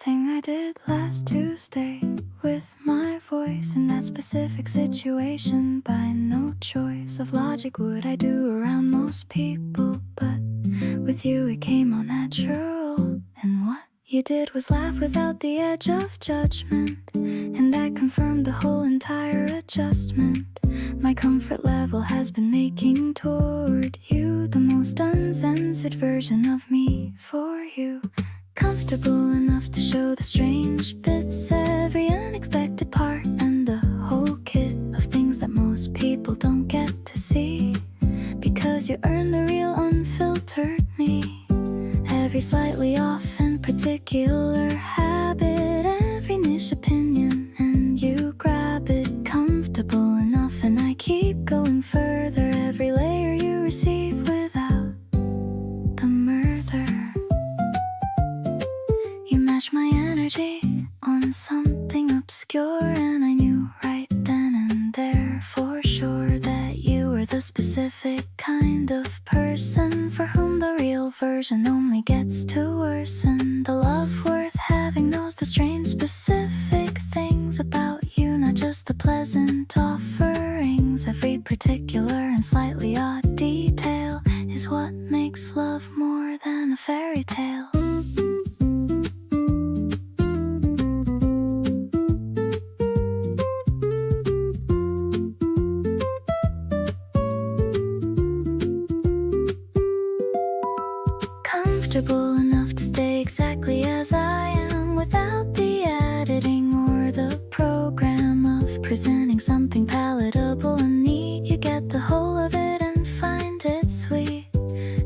thing I did last Tuesday with my voice in that specific situation. By no choice of logic would I do around most people, but with you it came all natural. And what you did was laugh without the edge of judgment, and that confirmed the whole entire adjustment my comfort level has been making toward you, the most uncensored version of me for you. Comfortable enough to show the strange bits, every unexpected part, and the whole kit of things that most people don't get to see, because you earn the real unfiltered me. Every slightly off and particular habit, every niche opinion, and you grab it. Comfortable enough and I keep going further, every layer you receive without the murder. You match my energy on something obscure, and I knew right then and there for sure that you were the specific kind of person for whom the real version only gets to worsen. The love worth having knows the strange specific things about you, not just the pleasant offerings. Every particular and slightly odd detail is what makes love more than a fairy tale. Comfortable enough to stay exactly as I am, without the editing or the program of presenting something palatable and neat. You get the whole of it and find it sweet.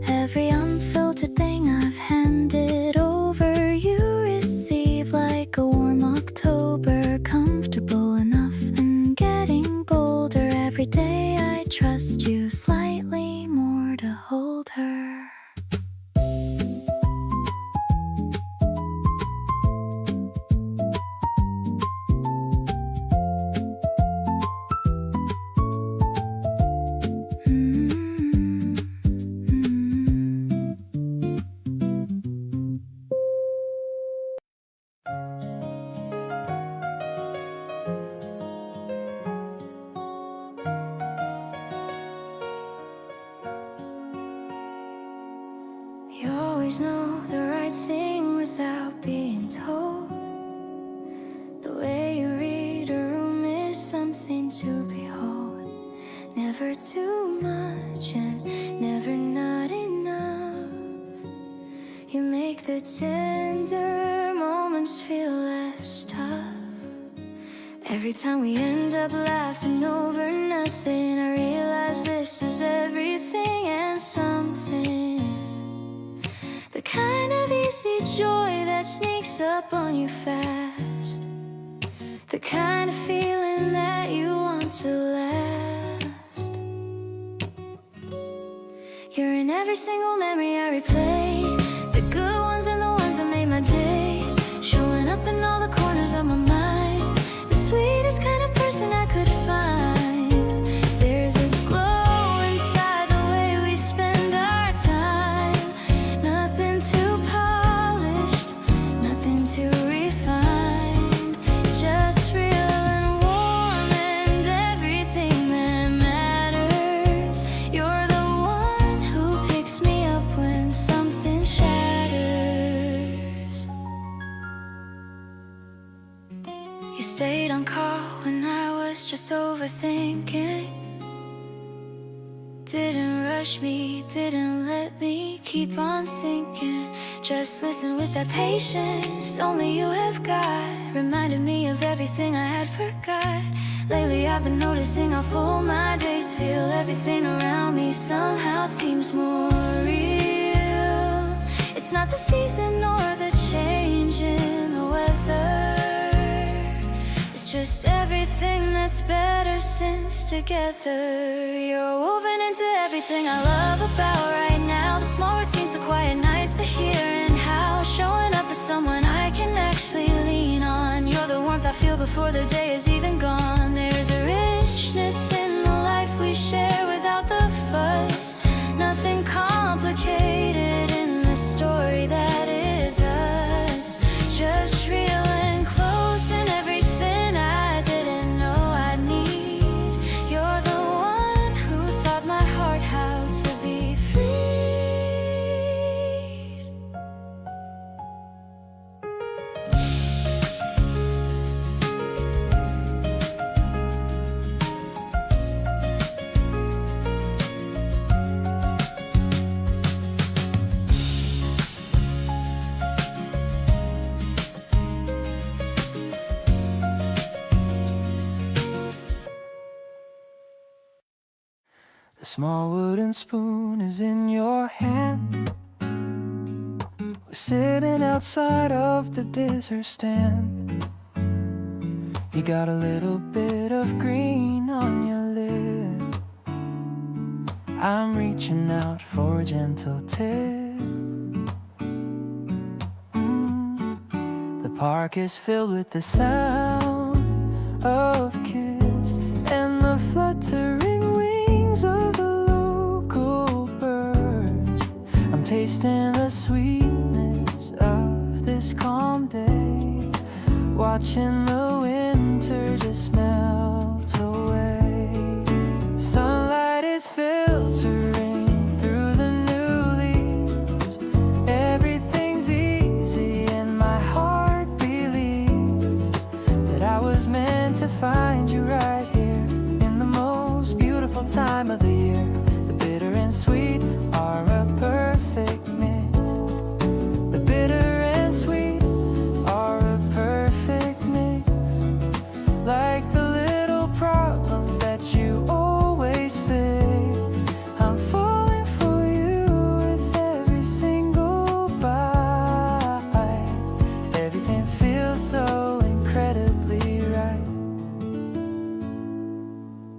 Every unfiltered thing I've handed over, you receive like a warm October. Comfortable enough and getting bolder, every day I trust you slightly more to hold her. You always know the right thing without being told. The way you read a room is something to behold. Never too much and never not enough. You make the tender moments feel less tough. Every time we end up laughing over nothing, I realize this is everything and something. The kind of easy joy that sneaks up on you fast. The kind of feeling that you want to last. You're in every single memory I replay, the good ones and the ones that made my day. Showing up in all the corners of my mind, the sweetest kind of person I could find. There's a glow inside the way we spend our time. Nothing too polished, nothing too refined, just real and warm and everything that matters. You're the one who picks me up when something shatters. You stayed on call when I was just overthinking. Didn't rush me, didn't let me keep on sinking. Just listen with that patience only you have got. Reminded me of everything I had forgot. Lately I've been noticing how full my days feel. Everything around me somehow seems more real. It's not the season or the change in the weather. It's just everything that's better since together. You're woven into everything I love about right now. The small routines, the quiet nights, the here and how. Showing up as someone I can actually lean on. You're the warmth I feel before the day is even gone. There's a richness in the life we share without the fuss. Nothing complicated in the story that is us. Just The small wooden spoon is in your hand. We're sitting outside of the dessert stand. You got a little bit of green on your lip. I'm reaching out for a gentle tip. The park is filled with the sound of kids and the fluttering wings of the local birds. I'm tasting the sweetness of this calm day, watching the winter just melt away. Sunlight is filtering through the new leaves. Everything's easy and my heart believes that I was meant to find you right here in the most beautiful time of the year. The bitter and sweet are a perfect mix. The bitter and sweet are a perfect mix. Like the little problems that you always fix. I'm falling for you with every single bite. Everything feels so incredibly right.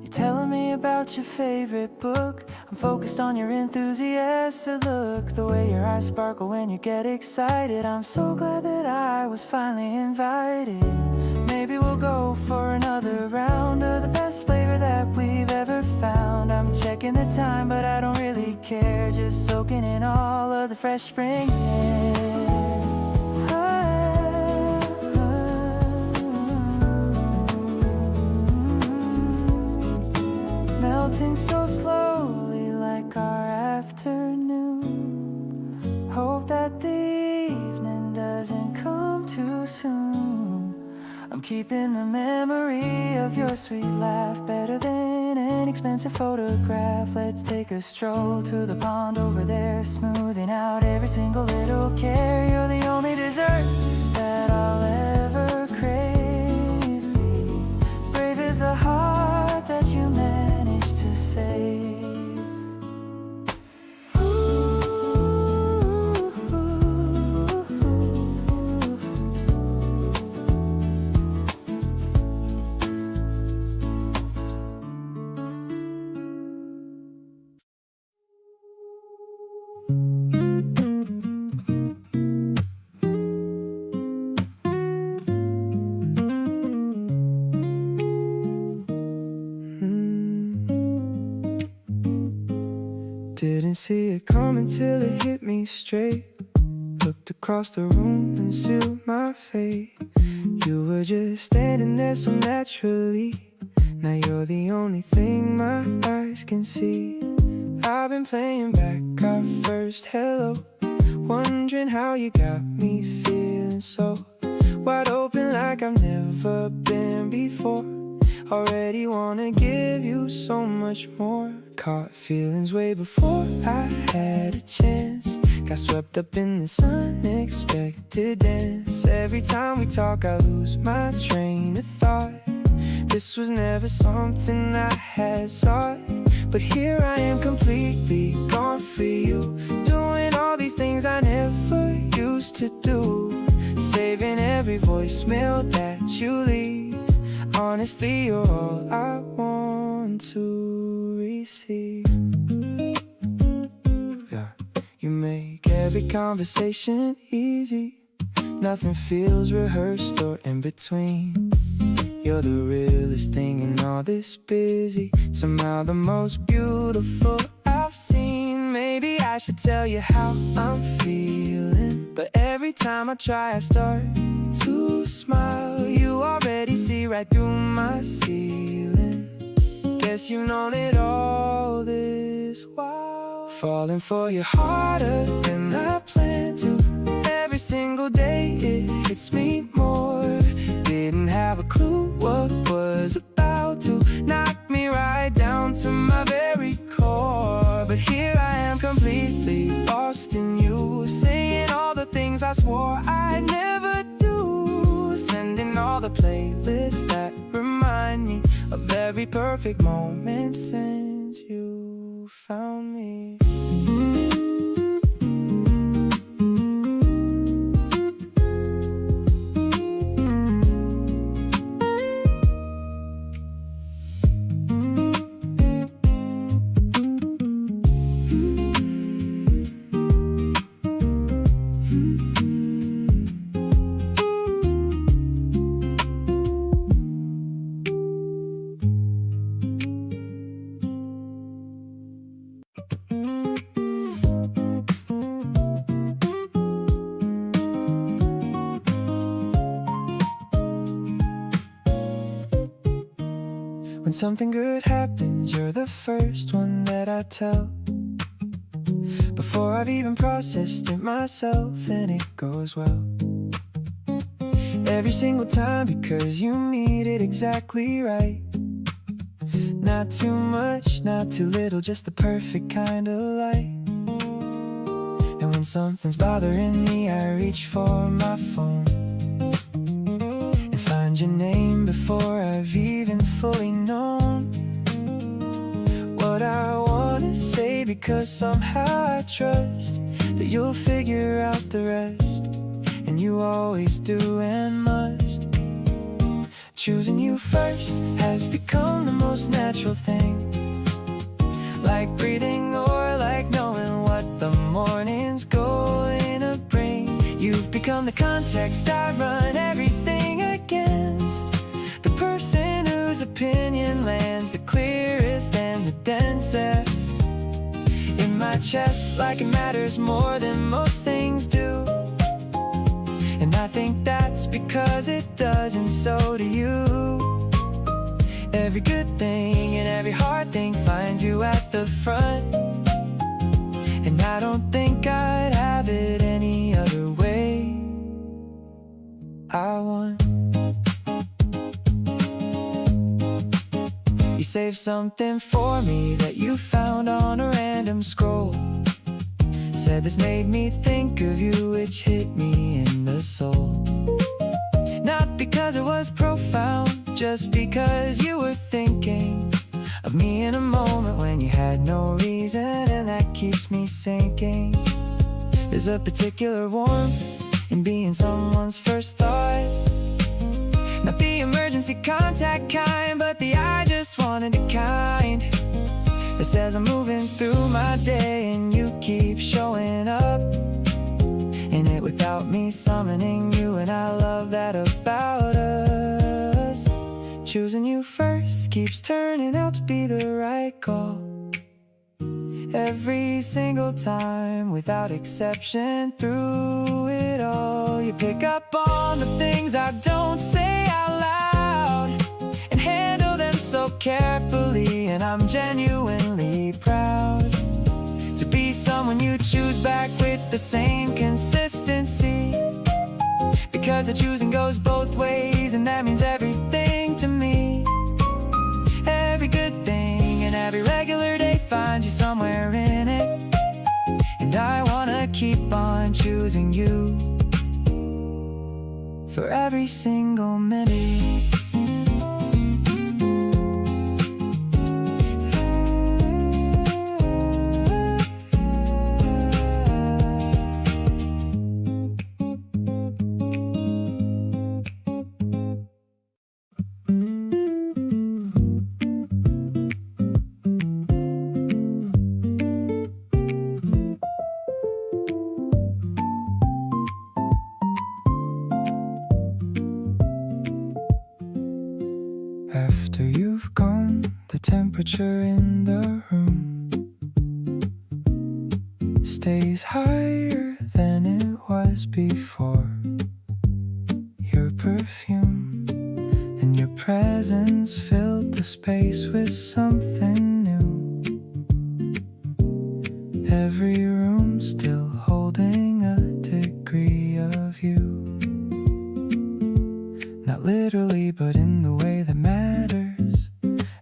You're telling me about your favorite book. I'm focused on your enthusiastic look. The way your eyes sparkle when you get excited. I'm so glad that I was finally invited. Maybe we'll go for another round of the best flavor that we've ever found. I'm checking the time, but I don't really care. Just soaking in all of the fresh spring air. Melting so slowly like our afternoon. Hope that the evening doesn't come too soon. I'm keeping the memory of your sweet laugh better than an expensive photograph. Let's take a stroll to the pond over there, smoothing out every single little care. You're the only dessert that I'll ever crave. Brave is the heart that you managed to save. Didn't see it coming till it hit me straight. Looked across the room and sealed my fate. You were just standing there so naturally. Now you're the only thing my eyes can see. I've been playing back our first hello, wondering how you got me feeling so wide open like I've never been before. Already wanna give you so much more. Caught feelings way before I had a chance. Got swept up in this unexpected dance. Every time we talk I lose my train of thought. This was never something I had sought, but here I am completely gone for you. Doing all these things I never used to do. Saving every voicemail that you leave. Honestly, you're all I want to receive. Yeah. You make every conversation easy. Nothing feels rehearsed or in between. You're the realest thing in all this busy. Somehow the most beautiful I've seen. Maybe I should tell you how I'm feeling, but every time I try I start to smile. You already see right through my ceiling. Guess you've known it all this while. Falling for you harder than I planned to. Every single day it hits me more. Didn't have a clue what was about to knock me right down to my very core. But here I am completely lost in you, saying all the things I swore I'd never do. Sending all the playlists that remind me of every perfect moment since you you found me. When something good happens, you're the first one that I tell. Before I've even processed it myself, and it goes well every single time, because you meet it exactly right. Not too much, not too little, just the perfect kind of light. And when something's bothering me, I reach for my phone and find your name before I've even fully known what I wanna say, because somehow I trust that you'll figure out the rest, and you always do and must. Choosing you first has become the most natural thing, like breathing or like knowing what the morning's going to bring. You've become the context I run everything against, the person whose opinion lands the clearest and the densest in my chest, like it matters more than most things do. And I think that's because it does, and so do you. Every good thing and every hard thing finds you at the front, and I don't think I'd have it any other way. I want you saved something for me that you found on a random scroll. Said this made me think of you, which hit me in the soul. Not because it was profound, just because you were thinking of me in a moment when you had no reason, and that keeps me sinking. There's a particular warmth in being someone's first thought, not the emergency contact kind, but the I just wanted it kind, that says I'm moving through my day and you keep showing up in it without me summoning you, and I love that about us. Choosing you first keeps turning out to be the right call every single time, without exception. Through it all, you pick up on the things I don't say out loud and handle them so carefully, and I'm genuinely proud to be someone you choose back with the same consistency, because the choosing goes both ways, and that means everything to me. Every good thing and every regular day finds you somewhere in it, and I wanna keep on choosing you for every single minute. After you've gone, the temperature in the room stays higher than it was before. Your perfume and your presence filled the space with something new. Every room still holding a degree of you, not literally, but in the way that matters.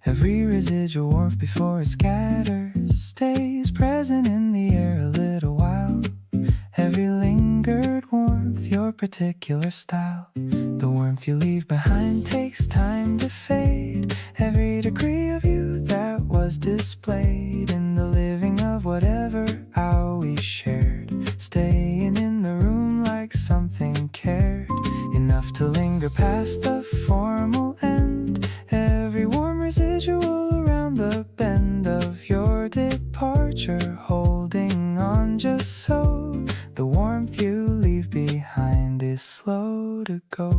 Every residual warmth before it scatters stays present in the air a little while. Every lingered warmth, your particular style. The warmth you leave behind takes time to fade. Every degree of you that was was displayed in the living of whatever hour we shared, staying in the room like something cared enough to linger past the formal end. Every warm residual around the bend of your departure, holding on just so the warmth you leave behind is slow to go.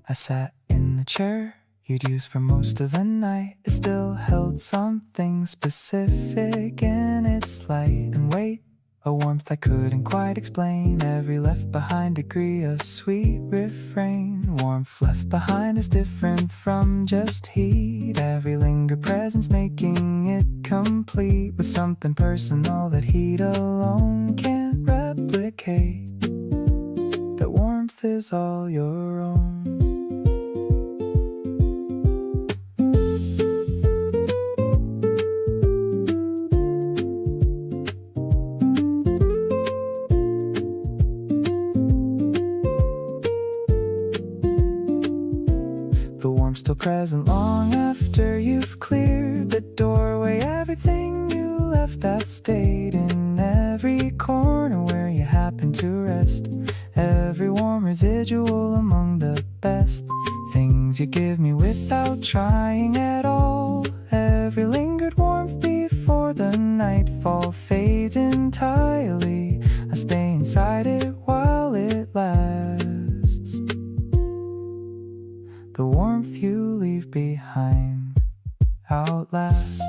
I sat in the chair you'd use for most of the night. It still held something specific in its light and weight, a warmth I couldn't quite explain. Every left behind degree, a sweet refrain. Warmth left behind is different from just heat. Every lingered presence making it complete with something personal that heat alone can't replicate. That warmth is all your own. Still present long after you've cleared the doorway. Everything you left that stayed in every corner where you happen to rest. Every warm residual among the best things you give me without trying at all. Every lingered warmth before the nightfall fades entirely. I stay inside it while it lasts. The warmth you leave behind outlasts.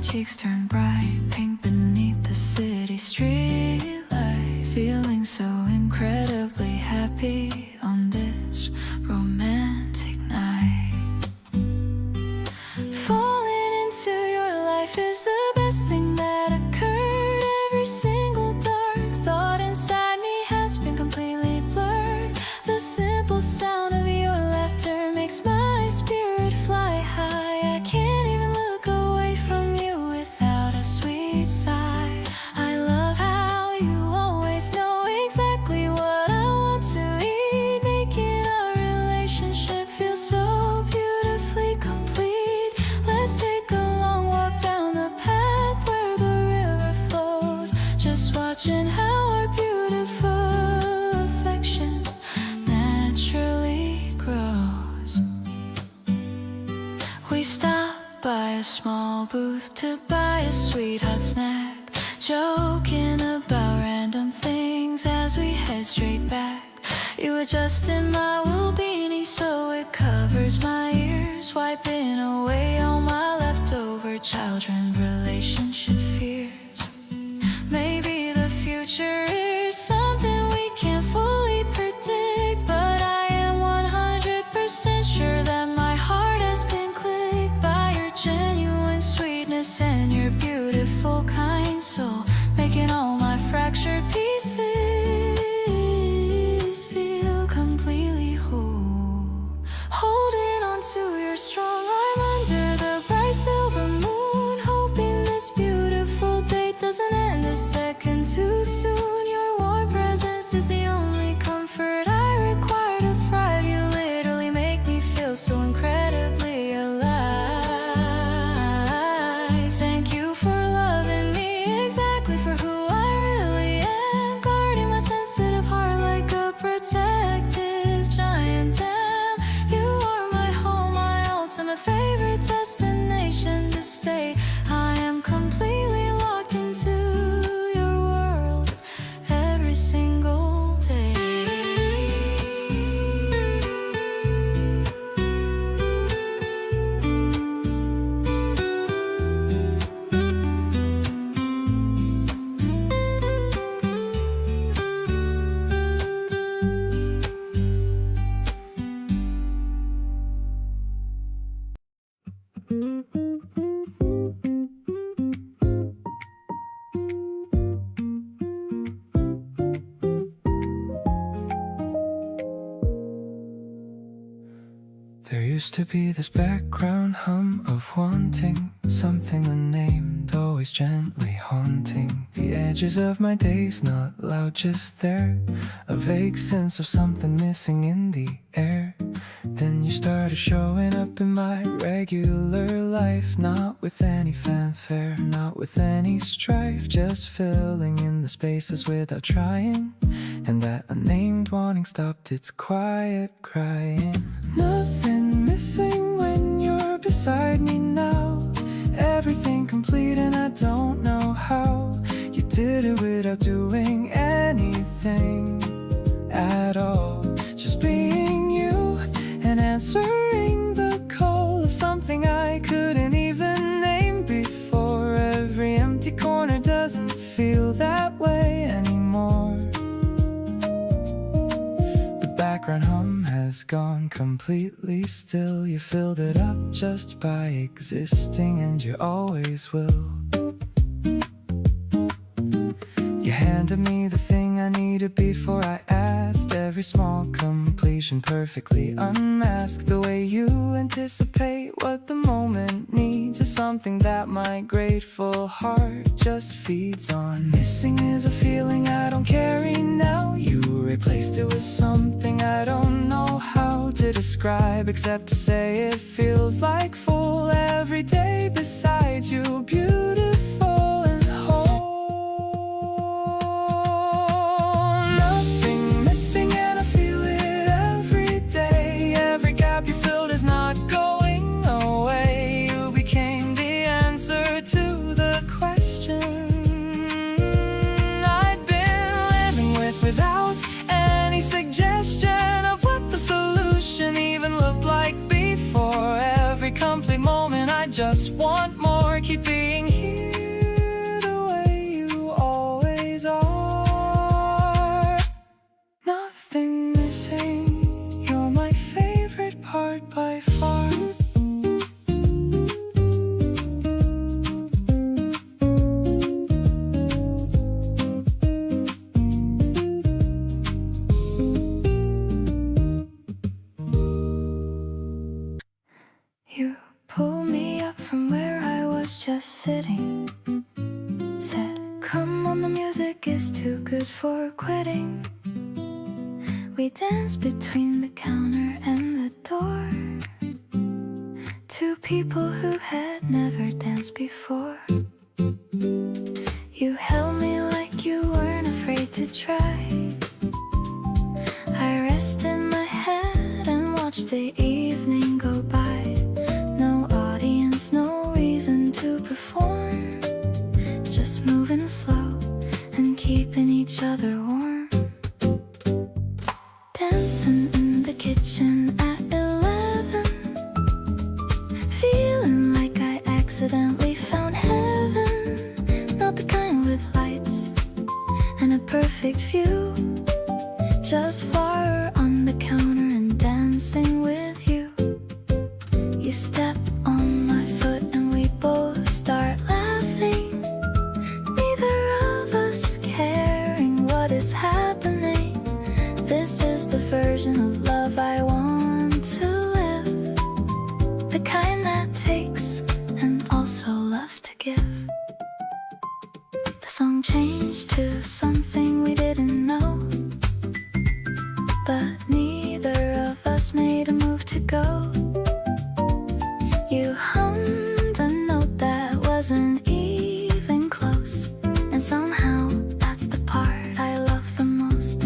Cheeks turn bright pink beneath the city street light. Feeling so incredibly happy on this romantic night. Falling into your life is the best thing that occurred. Every single dark thought inside me has been completely blurred. The simple sound of your laughter makes my spirit fly high. I can't even look away from you. I love how you always know exactly what I want to eat, making our relationship feel so beautifully complete. Let's take a long walk down the path where the river flows, just watching how our beautiful affection naturally grows. We stop by a small booth to buy a sweet hot snack, joking about random things as we head straight back. You adjust in my wool beanie so it covers my ears, wiping away all my leftover childhood relationship fears. Maybe the future is something we can't fully predict, but I am 100% sure that my heart has been clicked by your genuine sweetness and your beautiful kind soul, making all my fractured pieces feel completely whole. Holding on to your strong arm under the bright silver moon, hoping this beautiful date doesn't end a second too soon. Your warm presence is the only comfort I require to thrive. You literally make me feel so incredibly alive. Thank you for loving me exactly for who I really am, guarding my sense destination to stay. I am completely locked into your world every single day. There used to be this background hum of wanting something unnamed, always gently haunting the edges of my days, not loud, just there, a vague sense of something missing in the air. Then you started showing up in my regular life, not with any fanfare, not with any strife, just filling in the spaces without trying. And that unnamed wanting stopped its quiet crying. Nothing missing when you're beside me now. Everything complete and I don't know how you did it without doing anything at all. Just being you and answering the call of something I couldn't even name before. Every empty corner doesn't feel that way anymore. The background hum has gone completely still. You filled it up just by existing, and you always will. You handed me the thing I needed before I asked. Every small completion perfectly unmasked. The way you anticipate what the moment needs is something that my grateful heart just feeds on. Missing is a feeling I don't carry now. You replaced it with something I don't know how to describe, except to say it feels like full every day beside you, beautiful and whole. Nothing missing and I feel it every day. Every gap you filled is not going away. You became the answer to the question I'd been living with without any suggestion of what the solution even looked like before. Every complete moment I just want more. Keep being here the way you always are. Nothing missing, you're my favorite part by far. You pulled me up from where I was just sitting. Said, come on, the music is too good for quitting. We danced between the counter and the door. Two people who had never danced before. You held me like you weren't afraid to try. I rested my head and watched the evening go by. No audience, no reason to perform. Just moving slow and keeping each other warm. Dancing in the kitchen at 11. Feeling like I accidentally found heaven. Not the kind with lights and a perfect view. Just flower on the counter and dancing with you. You step on my foot and we both start laughing. Neither of us caring what is happening. This is the version of love I want to live. The kind that takes and also loves to give. The song changed to something we didn't know, but neither of us made a move to go. You hummed a note that wasn't even close, and somehow that's the part I love the most.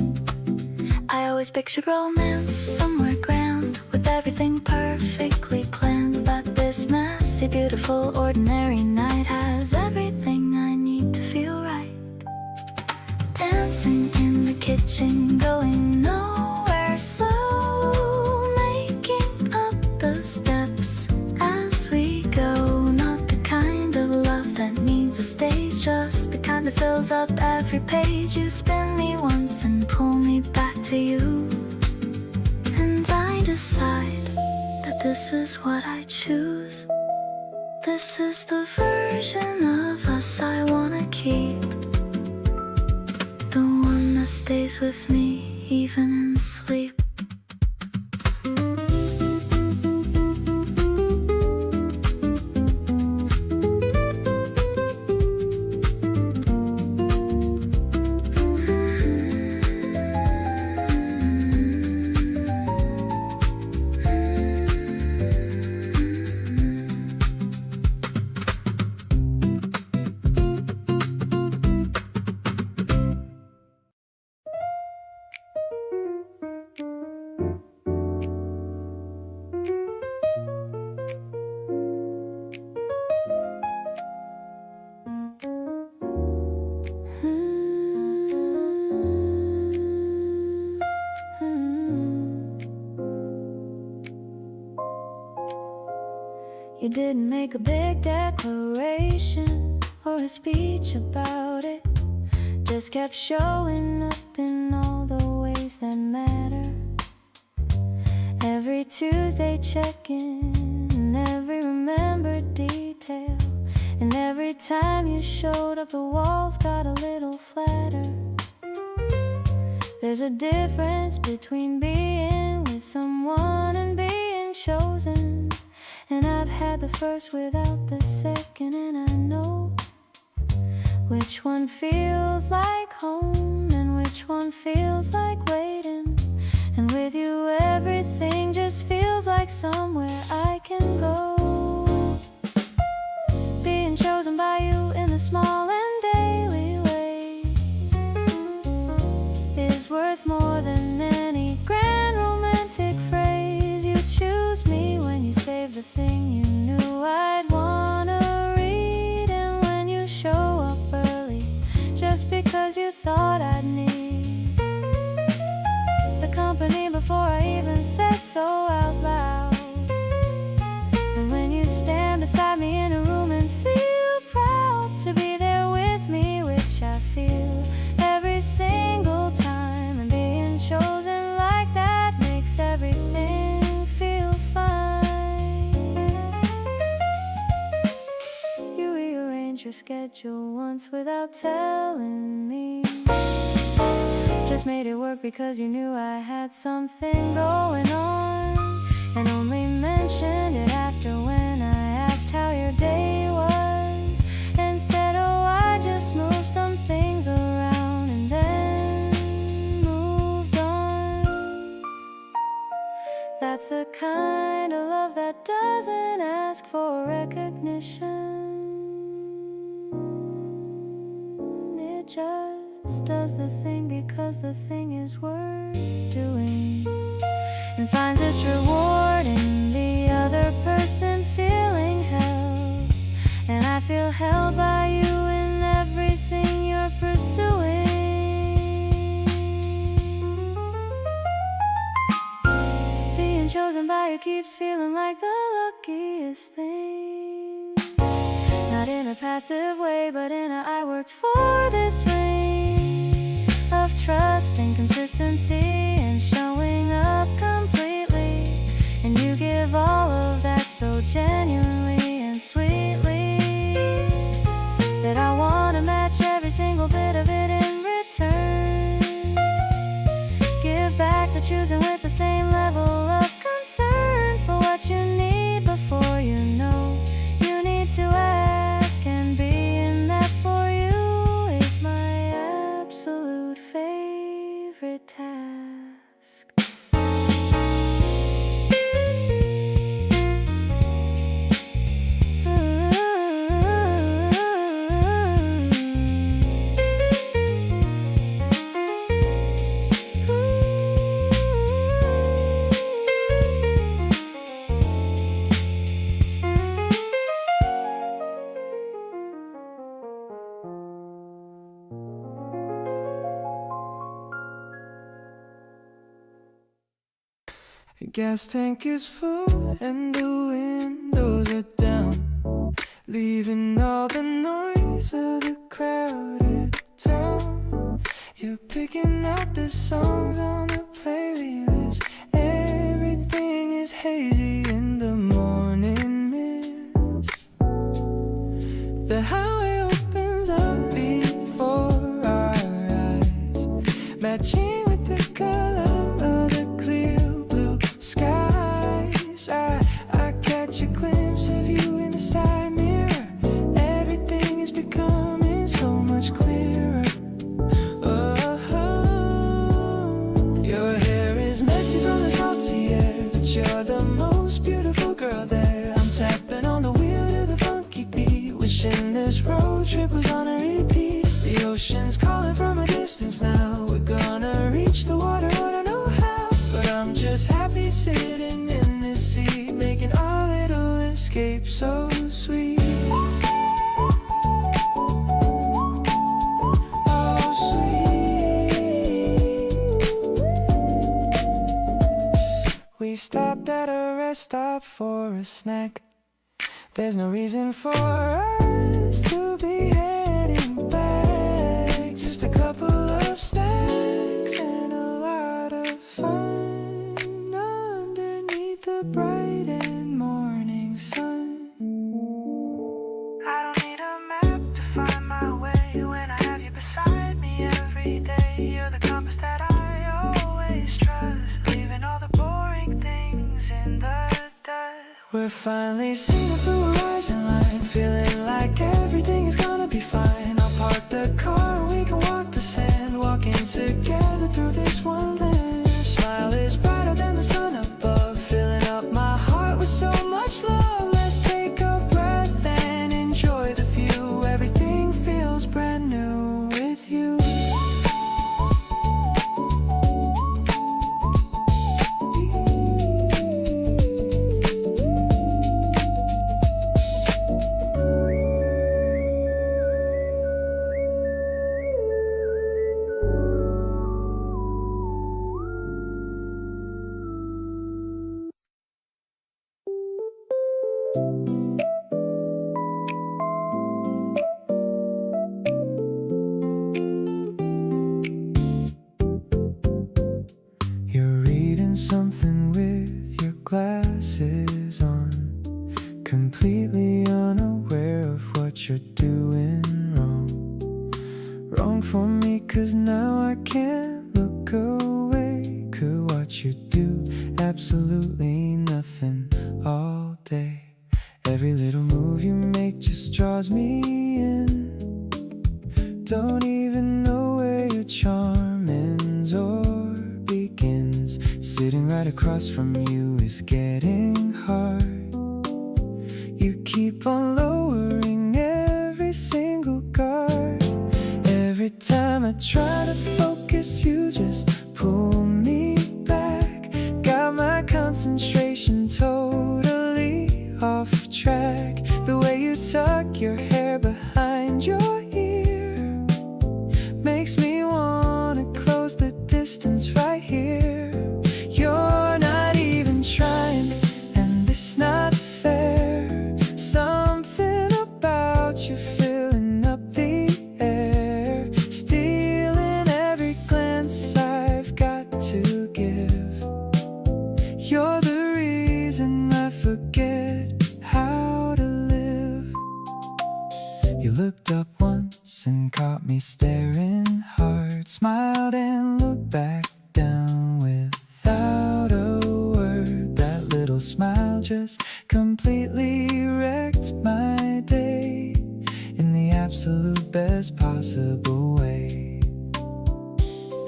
I always pictured romance somewhere grand, with everything perfectly planned, but this messy, beautiful, ordinary night has everything I need to feel right. Dancing in the kitchen, going nowhere, slow, making up the steps as we go. Not the kind of love that needs a stage, just the kind that fills up every page. You spin me once and pull me back to you, and I decide that this is what I choose. This is the version of us I wanna keep, the one that stays with me even in sleep. You didn't make a big declaration or a speech about it, just kept showing up in all the ways that matter. Every Tuesday check-in, and every remembered detail, and every time you showed up the walls got a little flatter. There's a difference between being with someone and being chosen, and I've had the first without the second, and I know which one feels like home and which one feels like waiting. And with you everything just feels like somewhere I can go. Being chosen by you in the small and daily ways is worth more than any grand romantic phrase. You choose me when you save the thing you knew I'd wanna read, and when you show up early just because you thought I'd need the company before I even said so out loud. And when you stand beside me in a room and feel proud to be there with me, which I feel every single time, and being chosen like that makes everything feel fine. You rearranged your schedule once without telling me, just made it work because you knew I had something going on, and only mentioned it after when I asked how your day was, and said, oh, I just moved some things around and then moved on. That's the kind of love that doesn't ask for recognition. It just does the thing because the thing is worth doing, and finds its reward in the other person feeling held. And I feel held by you in everything you're pursuing. Being chosen by you keeps feeling like the luckiest thing, not in a passive way, but in a I worked for this ring of trust and consistency and showing up completely. And you give all of that so genuinely and sweetly that I want to match every single bit of it in return. Give back the choosing with the same level of concern for what you need before you know you need to ask, and being that for you is my absolute favorite task. gas tank is full and the windows are down, leaving all the noise of the crowded town. You're picking out the songs on the playlist. Everything is hazy in the morning mist. The highway opens up before our eyes, matching with the color of the clear blue skies. I catch a glimpse of you in the side mirror. Everything is becoming so much clearer. Your hair is messy from the salty air, but you're the most beautiful girl there. I'm tapping on the wheel to the funky beat, wishing this road trip was on a repeat. The ocean's calling from a distance now. We're gonna reach the water, I don't know how, but I'm just happy sitting in this seat, making our little escape so sweet. We stopped at a rest stop for a snack. There's no reason for us to be heading back. Just a couple of snacks and a lot of fun underneath the bright and morning sun. I don't need a map to find my way when I have you beside me every day. You're the compass that I always trust, leaving all the boring things in the dust. We're finally seeing the horizon line, feeling like everything is gonna be fine. I'll park the car and we can walk the sand, walking together through this one land. Smile is brighter than the sun above, filling up my heart with so much love. Let's take a breath and enjoy the view. Everything feels brand new with you. You're reading something with your glasses on, completely unaware of what you're doing wrong. Wrong for me, 'cause now I can't look away. Could watch you do absolutely nothing all day. Every little move you make just draws me in. Don't even know where your charm ends or begins. Sitting right across from you is getting hard. You keep on lowering every single guard. Every time I try to focus, you just pull me back. Got my concentration totally off track. The way you tuck your hair behind your ear makes me wanna close the distance right here. You're not even trying, and it's not fair. Something about you filling up the air, stealing every glance I've got to give. You're the reason I forget how to live. You looked up once and caught me staring hard, smiled and looked back down without a word. That little smile just completely wrecked my day in the absolute best possible way.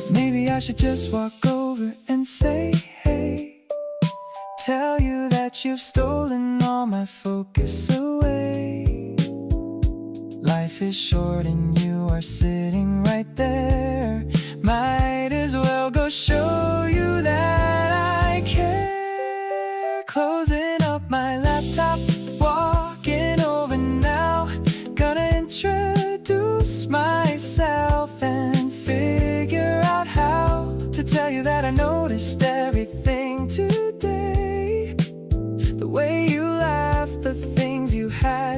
Maybe I should just walk over and say hey, tell you that you've stolen all my focus away. Life is short and you are sitting right there. Might as well go show you that I care. Closing up my laptop, walking over now. Gonna introduce myself and figure out how to tell you that I noticed everything today.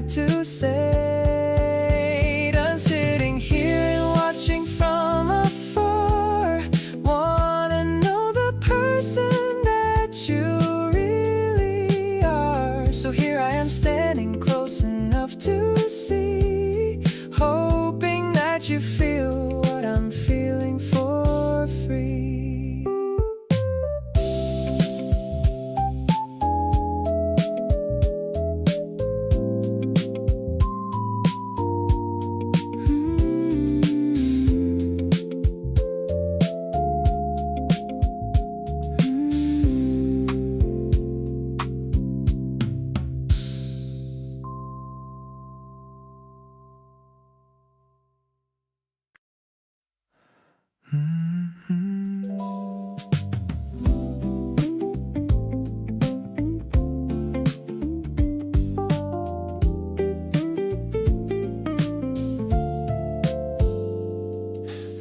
had to say. Done sitting here and watching from afar. Wanna know the person that you really are. So here I am standing close enough to see, hoping that you feel what I'm feeling for free.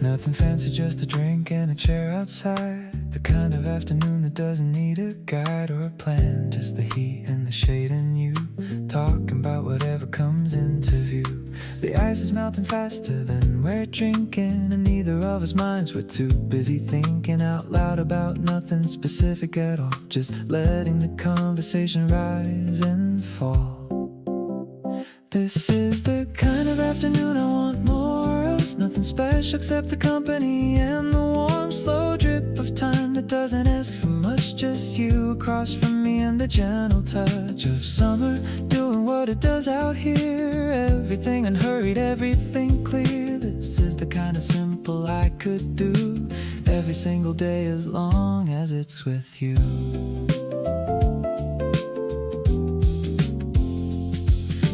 Nothing fancy, just a drink and a chair outside. The kind of afternoon that doesn't need a guide or a plan. Just the heat and the shade and you talking about whatever comes into view. The ice is melting faster than we're drinking, and neither of us minds were too busy thinking out loud about nothing specific at all. Just letting the conversation rise and fall. This is the kind of afternoon I want more of. Nothing special except the company and the warm, slow drip of time that doesn't ask for much. Just you across from me and the gentle touch of summer doing what it does out here. Everything unhurried, everything clear. This is the kind of simple I could do every single day as long as it's with you.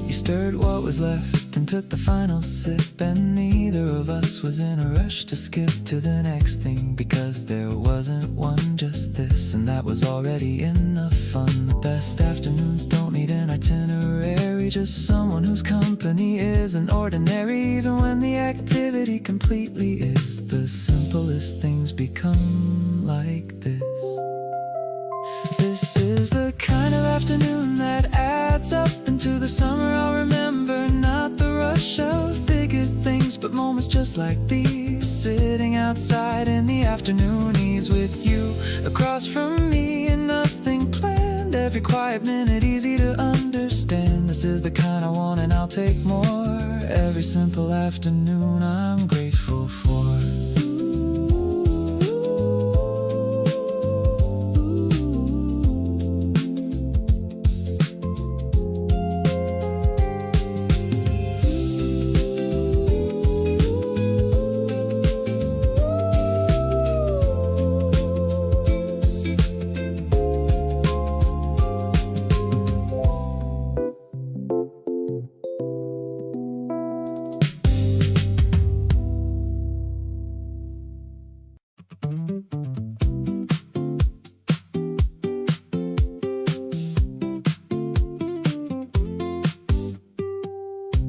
You stirred what was left and took the final sip, and neither of us was in a rush to skip to the next thing, because there wasn't one, just this, and that was already enough fun. The best afternoons don't need an itinerary, just someone whose company isn't ordinary. Even when the activity completely is, the simplest things become like this. This is the kind of afternoon that adds up into the summer I'll remember. Not the rush of bigger things, but moments just like these. Sitting outside in the afternoon ease with you across from me, and nothing planned. Every quiet minute easy to understand. This is the kind I want and I'll take more. Every simple afternoon I'm grateful for.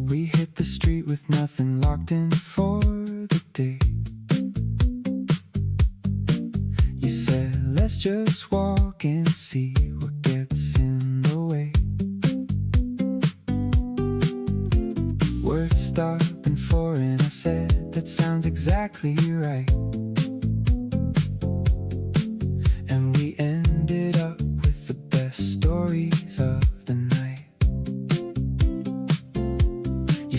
We hit the street with nothing locked in for the day. You said, let's just walk and see what gets in the way. Worth stopping for, and I said, that sounds exactly right. And we ended up with the best stories of the night.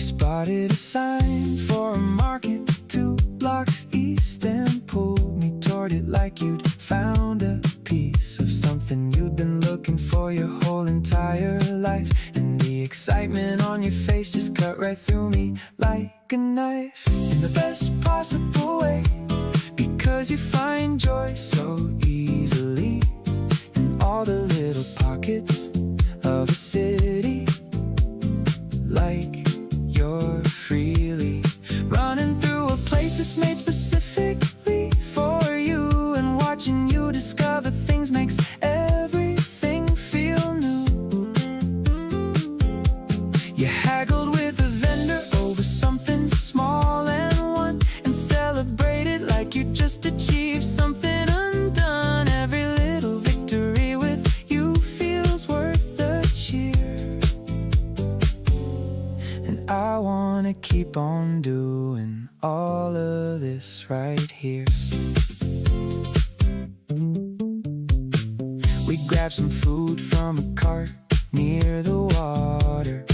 Spotted a sign for a market 2 blocks east and pulled me toward it like you'd found a piece of something you'd been looking for your whole entire life. And the excitement on your face just cut right through me like a knife, in the best possible way, because you find joy so easily in all the little pockets of a city. Like you're freely running through a place that's made specifically for you, and watching you discover things makes everything feel new. You haggled with a vendor over something small and won, and celebrated like you just achieved something undone. Every little victory with you feels worth the cheer. I wanna keep on doing all of this right here. We grabbed some food from a cart near the water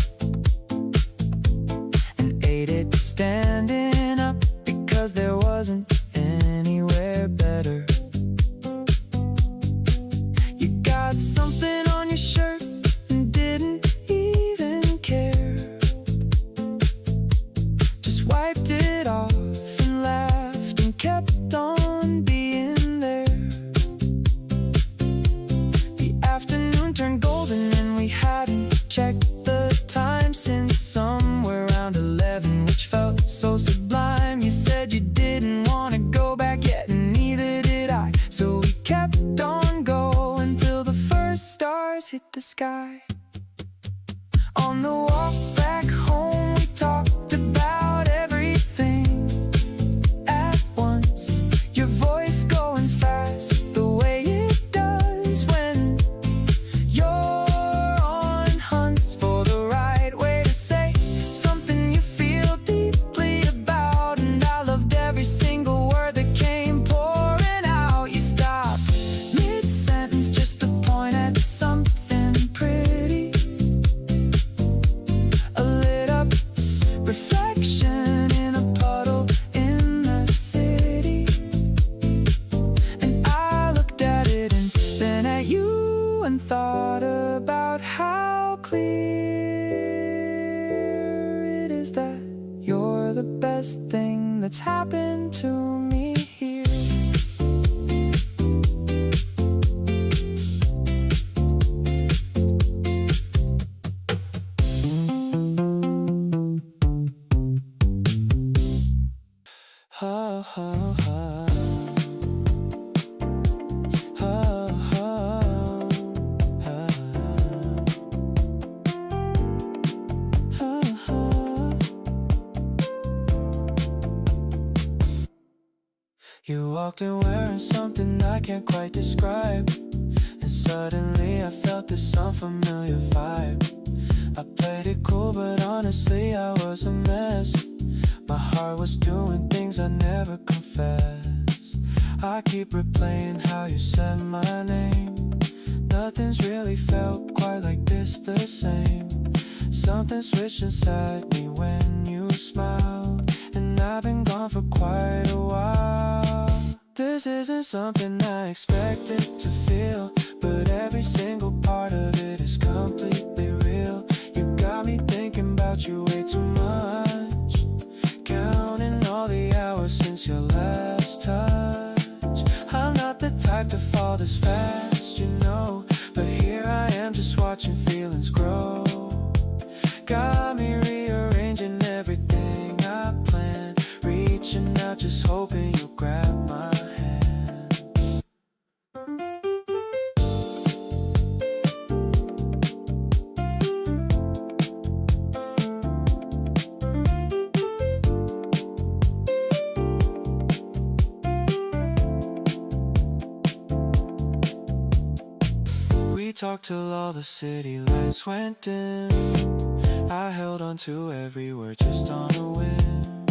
and ate it standing up because there wasn't anywhere better. You got something on your shirt and didn't even care. Just wiped it off and laughed and kept on being there. The afternoon turned golden and we hadn't checked the time since somewhere around 11, which felt so sublime. You said you didn't want to go back yet, and neither did I. So we kept on going till the first stars hit the sky. On the walk back home, we talked about everything at once. Your voice going fast, the way it does when you're on hunts for the right way to say something you feel deeply about. And I loved every single word that came pouring out. You stopped mid-sentence just to point at something pretty, a lit up reflection in a puddle in the city. And I looked at it and then at you and thought about how clear it is that you're the best thing that's happened to me here. Ha ha ha. Ha ha ha. Ha ha. You walked in wearing something I can't quite describe, and suddenly I felt this unfamiliar vibe. I played it cool, but honestly I was a mess. My heart was doing things I never confessed. I keep replaying how you said my name. Nothing's really felt quite like this the same. Something switched inside me when you smiled, and I've been gone for quite a while. This isn't something I expected to feel, but every single part of it is completely real. You got me thinking about you way too much, counting all the hours since your last touch. I'm not the type to fall this fast, you know, but here I am just watching feelings grow. Got me rearranging everything I planned, reaching out just hoping you'll grab my hand. We talked till all the city lights went dim. I held on to every word just on a whim.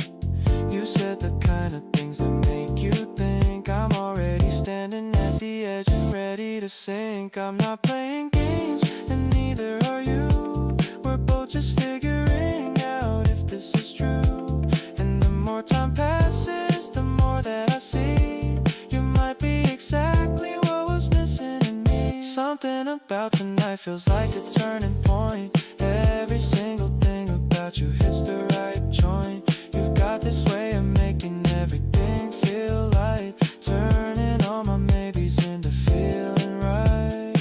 You said the kind of things that make you think. I'm already standing at the edge and ready to sink. I'm not playing games and neither are you. We're both just figuring out if this is true. And the more time passes, the more that I see you might be exactly what was missing in me. Something about tonight feels like a turning point. Every single thing about you hits the right joint. You've got this way of making everything feel light, turning all my maybes into feeling right.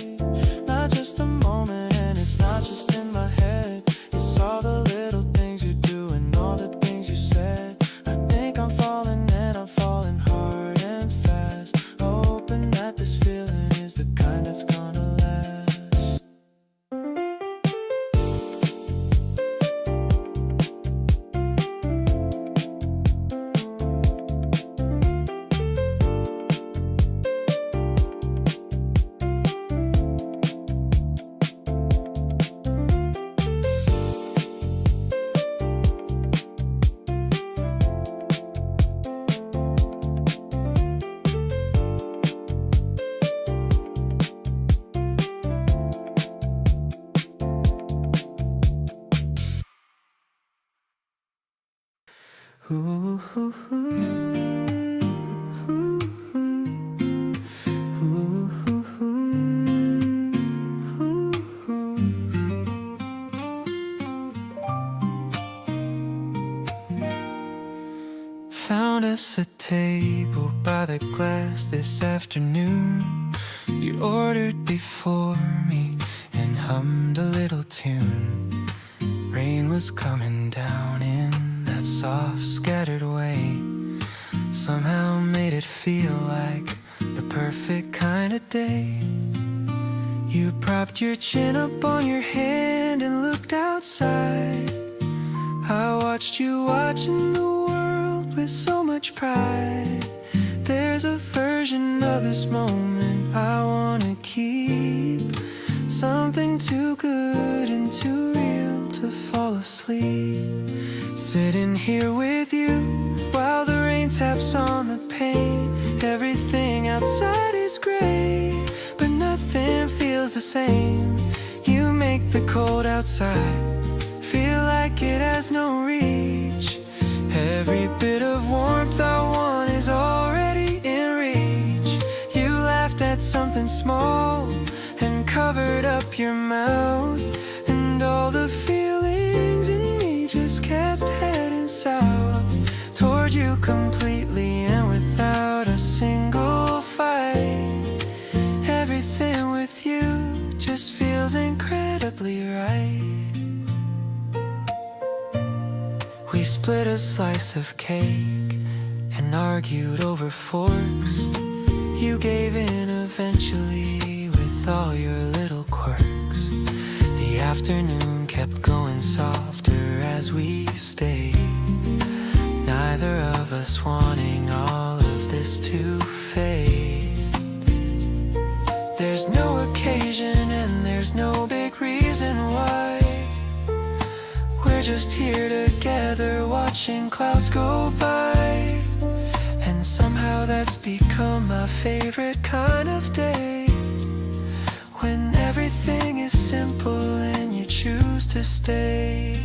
Not just a moment, and it's not just in my head. It's all the little things you do and all the things you said. I think I'm falling and I'm falling hard and fast, hoping that this feeling is the kind that's gonna last. Found us a table by the glass this afternoon. You ordered before me and hummed a little tune. Rain was coming down in that soft, scattered way. Somehow made it feel like the perfect kind of day. You propped your chin up on your hand and looked outside. I watched you watching the world with so much pride. There's a version of this moment I wanna keep, something too good and too real to fall asleep. Sitting here with you while the rain taps on the pane. Everything outside is gray, but nothing feels the same. You make the cold outside feel like it has no reach. Every bit of warmth I want is already in reach. You laughed at something small and covered up your mouth, and all the feelings in me just kept heading south toward you completely and without a single fight. Everything with you just feels incredibly right. We split a slice of cake and argued over forks. You gave in eventually with all your little quirks. The afternoon kept going softer as we stayed, neither of us wanting all of this to fade. There's no occasion and there's no big reason why. We're just here together watching clouds go by. And somehow that's become my favorite kind of day, when everything is simple and you choose to stay.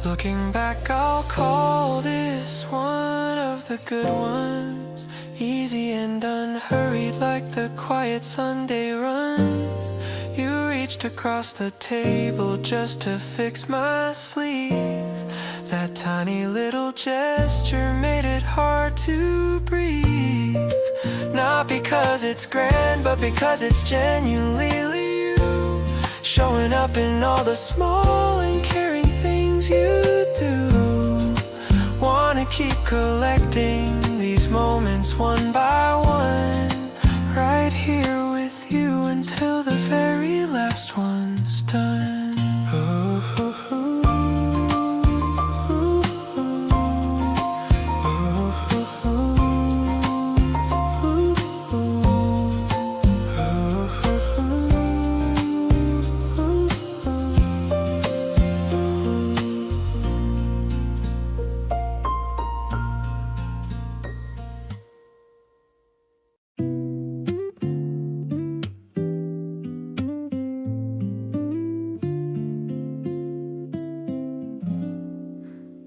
Looking back, I'll call this one of the good ones. Easy and unhurried like the quiet Sunday runs. You reached across the table just to fix my sleeve. That tiny little gesture made it hard to breathe. Not because it's grand, but because it's genuinely you, showing up in all the small and caring things you do. Wanna keep collecting these moments one by one, right here with you until the very last one's done.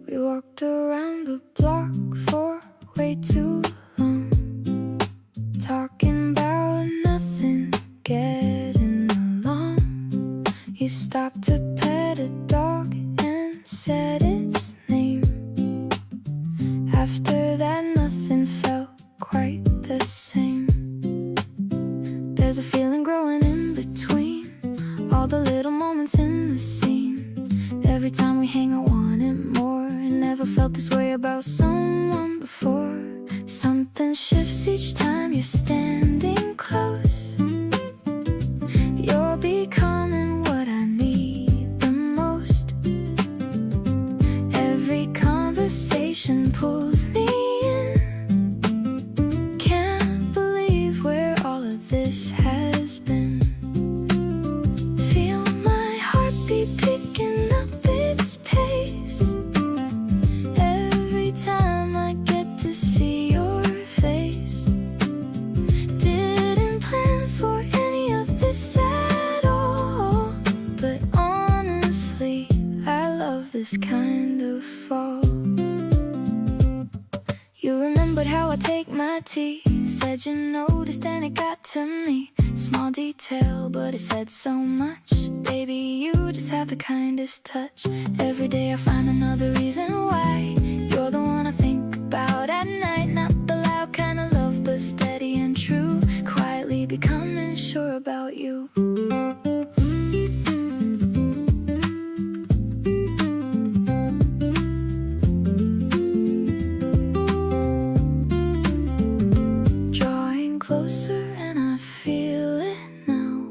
We walked around the block for way too long, talking about nothing, getting along. You stopped to pet a dog and said its name. After that, nothing felt quite the same. There's a feeling growing in between all the little moments in the scene. Every time we hang, I want it more. Never felt this way about someone before. Something shifts each time you're standing close. You're becoming what I need the most. Every conversation pulls me in. Can't believe where all of this has been. Feel my heartbeat picking up its pace. Every time I get to see your face, did love this kind of fall. You remembered how I take my tea. Said you noticed and it got to me. Small detail, but it said so much. Baby, you just have the kindest touch. Every day I find another reason why you're the one I think about at night. Not the loud kind of love, but steady and true. Quietly becoming sure about you. Closer and I feel it now.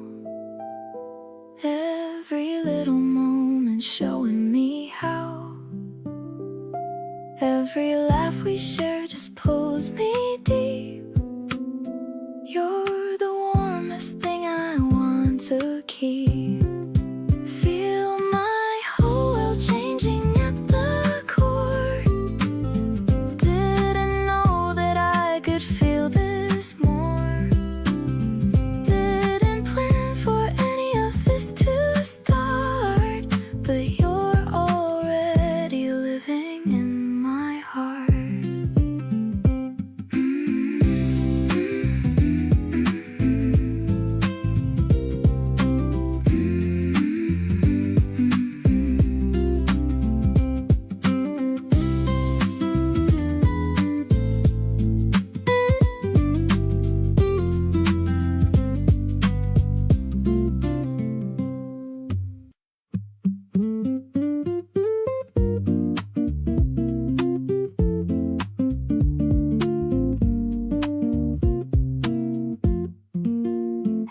Every little moment showing me how. Every laugh we share just pulls me deep. You're the warmest thing I want to keep. Feel my whole world changing at the core. Didn't know that I could feel this more.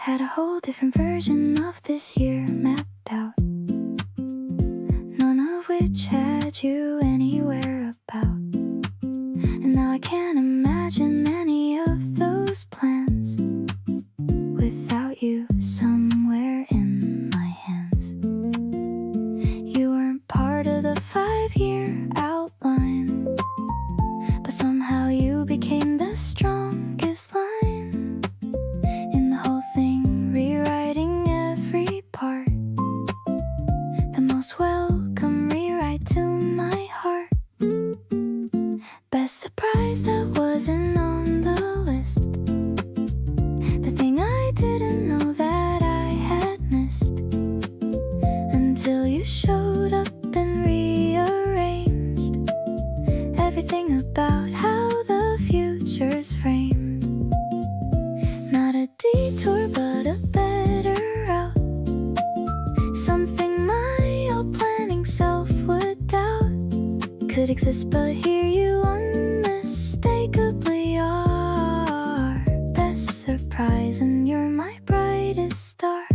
Had a whole different version of this year mapped out, none of which had you anywhere about. And now I can't imagine any of those plans without you somewhere in my hands. You weren't part of the 5-year outline, but somehow you became the strongest line in the whole thing, rewriting every part. The most welcome rewrite to my heart. Best surprise that wasn't on the list. The thing I didn't know that I had missed, until you showed up and rearranged everything about how the future's framed. Not a detour, but a better route. Something my old planning self would doubt could exist, but here you unmistakably are. Best surprise, and you're my brightest star.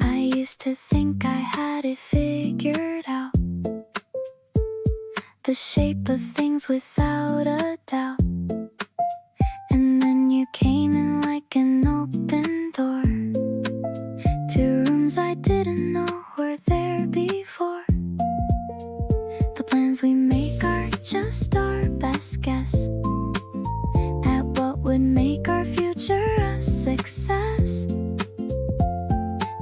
I used to think I had it figured out, the shape of things without a doubt. And then you came in like an open door to rooms I didn't know were there before. The plans we make are just our best guess at what would make our future a success.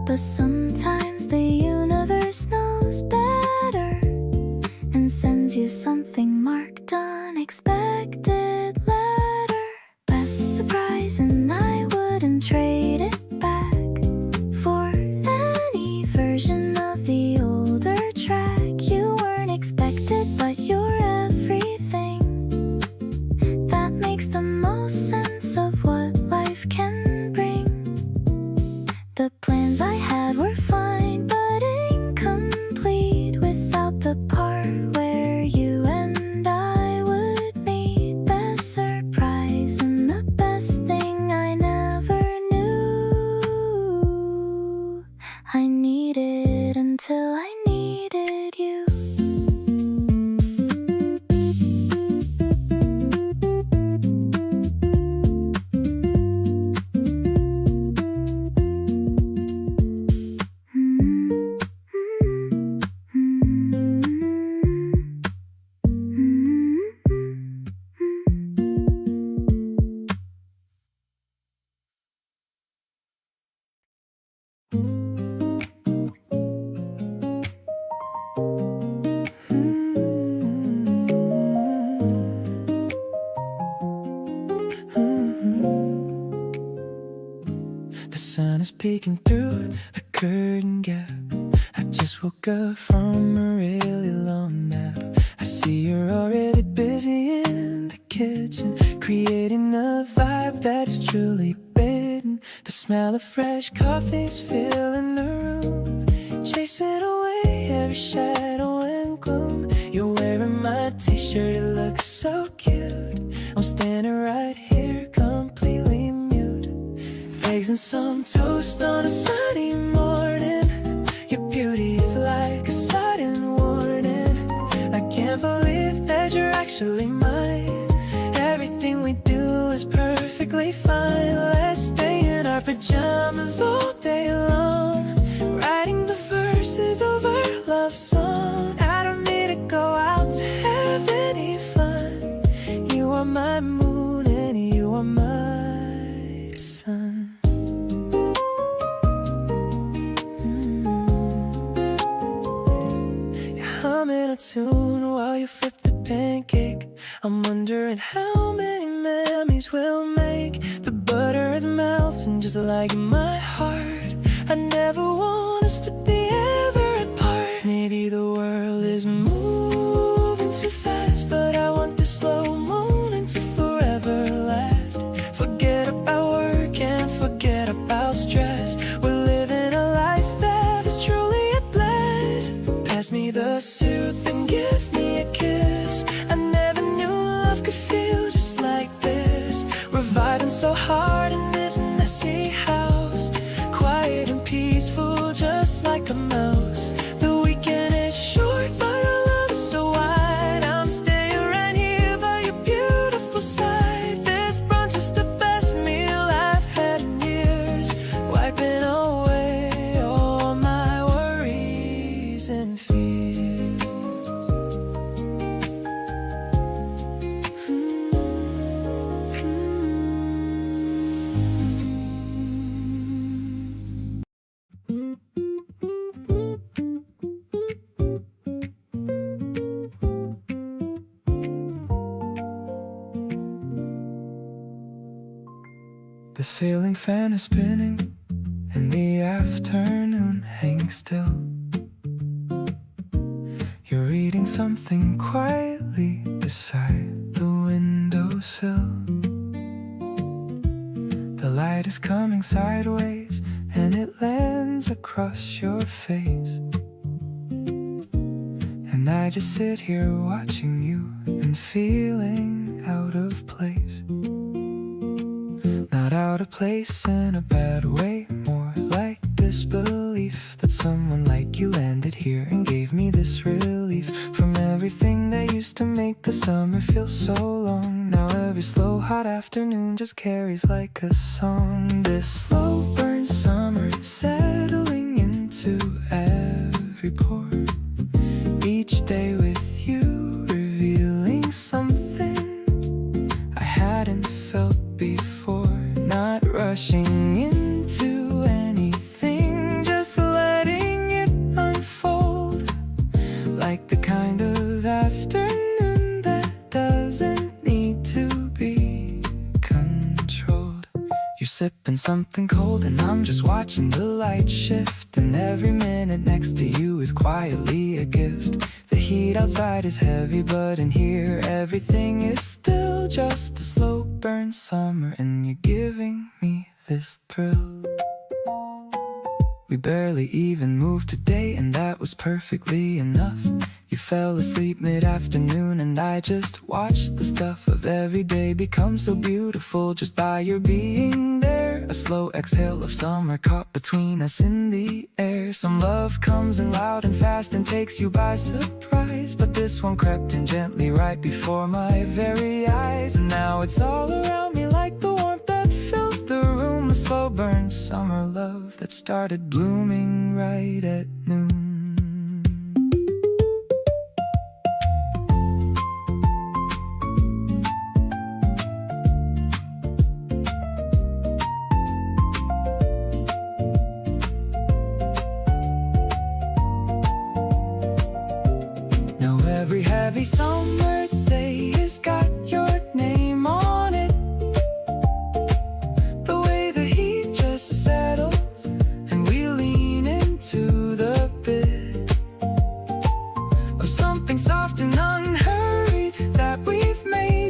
But sometimes the universe knows better and sends you something marked unexpected letter. Best surprise, and I wouldn't trade it back for any version of the older track. You weren't expected, but you're everything that makes the most sense of what life can bring. The plans I had were fine, but incomplete without the part where you and I would meet. Best surprise, and the best thing I never knew. is peeking through the curtain gap. I just woke up from a really long nap. I see you're already busy in the kitchen, creating a vibe that is truly bitten. The smell of fresh coffee's filling the room, chasing away every shadow and gloom. You're wearing my t-shirt, it looks so cute. I'm standing right here completely mute. Eggs and some toast on a sunny morning. Your beauty is like a sudden warning. I can't believe that you're actually mine. Everything we do is perfectly fine. Let's stay in our pajamas all day long, writing the verses of our love song. I don't need to go out to have any fun. You are my moon and you are my sun. Humming a tune while you flip the pancake. I'm wondering how many memories we'll make. The butter is melting just like my heart. I never want us to be ever apart. Maybe the world is moving too fast, but I want this slow moment to forever last. Forget about work and forget about stress. We're living a life that is truly a blast. Pass me the soup and give me a kiss. I never knew love could feel just like this. We're vibing so hard in this messy house, quiet and peaceful just like a mouse. The weekend is short but our love is so wide. I'm staying right here by your beautiful side. This brunch is the best meal I've had in years, wiping away all my worries and fears. The ceiling fan is spinning and the afternoon hangs still. You're reading something quietly beside the windowsill. The light is coming sideways and it lands across your face. And I just sit here watching you and feeling out of place. Not out of place in a bad way, more like disbelief that someone like you landed here and gave me this relief from everything that used to make the summer feel so long. Now every slow hot afternoon just carries like a song. This slow burn summer is settling into every pore. Each day with you revealing something I hadn't felt before. Not rushing into anything, just letting it unfold. Like the kind of afternoon that doesn't need to be controlled. You're sipping something cold and I'm just watching the light shift. And every minute next to you is quietly a gift. The heat outside is heavy, but in here everything is still just a slow burn summer. And you're giving me this thrill. We barely even moved today, and that was perfectly enough. You fell asleep mid-afternoon and I just watched the stuff of every day become so beautiful just by your being there. A slow exhale of summer caught between us in the air. Some love comes in loud and fast and takes you by surprise, but this one crept in gently right before my very eyes. And now it's all around me like the warmth that fills the room. A slow burn summer love that started blooming right at noon. Every heavy summer day has got your name on it. The way the heat just settles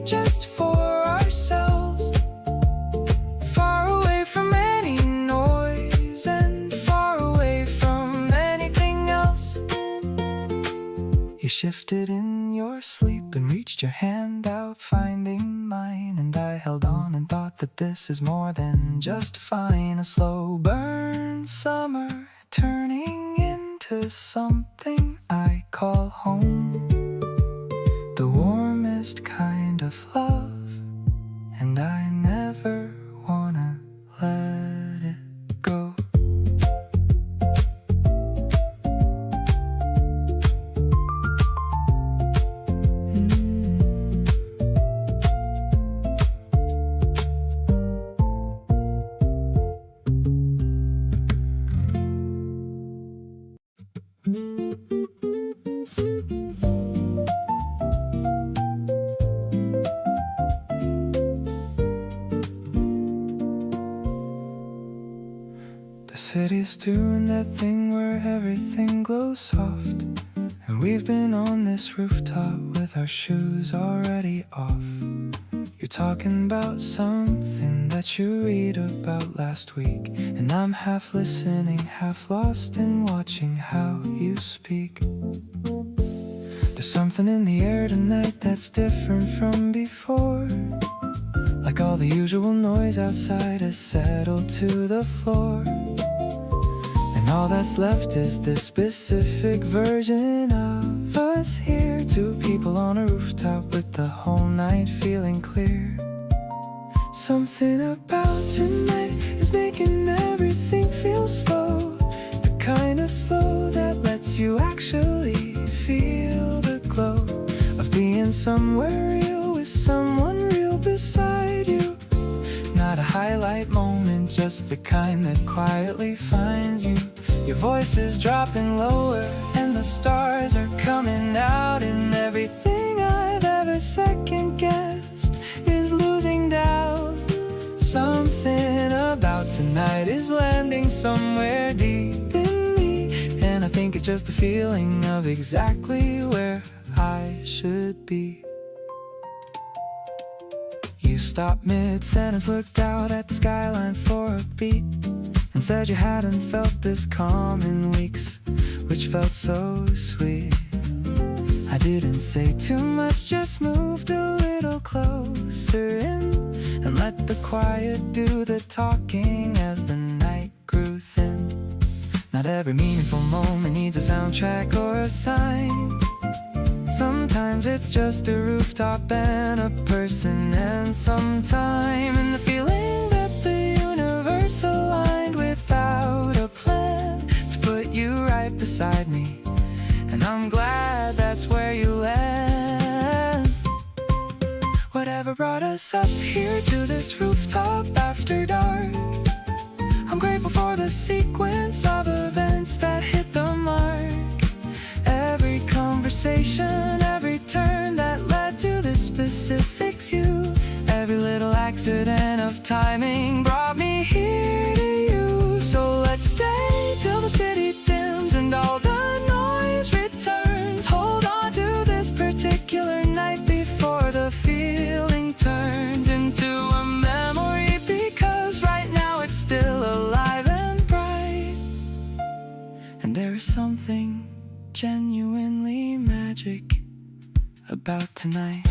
just for ourselves, far away from any noise and far away from anything else. You shifted in your sleep and reached your hand out, finding mine, and I held on and thought that this is more than just fine. A slow burn summer turning into something I call home, the warmest kind of love, and I never wanna let it go. The city's doing that thing where everything glows soft, and we've been on this rooftop with our shoes already off. You're talking about something that you read about last week, and I'm half listening, half lost in watching how you speak. There's something in the air tonight that's different from before, like all the usual noise outside has settled to the floor, and all that's left is this specific version of us here. Two people on a rooftop with the whole night feeling clear. Something about tonight is making everything feel slow, the kind of slow that lets you actually feel the glow of being somewhere real with someone real beside you. Not a highlight moment, just the kind that quietly finds you. Your voice is dropping lower and the stars are coming out, and everything I've ever second guessed is losing doubt. Something about tonight is landing somewhere deep in me, and I think it's just the feeling of exactly where I should be. You stopped mid-sentence, looked out at the skyline for a beat, and said you hadn't felt this calm in weeks, which felt so sweet. I didn't say too much, just moved a little closer in, and let the quiet do the talking as the night grew thin. Not every meaningful moment needs a soundtrack or a sign. Sometimes it's just a rooftop and a person and some time, and the feeling that the universe aligned without a plan to put you right beside me, and I'm glad that's where you land. Whatever brought us up here to this rooftop after dark, I'm grateful for the sequence of events that hit the mark. Every conversation, every turn that led to this specific view, every little accident of timing brought me here to you. So let's stay till the city dims and all the noise returns. Hold on to this particular night before the feeling turns into a memory, because right now it's still alive and bright, and there is something genuinely magic about tonight.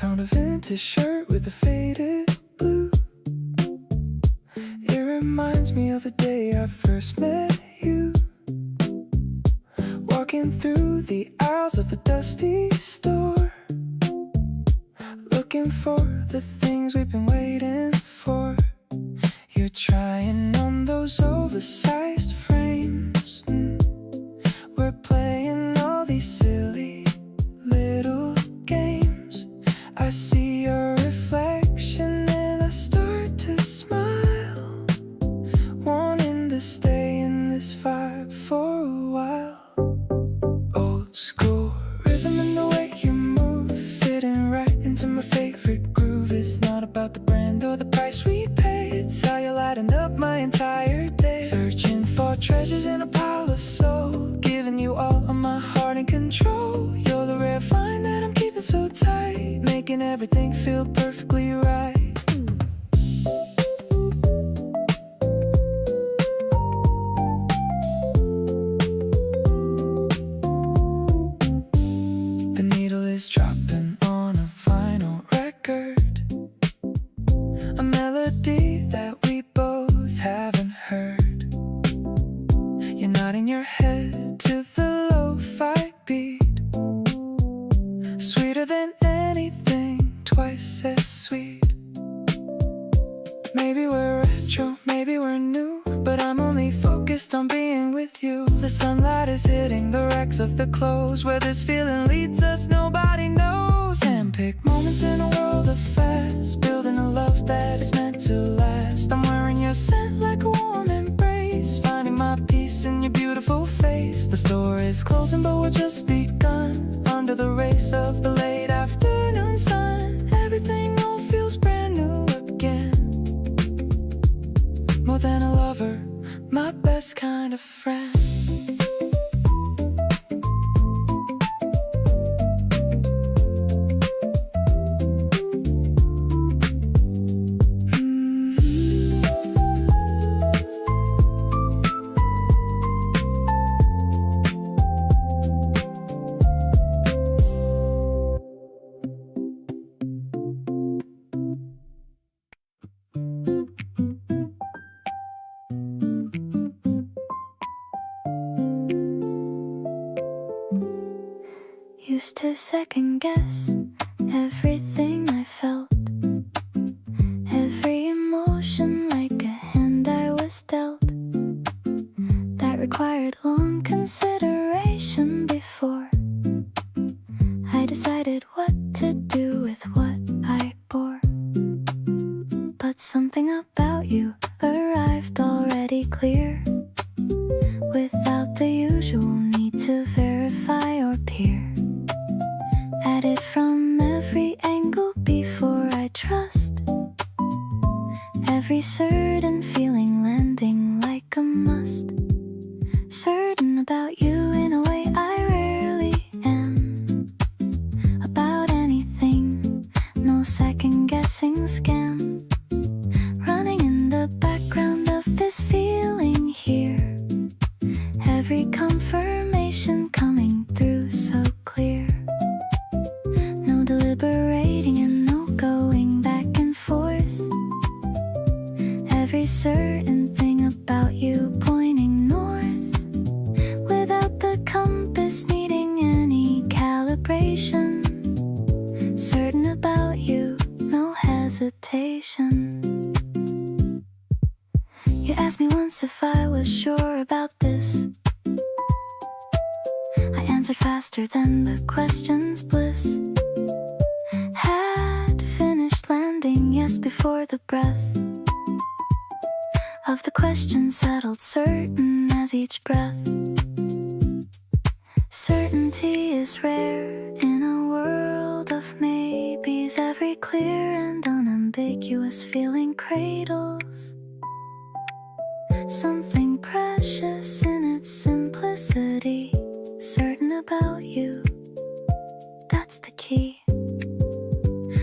Found a vintage shirt with a faded blue. It reminds me of the day I first met you, walking through the aisles of the dusty store, looking looking for the things we've been waiting for. You're trying on those oversized frames. We're playing all these silly little games. I see your reflection and I start to smile, wanting to stay in this vibe for a while. Old school rhythm and the way you move, fitting right into my favorite groove. It's not about the brand or the price we pay, it's how you lighten up my entire day. Searching for treasures in a pile of soul, giving you all of my heart and control. You're the rare find that I'm keeping so tight, making everything feel perfectly right. The needle is dropping on a vinyl record, a melody that we both haven't heard. You're nodding your head to the lo-fi beat, sweeter than anything, twice as sweet. Maybe we're retro, maybe we're new, but I'm only focused on being with you. The sunlight is hitting the racks of the clothes, where this feeling leads us nobody knows. Handpick moments in a world of fast, building a love that is meant to last. I'm wearing your scent like a warm embrace, finding my peace in your beautiful face. The store is closing but we're just begun, under the rays of the late afternoon sun. Everything all feels brand new again, more than a lover, my best kind of friend. Used to second guess everything I felt, every emotion like a hand I was dealt, that required long consideration before I decided what to do with what I bore. But something about you arrived already clear, without the usual need to verify or peer at it from every angle before I trust. Every certain feeling landing like a must. Certain about you in a way I rarely am. About anything, no second guessing scam. Running in the background of this feeling here. Every confirmation coming through so clear. No deliberating and no going back and forth. Every certain thing about you pointing north, without the compass needing any calibration. Certain about you, no hesitation. You asked me once if I was sure about this. I answered faster than the question's bliss. Had finished landing yes before the breath of the question settled, certain as each breath. Certainty is rare in a world of maybes. Every clear and unambiguous feeling cradles something precious in its simplicity. Certain about you, that's the key.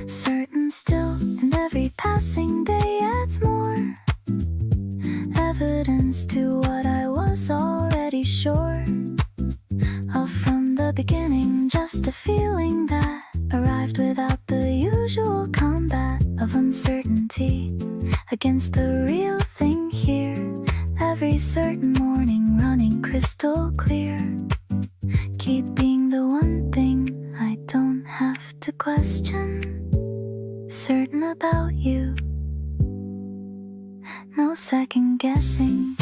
Certain still, and every passing day adds more evidence to what I was already sure of from the beginning. Just a feeling that arrived without the usual combat of uncertainty against the real thing here. Every certain morning running crystal clear. Keep being the one thing I don't have to question. certain about you. No second guessing.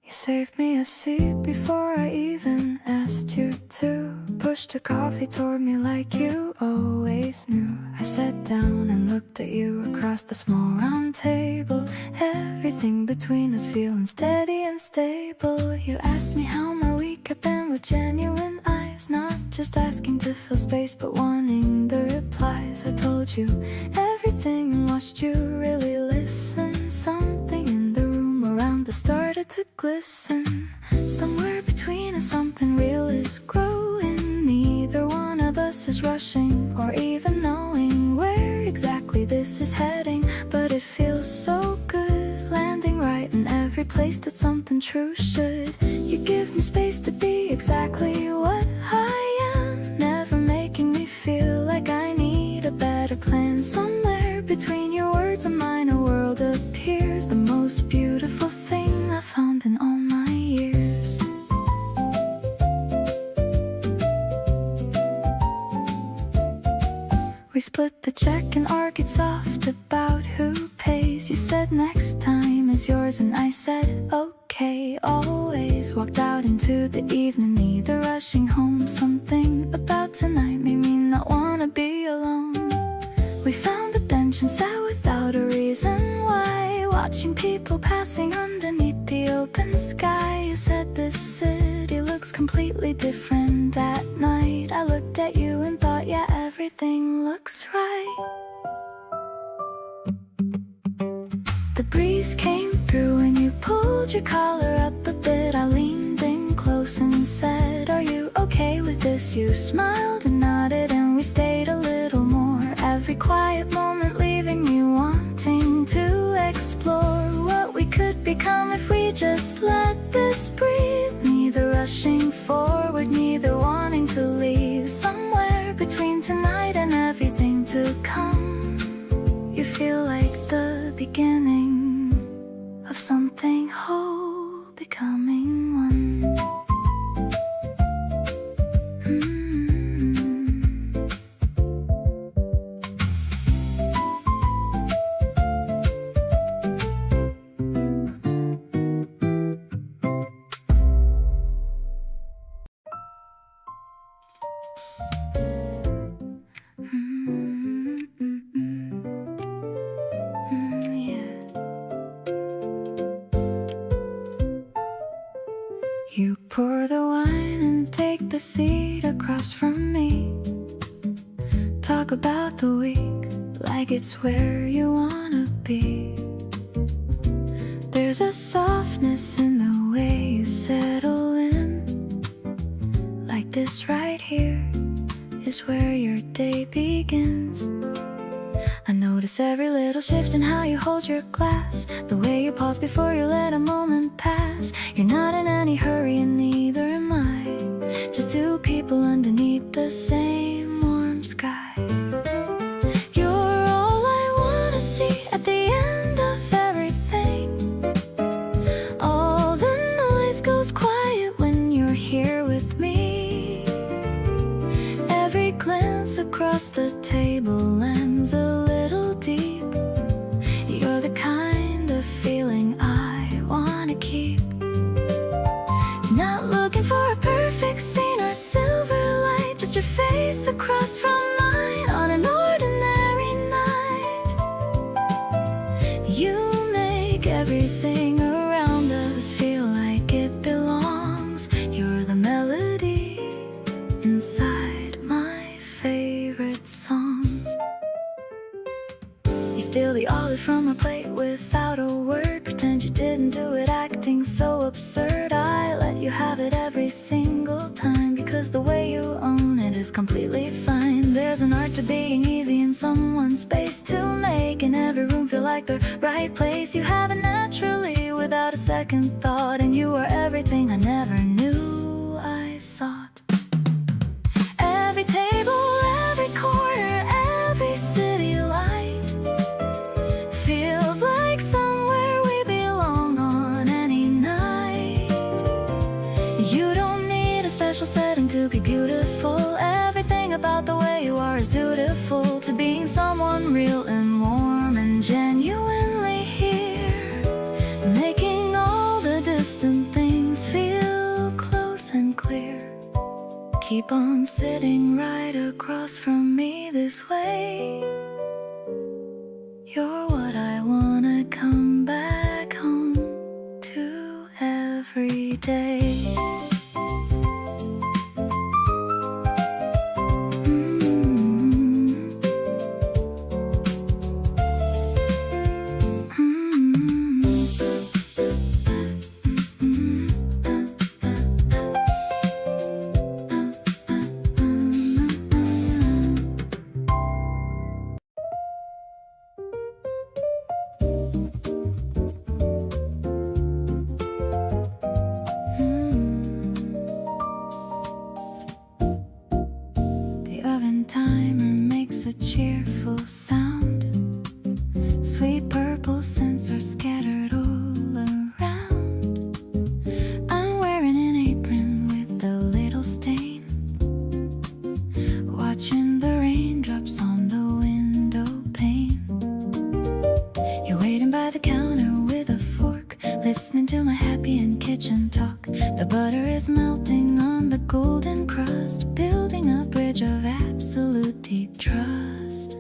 You saved me a seat before I even asked you to. Pushed a coffee toward me like you always knew. I sat down and looked at you across the small round table. Everything between us feeling steady and stable. You asked me how my week had been with genuine eyes, not just asking to fill space but wanting the replies. I told you everything and watched you really listen. Something in the room around us started to glisten. Somewhere between us something real is growing. Neither one of us is rushing or even knowing where exactly this is heading, but it feels so good, landing right in every place that something true should. You give me space to be exactly what I am, never making me feel like I need a better plan. Somewhere between your words and mine a world appears, the most beautiful thing I've found in all my years. We split the check and argued soft about who pays. You said next time is yours and I said okay. Always walked out into the evening, neither rushing home. Something about tonight made me not wanna be alone. We found a bench and sat without a reason why, watching people passing underneath the open sky. You said this city looks completely different at night. I looked at you and thought, yeah, everything looks right. The breeze came through and you pulled your collar up a bit. I leaned in close and said, are you okay with this? You smiled and nodded and we stayed a little more. Every quiet moment leaving me wanting to explore what we could become if we just let this breathe. Neither rushing forward, neither wanting to leave. Somewhere between tonight and everything to come, you feel like the beginning of something whole becoming one. You pour the wine and take the seat across from me. Talk about the week like it's where you wanna be. There's a softness in the way you settle in, like this right here is where your day begins. I notice every little shift in how you hold your glass, the way you pause before you let a moment pass. You're not in any hurry and neither am I, just two people underneath the same warm sky. You're all I wanna see at the end of everything. All the noise goes quiet when you're here with me. Every glance across the table lands a little deep. You're the kind of feeling I wanna keep. Not looking for a perfect scene or silver light, just your face across from mine on an ordinary night. You make everything around us feel like it belongs. You're the melody inside my favorite songs. You steal the olive from my plate without a word, pretend you didn't do it, acting so absurd. I let you have it every single time, because the way you own it is completely fine. There's an art to being easy in someone's space, to making every room feel like the right place. You have it naturally without a second thought, and you are everything I never knew I sought. Every table, every corner, every city are as dutiful to being someone real and warm and genuinely here, making all the distant things feel close and clear. Keep on sitting right across from me this way. You're what I wanna come back home to every day. Timer makes a cheerful sound. Sweet purple scents are scattered all around. I'm wearing an apron with a little stain, watching the raindrops on the window pane. You're waiting by the counter with a fork, listening to my happy and kitchen talk. The butter is melting on the golden crust, building a bridge of absolute deep trust.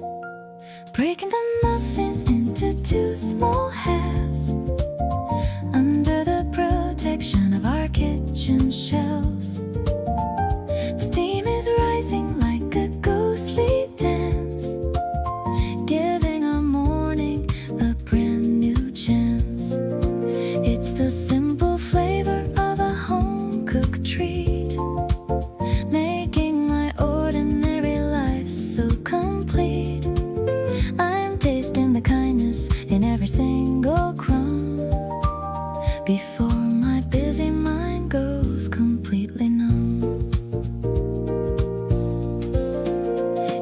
Breaking the muffin into two small halves, under the protection of our kitchen shelves. The steam is rising like a ghostly dance, giving our morning a brand new chance. It's the simple flavor of a home-cooked treat, making my ordinary life so complete. I'm tasting the kindness in every single crumb, before my busy mind goes completely numb.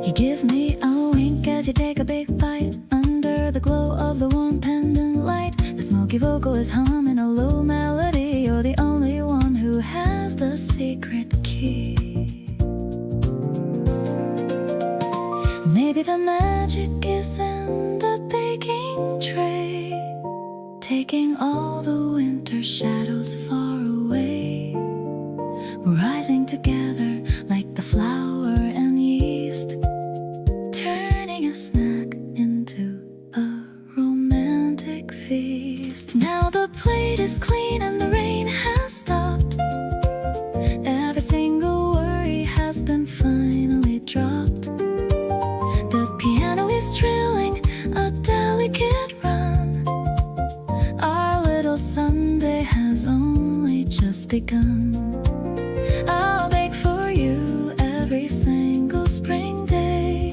You give me a wink as you take a big bite, under the glow of the warm pendant light. The smoky vocal is humming a low melody. You're the only one who has the secret key. Maybe the magic is in the baking tray, taking all the winter shadows far away. We're rising together like the flour and yeast, turning a snack into a romantic feast. Now the plate is clean and the rain has stopped. Every single worry has been finally dropped. The piano is trilling a delicate run. Our little Sunday has only just begun. I'll bake for you every single spring day,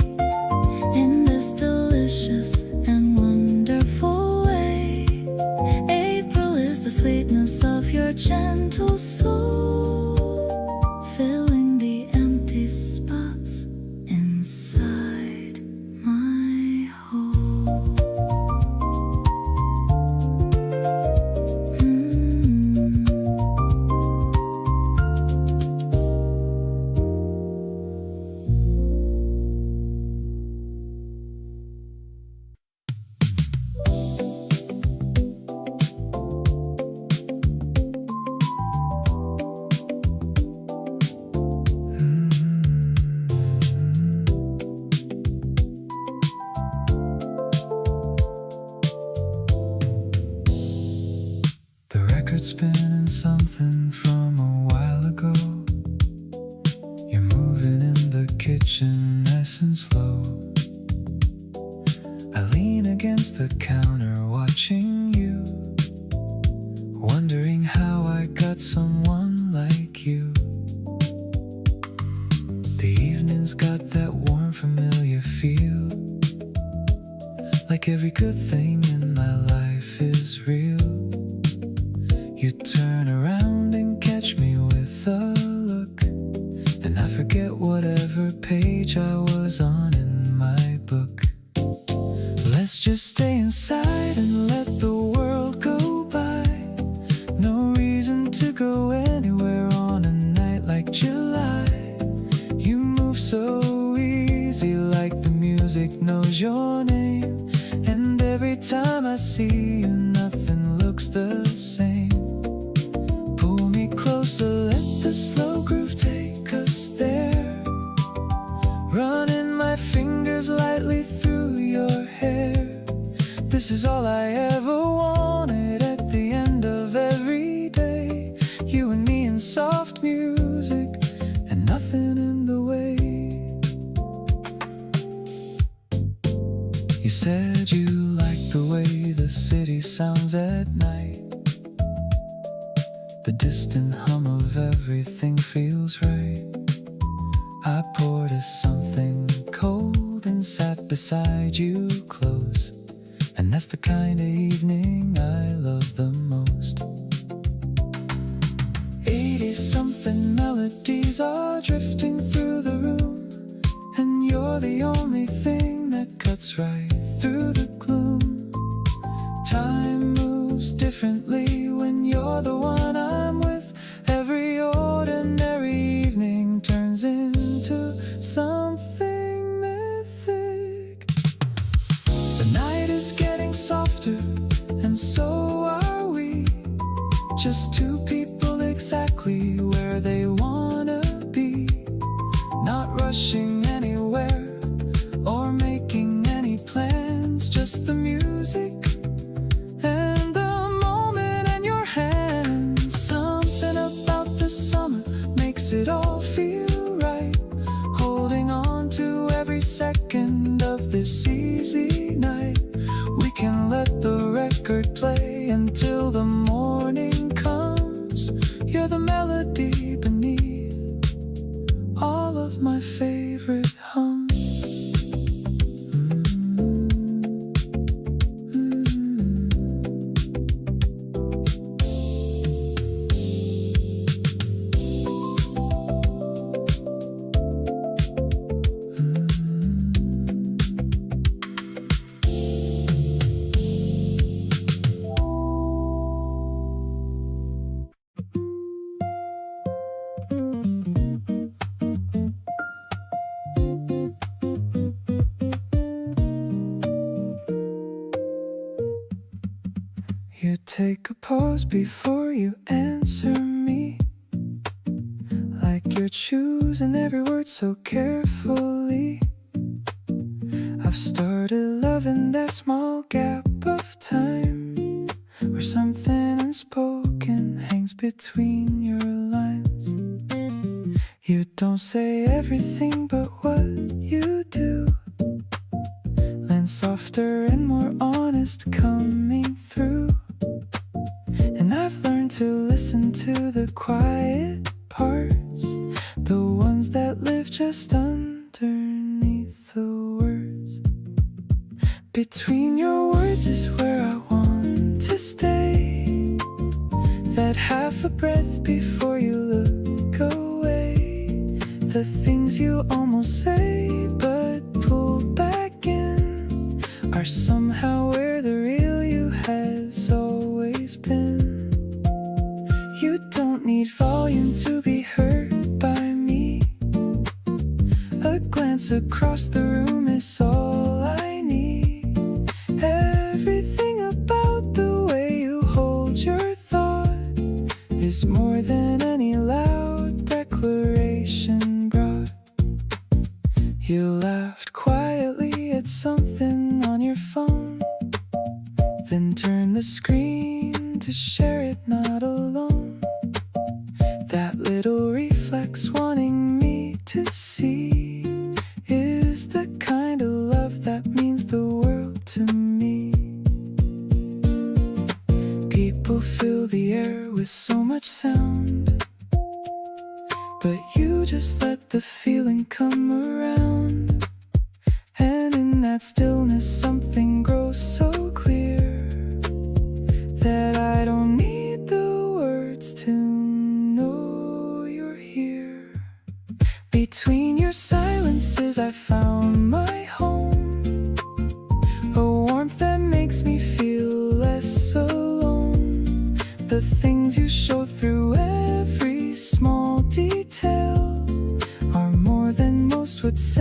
in this delicious and wonderful way. April is the sweetness of your gentle soul, filling the empty spots inside my hole. The record's spinning something from a while ago. You're moving in the kitchen nice and slow. I lean against the counter watching you, wondering how I got someone like you. The evening's got that warm familiar feel, like every good thing in my life is real. You turn around and catch me with a look, and I forget whatever page I was on in my book. Let's just stay inside and let the world go by. No reason to go anywhere on a night like July. You move so easy knows your name. And every time I see you, nothing looks the same. Pull me closer, let the slow groove take us there. Running my fingers lightly through your hair. This is all I ever wanted at the end of every day. You and me in soft music and nothing in the way. You said you liked the way the city sounds at night. The distant hum of everything feels right. I poured us something cold and sat beside you close. And that's the kind of evening I love the most. 80-something melodies are drifting through the room, and you're the only thing that cuts right through the gloom. Time moves differently when you're the one I'm with. Every ordinary evening turns into something mythic. The night is getting softer, and so are we. Just two people exactly where they wanna be. Not rushing anywhere or making any plans. Just the music and the moment in your hands. Something about the summer makes it all feel right. Holding on to every second of this easy night. We can let the record play until the morning comes. You're the melody beneath all of my favorite hums. You take a pause before you answer me, like you're choosing every word so carefully. I've started loving that small gap of time where something unspoken hangs between your lines. You don't say everything, but what you do lands softer and more honest coming through. And I've learned to listen to the quiet parts, the ones that live just underneath the words. Between your words is where I want to stay. That half a breath before you look away. The things you almost say but pull back in are somehow where the real you has always been. You don't need volume to be heard by me. A glance across the room is all I need. Everything about the way you hold your thought is more than any loud declaration brought. You laughed quietly at something on your phone, then turned the screen to share it not alone. That little reflex wanting me to see is the kind of love that means the world to me. People fill the air with so much sound, but you just let the feeling come around. And in that stillness something grows so clear that I don't need the words to know you're here. Between your silences I found my home, a warmth that makes me feel less alone. The things you show through every small detail are more than most would say.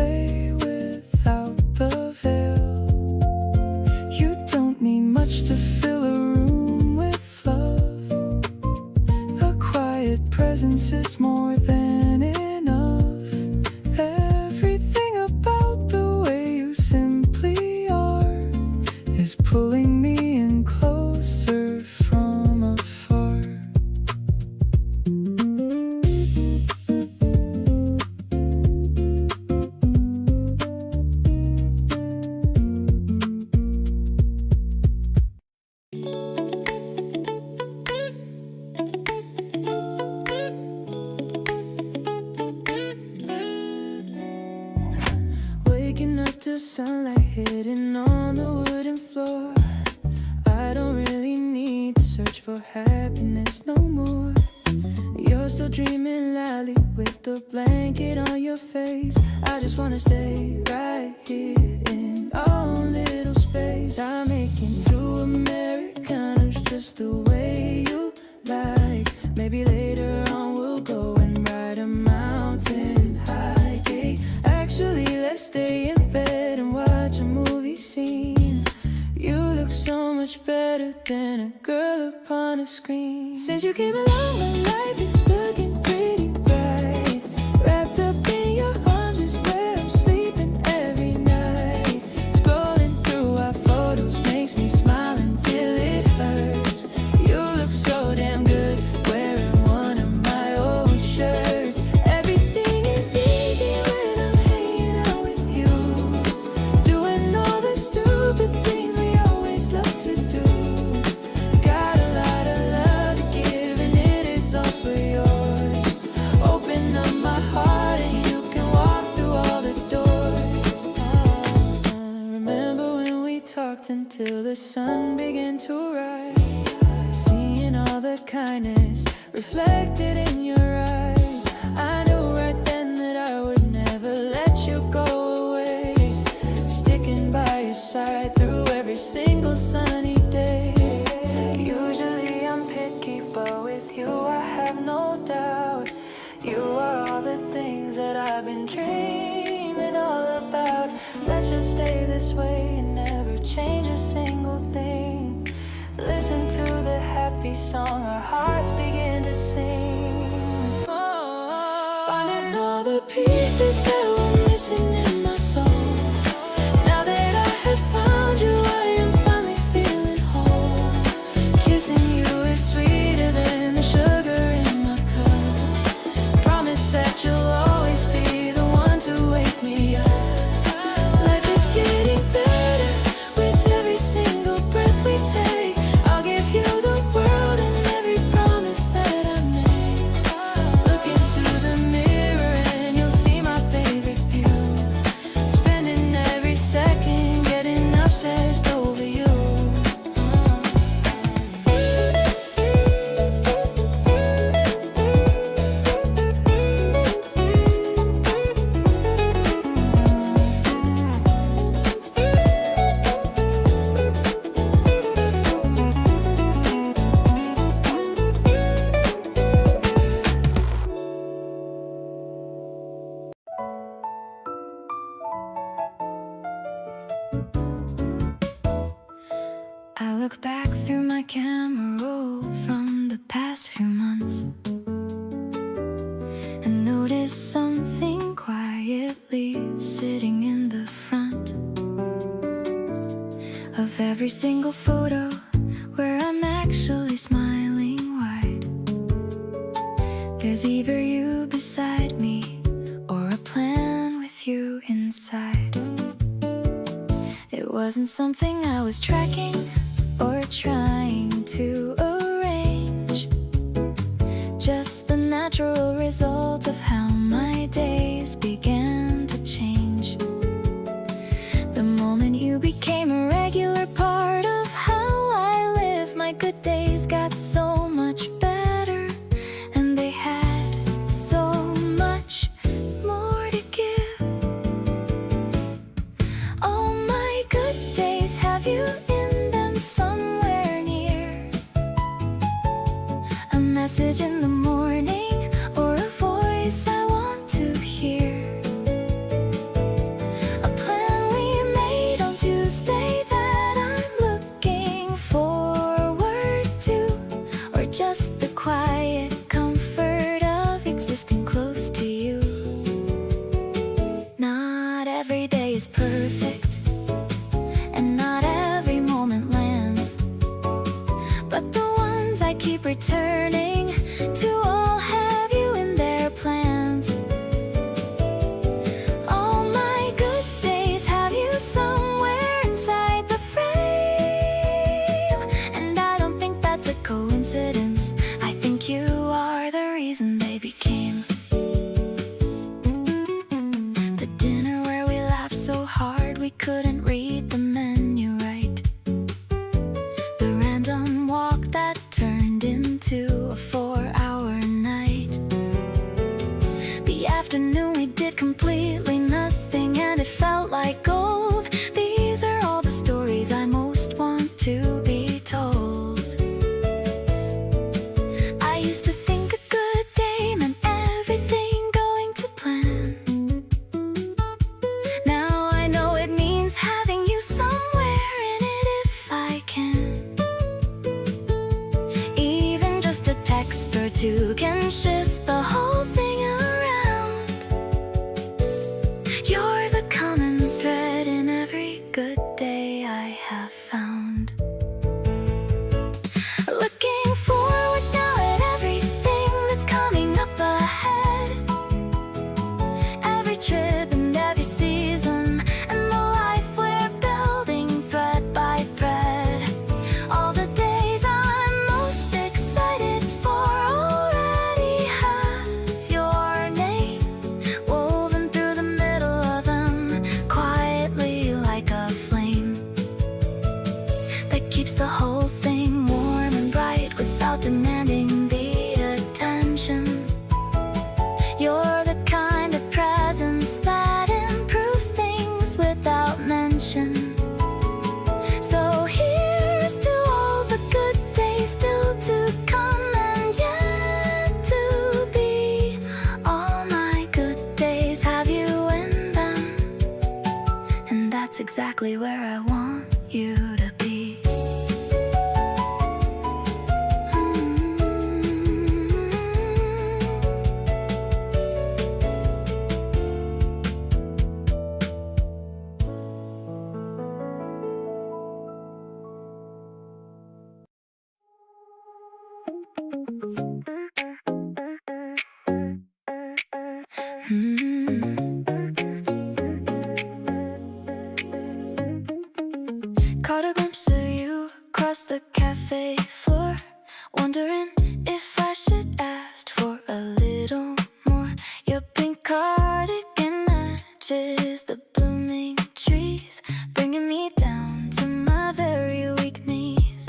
is pulling me in closer from afar. Waking up to sunlight hitting on the wooden floor. I don't really need to search for happiness no more. You're still dreaming loudly with the blanket on your face. I just wanna stay right here in our own little space. I'm making two Americanos just the way you like. Maybe later on we'll go and ride a mountain hike. Actually, let's stay in bed and watch a movie scene. You look so much better than a girl upon a screen. Since you came along, my life is looking pretty bright. Wrapped up in your arms is where I'm sleeping every night. Scrolling through our photos makes me smile until it hurts. You look so damn good wearing one of my old shirts. Everything is easy when I'm hanging out with you, doing all the stupid things we always love to do. Got a lot of love to give and it is all for yours. Open up my heart and you can walk through all the doors. Remember when we talked until the sun began to rise, seeing all the kindness reflected in your eyes. I knew right then that I would never let you go away, sticking by your side through every single sunny day. Usually I'm picky, but with you I have no doubt. You are all the things that I've been dreaming all about. Let's just stay this way and never change a single thing. Listen to the happy song our hearts begin to sing. Finding all the pieces that were missing in my soul. Now that I have found you, I am finally feeling whole. Kissing you is sweeter than the sugar in my cup. Promise that you'll always be the one to wake me up. Life is getting better with every single breath we take. I'll give you the world and every promise that I made. Look into the mirror and you'll see my favorite view. Spending every second getting obsessed over you. I look back through my camera roll from the past few months and notice something quietly sitting in the front of every single photo where I'm actually smiling wide. There's either you beside me or a plan with you inside. It wasn't something I was tracking or trying to arrange, just the natural result of how my days began to change. The moment you became a regular part of how I live, my good days got so much better, and they had so much more to give. All my good days have you in them somewhere near. A message in the morning or a voice I want to hear. A plan we made on Tuesday that I'm looking forward to, or just the quiet comfort of existing close to you. Not every day is perfect, and not every morning next or two can shift the whole thing around. You're the common thread in every good day I have found. Looking forward now at everything that's coming up ahead. Every trip and every season, and the life we're building thread by thread. All the days I'm most excited for already have your name woven through the middle of them, quietly like a flame that keeps the whole thing warm and bright without demanding the attention. You're the kind of presence that improves things without mention. So here's to all the good days still to come and yet to be. All my good days have you in them, and that's exactly where I want you to be. Caught a glimpse of you across the cafe floor, wondering if I should ask for a little more. Your pink cardigan matches the blooming trees, bringing me down to my very weak knees.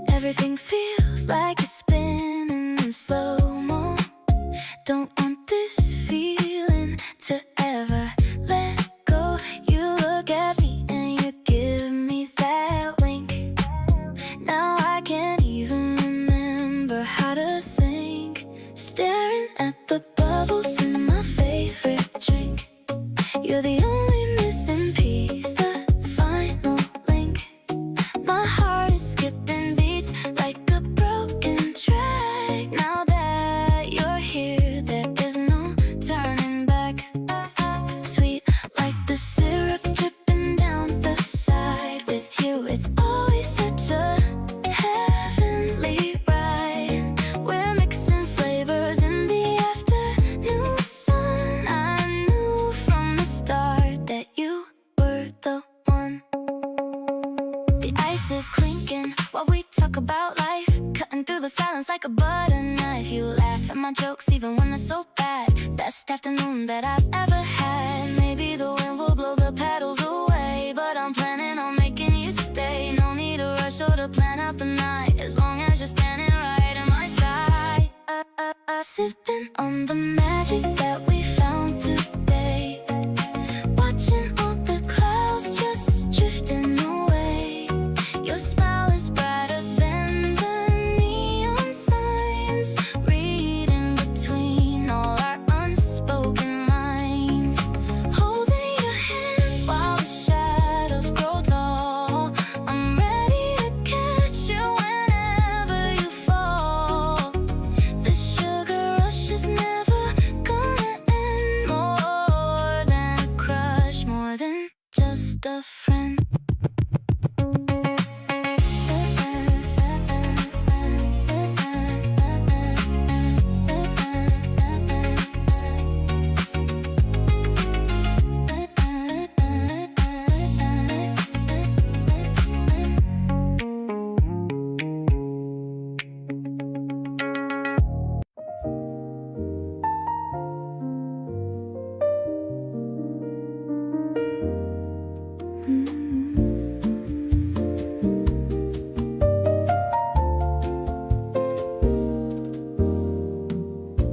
Everything feels like it's spinning in slow-mo. Don't want this feeling to ever let go. You look at me and you give me that wink. Now I can't even remember how to think. Staring at the bubbles in my favorite drink. You're the only missing piece, the final link. My heart is skipping beats like a broken track. Now that you're here, there is no turning back. Sweet like the syrup dripping down the side. With you, it's always such a heavenly ride. We're mixing flavors in the afternoon sun. I knew from the start that you were the one. The ice is clinking while we talk about life, cutting through the silence like a butter knife. You laugh at my jokes even when they're so bad. Best afternoon that I've ever had. Maybe the wind will blow the petals away, but I'm planning on making you stay. No need to rush or to plan out the night, as long as you're standing right at my side. Sipping on the magic that we found today, watching all the clouds just drifting away. Your smile is brighter than the neon signs, reading between all our unspoken lines. Holding your hand while the shadows grow tall. I'm ready to catch you whenever you fall. The sugar rush is never gonna end. More than a crush, more than just a friend.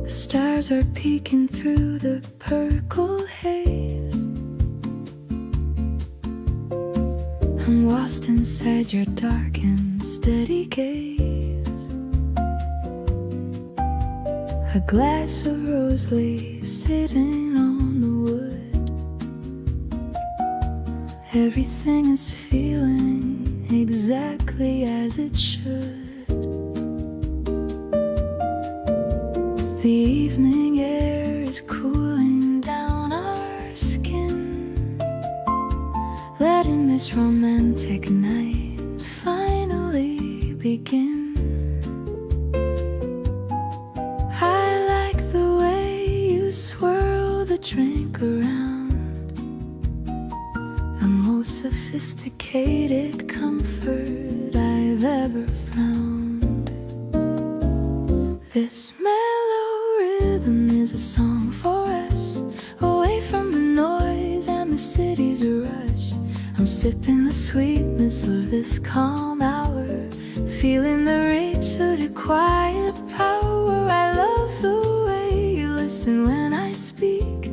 The stars are peeking through the purple haze. I'm lost inside your dark and steady gaze. A glass of rose leaves sitting on the wood. Everything is feeling exactly as it should. The evening air is cooling down our skin, letting this romantic night finally begin. I like the way you swirl the drink around, the most sophisticated comfort I've ever found. This mellow rhythm is a song for us, away from the noise and the city's rush. I'm sipping the sweetness of this calm hour, feeling the reach of the quiet power. I love the way you listen when I speak,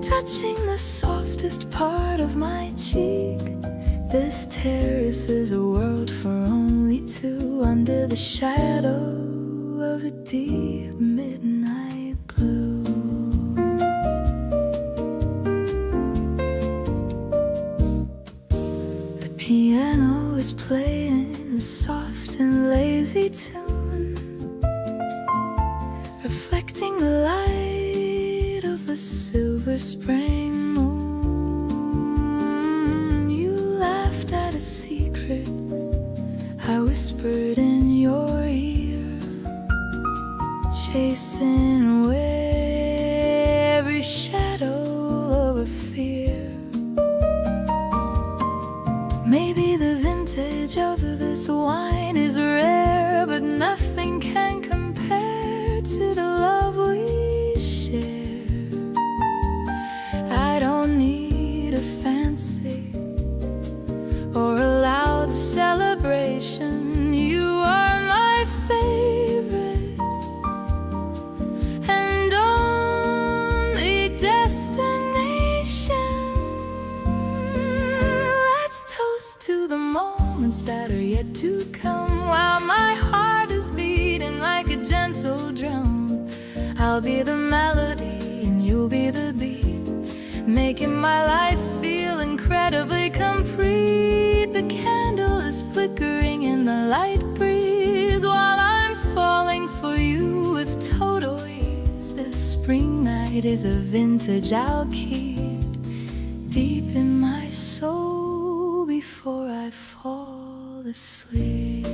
touching the softest part of my cheek. This terrace is a world for only two, under the shadow of a deep midnight blue. The piano is playing a soft and lazy tune, reflecting the light of the silver spring moon. You laughed at a secret I whispered in your ear, chasing away every shadow of a fear. Maybe the vintage of this wine is rare, but nothing can compare to the love we share. I don't need a fancy or a loud celebration. You are my favorite and only destination. Let's toast to the moments that are yet to come, while my heart is beating like a gentle drum. I'll be the melody and you'll be the beat, making my life feel incredibly complete. The candle is flickering in the light breeze, while I'm falling for you with total ease. This spring night is a vintage I'll keep deep in my soul before I fall asleep.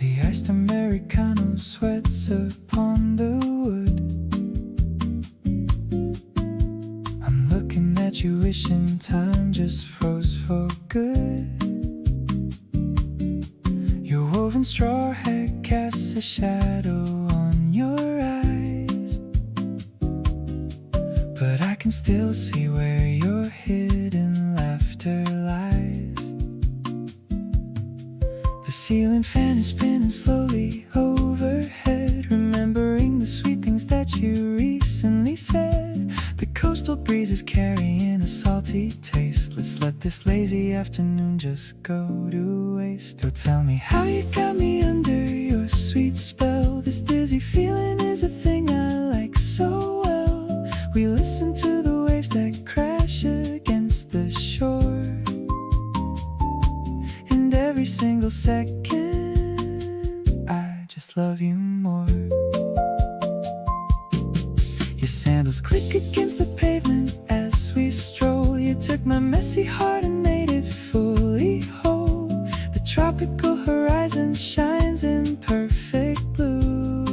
The iced Americano sweats upon the wood. I'm looking at you, wishing time just froze for good. Your woven straw hat casts a shadow on your eyes, but I can still see where your hidden laughter lies. The ceiling fan is spinning slowly overhead, remembering the sweet things that you recently said. The coastal breeze is carrying a salty taste. Let's let this lazy afternoon just go to waste. Don't tell me how you got me under your sweet spell. This dizzy feeling is a thing I like so well. We listen to the waves that crash against the shore, and every single second I just love you more. Your sandals click against the pavement as we stroll. You took my messy heart and made it fully whole. The tropical horizon shines in perfect blue,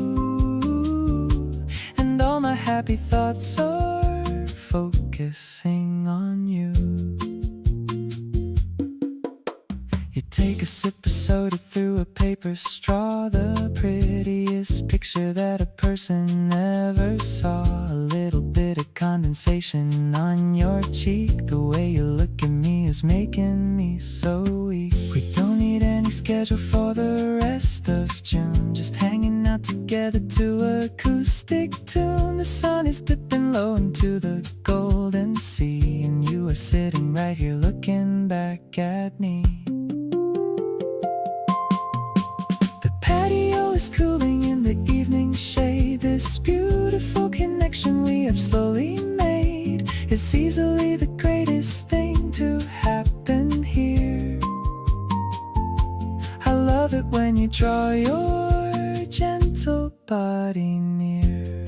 and all my happy thoughts are focusing on you. You take a sip of soda through a paper straw, the prettiest picture that a person ever saw. A little bit of condensation on your cheek. The way you look at me is making me so weak. We don't need any any schedule for the rest of June. Just hanging out together to acoustic tune. The sun is dipping low into the golden sea, and you are sitting right here looking back at me. The patio is cooling in the evening shade. This beautiful connection we have slowly made is easily the greatest thing to happen here. I love it when you draw your gentle body near.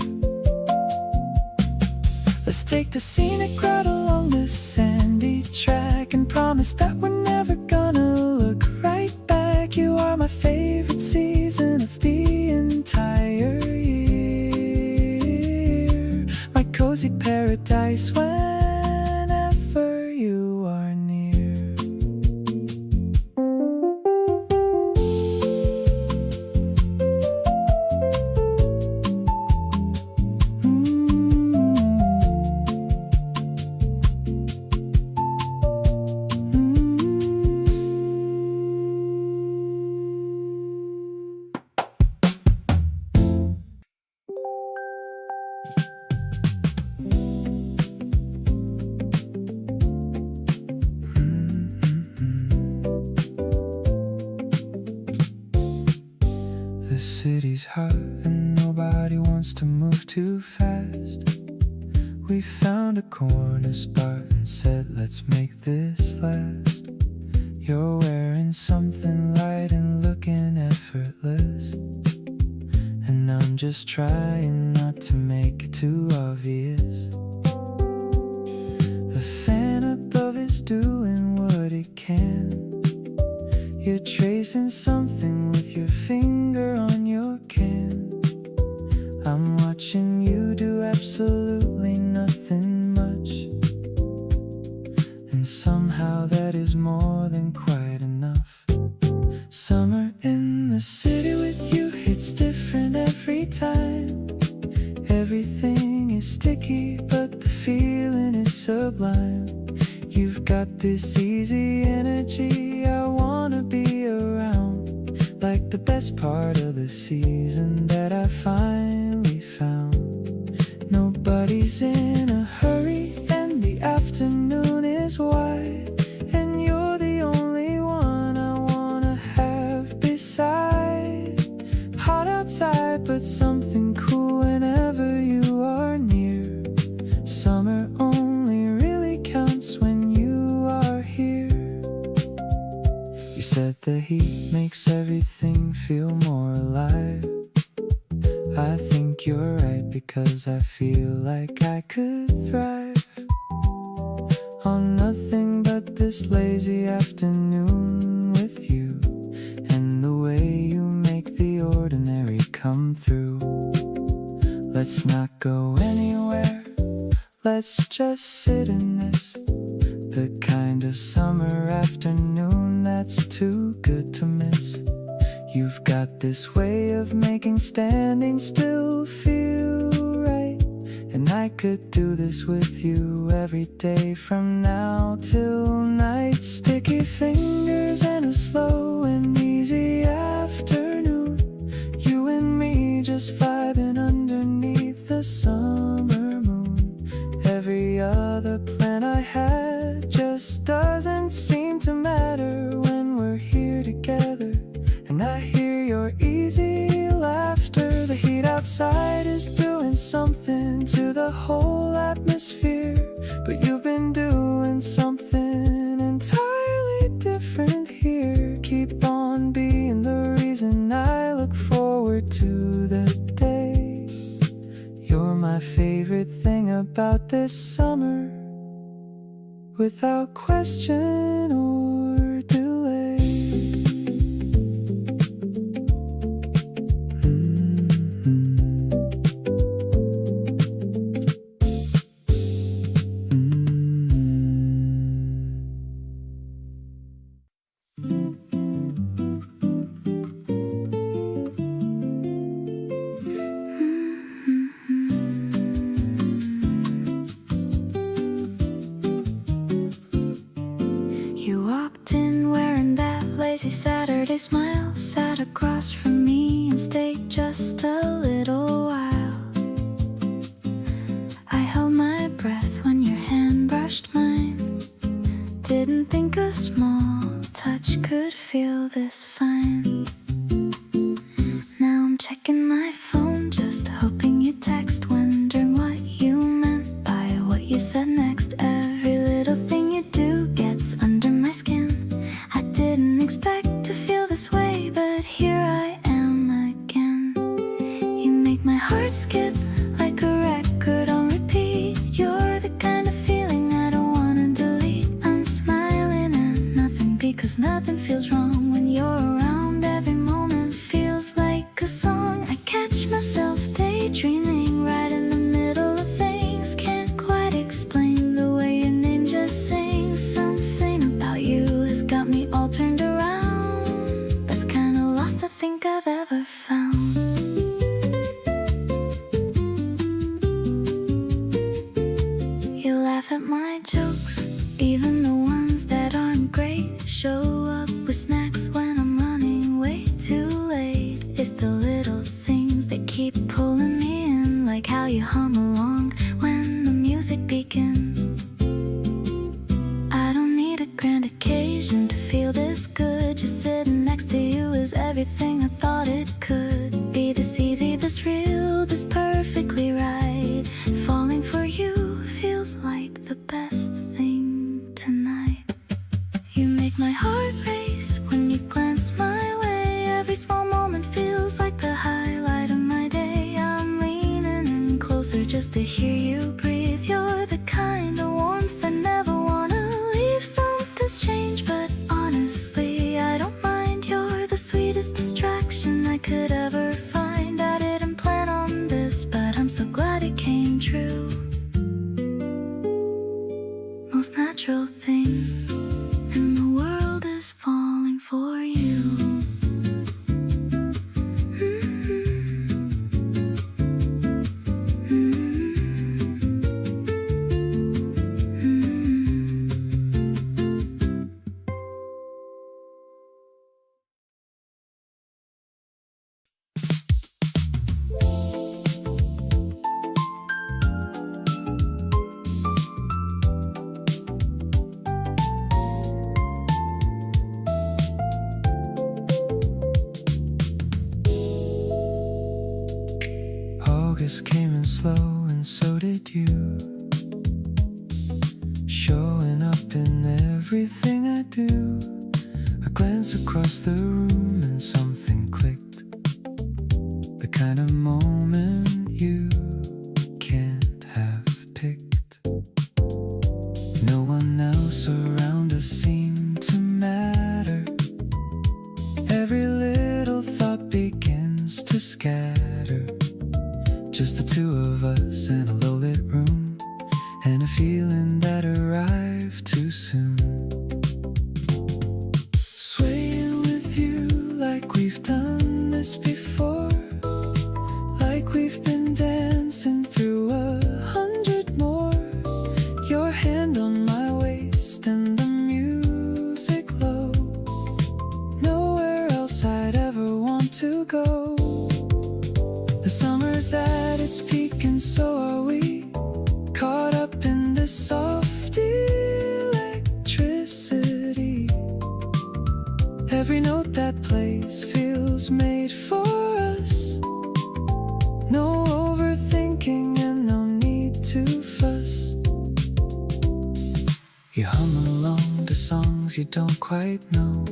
Let's take the scenic route along the sandy track and promise that we're never gonna look right back. You are my favorite season of the entire year, my cozy paradise whenever you are near. The city's hot and nobody wants to move too fast. We found a corner spot and said, let's make this last. You're wearing something light and looking effortless, and I'm just trying not to make it too obvious. The fan above is doing what it can. You're tracing something with your finger on your can. I'm watching you do absolutely nothing much, and somehow that is more than quite enough. Summer in the city with you hits different every time. Everything is sticky, but the feeling is sublime. You've got this easy energy I wanna be around, like the best part of the season that I finally found. Nobody's in a hurry and the afternoon is wide, and you're the only one I wanna have beside. Hot outside, but something cool whenever you are near. Summer only really counts when you are here. You said the heat makes everything feel more alive. I think you're right, because I feel like I could thrive on nothing but this lazy afternoon with you, and the way you make the ordinary come through. Let's not go anywhere, let's just sit in this, the kind of summer afternoon that's too good to miss. You've got this way of making standing still feel right, and I could do this with you every day from now till night. Sticky fingers and a slow and easy afternoon, you and me just vibing underneath the summer moon. Every other plan I had just doesn't seem to matter when we're here together, and I hear your easy laughter. The heat outside is doing something to the whole atmosphere, but you've been doing something entirely different here. Keep on being the reason I look forward to the day. You're my favorite thing about this summer, without question or delay. You walked in wearing that lace lazy Saturday smile, sat across from me and stayed just a little while. I held my breath when your hand brushed mine. Didn't think a small touch could feel this fine. Now I'm checking my phone, just hoping you text, wondering what you meant by what you said next. Every little thing you do gets under my skin. I didn't expect to feel this way, but here I am again. You make my heart skip like a record on repeat. You're the kind of feeling I don't wanna delete. I'm smiling at nothing because nothing feels wrong when you're around. Every moment feels like a song. I catch myself daydreaming right in the middle of things. Can't quite explain the way your name just sings. Something about you has got me all turned around. Best kind of lost I think I've ever found. You laugh at my jokes, even the ones that aren't great. Show up with snacks when I'm running way too late. It's the little things that keep pulling me in, like how you hum along when the music begins. I don't need a grand occasion to feel this good. Just sitting next to you is everything I thought it could be. This easy, this real, this perfectly right. Falling for you feels like the best thing tonight. You make my heart race when you glance my way. Every small moment feels like the highlight of my day. I'm leaning in closer just to hear you breathe. You're the kind of warmth I never wanna leave. Something's changed, but honestly I don't mind. You're the sweetest distraction I could ever find. I didn't plan on this, but I'm so glad it came true. Most natural thing in the world is falling for you. August came in slow and so did you. Showing up in everything I do. I glance across the room and something clicked. The kind of moment you can't have picked. No one else around us seemed to matter. Every little thought begins to scatter. Just the two of us in a low-lit room, and a feeling that arrived too soon. Swaying with you like we've done this before, like we've been dancing through 100 more. Your hand on my waist and the music low. Nowhere else I'd ever want to go. The summer's at its peak and so are we, caught up in this soft electricity. Every note that plays feels made for us. No overthinking and no need to fuss. You hum along to songs you don't quite know.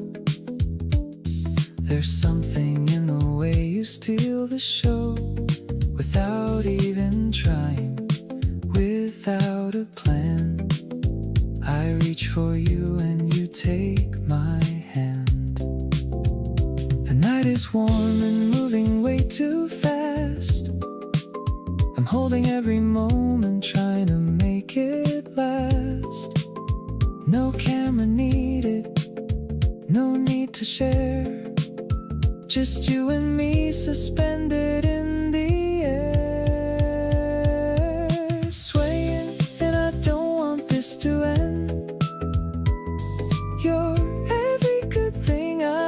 There's something in the way you steal the show, without even trying, without a plan. I reach for you and you take my hand. The night is warm and moving way too fast. I'm holding every moment, trying to make it last. No camera needed, no need to share. Just you and me suspended in the air. Swaying, and I don't want this to end. You're every good thing I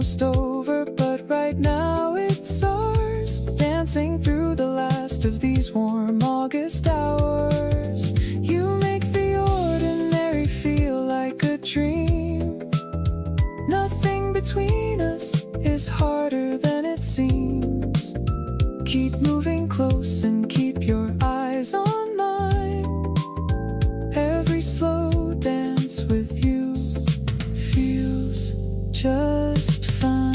almost over, but right now it's ours. Dancing through the last of these warm August hours. You make the ordinary feel like a dream. Nothing between us is harder than it seems. Keep moving close and keep your eyes on mine. Every slow dance with you feels just fine.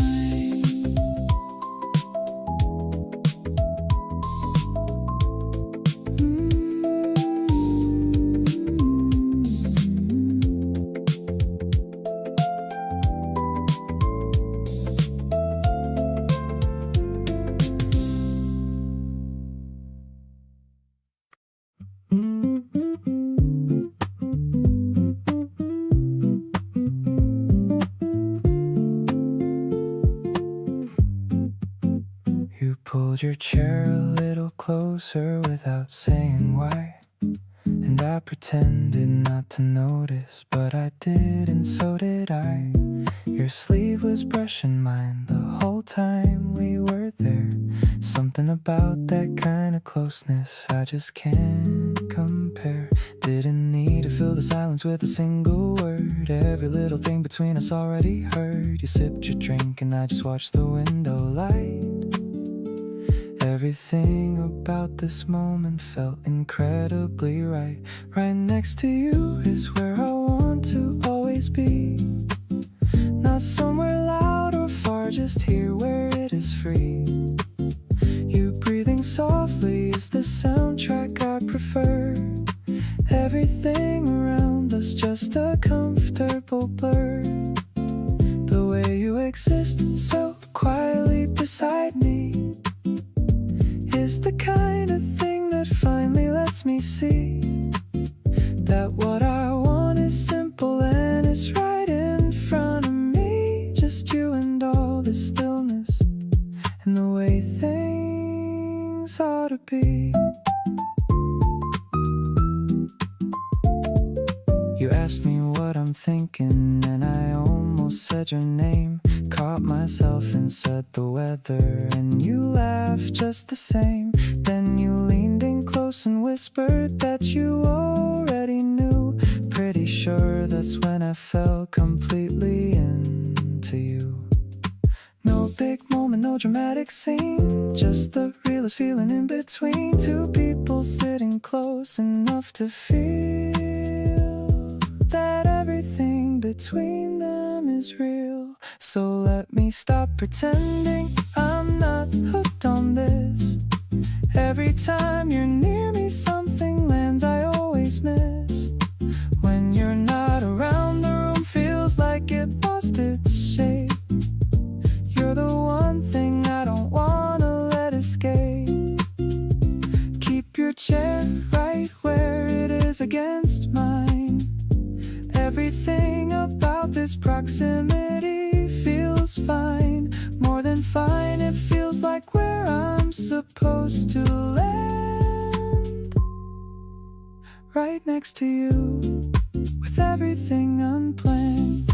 You pulled your chair a little closer without saying why. And I pretended not to notice, but I did, and so did I. Your sleeve was brushing mine the whole time we were there. Something about that kind of closeness I just can't compare. Didn't need to fill the silence with a single word. Every little thing between us already heard. You sipped your drink and I just watched the window light. Everything about this moment felt incredibly right. Right next to you is where I want to always be. Not somewhere loud or far, just here where it is free. You breathing softly is the soundtrack I prefer. Everything around us just a comfortable blur. The way you exist so quietly beside me is the kind of thing that finally lets me see that what I want is simple and it's right in front of me. Just you and all the stillness and the way things ought to be. You asked me what I'm thinking and I almost said your name. Caught myself and said the weather, and you laughed just the same. Then you leaned in close and whispered that you already knew. Pretty sure that's when I fell completely into you. No big moment, no dramatic scene, just the realest feeling in between two people sitting close enough to feel that everything between them is real. So let me stop pretending I'm not hooked on this. Every time you're near me something lands I always miss. When you're not around the room feels like it lost its shape. You're the one thing I don't wanna let escape. Keep your chair right where it is against mine. Everything about this proximity feels fine. More than fine, it feels like where I'm supposed to land. Right next to you, with everything unplanned.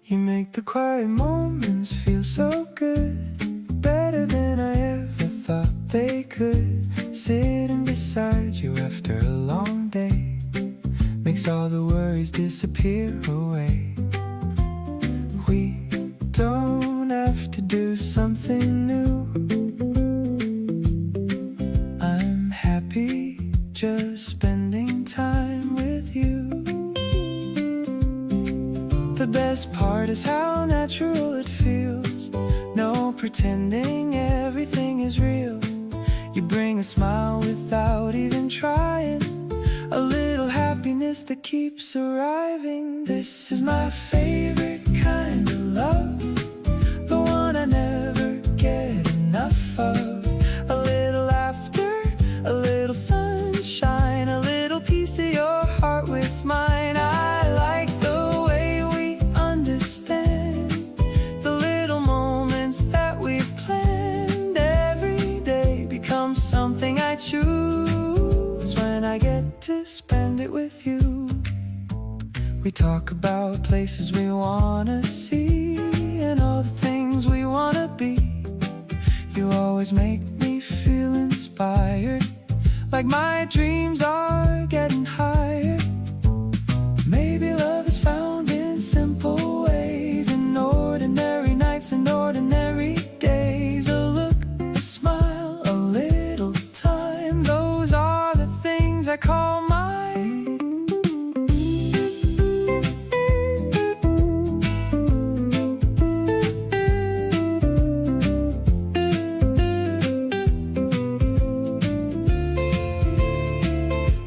You make the quiet moments feel so good, better than I ever thought they could. Sitting beside you after a long day makes all the worries disappear away. We don't have to do something new. I'm happy just spending time with you. The best part is how natural it feels. No pretending, everything is real. You bring a smile without even trying, a little happiness that keeps arriving. This is my favorite kind of love, the one I never get enough of. A little laughter, a little sunshine, a little piece of your heart with mine. I like the way we to spend it with you. We talk about places we wanna see and all the things we wanna be. You always make me feel inspired, like my dreams are getting higher. Maybe love is found in simple ways, in ordinary nights and ordinary days. A look, a smile, a little time, those are the things I call mine.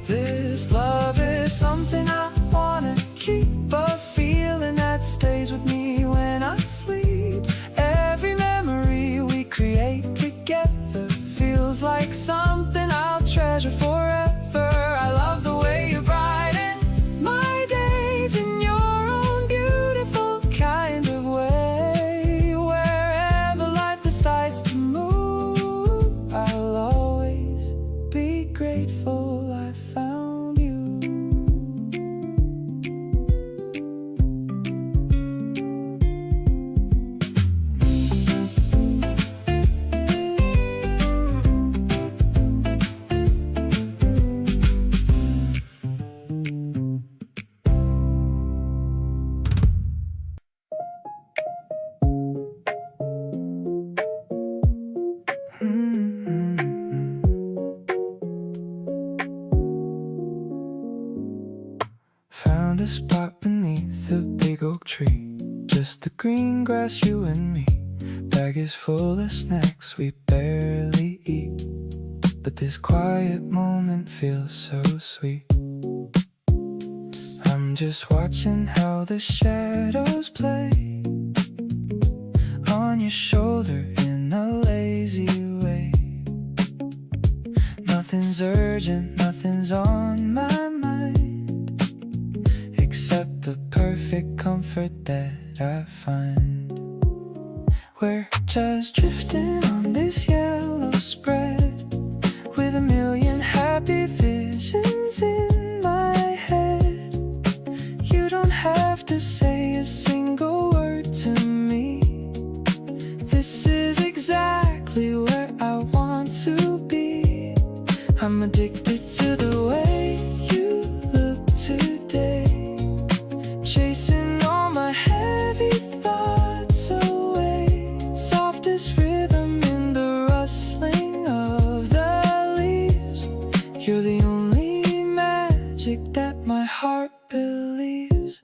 This love is something I wanna keep, a feeling that stays with me when I sleep. Every memory we create together feels like something I'll treasure forever. I love the way you brighten my days in your own beautiful kind of way. Wherever life decides to move, I'll always be grateful I found you. Found a spot beneath a big oak tree, just the green grass, you and me. Bag is full of snacks we barely eat, but this quiet moment feels so sweet. I'm just watching how the shadows play on your shoulder in a lazy way. Nothing's urgent, nothing's on my mind, except the perfect comfort that I find. We're just drifting on this yellow spread, with a million happy visions in my head. You don't have to say a single word to me. This is exactly where I want to be. I'm addicted to the way you look today, chasing all my heavy thoughts away. Softest rhythm in the rustling of the leaves. You're the only magic that my heart believes.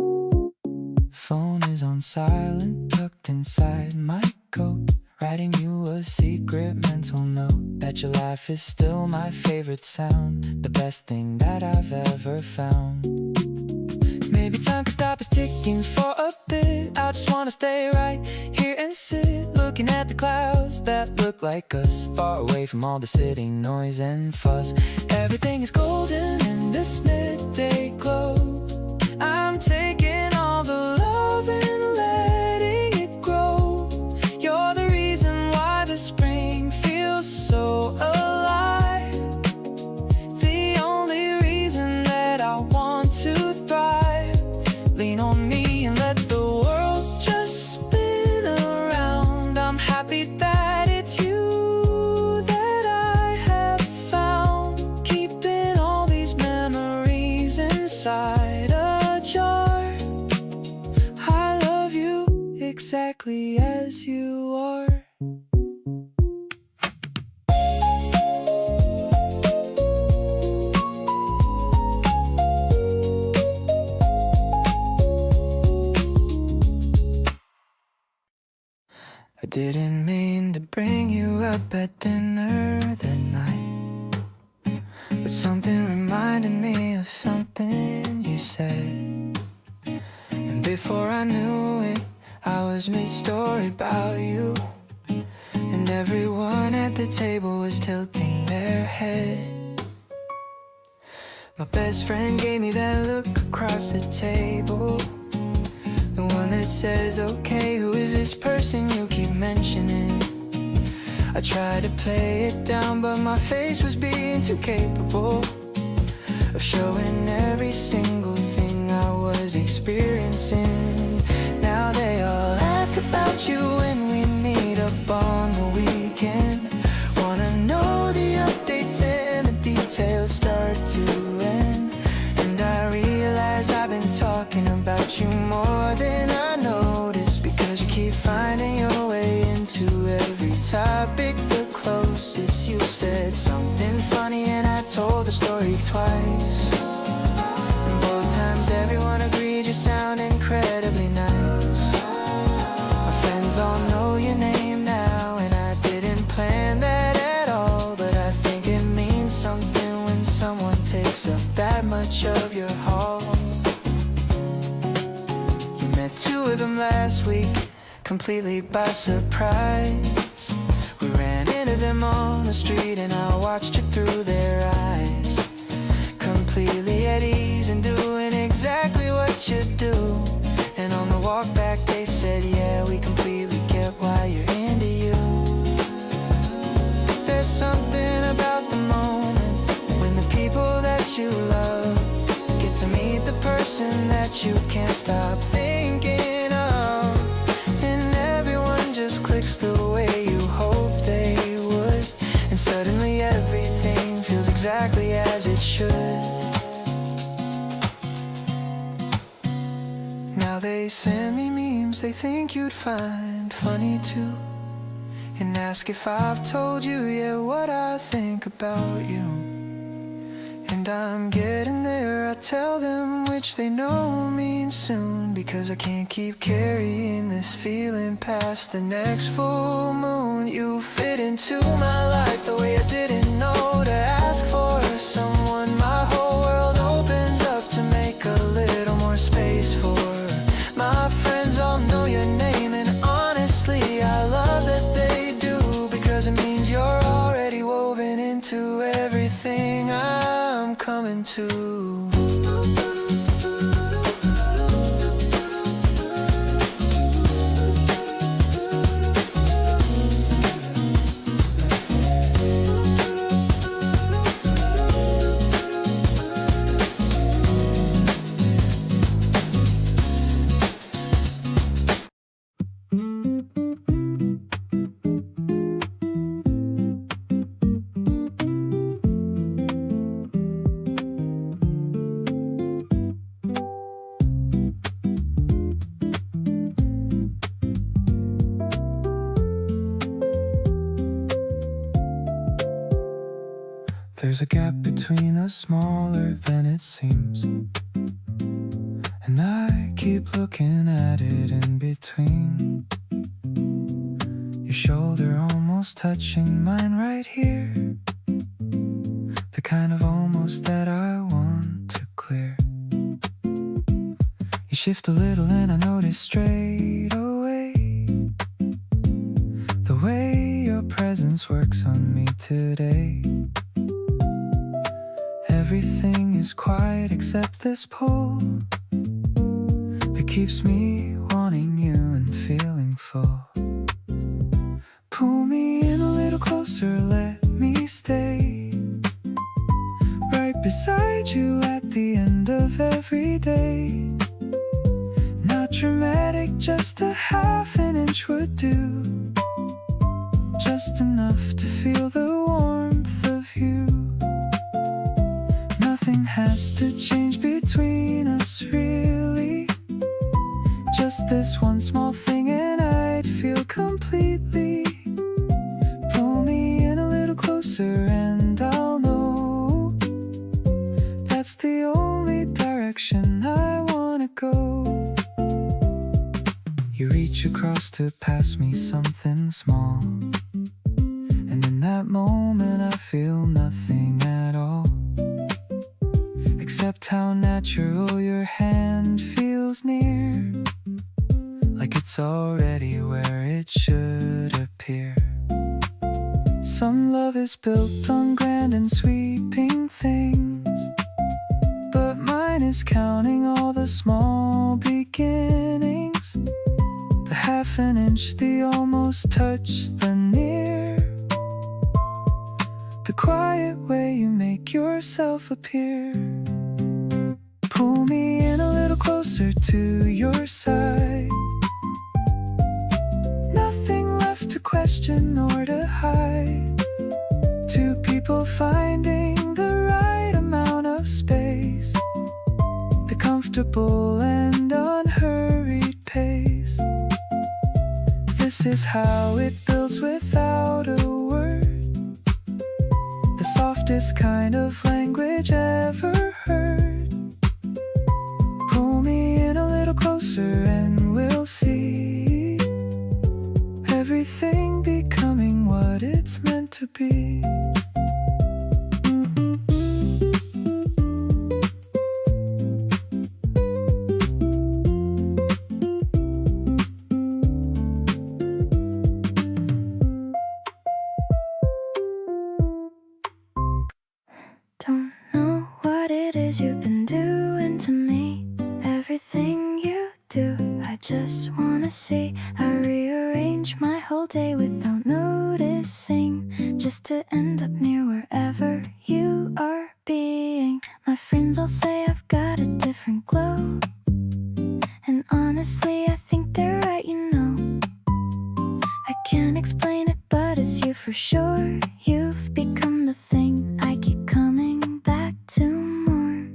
Phone is on silent, tucked inside my coat, writing you a secret mental note that your laugh is still my favorite sound, the best thing that I've ever found. Maybe time can stop us ticking for a bit. I just wanna stay right here and sit, looking at the clouds that look like us, far away from all the city noise and fuss. Everything is golden in this midday glow. I'm taking all the love and letting it grow. You're the reason why the spring feels so alive, the only reason that I want to thrive. Lean on me and let the world just spin around. I'm happy that it's you that I have found, keeping all these memories inside a jar. I love you exactly as you are. I didn't mean to bring you up at dinner that night, but something reminded me of something you said. And before I knew it, I was mid-story about you, and everyone at the table was tilting their head. My best friend gave me that look across the table, the one that says, okay, who is this person you keep mentioning? I tried to play it down, but my face was being too capable of showing every single thing I was experiencing. Now they all ask about you when we meet up on the weekend. Wanna know the updates and the details start to end. And I realize I've been talking about you more than I noticed, because you keep finding your way into every topic the closest. You said something funny and I told the story twice, and both times everyone agreed you sound incredibly nice. My friends all know your name now, and I didn't plan that at all, but I think it means something when someone takes up that much of your heart. You met two of them last week, completely by surprise. We ran into them on the street and I watched you through their eyes, completely at ease and doing exactly what you do. And on the walk back they said, yeah, we completely get why you're into you. There's something about the moment when the people that you love get to meet the person that you can't stop thinking of, and everyone just clicks the way you hope they would, and suddenly everything feels exactly as it should. Now they send me memes they think you'd find funny too, and ask if I've told you yet what I think about you. And I'm getting there, I tell them, which they know means soon, because I can't keep carrying this feeling past the next full moon. You fit into my life the way I didn't know to ask for someone. My whole world opens up to make a little more space for my friends. All know your name, and honestly I love that they do, because it means you're already woven into everything I'm coming to. There's a gap between us smaller than it seems, and I keep looking at it in between. Your shoulder almost touching mine right here, the kind of almost that I want to clear. You shift a little and I notice straight away the way your presence works on me today. Everything is quiet except this pull that keeps me wanting you and feeling full. Pull me in a little closer, let me stay right beside you at the end of every day. Not dramatic, just a half an inch would do, just enough to feel the warmth of you. Nothing has to change between us really, just this one small thing and I'd feel completely. Pull me in a little closer and I'll know that's the only direction I wanna go. You reach across to pass me something small, and in that moment I feel nothing at all, except how natural your hand feels near, like it's already where it should appear. Some love is built on grand and sweeping things, but mine is counting all the small beginnings, the half an inch, the almost touch, the near, the quiet way you make yourself appear. Pull me in a little closer to your side. Nothing left to question or to hide. Two people finding the right amount of space, the comfortable and unhurried pace. This is how it builds without a word, the softest kind of language ever heard. Pull me in a little closer and we'll see everything becoming what it's meant to be. Don't know what it is you've been doing to me. Everything you do, I just wanna see. I rearrange my whole day without noticing, just to end up near wherever you are being. My friends all say I've got a different glow, and honestly I think they're right, you know. I can't explain it, but it's you for sure. You've become the thing I keep coming back to more.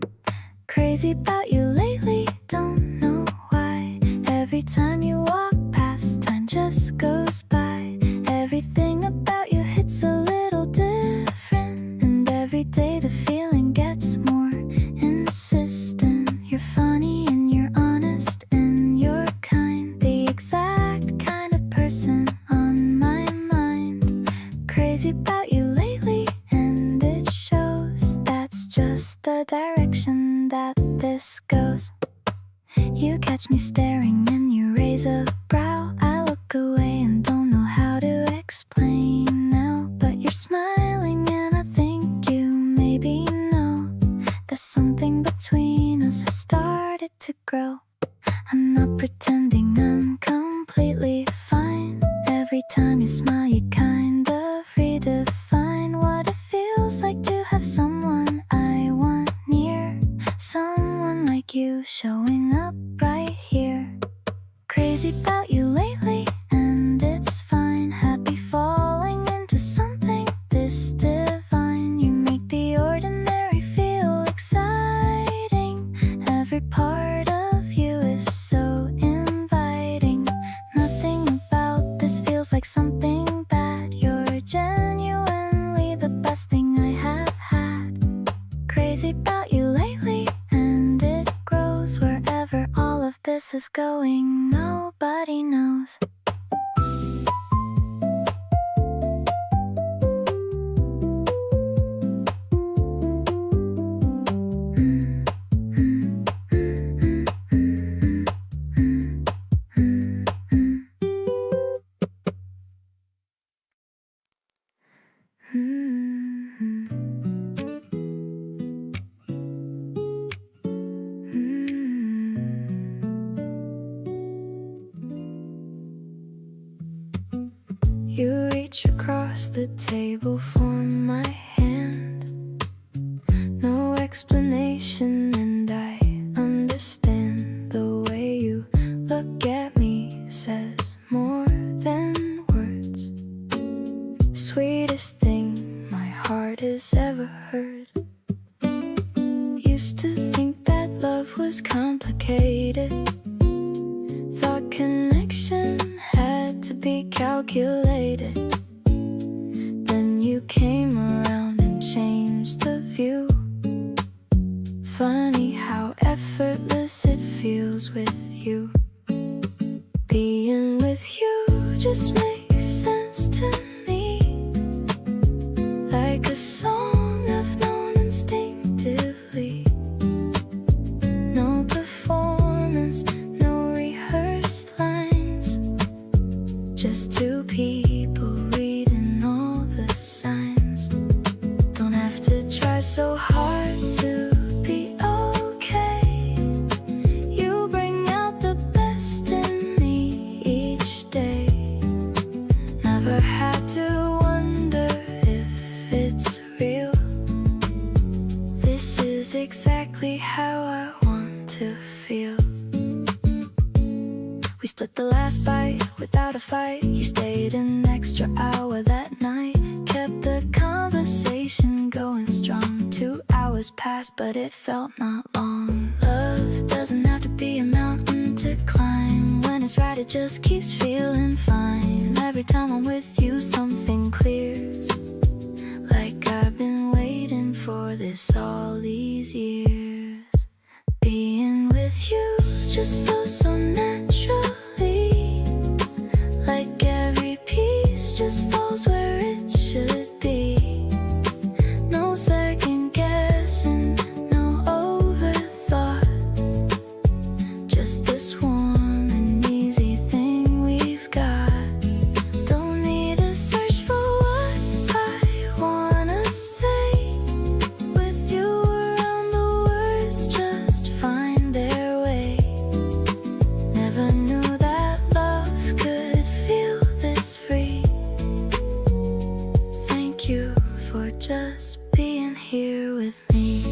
Crazy about you lately, don't know why. Every time you walk past, time just goes by. Everything about you hits a little different, and every day the feeling gets more insistent. You're funny and you're honest and you're kind, the exact kind of person on my mind. Crazy about you lately, and it shows. That's just the direction that this goes. You catch me staring and you raise a brow. I look away and don't know how to explain now, but you're smiling and I think you maybe know that something between us has started to grow. I'm not pretending I'm completely fine. Every time you smile you kind of redefine what it feels like to have someone I want near, someone like you showing up right here. Crazy about you lately, and it's fine. Happy falling into something this divine. You make the ordinary feel exciting. Every part of you is so inviting. Nothing about this feels like something bad. You're genuinely the best thing I have had. Crazy about you lately, and it grows. Wherever all of this is going, nobody knows. You reach across the table for my hand. No explanation, and I understand. The way you look at me says more than words. Sweetest thing my heart has ever heard. Used to think that love was complicated. Thought connection had to be calculated. Then you came around and changed the view. Funny how effortless it feels with you. Being with you just makes sense to me, like a song I've known instinctively. No performance, no rehearsed lines, just two people reading all the signs. Don't have to try so hard to be okay. You bring out the best in me each day. Never had to wonder if it's This is exactly how I want to feel. We split the last bite without a fight. You stayed an extra hour that night, kept the conversation going strong. 2 hours passed, but it felt not long. Love doesn't have to be a mountain to climb. When it's right, it just keeps feeling fine. Every time I'm with you, something clears. Like I've been waiting for this all these years. Being with you just feels so naturally. Like every piece just falls where it should be. No second guessing, no overthought. Just this warm and easy thing we've got. Don't need to search for what I wanna say. With you around, the words just find their way. Never knew that love could feel this free. Thank you for just being here with me.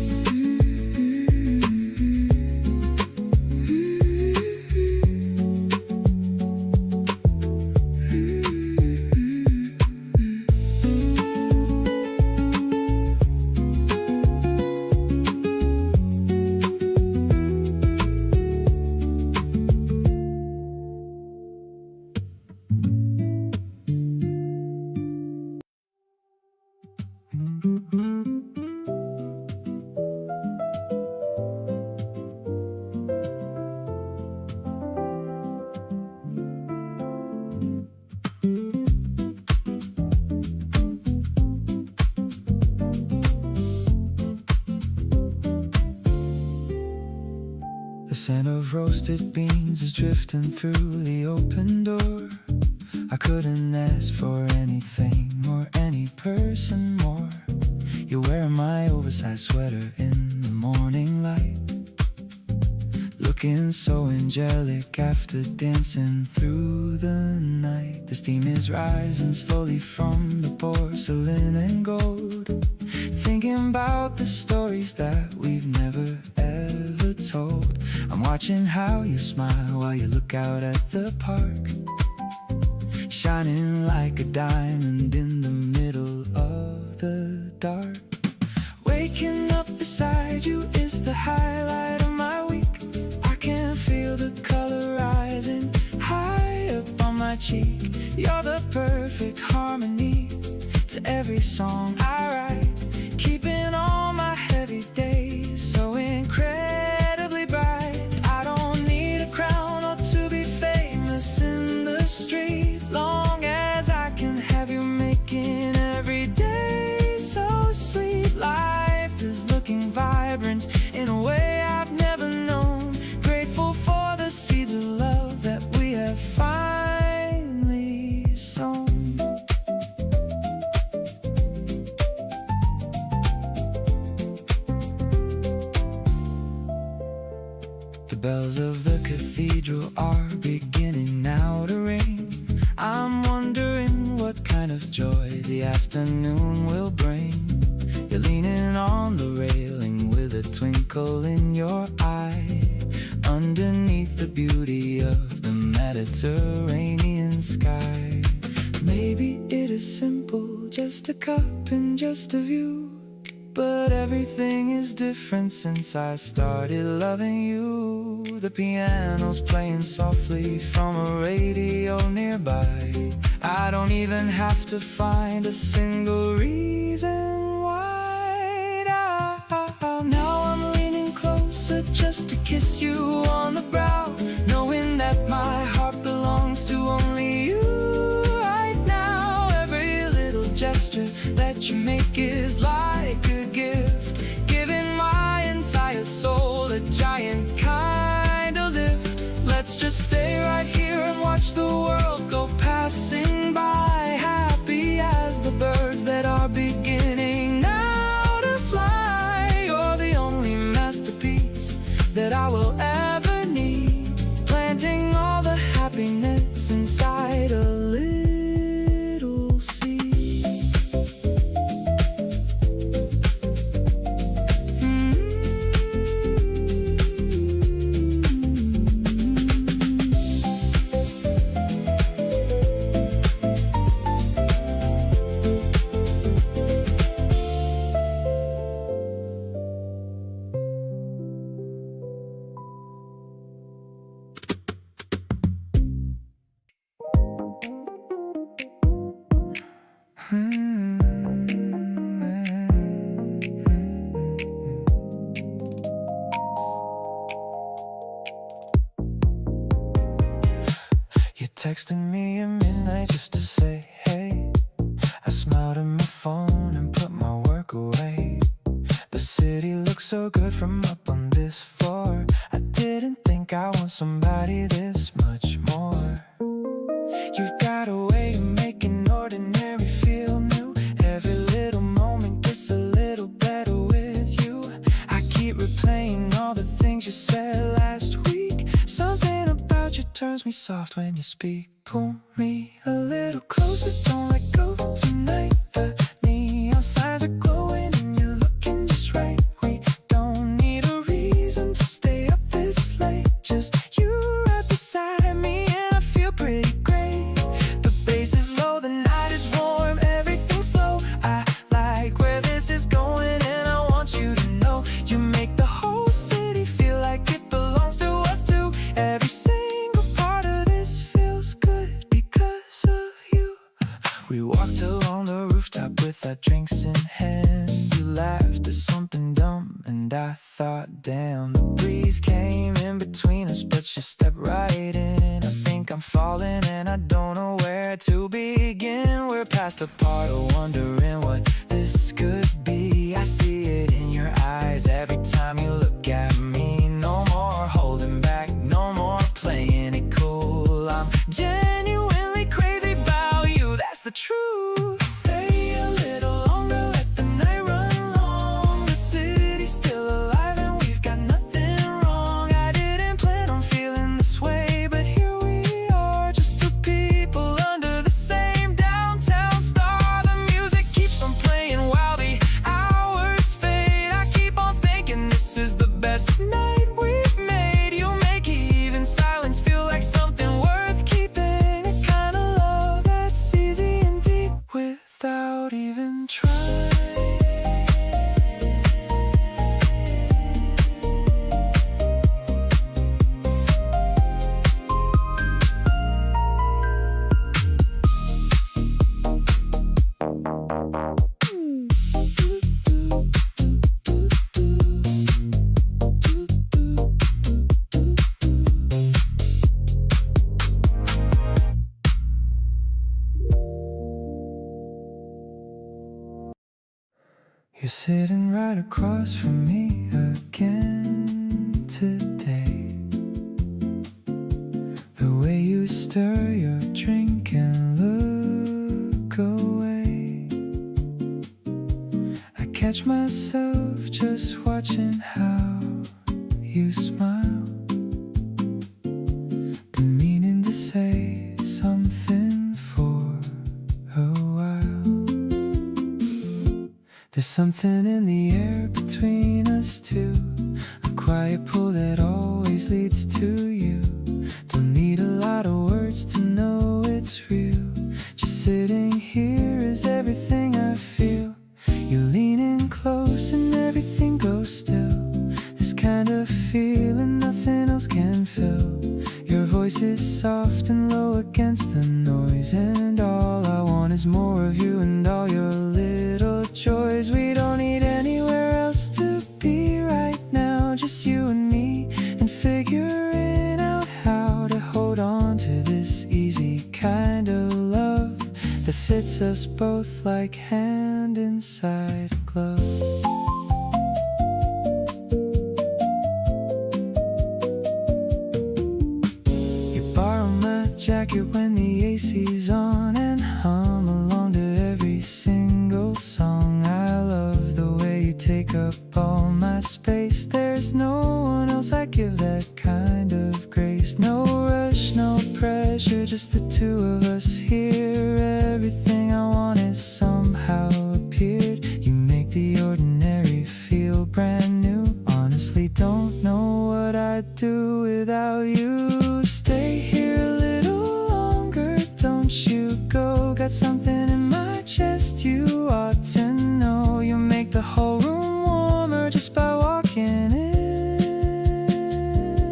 The scent of roasted beans is drifting through the open door. I couldn't ask for anything or any person more. You're wearing my oversized sweater in the morning light, looking so angelic after dancing through the night. The steam is rising slowly from the porcelain and gold, thinking about the stories that we've never ever told. I'm watching how you smile while you look out at the park, shining like a diamond in the middle of the dark. Waking up beside you is the highlight of my week. I can feel the color rising high up on my cheek. You're the perfect harmony to every song I write, keeping all my heavy days so incredibly bright. I don't need a crown or to be famous in the street, long as I can have you making every day so sweet. Life is looking vibrant in a way I've never known. Grateful for the seeds of love that we have finally sown. The bells of the cathedral are beginning now to ring. I'm wondering what kind of joy the afternoon will bring. You're leaning on the railing with a twinkle in your eye, underneath the beauty of the Mediterranean sky. Maybe it is simple, just a cup and just a view, but everything is different since I started loving you. The piano's playing softly from a radio nearby. I don't even have to find a single reason why. Now I'm leaning closer just to kiss you on the brow, knowing that my heart belongs to only you right now. Every little gesture that you make is like a gift, giving my entire soul a giant kind of lift. Let's just stay right here and watch the world go passing by, happy as the birds that are beginning texted me at midnight just to say hey. I smiled at my phone and put my work away. The city looks so good from up on this floor. I didn't think I want somebody this much more. You've got a way to make an ordinary feel new. Every little moment gets a little better with you. I keep replaying all the things you said last week. Something about you turns me soft when you speak. Pull me a little closer, don't let go tonight. The neon signs are glowing and you're looking just right. We don't need a reason to stay up this late. Just you right beside me and I feel pretty great. The bass is low, the night is warm, everything's slow. I like where this is going and I want you to know. You make the whole city feel like it belongs to us too. Every single part of this feels good because of you. We walked along the rooftop with our drinks in hand. You laughed at something dumb and I thought, damn. The breeze came in between us but you stepped right in. I think I'm falling and I don't know where to begin. We're past the part of wondering what this could be. I see it in your eyes every time you look at me. No more holding back, no more playing it cool. I'm genuinely crazy about you, that's the truth. Stay a little longer, let the night run long. The city's still alive and we've got nothing wrong. I didn't plan on feeling this way, but here we are, just two people under the same downtown star. The music keeps on playing while the hours fade. I keep on thinking this is the best night we've made. You make even silence feel like something worth keeping. A kind of love that's easy and deep without even trying. You're sitting right across from me again today. The way you stir your drink and look away, I catch myself just watching how you smile. Been meaning to say something for a while. There's something in the air between us two, a quiet pull that always leads to you. Don't need a lot of words to know it's real. Just sitting here is everything I feel. You lean in close and everything goes still. This kind of feeling nothing else can fill. Your voice is soft and low against the noise, and all I want is more of you and all your little joys. We don't need anywhere else to be right now, just you and me, and figuring out how to hold on to this easy kind of love that fits us both like hand inside a glove. Jacket when the AC's on, and hum along to every single song. I love the way you take up all my space. There's no one else I give that kind of grace. No rush, no pressure, just the two of us here. Everything I want is somehow appeared. You make the ordinary feel brand new. Honestly, don't know what I'd do without you. Stay here a little longer, don't you go. Got something in my chest you ought to know. You make the whole room warmer just by walking in.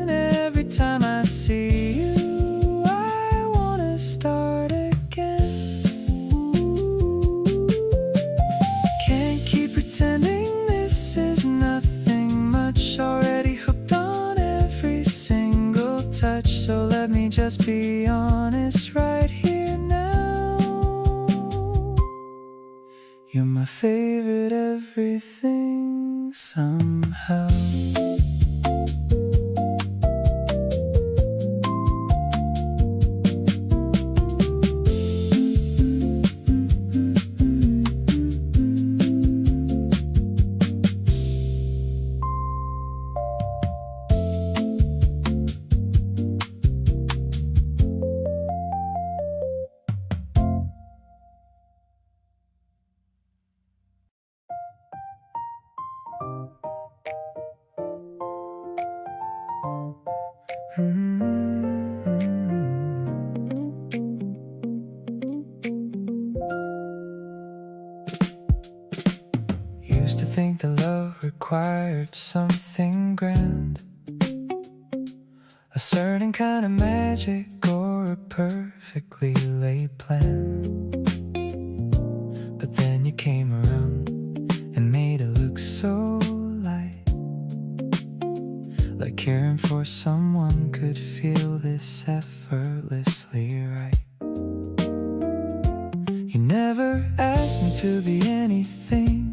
Every time I see you, I wanna start again. Can't keep pretending this is nothing much. Already hooked on every single touch, so let me just be honest somehow. Used to think that love required something grand, a certain kind of magic or a perfectly laid plan. But then you came around and made it look so light, like caring for someone could feel this effortlessly right. You never asked me to be anything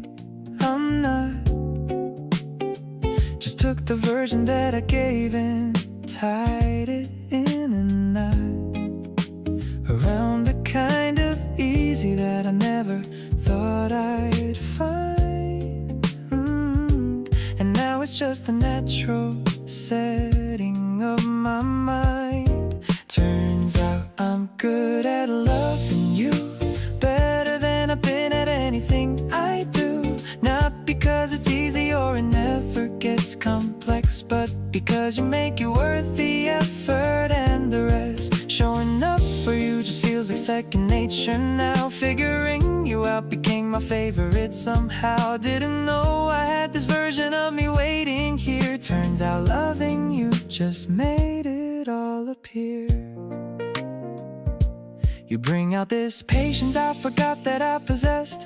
I'm not, just took the version that I gave and tied it in a knot around the kind of easy that I never thought I'd find. And now it's just the natural setting of my mind. Turns out I'm good at loving you, better than I've been at anything I do. Not because it's easy or it never gets complex, but because you make it worth the effort and the rest. Showing up for you just feels like second nature now. Figuring you out became my favorite somehow. Didn't know I had this version of me waiting here. Turns out loving you just made it all appear. You bring out this patience I forgot that I possessed,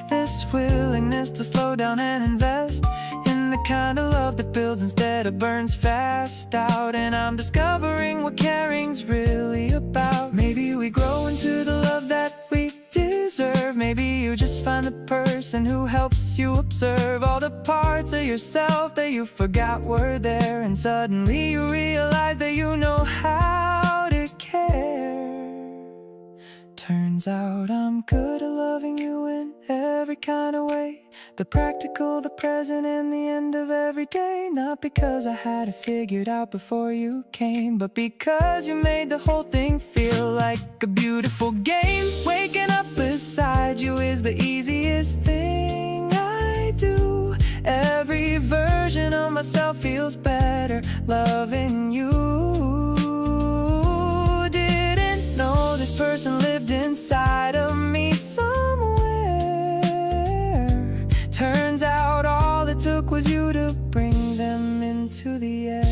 this willingness to slow down and invest in the kind of love that builds instead of burns fast out. And I'm discovering what caring's really about. Maybe we grow into the love that we deserve. Maybe you just find the person who helps you observe all the parts of yourself that you forgot were there. And suddenly you realize that you know how to care. Turns out I'm good at loving you in every kind of way, the practical, the present, and the end of every day. Not because I had it figured out before you came, but because you made the whole thing feel like a beautiful game. Waking up beside you is the easiest thing I do. Every version of myself feels better loving you. No, this person lived inside of me somewhere. Turns out all it took was you to bring them into the air.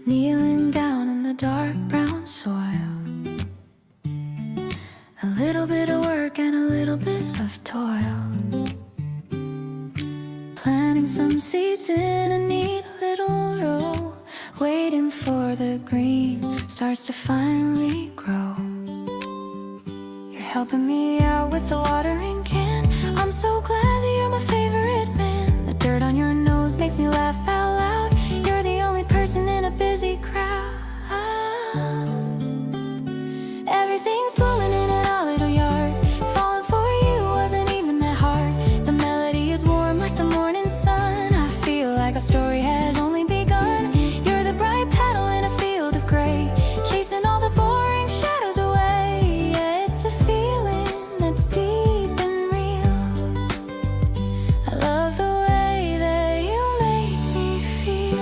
Kneeling down in the dark brown soil, a little bit of work and a little bit of toil, planting some seeds in a neat little row, waiting for the green starts to finally grow. You're helping me out with the watering can. I'm so glad that you're my favorite man. The dirt on your nose makes me laugh out loud. You're the only person in a busy crowd. Everything's blooming in our little yard. Falling for you wasn't even that hard. The melody is warm like the morning sun. I feel like our story has only begun. You're the bright petal in a field of gray, chasing all the boring shadows away. Yeah, it's a feeling that's deep and real. I love the way that you make me feel.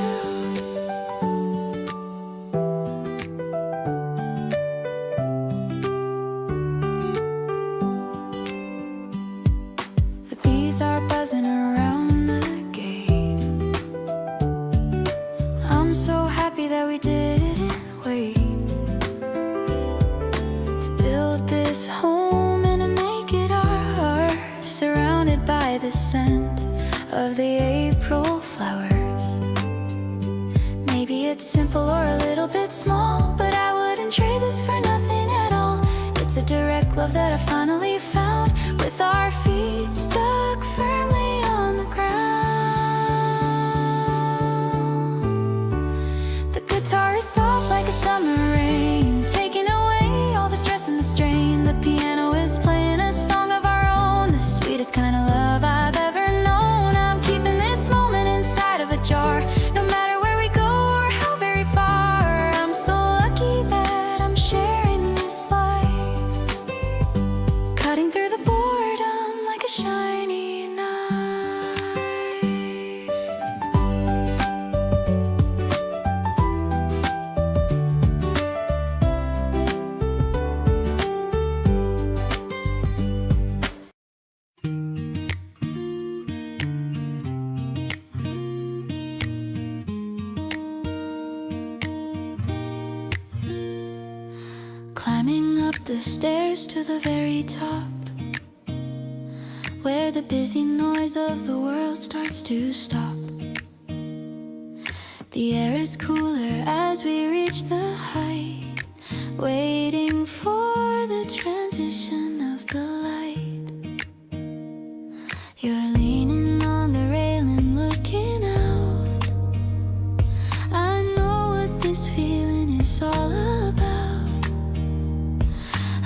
by the scent of the April flowers. Maybe it's simple or a little bit small, but I wouldn't trade this for nothing at all. It's a direct love that I finally found, with our feet stuck firmly on the ground. The guitar is soft like a summer rain, taking away all the stress and the strain. The piano is playing a song of our own, the sweetest kind of love I've ever known. I'm keeping this moment inside of a jar, no matter where we go or how very far. I'm so lucky that I'm sharing this life, cutting through the boredom like a shiny knife. Climbing up the stairs to the very top, where the busy noise of the world starts to stop. The air is cooler as we reach the height, waiting for the transition of the light. You're leaning on the railing, looking out. I know what this feeling is all about.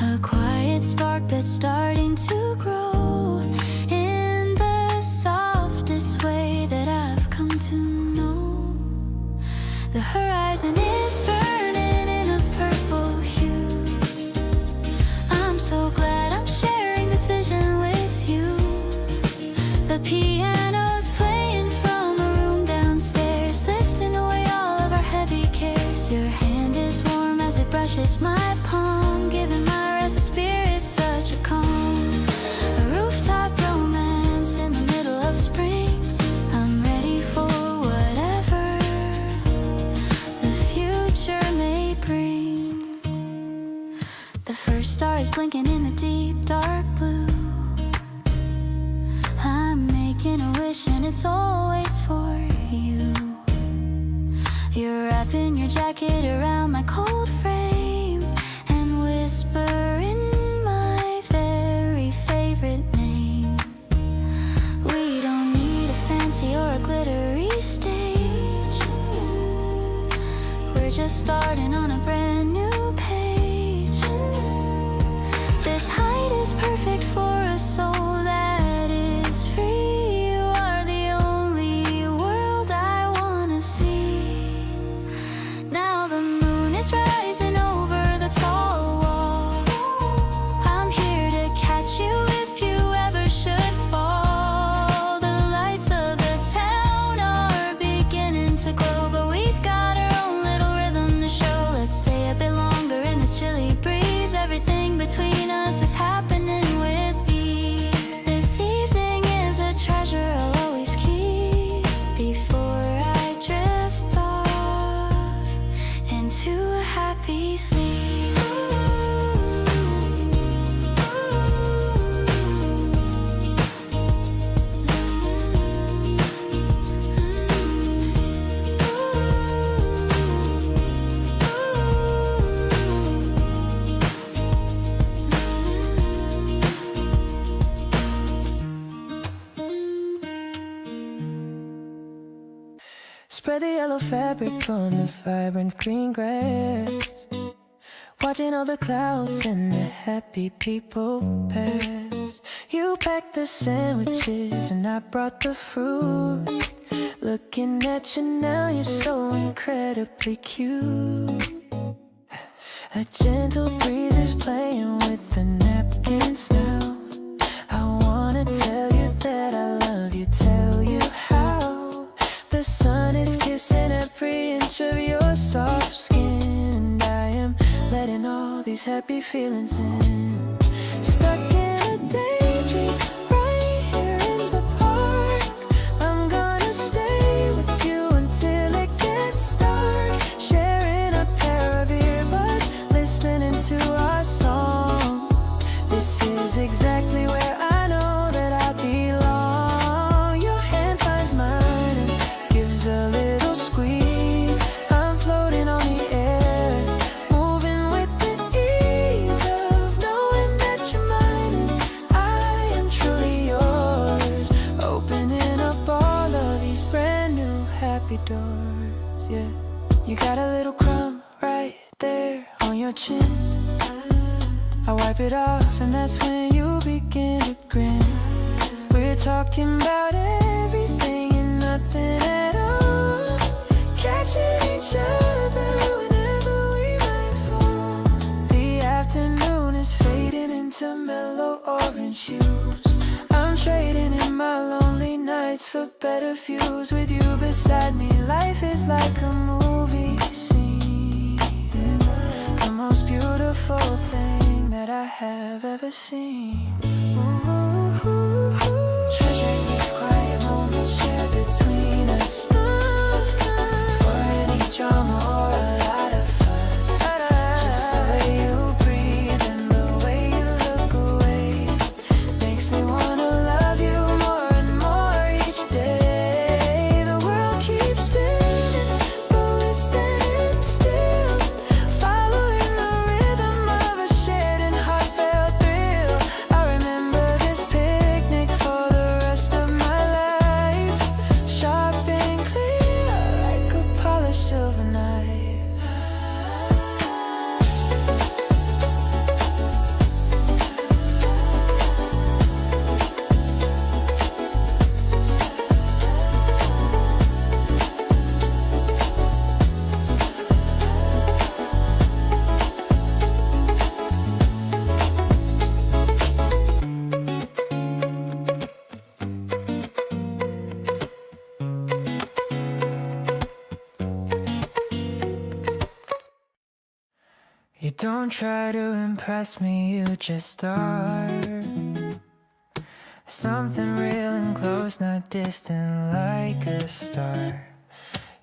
A quiet spark that's starting to grow in the softest way that I've come to know. The horizon is burning in a purple hue. I'm so glad I'm sharing this vision with you. The piano's playing from a room downstairs, lifting away all of our heavy cares. Your hand is warm as it brushes my palm, giving my restless spirit such a calm. A rooftop romance in the middle of spring. I'm ready for whatever the future may bring. The first star is blinking in the deep dark blue. I'm making a wish and it's always for you. You're wrapping your jacket around my cold frame and whispering my very favorite name. We don't need a fancy or a glittery stage. We're just starting on a brand new page. This height is perfect for a soul that is free. You are the only world I wanna see. Now the moon is rising over the tall wall. I'm here to catch you if you ever should fall. The lights of the town are beginning to glow, but we've got our own little rhythm to show. Let's stay a bit longer in this chilly breeze. Everything between us is happening with ease. This evening is a treasure I'll always keep before I drift off into a happy sleep. Spread the yellow fabric on the vibrant green grass, watching all the clouds and the happy people pass. You packed the sandwiches and I brought the fruit. Looking at you now, you're so incredibly cute. A gentle breeze is playing with the napkins now. I wanna tell you that I love you, tell you how. The sun is kissing every inch of your soft skin, and I am letting all these happy feelings in. Stuck in a daydream right here in the park. I'm gonna stay with you until it gets dark, sharing a pair of earbuds, listening to our song. This is exactly where I know that I belong. I wipe it off and that's when you begin to grin. We're talking about everything and nothing at all, catching each other whenever we might fall. The afternoon is fading into mellow orange hues. I'm trading in my lonely nights for better views. With you beside me, life is like a movie scene, the most beautiful thing that I have ever seen. Ooh, treasuring these quiet moments shared between us, for any drama or a lot of fuss. Just the way you breathe and the way you look away makes me wanna love you more and more each day. The world keeps spinning, but we're standing still, following the rhythm of a shared and heartfelt thrill. I remember this picnic for the rest of my life, sharp and clear like a polished silver knife. You don't try to impress me, you just are. Something real and close, not distant like a star.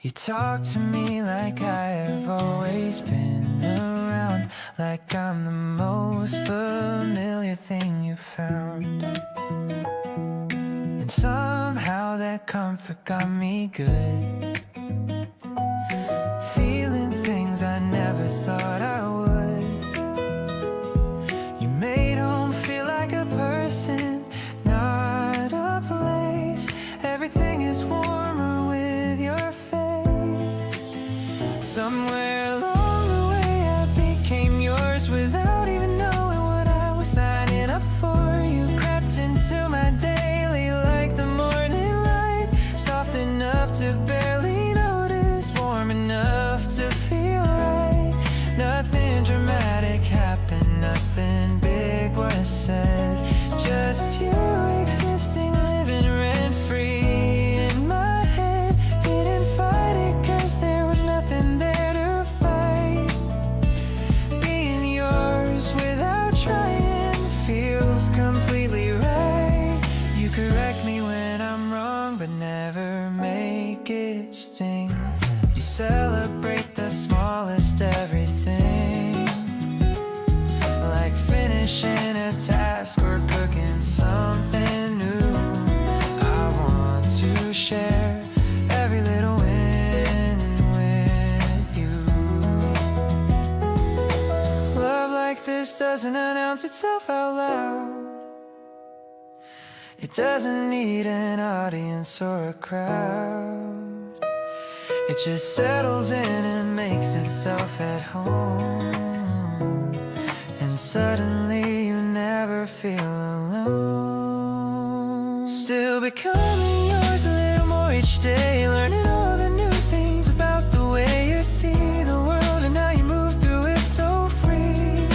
You talk to me like I have always been around, like I'm the most familiar thing you found. And somehow that comfort got me good, feeling things I never thought I would. You made home feel like a person, not a place. Everything is warmer with your face. Somewhere along the way I became yours without even knowing what I was signing up for. You crept into my daily like the morning light, soft enough to barely notice, warm enough to feel right. Nothing dramatic happened, nothing big was said, just you existing, living rent-free in my head. Didn't fight it cause there was nothing there to fight. Being yours without trying feels completely right. You correct me when I'm wrong, but never make it sting. You celebrate the smallest everything, like finishing a task or cooking something new. I want to share every little win with you. Love like this doesn't announce itself out loud. It doesn't need an audience or a crowd. It just settles in and makes itself at home, and suddenly you never feel alone. Still becoming yours a little more each day, learning all the new things about the way you see the world, and now you move through it so free,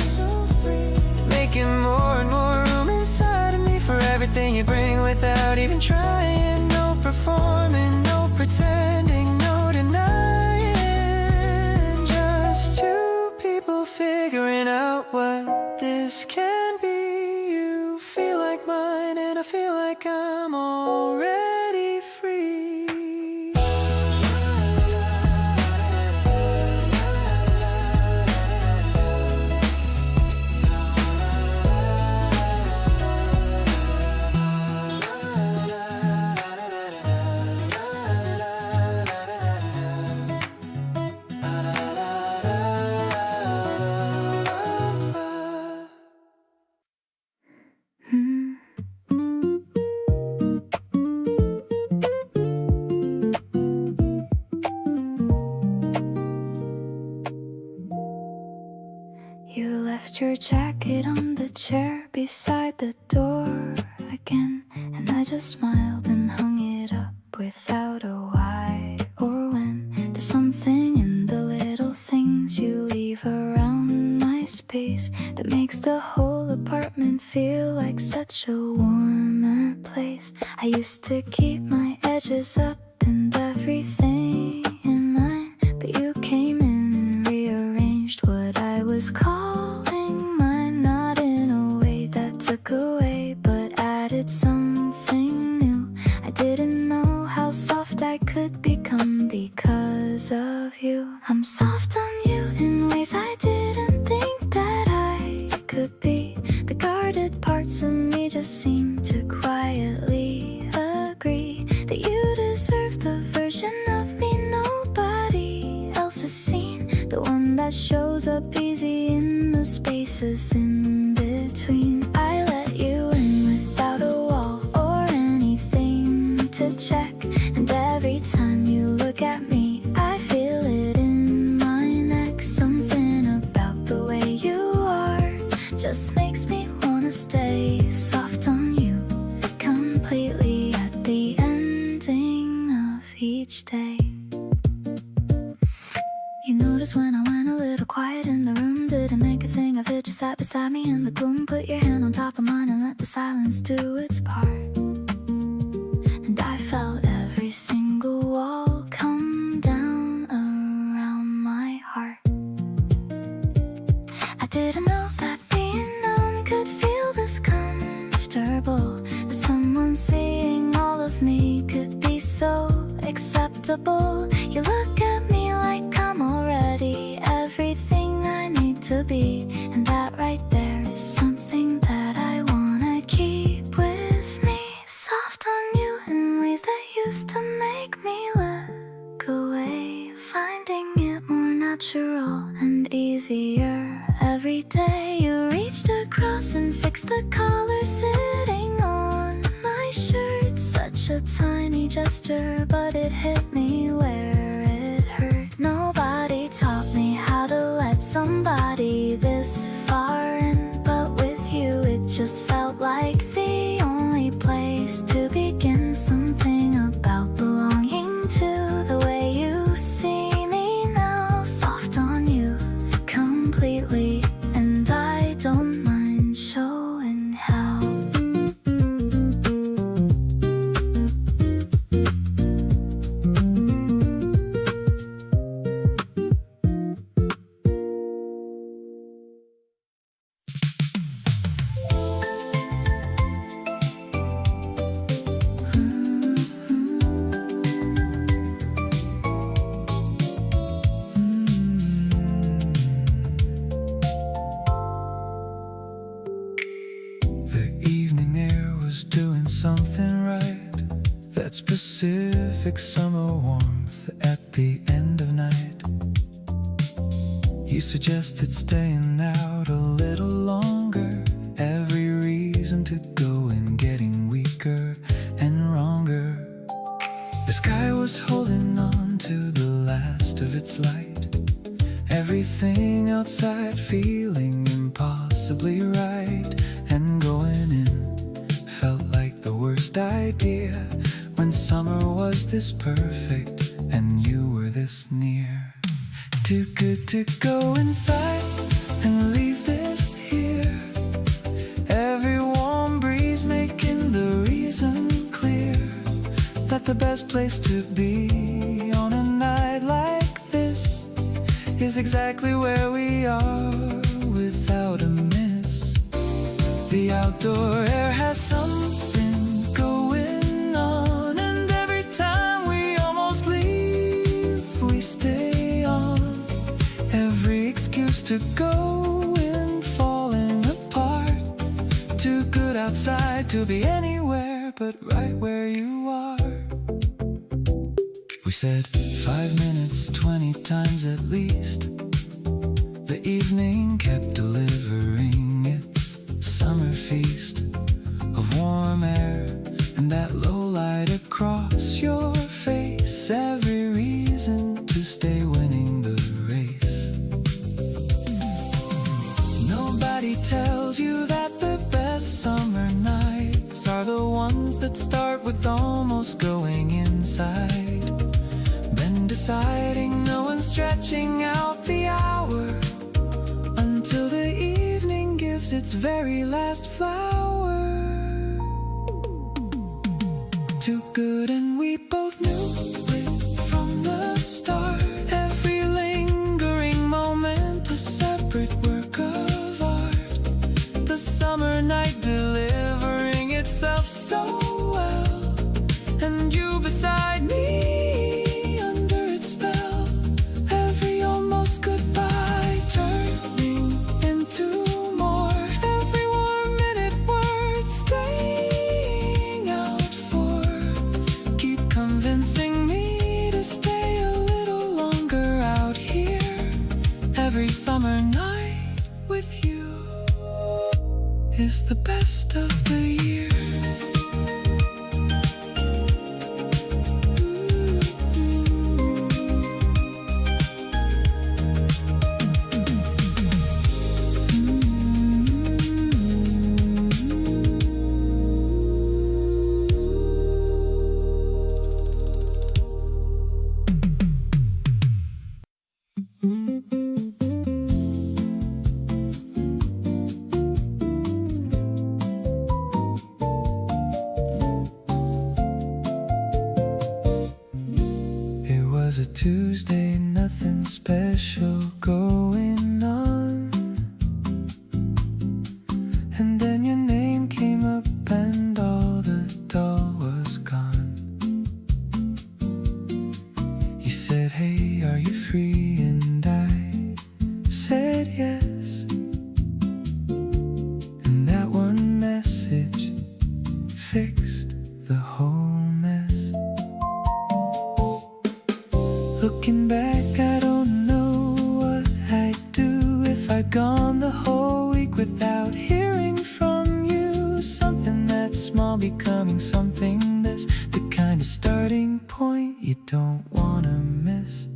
making more and more room inside of me for everything you bring without even trying. No performing, no pretending, no denying, just two people figuring out what this can be. You feel like mine and I feel like I'm already your jacket on the chair beside the door again. And I just smiled and hung it up without a why or when. There's something in the little things you leave around my space that makes the whole apartment feel like such a warmer place. I used to keep my edges up and everything in line, but you came in and rearranged what I was calling mine. Not in a way that took away, but added something new. I didn't know how soft I could become because of you. I'm soft on you in ways I didn't think that I could be. The guarded parts of me just seem to quietly agree that you deserve the version of me nobody else has seen. The one that shows up easy in the spaces in between. I let you in without a wall or anything to check. And every time you look at me, I feel it in my neck. Something about the way you are just makes me wanna stay soft on you completely at the ending of each day. You noticed when I went a little quiet in the room, didn't make a thing of it, just sat beside me in the gloom. Put your hand on top of mine and let the silence do its part. And I felt every single wall come down around my heart. I didn't know that being known could feel this comfortable, that someone seeing all of me could be so acceptable. You look at me like I'm already everything I need to be, and that right there is something that I wanna keep with me. Soft on you in ways that used to make me look away, finding it more natural and easier every day. You reached across and fixed the collar sitting on my shirt. Such a tiny gesture, but it hit me where it hurt. Nobody taught me how to let somebody this far in, but with you it just felt like the only place to begin. Something about belonging to the way you see me now. Soft on you completely, and I don't mind showing how. Something right, that specific summer warmth at the end of night. You suggested staying out a little longer, every reason to go and getting weaker and wronger. The sky was holding on to the last of its light, everything outside feeling impossibly right, and going in felt like the worst idea when summer was this perfect and you were this near. Too good to go inside and leave this here. Every warm breeze making the reason clear that the best place to be on a night like this is exactly where we are without a miss. The outdoor air has something going on, and every time we almost leave, we stay on. Every excuse to go in falling apart. Too good outside to be anywhere but right where you are. We said 5 minutes 20 times at least. The evening kept delivering its summer feast of warm air and that low light across your face. Every reason to stay winning the race. Nobody Everybody tells you that the best summer nights are the ones that start with almost going inside, then deciding no one's stretching out the hour until the evening gives its very last flower. Too good, and we both knew it from the start. Every lingering moment a separate work of art. The summer night delivering itself so well, and you beside me under its spell. Every almost goodbye turning into more. Every warm minute worth staying out for. Keep convincing me to stay a little longer out here. Every summer night with you is the best of the year. It was a Tuesday, nothing special going on. And then your name came up and all the doll was gone. You said, hey, are you free? And I said yes. And that one message fixed the whole mess. Looking back, I don't know what I'd do if I'd gone the whole week without hearing from you. Something that small becoming something that's the kind of starting point you don't wanna miss.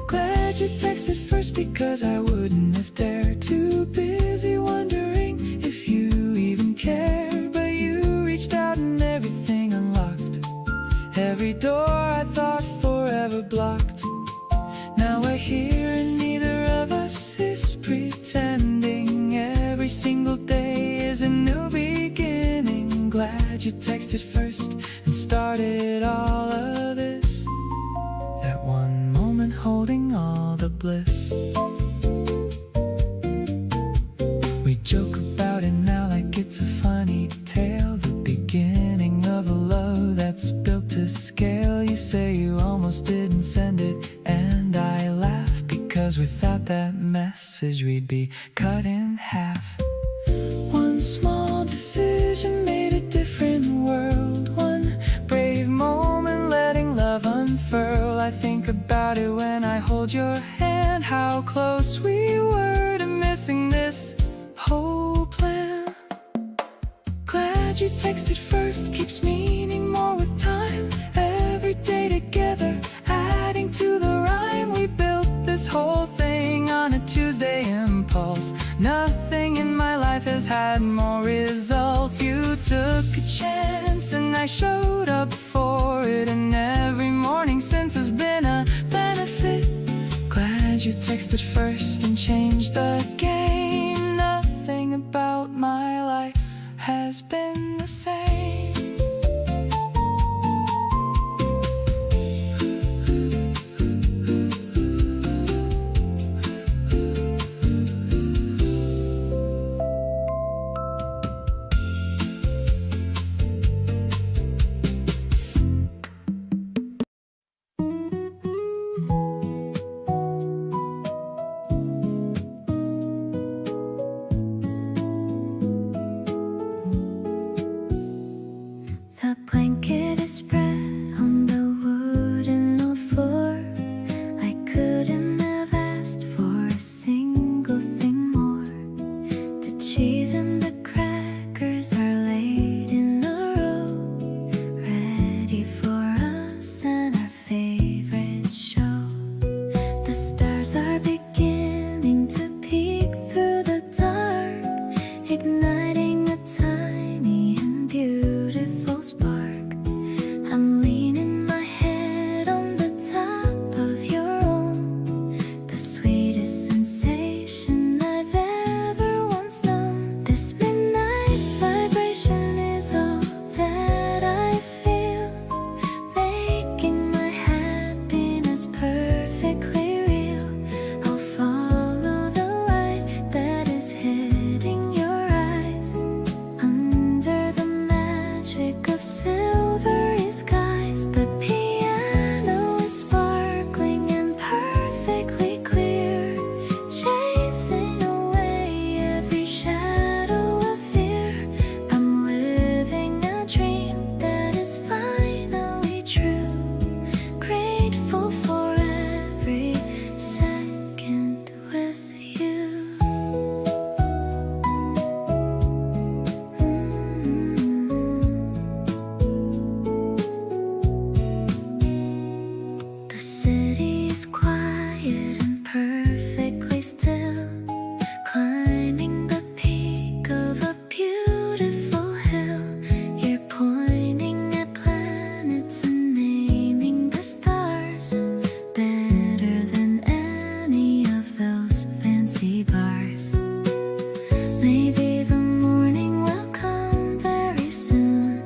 Glad you texted first because I wouldn't have dared. Too busy wondering if you even cared. But you reached out and everything unlocked. Every door I thought forever blocked. Now we're here and neither of us is pretending. Every single day is a new beginning. Glad you texted first and started all of this. That one moment holding all the bliss. We joke about it now like it's a funny tale. The beginning of a love that's built to scale. You say you almost didn't send it, and I laugh because without that message we'd be cut in half. One small decision made a different world. One brave moment letting love unfurl. I think about it when I hold your hand, how close we were to missing this whole plan. Glad you texted first, keeps meaning more with time. Every day together, adding to the rhyme. We built this whole thing on a Tuesday impulse. Nothing in my life has had more results. You took a chance and I showed up for it. And every morning since has been a benefit. Glad you texted first and changed the game. Nothing about my life has been the same. The blanket is spread on the wooden old floor. I couldn't have asked for a single thing more. The cheese and the crackers are laid in a row, ready for us and our favorite show. The stars are beginning to peek through the dark, igniting a tiny and beautiful spark. I'm leaning my head on the top of your own, the sweetest sensation I've ever once known. This midnight vibration is all that I feel, making my happiness perfectly real. I'll follow the light that is hitting your eyes, under the magic of silvery skies. The piano is sparkling and perfectly clear, chasing away every shadow of fear. I'm living a dream that is finally true, grateful for every second with you. The city is quiet and perfectly still, climbing the peak of a beautiful hill. You're pointing at planets and naming the stars, better than any of those fancy bars. Maybe the morning will come very soon,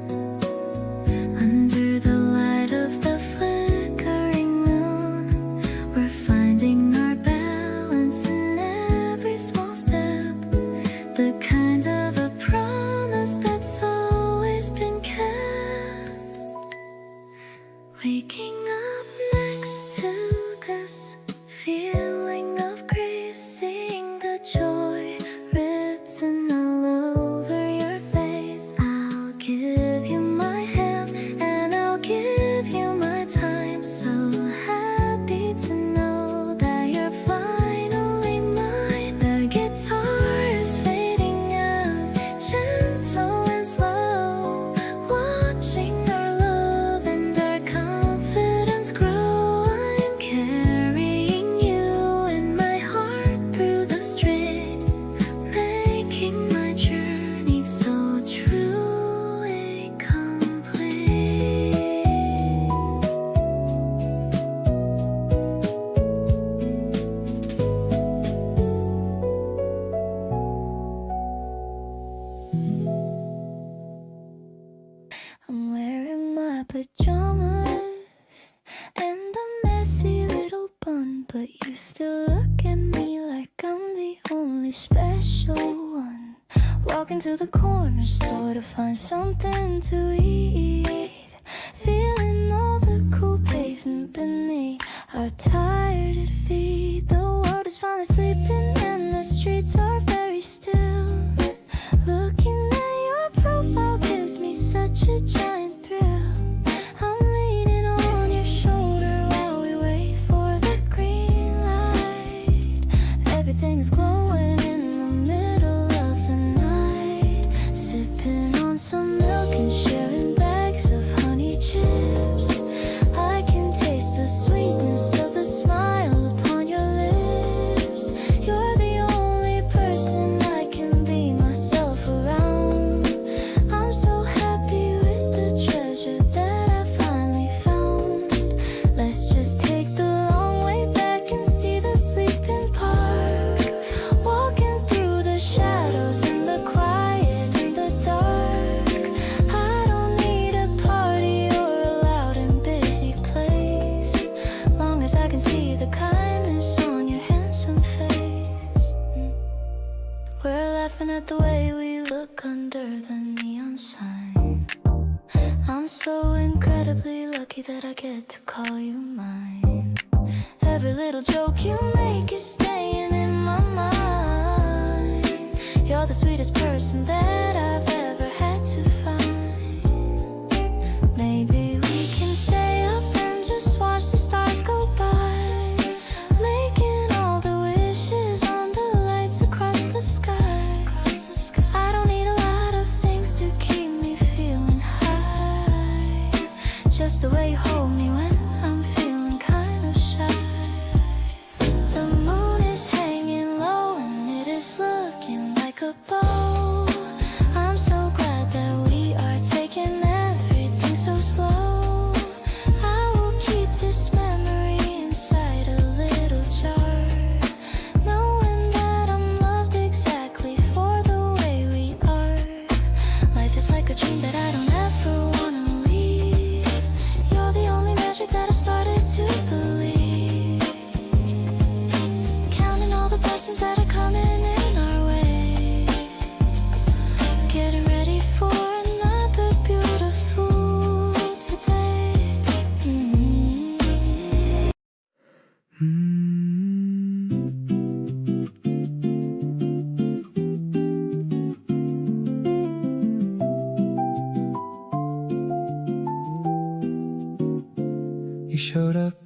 under the light of the flickering moon. We're finding our balance in every small step, the kind of a promise that's always been kept. Waking up next to this feeling of grace, seeing the joy written all over your face. I'll give you my hand and I'll give you my time. So happy to know that you're finally mine. The guitar is fading out, gentle and slow, watching our love and our confidence grow. I'm carrying you in my heart through the street, making my journey so truly complete. I'm wearing my pajamas and a messy little bun, but you still look at me like I'm the only special one. Walking to the corner store to find something to eat, feeling all the cool pavement beneath our tired feet. The world is finally sleeping and the streets are very still. Looking at your profile gives me such a giant thrill. I'm leaning on your shoulder while we wait for the green light. Everything is glowing in the middle of the night, sipping on some milk and sharing bags of honey chips. I can taste the sweetness of the smile upon your lips. You're the only person I can be myself around. I'm so happy with the treasure that I finally found. Let's just take the long way back and see the sleeping park, walking through the shadows in the quiet and the dark. I don't need a party or a loud and busy place, long as I can see the kindness on your handsome face. We're laughing at the way we look under the neon sign. I'm so incredibly lucky that I get to call you mine. Every little joke you make is staying in my mind. You're the sweetest person that I've ever had to find. Maybe we can stay up and just watch the stars go by, making all the wishes on the lights across the sky. I don't need a lot of things to keep me feeling high, just the way you hold me when I'm feeling kind of shy. The moon is hanging low and it is looking like a bow.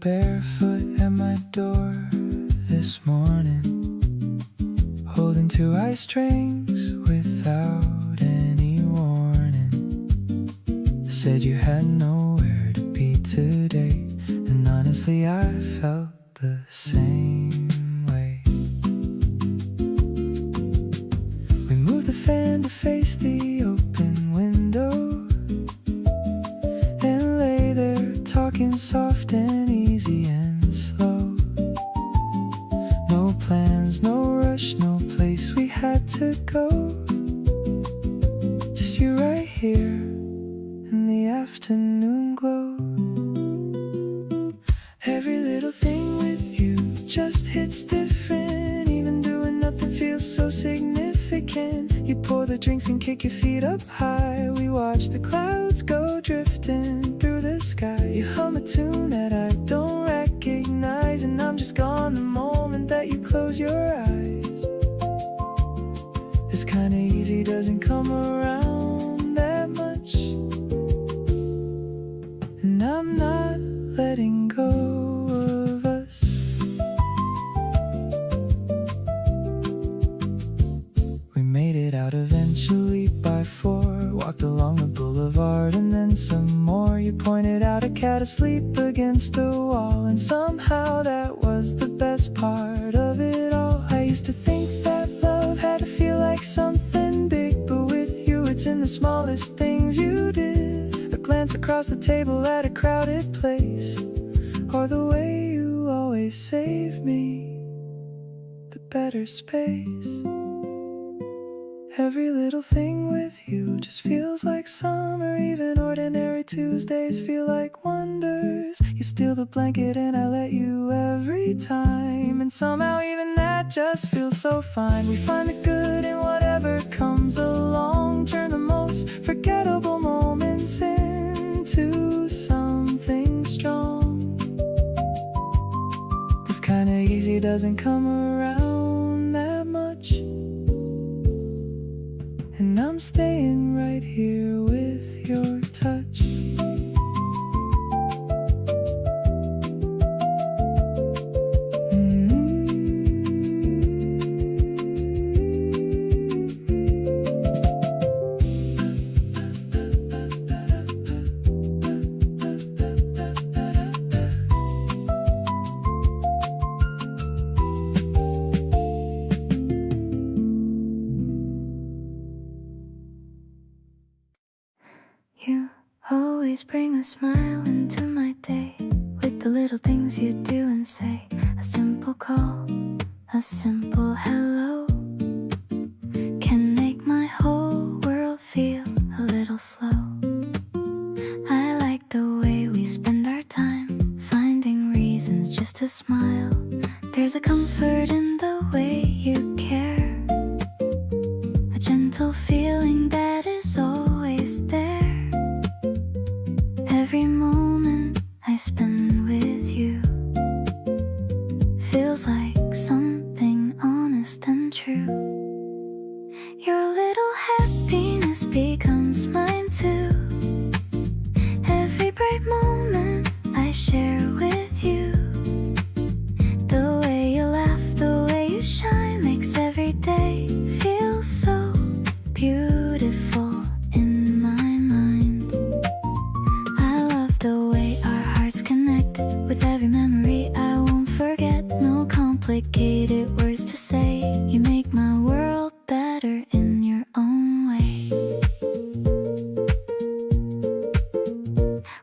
barefoot at my door this morning, holding two eye strings without any warning. Said you had nowhere to be today, and honestly I felt the same way. We moved the fan to face the open window and lay there talking soft and easy and slow. No plans, no rush, no place we had to go. Just you right here in the afternoon glow. Every little thing with you just hits different. Even doing nothing feels so significant. You pour the drinks and kick your feet up high. We watch the clouds go drifting through the sky. You hum a tune that I don't recognize, and I'm just gone the moment that you close your eyes. This kinda easy doesn't come around that much, and I'm not letting go of us. We made it out eventually by 4, walked along the boulevard and then some more. You pointed out a cat asleep against a wall, and somehow that was the best part of it all. I used to think that love had to feel like something big, but with you it's in the smallest things you did. A glance across the table at a crowded place, or the way you always save me the better space. Every little thing with you just feels like summer. Even ordinary Tuesdays feel like wonders. You steal the blanket and I let you every time, and somehow even that just feels so fine. We find the good in whatever comes along, turn the most forgettable moments into something strong. This kinda easy doesn't come around that much, and I'm staying right here with your touch. You always bring a smile into my day with the little things you do and say. A simple call, a simple hello can make my whole world feel a little slow. I like the way we spend our time finding reasons just to smile. There's a comfort in the way you care, a gentle feeling that is always there. Every moment I spend with you feels like something honest and true. Your little happiness becomes mine too. Every bright moment I share with you. The way you laugh, the way you shine makes every day feel so beautiful in my mind. I love the way our hearts connect. With every memory I won't forget. No complicated words to say. You make my world better in your own way.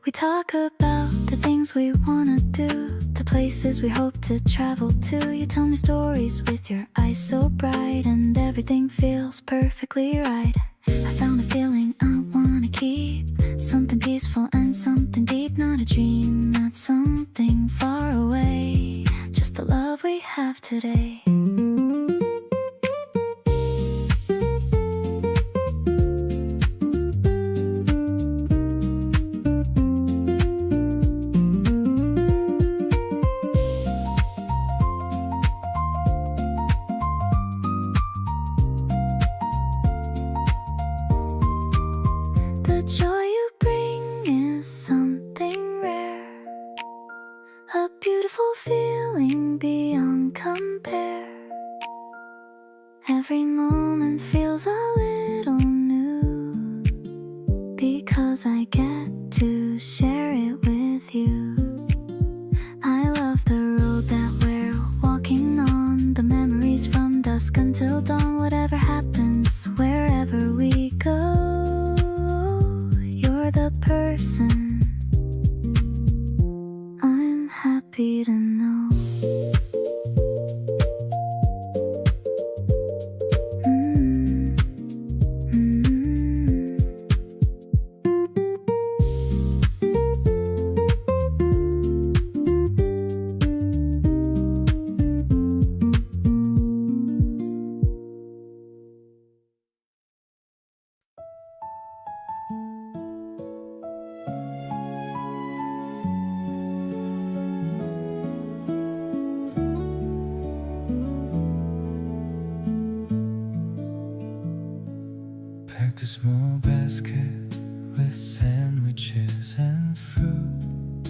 We talk about the things we wanna do, the places we hope to travel to. You tell me stories with your eyes so bright, and everything feels perfectly right. I found a feeling I wanna keep, something peaceful and something deep. Not a dream, not something far away, just the love we have today. The joy you bring is something rare, a 'cause I get to share it with you. I love the road that we're walking on, the memories from dusk until dawn. Whatever happens, wherever we go, you're the person I'm happy to know. Packed a small basket with sandwiches and fruit.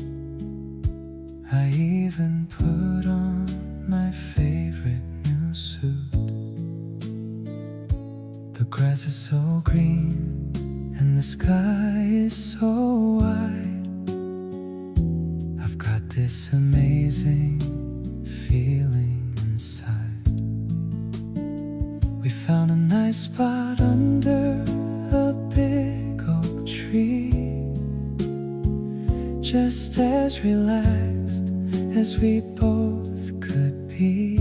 I even put on my favorite new suit. The grass is so green and the sky is so wide. I've got this amazing feeling inside. We found a nice spot under a big oak tree, just as relaxed as we both could be.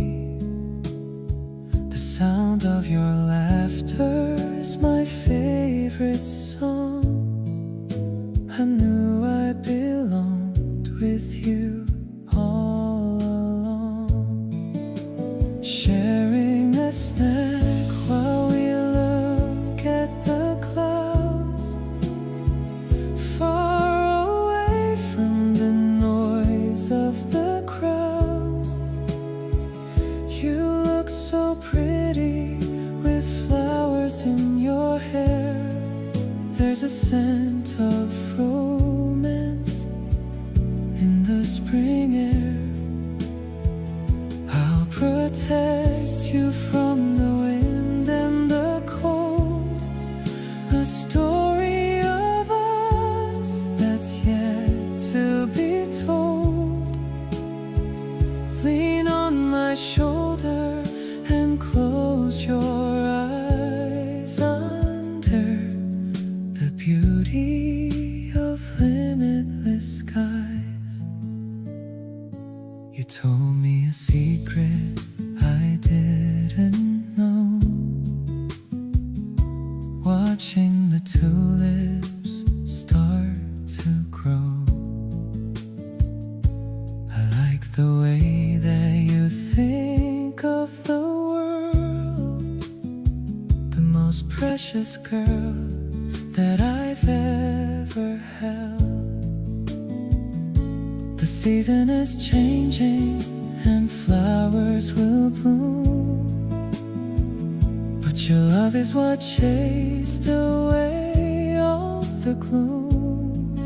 The sound of your laughter is my favorite song. I knew I belonged with you all along, sharing a snack while we look at the clouds, far away from the noise of the crowds. You look so pretty with flowers in your hair. There's a scent of romance in the spring air. I'll protect you from the wind and the cold, a story of us that's yet to be told. Lean on my shoulder and close your eyes under the beauty of limitless skies. You told me a secret I didn't know, watching the tulips start to grow. I like the way that you think of the world, the most precious girl that I've ever held. The season is changing and flowers will bloom, but your love is what chased away all the gloom.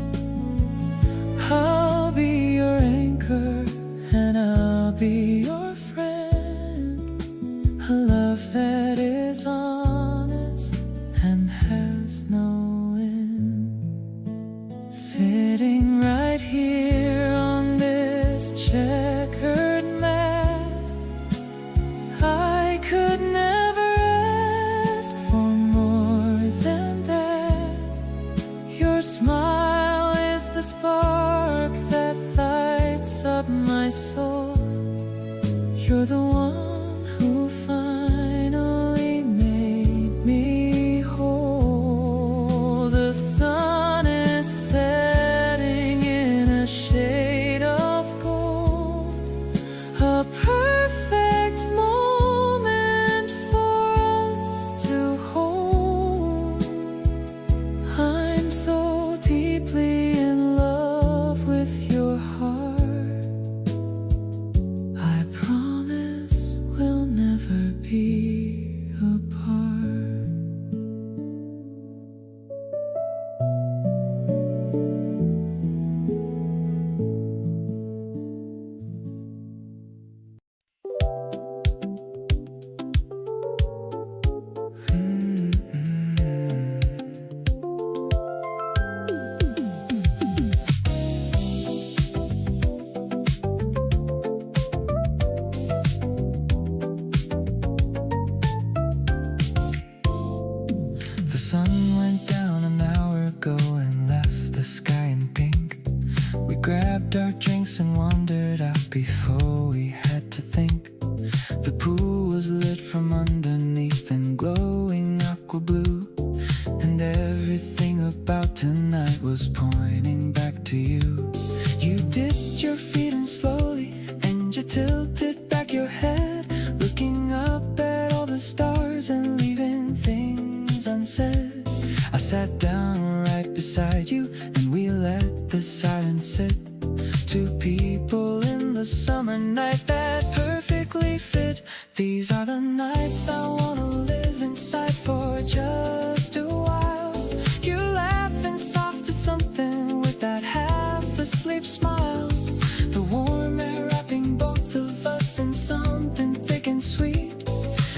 I'll be your anchor and I'll be your friend, a love that is honest and has no end. Sitting right here on this checkered mat, I could never ask for more than that. Your sun went down an hour ago and left the sky in pink. We grabbed our drinks and wandered out before we had to think. The pool was lit from underneath in glowing aqua blue, and everything about tonight was pointing back to you. You dipped your feet in slowly and you tilted back your head, looking up at all the stars and leaving things unsaid. I sat down right beside you and we let the silence sit. Two people in the summer night that perfectly fit. These are the nights I wanna live inside for just a while. You laughing soft at something with that half-asleep smile. The warm air wrapping both of us in something thick and sweet.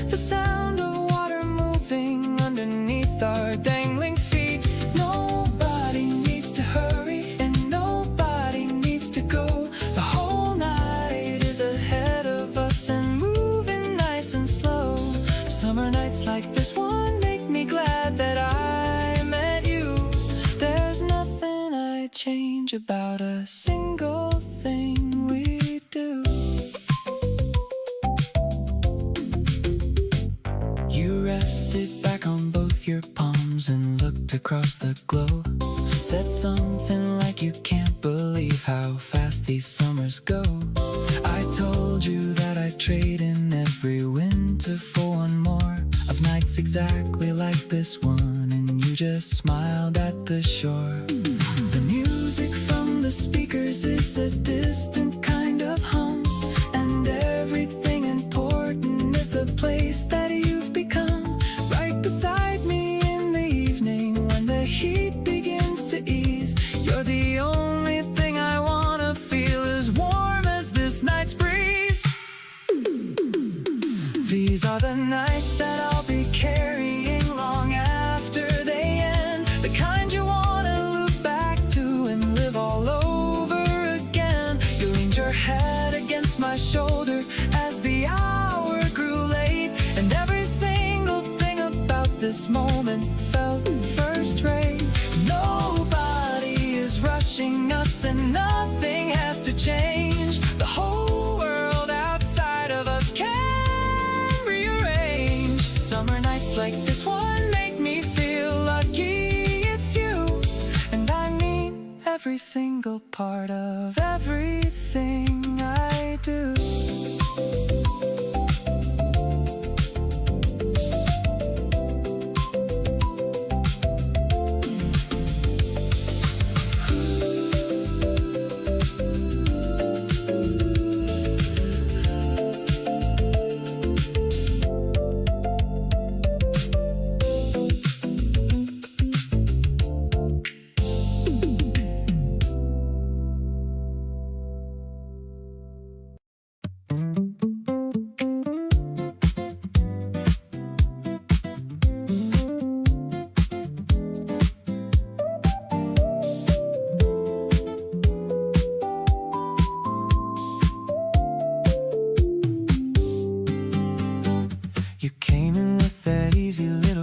The sound of water moving underneath our dangling feet. Nobody needs to hurry and nobody needs to go. The whole night is ahead of us and moving nice and slow. Summer nights like this one make me glad that I met you. There's nothing I'd change about a single thing we do. You rested back on both your palms and looked across the glow. Said something like you can't believe how fast these summers go. I told you that I'd trade in every winter for one more of nights exactly like this one, and you just smiled at the shore. The music from the speakers is a distant kind of hum, and everything important is the place that you've become. Right beside me in the evening when the heat begins to ease. You're the only thing I wanna feel as warm as this night's breeze. These are the nights that I'll be carrying long after they end. The kind you wanna look back to and live all over again. You leaned your head against my shoulder as the hour grew late, and every single thing about this moment felt first rate. Nobody is rushing us and nothing has to change. The whole world outside of us can rearrange. Summer nights like this one make me feel lucky it's you, and I mean every single part of everything I do.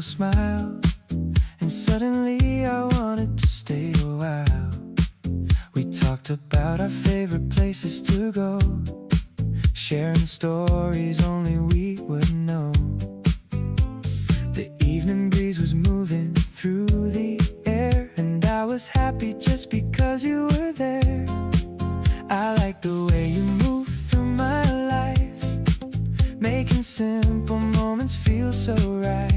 Smile, and suddenly I wanted to stay a while. We talked about our favorite places to go, sharing stories only we would know. The evening breeze was moving through the air, and I was happy just because you were there. I like the way you move through my life, making simple moments feel so right.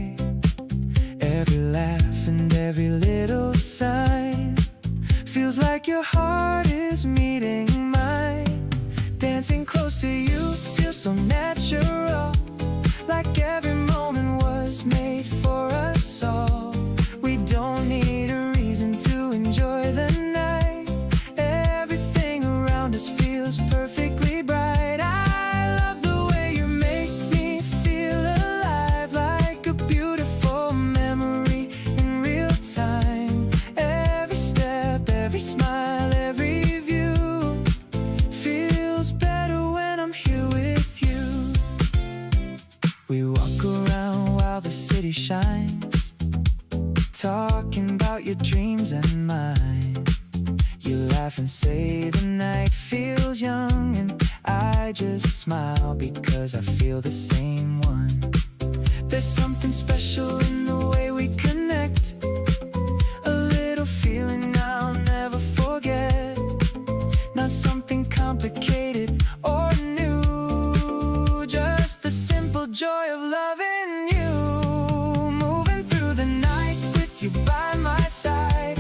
Every laugh and every little sign feels like your heart is meeting mine. Dancing close to you feels so natural, like every moment was made for us all. We don't need a reason to enjoy the night. Everything around us feels perfectly bright. I love the way you make me feel alive, like a beautiful memory in real time. Every step, every smile, every view feels better when I'm here with you. talking about your dreams and mine. You laugh and say the night feels young, and I just smile because I feel the same one. There's something special in the way we connect, a little feeling I'll never forget. Not something complicated or new, just the simple joy of loving you. Moving through the night with you by my side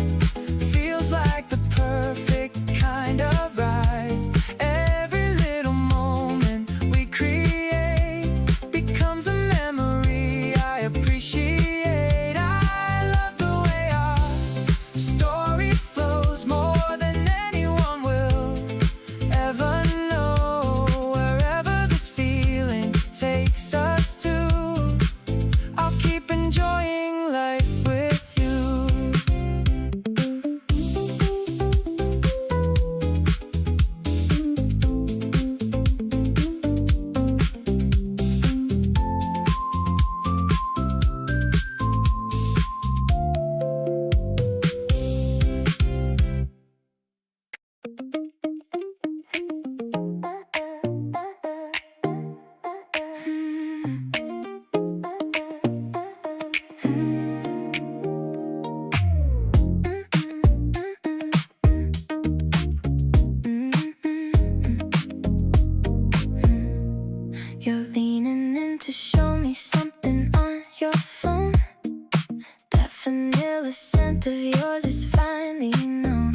feels like the perfect kind of ride. Every little moment we create becomes a memory I appreciate. I love the way our story flows more than anyone will ever know. Wherever this feeling takes us to, I'll keep enjoying life with you. You're leaning in to show me something on your phone. That vanilla scent of yours is finally known.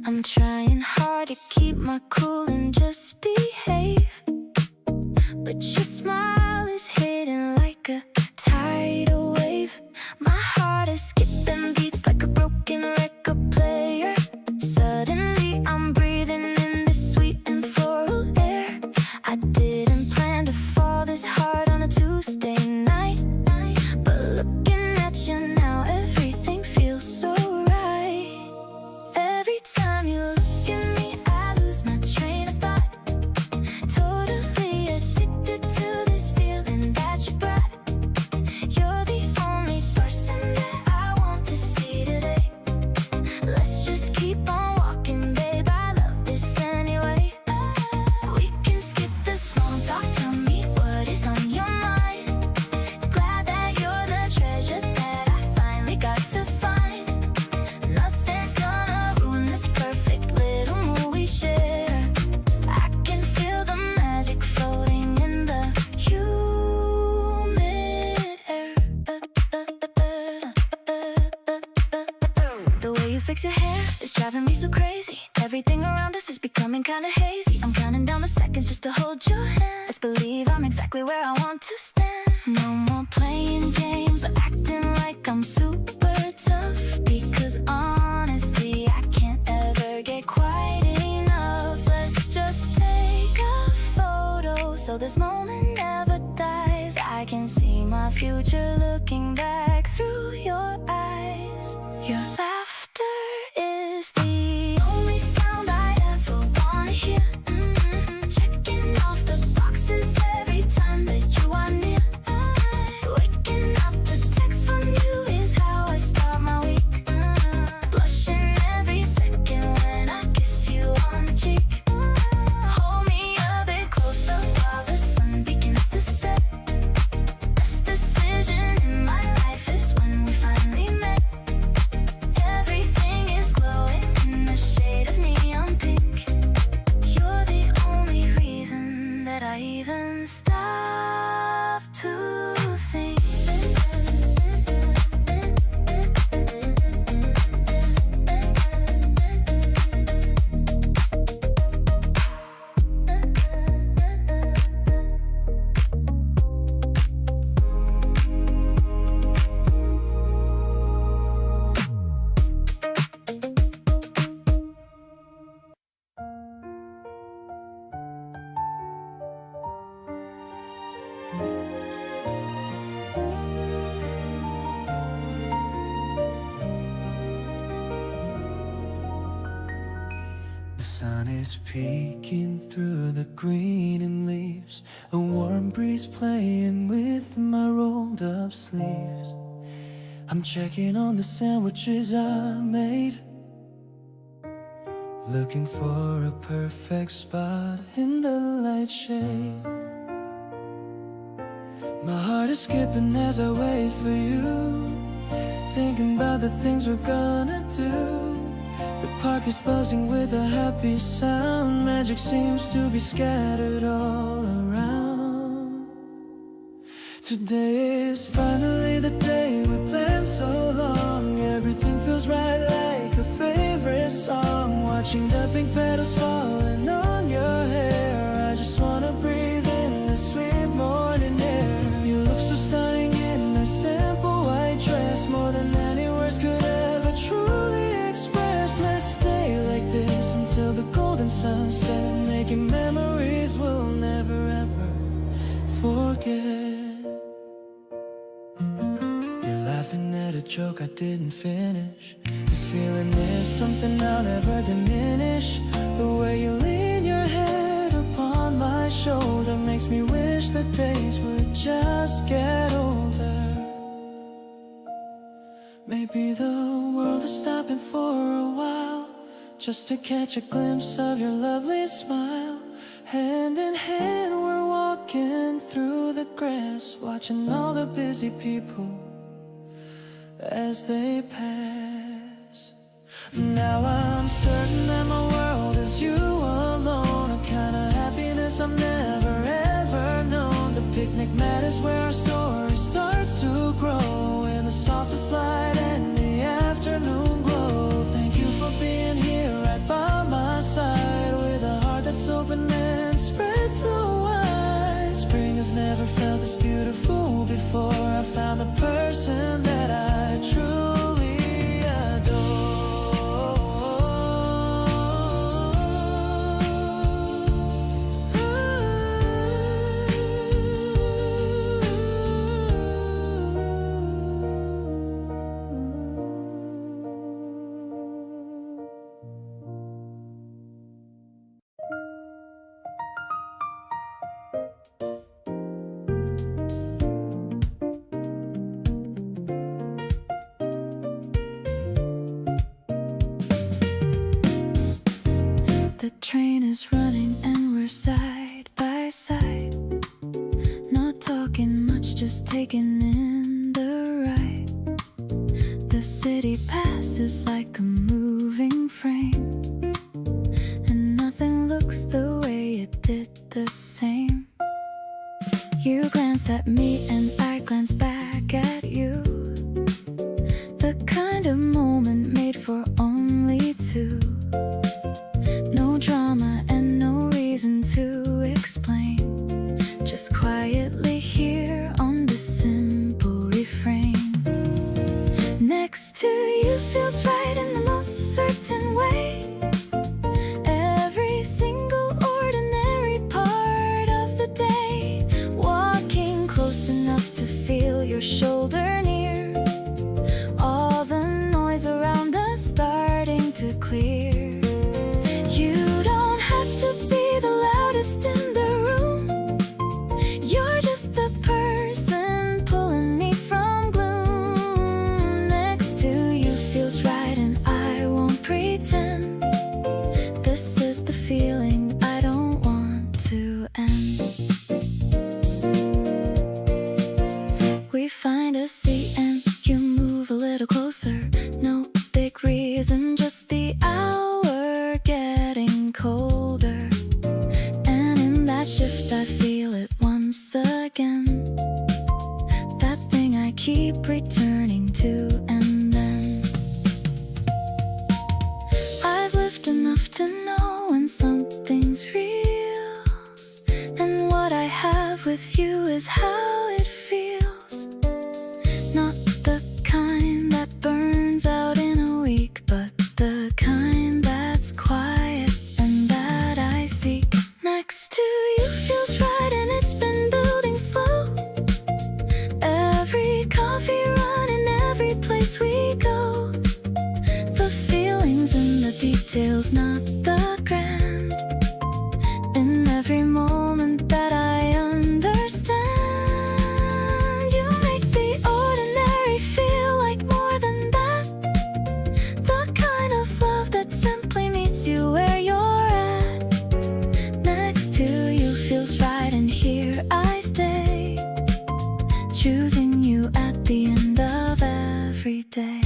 I'm trying hard to keep my cool and just behave, but your smile is hidden like a tidal wave. My heart is skipping beats like a broken record player. Suddenly I'm breathing in this sweet and floral air. I didn't plan to fall this hard on a Tuesday night, but looking at you now, everything feels so right. Every time you look at me, I lose my train of thought. Totally addicted to this feeling that you brought. You're the only person that I want to see today. Let's just keep on walking, babe, I love this anyway. We can skip the small talk, tell me what is on your mind. Glad that you're the treasure that I finally got to find. Nothing's gonna ruin this perfect little mood we share. I can feel the magic floating in the humid air. The way you fix your hair is driving me so crazy. Everything around us is becoming kinda hazy. I'm counting down the seconds just to hold your hand. Let's believe I'm exactly where I want to stand. No more playing games or acting like I'm super tough, because honestly I can't ever get quite enough. Let's just take a photo so this moment never dies. I can see my future looking back through your eyes. Your laughter is the only sound I ever wanna hear. Checking off the boxes every time that you are near. Waking up to text from you is how I start my week. Blushing every second when I kiss you on the cheek. Hold me a bit closer while the sun begins to set. Best decision in my life is when we finally met. Everything is glowing in the shade of neon pink. You're the only reason that I even stop to think. sun is peeking through the green and leaves, a warm breeze playing with my rolled up sleeves. I'm checking on the sandwiches I made, looking for a perfect spot in the light shade. My heart is skipping as I wait for you, thinking about the things we're gonna do. The park is buzzing with a happy sound, magic seems to be scattered all around. Today is finally the day we planned so long. Everything feels right like a favorite song. Watching the pink petals falling on your hair, I just wanna breathe in the sweet morning air. You look so stunning in a simple white dress, more than any words could ever truly express. Let's stay like this until the golden sunset, making memories we'll never ever forget. You're laughing at a joke I didn't finish. This feeling is something I'll never diminish. The way you lean your head upon my shoulder makes me wish the days would just get older. Maybe the world is stopping for a while, just to catch a glimpse of your lovely smile. Hand in hand we're walking through the grass, watching all the busy people as they pass. Now I'm certain that my world is you alone, a kind of happiness I've never ever known. The picnic mat is where our story starts to grow, in the softest light and the afternoon glow. Thank you for being here right by my side, with a heart that's open and spread so wide. Spring has never felt this beautiful before. I found the person that I truly adore. The train is running and we're side by side, not talking much, just taking in the ride. The city passes like a moving frame, and nothing looks the way it did the same. You glance at me and I glance back at you, the kind of moment made for only two. No drama and no reason to explain, just quietly here on this simple refrain. Next to you feels right in the most certain way. Every single ordinary part of the day, walking close enough to feel your shoulder near, all the noise around us starting to clear. You don't have to be the loudest in the room, you're just the person pulling me from gloom. Next to you feels right and I won't pretend, this is the feeling I don't want to end. We find a seat and you move a little closer, no big reason, just the hour getting colder. And in that shift I feel it once again, that thing I keep returning to. And then I've lived enough to know when something's real, and what I have with you is how it feels. Not the kind that burns out in a week, but the kind that's quiet and that I seek. Next to you feels right and it's been building slow. Every coffee run and every place we go, the feelings in the details, not the grand. In every moment that I understand, you make the ordinary feel like every day.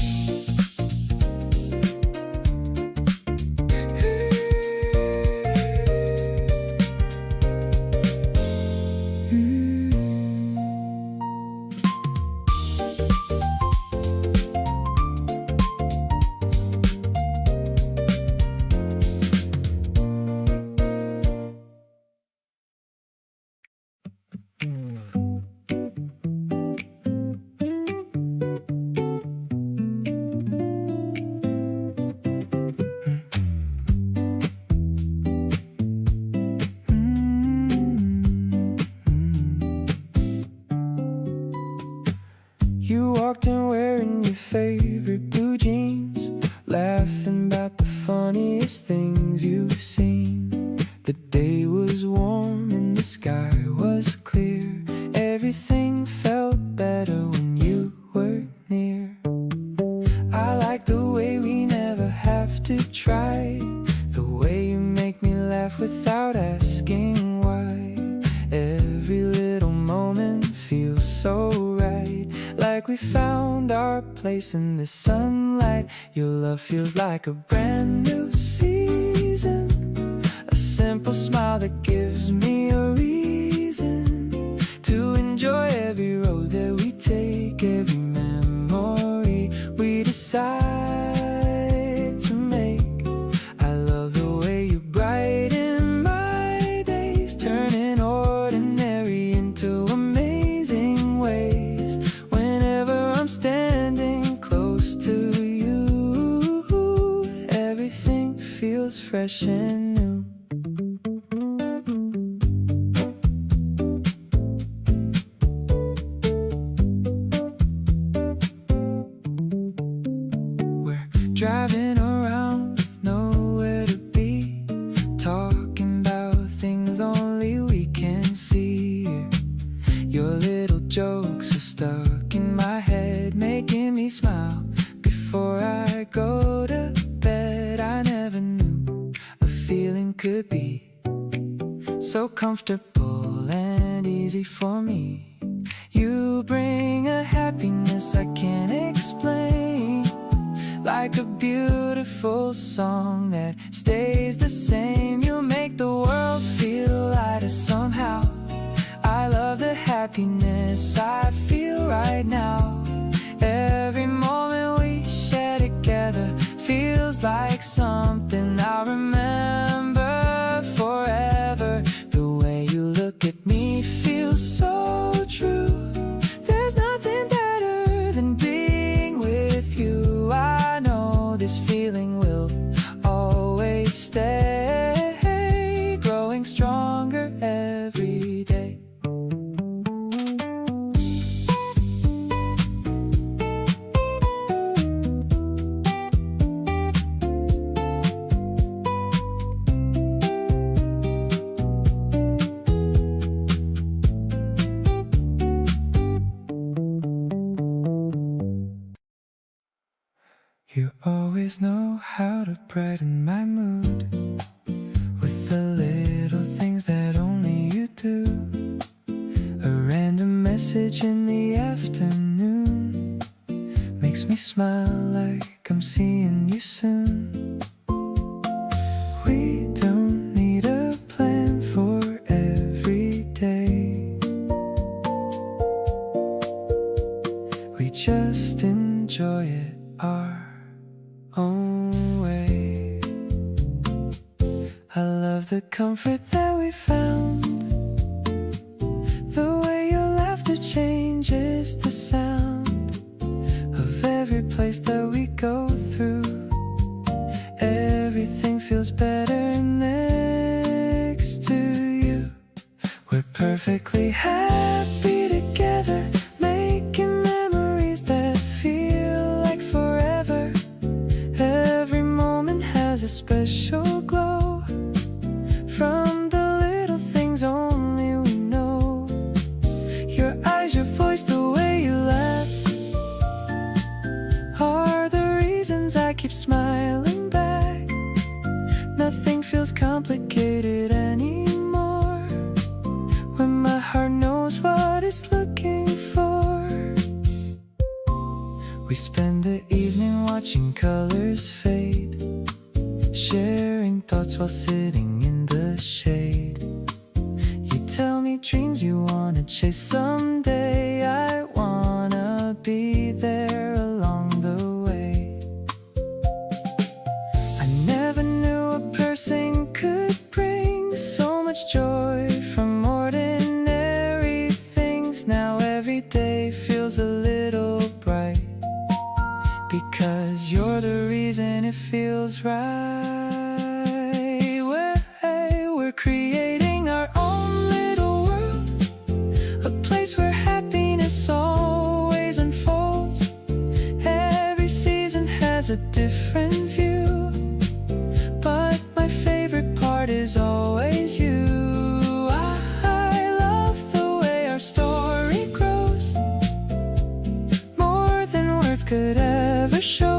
You walked in wearing your favorite blue jeans, laughing about the funniest things you've seen. The day was warm and the sky was clear. Everything felt better when you were near. I like the way we never have to try, the way you make me laugh without asking why. Every little moment feels so right, like we found our place in the sunlight. Your love feels like a brand new season, a simple smile that gives me a reason to enjoy every road that we take, every memory we decide to make. I love the way you brighten my days, turning ordinary into amazing ways. Whenever I'm standing close to you, everything feels fresh and new. We're driving around with nowhere to be, talking about things only we can see. Your little jokes are stuck in my head, making me smile before I go to bed. I never knew a feeling could be so comfortable and easy for me. You bring a happiness I can't explain, like a beautiful song that stays the same. You make the world feel lighter somehow. I love the happiness I feel right now. Every moment we share together feels like something I'll remember forever. The way you look at me feels so true. There's nothing better than being with you. I know this feeling will always stay, growing stronger every day. You always know how to brighten my mood with the little things that only you do. A random message in the afternoon makes me smile like I'm seeing you soon. We don't need a plan for every day. We just enjoy it our own way. I love the comfort that we found, the way your laughter changes the sound of every place that we go through. Everything feels better next to you. We're perfectly happy together, making memories that feel like forever. Every moment has a special glow from the little things only we know. Your eyes, your voice, the way you laugh are the reasons I keep smiling back. Nothing feels complicated anymore when my heart knows what it's looking for. We spend the evening watching colors fade, sharing thoughts while sitting in the shade. You tell me dreams you wanna chase someday. I wanna be there along the way. I never knew a person could bring so much joy from ordinary things. Now every day feels a little bright, because you're the reason it feels right. We're creating our own little world, a place where happiness always unfolds. Every season has a different view, but my favorite part is always you. I love the way our story grows, more than words could ever show.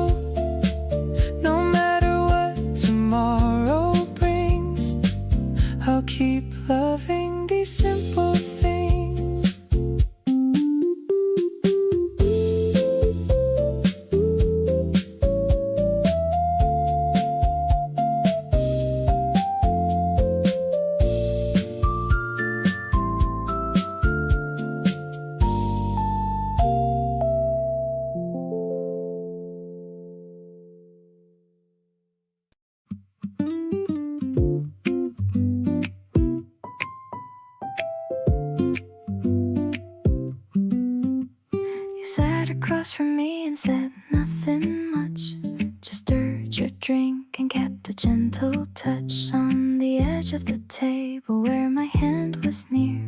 No matter what tomorrow brings, I'll keep loving these simple things. You sat across from me and said nothing much, just stirred your drink and kept a gentle touch on the edge of the table where my hand was near.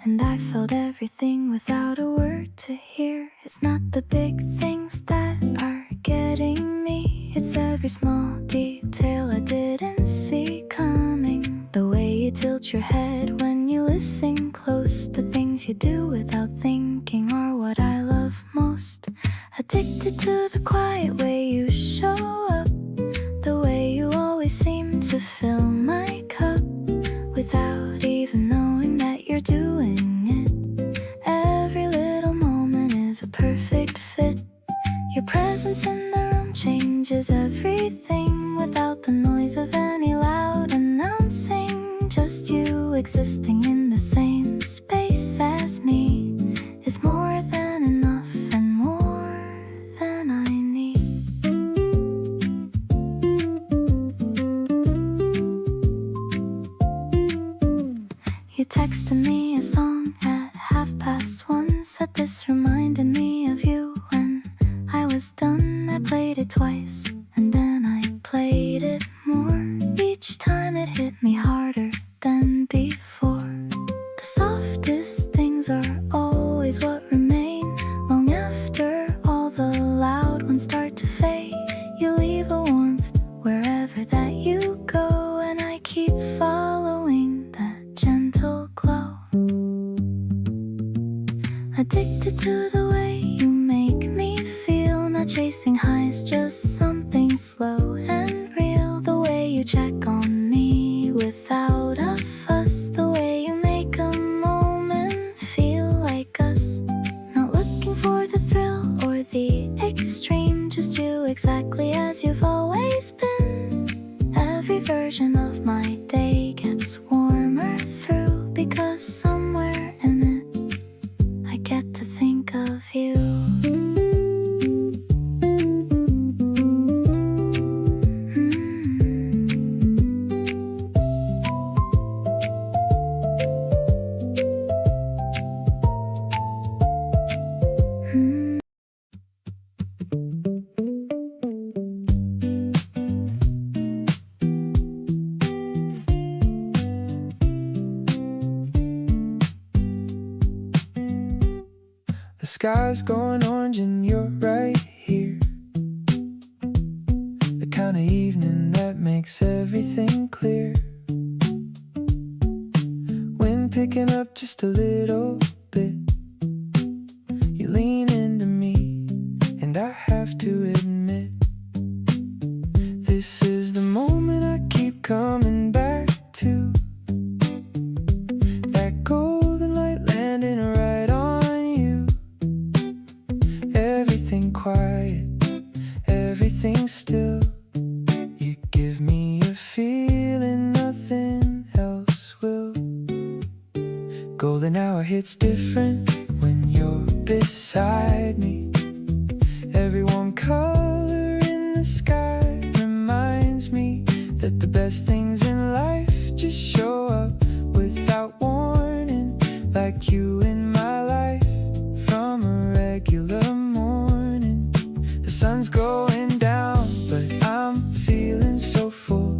And I felt everything without a word to hear. It's not the big things that are getting me, it's every small detail I didn't see coming. The way you tilt your head when you listen close, the things you do without thinking are what I love most. Addicted to the quiet way you show up, the way you always seem to fill my cup without even knowing that you're doing it. Every little moment is a perfect fit. Your presence in the room changes everything without the noise of any loud announcing. Just you existing in the same space as me is more than enough and more than I need. You texted me a song at 1:30. Said this reminded me of you. When I was done, I played it twice, and then I played it more. Each time it hit me harder than before. The softest things are always what remain. Long after all the loud ones start to fade, you leave a warmth wherever that you go, and I keep following that gentle glow. Addicted to the way you make me feel, not chasing highs, just something slow and real. The way you check on me without a fuss, the way you make a moment feel like us. Not looking for the thrill or the extreme, just you exactly as you've always been. Every version of my day gets warmer through, because somewhere in it I get to think of you. The sky's going orange and you're right here. The kind of evening that makes everything clear. Wind picking up just a little bit. You lean into me, and I have to admit, this is the moment I keep coming back to. That golden light landing right on you. Everything quiet, still. You give me a feeling nothing else will. Golden hour hits different when you're beside me. Every warm color in the sky reminds me that the best things in life just show up without warning, like you in my life from a regular morning. The sun's going down, but I'm feeling so full.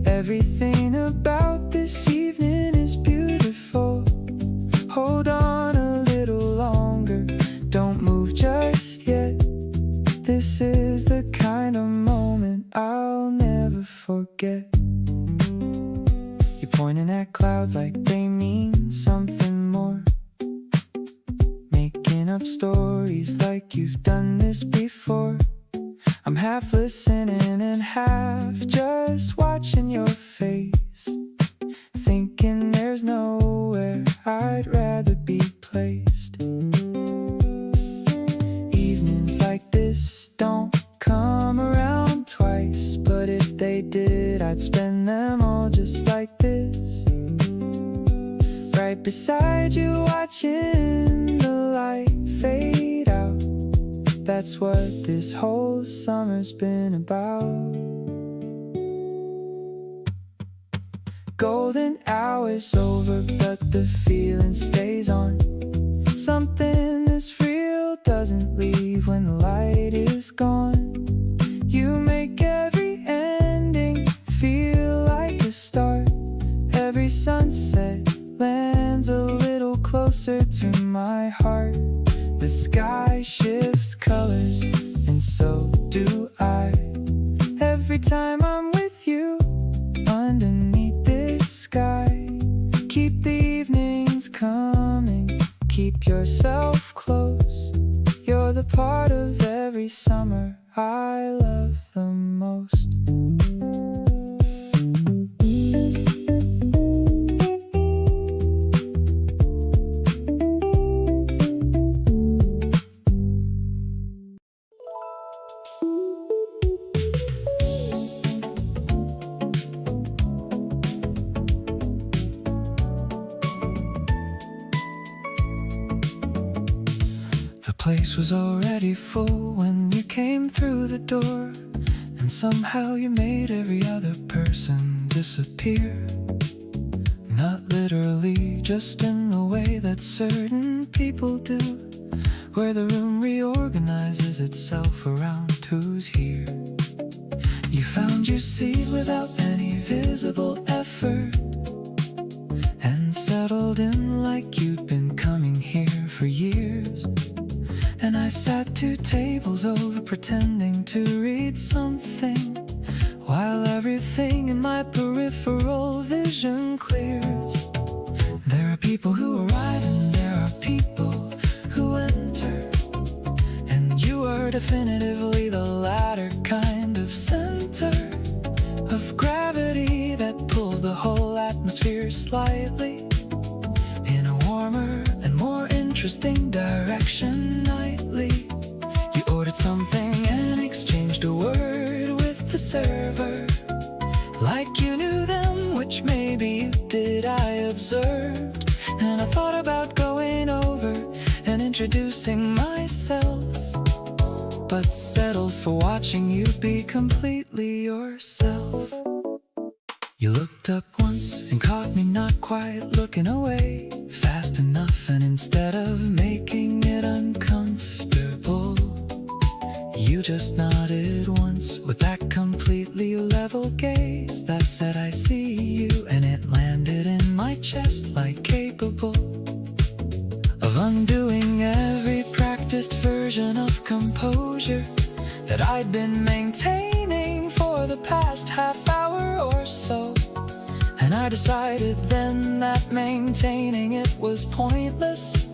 Everything about this evening is beautiful. Hold on a little longer, don't move just yet. This is the kind of moment I'll never forget. You're pointing at clouds like they mean something more, making up stories like you've done this before. I'm half listening and half just watching your face, thinking there's nowhere I'd rather be placed. Evenings like this don't come around twice, but if they did, I'd spend them all just like this, right beside you, watching the light fade out. That's what this whole summer's been about. Golden hour's over, but the feeling stays on. Something that's real doesn't leave when the light is gone. You make every ending feel like a start. Every sunset lands a little closer to my heart. The sky shifts colors, and so do I. Every time I'm with you, underneath this sky. Keep the evenings coming, keep yourself close. You're the part of every summer I love the most. The place was already full when you came through the door, and somehow you made every other person disappear. Not literally, just in the way that certain people do, where the room reorganizes itself around who's here. You found your seat without any visible effort, and settled in like you'd been coming here for years. And I sat 2 tables over pretending to read something, while everything in my peripheral vision clears. There are people who arrive and there are people who enter, and you are definitively the latter kind of center of gravity that pulls the whole atmosphere slightly in a warmer and more interesting direction nightly. You ordered something and exchanged a word with the server, like you knew them, which maybe you did, I observed. And I thought about going over and introducing myself, but settled for watching you be completely yourself. You looked up once and caught me not quite looking away fast enough, and instead of making it uncomfortable, you just nodded once with that completely level gaze that said, I see you, and it landed in my chest like capable of undoing every practiced version of composure that I'd been maintaining for the past half hour or so. And I decided then that maintaining it was pointless,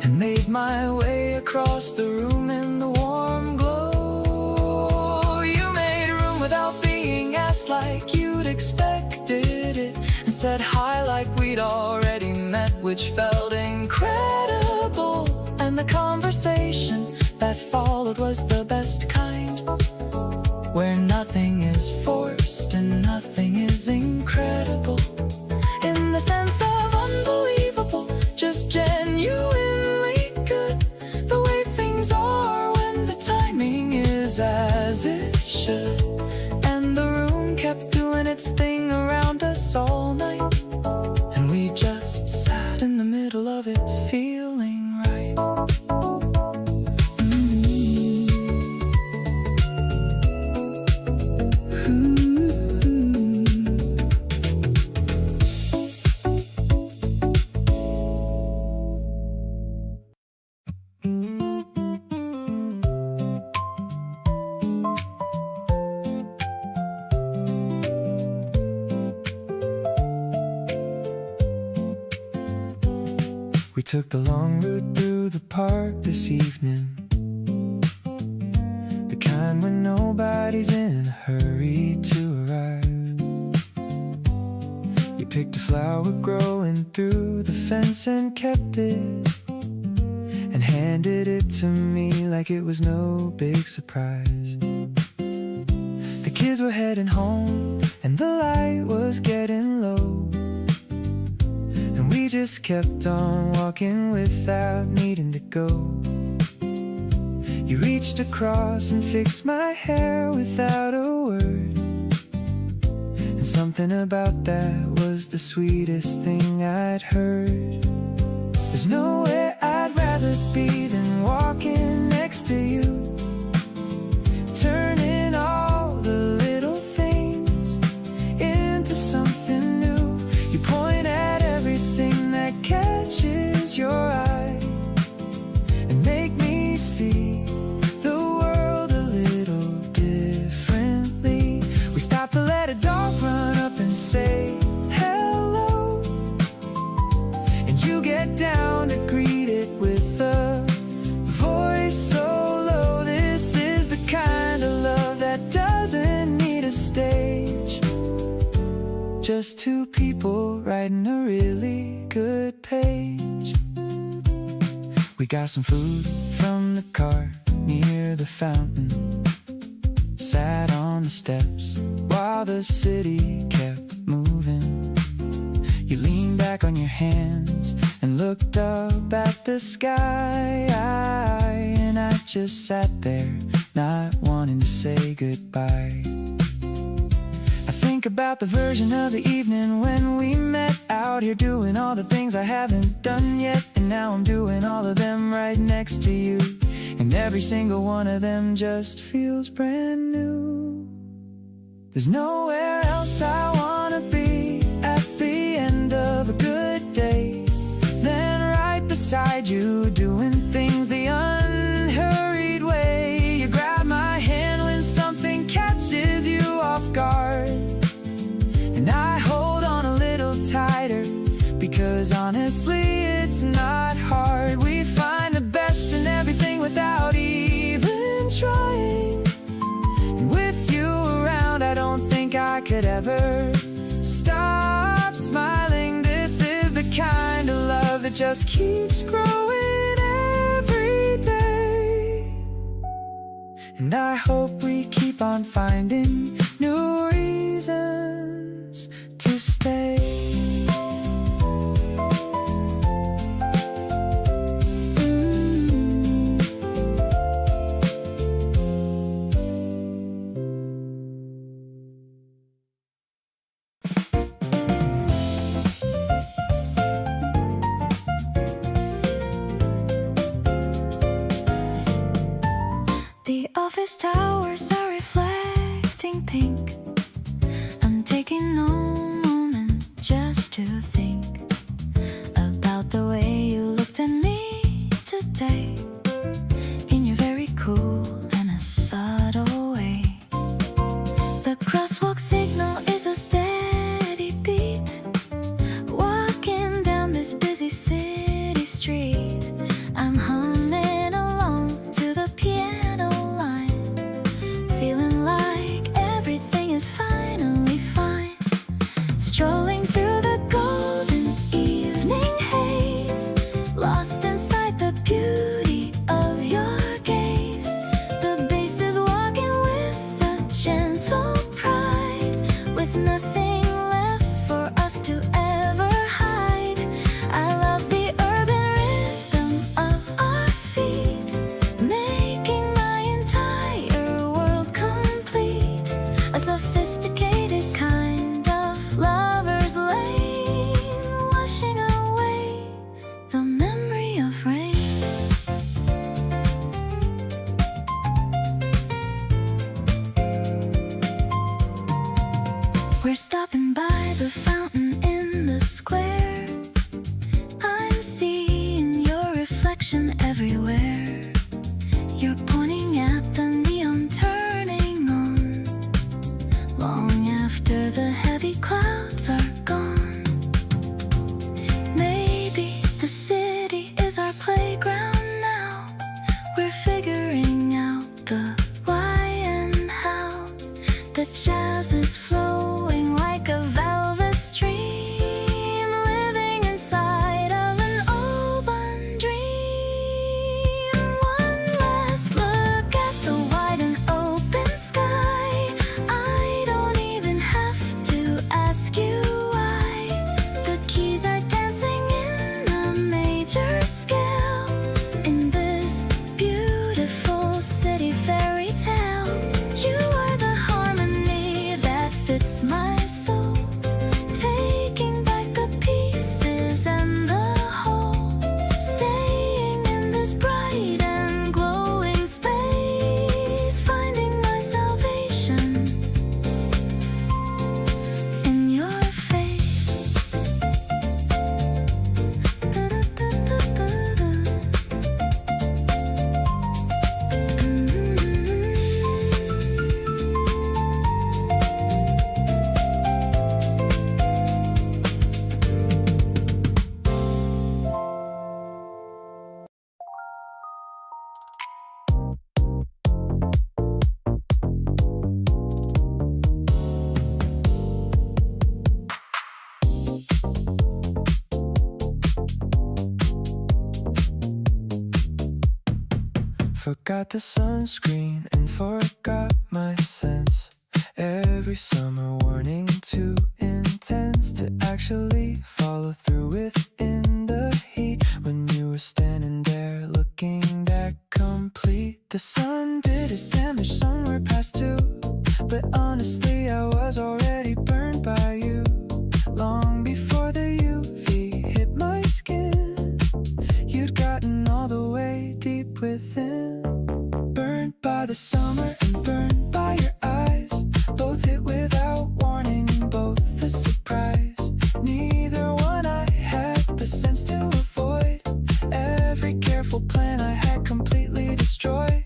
and made my way across the room in the warm glow. You made room without being asked, like you'd expected it, and said hi like we'd already met, which felt incredible. And the conversation that followed was the best kind. is forced and nothing is incredible in the sense of unbelievable, just genuinely good. The way things are when the timing is as it should. And the room kept doing its thing around us all night, and we just sat in the middle of it feeling right. We took the long route through the park this evening, the kind where nobody's in a hurry to arrive. You picked a flower growing through the fence and kept it, and handed it to me like it was no big surprise. The kids were heading home and the light was getting low, and we just kept on walking without needing to go. You reached across and fixed my hair without a word, and something about that was the sweetest thing I'd heard. There's nowhere I'd rather be than walking next to you, turning all the little things into something new. You point at everything that catches your eye and make me see the world a little differently. We stop to let a dog run up and say hello, and you get down to greet it with a voice so low. This is the kind of love that doesn't need a stage, just two people writing a really good page. We got some food from the cart near the fountain, sat on the steps while the city kept moving. You leaned back on your hands and looked up at the sky, and I just sat there not wanting to say goodbye. I think about the version of the evening when we met out here, doing all the things I haven't done yet, and now I'm doing all of them right next to you, and every single one of them just feels brand new. There's nowhere else I wanna be at the end of a good day than right beside you, doing things the unhurried way. You grab my hand when something catches you off guard, and I hold on a little tighter, because honestly it's not hard. We find the best in everything without even trying, and with you around I don't think I could ever stop smiling. This is the kind of love that just keeps growing every day, and I hope we keep on finding new reasons to stay. The office towers are reflecting pink. I'm taking no moment just to think about the way you looked at me today, in your very cool and a subtle way. The crosswalk signal is a steady beat, walking down this busy city street. I'm humming along to the piano line, feeling like everything is finally fine. Strolling through the golden evening haze, lost inside the beauty of your gaze. a sophisticated kind of lover's lane, washing away the memory of rain. We're stopping by the fountain in the square. I'm seeing your reflection everywhere. You're pointing at the neon turning on long after the heavy clouds are gone. Maybe the city is our playground now. We're figuring out the why and how. The jazz is flowing like a velvet stream, living inside of an open dream. One last look at the wide and open sky. I don't even have to ask you why. The keys are dancing in a major scale in this beautiful city fairy tale. You are the harmony that fits my soul, taking back the pieces and the whole, staying in this bright and glowing space, finding my salvation in your face. Forgot the sunscreen and forgot my sense. Every summer warning too intense to actually follow through within the heat. When you were standing there looking that complete, the sun did its damage somewhere past 2. But honestly I was already burned by you long before the UV hit my skin. You'd gotten all the way deep within, burned by the summer and burned by your eyes. Both hit without warning, both a surprise. Neither one I had the sense to avoid. Every careful plan I had completely destroyed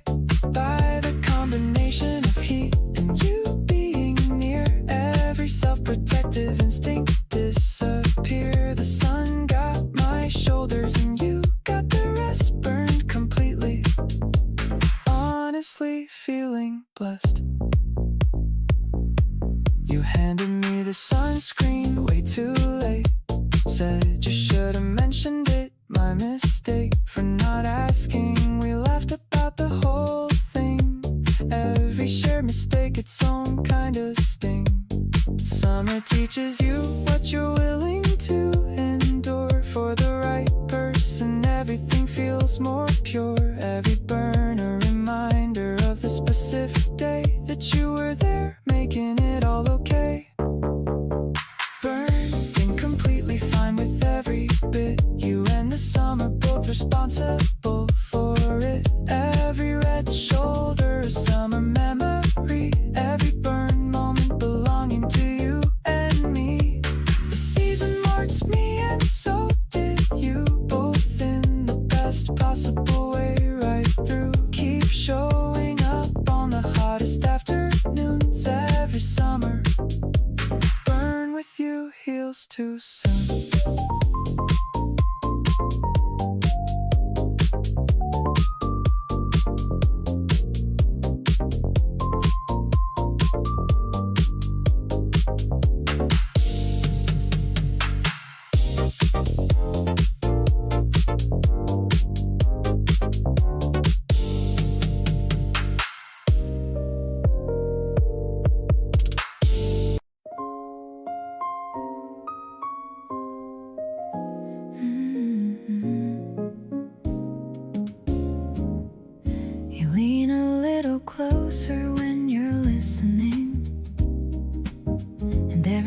by the combination of heat and you being near. Every self-protective instinct disappear. The sun got my shoulders and you got the rest, burned completely. Honestly feeling blessed. You handed me the sunscreen way too late. Said you should have mentioned it, my mistake for not asking. We laughed about the whole thing. Every shared mistake its own kind of sting. Summer teaches you what you're willing to endure. For the right person everything feels more pure. Every burn a reminder of the specific day that you were there, making it all okay. Burned and completely fine with every bit. You and the summer both responsible for it. Every red shoulder a summer memory. Every burn moment belonging to you and me. The season marked me and so did you, both in the best possible way right through. Keep showing up on the hottest afternoons every summer. Burn with you heals too soon.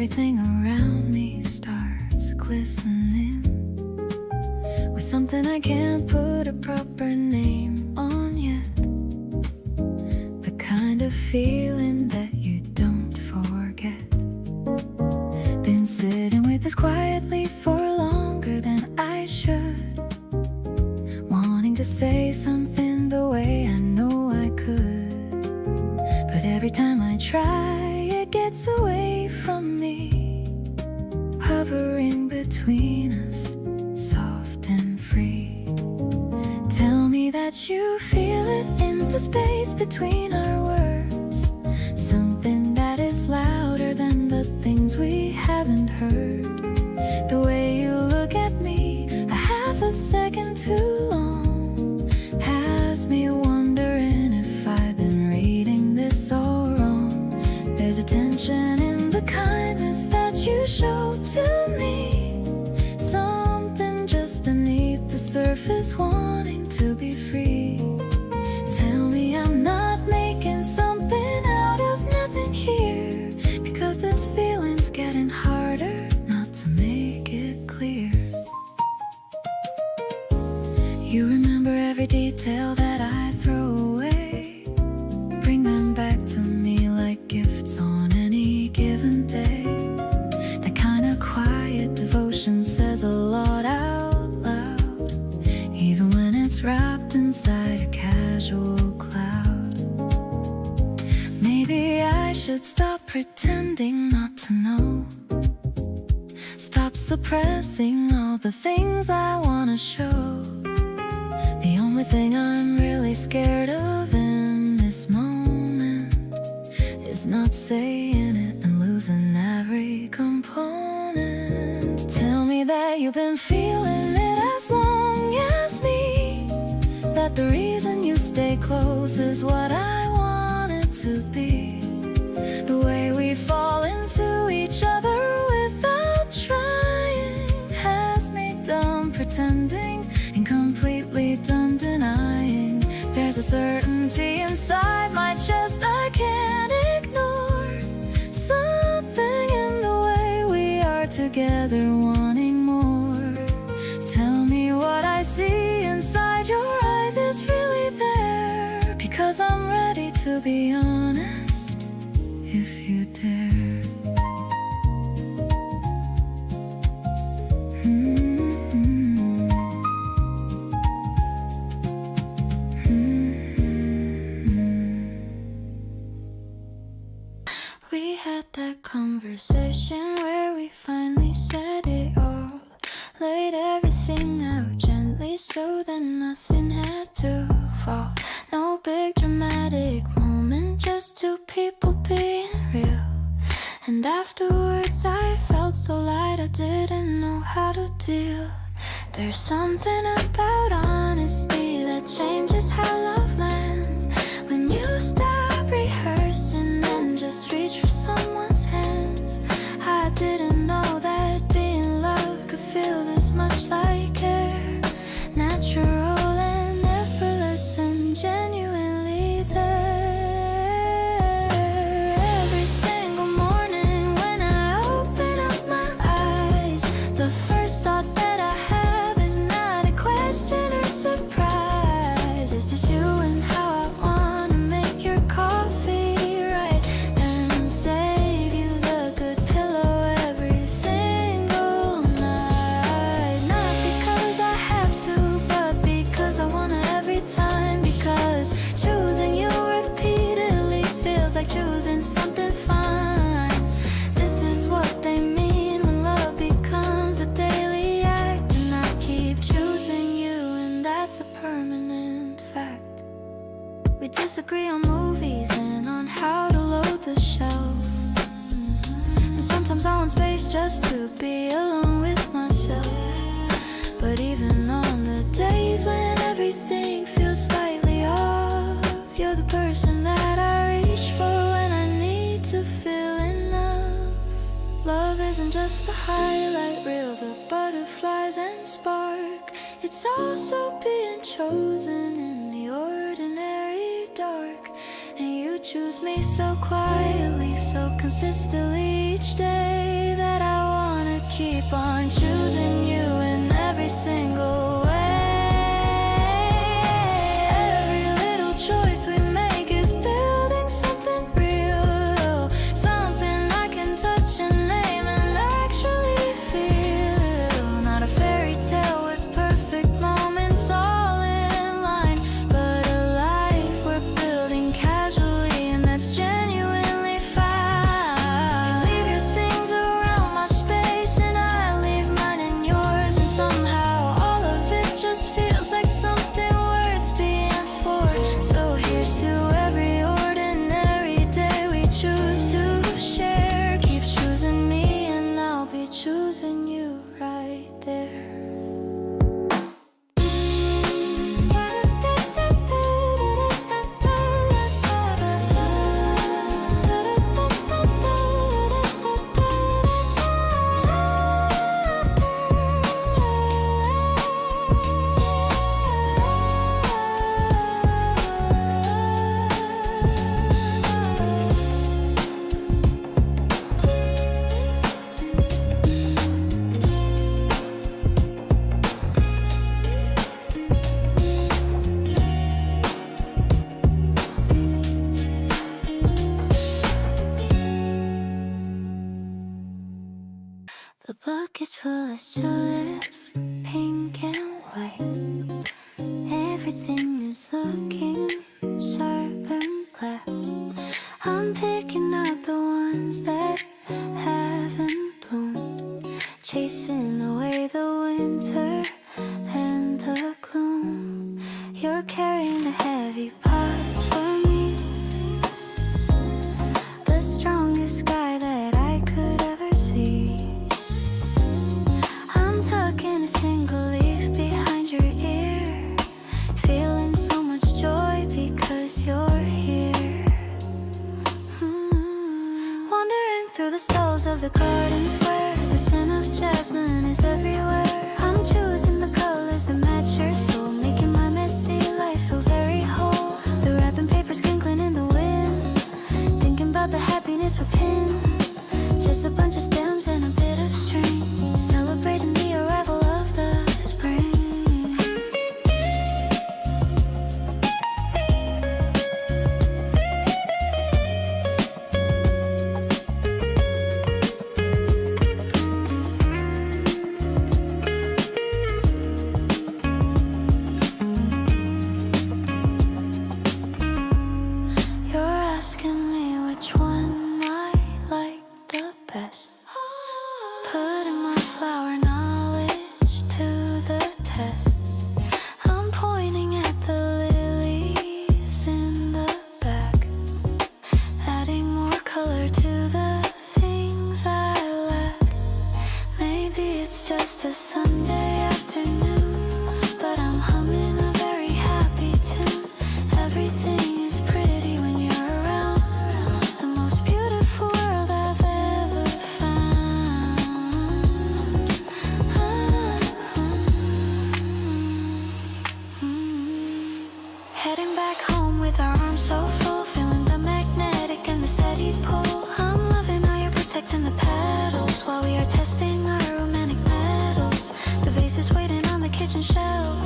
everything around me starts glistening with something I can't put a proper name on yet. The kind of feeling that you don't forget. Been sitting with this quietly for longer than I should, wanting to say something the way I know I could, but every time I try it gets away from me, hovering between us, soft and free. Tell me that you feel it in the space between our words, something that is louder than the things we haven't heard. The way you look at me, a half a second too long, has me wondering if I've been reading this all wrong. There's a tension in the kindness that you show to me, something just beneath the surface wanting to be free. Tell me I'm not making something out of nothing here, because this feeling's getting harder not to make it clear. You remember every detail that I throw away, bring them back to me like gifts on any given day. That kind of quiet devotion says a lot out loud, even when it's wrapped inside a casual cloud. Maybe I should stop pretending not to know, stop suppressing all the things I wanna show. The only thing I'm really scared of in this moment is not saying it and losing every component. Tell me that you've been feeling it as long as me, that the reason you stay close is what I want it to be. The way we fall into each other without trying has me done pretending and completely done denying. There's a certainty inside my chest I can't ignore, something in the way we are together wanting more. Tell me what I see inside your eyes is really there, because I'm ready to be honest if you dare. We had that conversation where we finally said it all, laid everything out gently so that nothing had to fall. No big dramatic moment, just two people being real. And afterwards I felt so light I didn't know how to deal. There's something about honesty that changes how love lands. When you stop rehearsing and just reach for someone's hands. I didn't know that being loved could feel this much like care. Natural and effortless and genuinely there. Every single morning when I open up my eyes, the first thought that I have is not a question or surprise. It's just you and how I wanna make your coffee right and save you the good pillow every single night. Not because I have to, but because I wanna every time. Because choosing you repeatedly feels like choosing something fine. This is what they mean when love becomes a daily act. And I keep choosing you, and that's a permanent fact. We disagree on movies and on how to load the shelf. And sometimes I want space just to be alone with myself. But even on the days when everything feels slightly off, you're the person that I reach for when I need to feel enough. Love isn't just a highlight reel, the butterflies and spark. It's also being chosen in the ordinary dark. And you choose me so quietly, so consistently each day. single way. Every little choice we make is building something real, something I can touch and name and actually feel. Not a fairy tale with perfect moments all in line, but a life we're building casually, and that's genuinely fine. You leave your things around my space and I leave mine in yours, and somehow all of it just feels like something worth being for. So here's to every ordinary day we choose to share. Keep choosing me and I'll be choosing you right there. The book is full of tulips, pink and white. Everything is looking sharp and black. I'm picking out the ones that haven't bloomed, chasing away the winter and the gloom. You're carrying the heavy parts for me, the strongest guy that I could ever see. I'm tucking a single leaf behind your ear, feeling so much joy because you're here. Wandering through the stalls of the garden square, the scent of jasmine is everywhere. I'm choosing the colors that match your soul, making my messy life feel very whole. The wrapping paper crinkling in the wind, thinking about the happiness we're pinned. Just a bunch of stems and a bit of string, celebrating the arrival of the spring. You're asking me which one I like the best, putting my flower knowledge to the test. I'm pointing at the lilies in the back, adding more color to the things I lack. Maybe it's just a Sunday afternoon, but I'm humming a very happy tune. Everything is pretty when you're around, the most beautiful world I've ever found. Heading back home with our arms so full, feeling the magnetic and the steady pull. I'm loving how you're protecting the petals while we are testing our romantic metals. The vase is waiting on the kitchen shelf,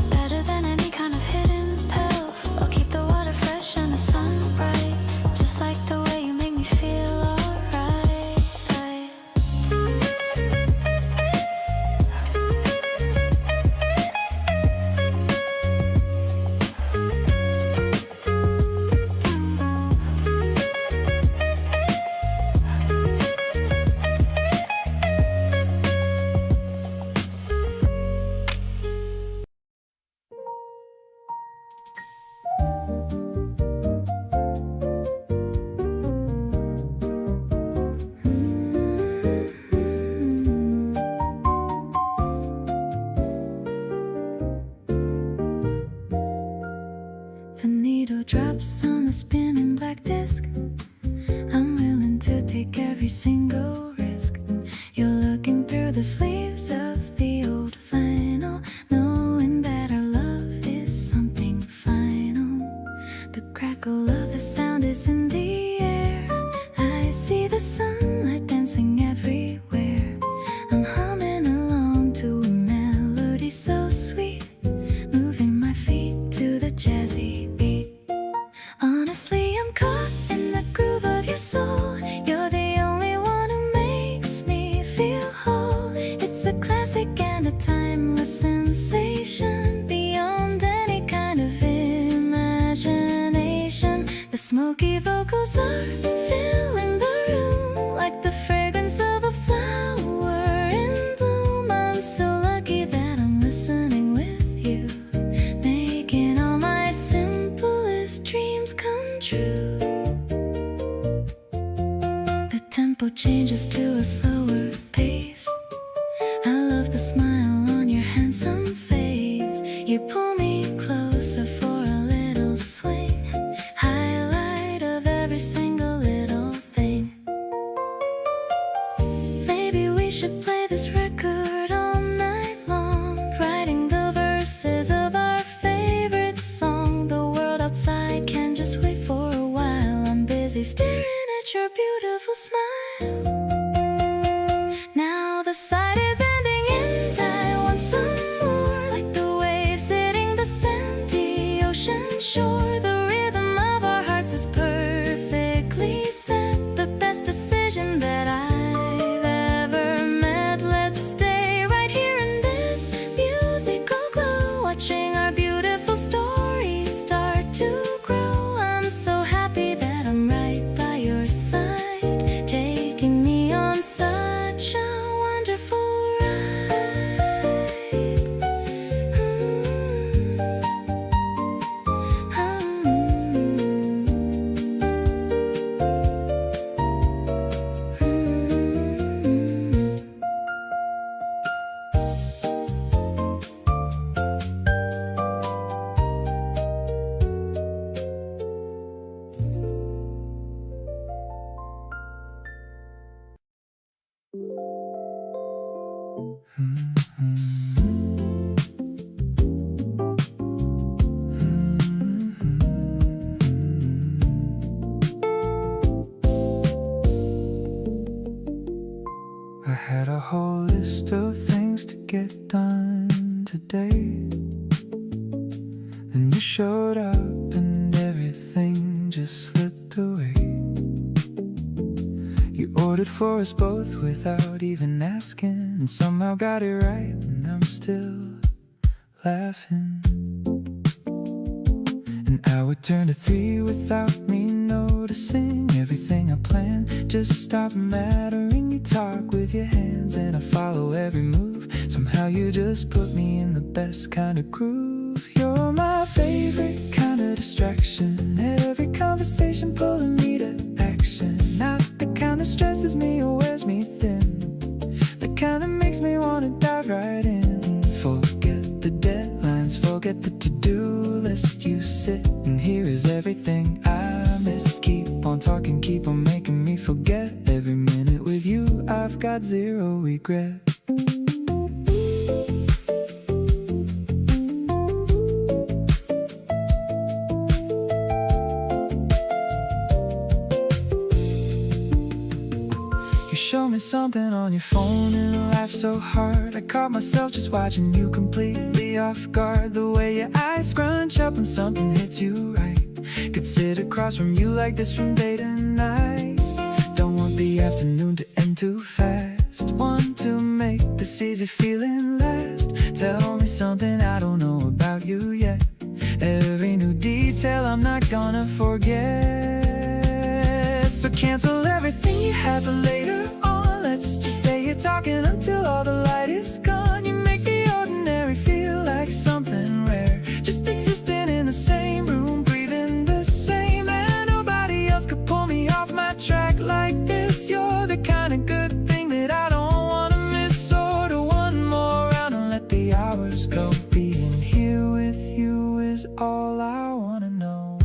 better than any kind of hidden pelf. I'll keep the water fresh and the sun bright, just like the way you make me feel alright. The needle drops on the spinning black disc. I'm willing to take every single risk. You're looking through the sleeves of the old vinyl, knowing that our love is something final. The crackle of the sound is in the air. I see the sunlight dancing everywhere. I'm humming along to a melody Smoky vocals are filling the room like the fragrance of a flower in bloom. I'm so lucky that I'm listening with you, making all my simplest dreams come true. The tempo changes to a slower pace. I love the smile on your handsome face. You pull me closer for a little swing, highlight of every single little thing. Maybe we should play this record all night long, writing the verses of our favorite song. The world outside can just wait for a while. I'm busy staring at your beautiful smile. Now the sight is ending and I want some more, like the waves hitting the sandy ocean shore. The rhythm of our hearts is perfectly set, the best decision that I've ever met. Let's stay right here in this musical glow, watching our beautiful story start to grow. I'm so happy that I'm right by your side, taking me on such a wonderful ride. I had a whole list of things to get done today. Then you showed up and everything just slipped away. You ordered for us both without even asking, and somehow got it right, and I'm still laughing. An hour turned to 3 without me noticing. Everything I planned just stopped mattering. You talk with your hands and I follow every move. Somehow you just put me in the best kind of groove. You're my favorite kind of distraction, every conversation pulling me to action. Not the kind that stresses me or wears me thin, the kind that makes me wanna dive right in. Forget the deadlines, forget the to-do list. You sit and here is everything I missed. Keep on talking, keep on making me forget. Every minute with you I've got zero regret. You show me something on your phone and life's so hard. I caught myself just watching you completely off guard. The way your eyes scrunch up when something hits you right. Could sit across from you like this from day to night. Don't want the afternoon to end too fast. Want to make this easy feeling last. Tell me something I don't know about you yet. Every new detail I'm not gonna forget. So cancel everything you had for later on. Let's just stay here talking until all the light is gone. You make the ordinary feel like something rare. Just existing in the same room, breathing the same air. Nobody else could pull me off my track like this. You're the kind of good thing that I don't wanna miss. Order one more round and let the hours go. Being here with you is all I wanna know.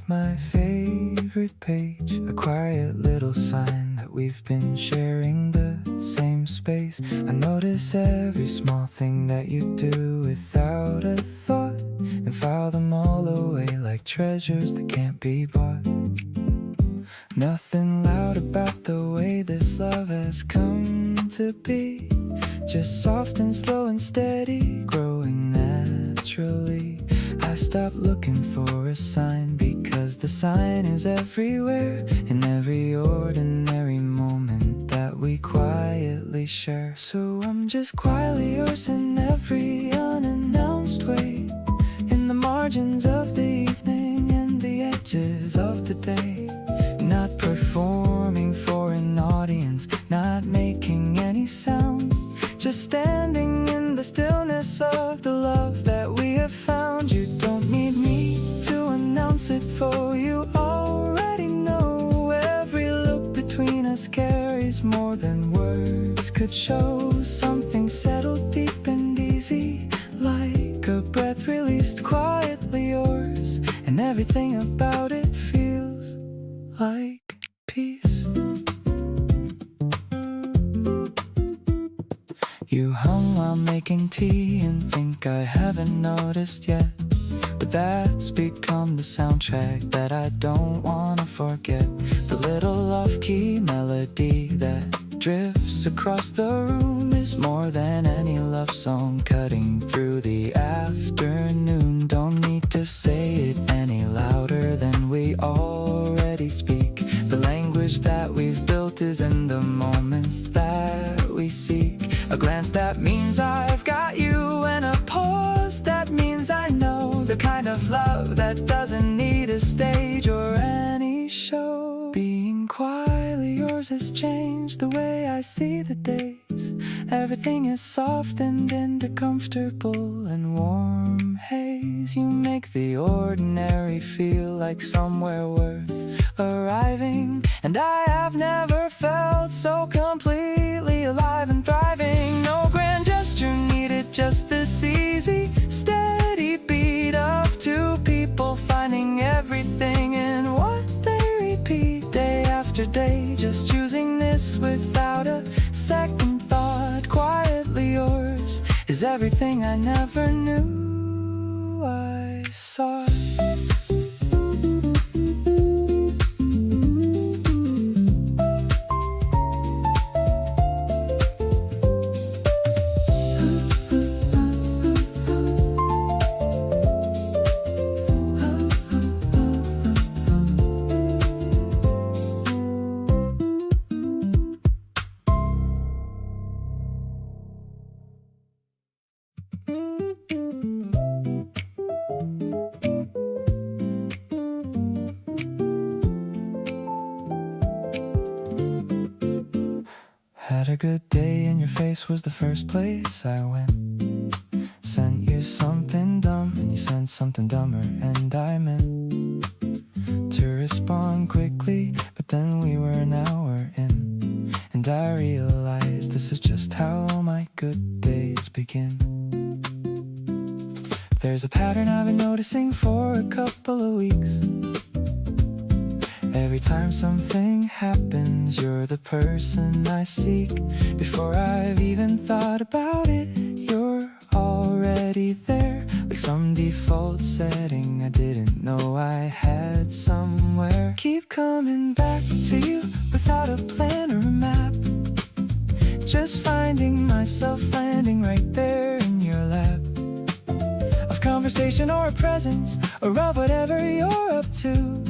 my favorite page, a quiet little sign that we've been sharing the same space. I notice every small thing that you do without a thought, and file them all away like treasures that can't be bought. Nothing loud about the way this love has come to be, just soft and slow and steady, growing naturally. I stopped looking for a sign because the sign is everywhere, in every ordinary moment that we quietly share. So I'm just quietly yours in every unannounced way, in the margins of the evening and the edges of the day. Not performing for an audience, not making any sound, just standing in the stillness of the love that we have found. You don't need me to announce it for you, already know. Every look between us carries more than words could show. Something settled deep and easy, like a breath released quietly yours, and everything about it feels like peace. You hum while making tea and think I haven't noticed yet, but that's become the soundtrack that I don't wanna forget. The little off-key melody that drifts across the room is more than any love song cutting through the afternoon. Don't need to say it any louder than we already speak. The language that we've built is in the moments that we seek. A glance that means I've got you, and a pause that means I know. The kind of love that doesn't need a stage or any show. Being quietly yours has changed the way I see the days. Everything is softened into comfortable and warm haze. You make the ordinary feel like somewhere worth arriving, and I have never felt so completely alive and thriving. No grand gesture needed, just this easy, steady beat of two people finding everything in what they repeat day after day. Just choosing this without a second thought. Quietly yours is everything I never knew I saw. Had a good day and your face was the first place I went. Sent you something dumb and you sent something dumber, and I meant to respond quickly, but then we were an hour in, and I realized this is just how my good days begin. There's a pattern I've been noticing for a couple of weeks. Every time something happens, you're the person I seek. Before I've even thought about it, you're already there. Like some default setting I didn't know I had somewhere. Keep coming back to you without a plan or a map. Just finding myself landing right there in your lap. Of conversation or a presence, or of whatever you're up to.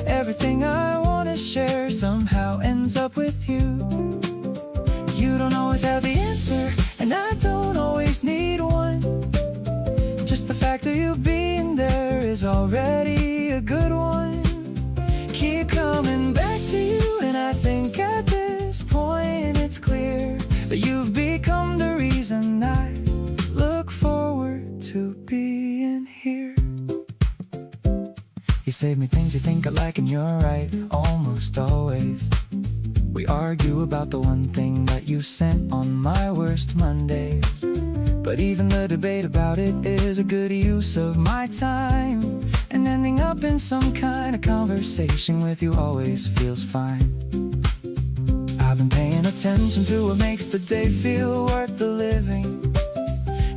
Everything I wanna share somehow ends up with you. You don't always have the answer, and I don't always need one. Just the fact of you being there is already a good one. Keep coming back to you, and I think at this point it's clear that you've become the reason I look forward to being here. You save me things you think I like, and you're right, almost always. We argue about the one thing that you sent on my worst Mondays. But even the debate about it is a good use of my time. And ending Catching up in some kind of conversation with you always feels fine. I've been paying attention to what makes the day feel worth the living,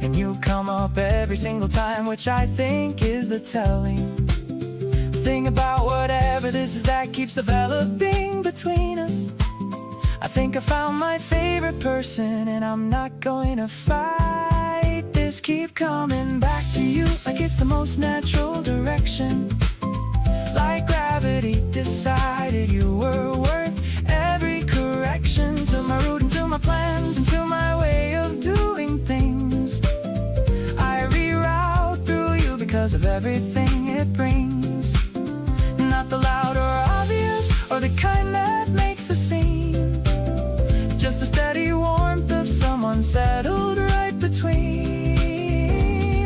and you come up every single time, which I think is the telling thing about whatever this is that keeps developing between us. I think I found my favorite person, and I'm not going to fight this. Keep coming back to you like it's the most natural direction. Like gravity decided you were worth every correction. To my route and to my plans and to my way of doing things, I reroute through you because of everything it brings. Not the loud or obvious or the kind that makes a scene, just the steady warmth of someone settled right between.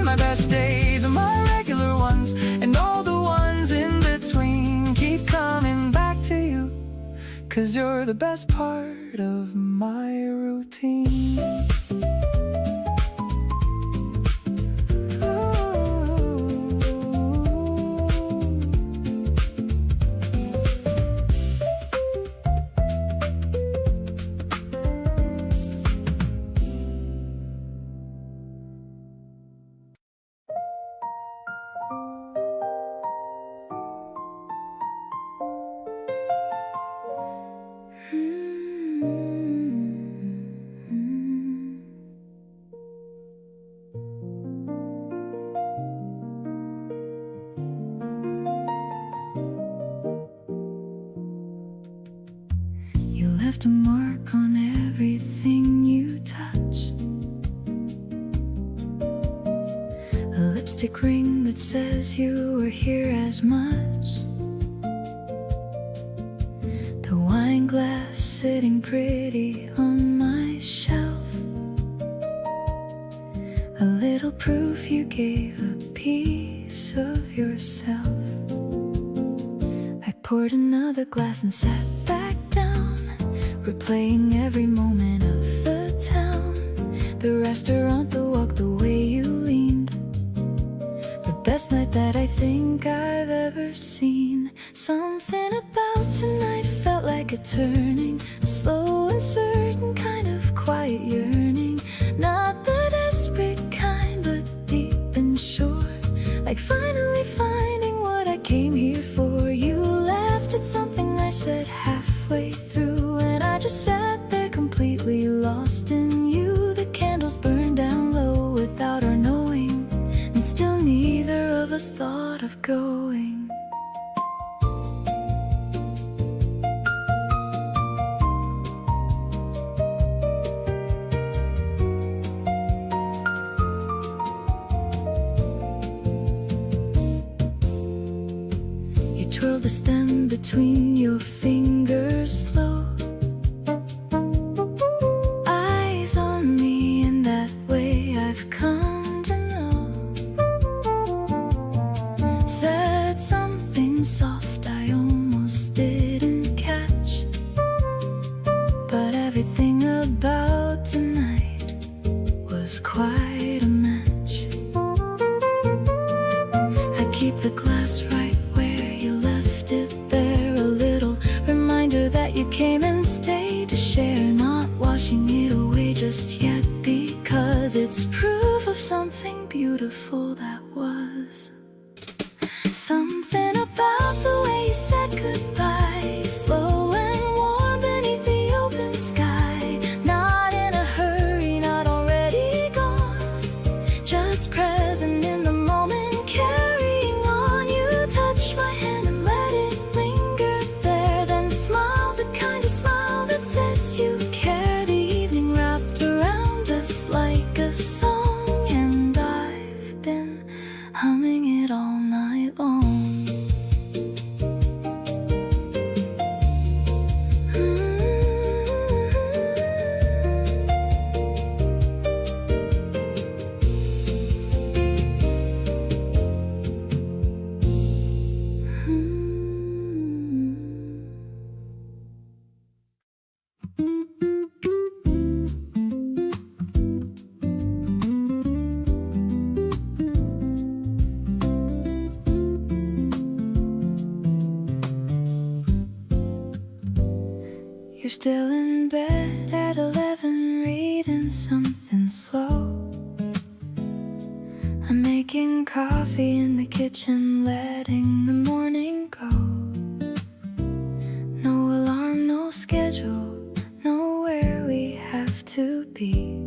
My best days are my regular ones, and all the ones in between. Keep coming back to you, 'cause you're the best part of my routine. Left a mark on everything you touch, a lipstick ring that says you were here as much, the wine glass sitting pretty on my shelf, a little proof you gave a piece of yourself. I poured another glass and sat back down, replaying every moment of the town, the restaurant, the walk, the way you leaned, the best night that I think I've ever seen. Something about tonight felt like a turning, a slow and certain kind of quiet yearning, not the desperate kind but deep and sure, like finally finding what I came here for. You laughed at something I said halfway through, and I just sat there completely lost in you. The candles burned down low without our knowing, and still neither of us thought of going. You twirled the stem between your fingers slow, eyes on me in that way I've come to know. Said something soft I almost didn't catch, but everything about tonight was quite a match. I keep the glass right where you left it there, a little reminder that you came and stayed to share, not washing it away just yet, because it's proof of something beautiful that was. Something about the way you said goodbye, slow and warm beneath the open sky, not in a hurry, not already gone, just present in the moment, carrying on. You touched my hand and let it linger there, then smiled the kind of smile You're still in bed at 11, reading something slow. I'm making coffee in the kitchen, letting the morning go. No alarm, no schedule, nowhere we have to be.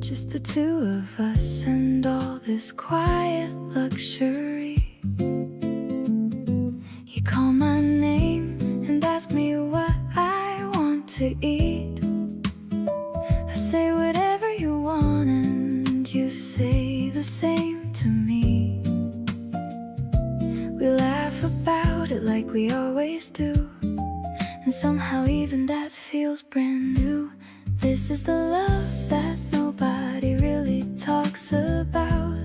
Just the two of us and all this quiet luxury. You call my name and ask me what I want to eat. I say whatever you want and you say the same to me. We laugh about it like we always do, and somehow even that feels brand new. This is the love that nobody really talks about.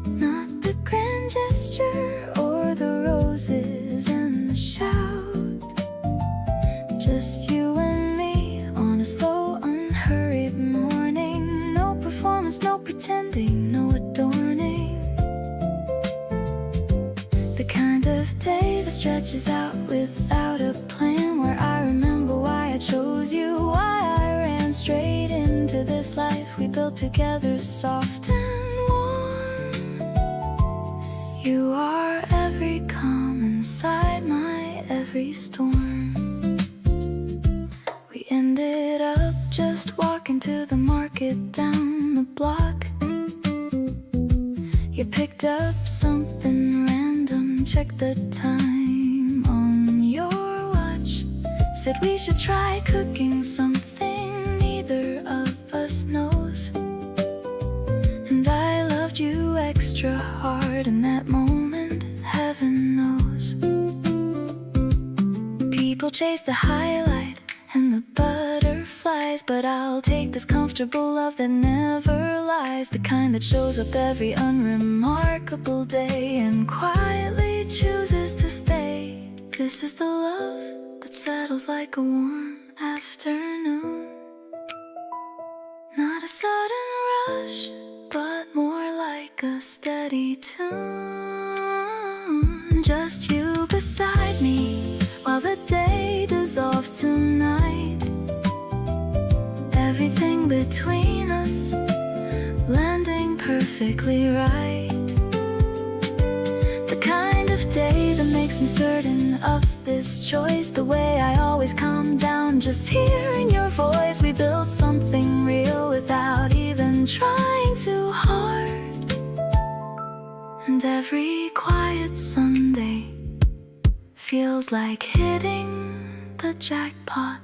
Not the grand gesture or the roses and the shout. Just you and me on a slow, unhurried morning. No performance, no pretending, no adorning. The kind of day that stretches out without a plan, where I remember why I chose you, why I ran straight into this life we built together, soft and warm. You are every calm inside my every storm. We ended up just walking to the market down the block. You picked up something random, checked the time on your watch. Said we should try cooking something neither of us knows. And I loved you extra hard in that moment, heaven knows. People chase the highlight and the butterflies, but I'll take this comfortable love that never lies. The kind that shows up every unremarkable day and quietly chooses to stay. This is the love that settles like a warm afternoon. Not a sudden rush, but more like a steady tune. Just you beside me while the day dissolves tonight. Everything between us landing perfectly right. The kind of day that makes me certain of this choice. The way I always calm down just hearing your voice. We built something real without even trying too hard. And every quiet Sunday feels like hitting the jackpot.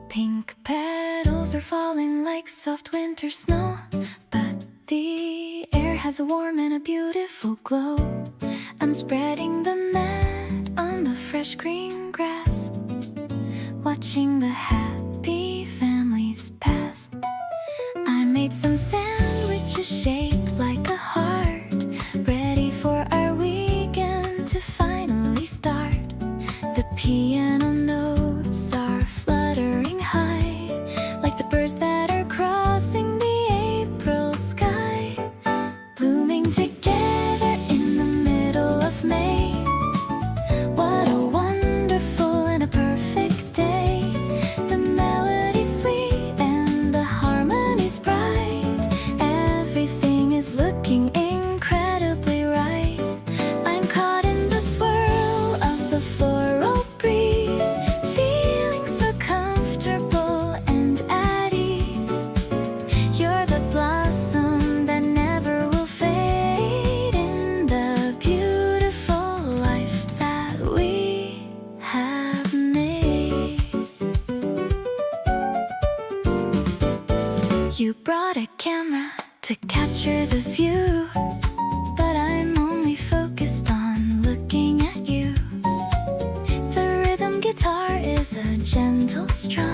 Pink petals are falling like soft winter snow, but the air has a warm and a beautiful glow. I'm spreading the mat on the fresh green grass, watching the happy families pass. I made some sandwiches shaped like a heart, ready for our weekend to finally start. The piano notes are fluttering high, like the birds that are crossing the April sky, blooming together in the middle of May. What a wonderful and a perfect day. The melody's sweet and the harmony's bright. Everything is looking incredibly right. I'm caught in the swirl of the floral breeze, feeling so comfortable and at ease. You're the blossom that never will fade in the beautiful life that we have made. You brought a camera to capture the view, but I'm only focused on looking at you. The rhythm guitar is a gentle strum,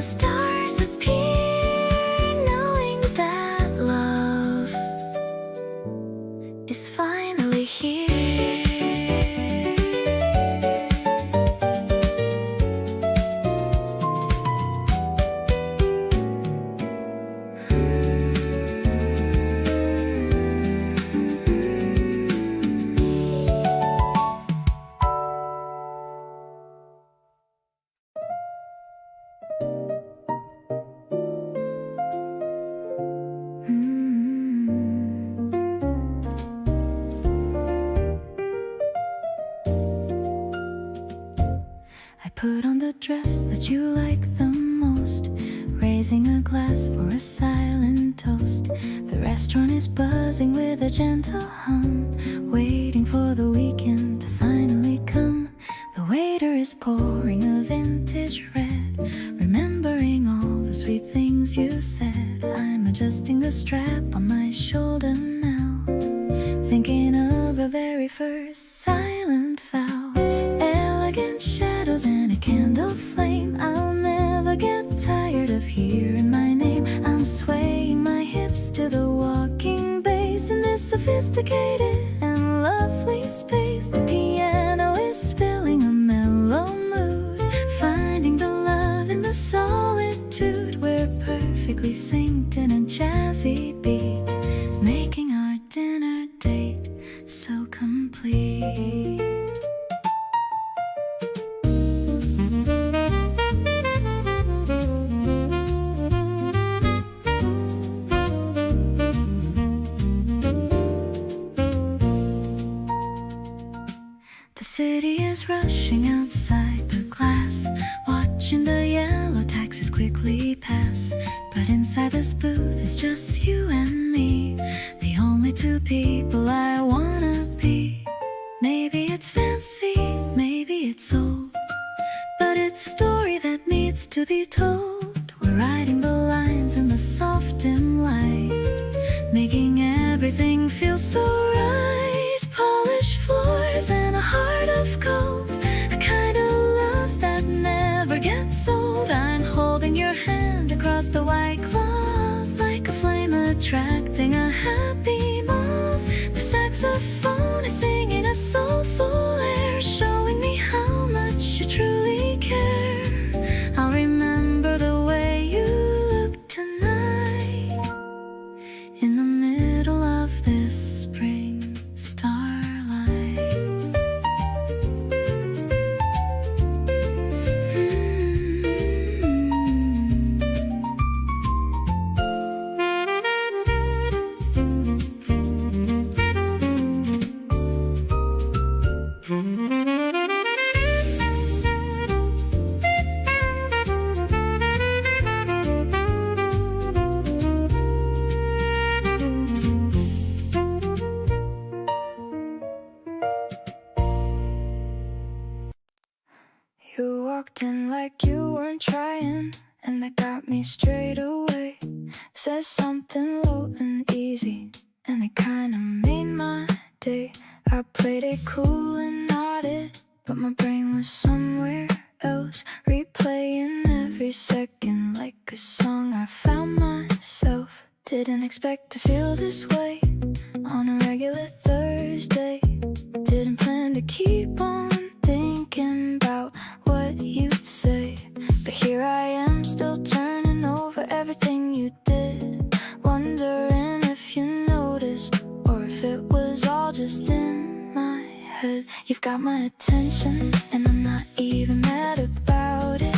stars appear, knowing that love is finally here. I put on the dress that you like the most, raising a glass for a silent toast. The restaurant is buzzing with a gentle hum, waiting for the weekend to finally come. The waiter is pouring a vintage red, remembering all the sweet things you said. I'm adjusting the strap on my shoulder now, thinking of our very first silent vow. Elegant shadows and a candle flame, I'll never get tired of hearing my name. I'm swaying my hips to the walking bass in this sophisticated and lovely space. The piano is spilling a mellow mood, finding the love in the solitude. We're perfectly synced in a jazzy beat, making our dinner date so complete. The city is rushing outside the glass, watching the yellow taxis quickly pass. But inside this booth it's just you and me, the only two people I wanna be. Maybe it's fancy, maybe it's old, but it's a story that needs to be told. We're writing the lines in the soft dim light, making everything feel so right. Polished floors and a heart of gold, a kind of love that never gets old. I'm holding your hand across the white cloth, like a flame attracting a happy moth. The saxophone is singing a soulful air, showing me how much you truly care. I'll remember the way you look tonight, in the middle of this spring starlight. You walked in like you weren't trying, and that got me straight away. Said something low and easy, and it kinda made my day. I played it cool and nodded, but my brain was somewhere else, replaying every second like a song I found myself. Didn't expect to feel this way on a regular Thursday. Didn't plan to keep on thinking about what you'd say, but here I am still turning over everything you did, wondering if you noticed or if it was all just in my head. You've got my attention and I'm not even mad about it.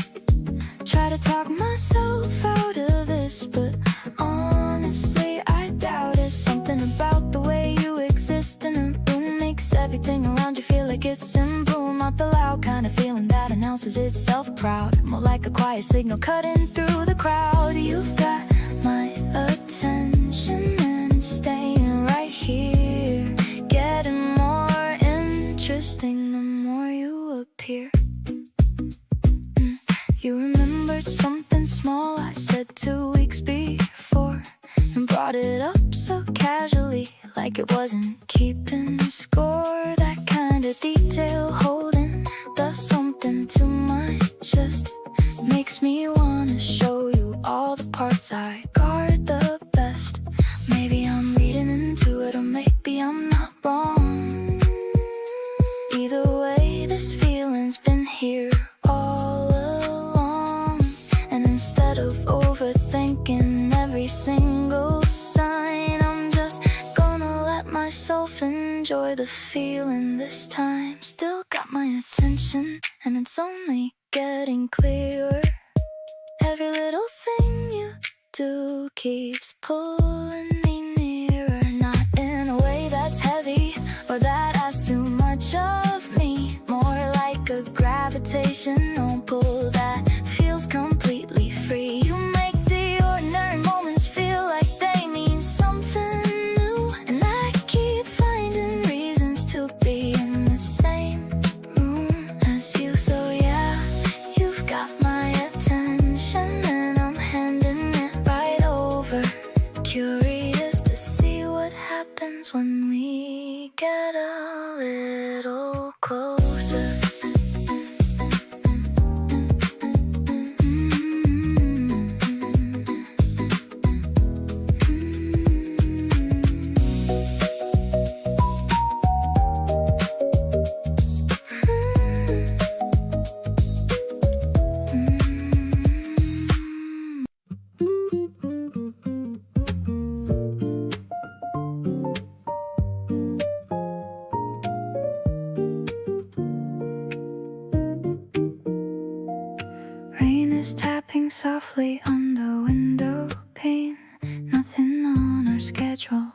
Try to talk myself out of this, but honestly I doubt it. Something about the way you exist in a room makes everything around you feel like it's in bloom. Not the loud kind of feeling that announces itself proud, more like a quiet signal cutting through the crowd. You've got my attention and it's staying right here, getting more interesting the more you appear. You remembered something small I said 2 weeks before, and brought it up so casually, like it wasn't keeping score. That kind of detail holding does something to my chest, makes me wanna show words I guard the best. Maybe I'm reading into it, or maybe I'm not wrong. Either way, this feeling's been here all along. And instead of overthinking every single sign, I'm just gonna let myself enjoy the feeling this time. Still got my attention, and it's only getting clearer. Every little thing you do keeps pulling me nearer. Not in a way that's heavy or that asks too much of me. More like a gravitational pull that feels completely free. You make the ordinary moments feel like they mean something new, and I keep finding reasons to be in the same room as you. So yeah, you've got my attention, and I'm handing it right over. Curious to see what happens when we get a little closer. Rain is tapping softly on the window pane. Nothing on our schedule,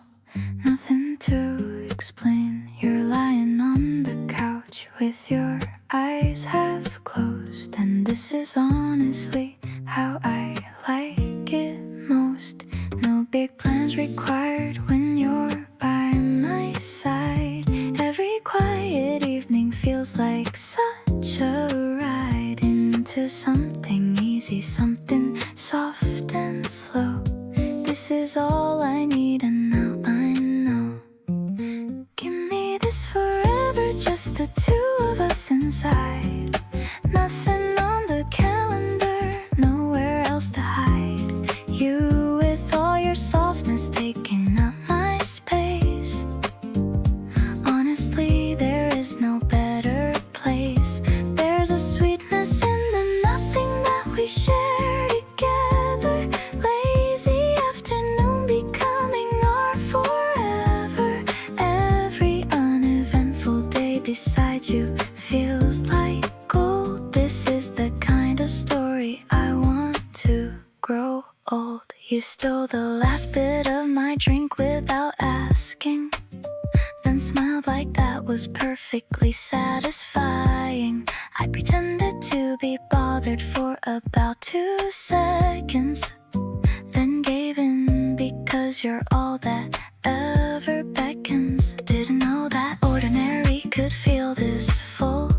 nothing to explain. You're lying on the couch with your eyes half closed, and this is honestly how I like it most. No big plans required when you're by my side. Every quiet evening feels like such a ride into something easy, something soft and slow. This is all I need, and now I know. Give me this forever, just the two of us inside. Nothing on the calendar, nowhere else to hide. You with all your softness taking up my space. Honestly, there is no better place. There's a sweetness in the nothing that we share together. Lazy afternoon becoming our forever. Every uneventful day beside you feels like gold. This is the kind of story I want to grow old. You stole the last bit of my drink without asking, then smiled like that was perfectly satisfying. I pretended to be bothered for about 2 seconds, then gave in because you're all that ever beckons. Didn't know that ordinary could feel this full.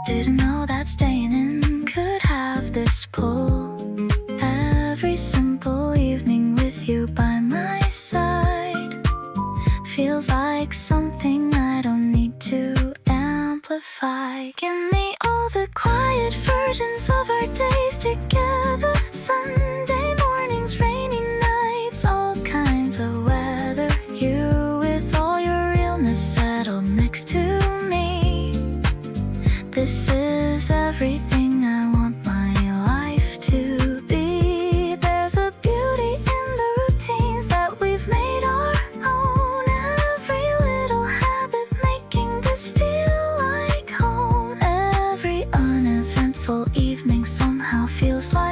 Didn't know that staying in could have this pull. Every simple evening with you by my side feels like something I don't need to amplify. Give me all the quiet versions of our days together. Sunday mornings, rainy nights, all kinds of weather. You with all your realness settled next to me. This is everything I want my life to be. There's a beauty in the routines that we've made our own. Every little habit making this feel like home. Every uneventful evening somehow feels like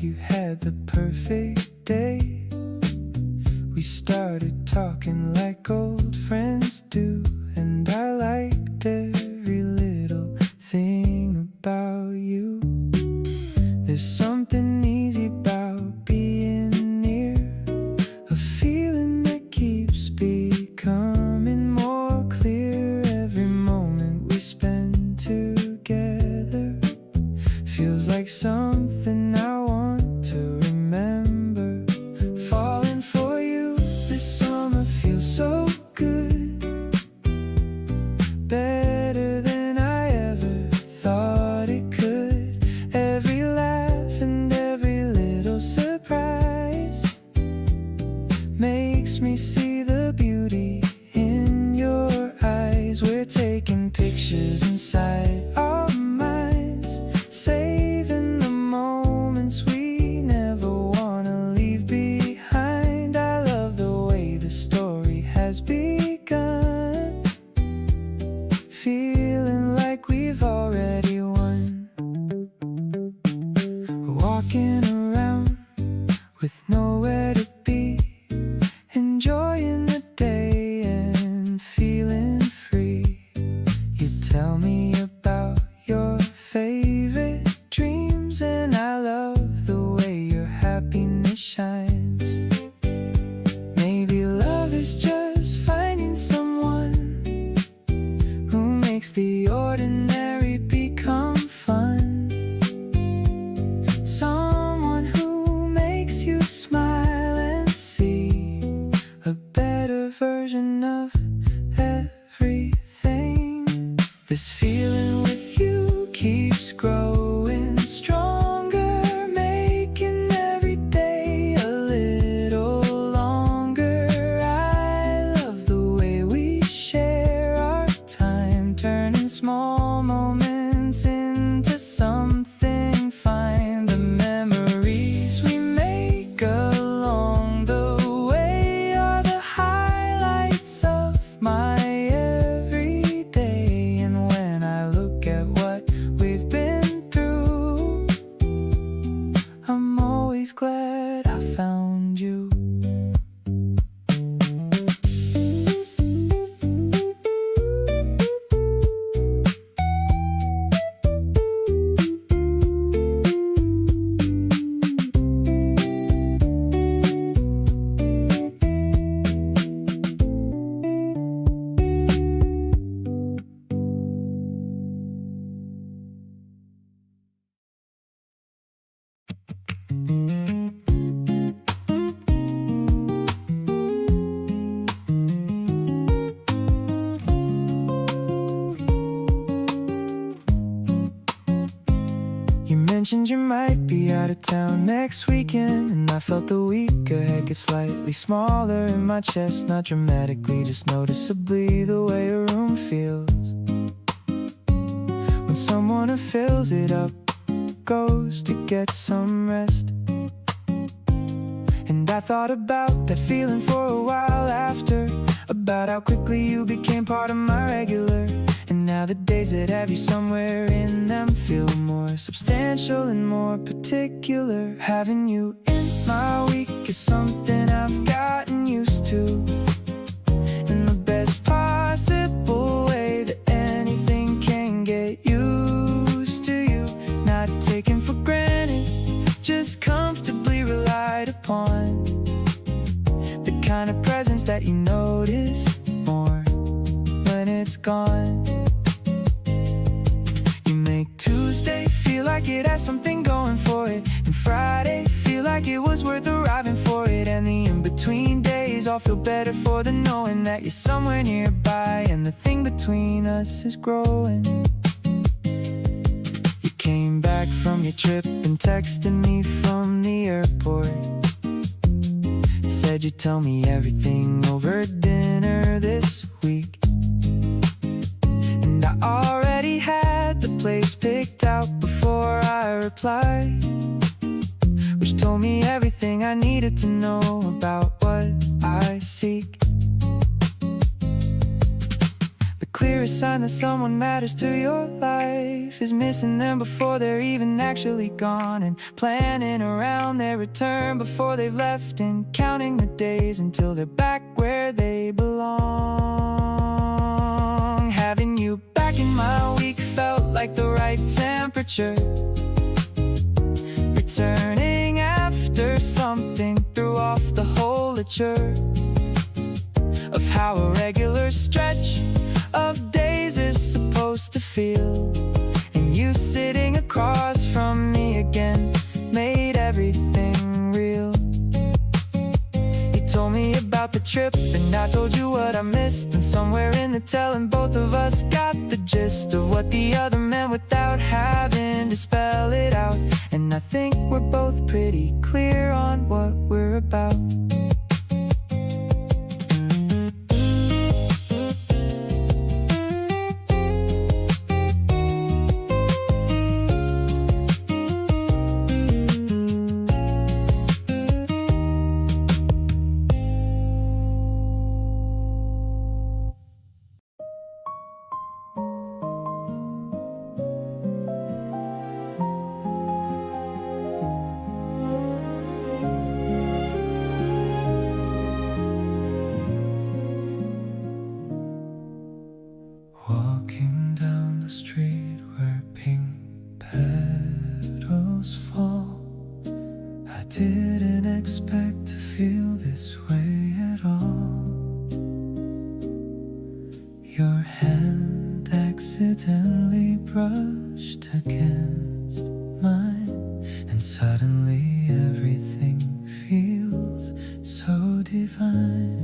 you had the perfect day. We started talking like old friends do, and I liked every little thing about you. There's something easy about being near, a feeling that keeps becoming more clear. Every moment we spend together feels like something I want to remember. Falling for you this summer feels so good, better than I ever thought it could. Every laugh and every little surprise makes me see the beauty in your eyes. We're taking pictures inside our minds, saving the moments we never wanna leave behind. I love the way the story has begun, feeling like we've already won. We're walking around with nowhere to be, enjoying the day and feeling free. You tell me about your favorite dreams, and I love the way your happiness shines. Maybe love is just finding someone who makes the ordinary become fun, someone who makes you smile and see a better version of everything. This feeling with you keeps growing stronger, making every day a little longer. I love the way we share our time, turning small moments into something fine. The memories we make along the way are the highlights of my everyday. And when I look at what we've been through, I'm always glad I found you. You mentioned you might be out of town next weekend, and I felt the week ahead get slightly smaller in my chest. Not dramatically, just noticeably, the way a room feels when someone who fills it up goes to get some rest. And I thought about that feeling for a while after, about how quickly you became part of my regular. And now the days that have you somewhere in them feel more substantial and more particular. Having you in my week is something I've gotten used to, in the best possible way that anything can get used to you. Not taken for granted, just comfortably relied upon. The kind of presence that you notice more when it's gone. You make Tuesday feel like it has something going for it, and Friday feel like it was worth arriving for it. And the in-between days all feel better for the knowing that you're somewhere nearby, and the thing between us is growing. You came back from your trip and texted me from the airport. Said you'd tell me everything over dinner this week, and I already had the place picked out before I replied, which told me everything I needed to know about what I seek. But clearest sign that someone matters to your life is missing them before they're even actually gone, and planning around their return before they've left, and counting the days until they're back where they belong. Having you back in my week felt like the right temperature. Returning after something threw off the whole allure of how a regular stretch of days is supposed to feel. And you sitting across from me again made everything real. You told me about the trip and I told you what I missed, and somewhere in the telling both of us got the gist of what the other meant without having to spell it out. And I think we're both pretty clear on what we're about. Walking down the street where pink petals fall, I didn't expect to feel this way at all. Your hand accidentally brushed against mine, and suddenly everything feels so divine.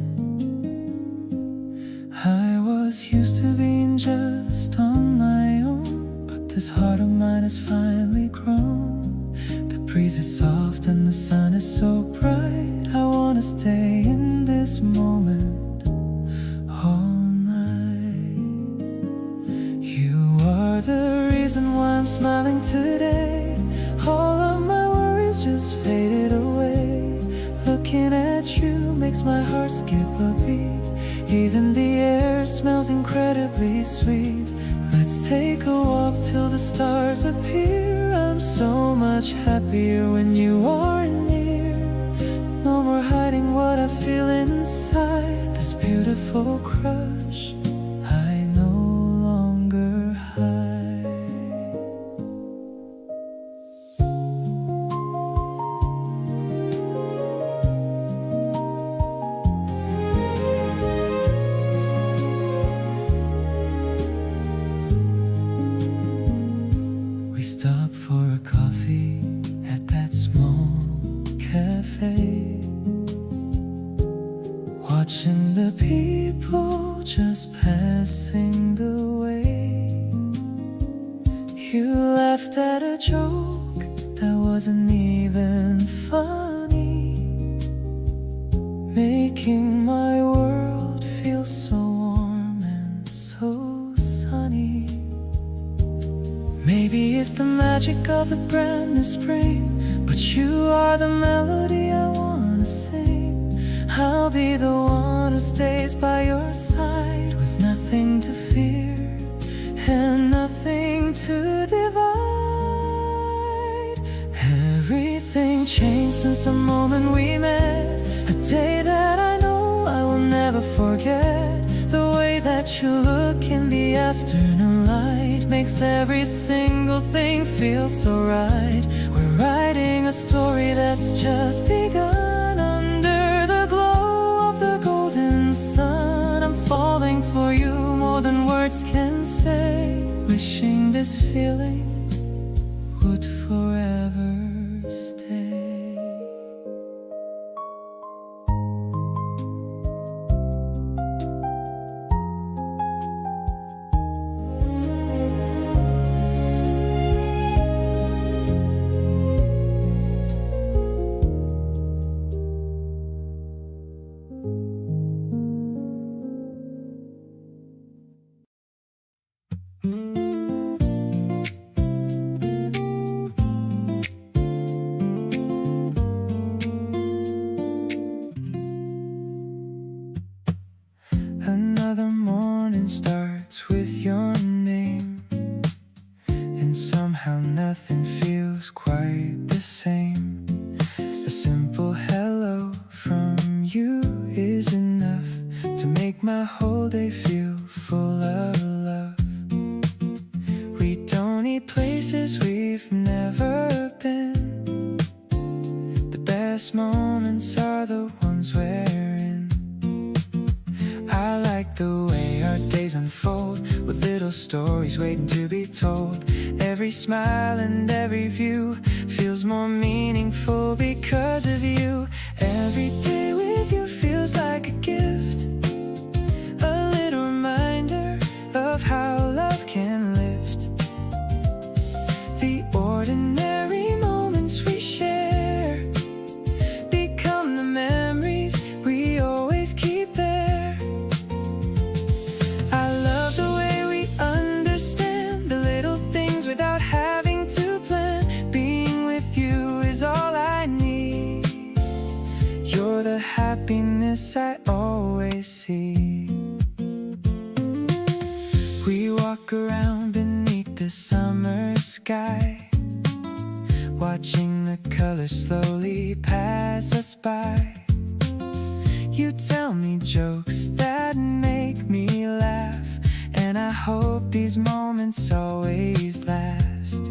I was used to being just on my own, but this heart of mine has finally grown. The breeze is soft and the sun is so bright. I wanna stay in this moment all night. You are the reason why I'm smiling today. All of my worries just faded away. Looking at you makes my heart skip a beat. Even the air smells incredibly sweet. Let's take a walk till the stars appear. I'm so much happier when you are near. No more hiding what I feel inside. This beautiful crush I no longer hide. We stopped for a coffee at that small cafe, watching the people just passing the way. You laughed at a joke that wasn't even funny, making my world feel so warm and so sunny. Maybe it's the magic of the brand new spring, but you are the melody I wanna sing. I'll be the one who stays by your side, with nothing to fear and nothing to divide. Everything changed since the moment we met, a day that I know I will never forget. The way that you look in the afternoon light makes every single thing feel so right. We're writing a story that's just begun. Under the glow of the golden sun, I'm falling for you more than words can say. Wishing this feeling would forever stay. nothing feels quite the same. A simple hello from you is enough to make my whole day feel full of love. We don't need places we've never been. The best moments are the ones we're in. I like the way our days unfold, with little stories waiting to be told. Every smile and every view feels more meaningful because of you. Every day with you feels like a gift, a little reminder of how love can lift. The ordinary moments we share become the memories we always keep there. I love the way we understand the little things without having to plan. Being with you is all I need. You're the happiness I always see. We walk around beneath the summer sky, watching the colors slowly pass us by. You tell me jokes that make me laugh, and I hope these moments always last.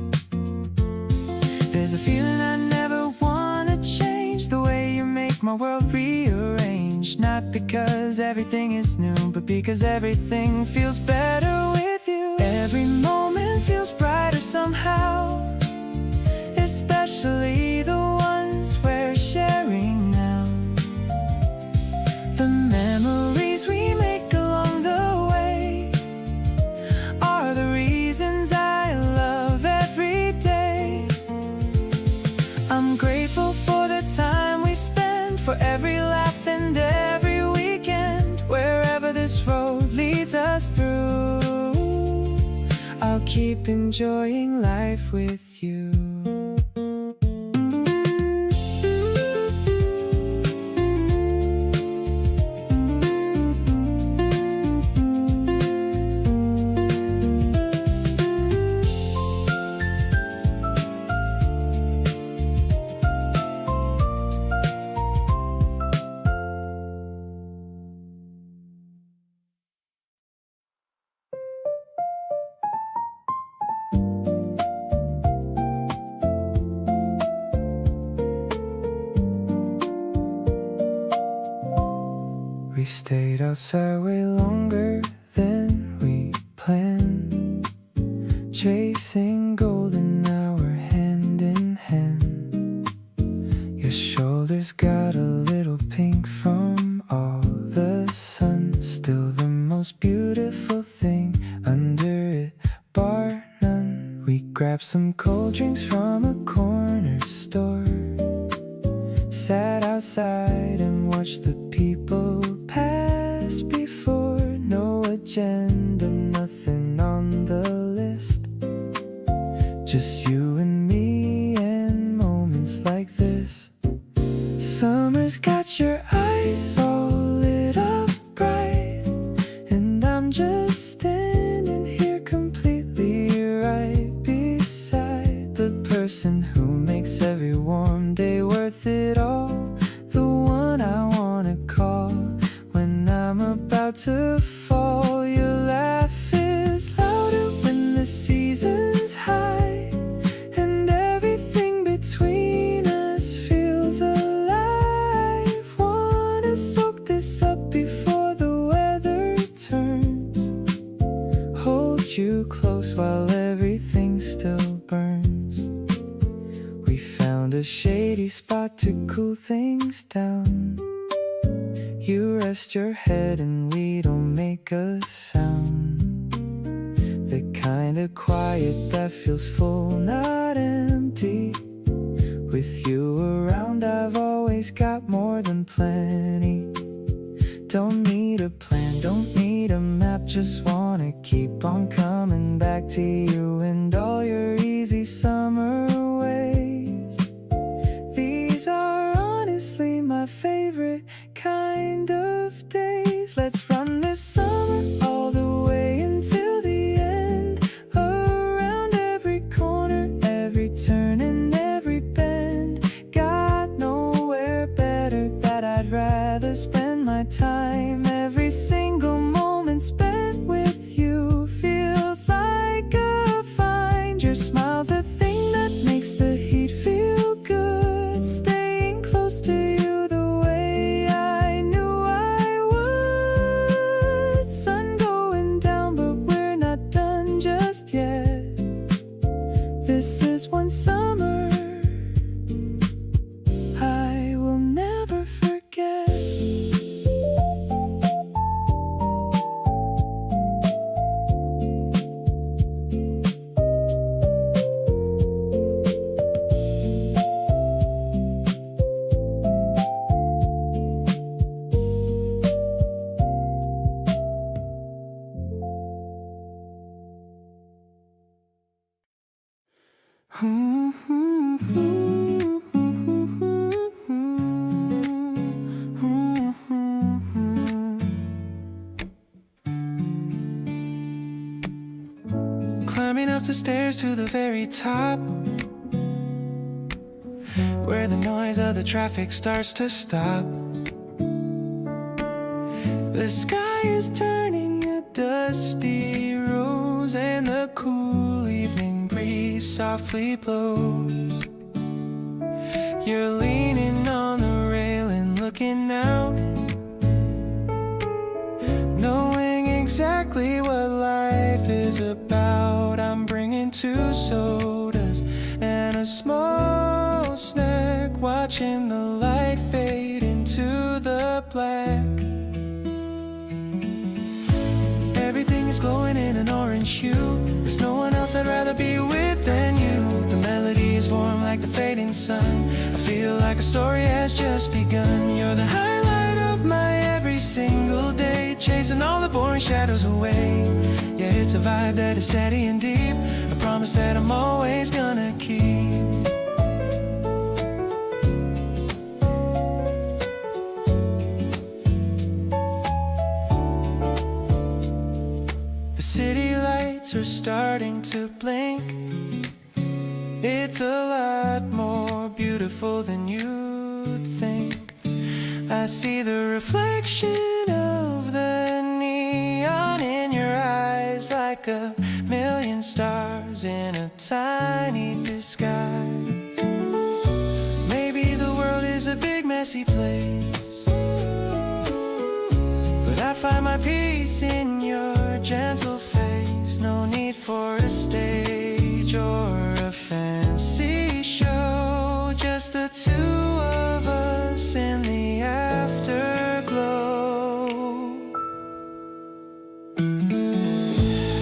There's a feeling I never wanna change, the way you make my world rearrange. Not because everything is new, but because everything feels better with you. Every moment feels brighter somehow, especially the ones we're sharing now. The memories we make along the way are the reasons I love every day. I'm grateful for the time we spend, for every laugh and every weekend. Wherever this road leads us through, I'll keep enjoying life with you. We stayed outside way longer than we planned, chasing golden hour hand in hand. Your shoulders got a little pink from all the sun, still the most beautiful thing under it, bar none. We grabbed some cold drinks from a corner store, sat outside and watched the people pass before. No agenda, nothing on the list, just you and me and moments like this. Summer's got your eyes all lit up bright, and I'm just standing here completely right beside the person who makes every warm day worth it all. The one I wanna call when I'm about to fall. Your laugh is louder when the season's high, and everything between us feels alive. Wanna soak this up before the weather turns, hold you close while everything still burns. We found a shady spot to cool things down. You rest your head and we don't make a sound, the kind of quiet that feels full, not empty. With you around I've always got more than plenty. Don't need a plan, don't need a map, just wanna keep on coming back to you and all your easy summer ways. These are honestly my favorite kind of days. Let's run this summer all the way until the end, around every corner, every Climbing up the stairs to the very top, where the noise of the traffic starts to stop. The sky is turning a dusty rose, and the cool evening breeze softly blows. You're leaning on the railing, looking out, knowing exactly what life is about. I'm bringing 2 sodas and a small snack, watching the light fade into the black. Everything is glowing in an orange hue. There's no one else I'd rather be with than you. The melody is warm like the fading sun. I feel like a story has just begun. You're the highlight of my every single day, chasing all the boring shadows away. Yeah, it's a vibe that is steady and deep, a promise that I'm always gonna keep. The city lights are starting to blink. It's a lot more beautiful than you'd think. I see the reflection of the neon in your eyes, like a million stars in a tiny disguise. Maybe the world is a big messy place, but I find my peace in your gentle face. No need for a stage or a fancy show, just the 2 of us in the afterglow.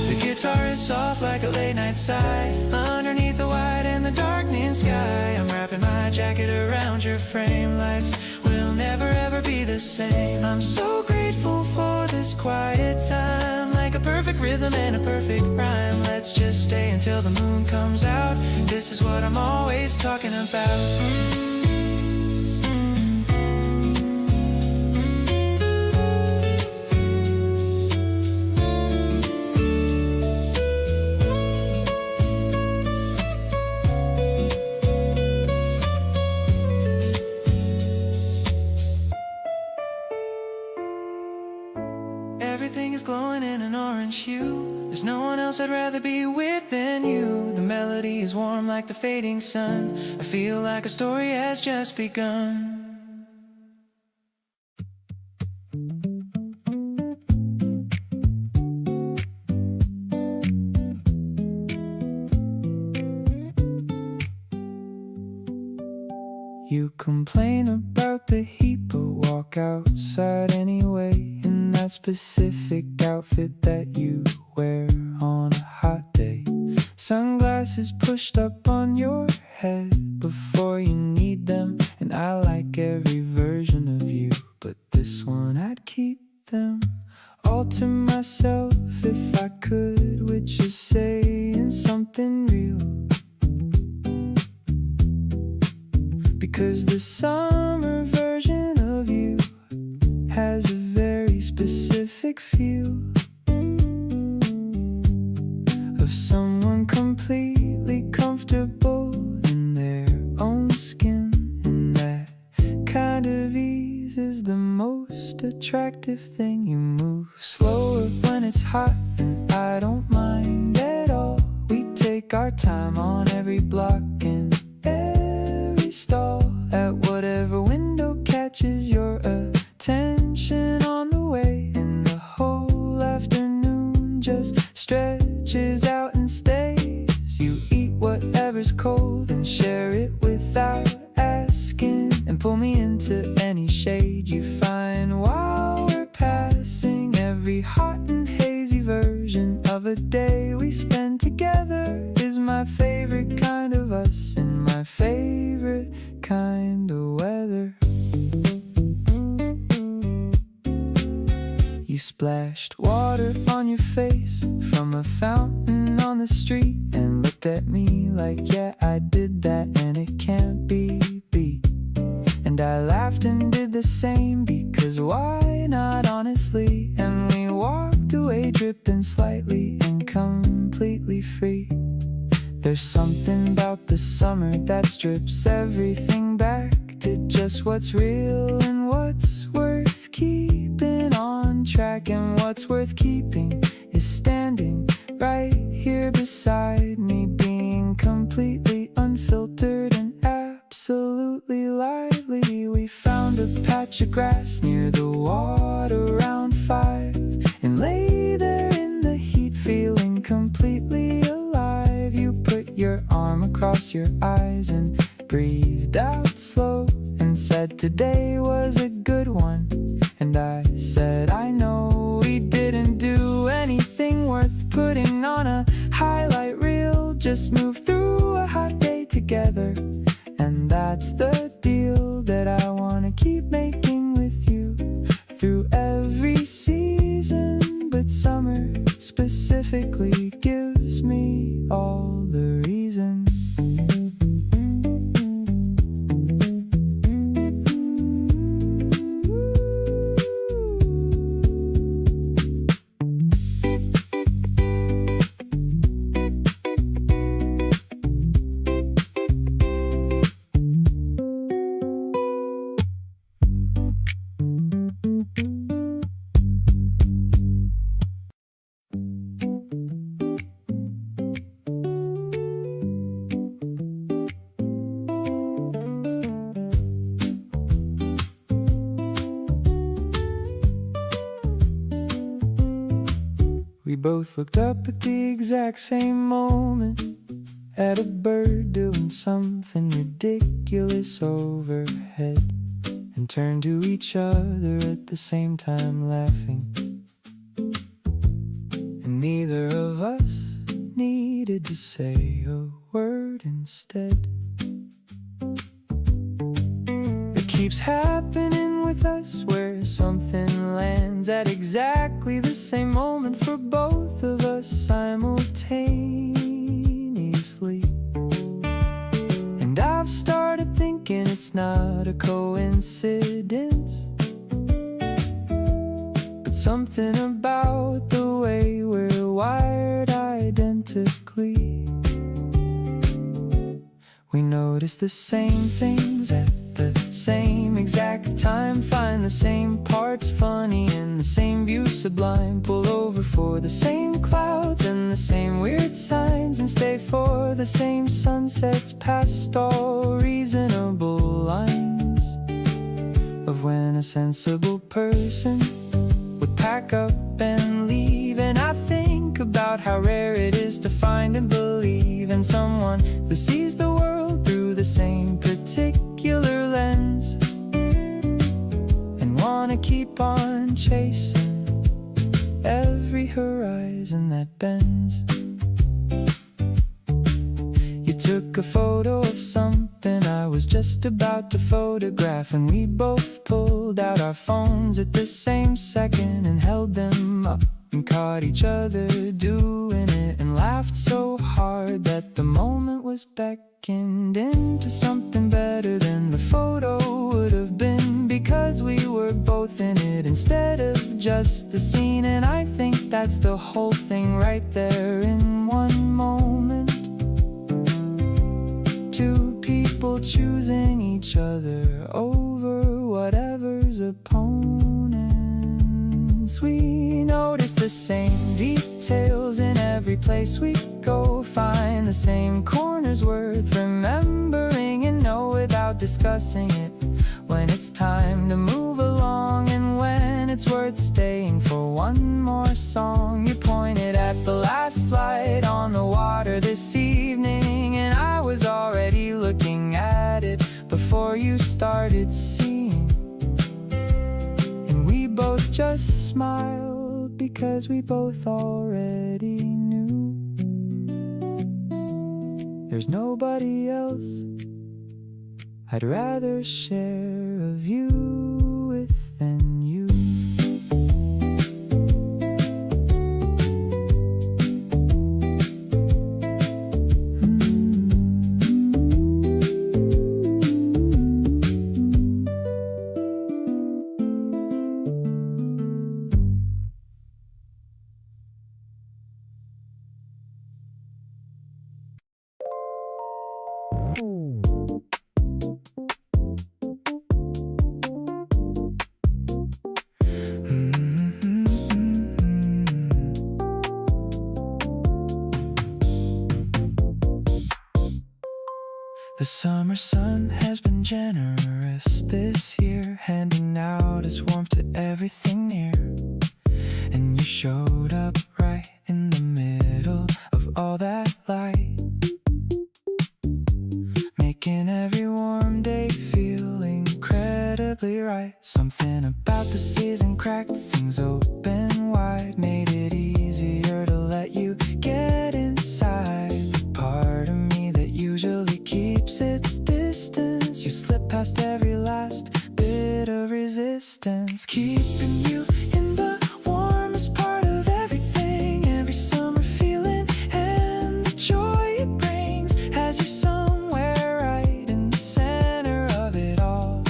The guitar is soft like a late night sigh, underneath the white and the darkening sky. I'm wrapping my jacket around your frame. Life will never ever be the same. I'm so grateful for this quiet time, like a perfect rhythm and a perfect rhyme. Let's just stay until the moon comes out. This is what I'm always talking about. Everything is glowing in an orange hue. There's no one else I'd rather be with than you. The melody is warm like the fading sun. I feel like a story has just begun. You complain about the heat, but walk outside anyway, in that specific outfit that you wear on a hot day. Sunglasses pushed up on your head before you need them, and I like every version of you, but this one I'd keep them all to myself if I could, with just saying something real. Because the summer version of you has a very specific feel of someone completely comfortable in their own skin, and that kind of ease is the most attractive thing. You move slower when it's hot, and I don't mind at all. We take our time on every block and every stall, at whatever window catches your attention on the way, and the whole afternoon just stretches out and stays. You eat whatever's cold and share it without asking, and pull me into any shade you find while we're passing. Every hot and hazy version of a day we spend together is my favorite kind of us, and my favorite kind of weather. You splashed water on your face from a fountain on the street and looked looked at me like, yeah, I did that and it can't be beat. And I laughed and did the same, because why not, honestly? And we walked away dripping slightly and completely free. There's something about the summer that strips everything back to just what's real and what's worth keeping on track. And what's worth keeping is standing right here beside me, being completely unfiltered and absolutely lively. We found a patch of grass near the water around 5 and lay there in the heat, feeling completely alive. You put your arm across your eyes and breathed out slow and said today was a good one. And I said I know we didn't do anything worth putting on a highlight reel, just moved through a hot day together. And that's the deal that I wanna keep making with you through every season. But summer specifically gives me all the reason. We both looked up at the exact same moment, at a bird doing something ridiculous overhead, and turned to each other at the same time laughing. And neither of us needed to say a word instead. It keeps happening with us, where something lands at exactly the same moment for both of us simultaneously. And I've started thinking it's not a coincidence, but something about the way we're wired identically. We notice the same things at the same exact time, find the same parts funny and the same view sublime, pull over for the same clouds and the same weird signs, and stay for the same sunsets past all reasonable lines of when a sensible person would pack up and leave. And I think about how rare it is to find and believe in someone who sees the world through the same particular lens, and wanna keep on chasing every horizon that bends. You took a photo of something I was just about to photograph, and we both pulled out our phones at the same second and held them up and caught each other doing it, and laughed so hard that the moment was beckoned into something better than the photo would have been, because we were both in it instead of just the scene. And I think that's the whole thing right there in one moment. Two people choosing each other over whatever's opponents. We notice the same details in every place we go, find the same corners worth remembering, and know without discussing it when it's time to move along, and when it's worth staying for one more song. You pointed at the last light on the water this evening, and I was already looking at it before you started seeing. And we both just smiled because we both already knew there's nobody else I'd rather share a view with than you. summer sun has been generous this year, handing out its warmth to everything near. And you showed up right in the middle of all that light, making every warm day feel incredibly right. Something about the season cracked things open wide, made it easier to let you get inside. The part of me that usually keeps its distance, you slip past every last bit of resistance, keeping you in the warmest part of everything. Every summer feeling and the joy it brings has you somewhere right in the center of it all.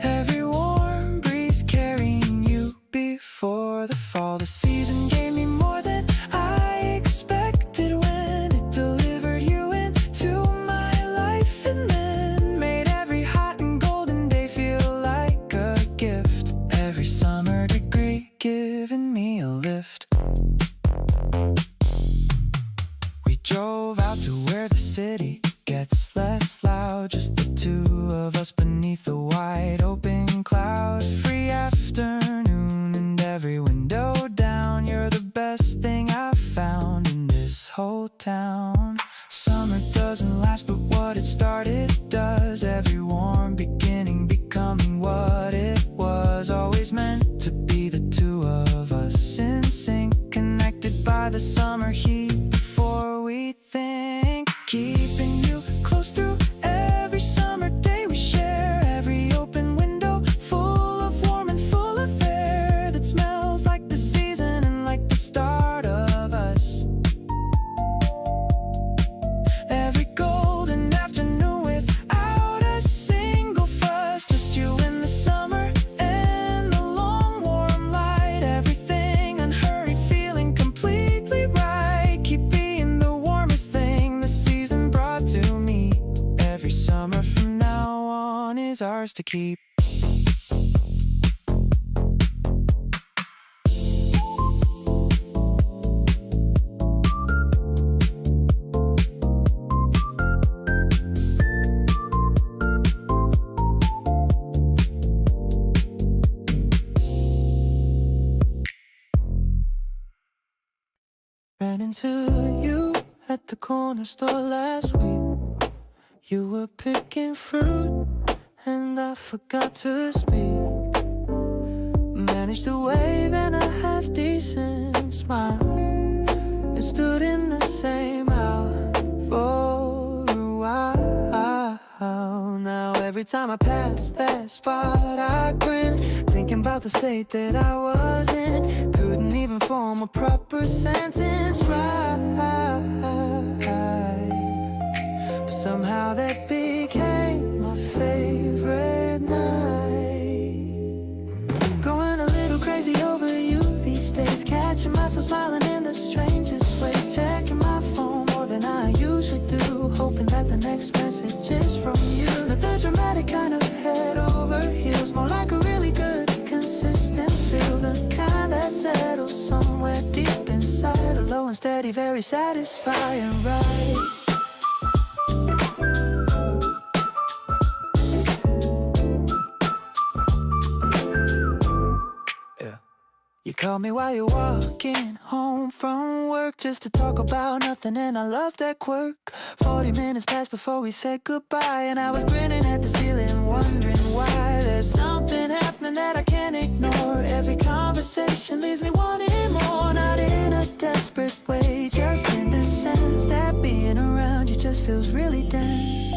Every warm breeze carrying you before the fall. The season gave me more than I expected when it delivered you into my life, and then made every hot and golden day feel like a gift. Every summer degree giving me a lift. We drove out to where the city gets less loud, just the two of us beneath a wide open cloud. Free afternoon and every window down. You're the best thing I've found in this whole town. Summer doesn't last, but what it started does. Every warm beginning becoming what it was. Always meant to be the two of us in sync, connected by the summer heat before we think. Keeping you close through every summer day we share. Every open window full of warm and full of air that smells like the season and like the start of us. Every golden afternoon without a single fuss, just you in the summer and the long warm light. Everything unhurried, feeling completely right. Keep being the warmest thing the season brought to me. Every summer from now on is ours to keep. Ran into you at the corner store last week. You were picking fruit and I forgot to speak. Managed to wave and a half-decent smile, and stood in the same aisle for a while. Now every time I pass that spot I grin, thinking about the state that I was in. Couldn't even form a proper sentence right, but somehow that became my favorite night. Going a little crazy over you these days, catching myself smiling in the strangest ways. Checking my phone more than I usually do, hoping that the next message is from you. Not the dramatic kind of head over heels, more like a really good consistent feel, the kind that settles somewhere deep inside. A low and steady, very satisfying ride. You call me while you're walking home from work, just to talk about nothing, and I love that quirk. 40 minutes passed before we said goodbye, and I was grinning at the ceiling, wondering why. There's something happening that I can't ignore. Every conversation leaves me wanting more. Not in a desperate way, just in the sense that being around you just feels really dense.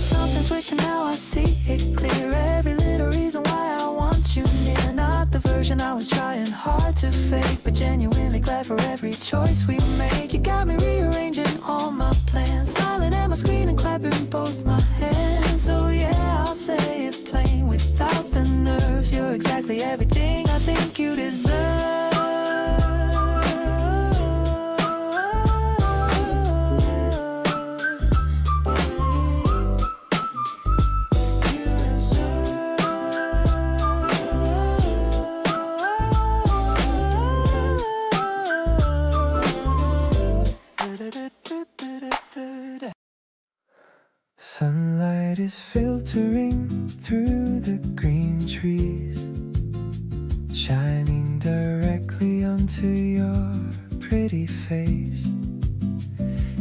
Something's switching now, I see it clear. Every little reason why I want you near. Not the version I was trying hard to fake, but genuinely glad for every choice we make. You got me rearranging all my plans, smiling at my screen and clapping both my hands. So yeah, I'll say it plain without the nerves. You're exactly everything I think you deserve. Sunlight is filtering through the green trees, shining directly onto your pretty face.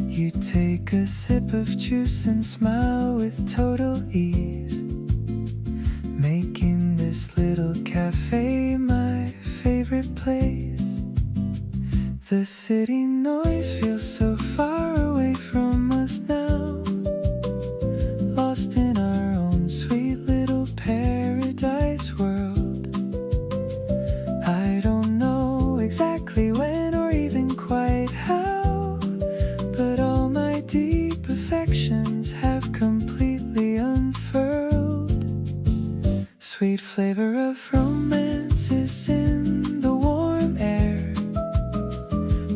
You take a sip of juice and smile with total ease, making this little cafe my favorite place. The city noise feels so far away from us now, lost in our own sweet little paradise world. I don't know exactly when or even quite how, but all my deep affections have completely unfurled. Sweet flavor of romance is in the warm air,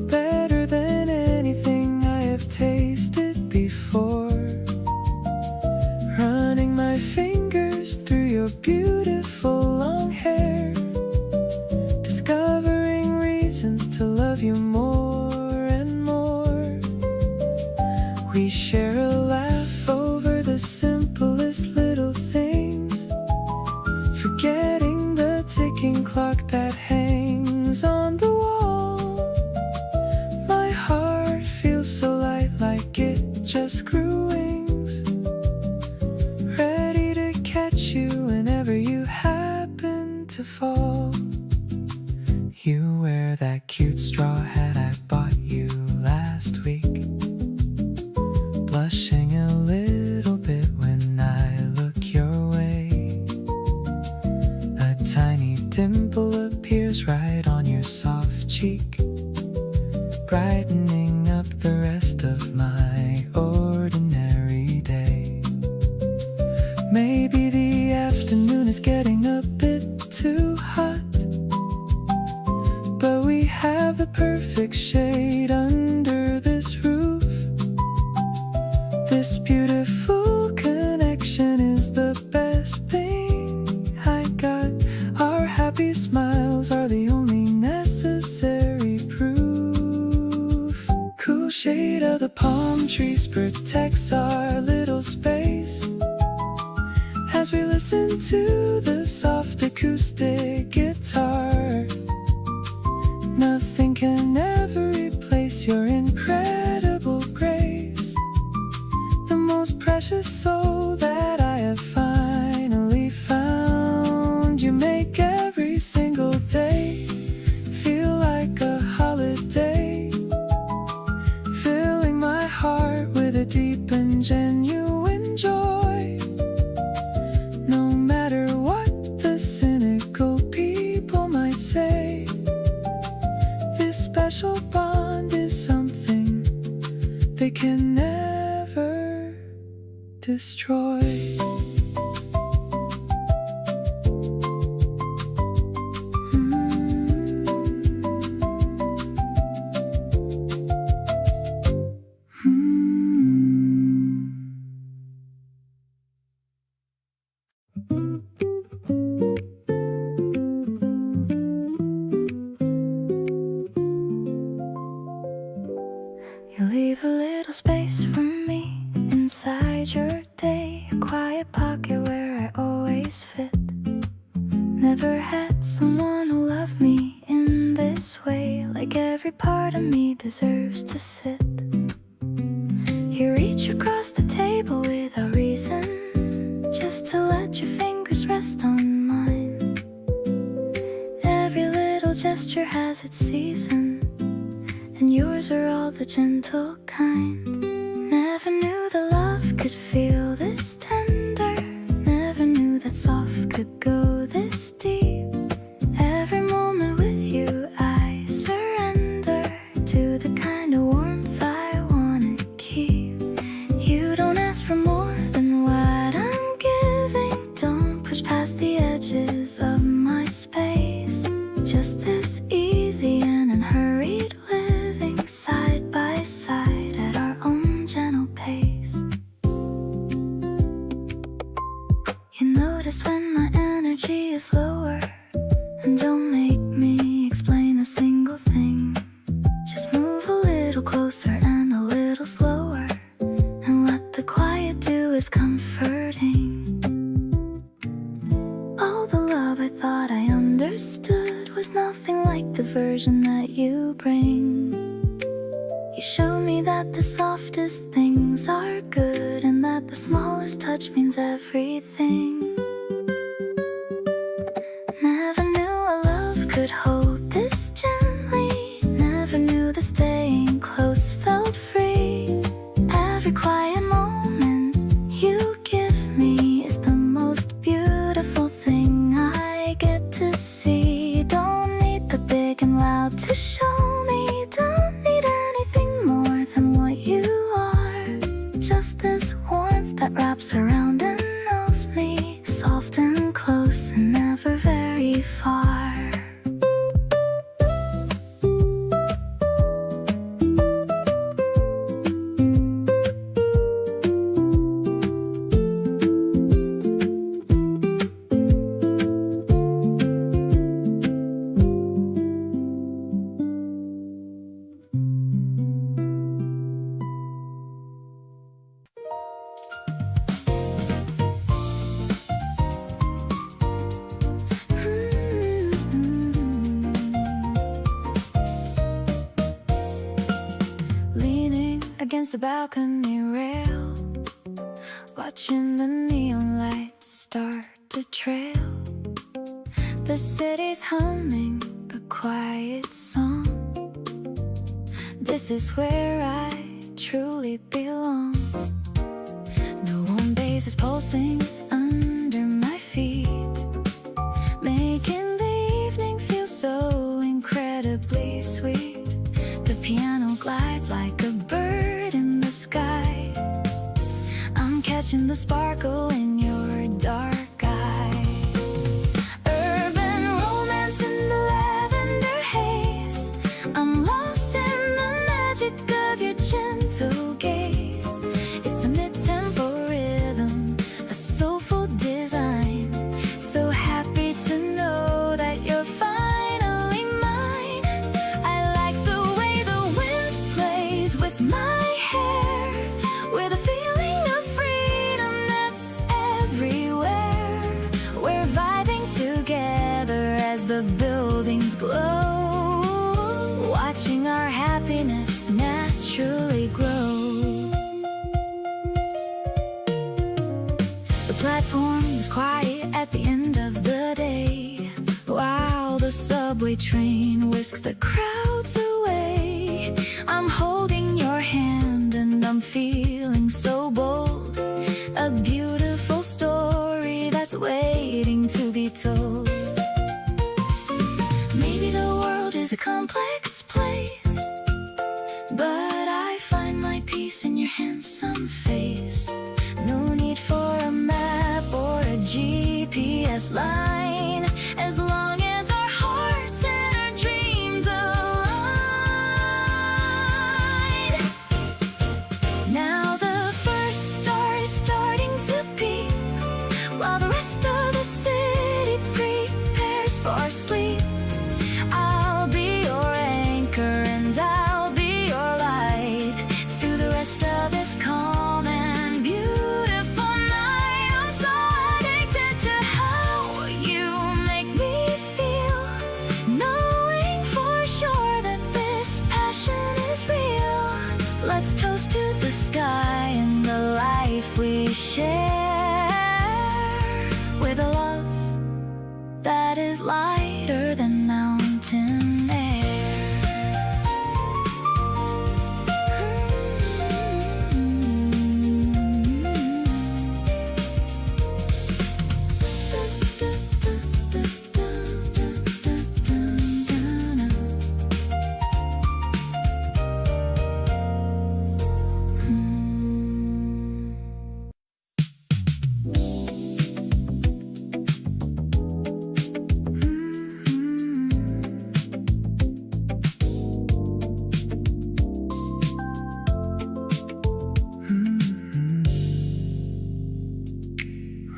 better than anything I have tasted before. Running my fingers through your beautiful long hair, discovering reasons to love you more and more. We share a laugh over the simplest little things, forgetting the ticking clock that hangs on the wall. My heart feels so light, like it just grew wings, ready to catch you whenever you happen to fall. You wear that cute straw hat I bought you last week, blushing a little bit when I look your way. A tiny dimple appears right on your soft cheek, brightening up the rest of my ordinary day. Maybe the afternoon is getting a bit too hot, but we have the perfect shade under this roof. This beautiful connection is the best thing I got. Our happy smiles are the only necessary proof. Cool shade of the palm trees protects our little space, as we listen to the soft acoustic guitar. Nothing can ever replace your incredible grace, the most precious soul that I have finally found. You make every single day feel like a holiday, filling my heart with a deep and genuine joy. No matter what the cynical people might say, this special bond is something they can never destroy. You leave a little space for me inside your day, a quiet pocket where I always fit. Never had someone who loved me in this way, like every part of me deserves to sit. You reach across the table without reason, just to let your fingers rest on mine. Every little gesture has its season, and yours are all the gentle kind. Never knew that love could feel this tender, never knew that soft could go this deep. Every moment with you I surrender to the kind of warmth I wanna keep. You don't ask for more than what I'm giving, don't push past the edges of my space. Just this easy and unhurried living, side by side at our own gentle pace. that the softest things are good, and that the smallest touch means everything. Never knew a love could hold this gently. Never knew that staying close felt free. Every quiet moment you give me is the most beautiful thing I get to see. Don't need the big and loud to show me. Don't need anything more than what you are. Just this warmth that wraps around and knows me. Soft and close and never very far. Leaning against the balcony rail, watching the neon lights start to trail. The city's humming a quiet song. This is where I truly belong. The warm bass is pulsing under my feet, making the evening feel so incredibly sweet. The piano glides like a bird in the sky. I'm catching the sparkle in your dark eye. Urban romance in the lavender haze. I'm lost in the magic of your gentle gaze. It's a mid-tempo rhythm, a soulful design. So happy to know that you're finally mine. I like the way the wind plays with my hair, with a feeling of freedom that's everywhere. We're vibing together as the buildings glow, watching our happiness naturally grow. The platform is quiet at the end of the day, while the subway train whisks the crowds away. I'm holding your hand and I'm feeling so bold. A beautiful story that's waiting to be told. Maybe the world is a complex place, but I find my peace in your handsome face. No need for a map or a GPS line, as long as our hearts and our dreams align. Now the first star is starting to peep, while the rest of the city prepares for sleep. I'll be your anchor and I'll be your light through the rest of this calm and beautiful night. I'm so addicted to how you make me feel, knowing for sure that this passion is real. Let's toast to the sky and the life we share, with a love that is lighter than mountain air.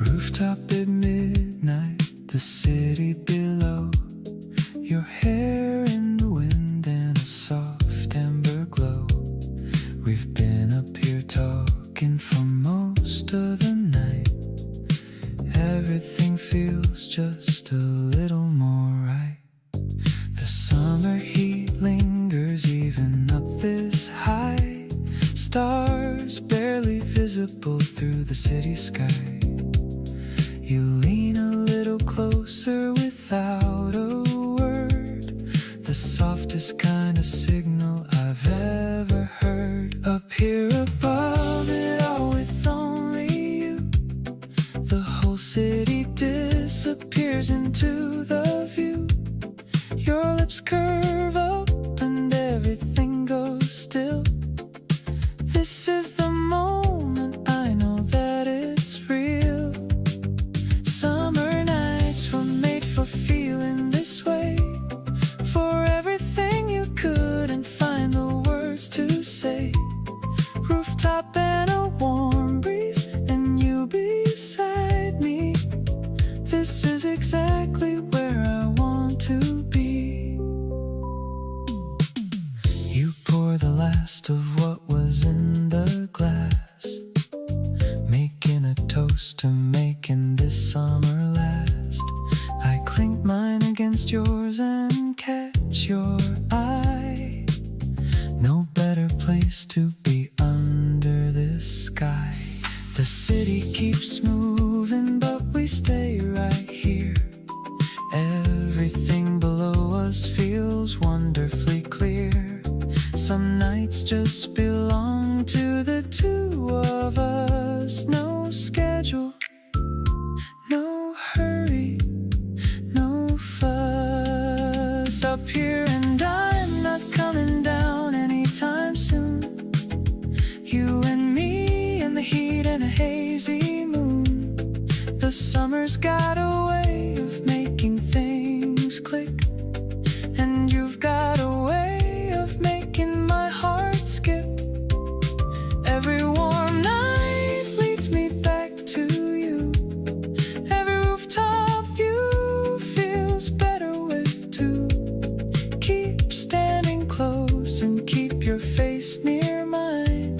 Rooftop at midnight, the city below. Your hair in the wind and a soft amber glow. We've been up here talking for most of the night. Everything feels just a little more right. The summer heat lingers even up this high. stars barely visible through the city sky. You lean a little closer without a word, the softest kind of signal I've ever heard. Up here above it all with only you, the whole city disappears into the view. Your lips curve up and everything goes still. This is the moment I know that it's real. Summer nights were made for feeling this way, for everything you couldn't find the words to say. Rooftop and a warm breeze and you beside me. This is exactly where I want to be. You pour the last of what was in the glass, making a toast to making this summer last. I clink mine against yours and catch your eye. No better place to be under this sky. The city keeps moving, but we stay right here. Everything below us feels wonderfully clear. Some nights just belong to the two of us. No schedule, no hurry, no fuss. Up here and I'm not coming down anytime soon. You and me and the heat and a hazy moon. The summer's got a way of making things click, and you've got a way of making my heart skip. Every warm night leads me back to you. Every rooftop view feels better with two. Keep standing close and keep your face near mine.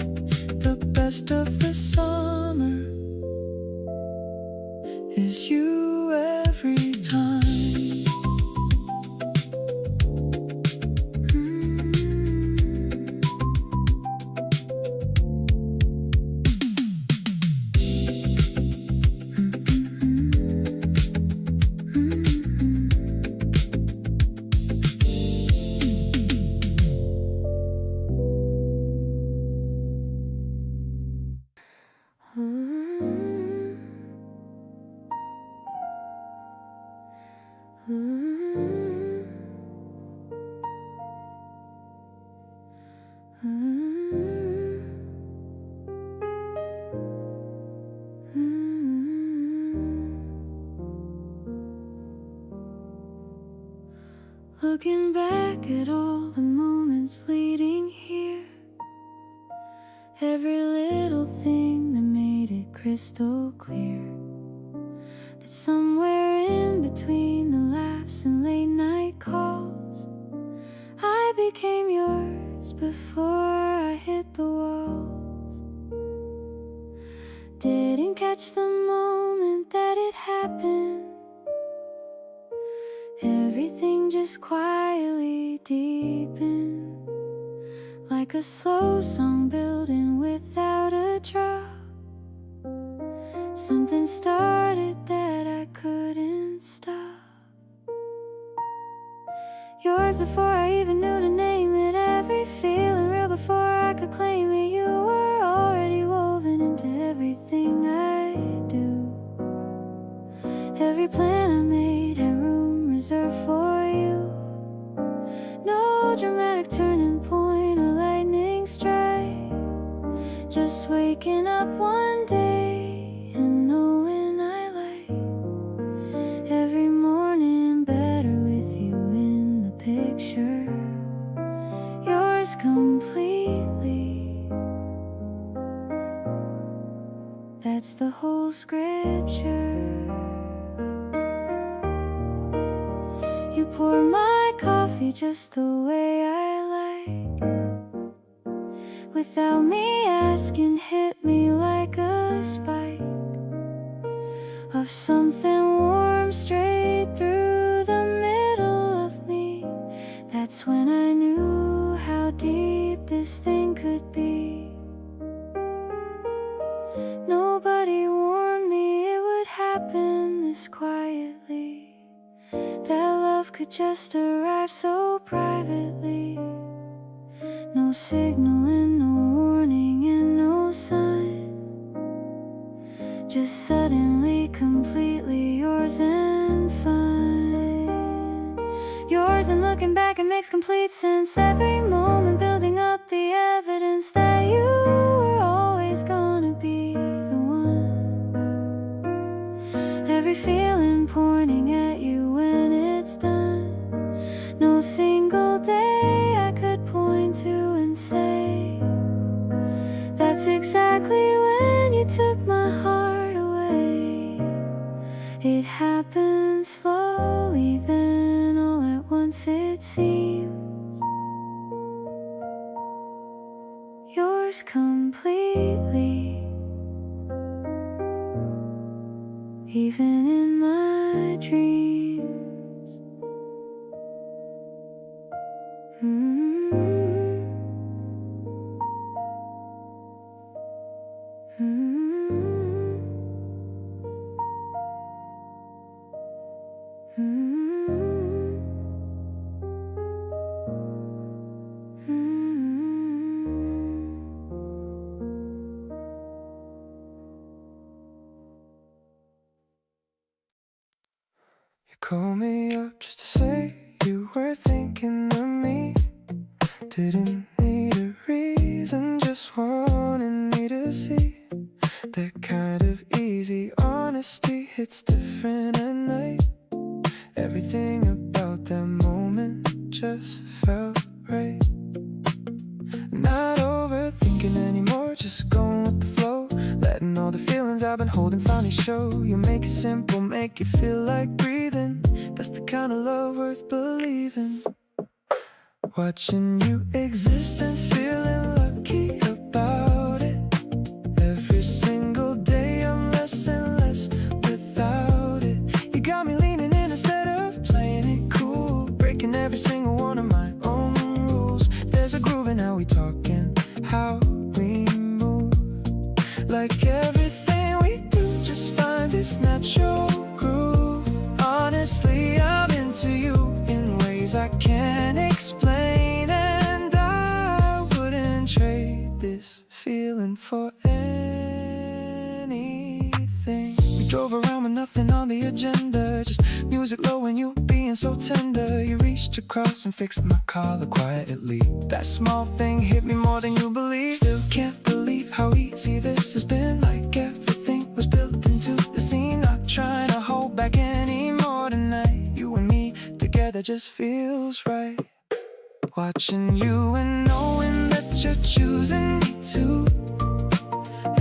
The best of the summer is you every time. Looking back at all the moments leading here, every little thing that made it crystal clear that somewhere in between the laughs and late night calls, I became yours before I hit the walls. Didn't catch the moment that it happened. Everything just quietly deepened, like a slow song building without a drop. Something started that I couldn't stop. Yours before I even knew to name it. Every feeling real before I could claim it. You were already woven into everything I do. Every plan I made had room reserved for you. No dramatic turning point or lightning strike, just waking up one day and knowing I like every morning better with you in the picture. Yours completely. That's the whole scripture. You pour my coffee just the way I like, without me asking. Hit me like a spike of something warm straight through the middle of me. That's when I knew how deep this thing could be. just arrived so privately. No signal and no warning and no sign. Just suddenly completely yours and fine. Yours and looking back it makes complete sense. Every moment building up the evidence that you were always gonna be the one. Every feeling pointing at you when it's done. No single day I could point to and say, that's exactly when you took my heart away. It happened slowly, then all at once it seems. Yours completely. Even in my dreams. You called me up just to say you were thinking of me. Didn't need a reason, just wanted me to see. That kind of easy honesty hits different at night. Everything about that moment just felt right. Not overthinking anymore, just going with the flow. Letting all the feelings I've been holding finally show. You make it simple, make it feel like breathing. That's the kind of love worth believing. Watching you exist and feeling lucky about it. Every single day I'm less and less without it. You got me leaning in instead of playing it cool. Breaking every single one of my own rules. There's a groove in how we talk and how we move. Like everything we do just finds its natural groove. Honestly, I'm into you in ways I can't explain. And I wouldn't trade this feeling for anything. We drove around with nothing on the agenda, just music low and you being so tender. You reached across and fixed my collar quietly. That small thing hit me more than you believe. Still can't believe how easy this has been. Like everything was built into the scene. Not trying to hold back anymore tonight. You and me together just feels right. Watching you and knowing that you're choosing me too.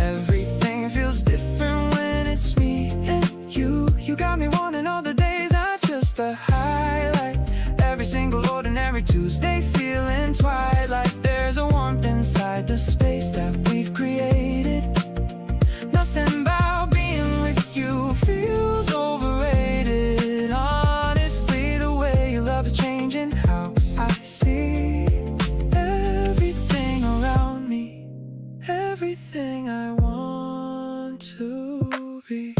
Everything feels different when it's me and you. You got me wanting all the days, not just the highlight. Every single ordinary Tuesday feeling twilight. There's a warmth inside the space that we've created. Nothing about being with you feels overrated. Honestly, the way you love is changing how I see everything around me. Everything I want to be.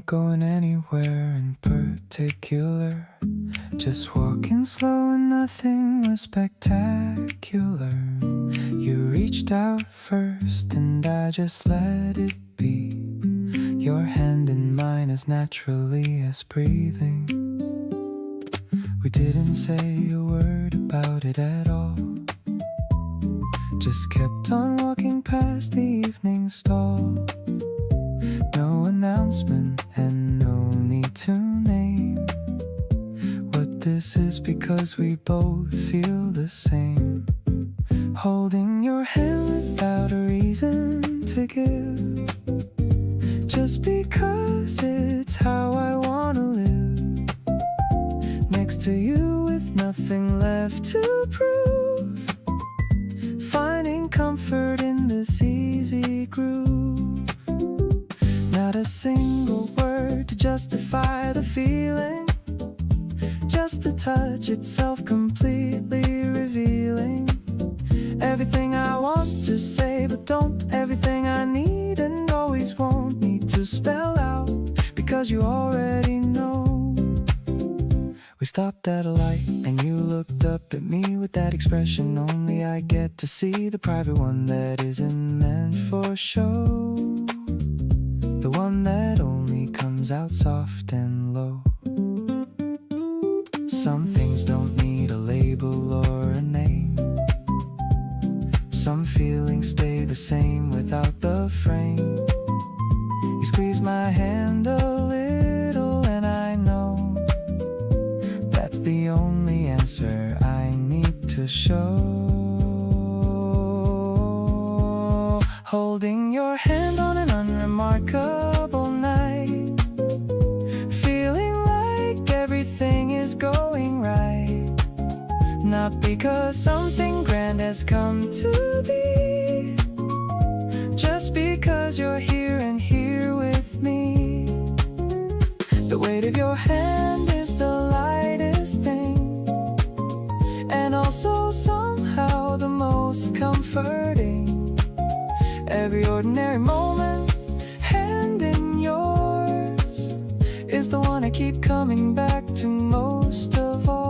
Going anywhere in particular, just walking slow and nothing was spectacular. You reached out first and I just let it be. Your hand in mine as naturally as breathing. We didn't say a word about it at all. Just kept on walking past the evening stall. No announcement and no need to name what this is, because we both feel the same. Holding your hand without a reason to give, just because it's how I wanna live. to you with nothing left to prove, finding comfort in this easy groove. Not a single word to justify the feeling, just the touch itself completely revealing everything I want to say but don't, everything I need and always won't need to spell out, because you already know. We stopped at a light and you looked up at me with that expression only I get to see, the private one that isn't meant for show, the one that only comes out soft and low. Some things don't need a label or a name, some feelings stay the same without the frame. You squeeze my hand a little and I know that's the only answer I need to show. Holding your hand on an unremarkable night, feeling like everything is going right, not because something grand has come to be, just because you're here and here with me. The weight of your hand is the lightest thing, and also somehow the most comforting. Every ordinary moment, hand in yours, is the one I keep coming back to most of all.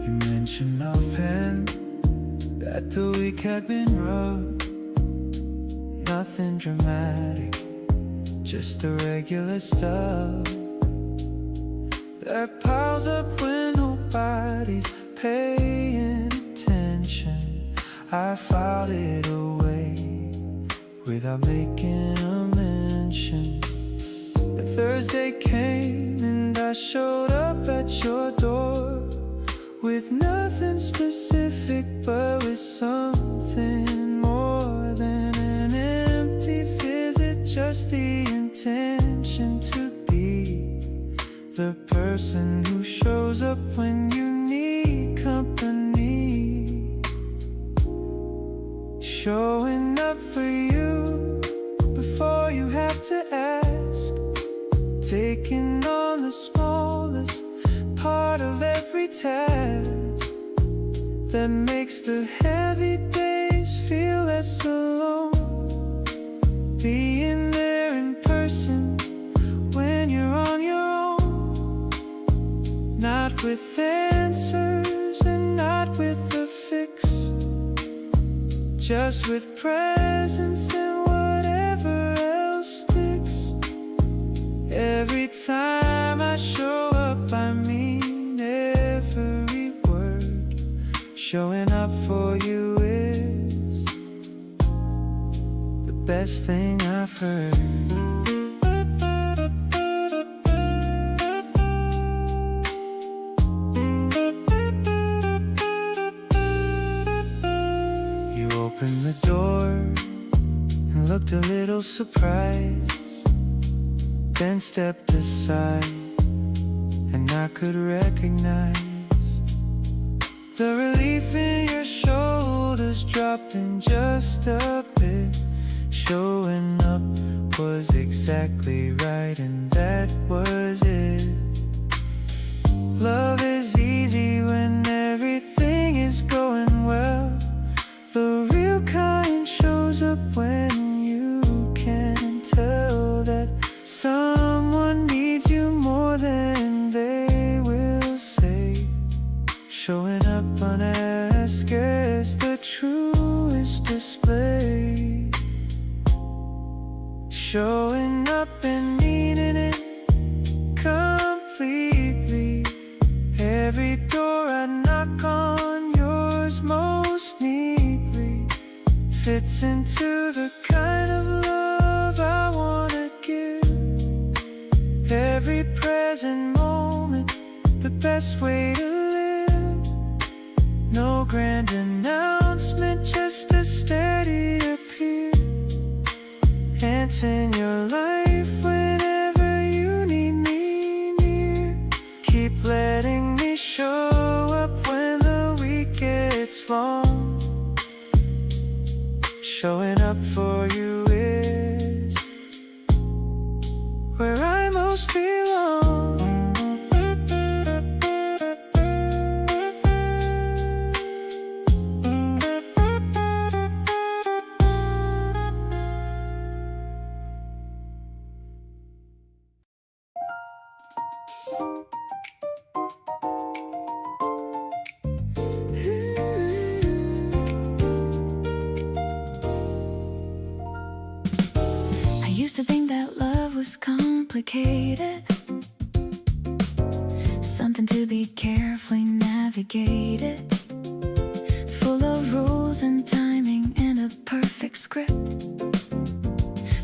You mentioned offhand that the week had been rough, nothing dramatic, just the regular stuff that piles up when nobody's paying attention. I filed it away without making a mention. But Thursday came and I showed up at your door with nothing specific, but with something more than an empty visit, just the intention to be the person who shows up when you need company, showing up for you before you have to ask, taking on the smallest part of every task that makes the heavy days feel less alone, being there in person when you're on your own, not with answers and not with a fix, just with presence and whatever else sticks. Every time I show up, I mean every word. Showing up for you is the best thing I've heard. You opened the door and looked a little surprised, then stepped aside, and I could recognize the relief in your shoulders dropping just a bit. Showing up was exactly right, and that was it. Love is easy when everything is going well. The real kind shows up when you can tell that someone needs you more than they will display, showing up and meaning it completely. Every door I knock on, yours most neatly fits into the kind of love I wanna give. Every present moment, the best way to live. No grand announcement, just a steady appeal. Ants in your life whenever you need me near. Keep letting me show up when the week gets long. Showing up for you is where I most belong. I used to think that love was complicated, something to be carefully navigated, full of rules and timing and a perfect script.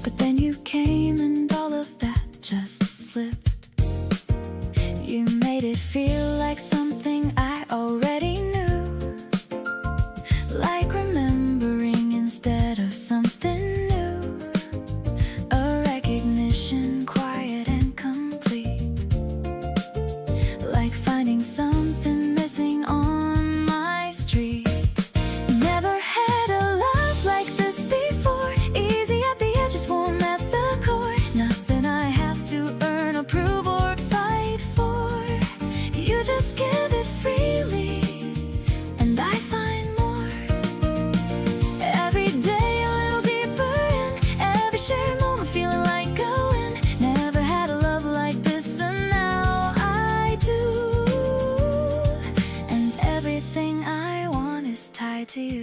But then you came and all of that just slipped. You made it feel like something I already knew, like remembering instead of something new. A recognition quiet and complete, like finding something missing on my street. Never had a love like this before, easy at the edges, warm at the core. Nothing I have to earn, approve, or fight for. You just give it freely, and I find more. Every day a little deeper in, every shared moment feeling like going. Never had a love like this, and now I do. And everything I want is tied to you.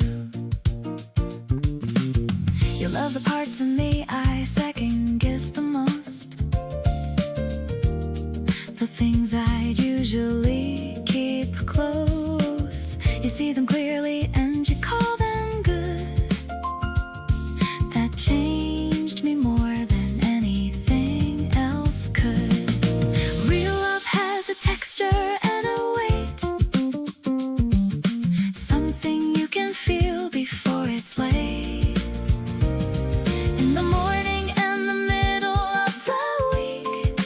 You love the parts of me I second guess the most, the things I'd usually keep close. You see them clearly and you call them good. That changed me more than anything else could. Real love has a texture and a weight, something you can feel before it's late. In the morning and the middle of the week,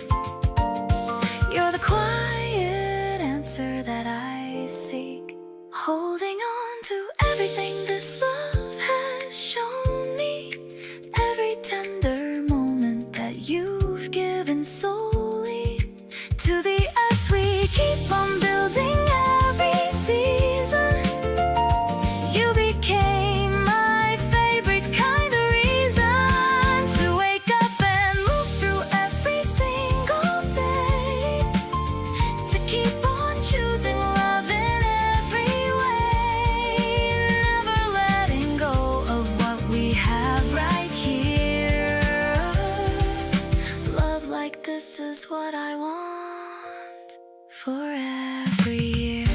you're the quiet answer that I seek. Holding on to everything this love has shown me, every tender moment that you've given solely to the us. We keep on building every season. You became my favorite kind of reason to wake up and move through every single day, to keep on choosing love in every way, never letting go of what we have right here. Love like this is what I want for every year.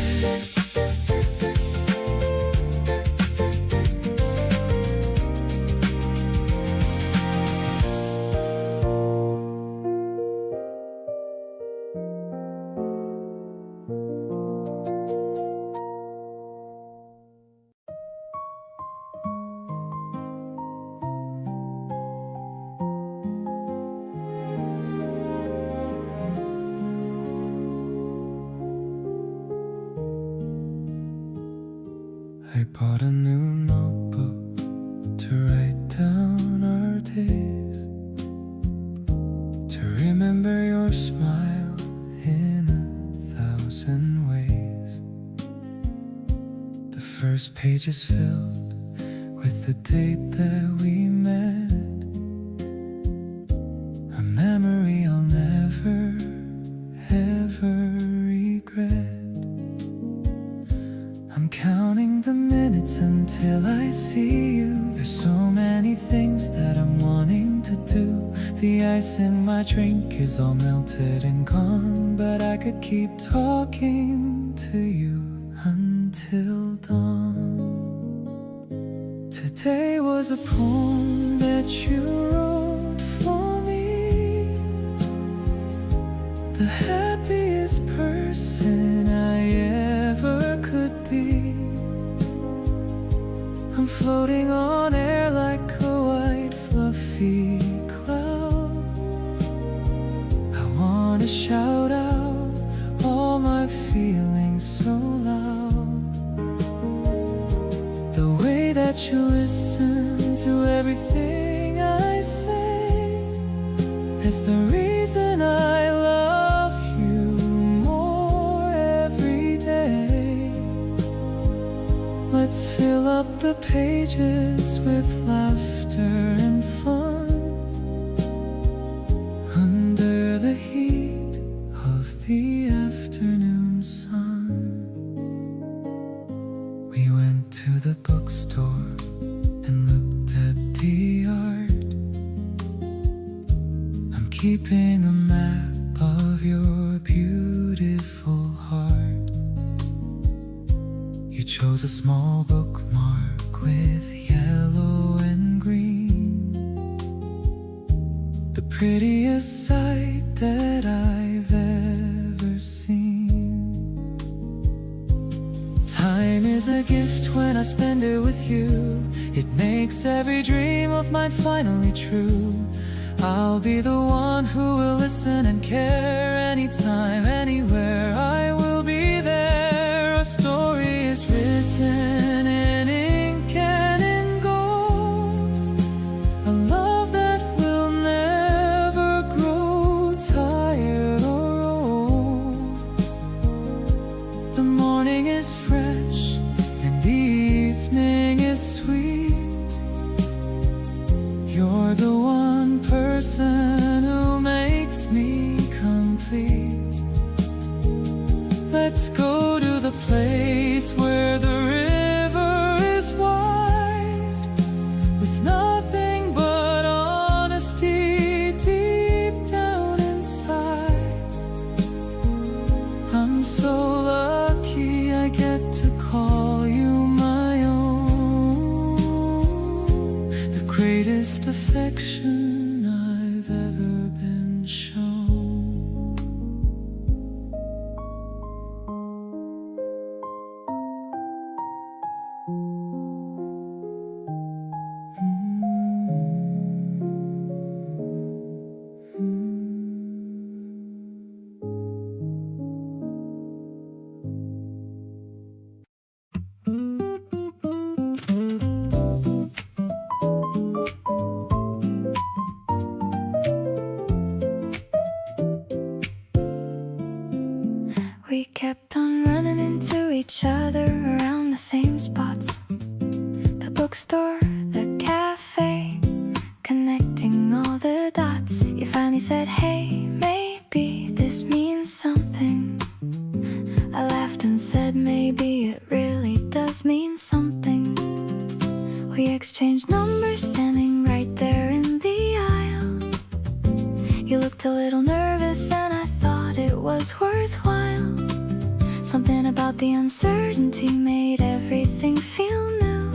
I bought a new notebook to write down our days, to remember your smile in 1,000 ways. The first page is filled with the date that we met, a memory I'll never, ever regret. I'm counting the minutes until I see see you. There's so many things that I'm wanting to do. The ice in my drink is all melted and gone, but I could keep talking to you until dawn. Today was a poem that you wrote for me. The happiest person I ever could be. I'm floating on air like a white fluffy cloud. I wanna shout out all my feelings so loud. The way that you listen to everything I say is the reason I love you more every day. Let's fill up the pages with laughter and fun under the heat of the afternoon sun. We went to the bookstore and looked at the art. I'm keeping a map of your beautiful heart. You chose a small bookmark with yellow and green, the prettiest sight that I've ever seen. Time is a gift when I spend it with you. It makes every dream of mine finally true. I'll be the one who will listen and care. Anytime, anywhere, I will be there. Our story is written in ink and in gold, a love that will never grow tired or old. The morning is fresh and the evening is sweet. You're the one person who makes me complete. Let's go to the place where the river is wide, with nothing but honesty deep down inside. I'm so lucky I get to call you my own, the greatest affection I've ever been shown. We kept on running into each other around the same spots. The bookstore, the cafe, connecting all the dots. You finally said, hey, maybe this means something. I laughed and said, maybe it really does mean something. We exchanged numbers standing right there in the aisle. You looked a little nervous and I thought it was worthwhile. Something about the uncertainty made everything feel new,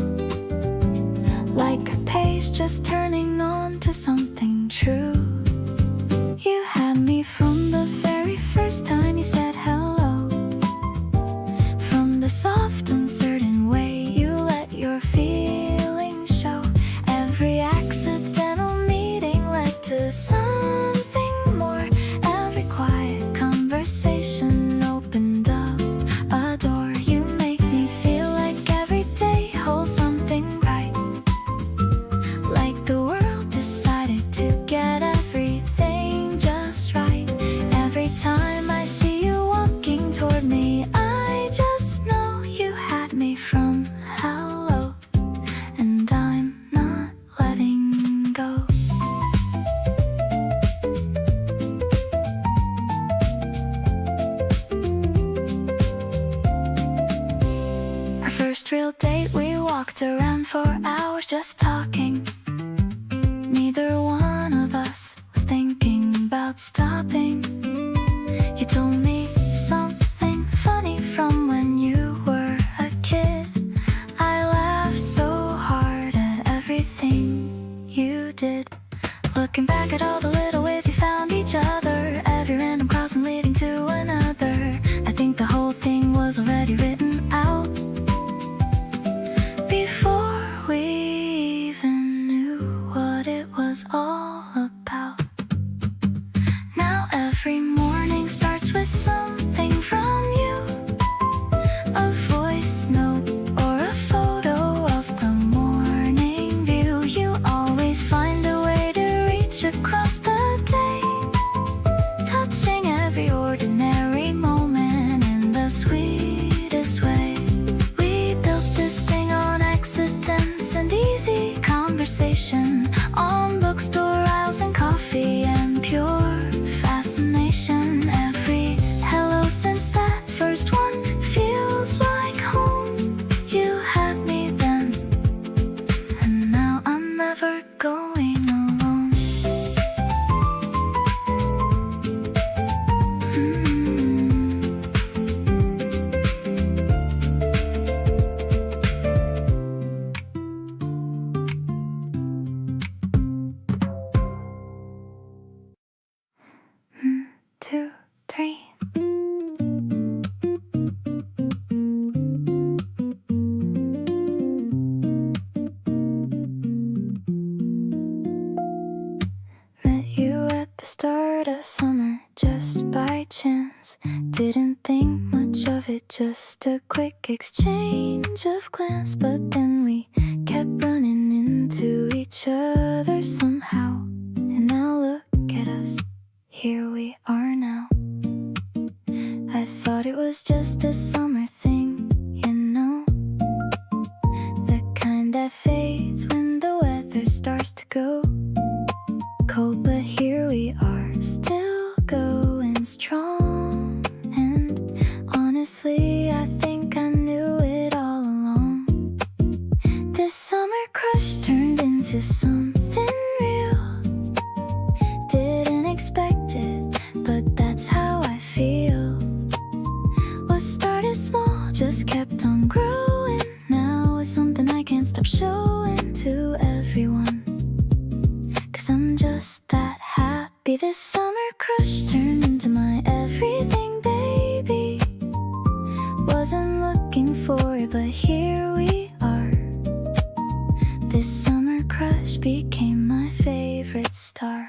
like a page just turning on to something true. You had me from the very first time you said hello. From the soft, uncertain way you let your feelings show. Every accidental meeting led to something more. Every quiet conversation opened up a door. You make me feel like every day holds something right, like the world decided to get everything just hours just talking. Neither one of us was thinking about stopping. You told me something funny from when you were a kid. I laughed so hard at everything you did. Looking back at all the little ways we found each other, every random crossing leading to another, I think the whole thing was already written out before we even knew what it was all about. Now every morning starts with something from you, a voice note or a photo of the morning view. You always find a way to reach across the day, touching every ordinary moment in the sweetest way. We built this thing on accidents and easy conversation, on bookstore aisles and coffee and pure fascination. Every hello since that first one feels like home. You had me then, and now I'm never going alone. Two, three. Met you at the start of summer just by chance. Didn't think much of it, just a quick exchange of glance. But then we kept running into each other somehow. And now look at us, here we are now. I thought it was just a summer thing, you know, the kind that fades when the weather starts to go cold. But here we are, still going strong. And honestly, I think I knew it all along. This summer crush turned into something real. Didn't expect it, but that's how I feel. What started small just kept on growing. Now it's something I can't stop showing to everyone, 'cause I'm just that happy. This summer crush turned into my everything, baby. Wasn't looking for it, but here we are. This summer crush became my favorite star.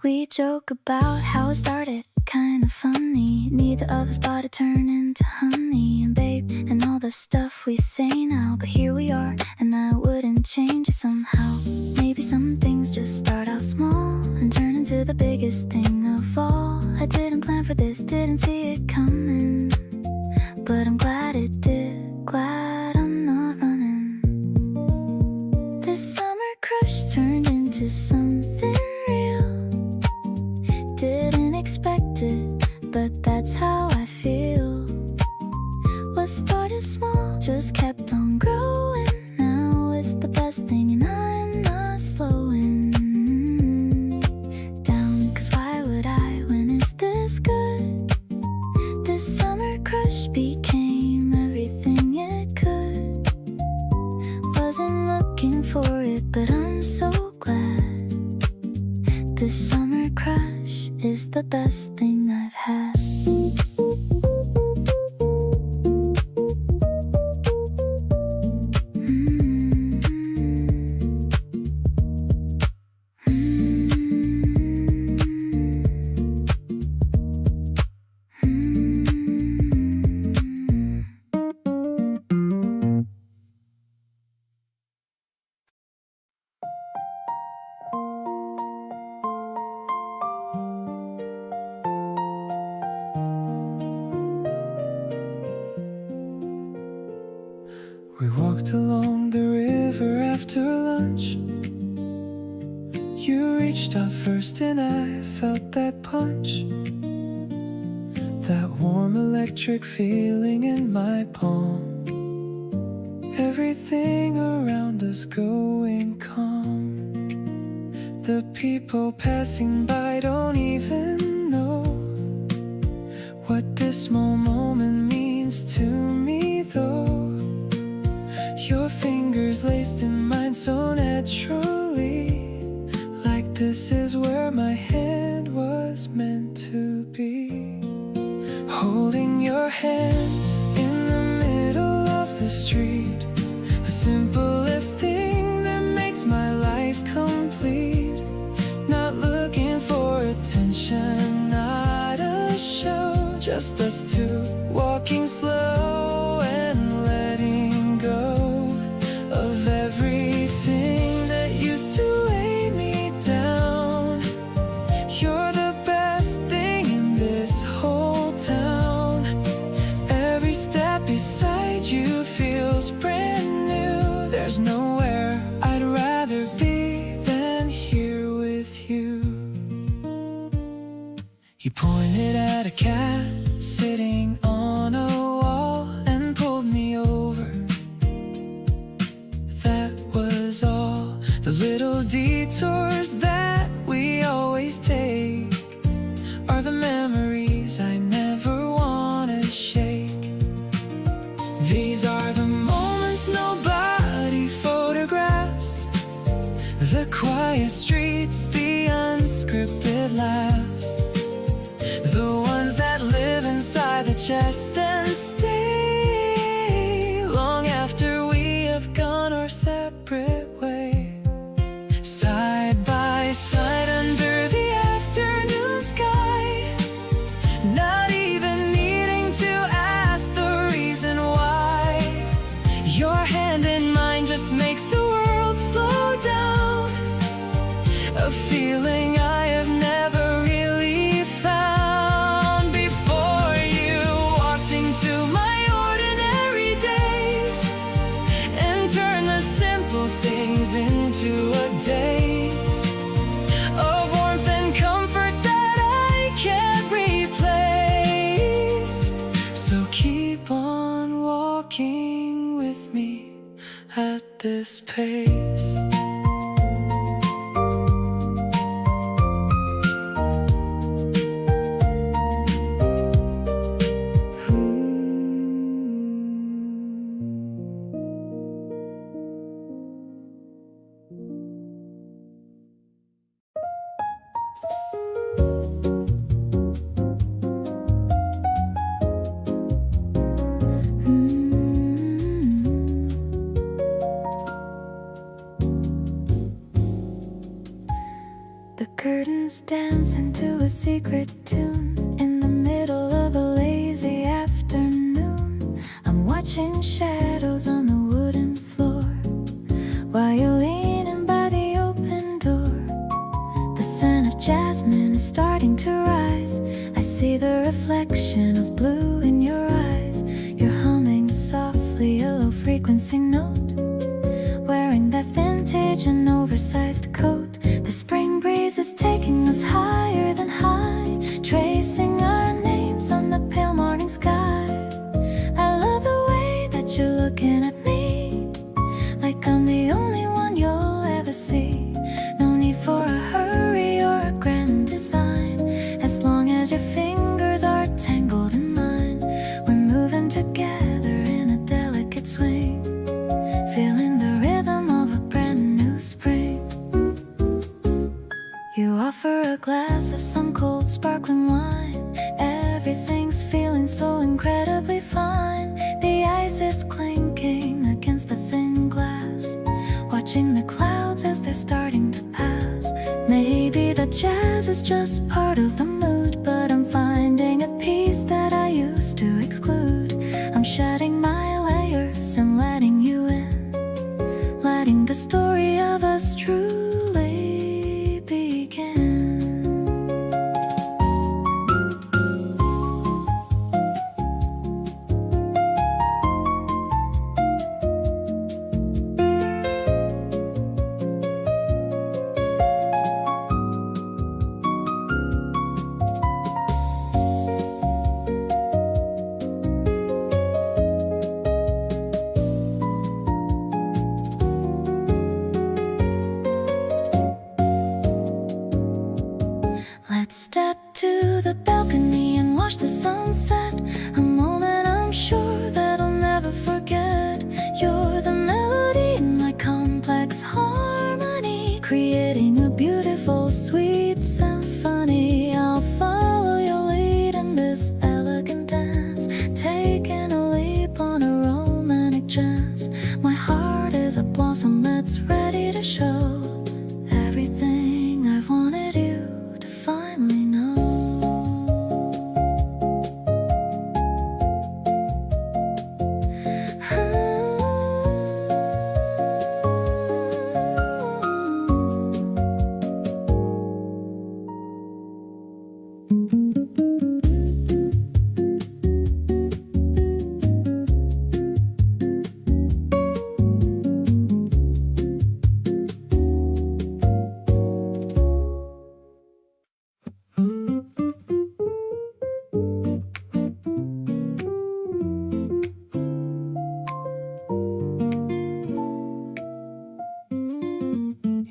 We joke about how it started, kinda funny. Neither of us thought it'd turn into honey and babe and all the stuff we say now. But here we are, and I wouldn't change it somehow. Maybe some things just start out small and turn into the biggest thing of all. I didn't plan for this, didn't see it coming, but I'm glad it did, glad I'm not running. This summer crush turned into something real. Didn't expect it, but that's how I feel. What started small just kept on growing. Now it's the best thing, and I'm not slowing down, 'cause why would I when it's this good? This summer crush became everything it could. Wasn't looking for it, but I'm so glad. This summer crush is the best thing I've had. We walked along the river after lunch. You reached out first and I felt that punch, that warm electric feeling in my palm. was going calm. The people passing by don't even know what this small moment means to me, though. Your fingers laced in mine so naturally, like this is where my hand was meant to be. Holding your hand in the middle of the street, the simplest thing that makes my life complete. Not looking for attention, not a show, just us two walking slow and letting go of everything that used to weigh me down. You're the best thing in this whole town. Every step beside you feels brand new. There's nowhere I'd rather be than here with you. You pointed at a cat sitting on a wall and pulled me over. That was all. The little detours that we always take are the memories I never wanna shake. These are the moments nobody photographs, the quiet streets, the unscripted laughs, the ones that live inside the chest and stay long after we have gone our separate ways. Side by side under the afternoon sky, not even needing to ask the reason why. Your hand in mine just makes the world slow down, a feeling I have never really found before. You walked into my ordinary days and turned the simple things into a daze of warmth and comfort that I can't replace. So keep on walking with me at this pace. The curtains dance into a secret tune in the middle of a lazy afternoon. I'm watching shadows on the wooden floor while you're leaning by the open door. The scent of jasmine is starting to rise. I see the reflection of blue in your eyes. You're humming softly a low frequency note, wearing that vintage and oversized coat. The spring breeze is taking us higher than high, tracing our names on the pale morning sky. I love the way that you're looking at me, like I'm the only one you'll ever see. No need for a hurry or a grand design, as long as your fingers are tangled in mine. We're moving together in a delicate swing, feeling the rhythm of a brand new spring. You offer a glass of some cold sparkling wine. Everything's feeling so incredibly fine. The ice is clinking against the thin glass, watching the clouds as they're starting to pass. Maybe the jazz is just part of the mood, but I'm finding a piece that I used to exclude. I'm shedding my layers and letting you in, letting the story of us truly begin. is a blossom that's ready to show everything I've wanted you to finally know.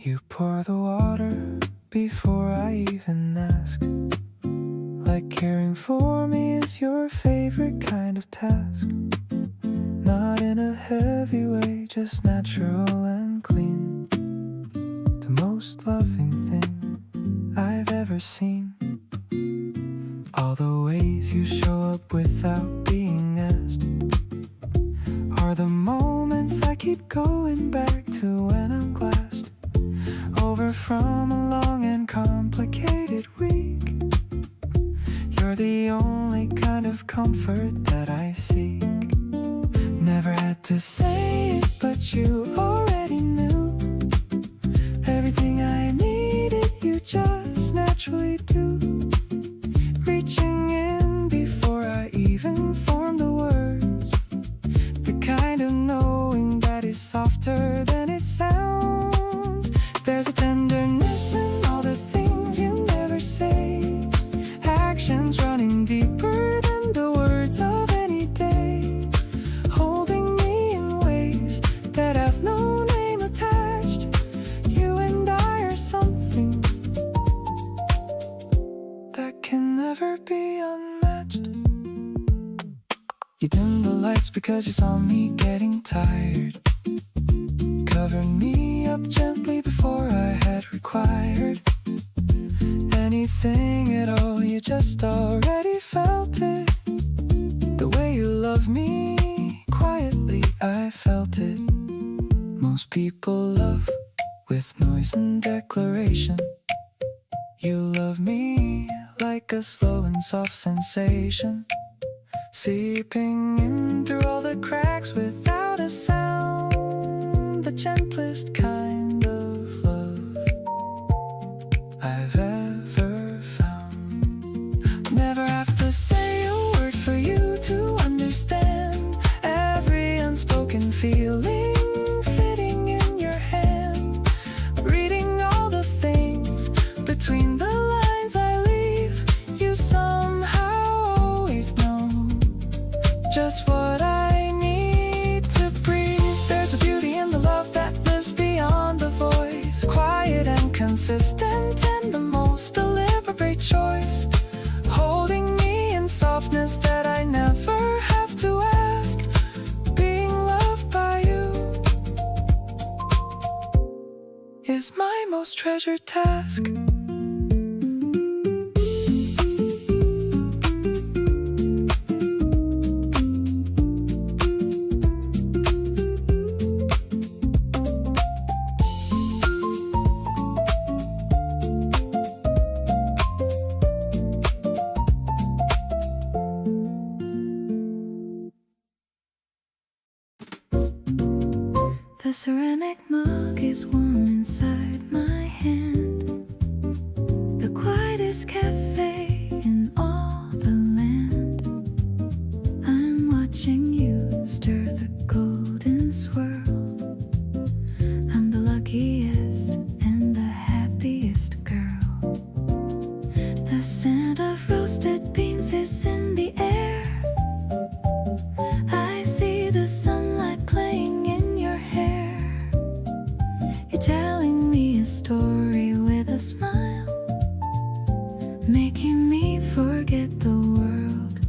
You pour the water before I even ask. Like caring for me is your favorite kind of task. Not in a heavy way, just natural and clean. The most loving thing I've ever seen. All the ways you show up without being asked are the moments I keep going back to when I'm glassed over from a long and complicated week. You're the only kind of comfort that I seek. Never had to say it, but you already knew. Everything I needed, you just naturally do. Reaching in before I even form the words. The kind of knowing that is softer than it sounds. There's a tenderness in all the things you never say. Actions running deeper than the words of any day. Holding me in ways that have no name attached. You and I are something that can never be unmatched. You dimmed the lights because you saw me getting tired. Covered me up gently before I had required anything at all. You just already felt it. The way you love me, quietly I felt it. Most people love with noise and declaration. You love me like a slow and soft sensation, seeping in through all the cracks without a sound. The gentlest kind of love I've ever found. Never have to say a word for you to understand. Every unspoken feeling fitting in your hand. Reading all the things between the lines I leave. You somehow always know just what I need to breathe. There's a beauty in the love that lives beyond the voice. Quiet and consistent and the most deliberate choice. Holding me in softness that I never have to ask. Being loved by you is my most treasured task. The ceramic mug is warm inside my hand. The quietest cafe in all the land. I'm watching you stir the golden swirl. I'm the luckiest and the happiest girl. The scent of roasted beans is in the air. I see the sunlight playing in your hair. You're telling me a story with a smile, making me forget the world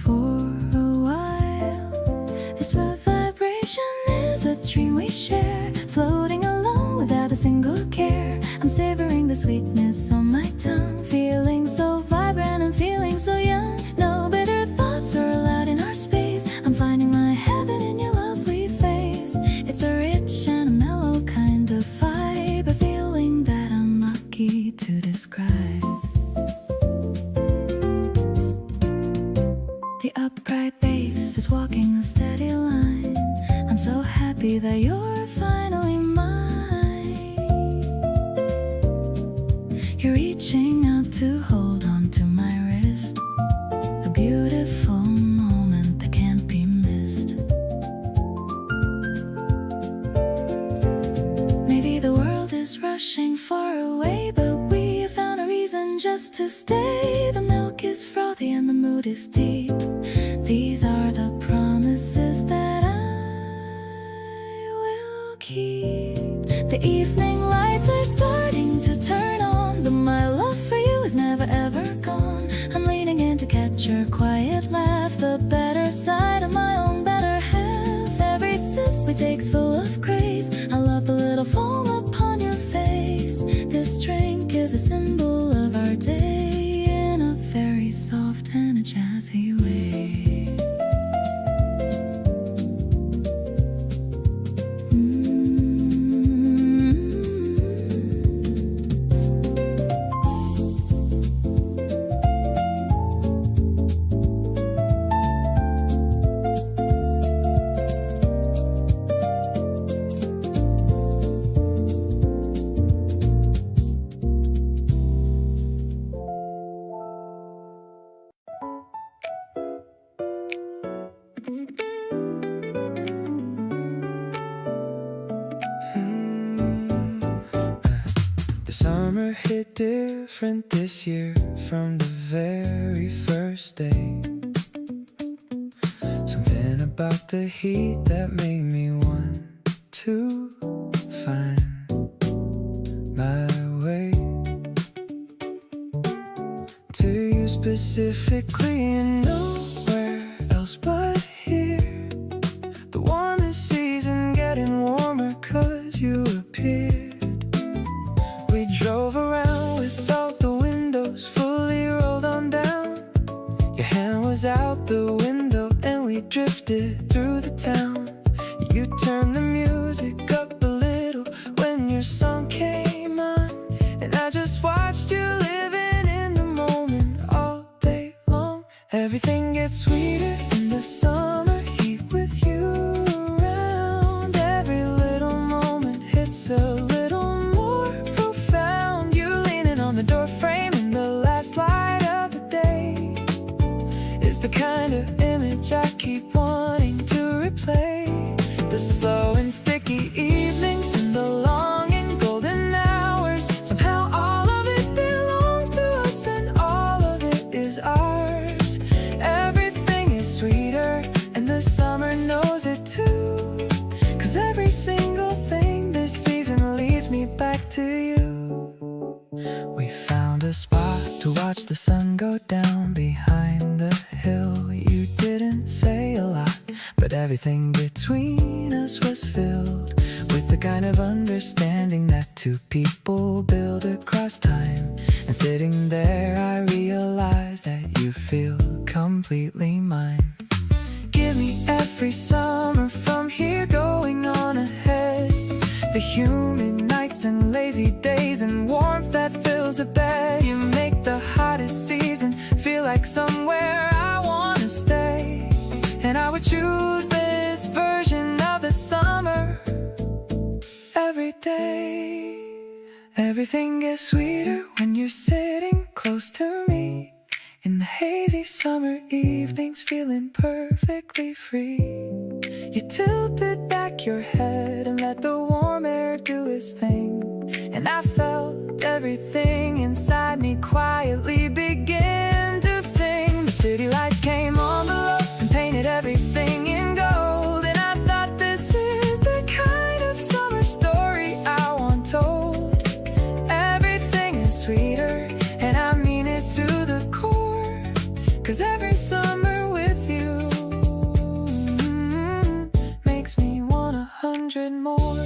for a while. The smooth vibration is a dream we share, floating along without a single care. I'm savoring the sweetness on my tongue, feeling so vibrant and feeling so young. No bitter thoughts are allowed in our space. I'm finding my heaven in your lovely face. It's a rich happy that you're finally mine. You're reaching out to hold on to my wrist, a beautiful moment that can't be missed. Maybe the world is rushing far away, but we have found a reason just to stay. The milk is frothy and the mood is deep. These are the promises that I will keep. The evening lights are starting to turn on, but my love for you is never ever gone. I'm leaning in to catch your quiet laugh, the better side of my own better half. Every sip we take's full of grace. I love the little foam upon your face. This drink is a symbol of our day in a very soft and a jazzy way. The summer hit different this year from the very first day. Something about the heat that made me want to find my way to you specifically and nowhere else but here. The warmest season getting warmer 'cause you appeared. We drove around with all the windows fully rolled on down. Your hand was out the window and we drifted through the town. You turned the music up a little when your song came on, and I just watched you living in the moment all day long. Everything gets sweeter in the summer heat with you around. Every little moment hits a little more profound. You leaning on the door frame in the last light of the day is the kind of image I keep wanting to replay. The slow and sticky evenings and the long and golden hours. Somehow all of it belongs to us and all of it is ours. Everything is sweeter and the summer knows it too. 'Cause every single thing this season leads me back to you. We found a spot to watch the sun go down behind the hill. You didn't say a lot, but everything between us was filled with the kind of understanding that two people build across time. And sitting there I realized that you feel completely mine. Give me every summer from here going on ahead. The humid nights and lazy days and warmth that fills the bed. You make the hottest season feel like somewhere I wanna stay. And I would choose this version of the summer every day. Everything gets sweeter when you're sitting close to me in the hazy summer evenings, feeling perfectly free. You tilted back your head and let the warm air do its thing, and I felt everything inside me quietly begin to sing. The city lights came on below and painted everything in gold, and I thought this is the kind of summer story I want told. Everything is sweeter and I mean it to the core, 'cause every summer with you makes me want 100 more.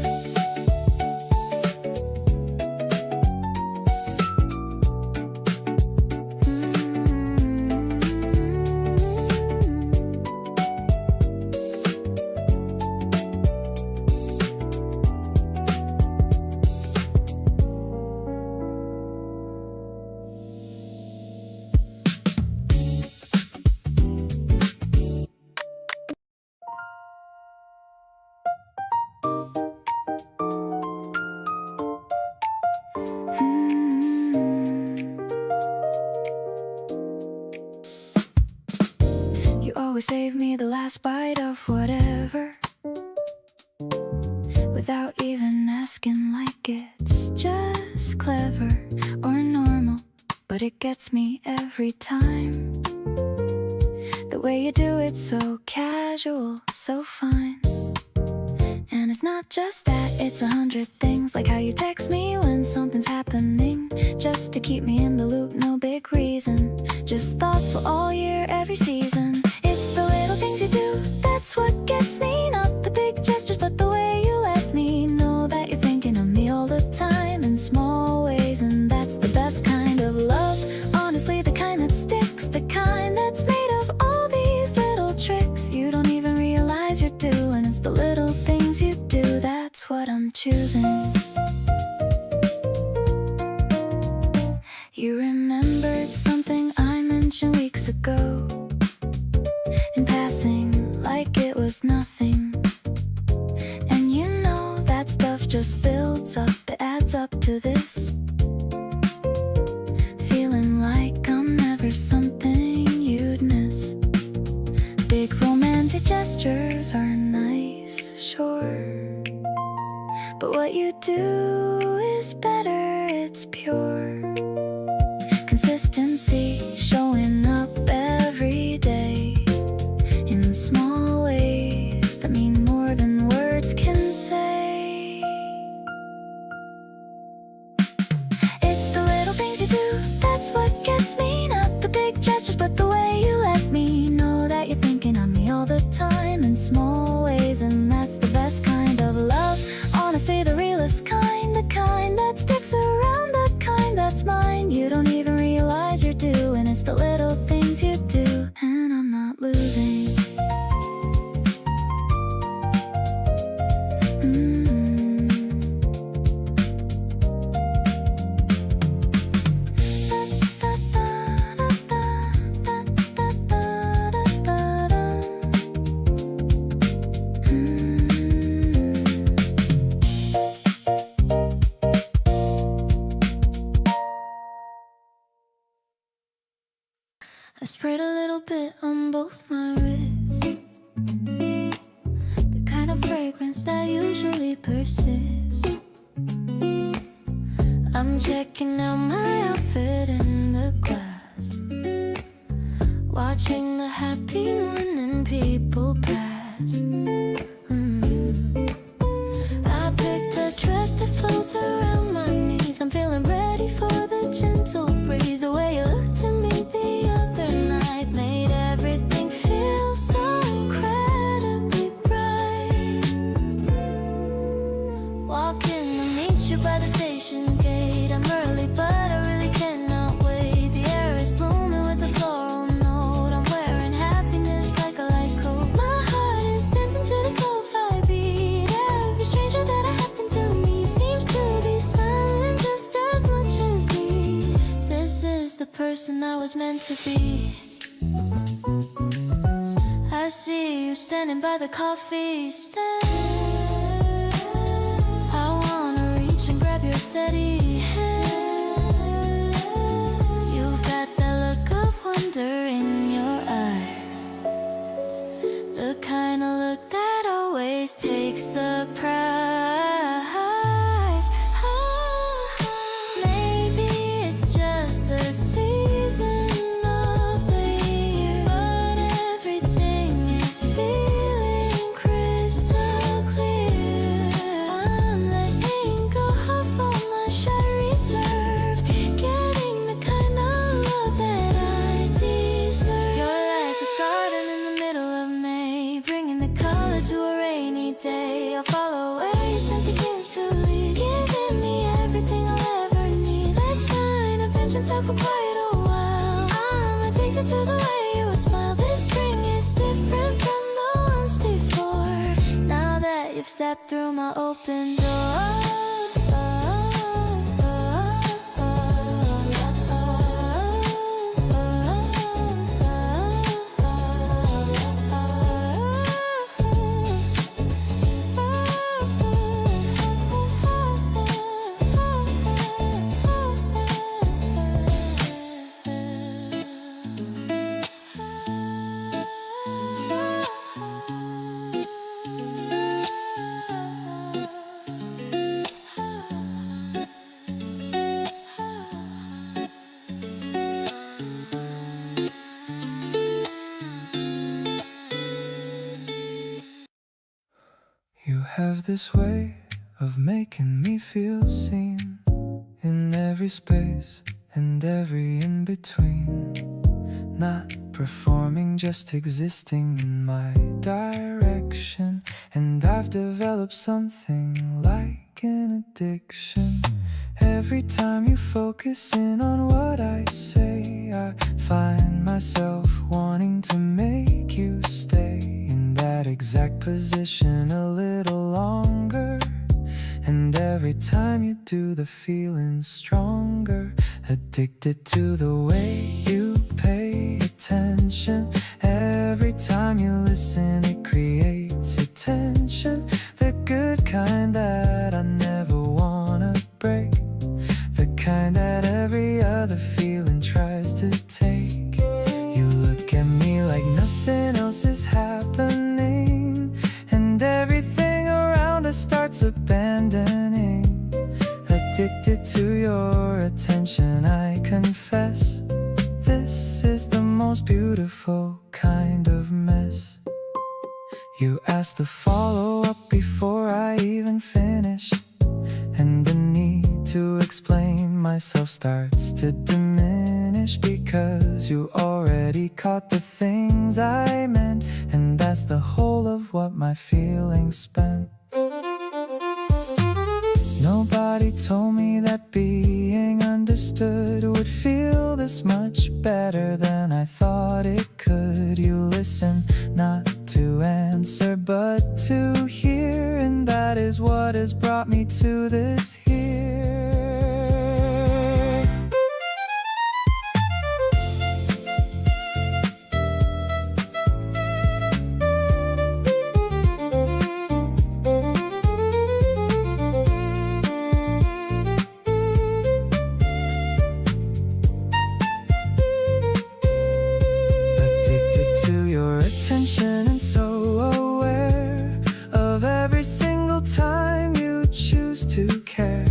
it's just clever or normal, but it gets me every time. The way you do it, so casual, so fine. And it's not just that, it's 100 things, like how you text me when something's happening, just to keep me in the loop, no big reason, just thoughtful all year, every season. It's the little things you do, that's what gets me, not the big gestures, but the way you let me know that you're thinking of me all the time, in small ways, and that's the best kind of love. Honestly, the kind that sticks, the kind that's made of all these little tricks you don't even realize you're doing. It's the little things you do, that's what I'm choosing. You remembered something I mentioned weeks ago, in passing, like it was nothing. And you know that stuff just builds up, it adds up to this feeling like I'm never something you'd miss. Big romantic gestures are nice, sure, but what you do is better, it's pure consistency, showing up every day in small ways that mean more than words can say. It's the little things you do, that's what gets me, not the big gestures, but the way you let me know that you're thinking of me all the time, in small ways, and that's the best kind of love. Honestly, the realest kind, the kind that sticks around, the kind that's mine, you don't even realize you're doing. It's the little things you do, and I'm not losing. I sprayed a little bit on both my wrists, the kind of fragrance that usually persists. I'm checking out my outfit in the glass, watching the happy morning people pass. I picked a dress that flows around my knees, I'm feeling ready for the gentle breeze. The way you looked at me the other night made everything feel so incredibly bright. Walking to meet you by the station gate, I'm early but I really cannot wait. The air is blooming with a floral note, I'm wearing happiness like a light coat. My heart is dancing to the slow-fi beat, every stranger that I happen to meet seems to be smiling just as much as me. This is the person I was meant to be. I see you standing by the coffee stand, I wanna reach and grab your steady hand. You've got that look of wonder in your eyes, the kind of look that always takes the prize. Maybe it's just the season of the year, but everything is feeling crystal clear. I'm letting go of all my shy reserve, getting the kind of love that I deserve. You're like a garden in the middle of May, bringing the color to a rainy day. I'll follow where your scent begins to lead, giving me everything I'll ever need. Let's find a bench and talk for quite a while. I'm addicted to the way you smile. This spring is different from the ones before, now that you've stepped through my open door. have this way of making me feel seen in every space and every in-between. Not performing, just existing in my direction. And I've developed something like an addiction. Every time you focus in on what I say, I find myself wanting to make you stay in that exact position a little longer. And every time you do, the feeling's stronger. Addicted to the way you pay attention. Every time you listen, it creates a tension. The good kind that I never wanna break. The kind that every other feeling tries to take. You look at me like nothing else is happening, and everything around us starts abandoning. Addicted to your attention, I confess. This is the most beautiful kind of mess. You ask the follow-up before I even finish, and the need to explain myself starts to diminish, because you already caught the things I meant, and that's the whole of what my feelings spent. Nobody told me that being understood would feel this much better than I thought it could. You listen, not to answer, but to hear, and that is what has brought me to this here. And so aware of every single time you choose to care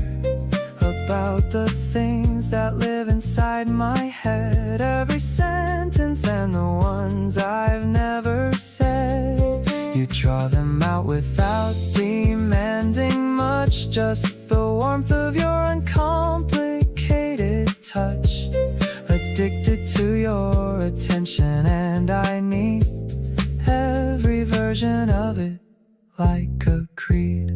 about the things that live inside my head. Every sentence and the ones I've never said. You draw them out without demanding much, just the warmth of your uncomplicated touch. Addicted to your attention, and I need every version of it like a creed.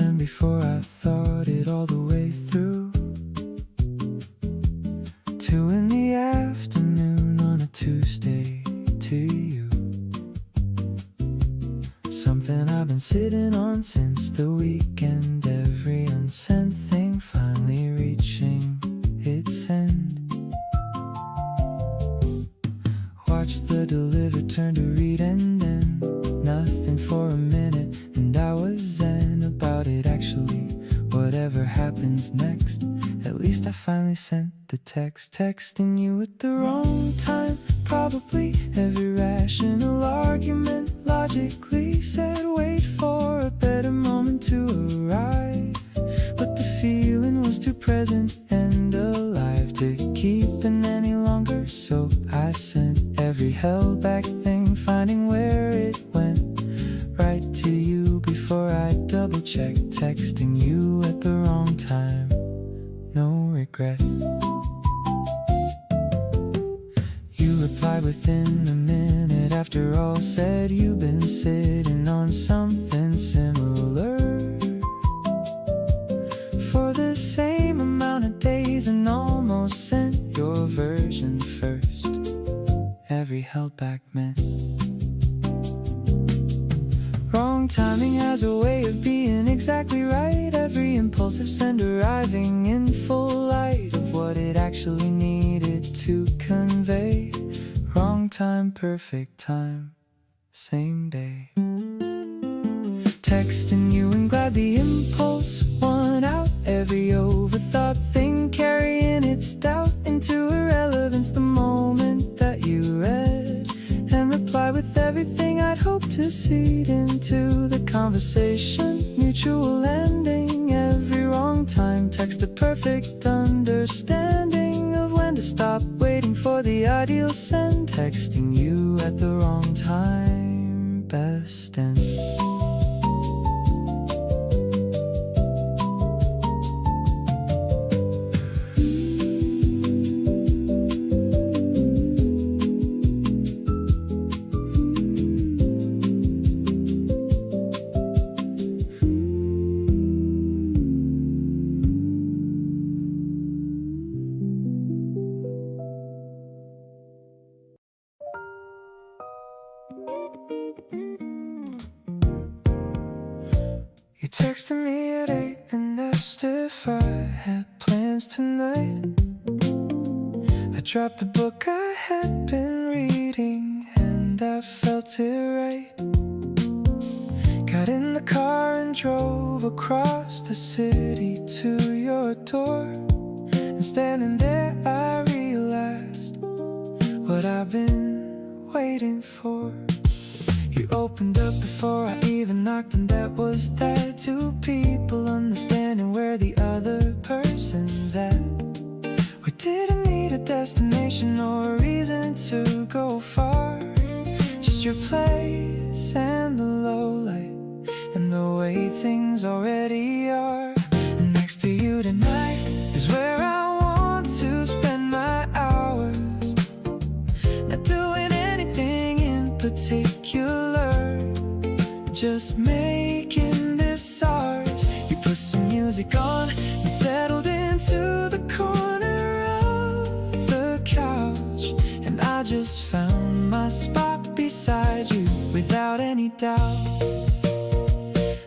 And before I thought it all the way through, 2 in the afternoon on a Tuesday to you. Something I've been sitting on since the weekend. Every unsent thing finally reaching its end. Watch the deliver turn to read and end. Nothing for a minute, and I was zen about it actually. Whatever happens next, at least I finally sent the text. Texting you at the wrong time, probably every rational argument logically said wait for a better moment to arrive. But the feeling was too present and alive to keep in any longer, so I sent every held back thing, finding where it went right to you before I double check. Texting you at the wrong time, no regret. You replied within a minute after all said. You've been sitting on something similar for the same amount of days, and almost sent your version first. Every held back meant wrong timing has a way of being exactly right. Every impulsive send arriving in full light of what it actually needed to convey. Wrong time, perfect time, same day. Texting you and glad the impulse won out. every overthought thing, carrying its doubt into irrelevance the moment that you read and reply with everything I'd hoped to seed into the conversation. Mutual ending, every wrong time text, a perfect understanding of when to stop waiting for the ideal send, texting you at the wrong time, best end. You texted me at 8 and asked if I had plans tonight. I dropped the book I had been reading and I felt it right. Got in the car and drove across the city to your door. And standing there I realized what I've been waiting for. You opened up before I even knocked, and that was that. Two people understanding where the other person's at. We didn't need a destination or a reason to go far. Just your place and the low light and the way things already are. And next to you tonight is where I want to spend my hours. Not doing anything in particular, just making this ours. You put some music on and settled into the corner of the couch, and I just found my spot beside you without any doubt.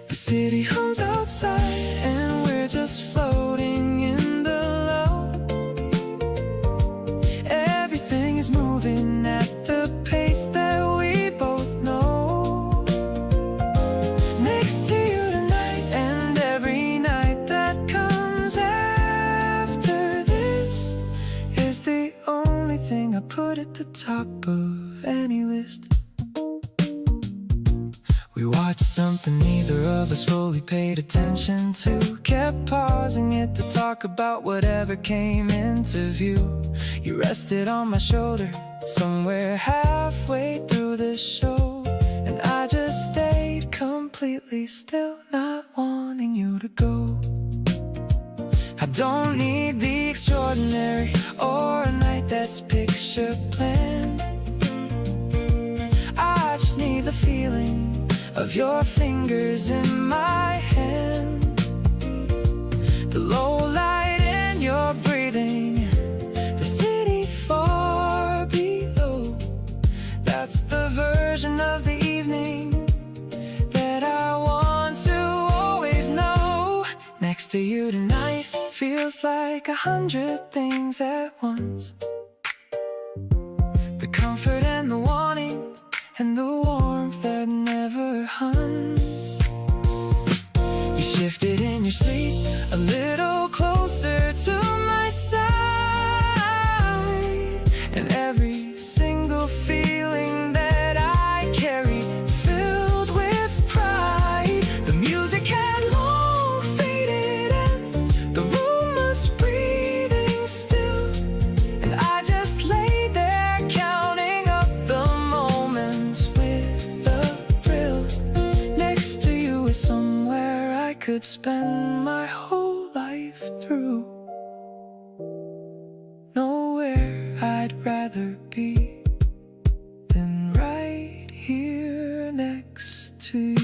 The city hums outside and we're just floating in the low. Everything is moving at the pace that we both know. Next to you tonight and every night that comes after this is the only thing I put at the top of any list. We watched something neither of us fully paid attention to, kept pausing it to talk about whatever came into view. You rested on my shoulder somewhere halfway through the show, and I just stayed completely still, not wanting you to go. I don't need the extraordinary or a night that's picture planned. I just need the feeling of your fingers in my hand, the low light in your breathing, the city far below. That's the version of the evening that I want to always know. Next to you tonight feels like 100 things at once. The comfort and the wanting and the warmth that never hunts. You shifted in your sleep a little closer to my side, and every single feeling that I carry filled with pride. The music had long faded and the room was breathing still, and I just lay there counting up the moments with a thrill. Next to you is somewhere I could spend my whole life through. Nowhere I'd rather be than right here next to you.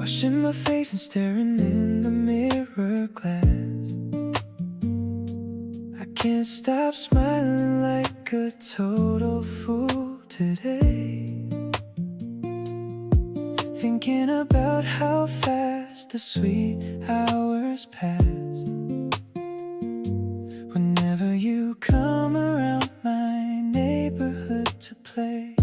washing my face and staring in the mirror glass. I can't stop smiling like a total fool today, thinking about how fast the sweet hours pass. Whenever you come around my neighborhood to play,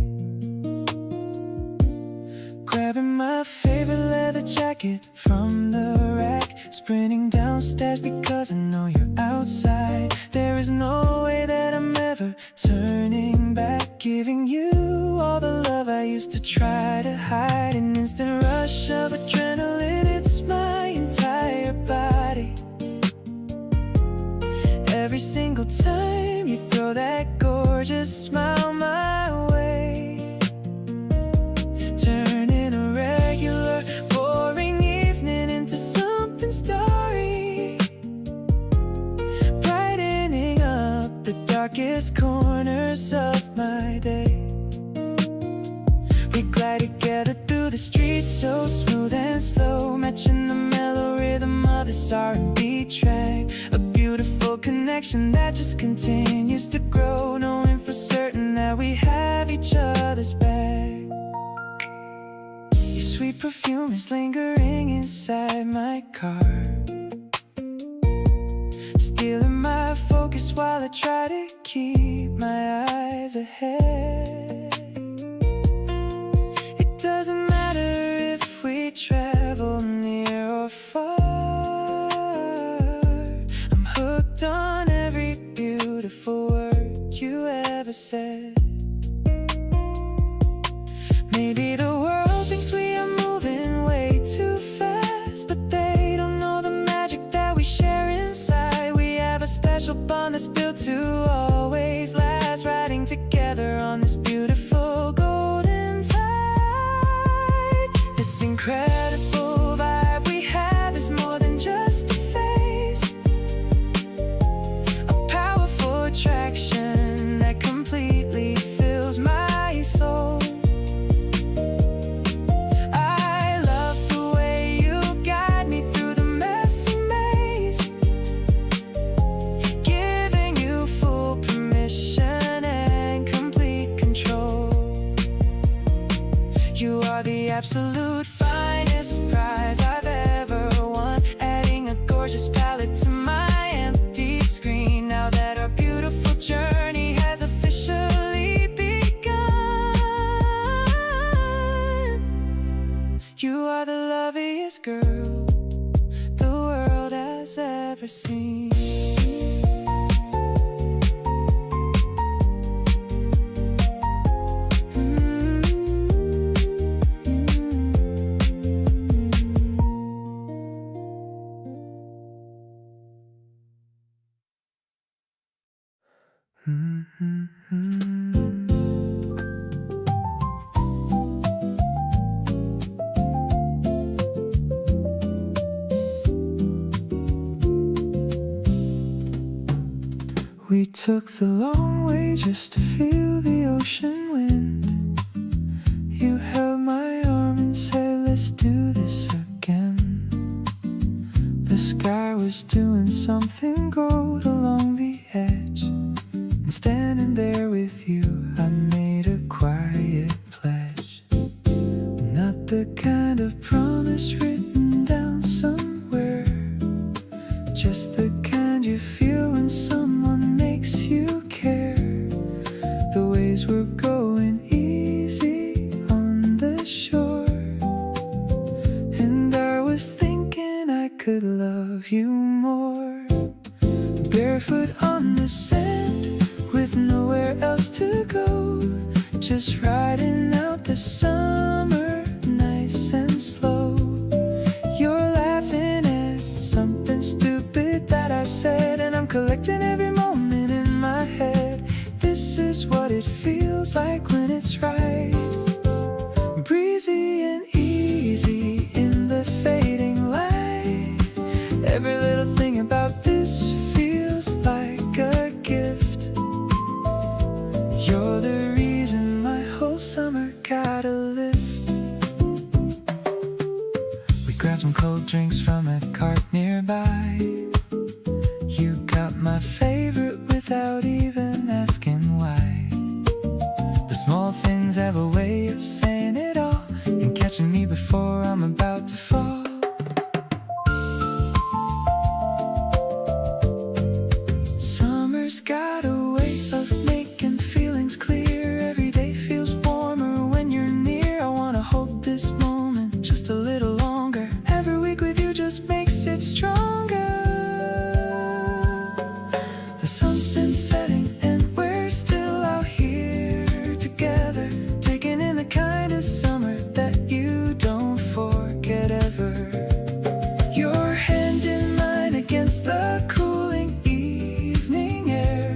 grabbing my favorite leather jacket from the rack, sprinting downstairs because I know you're outside. There is no way that I'm ever turning back, giving you all the love I used to try to hide. An instant rush of adrenaline, it's my entire body. Every single time you throw that gorgeous smile my way, turning a regular boring evening into something starry, brightening up the darkest corners of my day. We glide together through the streets, so smooth and slow, matching the mellow rhythm of this R&B track. A beautiful connection that just continues to grow, knowing for certain that we have each other's back. Your sweet perfume is lingering inside my car, stealing my focus while I try to keep my eyes ahead. It doesn't matter if we travel near or far, I'm hooked on every beautiful word you ever said. Maybe the world thinks we are moving way too fast, but they don't know the magic that we share inside. We have a special bond that's built to always last, riding together on this beautiful golden tide. This incredible vibe we have is more than just a phase, a powerful attraction that completely fills my soul. I love the way you guide me through the messy maze, giving you full permission and complete control. You are the absolute finest prize I've ever won, adding a gorgeous palette to my empty screen. Now that our beautiful journey has officially begun, you are the loveliest girl the world has ever seen. We took the long way just to feel the ocean wind. You held my arm and said, let's do this again. The sky was doing something gold along the edge, and standing there with you I made a quiet pledge. Not the kind of promise written down somewhere, just the kind you feel when someone makes you care. The waves were going easy on the shore, and I was thinking I could love you more. Barefoot on the sand with nowhere else to go, just riding out the summer nice and slow. You're laughing at something stupid that I said, and I'm collecting every moment in my head. This is what it feels like when it's right, breezy and easy in the fading light. Every little thing about this feels like a gift. You're the reason my whole summer got a lift. grab some cold drinks from a cart nearby. You got my favorite without even asking why. The small things have a way of saying it all and catching me before I'm about to fall. Summer's got a way of making feelings clear. Every day feels warmer when you're near. I wanna hold this moment just a little longer. Every week with you just makes it stronger. The sun's been setting and we're still out here together, taking in the kind of summer that you don't forget ever. Your hand in mine against the cooling evening air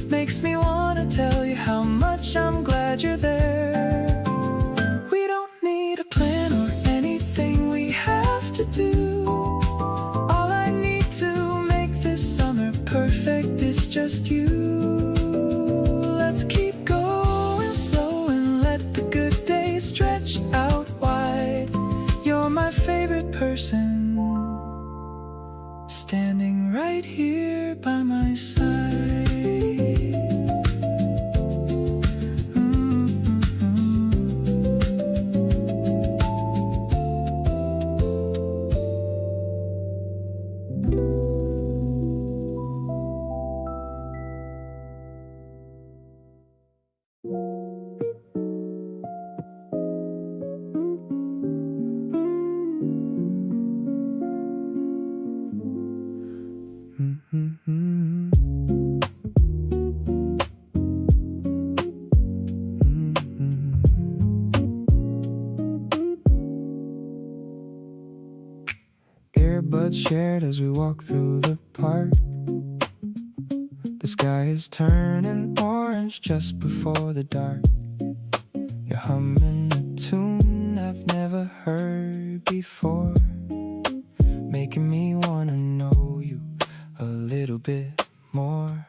makes me wanna tell you how much I'm glad you're there. We don't need a plan or anything we have to do. All I need to make this summer perfect is just you. Let's keep going slow and let the good days stretch out wide. You're my favorite person, standing right here by my side. Earbuds shared as we walk through the park. The sky is turning orange just before the dark. You're humming a tune I've never heard before, making me wanna know you a little bit more.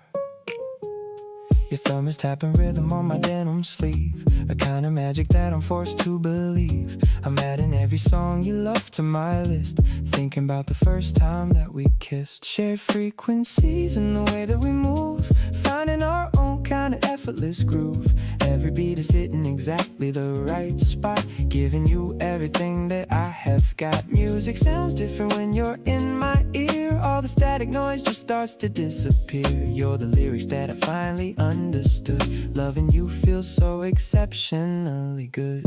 Your thumb is tapping rhythm on my denim sleeve, a kind of magic that I'm forced to believe. I'm adding every song you love to my list, thinking about the first time that we kissed. Shared frequencies in the way that we move, finding our own kind of effortless groove. Every beat is hitting exactly the right spot, giving you everything that I have got. Music sounds different when you're in my ear. All the static noise just starts to disappear. You're the lyrics that I finally understood. Loving you feels so exceptionally good.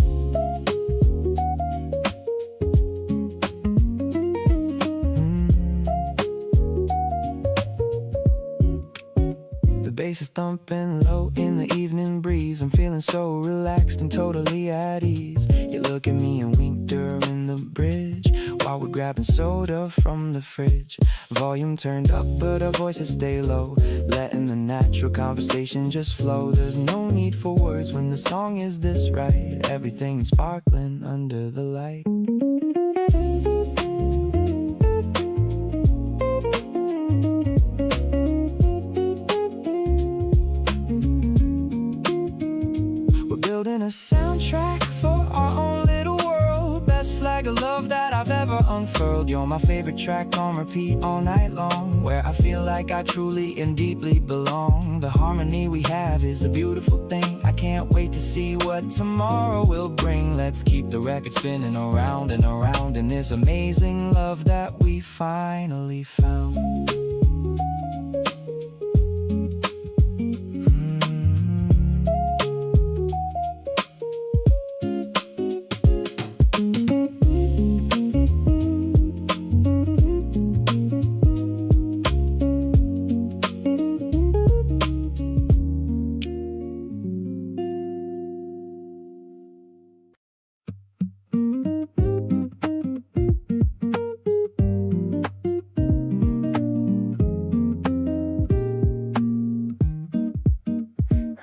The bass is thumping low in the evening breeze. I'm feeling so relaxed and totally at ease. You look at me and wink during the bridge while we're grabbing soda from the fridge. Volume turned up but our voices stay low, letting the natural conversation just flow. There's no need for words when the song is this right. Everything is sparkling under the light. Building a soundtrack for our own little world. Best flag of love that I've ever unfurled. You're my favorite track on repeat all night long, where I feel like I truly and deeply belong. The harmony we have is a beautiful thing. I can't wait to see what tomorrow will bring. Let's keep the record spinning around and around in this amazing love that we finally found.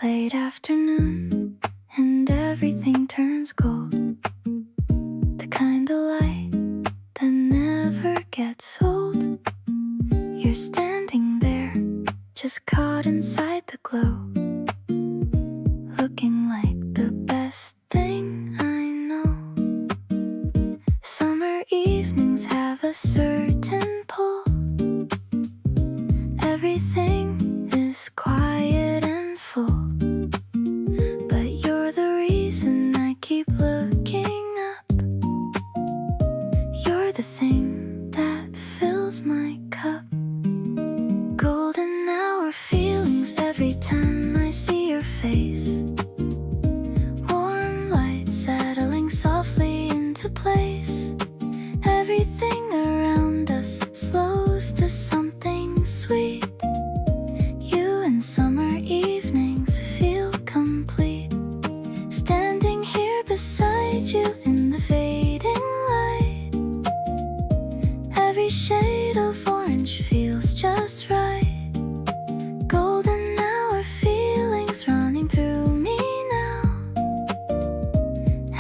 Late afternoon, and everything turns cold. The kind of light that never gets old. You're standing there, just caught inside the glow, looking like the best thing I know. Summer evenings have place. Everything around us slows to something sweet. You and summer evenings feel complete. Standing here beside you in the fading light. Every shade of orange feels just right. Golden hour feelings running through me now.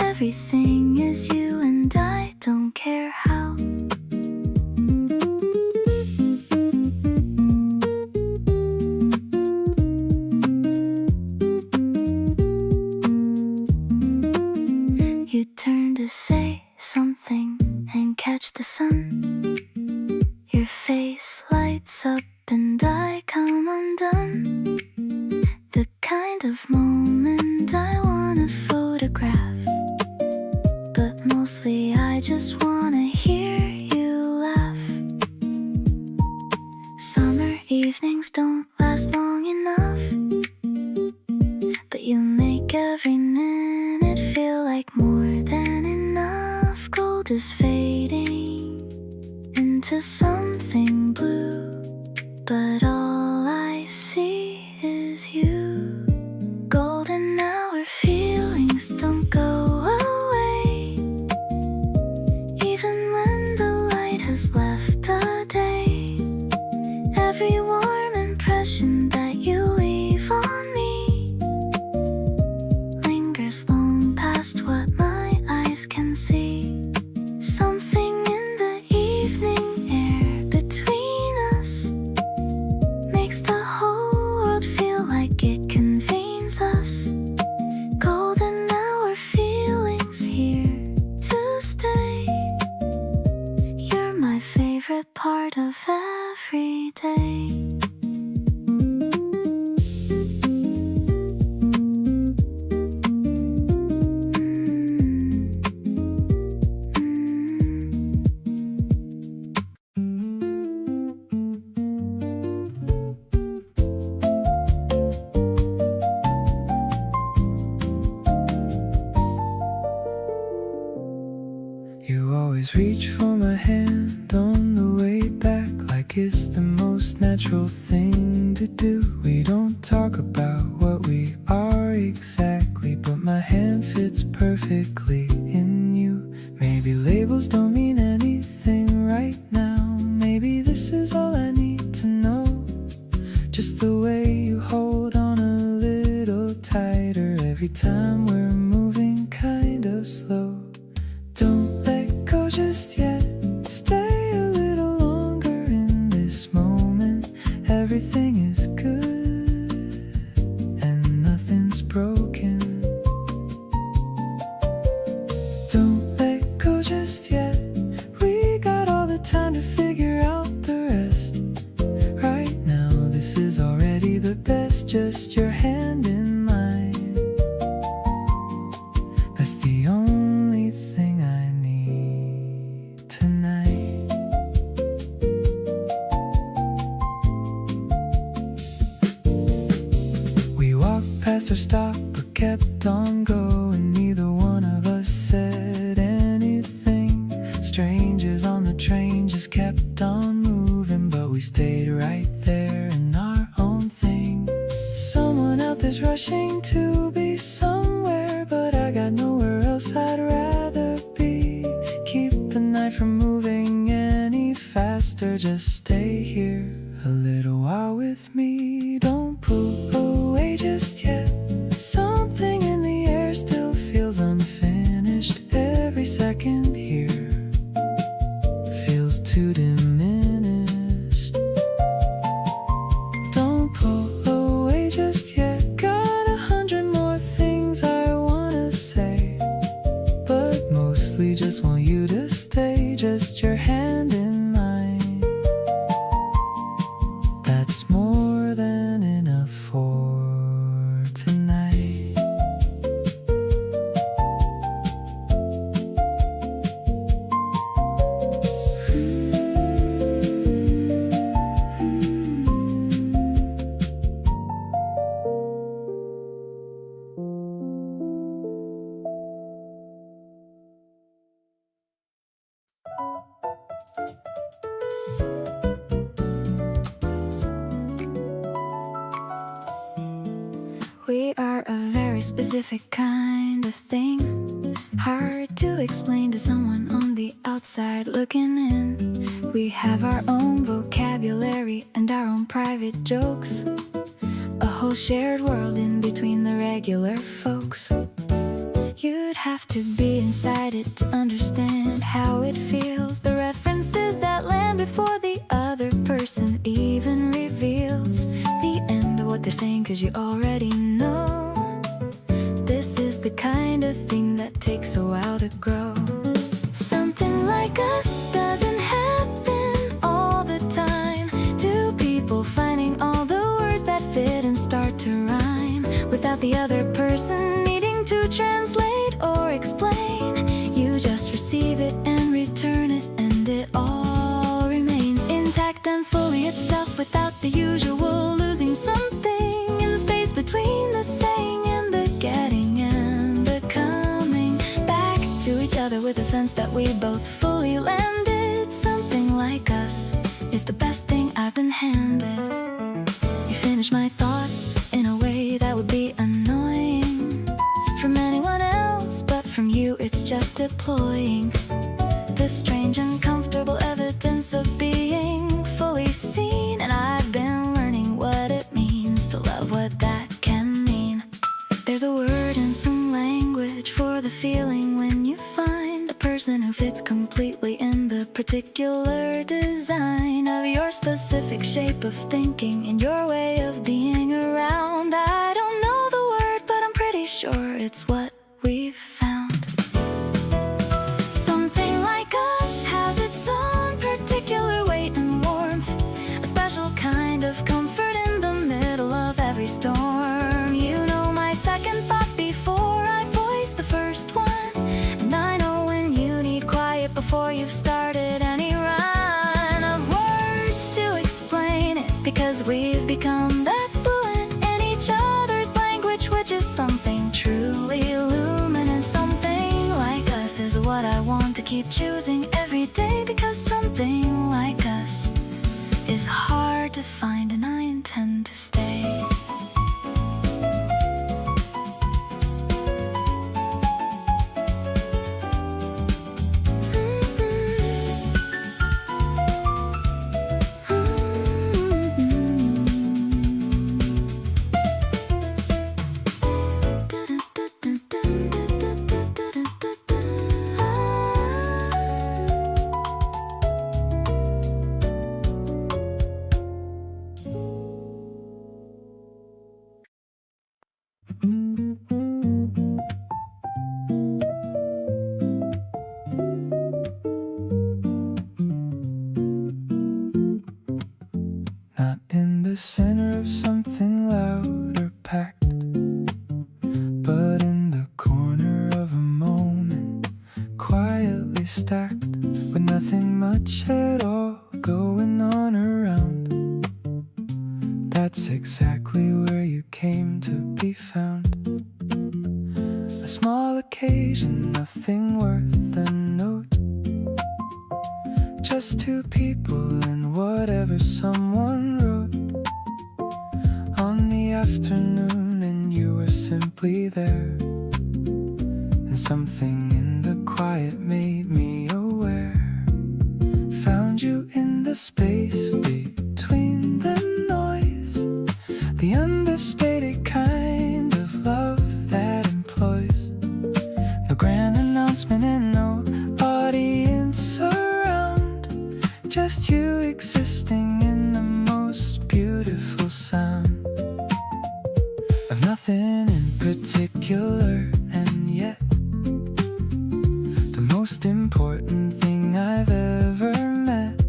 Everything is you and I don't care how. You turn to say something and catch the sun. Your face lights up and I come undone. The kind of moment I wanna photograph. But mostly I just wanna hear you laugh. Summer evenings don't last long enough, but you make every minute feel like more than enough. Gold is fading into something blue, but all I see is you. Golden hour feelings don't go away, even when the light has left the day. Every warm impression that you leave on me lingers long past what my eyes can see. Something in the evening air between us makes the whole world feel like it convenes us. Golden hour feelings here to stay. You're my favorite part of every day. You always reach for my hand on the way back, like it's the most natural thing to do. We don't talk about what we are exactly, but my hand fits perfectly in you. Maybe labels don't mean anything right now. Maybe this is all I need to know. Just the way you hold on a little tighter every time we're moving kind of slow. Don't let go just yet. Stay a little longer in this moment. Everything is good and nothing's broken. Don't let go just yet. We got all the time to figure out the rest. Right now, this is already the best. Just your hand in mine. That's the only thing I need tonight. We walked past our stop but kept on going. Neither one of us said anything. Strangers on the train just kept on moving, but we stayed right there in our own thing. Someone out there's rushing to be somewhere, but I got nowhere else I'd rather be. Keep the night from moving any faster. Just stay here a little while with me. Don't pull away just yet. Something in the air still feels unfinished. Every second here feels too diminished. Don't pull away just yet. Got 100 more things I wanna say, but mostly just want you to stay. Just your hand in mine. That's more than enough for tonight. specific kind of thing. Hard to explain to someone on the outside looking in. We have our own vocabulary and our own private jokes. A whole shared world in between the regular folks. You'd have to be inside it to understand how it feels. The references that land before the other person even reveals the end of what they're saying, 'cause you already know. This is the kind of thing that takes a while to grow. Something like us doesn't happen all the time. Two people finding all the words that fit and start to rhyme without the other person needing to translate or explain. You just receive it and return it, and it all remains intact and fully itself without the usual losing something in the space between the saying and the getting and the coming back to each other with a sense that we both fully landed. Something like us is the best thing I've been handed. You finish my thoughts in a way that would be annoying from anyone else, but from you it's just deploying the strange and comfortable evidence of being fully seen. And I've been learning what it means to love what that can mean. There's a word and some language for the feeling when you find the person who fits completely in the particular design of your specific shape of thinking and your way of being around. I don't know the word, but I'm pretty sure it's what we've found. Something like us has its own particular weight and warmth, a special kind of comfort in the middle of every storm. You know my second thoughts before I voice the first one, and I know when you need quiet before you've started any run of words to explain it, because we've become that fluent in each other's language, which is something truly luminous. Something like us is what I want to keep choosing every day, because something like us is hard to find and I intend to stay. Not in the center of something loud or packed, but in the corner of a moment, quietly stacked, with nothing much at all going on around. That's exactly where you came to be found. A small occasion, nothing worth a note, just two people and whatever someone wrote on the afternoon, and you were simply there. And something in the quiet made me aware. Found you in the space between the noise, the understated kind of love that employs no grand announcement and no audience around, just you existing in the most beautiful sound of nothing in particular, and yet the most important thing I've ever met.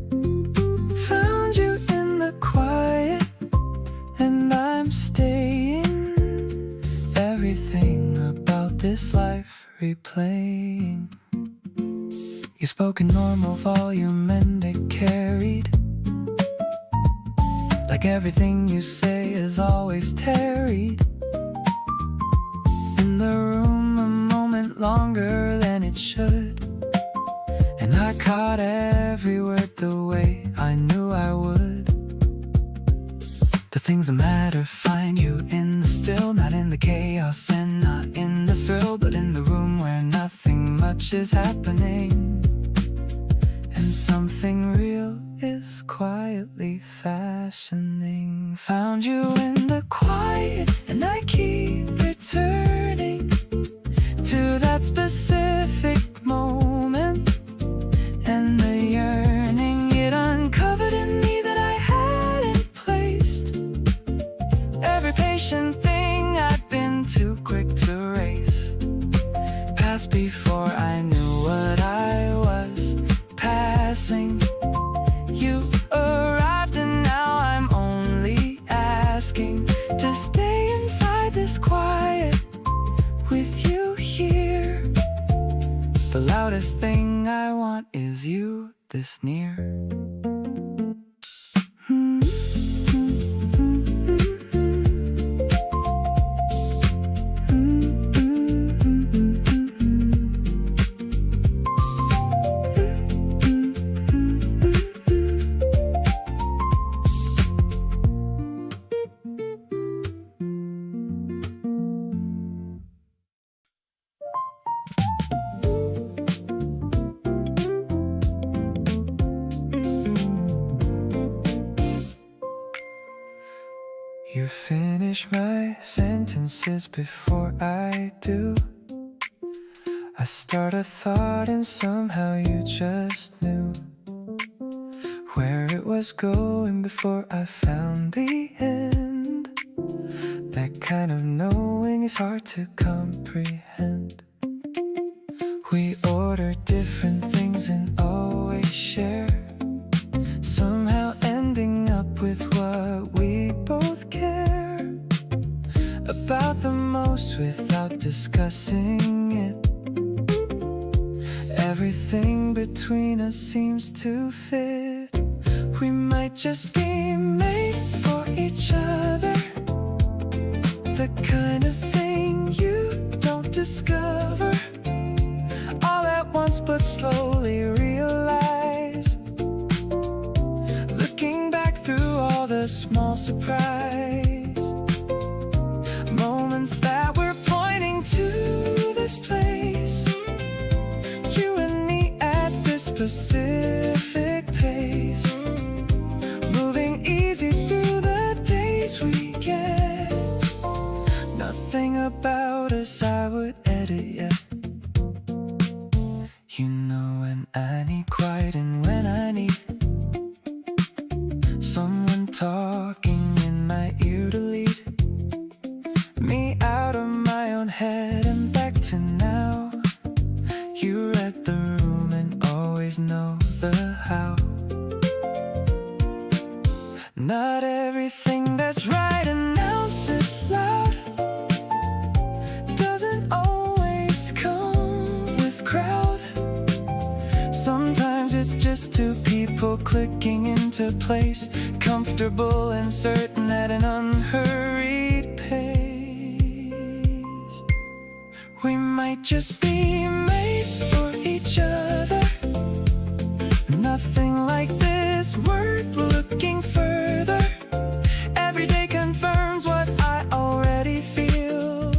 Found you in the quiet, and I'm staying. Everything about this life replaying. You spoke in normal volume and it carried, like everything you say is always tarried in the room a moment longer than it should. And I caught every word the way I knew I would. The things that matter find you in the still, not in the chaos, and not much is happening, and something real is quietly fashioning. Found you in the quiet, and I keep returning to that specific moment, and the yearning it uncovered in me that I hadn't placed. Every patient thing I'd been too quick to erase passed before I knew what I was passing. You arrived and now I'm only asking to stay inside this quiet with you here. The loudest thing I want is you this near. You finish my sentences before I do. I start a thought and somehow you just knew where it was going before I found the end. That kind of knowing is hard to comprehend. We order different things and always share, somehow ending up with what we both care about the most without discussing it. Everything between us seems to fit. We might just be made for each other, the kind of thing you don't discover all at once but slowly realize. Looking back through all the small surprise moments that we're pointing to this place, you and me at this specific pace, moving easy through the days we get. Nothing about us I would edit yet. You know when I need quiet and when I need someone talking in my ear to lead me out of my own head and back to now. You read the room and always know the how. Not everything that's right announces loud, doesn't always come with crowd. Sometimes it's just two people clicking into place, comfortable and certain at an unhurried pace. We might just be made for each other. Nothing like this worth looking further. Every day confirms what I already feel.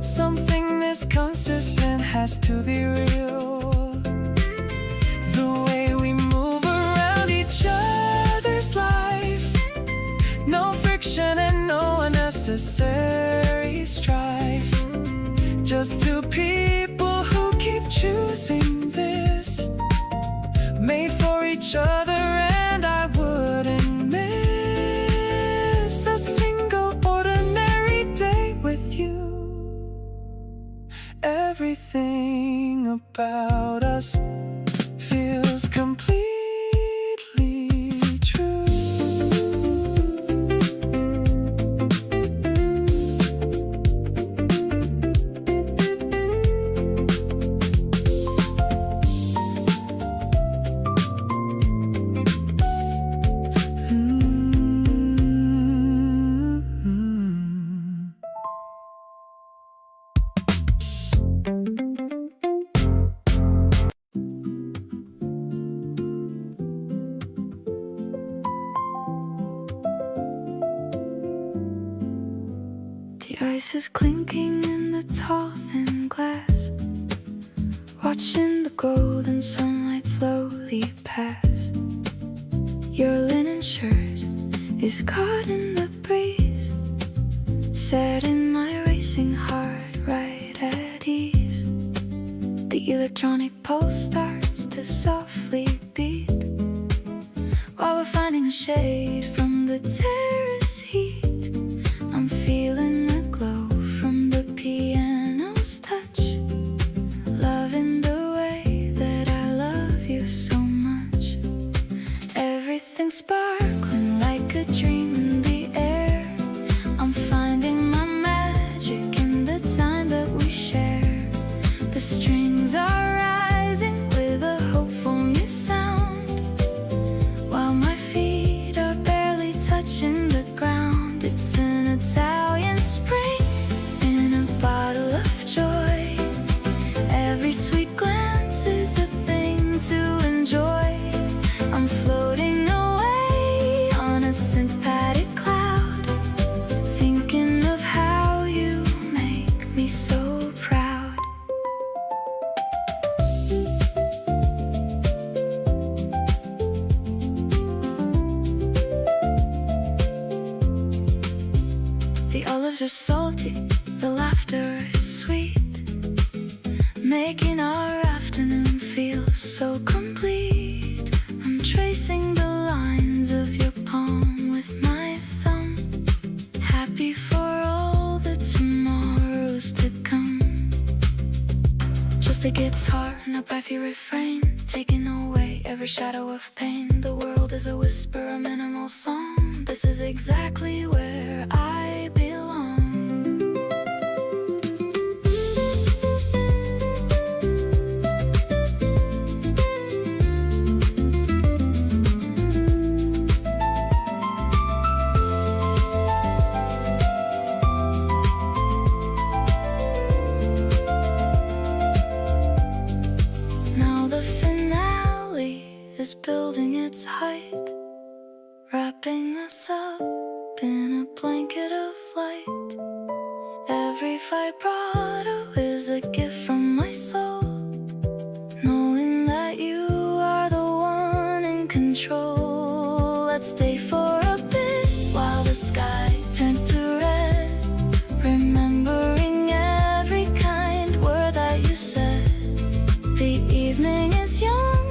Something this consistent has to be real. The way we move around each other's life, no friction and no unnecessary strife. Just two people who keep choosing this, made for each other, and I wouldn't miss a single ordinary day with you. Everything about us feels completely true. The ice is clinking in the tall thin glass. watching the golden sunlight slowly pass. Your linen shirt is caught in the breeze, setting my racing heart right at ease. The electronic pulse starts to softly beat, while we're finding a shade from the terrace heat. I'm feeling the glow from the piano's touch, loving the way that I love you so much. Everything's sparkling like a dream in the air. I'm finding my magic in the time that we share. The strings are rising with a hopeful new sound, while my feet are barely touching the ground. It's an Italian spring in a bottle of joy. Every sweet glance is a thing to enjoy. I'm floating away on a synth-padded cloud, thinking of how you make me so proud. The olives are salty, the laughter is sweet, making our afternoon feel so complete. I'm tracing the lines of your palm with my thumb, happy for all the tomorrows to come. Just a guitar and a breathy refrain, taking away every shadow of pain. The world is a whisper, a minimal song. This is exactly where I belong. Now the finale is building its height, wrapping us up in a blanket of light. Every vibrato is a gift from my soul, knowing that you are the one in control. Let's stay for a bit while the sky turns to red, remembering every kind word that you said. The evening is young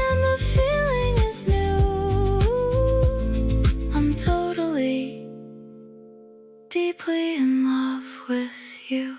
and the feeling is new. I'm totally, deeply in love with you.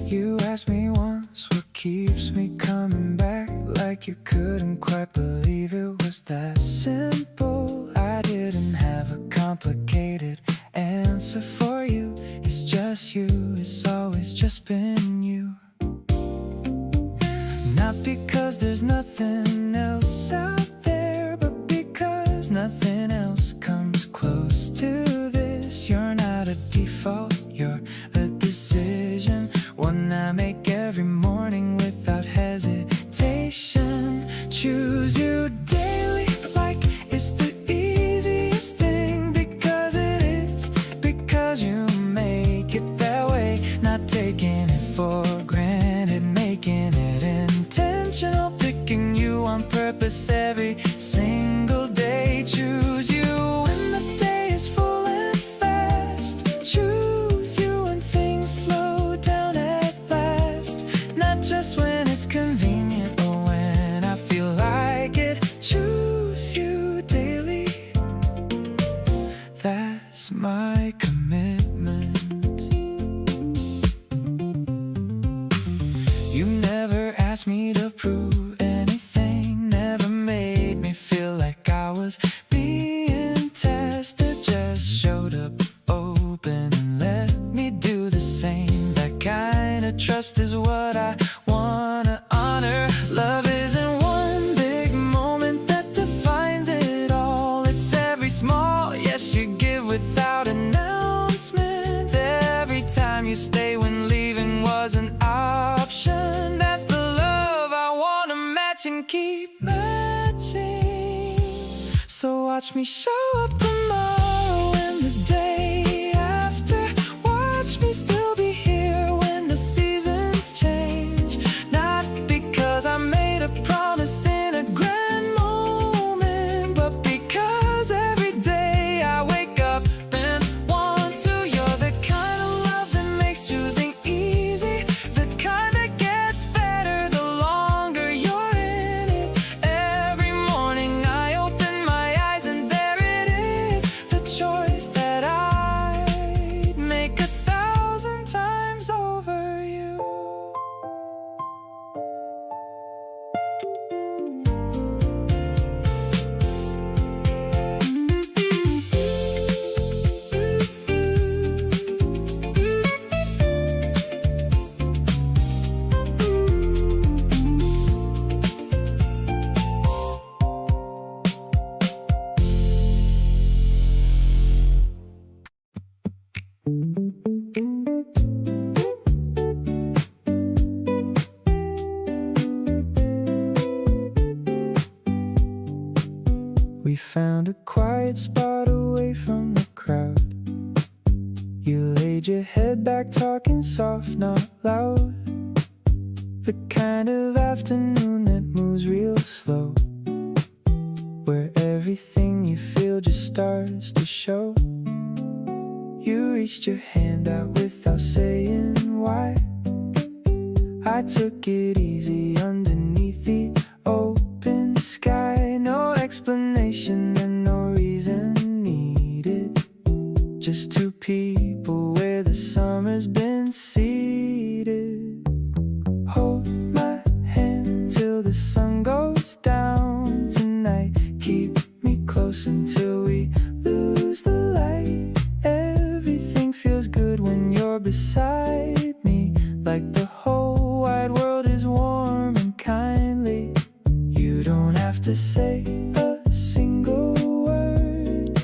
You asked me once what keeps me coming back, like you couldn't quite believe it was that simple. I didn't have a complicated answer for you. It's just you, it's always just been you. Not because there's nothing else out there, but because nothing else comes close to this. You're not a default, you're a decision, one I make every morning without hesitation. Choose you daily like it's the easiest thing, because it is, because you make it that way. Not taking it for granted, making it intentional, picking you on purpose every single day. Choose you when the day is full and fast, choose you when things slow down at last, not just when it's convenient or when I feel like it. Choose you daily, that's my commitment. You never asked me to prove anything, never made me feel like I was being tested, just showed up, oh So watch me show up tomorrow and the day after. Watch me still be here when the seasons change. Not because I made a promise in a grand moment, but because every day I wake up and want to. You're the kind of love that makes choosing easy, the kind that gets better the longer you're in it. Every morning I open my eyes and there it is, the choice that I'd make 1,000 times over you. We found a quiet spot away from the crowd. You laid your head back talking soft, not loud. The kind of afternoon that moves real slow, where everything you feel just starts to show. You reached your hand out without saying why. I took it easy underneath the open sky. No explanation and no reason needed. Just two people where the summer's been seated. Hold my hand till the sun goes down tonight. Keep me close until we lose the light. Everything feels good when you're beside me, like the whole wide world is warm and kindly. You don't have to say a single word.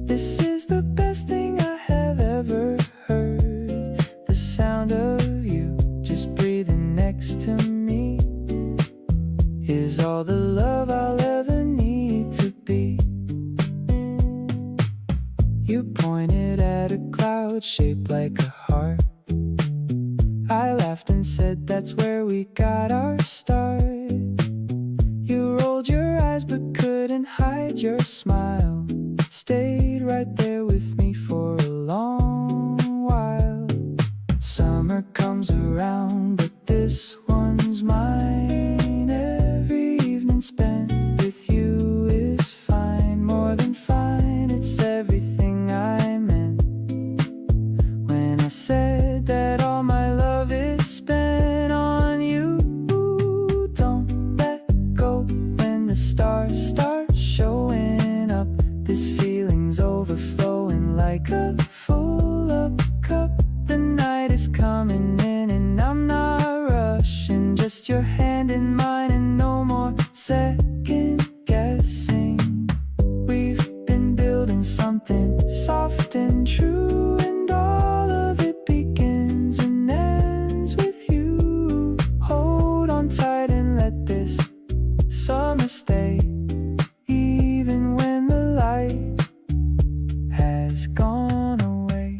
This is the best thing I have ever heard. The sound of you just breathing next to me is all the love I'll ever need to be. You pointed at a cloud shaped like a heart. I laughed and said that's where we got our start. You rolled your eyes but couldn't hide your smile. Stayed right there with me for a long while. Summer comes around but this one's mine. Every evening spent with you is fine. More than fine, it's everything I meant when I said that all my love is spent on you. Don't let go when the stars start showing up. This feeling's overflowing like a full up cup. The night is coming in and I'm not rushing. Just your hand in mine and no more second guessing. We've been building something soft and true, and all of it begins and ends with you. Hold on tight and let this summer stay, even when the light has gone away.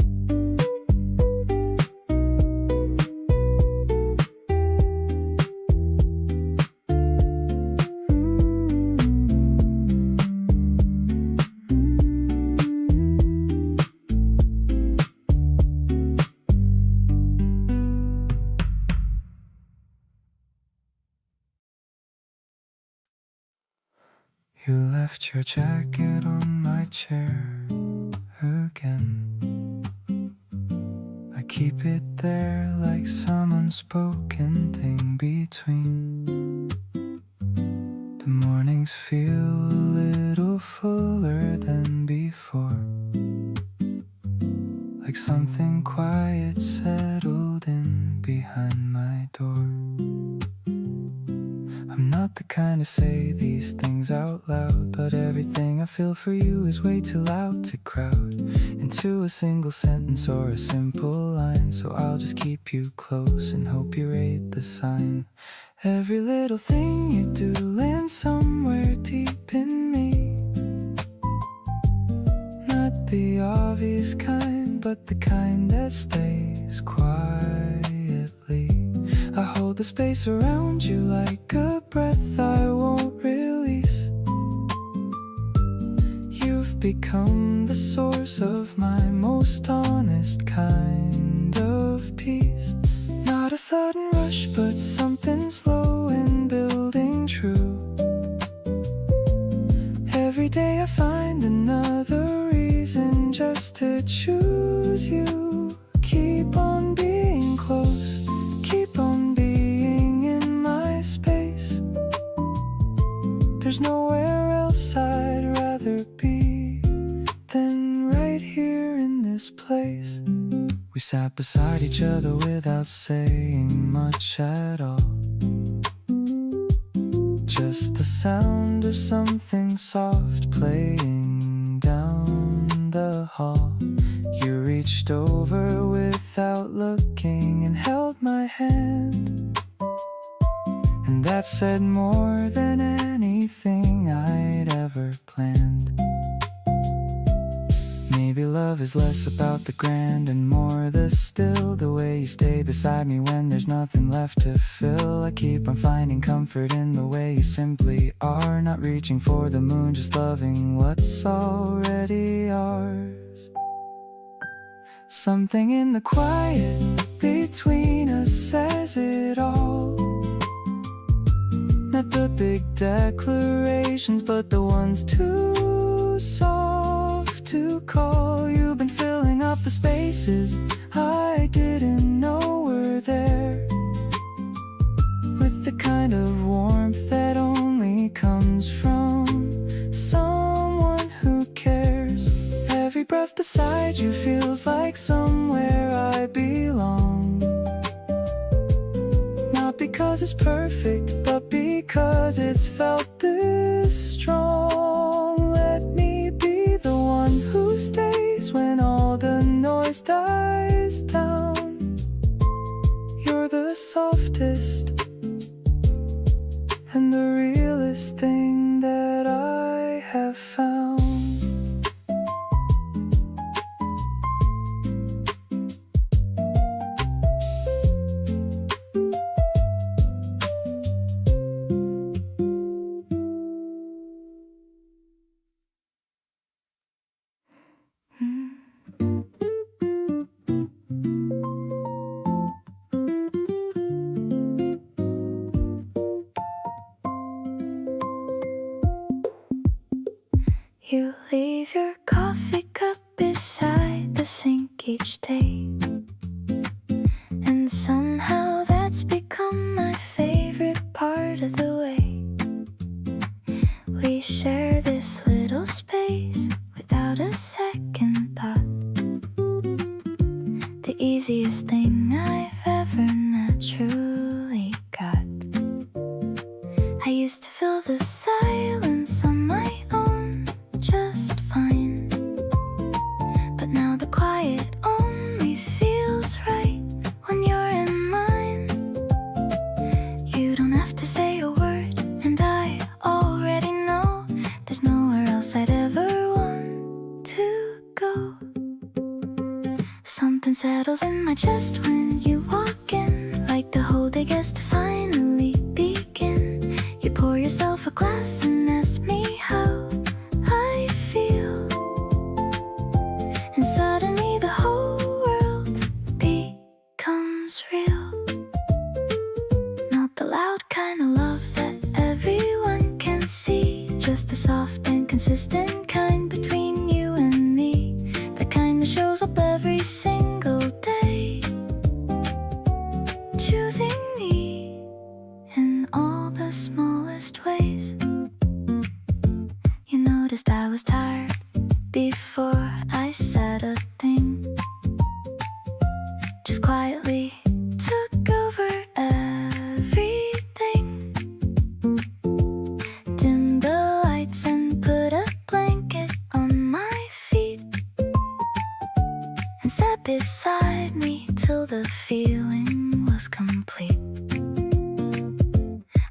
You left your jacket on my chair again. I keep it there like some unspoken thing between. The mornings feel a little fuller than before, like something quiet settled in behind my door. I'm not the kind to say these things out loud, but everything I feel for you is way too loud to crowd into a single sentence or a simple line. So I'll just keep you close and hope you rate the sign. Every little thing you do lands somewhere deep in me. the obvious kind, but the kind that stays quietly. I hold the space around you like a breath I won't release. You've become the source of my most honest kind of peace. Not a sudden rush, but something slow and building true. Every day I find another reason just to choose you. Keep on being close, keep on being in my space. There's nowhere else I'd rather be than right here in this place. We sat beside each other without saying much at all. Just the sound of something soft playing down the hall. You reached over without looking and held my hand, and that said more than anything I'd ever planned. Maybe love is less about the grand and more the still, the way you stay beside me when there's nothing left to fill. I keep on finding comfort in the way you simply are, not reaching for the moon, just loving what's already ours. Something in the quiet between us says it all. Not the big declarations, but the ones too soft to call. You've been filling up the spaces I didn't know were there, with the kind of warmth that only comes from someone who cares. Every breath beside you feels like somewhere I belong. Not because it's perfect, but because it's felt this strong. Let me be the one who stays when all the noise dies down. You're the softest and the realest thing that I have found. You leave your coffee cup beside the sink each day, and somehow that's become my favorite part of the way. We share this little space without a second thought. The easiest thing I've ever naturally got. I used to fill the silence on my own just fine, but now the quiet only feels right when you're in mine. You don't have to say a word, and I already know there's nowhere else I'd ever want to go. Something settles in my chest when you walk in, like the whole day gets to finally begin. You pour yourself a glass and ask me how I feel, and suddenly the whole world becomes real. Not the loud kind of love that everyone can see, just the soft and consistent kind between you and me. The kind that shows up every single day, choosing me in all the smallest ways. You noticed I was tired before I said a thing, just quietly took over everything. Dimmed the lights and put a blanket on my feet, and sat beside me till the feeling was complete.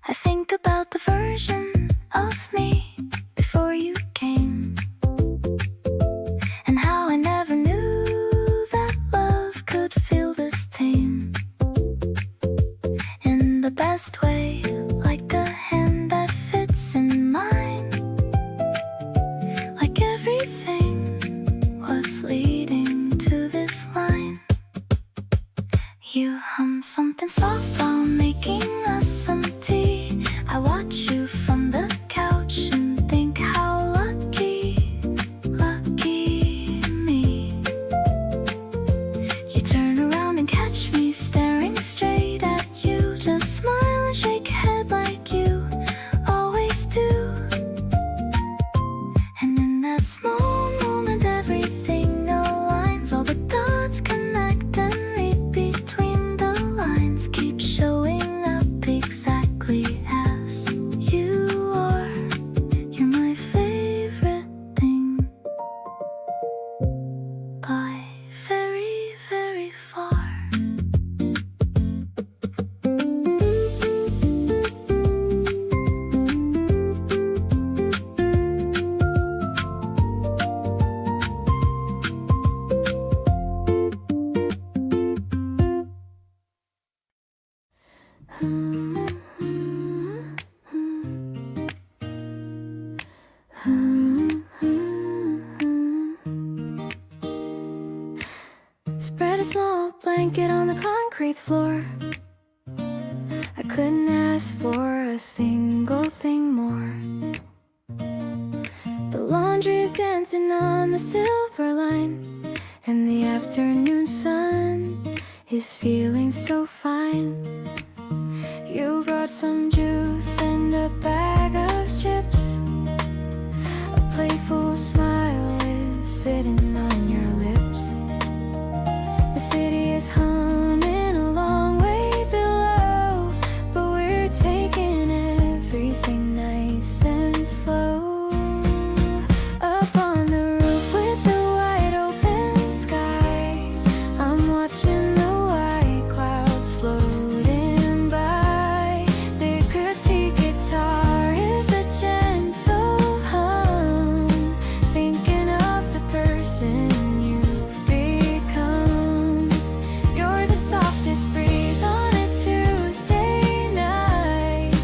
I think about the version of me before you came, and how something soft while making us some tea. I watch you from the couch and think how lucky, lucky me. You turn around and catch me staring straight at you. Just smile and shake your head like you always do. And in that small moment everything aligns. All the dots connect and read between the lines. Keep showing up exactly as you are. You're my favorite thing by very, very far. Spread a small blanket on the concrete floor. I couldn't ask for a single thing more. The laundry's dancing on the silver line, and the afternoon sun is feeling so fine. You brought some juice and a bag of chips. A playful smile is sitting on your lips. The city is humming a long way below, but we're taking everything nice and slow. Up on the roof with the wide open sky, I'm watching the white clouds floating by. The acoustic guitar is a gentle hum, thinking of the person you've become. You're the softest breeze on a Tuesday night.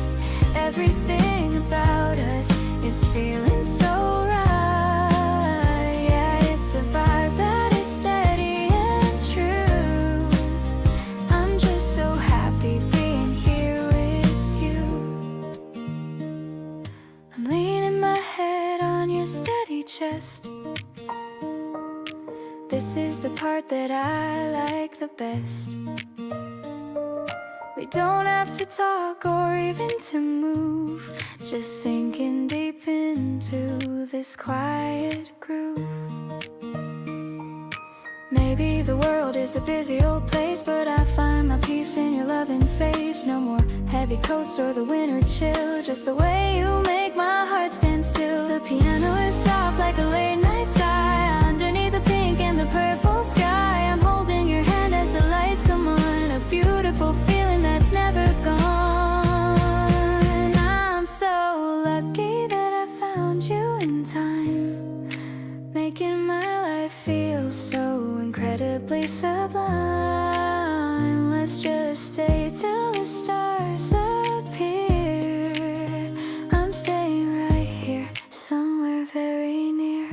Everything about us is feeling so right. Yeah, it's a vibe that is steady and true. I'm just so happy being here with you. I'm leaning my head on your steady chest. This is the part that I like the best. We don't have to talk or even to move, just sinking deep into this quiet groove. Maybe the world is a busy old place, but I find my peace in your loving face. No more heavy coats or the winter chill, just the way you make my heart stand still. The piano is soft like a late night sigh, underneath the pink and the purple sky. I'm holding your hand as the lights come on, a beautiful feeling that's never gone. I'm so lucky that I found you in time, making my life feel so incredibly sublime. Let's just stay till the stars appear. I'm staying right here, somewhere very near.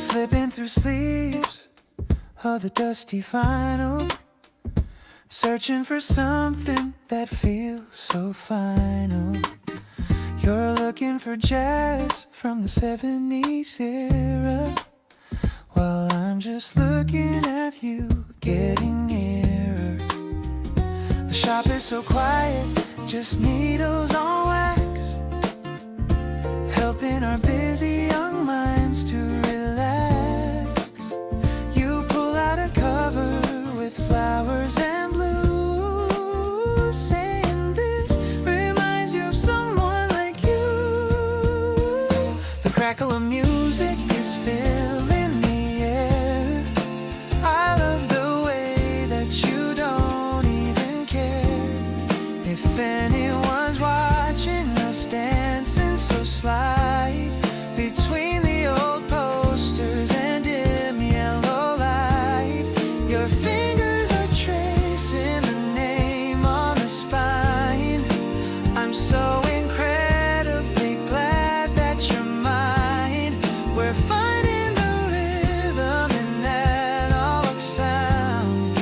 Flipping through sleeves of the dusty vinyl, searching for something that feels so final. You're looking for jazz from the 70s era, while I'm just looking at you getting nearer. The shop is so quiet, just needles on wax, helping our busy young minds to relax. You pull out a cover with flowers and blue, saying this fingers are tracing the name on the spine. I'm so incredibly glad that you're mine. We're finding the rhythm in that analog sound,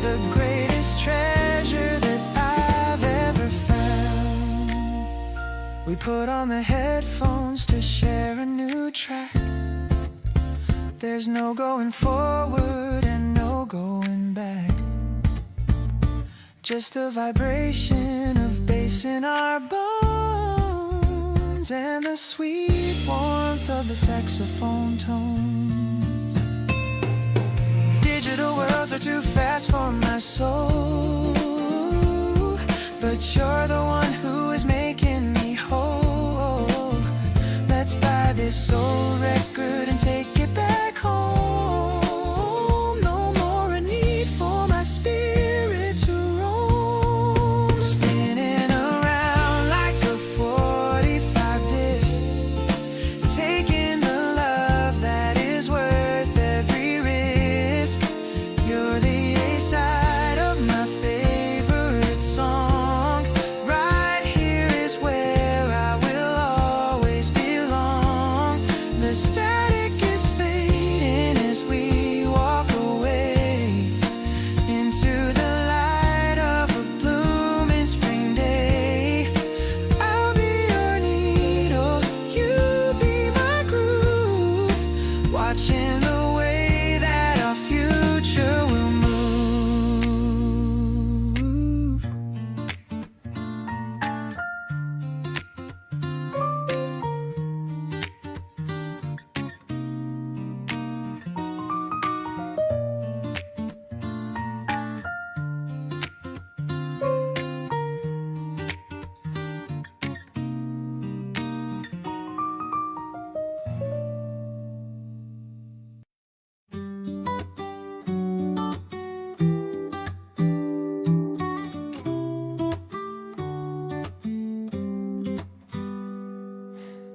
the greatest treasure that I've ever found. We put on the headphones to share a new track. There's no going forward and no going back. Just the vibration of bass in our bones and the sweet warmth of the saxophone tones. Digital worlds are too fast for my soul, but you're the one who is making me whole. Let's buy this old record and take it back home. No more a need for my spirit to roam, spinning around like a 45 disc, taking the love that is worth every risk. You're the A-side of my favorite song. Right here is where I will always belong. The static is fading as we walk away into the light of a blooming spring day. I'll be your needle, you be my groove, watching the way that our future will move.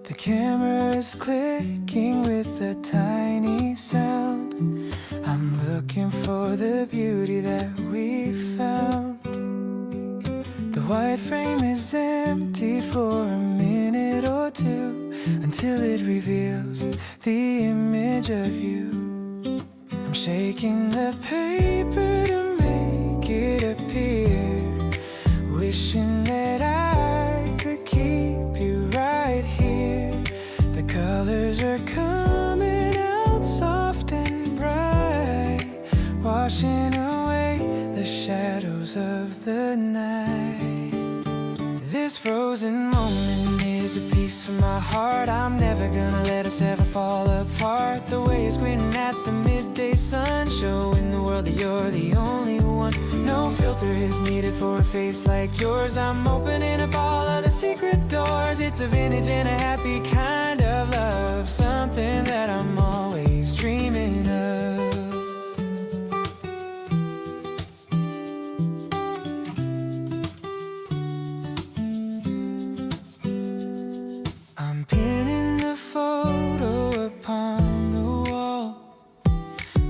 The camera is clicking with a tiny sound. I'm looking for the beauty that we found. The white frame is empty for a minute or two until it reveals the image of you. I'm shaking the paper to make it appear, wishing that I could keep you right here. The colors are coming out soft and bright, washing away the shadows of the night. This frozen moment is a piece of my heart. I'm never gonna let us ever fall apart. The way it's glinting at the midday sun, showing the world that you're the only one. No filter is needed for a face like yours. I'm opening up all of the secret doors. It's a vintage and a happy kind of love, something that I'm always dreaming of. I'm pinning the photo upon the wall.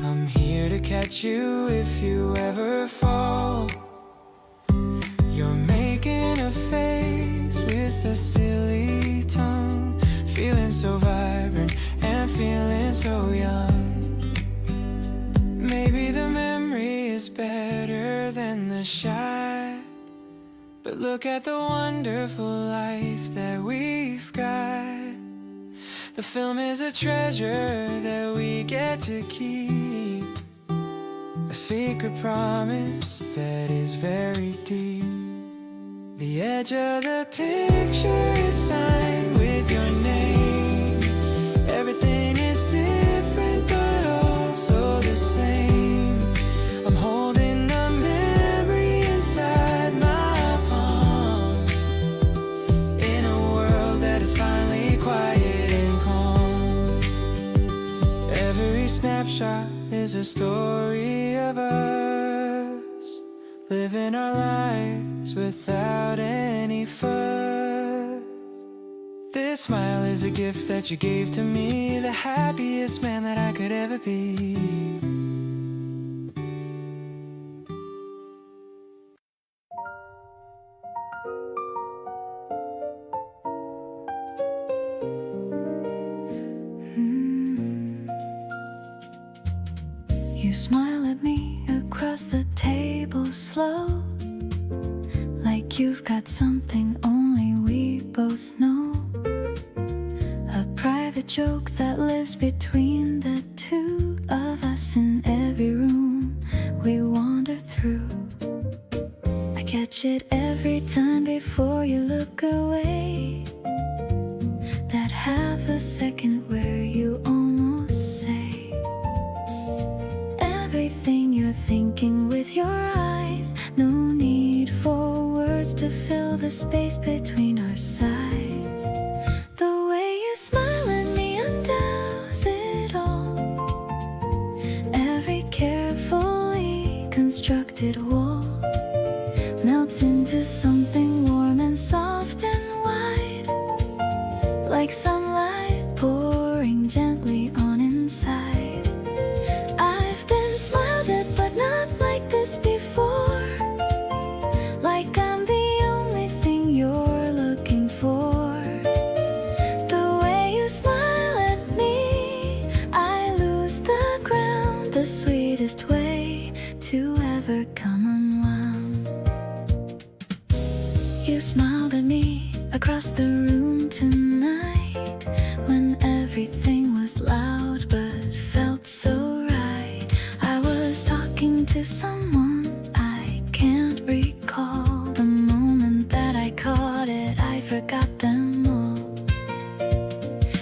I'm here to catch you if you ever fall. You're making a face with a silly tongue, feeling so vibrant and feeling so young. Maybe the memory is better than the shot, but look at the wonderful life that we've got. The film is a treasure that we get to keep, a secret promise that is very deep. The edge of the picture is signed with your name. Everything is different but also the same. I'm holding the memory inside my palm, in a world that is finally quiet and calm. Every snapshot is a story of us, living our lives without any fuss. This smile is a gift that you gave to me, the happiest man that I could ever be. smile at me across the table slow, like you've got something only we both know, a private joke that lives between the two of us in every room we wander through. I catch it every time before you look away, that half a second where you almost say everything you're thinking with your eyes. No need for words to fill the space between our sides. The way you smile at me undoes it all. Every carefully constructed wall melts into something warm and soft and wide, like sunlight pouring gently on inside. I've been smiled at but not like this before, like I'm the only thing you're looking for. The way you smile at me, I lose the ground, the sweetest way to ever come unwound. You smiled at me across the room tonight, when everything was loud but felt so right. I was talking to someone I can't recall. The moment that I caught it, I forgot them all.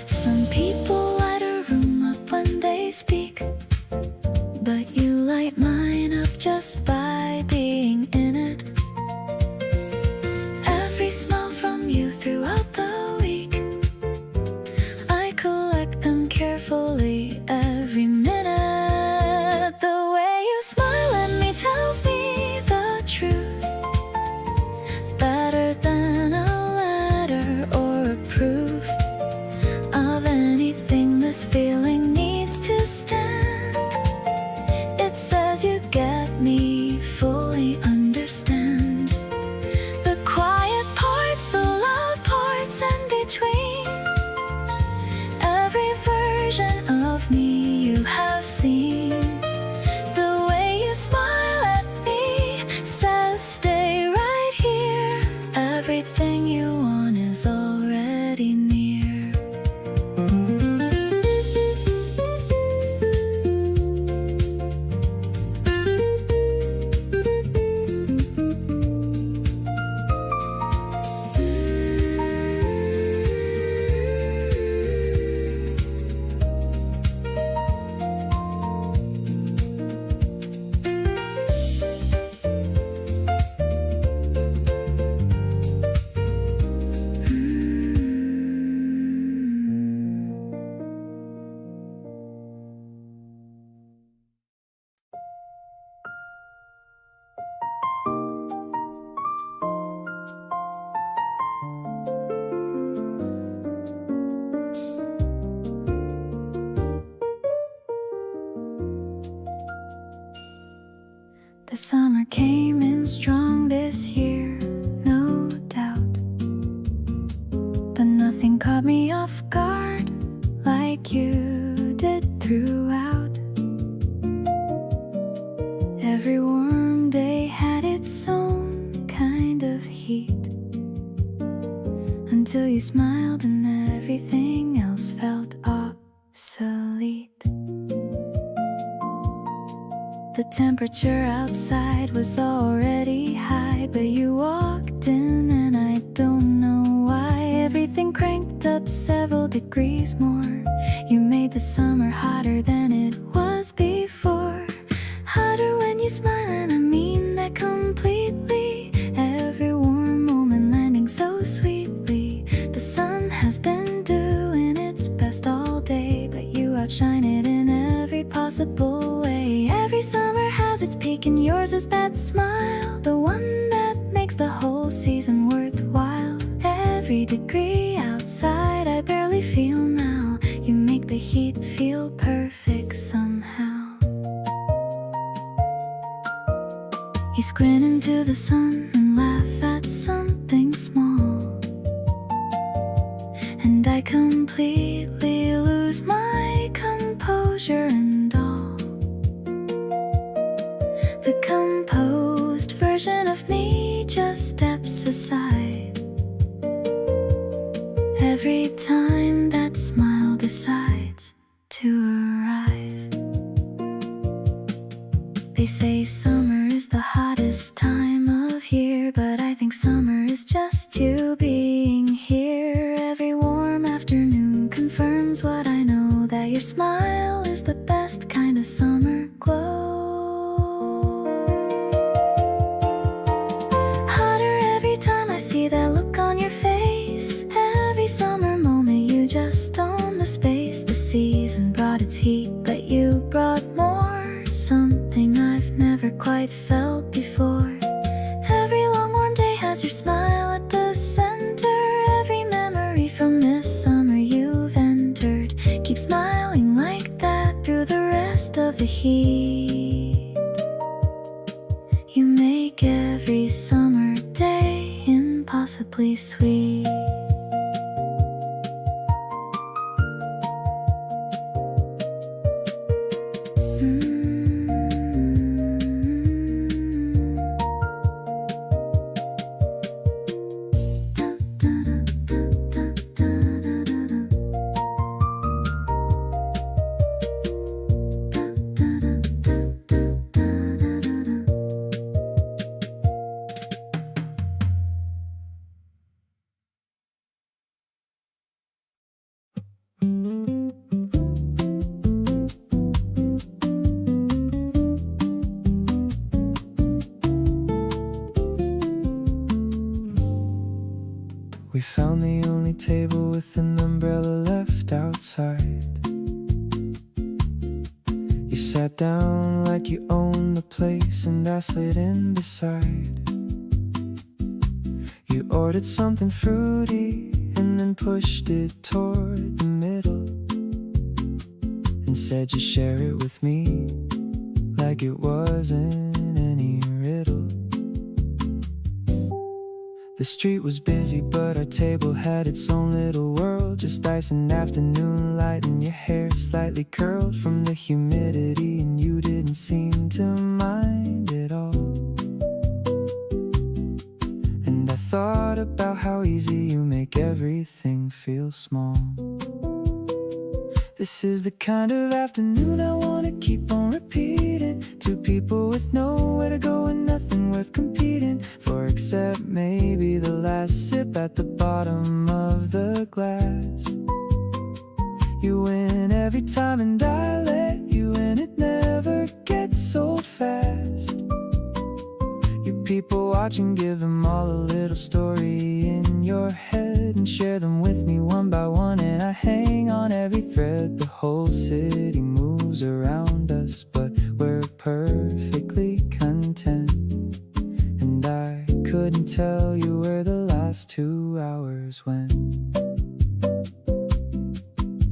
Some people light a room up when they speak, but you light mine up just by being in it. Every smile from you throughout the week, I collect them carefully every minute. The way you smile at me tells me the truth, better than a letter or a proof of anything this feeling needs to stand. It says you get me, fully understand the quiet parts, the loud parts, and between. Every version of me you have seen. The way you smile at me says stay right here. Everything you want is already near. The summer came in strong this year, no doubt, but nothing caught me off guard like you did throughout. Every warm day had its own kind of heat, until you smiled and everything else felt obsolete. The temperature outside was already high, but you walked in and I don't know why. Everything cranked up several degrees more. You made the summer hotter than it was before. Hotter when you smile, and I mean that completely. Every warm moment landing so sweetly. The sun has been doing its best all day, but you outshine it in every possible way. Every summer has its peak, and yours is that smile, the one that makes the whole season worthwhile. Every degree outside I barely feel now. You make the heat feel perfect somehow. You squint into the sun and laugh at something small, and I completely lose my composure and all. composed version of me just steps aside every time that smile decides to arrive. They say summer is the hottest time of year, but I think summer is just you being here. Every warm afternoon confirms what I know, that your smile is the best kind of summer glow. Hotter every time I see that look on your face. Every summer moment you just own the space. The season brought its heat, but you brought more, something I've never quite felt before. Every long warm day has your smile at the center. Every memory from this summer you've entered. Keep smiling like that through the rest of the heat. You make every summer day impossibly sweet. We found the only table with an umbrella left outside. You sat down like you owned the place, and I slid in beside. You ordered something fruity and then pushed it toward the middle, and said you share it with me like it wasn't any riddle. The street was busy, but our table had its own little world. Just ice and afternoon light, and your hair slightly curled from the humidity, and you didn't seem to mind at all. And I thought about how easy you make everything feel small. This is the kind of afternoon I wanna keep on repeating. Two people with nowhere to go and nothing worth competing for, except maybe the last sip at the bottom of the glass. You win every time and I let you in. It never gets old fast. You people watching, give them all a little story in your head and share them with me one by one, and I hang on every thread. The whole city moves around us, but we're perfectly content. And I couldn't tell you where the last 2 hours went.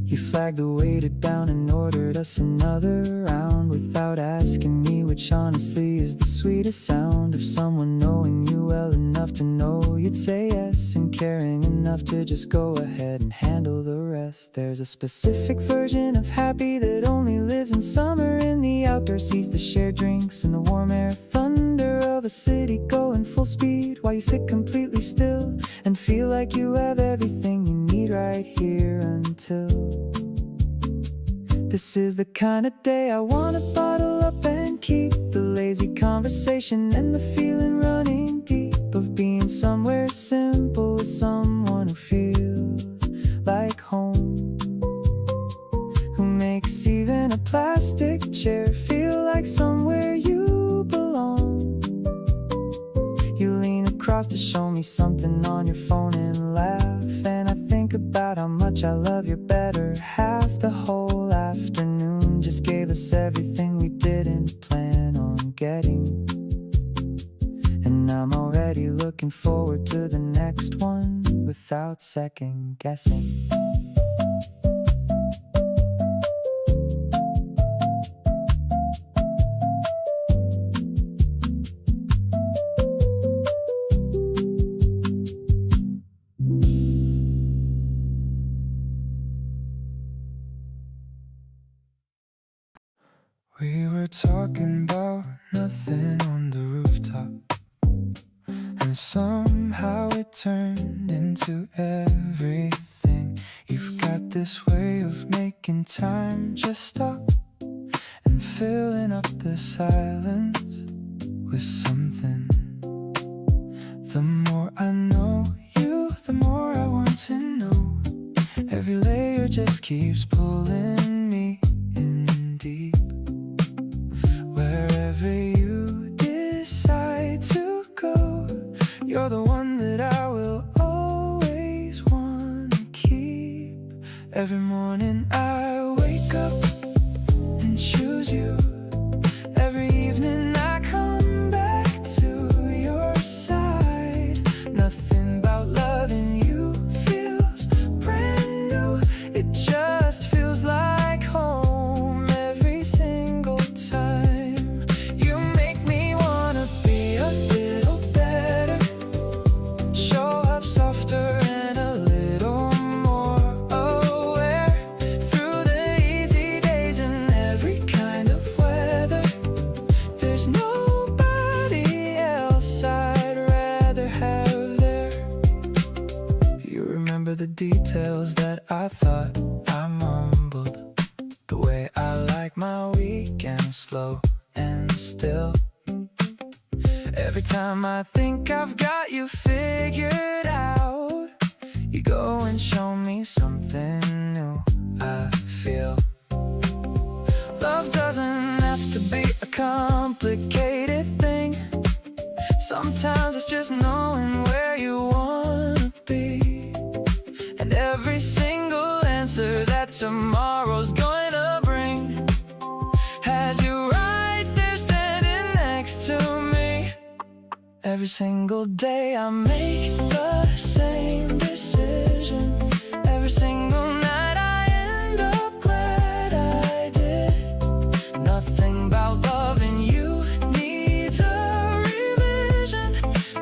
You flagged the waiter down and ordered us another round without asking me, which honestly is the sweetest sound of someone knowing you well enough to know you'd say yes, and caring enough to just go ahead and handle the rest. There's a specific version of happy that only lives in summer, in the outdoor seats, the shared drinks, and the warm air thunder of a city going full speed, while you sit completely still and feel like you have everything you need right here until. This is the kind of day I wanna bottle up and keep the lazy conversation and the feeling running deep of being somewhere simple with someone who feels like home, who makes even a plastic chair feel like somewhere you belong. You lean across to show me something on your phone and laugh, and I think about how much I love your better half. The whole afternoon just gave us everything we didn't plan on getting, and I'm already looking forward to the next one without second guessing. We were talking about nothing on And somehow it turned into everything. You've got this way of making time just stop and filling up the silence with something. The more I know you, the more I want to know. Every layer just keeps pulling me in deep. Wherever you decide to go, you're the one that I will always want to keep. Every morning I wake up and choose you. Every evening I come back to your side. Nothing about loving you feels brand new. It just feels like home every single time. You make me wanna be a little better, show up softer and a little more aware. Through the easy days and every kind of weather, there's nobody else I'd rather have there. You remember the details that I thought I mumbled, the way I like my weekend slow and still. Every time I think I've got you figured out, you go and show me something new. I feel love doesn't have to be a complicated thing. Sometimes it's just knowing where you wanna be, and every single answer that tomorrow's going to bring has you right there standing next to me. Every single day I make the same decision. Every single night I end up glad I did. Nothing about loving you needs a revision.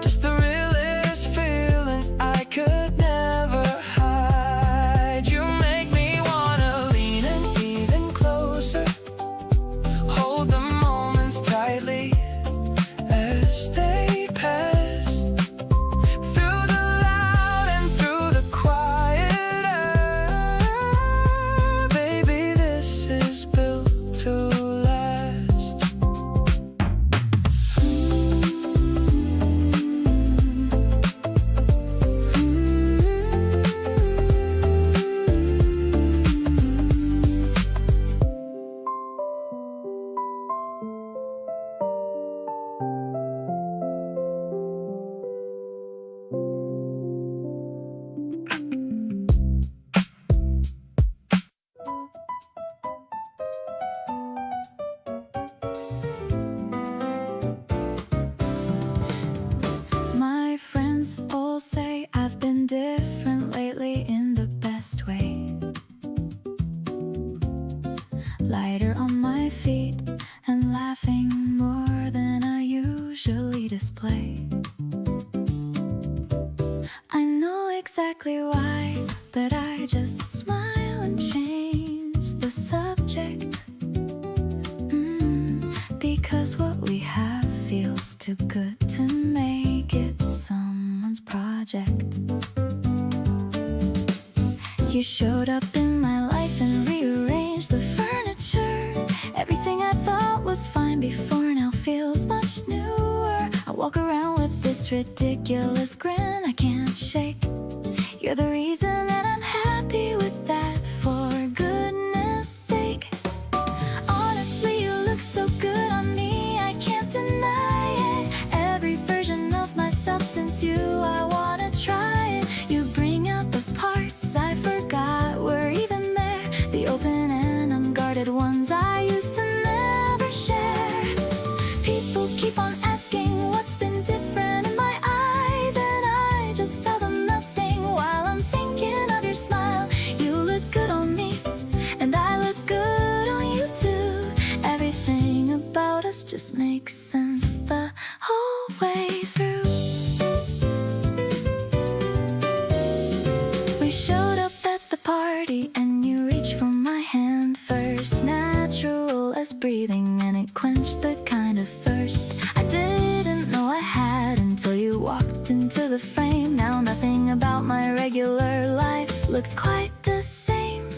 Just the realest feeling I could never hide. You make me wanna lean in even closer, hold the moments tightly as they pass, through the loud and through the quieter. Baby, this is built to last. My friends all say I've been different lately in the best way. Lighter on my feet and laughing more than I usually display. I know exactly why, but I just smile and change the subject. Because what we have feels too good to make it someone's project. You showed up in my life and rearranged the furniture. Everything I thought was fine before now feels much newer. I walk around with this ridiculous grin I can't shake. You're the reason that I'm happy with that, for goodness sake. Honestly, you look so good on me, I can't deny it. Every version of myself since you, I wanna try it. You bring out the parts I forgot were even there, the open and unguarded ones I used to never share. People keep on asking what's been different in my eyes, and I just tell them nothing while I'm thinking of your smile. You look good on me, and I look good on you too. Everything about us just makes sense the whole way through. looks quite the same.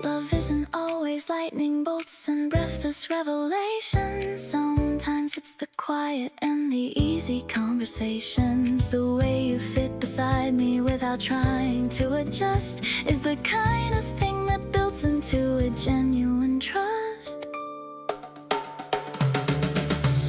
Love isn't always lightning bolts and breathless revelations. Sometimes it's the quiet and the easy conversations. The way you fit beside me without trying to adjust is the kind of thing that builds into a genuine trust.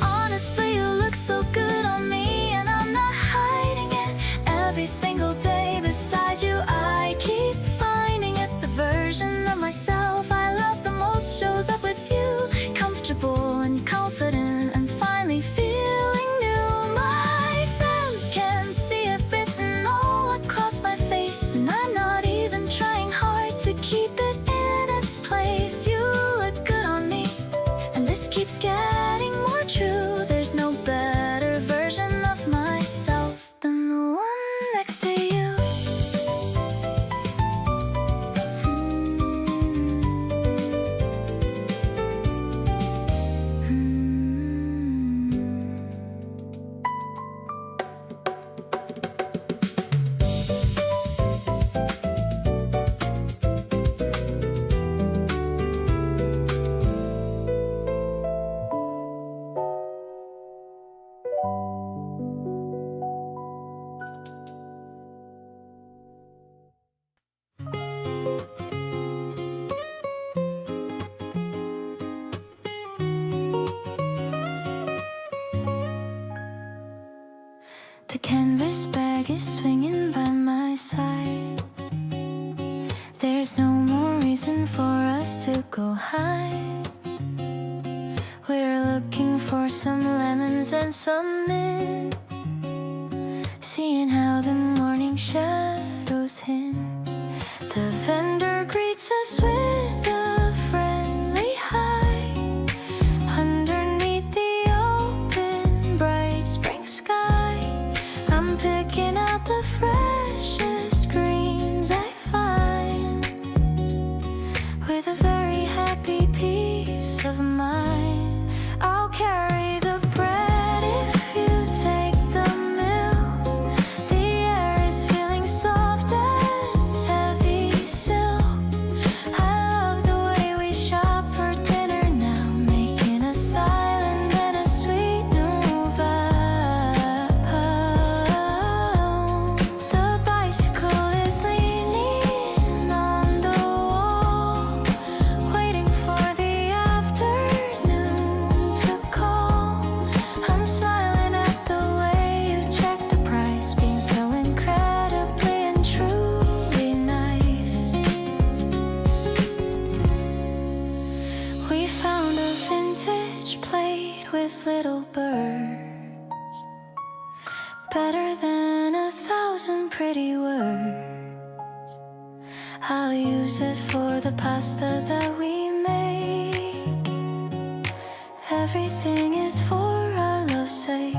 Honestly, you look so good on me, and I'm not hiding it. Every single day beside you, I keep finding it. The version of myself I love the most shows up with you, comfortable and confident and finally feeling new. My friends can see it written all across my face, and I'm not even trying hard to keep it in its place. You look good on me, and this keeps getting more true. There's no better version of myself than the one next to you. The canvas bag is swinging by my side. There's no more reason for us to go hide. We're looking for some lemons and some mint, seeing how the morning shadows hint. The vendor greets us with a friendly hi. Underneath the open, bright spring sky, I'm picking out the freshest greens I find, with a very happy peace of mind. I'll carry the bread if you take the milk. The air is feeling soft as heavy silk. I love the way we shop for dinner now, making a silent and a sweet new vow. The bicycle is leaning on the wall, waiting for the afternoon to call. I'm smiling at the way you check the price, being so incredibly and truly nice. We found a vintage plate with little birds, better than 1,000 pretty words. I'll use it for the pasta that we make. Everything is for our love's sake.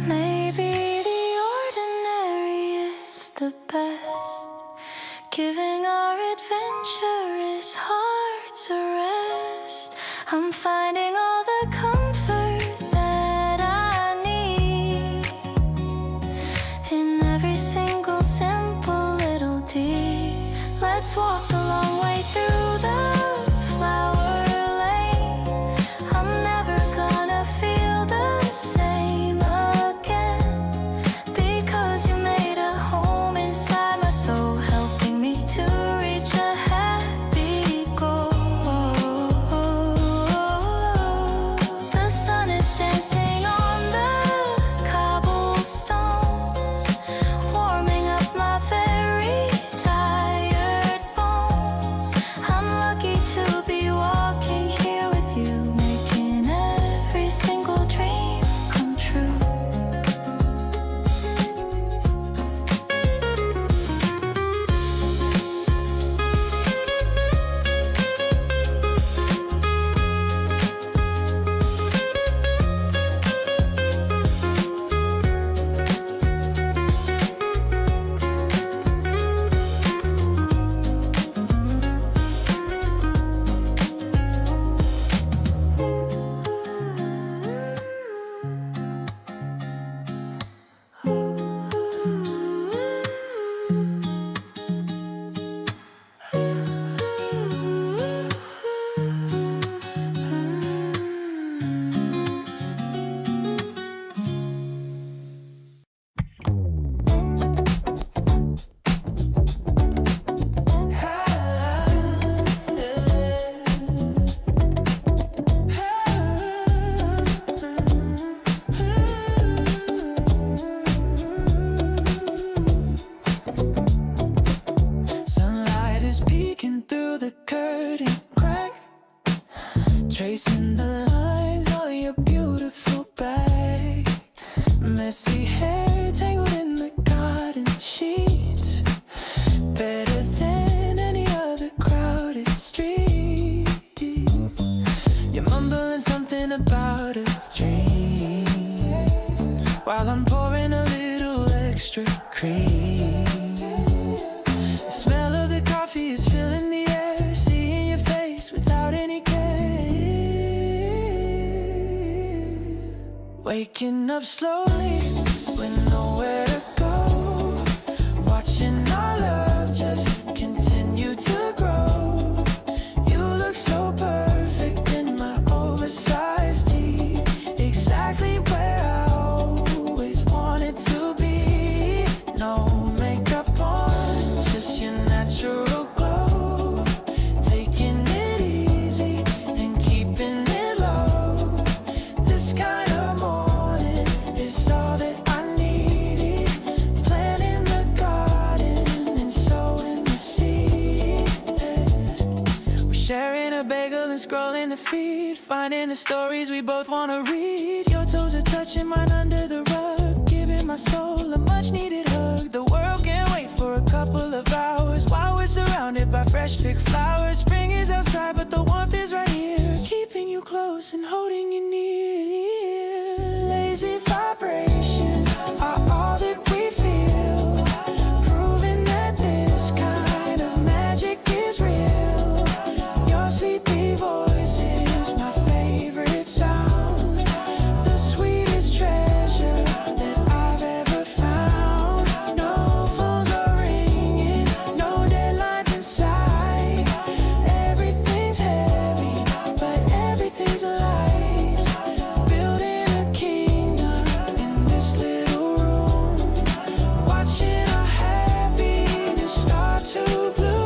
Maybe the ordinary is the best, giving our adventurous hearts a rest. I'm finding all the comfort that I need in every single simple little deed. Let's walk the long way through the flower lane. I'm never gonna feel the same again, because you made a home inside my soul, helping me to reach a happy goal. The sun is dancing on the cobblestones, warming up my very tired bones. Messy hair tangled in the garden sheets, better than any other crowded street. You're mumbling something about a dream while I'm pouring a little extra cream. The smell of the coffee is filling the air, seeing your face without any care. Waking up slowly with nowhere to go, watching our love just continue to grow. You look so perfect in my oversized tee, exactly where I always wanted to be. No makeup on, just your natural glow, taking it easy and keeping it low. This kind of morning is all that I needed. Planting the garden and sowing the seed. We're sharing a bagel and scrolling the feed, finding the stories we both wanna read. Your toes are touching mine under the rug, giving my soul a much needed hug. The world can't wait for a couple of hours while we're surrounded by fresh picked flowers. Spring is outside but the warmth is right here, keeping you close and holding you near. Lazy vibrations are all that we feel, proving that this kind of magic is real. Your sleepy voice is my favorite sound, the sweetest treasure that I've ever found. No phones are ringing, no deadlines in sight. Everything's heavy, but everything's light. Building a kingdom in this little room, watching our happiness start to bloom.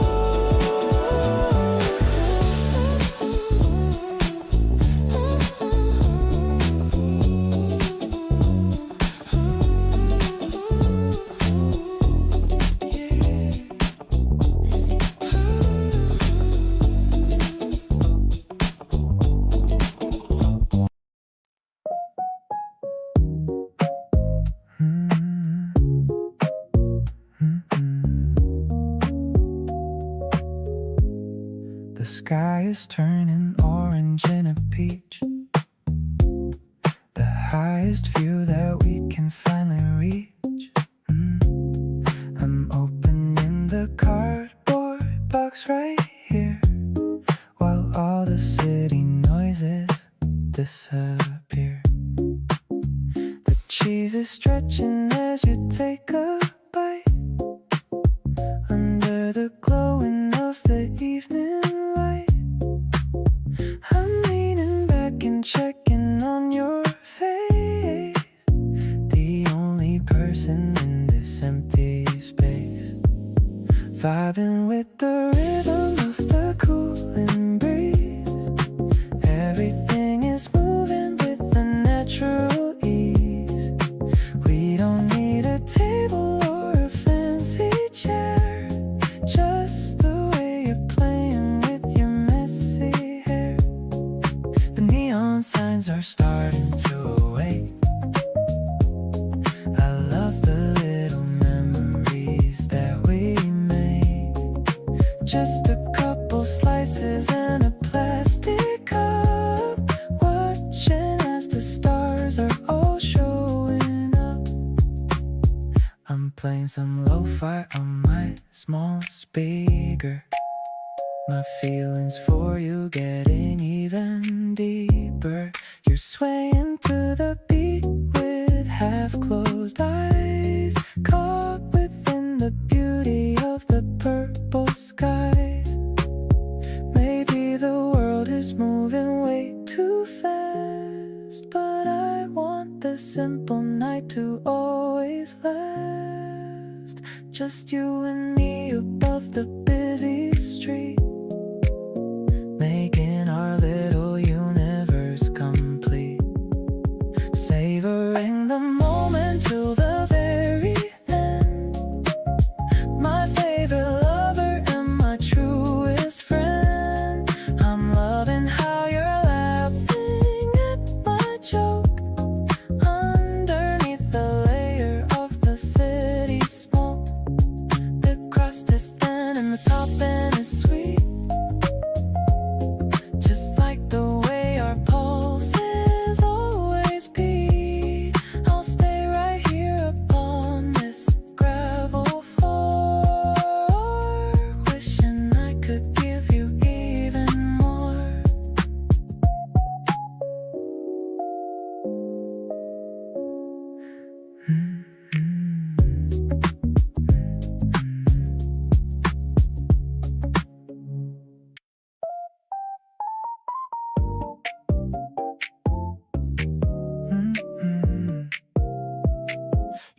The sky is turning orange and a peach, the highest view that we can finally reach. I'm opening the cardboard box right here, while all the city noises disappear. The cheese is stretching as you take a bite, under the glowing of the evening light. I'm leaning back and checking on your face, the only person in this empty space, vibing with the rhythm of the cooling breeze. Everything is moving with a natural ease. We don't need a table or a fancy chair, just the way you're playing with your messy hair. The neon signs are starting to awake. I love the little memories that we made. Just a couple slices and a plastic cup, watching as the stars are all showing up. I'm playing some lo-fi on my small speaker, my feelings for you getting even deeper. You're swaying to the beat with half-closed eyes, caught within the beauty of the purple skies. Maybe the world is moving way too fast, but I want the simple night to always last. Just you and me above the busy street, making our little universe complete. Savoring the moment till the very end. My favorite lover and my truest friend. I'm loving how you're laughing at my joke underneath the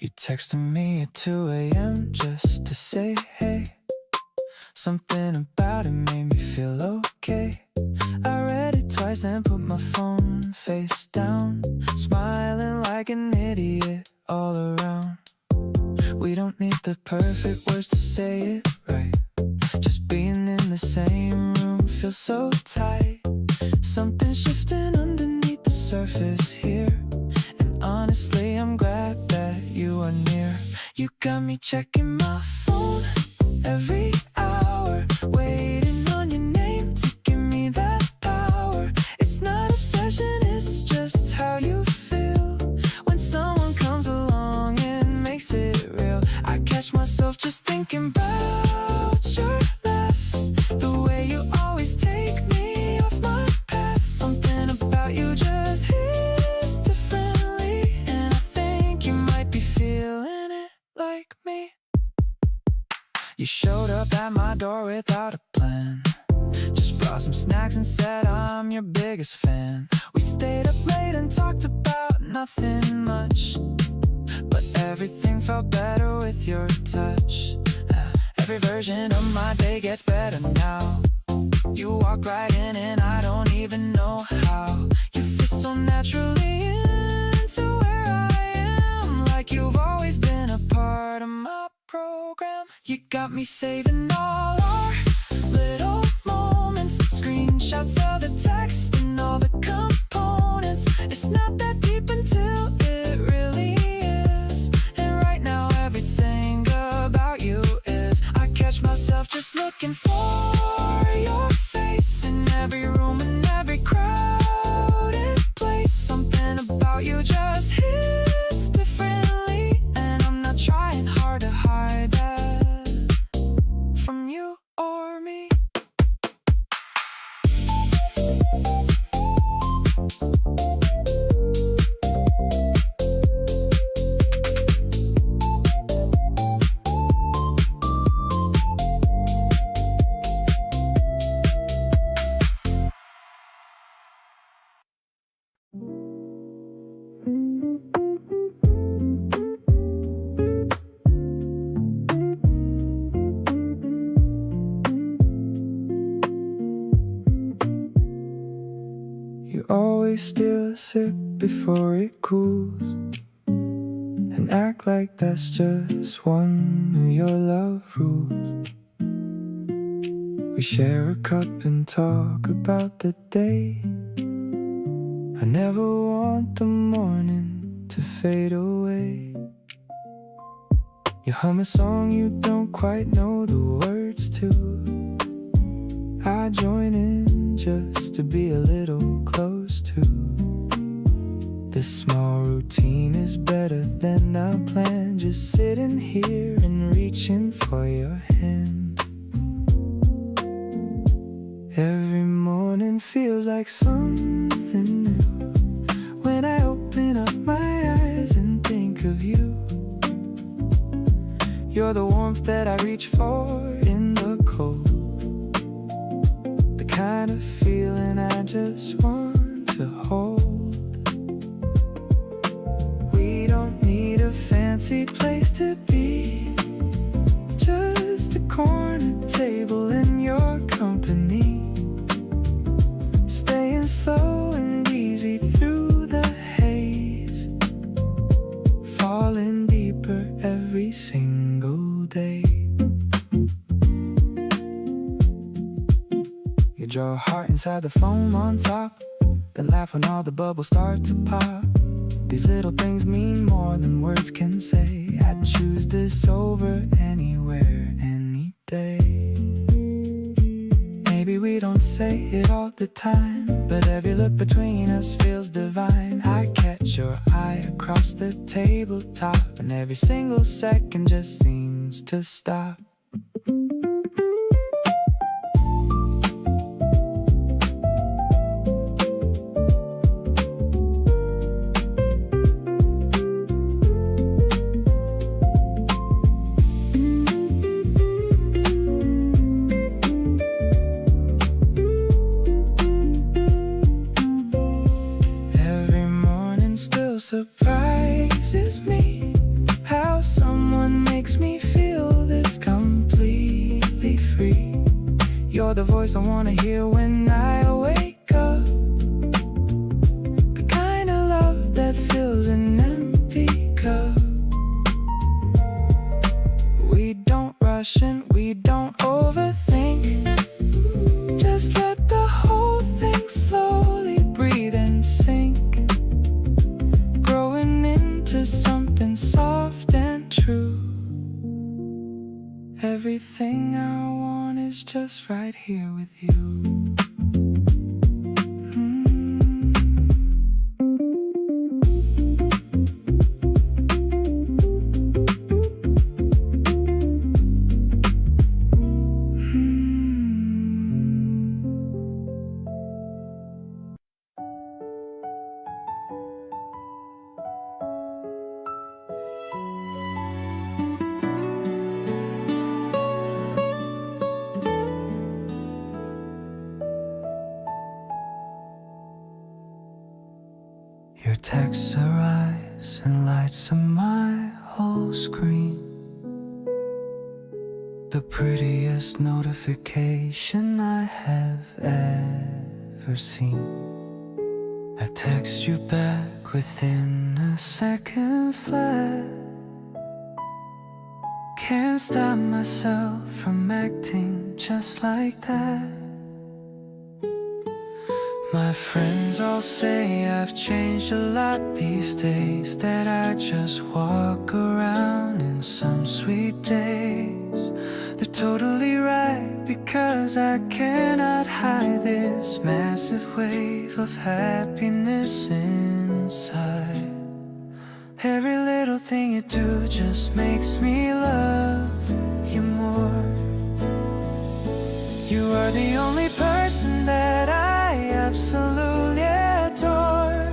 You texted me at 2 a.m. just to say hey. Something about it made me feel okay. I read it twice and put my phone face down, smiling like an idiot all around. We don't need the perfect words to say it right. Just being in the same room feels so tight. Something's shifting underneath the surface here, and honestly I'm glad that you are near. You got me checking my phone every hour, waiting on your name to give me that power. It's not obsession, it's just how you feel when someone comes along and makes it real. I catch myself just thinking about your laugh, the way you always take me off my path. Something about you just hits differently, and I think you might be feeling it like me. You showed up at my door without a plan, just brought some snacks and said I'm your biggest fan. We stayed up late and talked about nothing much, but everything felt better with your touch. Every version of my day gets better now. You walk right in and I don't even know how. You fit so naturally into where I am, like you've always been a part of my program. You got me saving all our little moments, screenshots of the text and all the components. It's not that deep until it really is, and right now everything about you is. I catch myself just looking for your face in every room and every crowded place. Something about you just hits differently, and I'm not trying hard to hide that from you or me. You always steal a sip before it cools, and act like that's just one of your love rules. We share a cup and talk about the day. I never want the morning to fade away. You hum a song you don't quite know the words to. I join in just to be a little close to. This small routine is better than I planned. Just sitting here and reaching for your hand. Every morning feels like something new when I open up my eyes and think of you. You're the warmth that I reach for in the cold, the kind of feeling I just want to hold. We don't need a fancy place to be, just a corner table in your company. Staying slow and easy through the haze, falling deeper every single day. You draw a heart inside the foam on top, then laugh when all the bubbles start to pop. These little things mean more than words can say. I'd choose this over anywhere, any day. Maybe we don't say it all the time, but every look between us feels divine. I catch your eye across the tabletop, and every single second just seems to stop. Surprises me how how someone makes me feel this completely free. You're the voice I wanna hear when I wake up, the kind of love that fills an empty cup. We don't rush and we don't overthink. Just let the whole thing slowly breathe and sink, growing into something soft and true. Everything I want is just right here with you. Your text arrives and lights up my whole screen. The prettiest notification I have ever seen. I text you back within a second flat. Can't stop myself from acting just like that. My friends all say I've changed a lot these days, that I just walk around in some sweet days. They're totally right, because I cannot hide this massive wave of happiness inside. Every little thing you do just makes me love you more. You are the only person that I absolutely adore.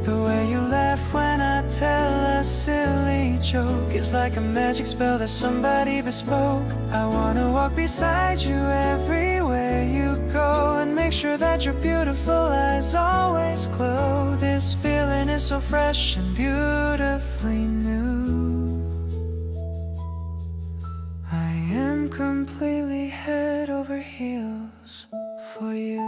The way you laugh when I tell a silly joke is like a magic spell that somebody bespoke. I wanna walk beside you everywhere you go, and make sure that your beautiful eyes always glow. This feeling is so fresh and beautifully new. I am completely head over heels for you.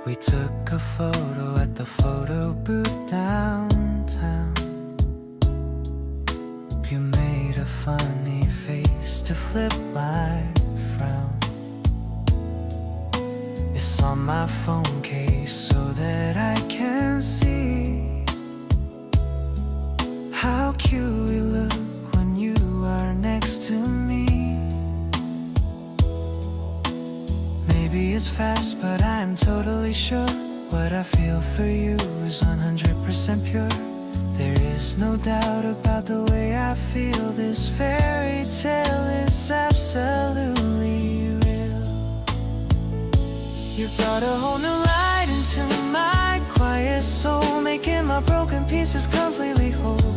We took a photo at the photo booth downtown. You made a funny face to flip my frown. It's on my phone case so that I can see how cute we look when you are next to me. Maybe it's fast, but I'm totally sure what I feel for you is 100% pure. There is no doubt about the way I feel. This fairy tale is absolutely real. You brought a whole new light into my quiet soul, making my broken pieces completely whole.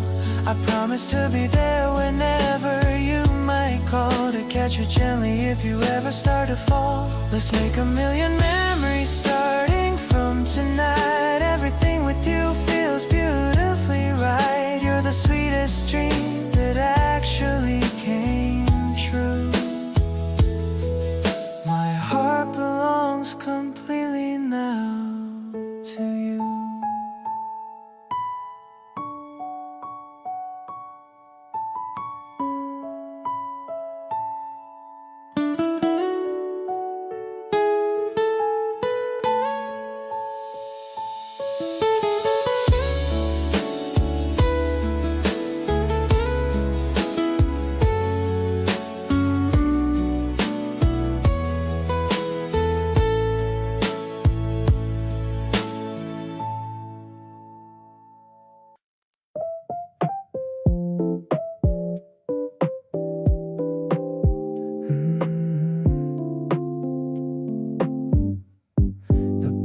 I promise to be there whenever you might call, to catch you gently if you ever start to fall. Let's make a million memories starting from tonight. Everything with you feels beautifully right. You're the sweetest dream that actually came true. My heart belongs completely now to you.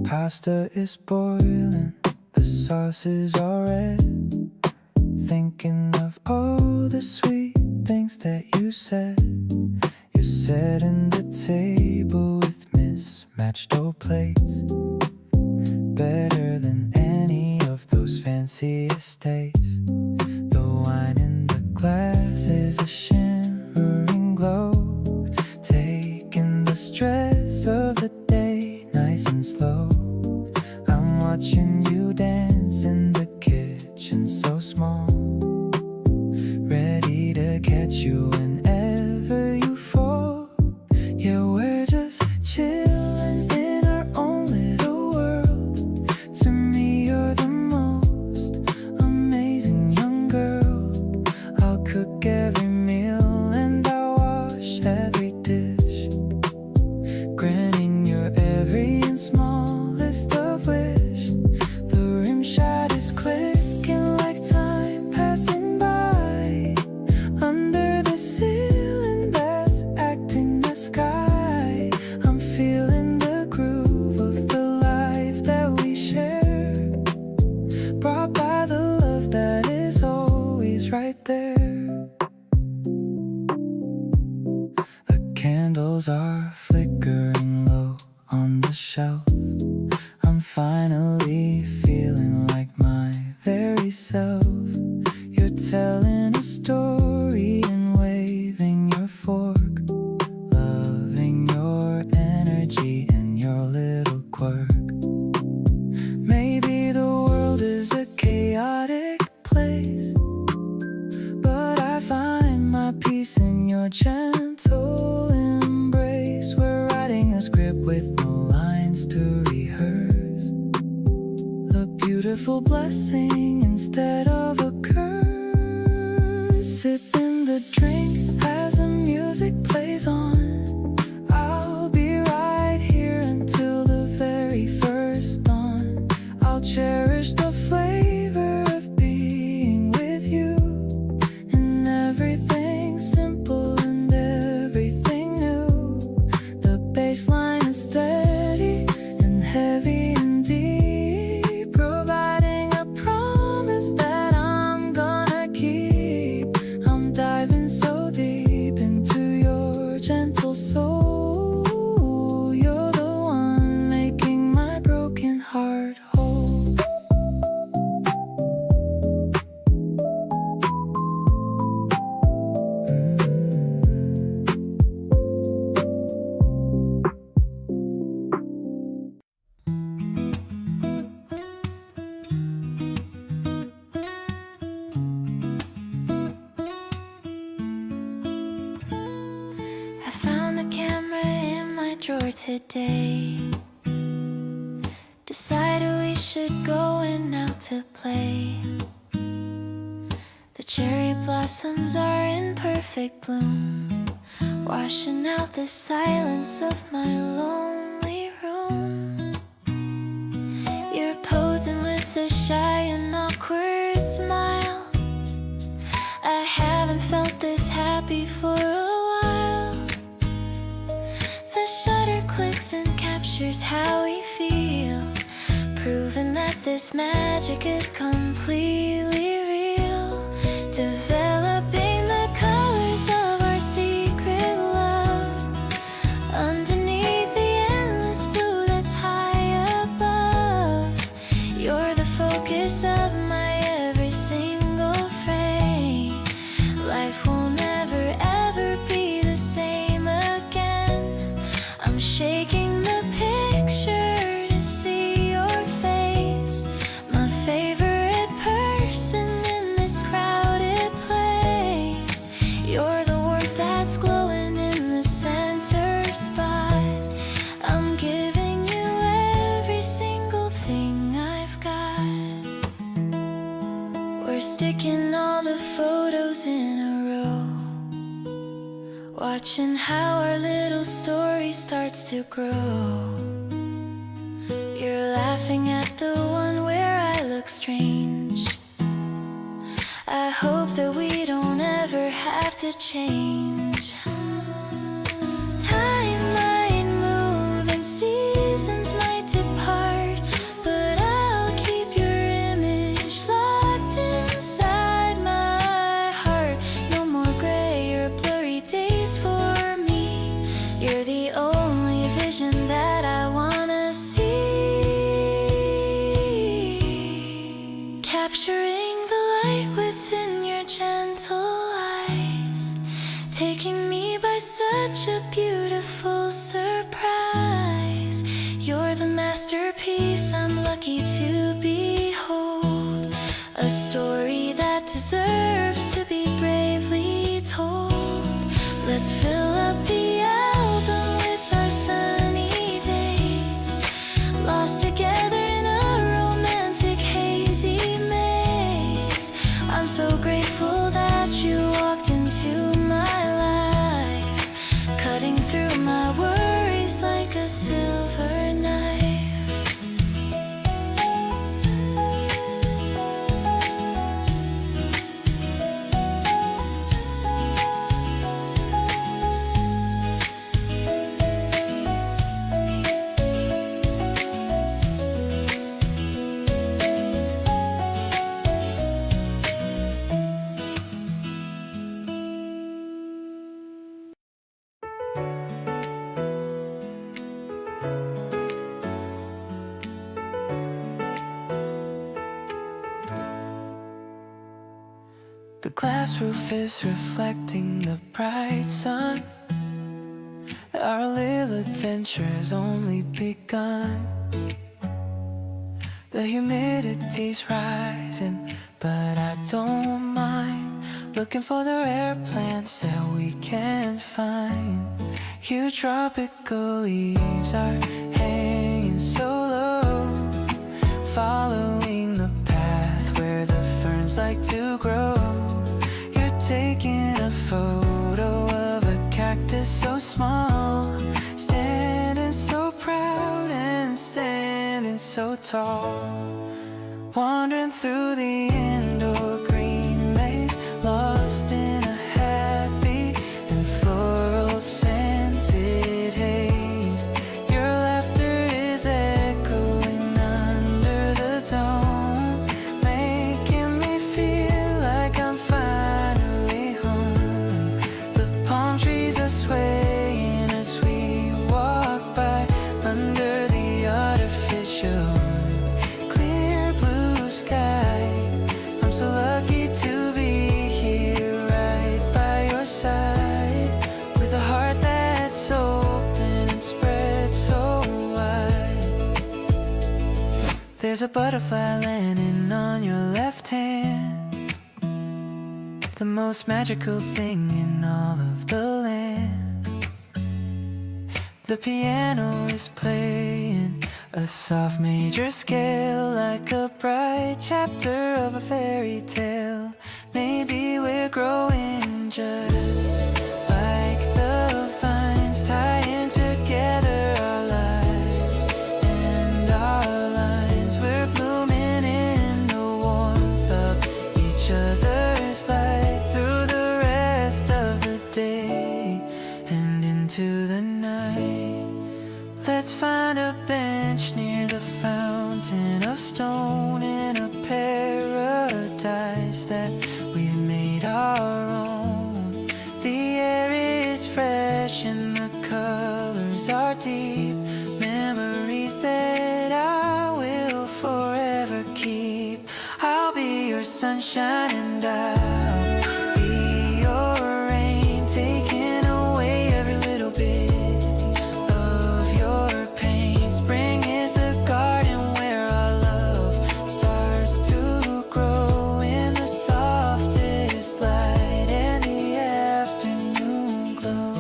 Pasta is boiling, the sauce is all red. Thinking of all the sweet things that you said. You're setting the table with mismatched old plates. Better than any of those fancy estates. The wine in the glass is a shimmering glow, taking the stress of the day nice and slow. I'm watching you dance in the kitchen so small, ready to catch you whenever you fall. Yeah, we're just chilling in our own little world. To me, you're the most amazing young girl. I'll cook every meal and I'll wash every dish, granting your every and smallest of wish. The rim shot is clicking like time passing by under the ceiling that's acting the sky. I'm feeling the groove of the life that we share, brought by the love that is always right there. The candles are flickering low on the shelf. I'm finally feeling like my very self. You're telling a story and waving your fork, loving your energy and your little quirk. Maybe the world is a chaotic place, but I find my peace in your gentle embrace. We're writing a script with no lines to rehearse, a beautiful blessing instead of a curse. Sipping the drink as the music plays on. I'll be right here until the very first dawn. I'll cherish the flavor of being with you, and everything simple and everything new. The baseline is steady and heavy and deep, providing a promise that I'm gonna keep. I'm diving so deep into your gentle soul. You're the one making my broken heart whole. I found the camera in my drawer today. Decided we should go and out to play. The cherry blossoms are in perfect bloom, washing out the silence of my lonely room. You're posing with a shy and awkward smile. I haven't felt this happy for a while. The shutter clicks and captures how we feel, proving that this magic is completely real. Developing the colors of our secret love underneath the endless blue that's high above. You're the focus of my every single frame. Life will never ever be the same again. I'm shaking the picture to see your face, my favorite person in this crowded place. You're the warmth that's glowing in the center spot. I'm giving you every single thing I've got. We're sticking all the photos in a row, watching how our little story starts to grow. You're laughing at the one where I look strange. I hope that we don't ever have to change. Time might move and seasons might depart, but I'll keep your image locked inside my heart. No more gray or blurry days for me. You're the only vision that I wanna see. masterpiece I'm lucky to behold, a story that deserves to be bravely told. Let's fill up the album with our sunny days, lost together in a romantic hazy maze. I'm so grateful that you walked into my life, cutting through my worries like a silver knife. The glass roof is reflecting the bright sun. Our little adventure has only begun. The humidity's rising, but I don't mind looking for the rare plants that we can find. Huge tropical leaves are hanging so low, following the path where the ferns like to grow. You're taking a photo of a cactus so small, standing so proud and standing so tall, wandering through the indoor green maze, lost in a happy and floral scented haze. Your laughter is echoing under the dome, making me feel like I'm finally home. The palm trees are swaying as we walk by under the artificial clear blue sky. I'm so lucky to be here right by your side, with a heart that's open and spread so wide. There's a butterfly landing on your left hand, the most magical thing in all of the land. The piano is playing a soft major scale, like a bright chapter of a fairy tale. Maybe we're growing just like the vines, tying together our lives and our lines. We're blooming in the warmth of each other's light, through the rest of the day and into the night. Let's find a bench near the fountain of stone, in a paradise that we've made our own. The air is fresh and the colors are deep, memories that I will forever keep. I'll be your sunshine and I'll be your rain, taking away every little bit of your pain. Spring is the garden where our love starts to grow, in the softest light and the afternoon glow.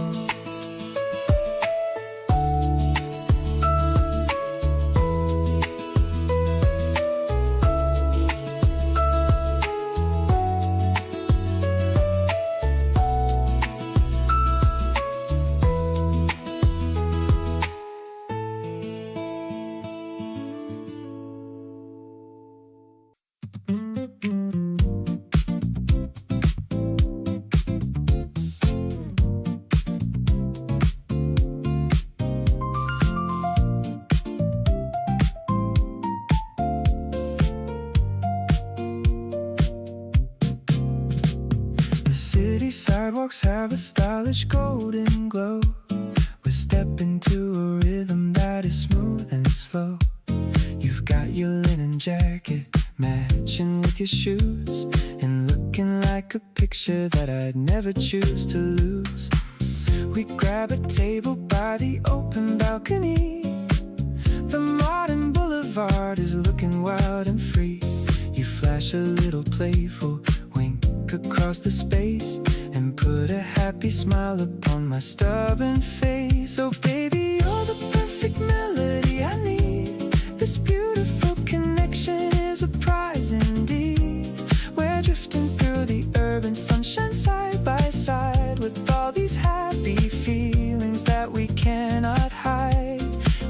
The city sidewalks have a stylish golden glow. We step into a rhythm that is smooth and slow. You've got your linen jacket matching with your shoes, and looking like a picture that I'd never choose to lose. We grab a table by the open balcony, The modern boulevard is looking wild and free. You flash a little playful wink across the space and put a happy smile upon my stubborn face. Oh baby, you're the perfect melody I need. This beautiful connection is a prize indeed. We're drifting through the urban sunshine side by side, with all these happy feelings that we cannot hide.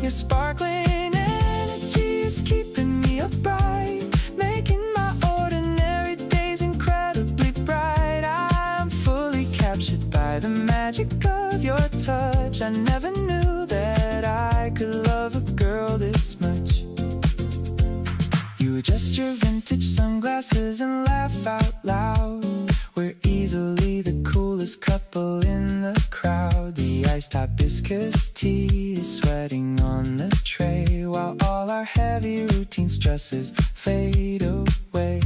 Your sparkling energy is keeping me upright, making my ordinary days incredibly bright. I'm fully captured by the magic of your touch. I never knew that I could love a girl this much. You adjust your vintage sunglasses and laugh out loud. We're easily the coolest couple in the crowd. The iced hibiscus tea is sweating on the tray, while all our heavy routine stresses fade away.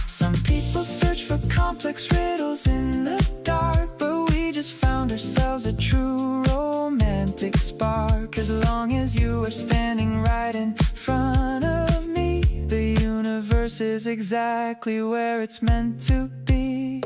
Some people search for complex riddles in the dark, but we just found ourselves a true romantic spark. As long as you are standing right in front of me, the universe is exactly where it's meant to be.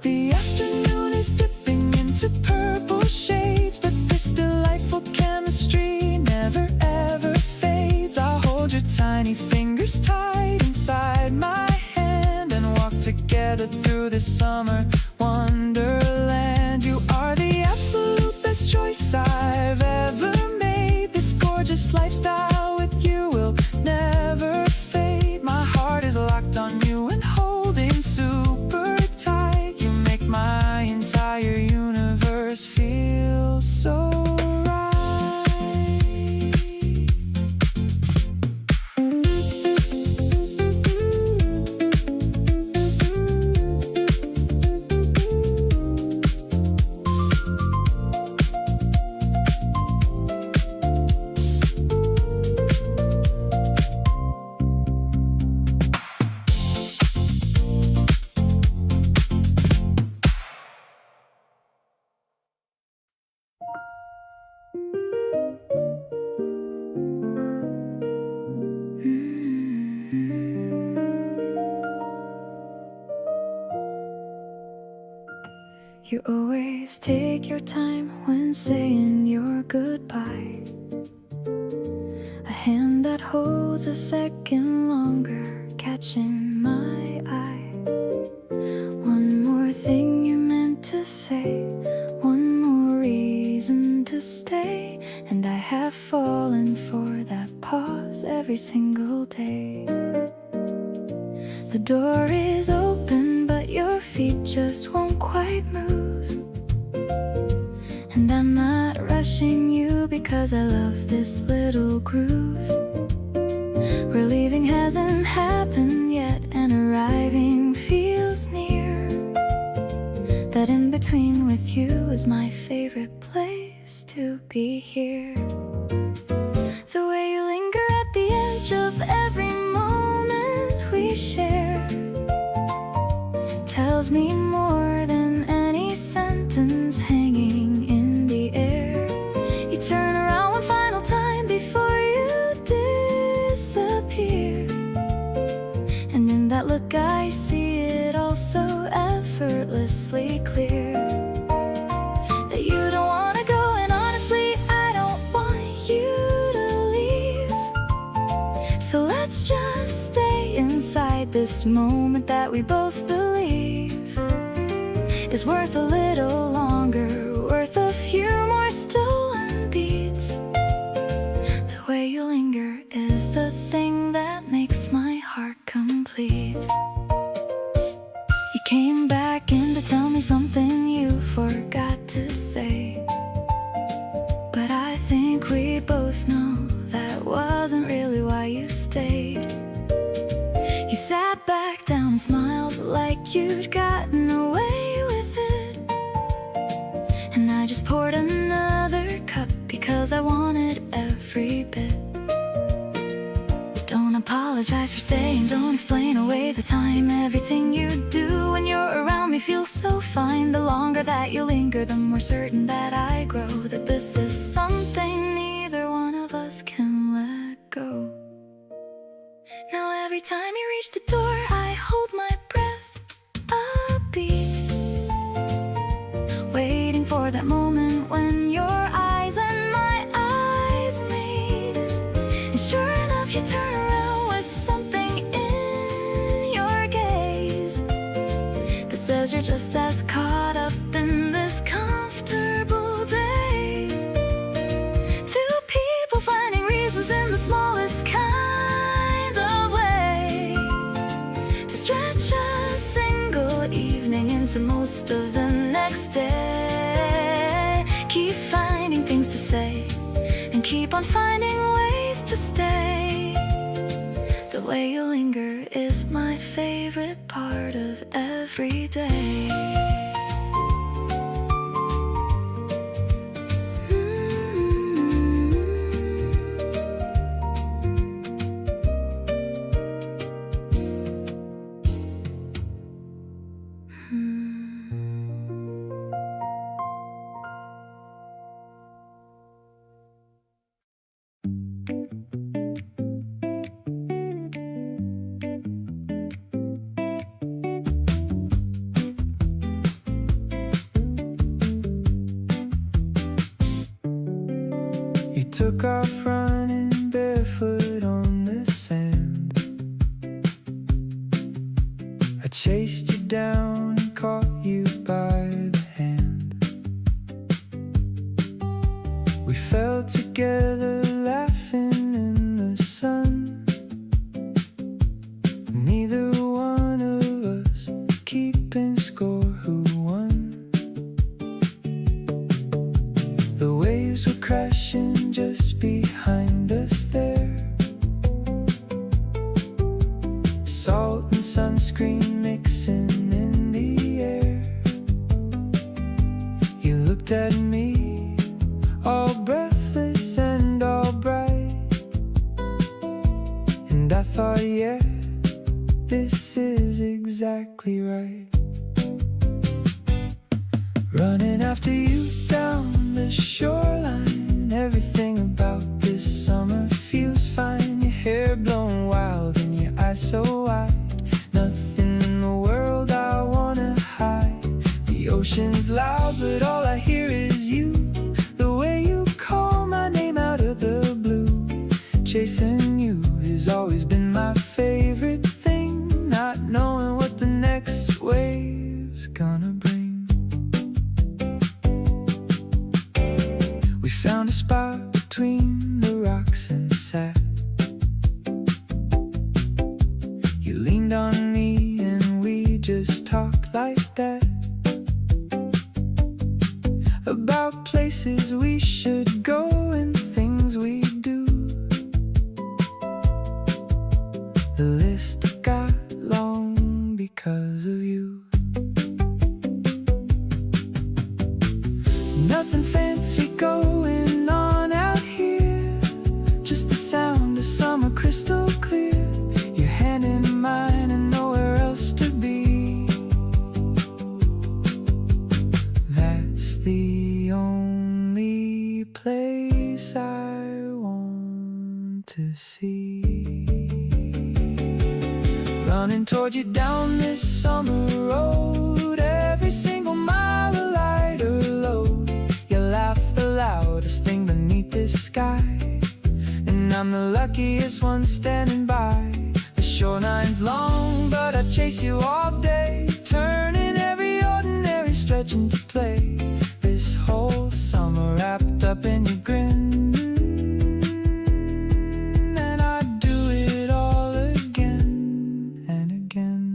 The afternoon is dipping into purple shades, but this delightful chemistry never ever fades. I'll hold your tiny fingers tight inside my hand and walk together through this summer wonderland. You are the absolute best choice I've ever made. This gorgeous lifestyle with you will never fade. My heart is locked on you and holding super tight. You make my entire universe feel so right. You always take your time when saying your goodbye. A hand that holds a second longer, catching my eye. One more thing you meant to say, one more reason to stay, and I have fallen for that pause every single day. The door is open, but your feet just won't quite move. And I'm not rushing you because I love this little groove. Where leaving hasn't happened yet and arriving feels near. That in between with you is my favorite place to be here. The way you linger at the edge of every moment we share tells me more than any sentence hanging in the air. You turn around one final time before you disappear, and in that look I see it all so effortlessly clear. That you don't want to go, and honestly I don't want you to leave. So let's just stay inside this moment that we both believe is worth a little longer, worth a few more stolen beats. The way you linger is the thing that makes my heart complete. You came back in to tell me something you forgot to say, but I think we both know that wasn't really why you stayed. You sat back down and smiled like you'd gotten away with it, and I just poured another cup because I wanted every bit. Don't apologize for staying, don't explain away the time. Everything you do when you're around me feels so fine. The longer that you linger, the more certain that I grow that this is something neither one of us can let Every time you reach the door, I hold my breath a beat, waiting for that moment when your eyes and my eyes meet. And sure enough, you turn around with something in your gaze that says you're just as caught up in this comfortable daze. Two people finding reasons in the smallest kind of way to stretch a single evening into most of the next day. Keep finding things to say and keep on finding ways to stay. The way you linger is my favorite part of every day. You took off running barefoot on the sand. I chased you down and caught you by the hand. We fell together laughing in the sun. Neither one of us keeping score who won. The waves were crashing just behind us there. Salt and sunscreen mixing in the air. You looked at me, all breathless and all bright. And I thought, yeah, this is exactly right. Running after you down the shoreline. Everything about this summer feels fine. Your hair blown wild and your eyes so wide. Nothing in the world I wanna hide. The ocean's loud but all I hear is you. The way you call my name out of the blue. Chasing you has always been my favorite thing. Not knowing what the next wave's gonna bring. We found a spot between the rocks and sat. You leaned on me and we just talked like that. About places we should go and things we do. The list got long because of you. Nothing fancy going on out here. Just the sound of summer crystal clear. Your hand in mine and nowhere else to be. That's the only place I want to see. Running toward you down this summer road. Every single mile a lighter load. You laugh the loudest thing beneath this sky. And I'm the luckiest one standing by. The shoreline's long but I chase you all day. Turning every ordinary stretch into play. This whole summer wrapped up in your grin. And I'd do it all again and again.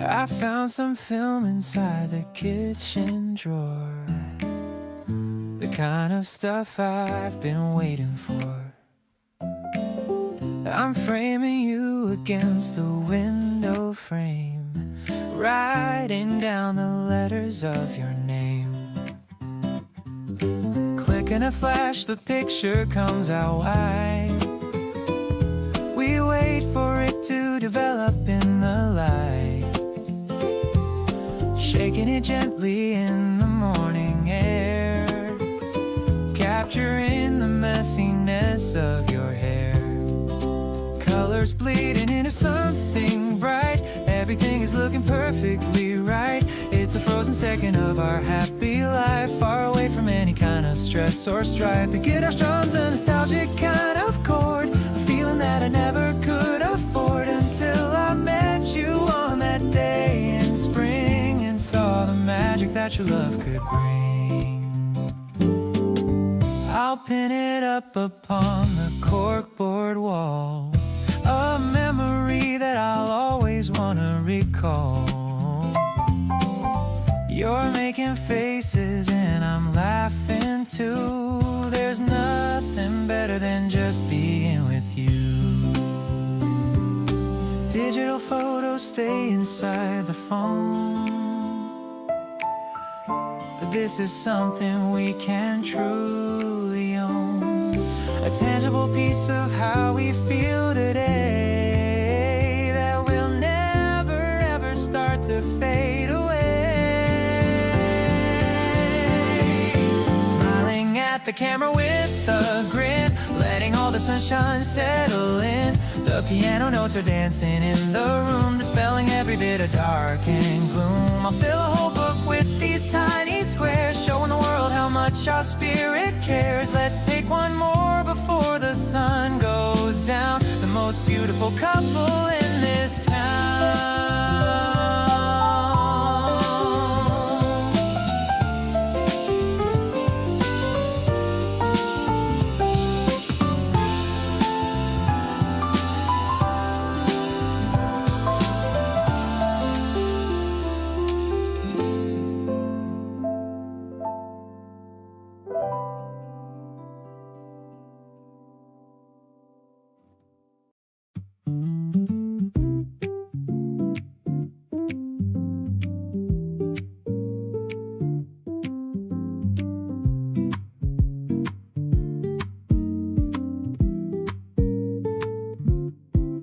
I found some film inside the kitchen drawer. The kind of stuff I've been waiting for. I'm framing you against the window frame, writing down the letters of your name. Click in a flash, the picture comes out wide. We wait for it to develop in the light, shaking it gently in the morning air, capturing the messiness of your hair. Colors bleeding into something bright, everything is looking perfectly right. It's a frozen second of our happy life, far away from any kind of stress or strife. The guitar strums a nostalgic kind of chord, a feeling that I never could afford until I met you on that day in spring and saw the magic that your love could bring. I'll pin it up upon the corkboard wall, a memory that I'll always wanna recall. You're making faces and I'm laughing too. There's nothing better than just being with you. Digital photos stay inside the phone, but this is something we can truly own, a tangible piece of how we feel today that will never ever start to fade away. Smiling at the camera with a grin, letting all the sunshine settle in. The piano notes are dancing in the room, dispelling every bit of dark and gloom. I'll fill a whole book with these tiny squares, showing the world how much our spirit cares. Let's take one more before the sun goes down, the most beautiful couple in this town.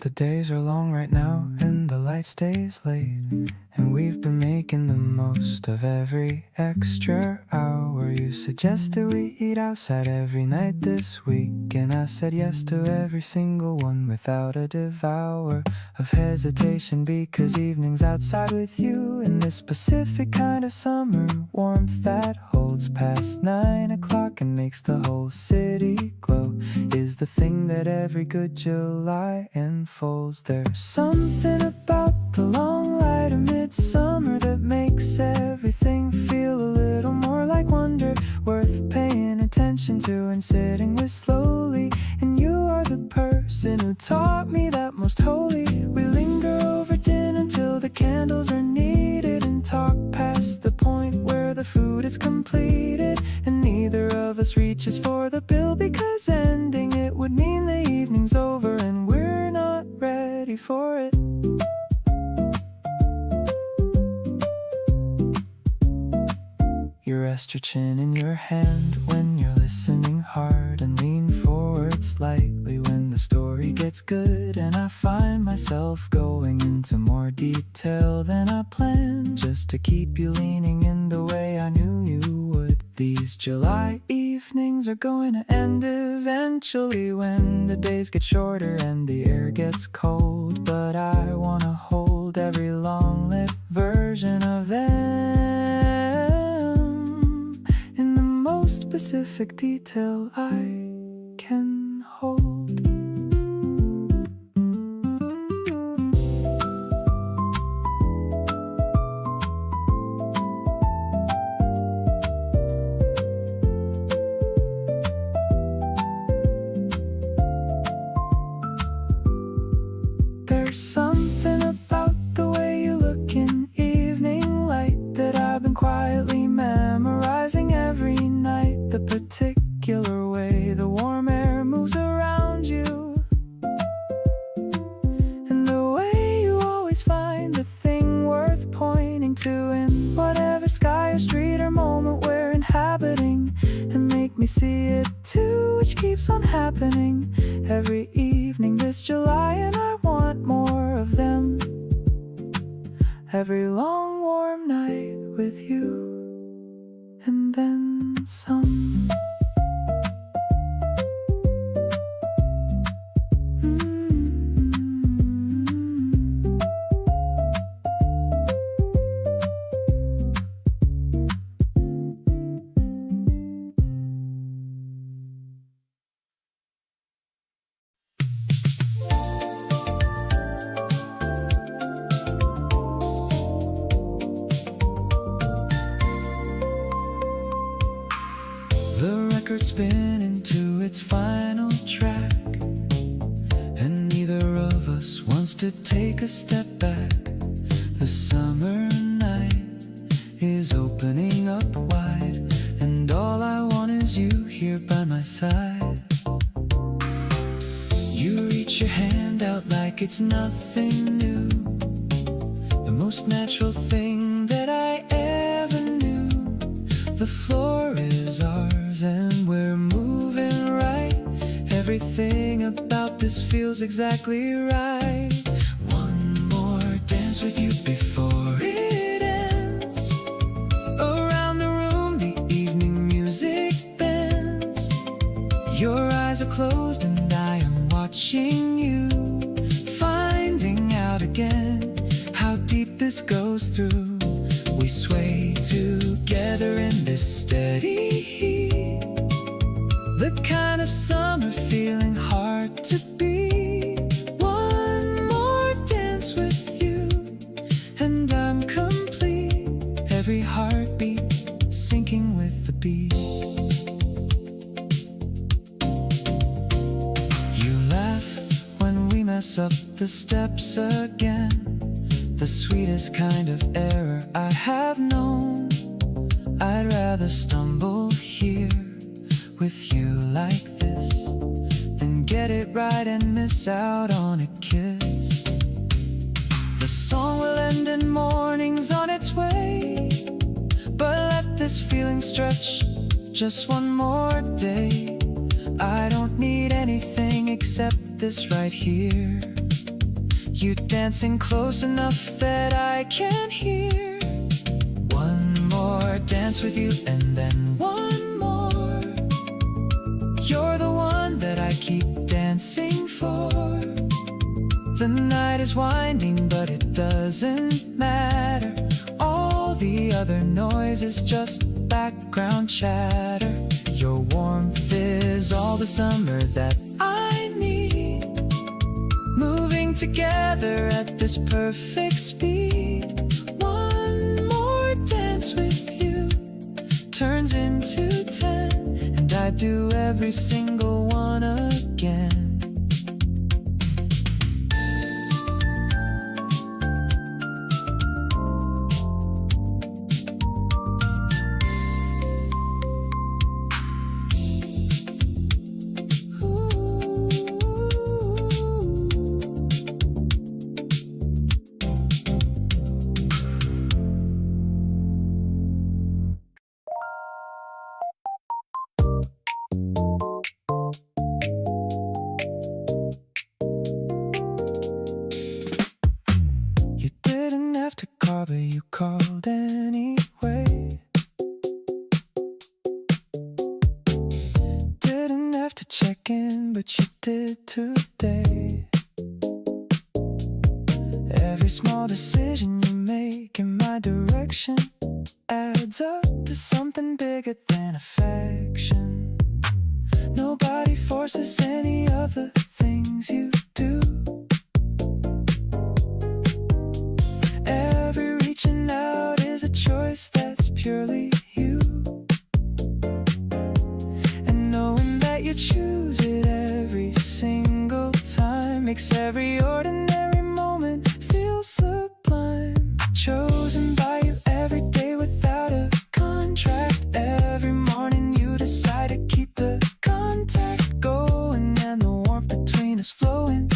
The days are long right now and the light stays late, and we've been making the most of every extra hour. You suggested we eat outside every night this week, and I said yes to every single one without a devour of hesitation, because evenings outside with you in this specific kind of summer warmth that holds past 9 o'clock and makes the whole city glow is the thing that every good July unfolds. There's something about the long light of midsummer that makes everything feel a little more like wonder, worth paying attention to and sitting with slowly. And you are the person who taught me that most holy. We linger over dinner until the candles are needed and talk past the point where the food is completed, and neither of us reaches for the bill, because ending it would mean the evening's over and we're not ready for it. You rest your chin in your hand when you're listening hard, and lean forward slightly when the story gets good, and I find myself going into more detail than I planned, just to keep you leaning in the way I knew you would. These July evenings are going to end eventually, when the days get shorter and the air gets cold, but I wanna hold every long-lit version of them in the most specific detail I can hold. There's something about the way you look in evening light that I've been quietly memorizing every night. The particular way the warm air moves around you, see it too, which keeps on happening every evening this July, and I want more of them. Every long warm night with you, and then some. The record's spinning to its final track, and neither of us wants to take a step back. The summer night is opening up wide, and all I want is you here by my side. You reach your hand out like it's nothing new, the most natural thing that I ever knew. The floor is ours and we're moving right. Everything about this feels exactly right. One more dance with you before it ends. Around the room the evening music bends. Your eyes are closed and I am watching you, finding out again how deep this goes through. We sway together in this steady heat, the kind of summer feeling hard to beat. One more dance with you and I'm complete. Every heartbeat syncing with the beat. You laugh when we mess up the steps again, the sweetest kind of error I have known. I'd rather stumble here with you like this than get it right and miss out on a kiss. The song will end in morning's on its way, but let this feeling stretch just one more day. I don't need anything except this right here, you dancing close enough that I can hear. One more dance with you and then one more. You're the one that I keep dancing for. The night is winding but it doesn't matter. All the other noise is just background chatter. Your warmth is all the summer that I need, moving together at this perfect speed. One more dance with you turns into 10, and I do every single one again. But you called anyway. Didn't have to check in, but you did today. Every small decision you make in my direction adds up to something bigger than affection. Nobody forces any of the things you do. Every reaching out is a choice that's purely you. And knowing that you choose it every single time makes every ordinary moment feel sublime. Chosen by you every day without a contract. Every morning you decide to keep the contact going and the warmth between us flowing.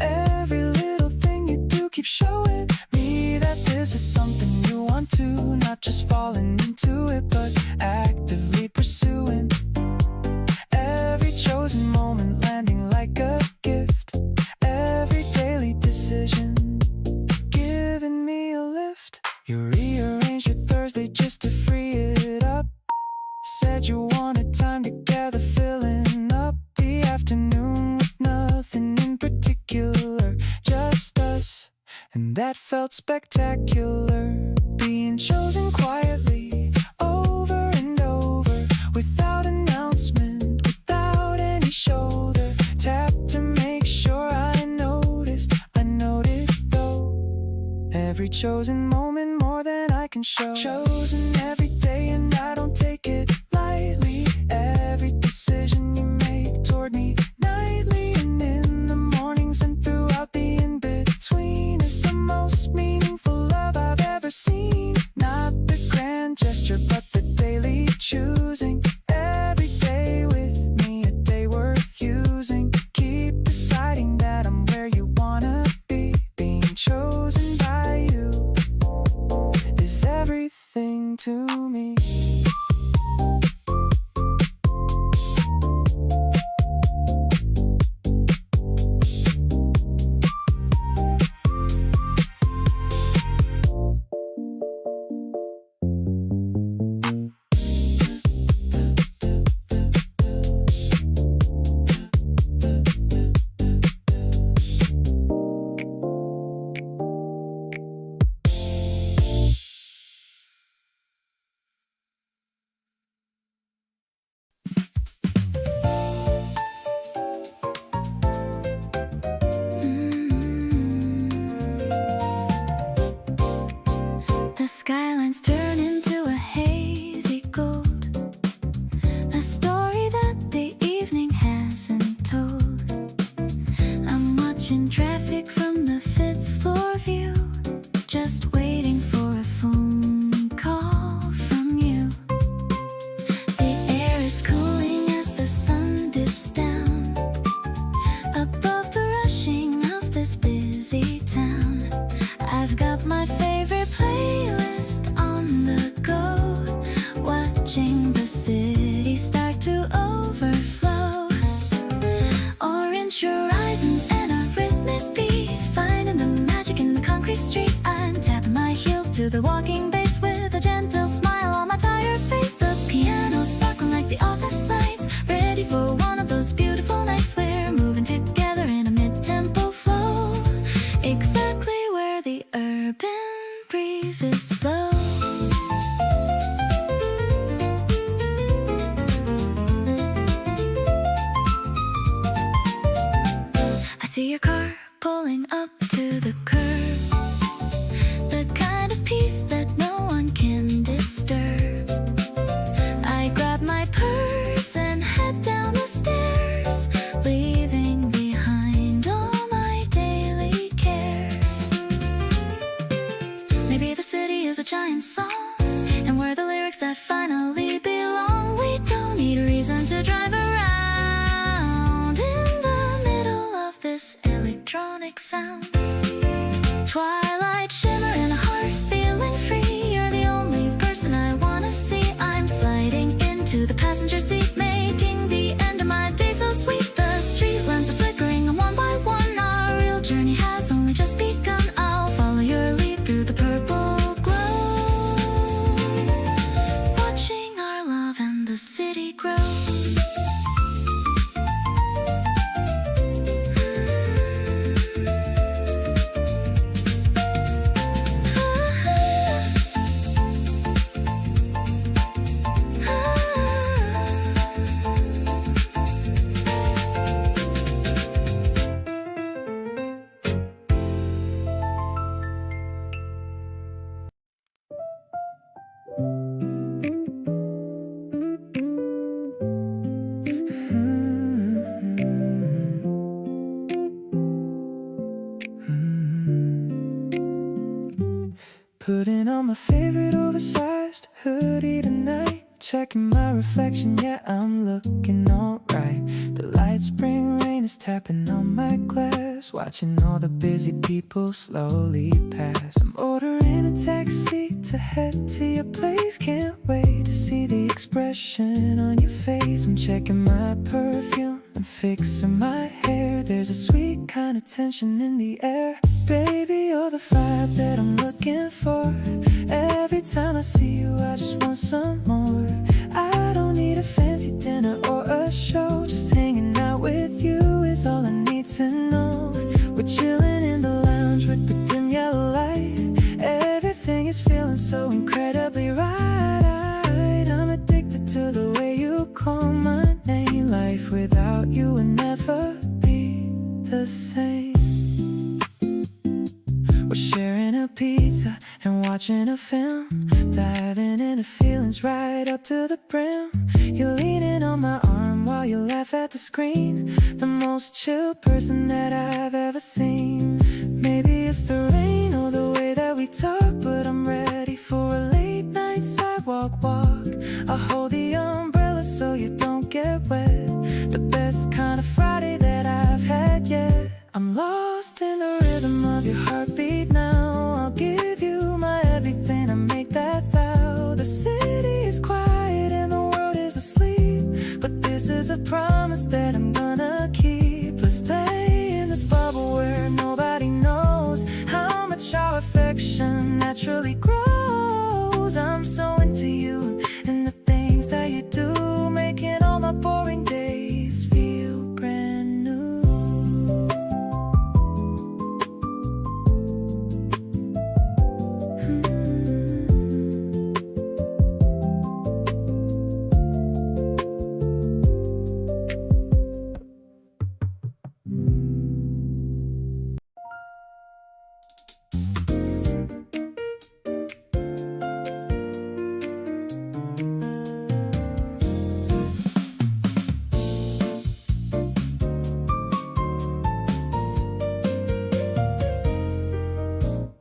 Every little thing you do keeps showing me that this is something you want to, not just falling into it, but actively pursuing. and that felt spectacular. Being chosen quietly, over and over, without announcement, without any shoulder tap to make sure I noticed though. Every chosen moment more than I can show. Chosen every day and I don't take it lightly. Every decision you make toward me nightly, and in the mornings and throughout the in-between, is the most meaningful love I've ever seen. Not the grand gesture, but the daily choosing. Every day with me, a day worth using. Keep deciding that I'm where you wanna be. Being chosen by you is everything to me. The skylines turn into a hazy gold, a story that the evening hasn't told. I'm watching traffic from the 5th floor view, just waiting for a phone call from you. The air is cooling as the sun dips down above the rushing of this busy town. I've got my favorite playlist on the go, watching the city start to overflow. Orange horizons and a rhythmic beat, finding the magic in the concrete street. I'm tapping my heels to the walking bass with a gentle smile on my tired face. The piano sparkling like the office lights, ready for one of those beautiful nights. We're moving together in a mid-tempo flow, exactly where the urban breezes blow. I see your car pulling up to the curb, the kind of peace that no one can disturb. I grab my purse and head down the stairs, leaving behind all my daily cares. Maybe the city is a giant song, and we're the lyrics that finally belong. We don't need a reason to drive around in the middle of this electronic sound. Twilight shimmer and a heart feeling free. You're the only person I wanna see. I'm sliding into the passenger seat, making the end of my day so sweet. The street lamps are flickering, and one by one our real journey has only just begun. I'll follow your lead through the purple glow, watching our love and the city grow. Putting on my favorite oversized hoodie tonight, checking my reflection, yeah, I'm looking alright. The light spring rain is tapping on my glass, watching all the busy people slowly pass. I'm ordering a taxi to head to your place, can't wait to see the expression on your face. I'm checking my perfume and fixing my hair, there's a sweet kind of tension in the air. Baby, you're the vibe that I'm looking for. Every time I see you, I just want some more. I don't need a fancy dinner or a show, just hanging out with you is all I need to know. We're chilling in the lounge with the dim yellow watching a film, diving into feelings right up to the brim. You're leaning on my arm while you laugh at the screen. The most chill person that I've ever seen. Maybe it's the rain or the way that we talk, but I'm ready for a late night sidewalk walk. I'll hold the umbrella so you don't get wet. The best kind of Friday that I've had yet. I'm lost in the rhythm of your heartbeat now. I'll give you my everything, I make that vow. The city is quiet and the world is asleep, but this is a promise that I'm gonna keep. Let's stay in this bubble where nobody knows how much our affection naturally grows. I'm so into you and the things that you do, making all my boring days feel brand new.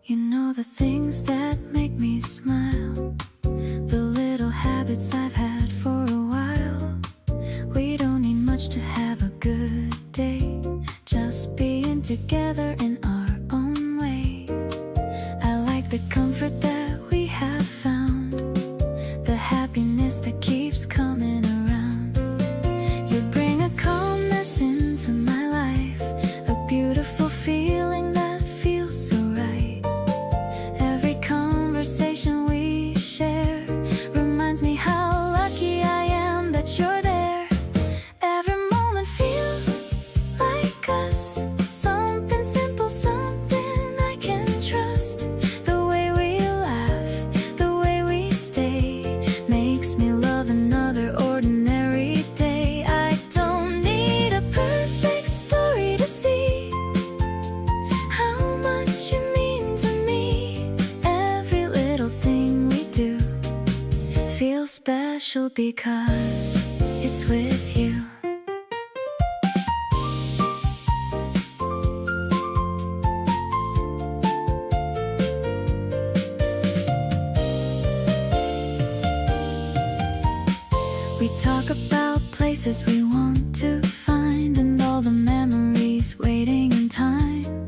You know the things that make me smile, the little habits I've had for a while. We don't need much to have a good day, just being together in our own way. I like the comfort that we have found, the happiness that keeps coming around. You bring a calmness into my life, a beautiful feeling that feels so right. Every conversation we share reminds me how lucky I am that you're there. Every moment feels like us, something simple, something I can trust. The way we laugh, the way we stay, makes me love another ordinary day. I don't need a perfect story to see how much you mean to me. Every little thing we do feels special because it's with you. We talk about places we want to find and all the memories waiting in time.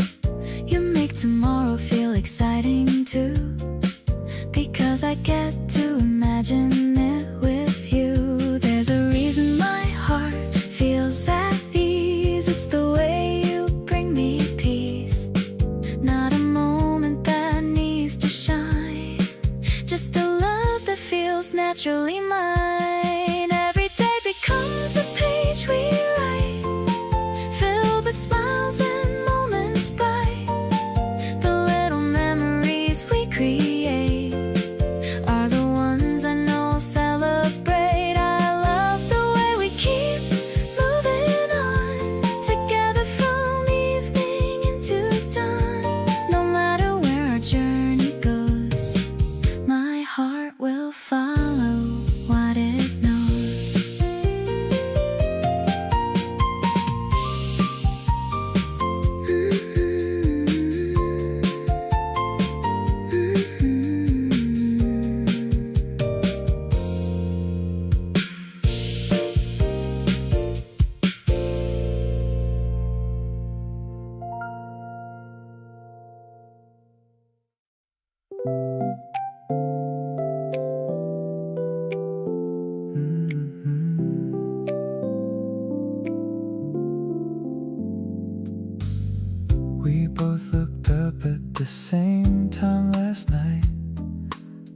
You make tomorrow feel exciting too, because I get to imagine it with you. There's a reason my heart feels at ease. It's the way you bring me peace. Not a moment that needs to shine, just a love that feels naturally mine. Every day becomes a page we write, filled with smiles and moments bright. The little memories we create are the ones I know celebrate. I love the way we keep moving on, together from evening into dawn. No matter where our journey goes, my heart will follow what it knows. We both looked up at the same time last night.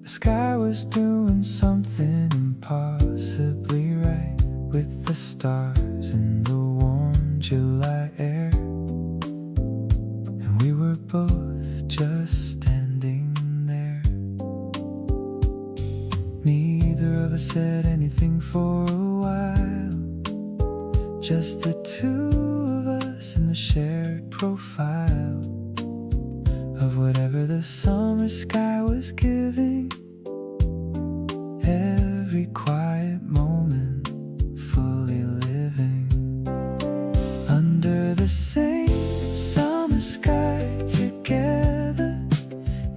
The sky was doing something impossibly right, with the stars in the warm July air. And we were both just standing there. Neither of us said anything for a while, just the two of us in the shared profile of whatever the the summer sky was giving every quiet moment fully living under the same summer sky together.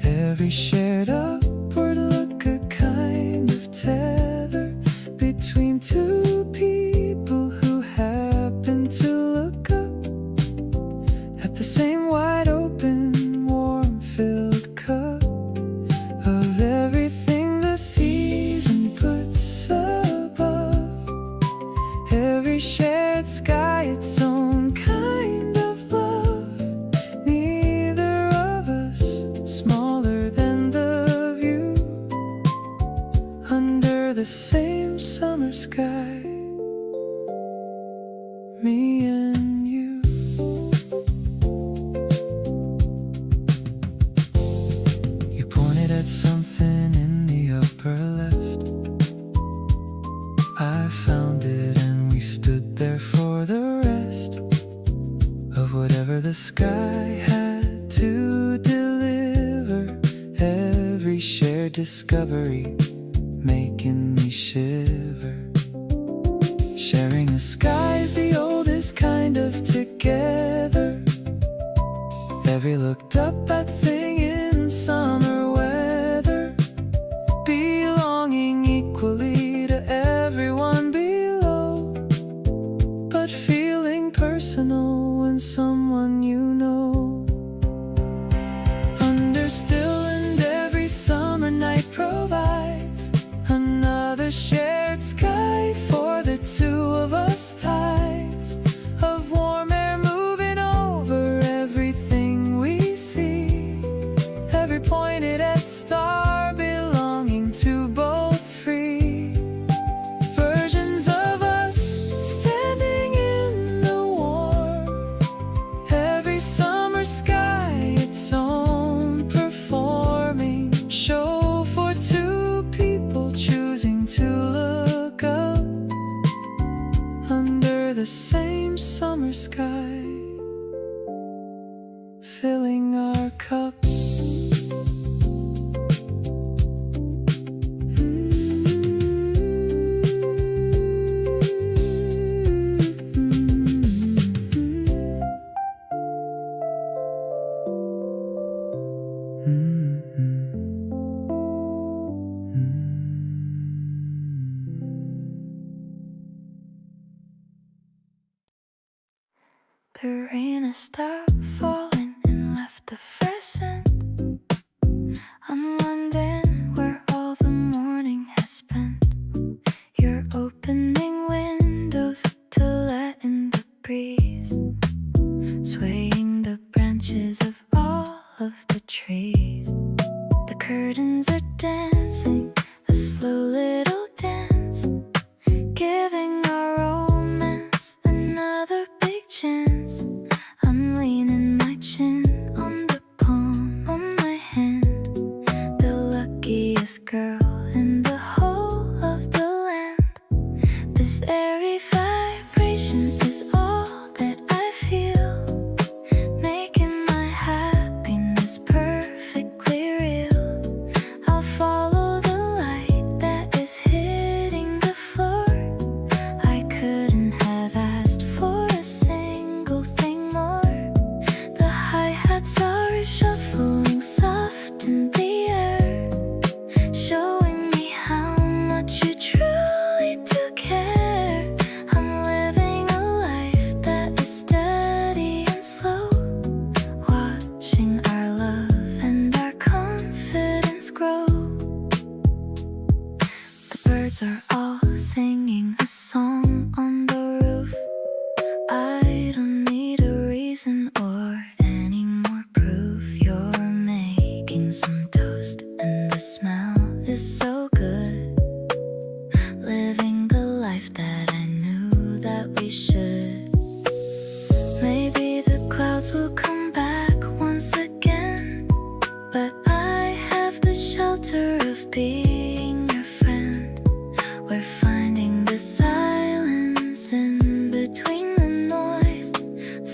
Every shared upward look, a kind of tether between two people who happen to look up at the same wide open, warm filled cup of everything the season puts above. Every shared sky, its own kind of love. Neither of us smaller than the view under the same summer sky. Me and you. You pointed at something in the upper left. I found it and we stood there for the rest of whatever the sky had to deliver. Every shared discovery making me shiver. Sharing a sky's the oldest kind of together. Every looked up at thing in summer weather, belonging equally to everyone below, but feeling personal when someone you know. Under still, and every summer night provides another shared sky for the two of us. Tides of warm air moving over everything we see. Every pointed at star belonging to both free versions of us standing in the warm. Every summer sky, its own performing show for two people choosing to look up under the same summer sky, filling our cup. The rain has stopped falling and left a fresh scent. I'm wondering where all the morning has spent. You're opening windows to let in the breeze, swaying the branches of all of the trees. The curtains are dancing a slow little dance, giving our romance another big chance. I'm leaning my chin on the palm of my hand, the luckiest girl in the whole of the land. This airy vibration is all that I feel, making my happiness perfectly real. I'll follow the light that is hitting the floor. I couldn't have asked for a single thing more. The hi-hats are shuffling soft in the air, showing me how much you truly do care. I'm living a life that is steady and slow, watching our love and our confidence grow. The birds are all singing a song on the roof. I don't need a reason or any more proof. You're making some toast and the smell is so good. Living the life that I knew that we should. Maybe the clouds will come back once again, but I have the shelter of being your friend. We're finding the silence in between the noise,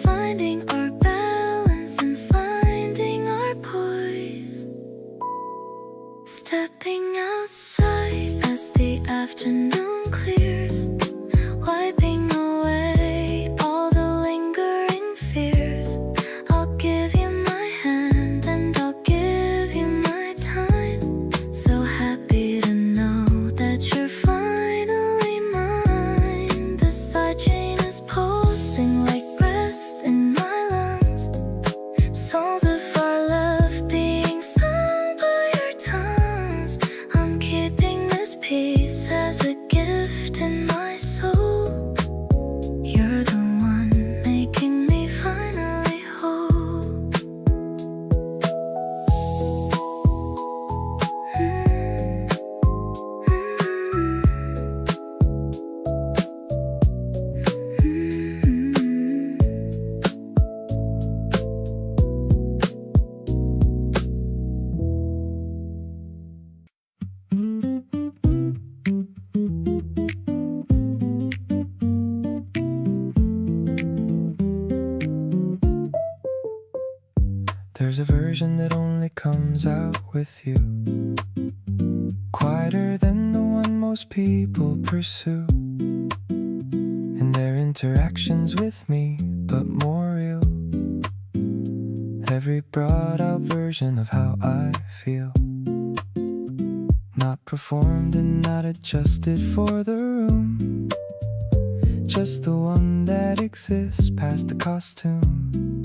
finding our balance and finding our poise. There's a version that only comes out with you, quieter than the one most people pursue, in their interactions with me, but more real. Every brought out version of how I feel, not performed and not adjusted for the room, just the one that exists past the costume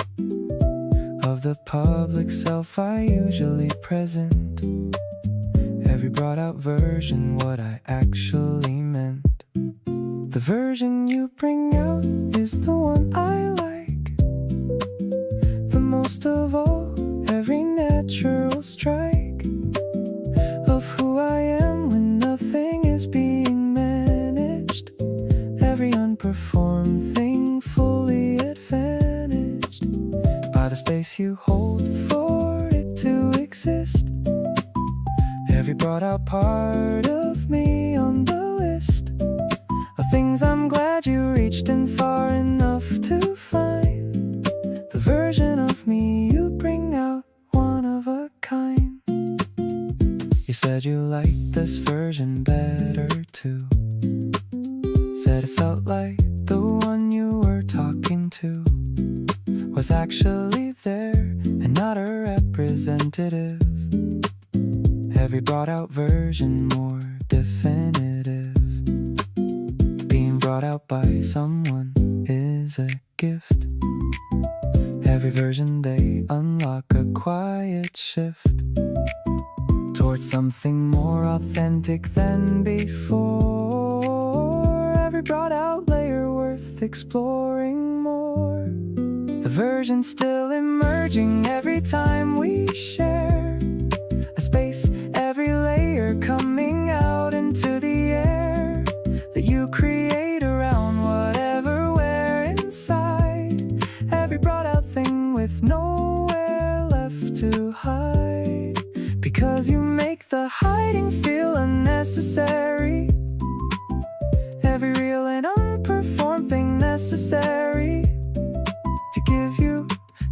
of the public self I usually present. Every brought out version, what I actually meant. The version you bring out is the one I like the most of all. Every natural strike of who I am when nothing is being managed. Every unperformed thing fully advantaged by the space you hold for it to exist. Every brought out part of me on the list of things I'm glad you reached in far enough to find. The version of me you bring out, one of a kind. You said you liked this version better too, said it felt like the one you were talking to was actually there and not a representative. Every brought out version more definitive. Being brought out by someone is a gift. Every version they unlock a quiet shift towards something more authentic than before. Every brought out layer worth exploring more. The version still emerging every time we share a space. Every layer coming out into the air that you create around whatever we're inside. Every brought out thing with nowhere left to hide, because you make the hiding feel unnecessary. Every real and unperformed thing necessary to give you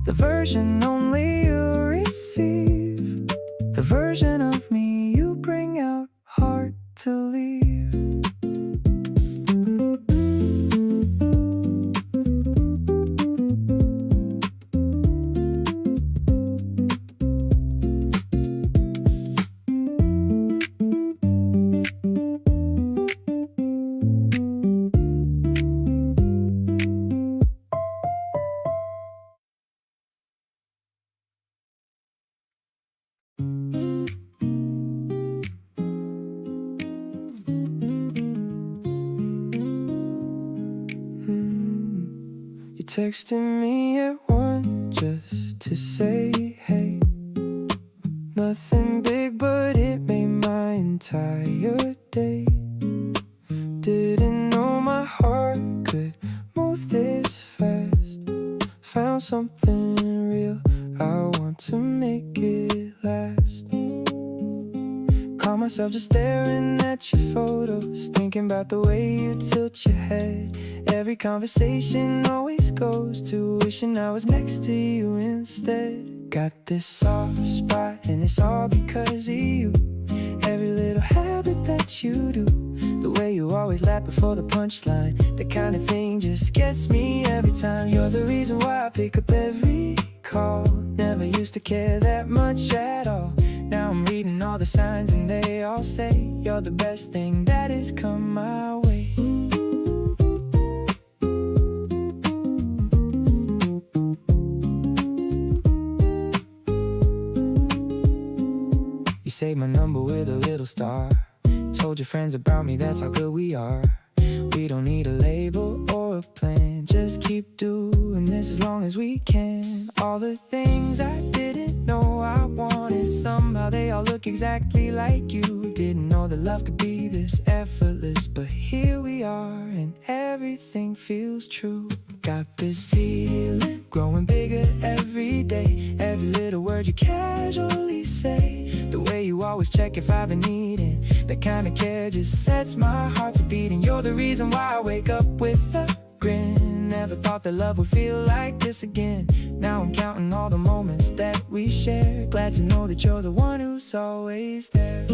the version only you receive. The version of me you bring out, hard to leave. Texted me at 1 just to say hey. Nothing big, but it made my entire day. Didn't know my heart could move this fast. Found something real, I want to make it last. Caught myself just staring at your photos, thinking about the way you tilt your head. Every conversation always goes to wishing I was next to you instead. Got this soft spot and it's all because of you. Every little habit that you do, the way you always laugh before the punchline, that kind of thing just gets me every time. You're the reason why I pick up every call. Never used to care that much at all. Now I'm reading all the signs and they all say you're the best thing that has come my way. You saved my number with a little star. Told your friends about me, that's how good we are. We don't need a label or a plan, just keep doing this as long as we can. All the things I didn't know I wanted, somehow they all look exactly like you. Didn't know that love could be this effortless, but here we are and everything feels true. Got this feeling growing bigger every day. Every little word you casually say, the way you always check if I've been eating, that kind of care just sets my heart to beating. You're the reason why I wake up with a grin. Never thought that love would feel like this again. Now I'm counting all the moments that we share. Glad to know that you're the one who's always there.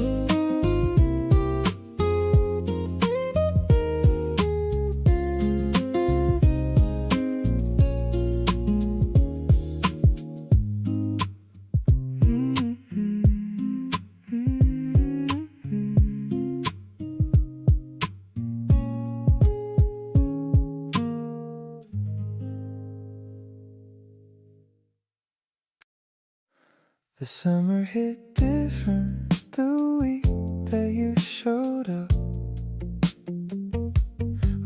The summer hit different the week that you showed up.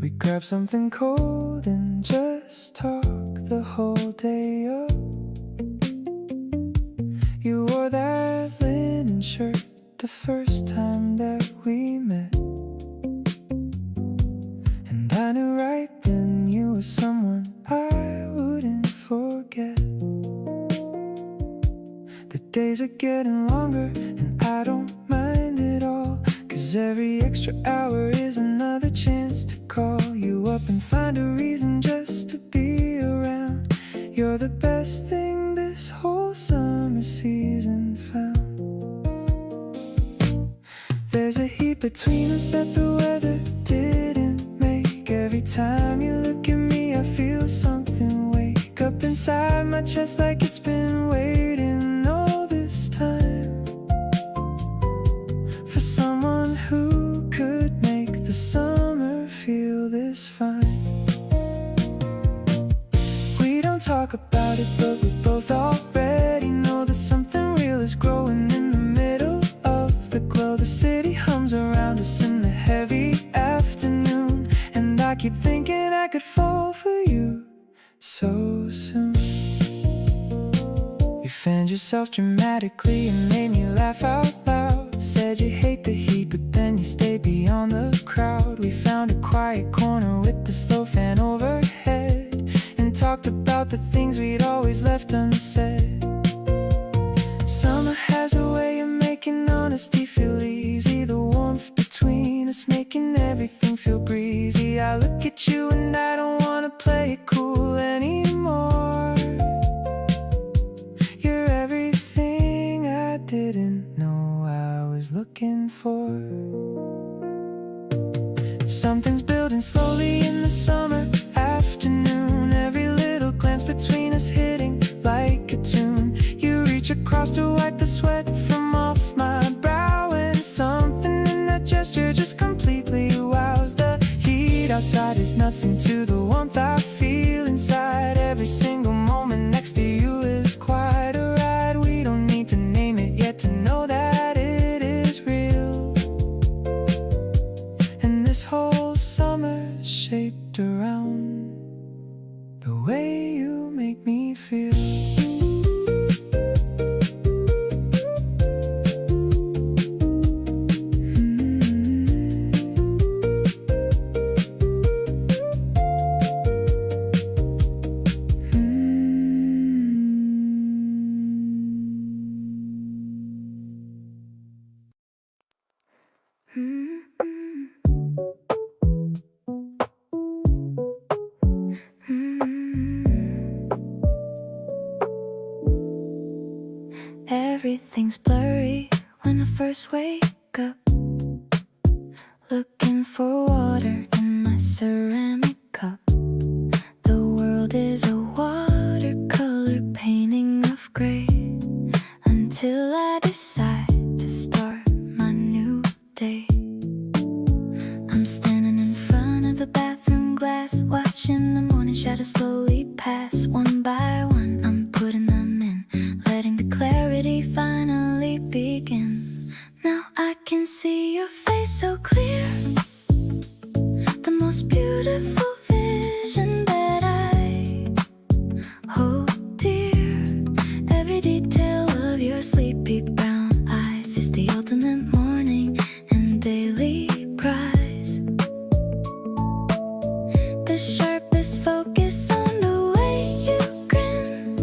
We grabbed something cold and just talked the whole day up. You wore that linen shirt the first time that we met, and I knew right then you were someone I wouldn't forget. The days are getting longer and I don't mind at all, 'cause every extra hour is another chance to call you up and find a reason just to be around. You're the best thing this whole summer season found. There's a heat between us that the weather didn't make. Every time you look at me I feel something wake up inside my chest like it's been waiting all this time for someone who could make the summer feel this fine. We don't talk about it, but we both already know that something real is growing in the middle of the glow. The city hums around us in the heavy afternoon, and I keep thinking I could fall for you so soon. You fanned yourself dramatically and made me laugh out loud. Said you hate the heat, but then you stayed beyond the crowd. We found a quiet corner with the slow fan overhead and talked about the things we'd always left unsaid. Summer has a way of making honesty feel easy. The warmth between us making everything feel breezy. I look at you and I don't wanna play it cool anymore. You're everything I didn't know I was looking for. Something's building slowly in the summer afternoon. Every little glance between us hitting like a tune. You reach across to wipe the sweat from off my brow, and something in that gesture just completely wows. The heat outside is nothing to the warmth I feel inside. Every single moment next to you is quite a ride. We don't need to name it yet to know that it is real. And this whole summer's shaped around the way you make me feel. Everything's blurry when I first wake up, looking for water in my ceramic cup. The world is a watercolor painting of gray, until I decide to start my new day. I'm standing in front of the bathroom glass, watching the morning shadows slowly pass. One by one I'm putting them in, letting the clarity finally begin. Now I can see your face so clear, the most beautiful vision that I hold dear. Every detail of your sleepy brown eyes is the ultimate morning and daily prize. The sharpest focus on the way you grin.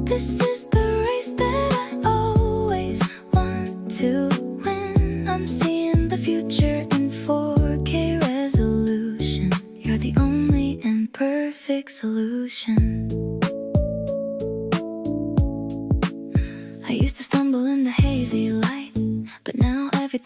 This is the race that I always want to win. I'm seeing the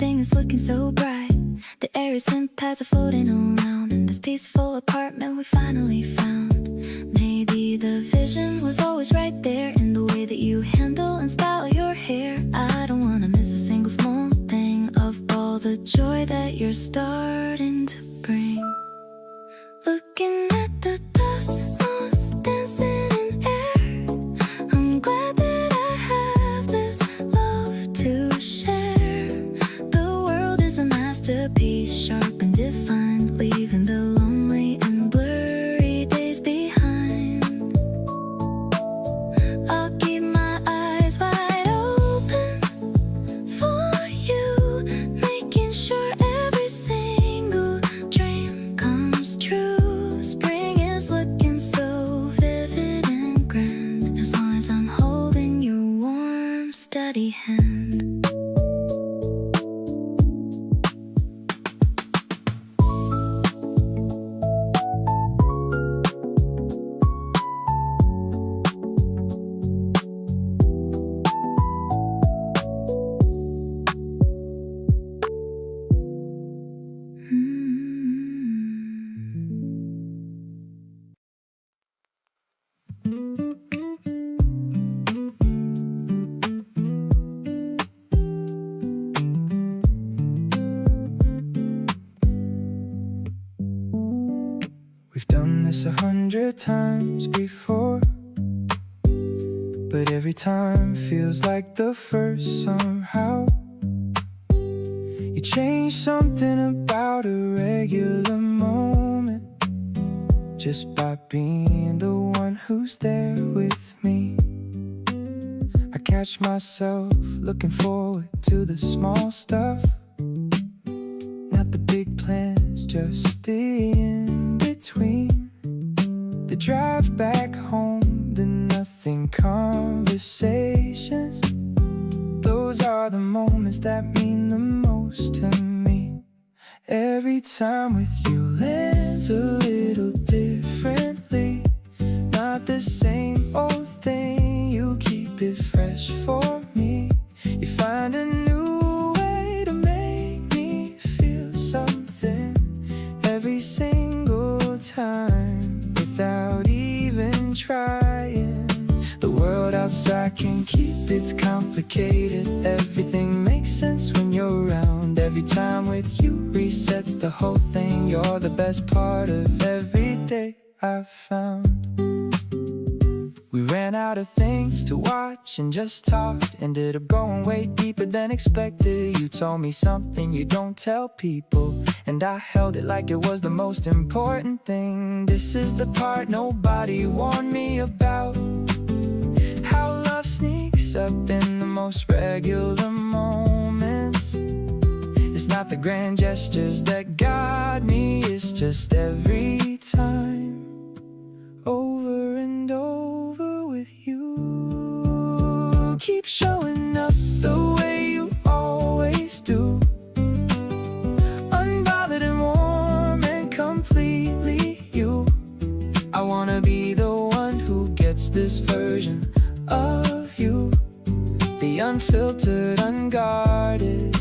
everything is looking so bright. The air scent pads are floating around in this peaceful apartment we finally found. Maybe the vision was always right there in the way that you handle and style your hair. I don't wanna miss a single small thing of all the joy that you're starting to bring. Looking at the dust moths dancing in air, I'm glad that I have this love to share. The world is a masterpiece, sharp and defined, leaving the lonely and blurry days behind. I'll keep my eyes wide open for you, making sure every single dream comes true. Spring is looking so vivid and grand, as long as I'm holding your warm, steady hand. We've done this 100 times before, but every time feels like the first somehow. You change something about a regular moment just by being the one who's there with me. I catch myself looking forward to the small stuff, not the big plans, just the in-between. The drive back home, the nothing conversations. Those are the moments that mean the most to me. Every time with you lands a little differently, not the same old thing. You keep it fresh for me. You find a new way to make me feel something every single time without even trying. The world outside can keep its complicated. Everything makes sense when you're around. Every time with you resets the whole thing. You're the best part of every day I've found. We ran out of things to watch and just talked. Ended up going way deeper than expected. You told me something you don't tell people, and I held it like it was the most important thing. This is the part nobody warned me about. How love sneaks up in the most regular moments. It's not the grand gestures that got me, it's just every time, over and over with you. Keep showing up the way you always do, unbothered and warm and completely you. I wanna be the one who gets this version of you, the unfiltered, unguarded,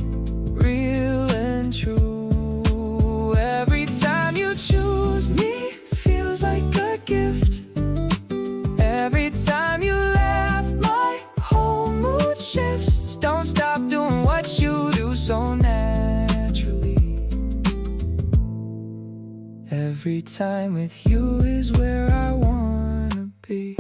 real and true. Every time you choose me feels like a gift. Every time you laugh, my whole mood shifts. Don't stop doing what you do so naturally. Every time with you is where I wanna be.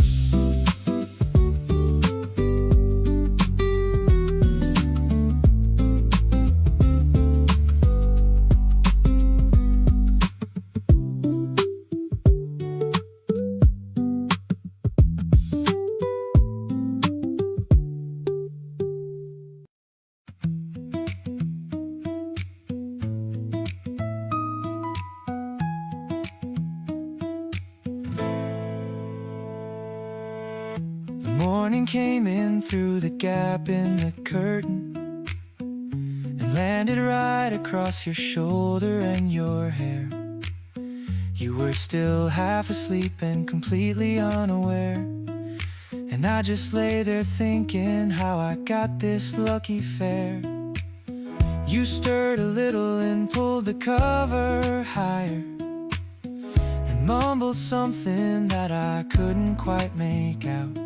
Morning came in through the gap in the curtain and landed right across your shoulder and your hair. You were still half asleep and completely unaware, and I just lay there thinking how I got this lucky fare. You stirred a little and pulled the cover higher and mumbled something that I couldn't quite make out.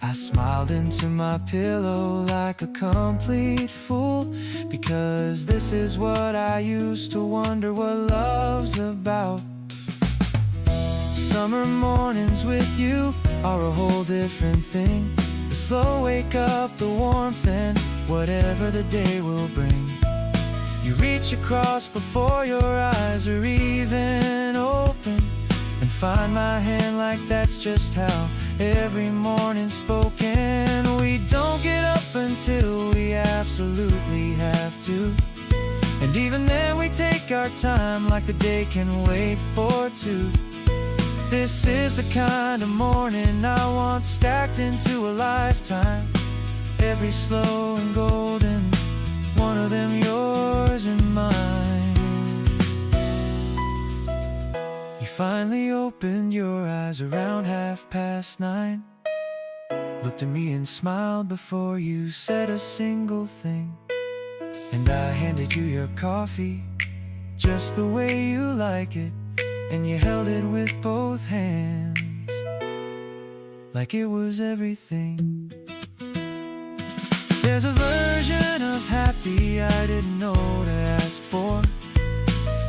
I smiled into my pillow like a complete fool, because this is what I used to wonder what love's about. Summer mornings with you are a whole different thing. The slow wake up, the warmth, and whatever the day will bring. You reach across before your eyes are even open, and find my hand like that's just how every morning's spoken. We don't get up until we absolutely have to, and even then we take our time like the day can wait for two. This is the kind of morning I want stacked into a lifetime. Every slow and golden, one of them yours and mine. You finally opened your eyes around 9:30. Looked at me and smiled before you said a single thing. And I handed you your coffee, just the way you like it. And you held it with both hands, like it was everything. There's a version of happy I didn't know to ask for,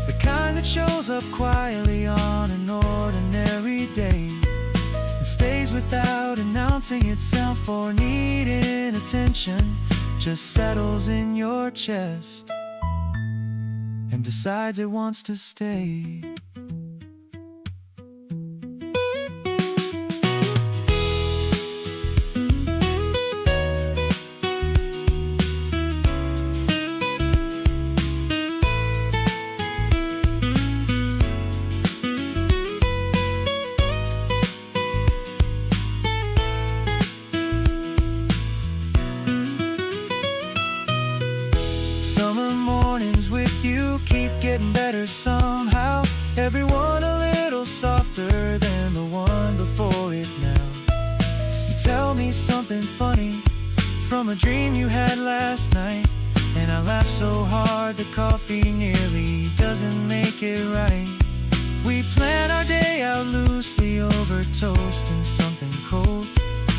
the kind that shows up quietly on an ordinary day, and stays without announcing itself or needing attention. Just settles in your chest and decides it wants to stay. Somehow, everyone a little softer than the one before it now. You tell me something funny from a dream you had last night, and I laugh so hard the coffee nearly doesn't make it right. We plan our day out loosely over toast and something cold,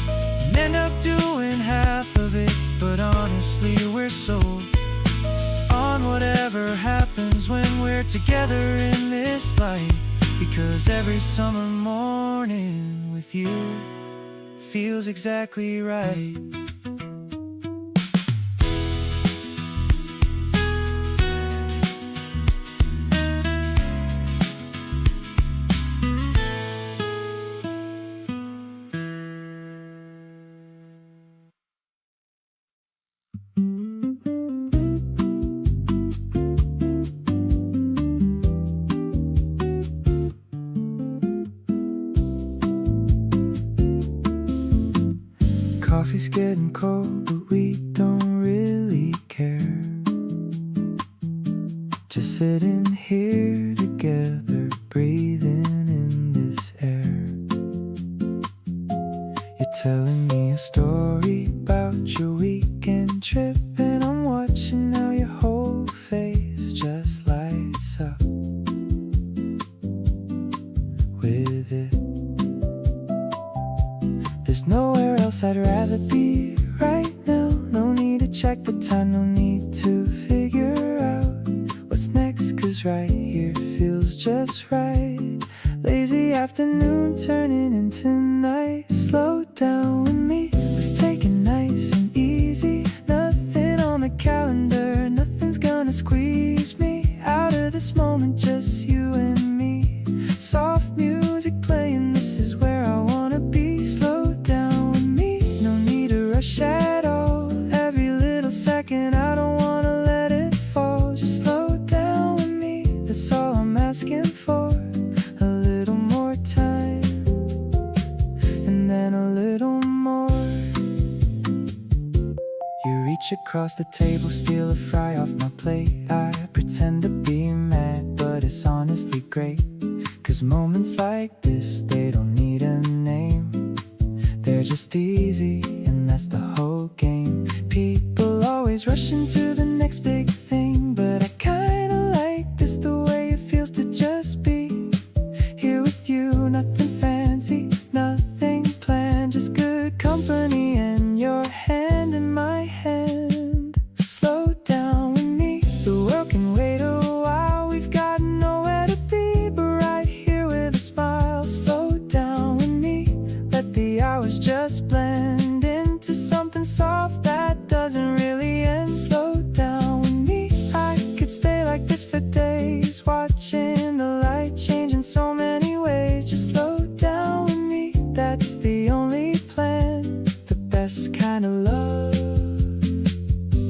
and end up doing half of it, but honestly we're sold on whatever happens when we're together in this life. Because every summer morning with you feels exactly right. Coffee's getting cold, but we don't really care. Just sitting here together, breathing in this air. You're telling me a story about your weekend trip, and I'm watching how your whole face just lights up with it. There's nowhere else I'd rather be right now. No need to check the time, no need to figure out what's next, cause right here feels just right. Lazy afternoon turning into night. Slow down with me, let's take it nice and easy. Nothing on the calendar, nothing's gonna squeeze me out of this moment, just you and me. Soft music playing, this is where I wanna be. Slow down with me, no need to rush at all. Every little second, I don't wanna let it fall. Just slow down with me, that's all I'm asking for. A little more time, and then a little more. You reach across the table, steal a fry off my plate. I pretend to be mad, but it's honestly great. Cause moments like this, they don't need a name. They're just easy, and that's the whole game. People always rushing to the next big thing. good company and your hand in my hand. Slow down with me, the world can wait a while. We've got nowhere to be but right here with a smile. Slow down with me, let the hours just blend into something soft that doesn't really end. Slow down with me, I could stay like this for days, watching the light change in so many ways. Just slow down with me, that's the only plan. The best kind of love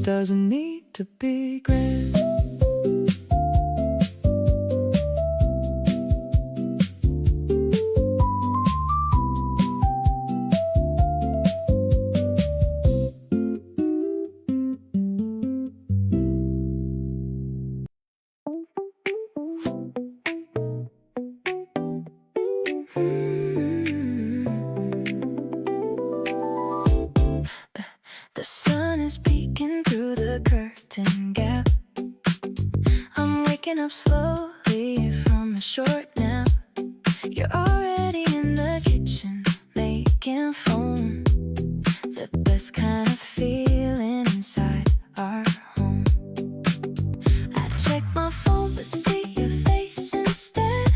doesn't need to be grand. The sun is peeking through the curtain gap. I'm waking up slowly from a short nap. You're already in the kitchen making foam. The best kind of feeling inside our home. I check my phone but see your face instead.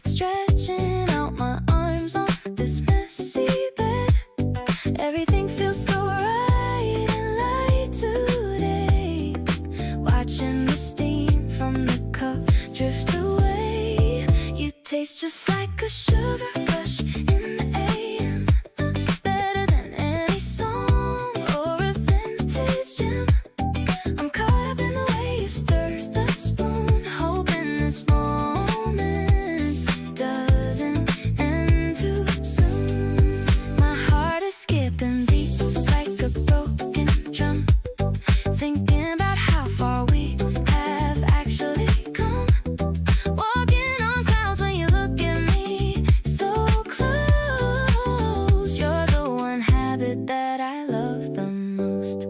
Stretching out my arms on this messy bed. Everything feels so right and light today. Watching the steam from the cup drift away. You taste just like a sugar rush in the AM. Better than any song or a vintage gem. I'm caught up in the way you stir the spoon, hoping this moment doesn't end too soon. My heart is skipping beats like a broken drum, thinking about how far we have actually come. Walking on clouds when you look at me so close. You're the one habit that I love the most.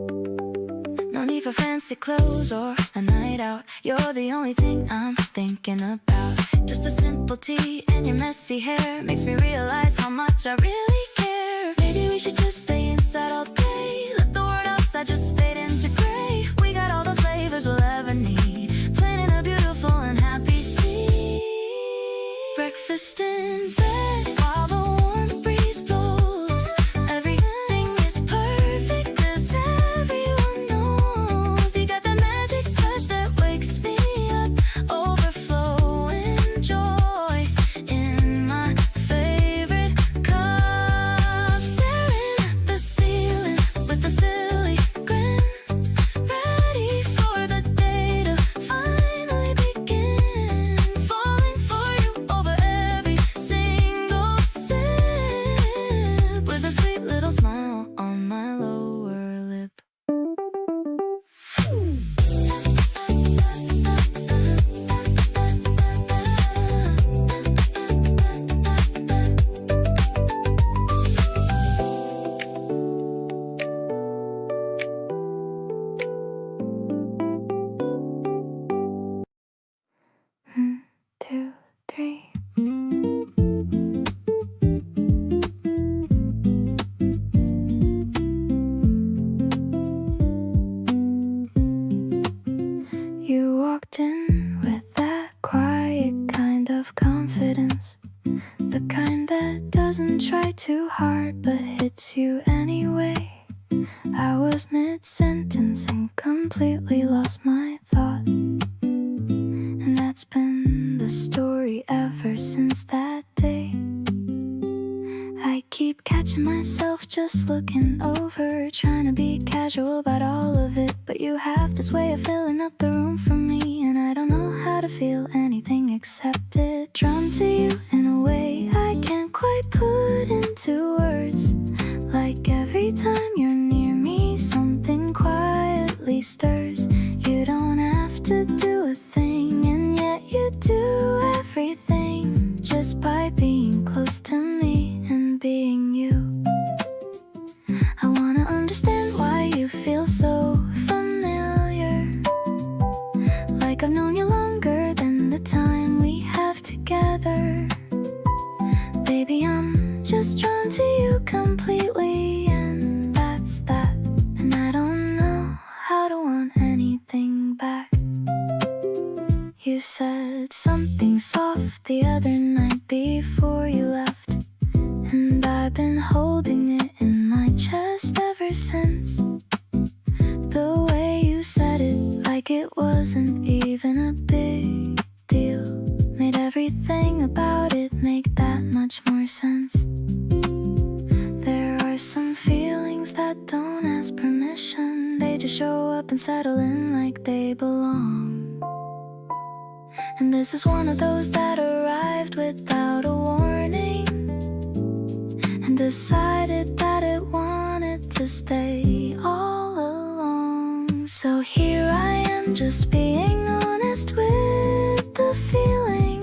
No need for fancy clothes or a night out. You're the only thing I'm thinking about. Just a simple tea and your messy hair makes me realize how much I really care. Maybe we should just stay inside all day. Let the world outside just fade into gray. We got all the flavors we'll ever need, planting a beautiful and happy seed. Breakfast in bed while the warm breeze blows. Everything is perfect as everyone knows. You got that magic touch that wakes me up, overflowing joy in my favorite cup. Staring at the ceiling with a silly grin, ready for the day to finally begin. Falling for you over every single sip, with a sweet little smile on my lower lip. Two, three. You walked in with that quiet kind of confidence, the kind that doesn't try too hard but hits you anyway. I was mid-sentence and completely lost my thought, and that's been the story ever since that day. I keep catching myself just looking over, trying to be casual about all of it, but you have this way of filling up the room for me, and I don't know how to feel anything except it. Drawn to you in a way I can't quite put into words. Like every time you're near me, something quietly stirs. You don't have to do a thing, and yet you do everything just by being close to me and being you. I wanna understand why you feel so familiar, like I've known you longer than the time we have together. Baby, I'm just drawn to you completely. wasn't even a big deal. Made everything about it make that much more sense. There are some feelings that don't ask permission. They just show up and settle in like they belong. And this is one of those that arrived without a warning and decided that it wanted to stay all along. So here I am, just being honest with the feeling,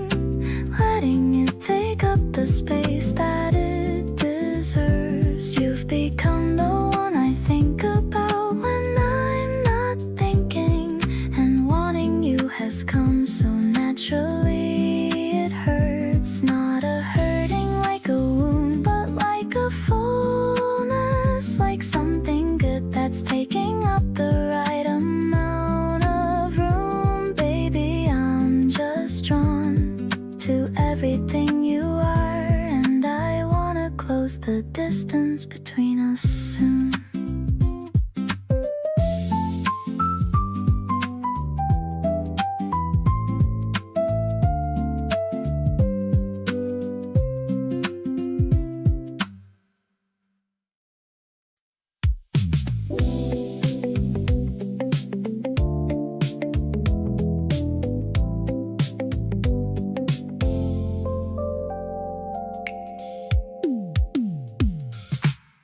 letting it take up the space that it deserves. You've become the one I think about when I'm not thinking, and wanting you has come so naturally. It hurts, not a hurting like a wound, but like a fullness, like something good that's taking up the right amount of room. Baby, I'm just drawn to everything you are, and I wanna close the distance between us soon.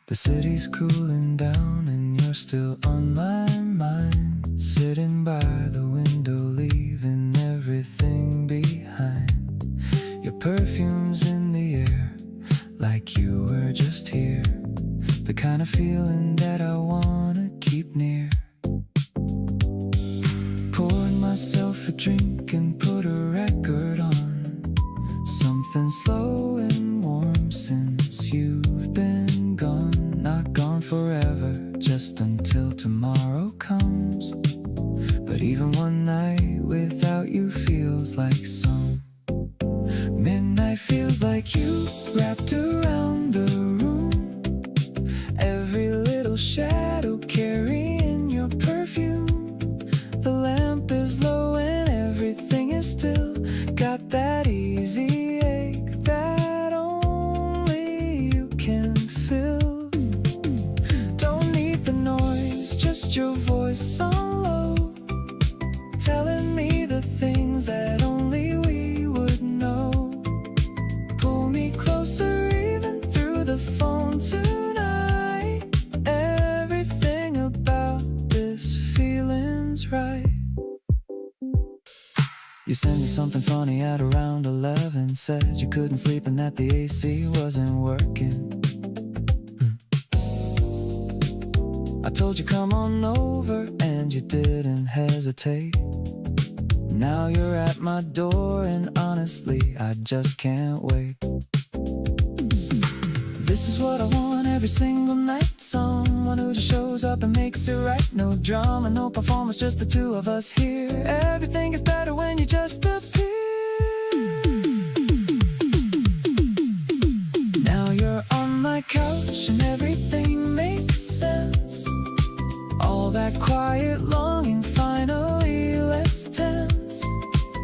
The city's cooling down and you're still on my mind. Sitting by the window, leaving everything behind. Your perfume's in the air, like you were just here. The kind of feeling that I wanna keep near. Poured myself a drink and put a record on. Something slow and warm since you've been gone. Not gone forever, just until tomorrow comes. But even one night without you feels like some midnight, feels like you wrapped around the room. Every little shadow carrying your perfume. The lamp is low and everything is still. Got that easy ache that only you can feel. Don't need the noise, just your voice on low, telling me the things that only we would know. Pull me closer even through the phone tonight. Everything about this feeling's right. You sent me something funny at around 11. Said you couldn't sleep and that the AC wasn't working. I told you come on over and you didn't hesitate. Now you're at my door and honestly I just can't wait. This is what I want every single night. Someone who just shows up and makes it right. No drama, no performance, just the two of us here. Everything is better when you just appear. Now you're on my couch and everything makes sense. All that quiet longing finally less tense.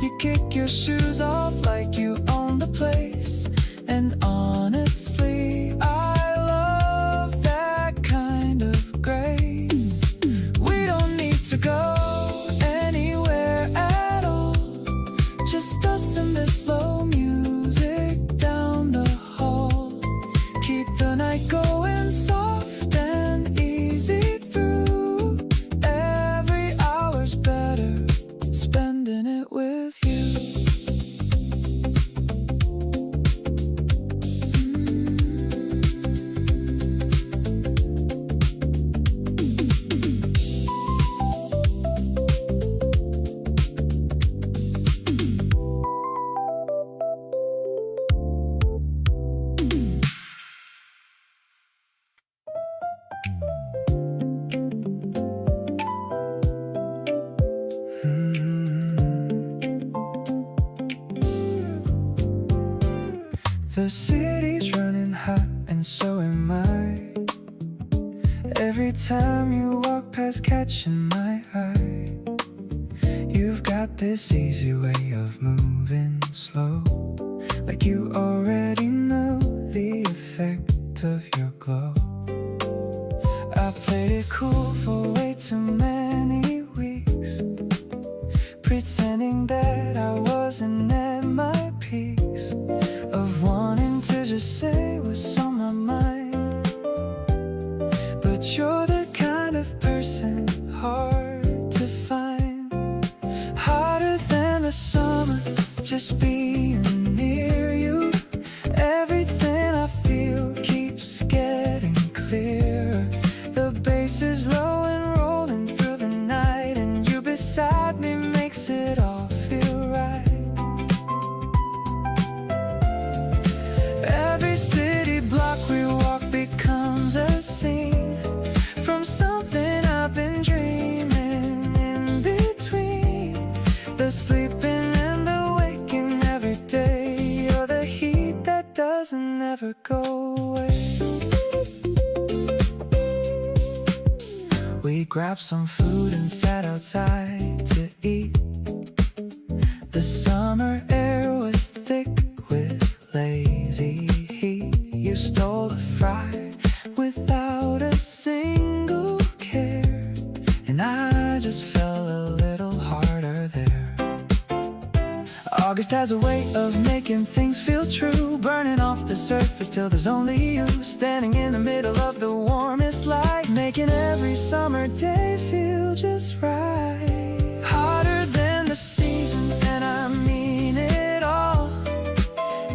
You kick your shoes off like you own the place. And honestly, I love that kind of grace. We don't need to go anywhere at all. Just us and this slow music down the hall. Keep the night going soft and easy through. Every hour's better spending it with you. The city's running hot and so am I. Every time you walk past catching my eye. You got this easy way of moving slow, like you already know the effect of your glow. I played it cool for way too many weeks, pretending that I wasn't at my peace, of wanting to just say what's on my mind. But you're the kind of person hard to find, hotter than the summer, just being near you. Everything I feel keeps getting clearer. The bass is low and rolling through the night, and you beside me makes it all feel right. Every city block we walk becomes a scene from something I've been dreaming. In between the sleeping and the waking every day, you're the heat that doesn't ever go away. We grabbed some food and sat outside to eat. The summer air was thick with lazy heat. You stole a fry without a single care, and I just fell a little harder there. August has a way of making things feel true, burning off the surface till there's only you, standing in the middle of the warmest light, making every summer day feel just right. Hotter than the season, and I mean it all.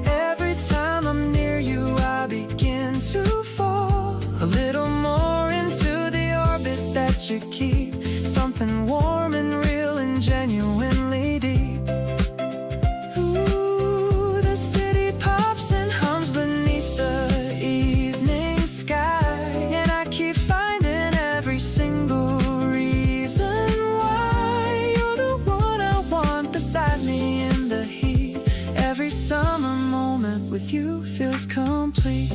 Every time I'm near you, I begin to fall a little more into the orbit that you keep, something warm and real and genuinely deep. Summer moment with you feels complete.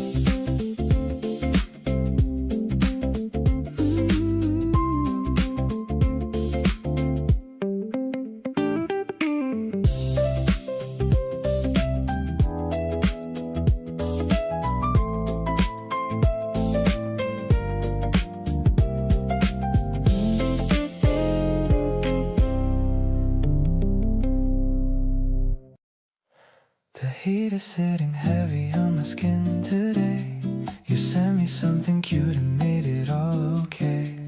The heat is sitting heavy on my skin today. You sent me something cute and made it all okay.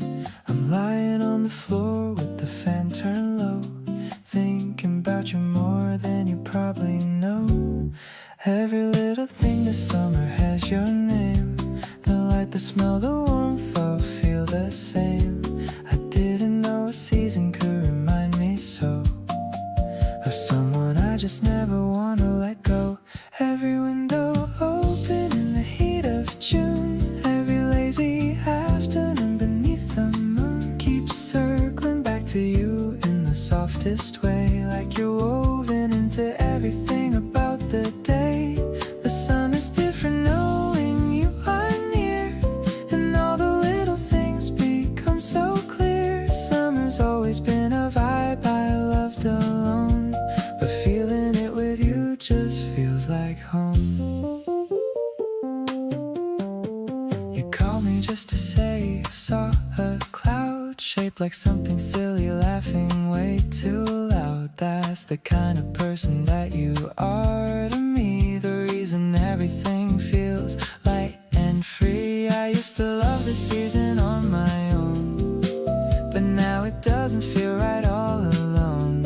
I'm lying on the floor with the fan turned low, thinking about you more than you probably know. Every little thing this summer has your name. The light, the smell, the warmth all feel the same. I didn't know a season could remind me so of someone I just never wanna let go. Every window open in the heat of June. Every lazy afternoon beneath the moon keeps circling back to you in the softest way, like you're woven into everything about the day. The sun is different knowing you are near, and all the little things become so clear. Summer's always been a vibe I loved alone, but feeling it with you just feels like home. You called me just to say you saw a cloud shaped like something silly, laughing way too loud. That's the kind of person that you are to me, the reason everything feels light and free. I used to love the season on my own, but now it doesn't feel right all alone.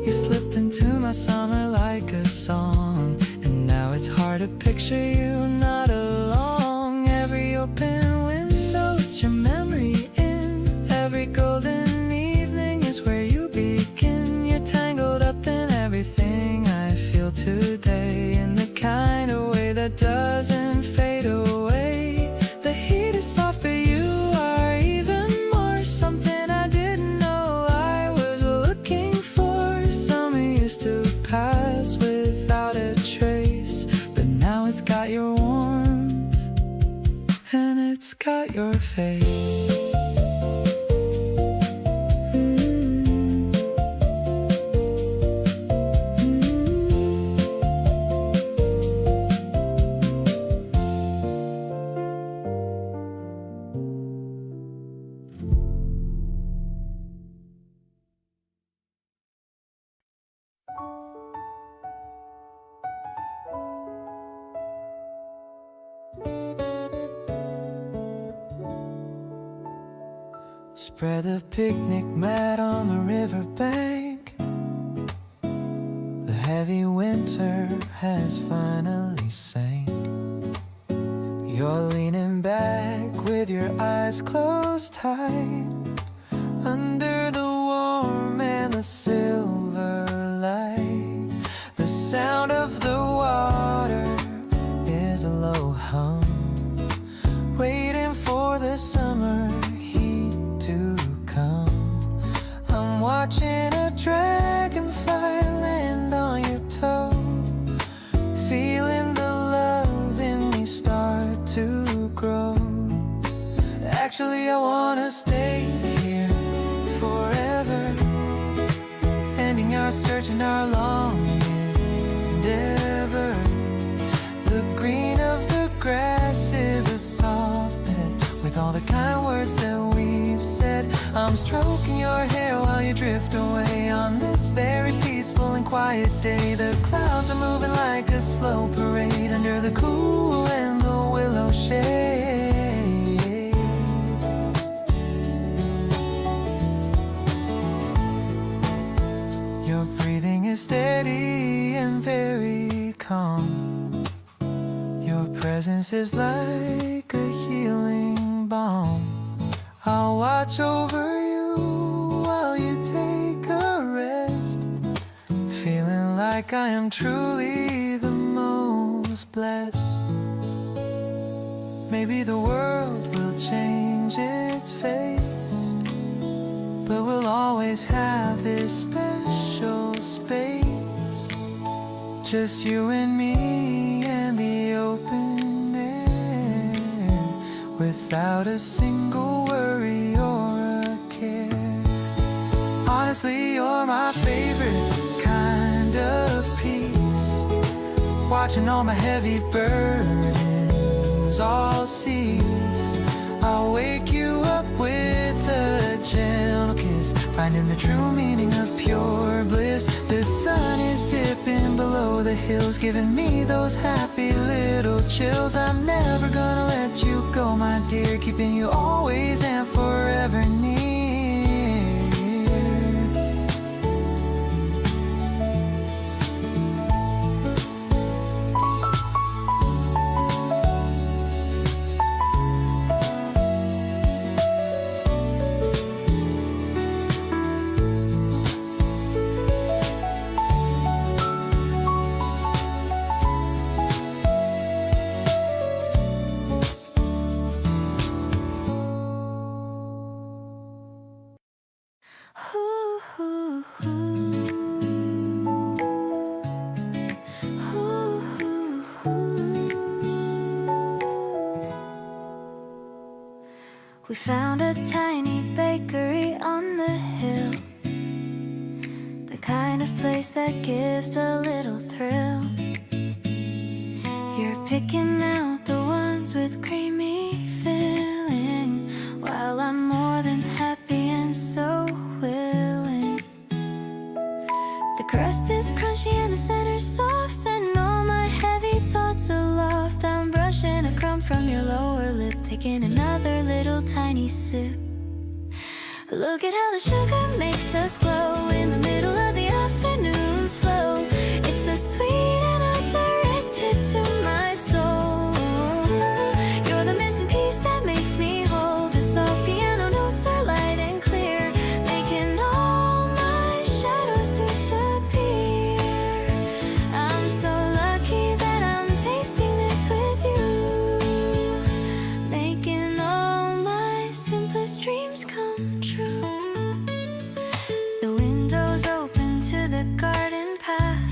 You slipped into my summer like a song, and now it's hard to picture you not along. Every open window, it's your memory in. Every golden evening is where you begin. You're tangled up in everything I feel today, in the kind of way that doesn't fade away. The heat is soft, but you are even more, something I didn't know I was looking for. Summer used to pass without a trace, but now it's got your warmth and it's got your face. Spread a picnic mat on the riverbank. The heavy winter has finally sank. You're leaning back with your eyes closed tight under the warm and the silver light. The sound of the water is a low hum, waiting for the summer heat to come. I'm watching a dragonfly land on your toe, feeling the love in me start to grow. Actually, I wanna stay here forever, ending our search and our long endeavor. The green of the grass is a soft bed with all the kind words that we've said. I'm stroking your hair while you drift away on this very peaceful and quiet day. The clouds are moving like a slow parade under the cool and the willow shade. Your breathing is steady and very calm. Your presence is like a healing balm. I'll watch over you while you take a rest, feeling like I am truly the most blessed. Maybe the world will change its face, but we'll always have this special space, just you and me and the open air, without a single worry or a care. Honestly, you're my favorite kind of peace, watching all my heavy burdens all cease. I'll wake you up with a gentle kiss, finding the true meaning of pure bliss. The sun is dipping below the hills, giving me those happy little chills. I'm never gonna let you go, my dear, keeping you always and forever near. We found a tiny bakery on the hill, the kind of place that gives a little thrill. You're picking out the ones with creamy filling, while I'm more than happy and so willing. The crust is crunchy and the center's soft, setting all my heavy thoughts aloft. I'm brushing a crumb from your lower lip, taking another little tiny sip. Look at how the sugar makes us glow in the middle of the afternoon's flow. It's so sweet and I'm directed to my soul. You're the missing piece that makes me whole. The soft piano notes are light and clear, making all my shadows disappear. I'm so lucky that I'm tasting this with you, making all my simplest dreams come true. The window's open to the garden path,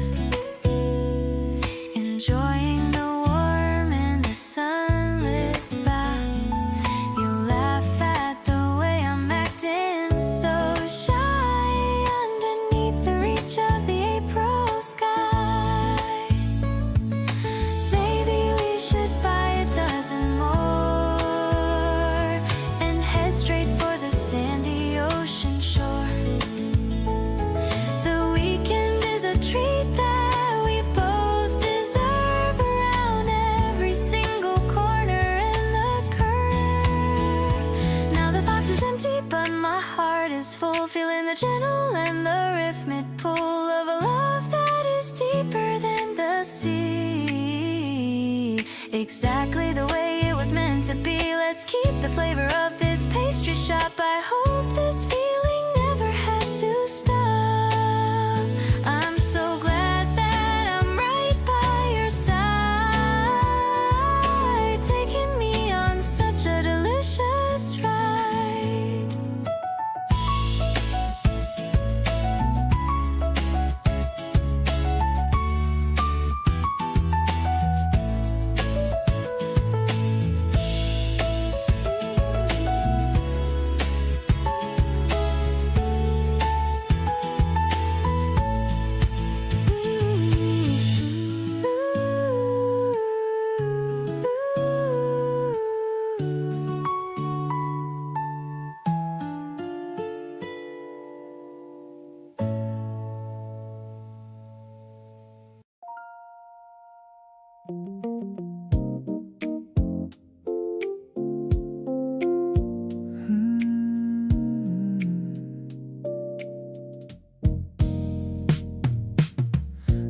forceful, feeling the gentle and the rhythmic pull of a love that is deeper than the sea. Exactly the way it was meant to be. Let's keep the flavor of this pastry shop. I hope this feeling never has to stop. I'm so glad that I'm right by your side, taking me on such a delicious ride.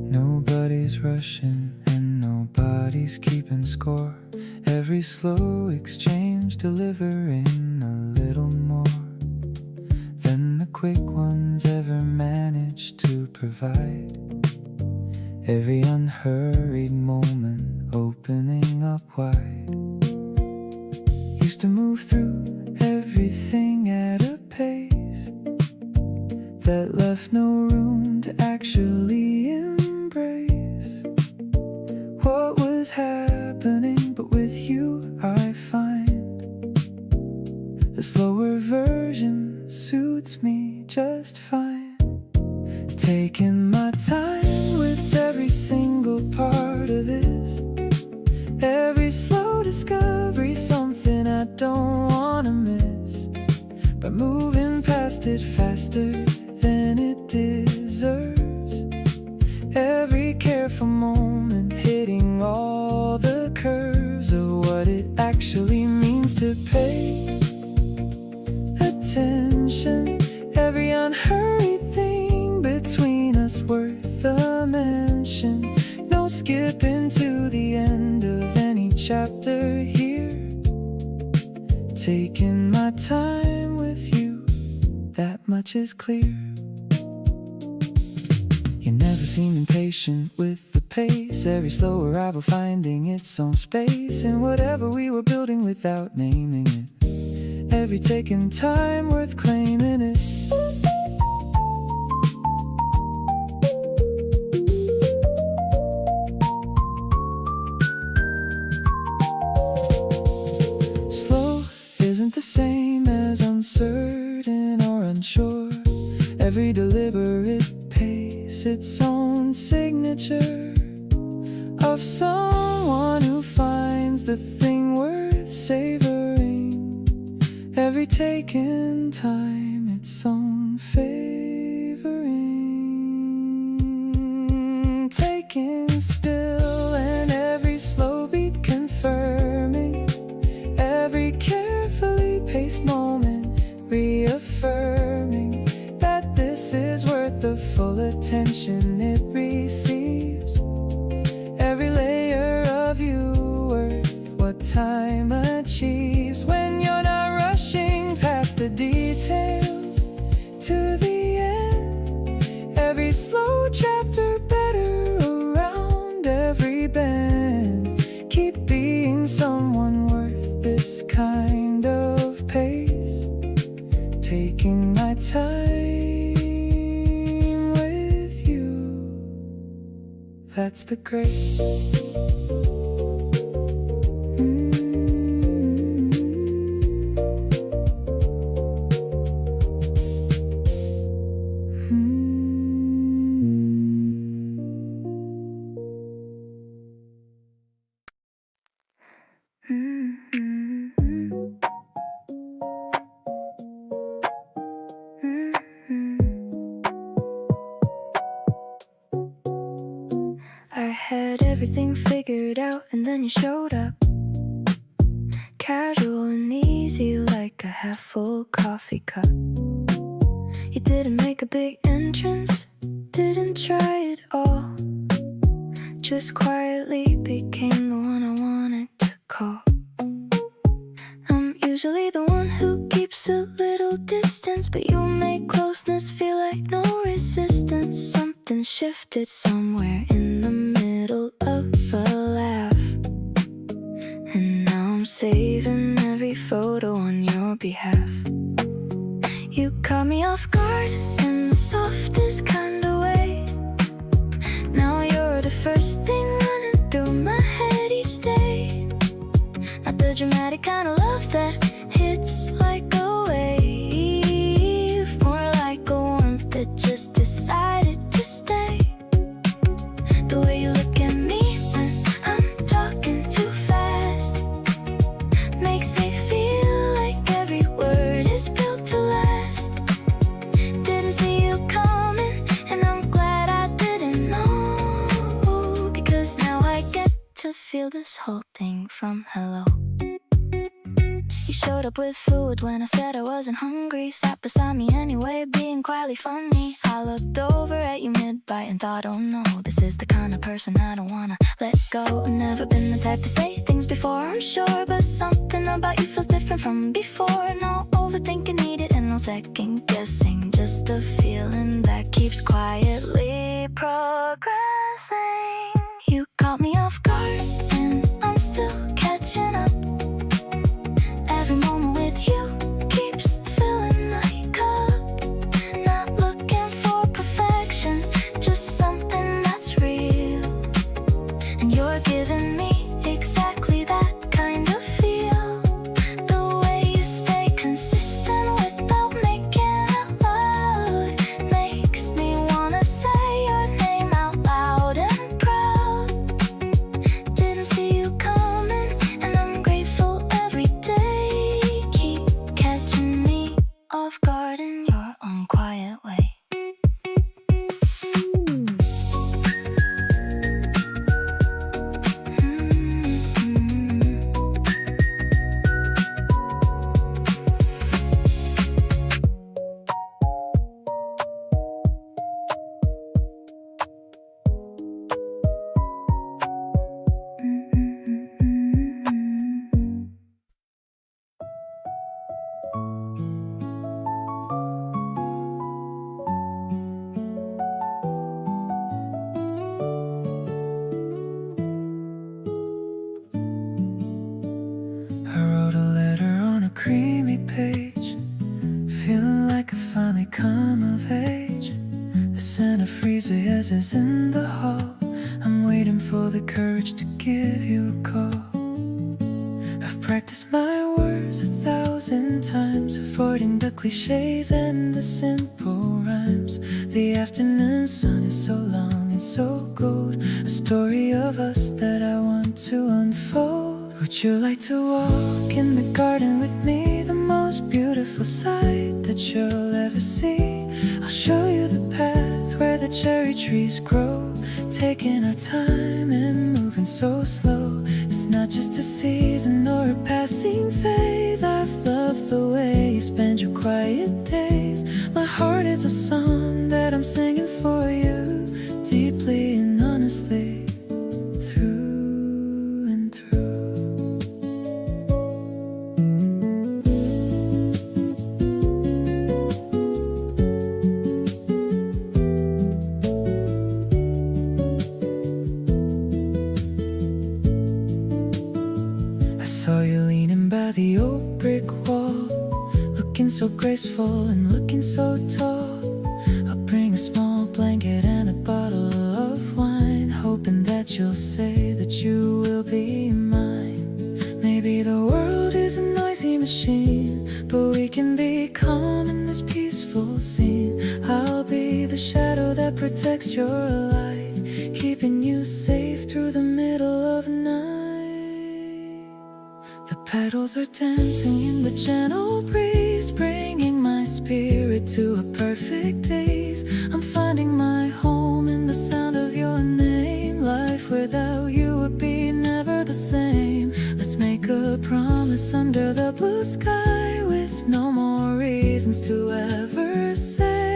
Nobody's rushing and nobody's keeping score. Every slow exchange delivering a little more than the quick ones ever managed to provide. Every unhurried moment opening up wide. Used to move through everything at a pace that left no room to actually embrace what was happening. But with you I find the slower version suits me just fine. Taking my time with every single part of this, every slow discovery, something I don't wanna miss. By moving past it faster than it deserves, every careful moment hitting all the curves of what it actually means to pay attention. Every unhurried thing between us worth a mention. No skipping to the end of any chapter here. Taking my time with you, that much is clear. You never seem impatient with the pace. Every slow arrival finding its own space in whatever we were building without naming it. Every taken time worth claiming it. Slow isn't the same as uncertain or unsure. Every deliberate pace, its own signature of someone who finds the thing worth savoring. Every taken time, its own favoring. Taking still and every slow beat confirming. Every carefully paced moment reaffirming that this is worth the full attention it receives. Every layer of you worth what time achieves. When you're not rushing past the details to the end, every slow chapter better around every bend. Keep being someone worth this kind of pace. Taking my time with you, that's the grace. I had everything figured out and then you showed up, casual and easy like a half full coffee cup. You didn't make a big entrance, didn't try it all. Just quietly became the one I wanted to call. I'm usually the one who keeps a little distance, but you make closeness feel like no resistance. Something shifted somewhere in the middle of a laugh, and now I'm saving every photo on your behalf. You caught me off guard in the softest kind of way. Now you're the first thing running through my head each day. Not the dramatic kind of love that hits like a wave, more like a warmth that just decided to stay. The way you look at me when I'm talking too fast makes me feel like every word is built to last. Didn't see you coming, and I'm glad I didn't know, because now I get to feel this whole thing from hello. You showed up with food when I said I wasn't hungry. Sat beside me anyway, being quietly funny. I looked over at you mid-bite and thought, oh no, this is the kind of person I don't wanna let go. I've never been the type to say things before, I'm sure, but something about you feels different from before. No overthinking needed and no second guessing, just a feeling that keeps quietly progressing. You caught me off guard and I'm still catching up. Every moment with you keeps filling my cup. Not looking for perfection, just something that's real. And you're giving me exactly that kind of feel. The way you stay consistent without making it loud makes me wanna say your name out loud and proud. Didn't see you coming, and I'm grateful every day. Keep catching me off guard in your own quiet way. I wrote a letter on a creamy page, feeling like I finally come of age. The scent of freezers is in the hall. I'm waiting for the courage to give you a call. I've practiced my words 1,000 times, avoiding the cliches and the simple rhymes. The afternoon sun is so long and so gold, a story of us that I want to unfold. Would you like to walk in the garden with me? The most beautiful sight that you'll ever see. I'll show you the path where the cherry trees grow, taking our time and moving so slow. It's not just a season or a passing phase. I've loved the way you spend your quiet days. My heart is a song that I'm singing for you, deeply and honestly, through and through. I saw you leaning by the old brick wall, looking so graceful and looking so tall. I'll bring a small blanket and a bottle of wine, hoping that you'll say that you will be mine. Maybe the world is a noisy machine, but we can be calm in this peaceful scene. I'll be the shadow that protects your light, keeping you safe through the middle of night. The petals are dancing in the gentle breeze, bringing my spirit to a perfect daze. I'm finding my home in the sound of your name. Life without you would be never the same. Let's make a promise under the blue sky, with no more reasons to ever say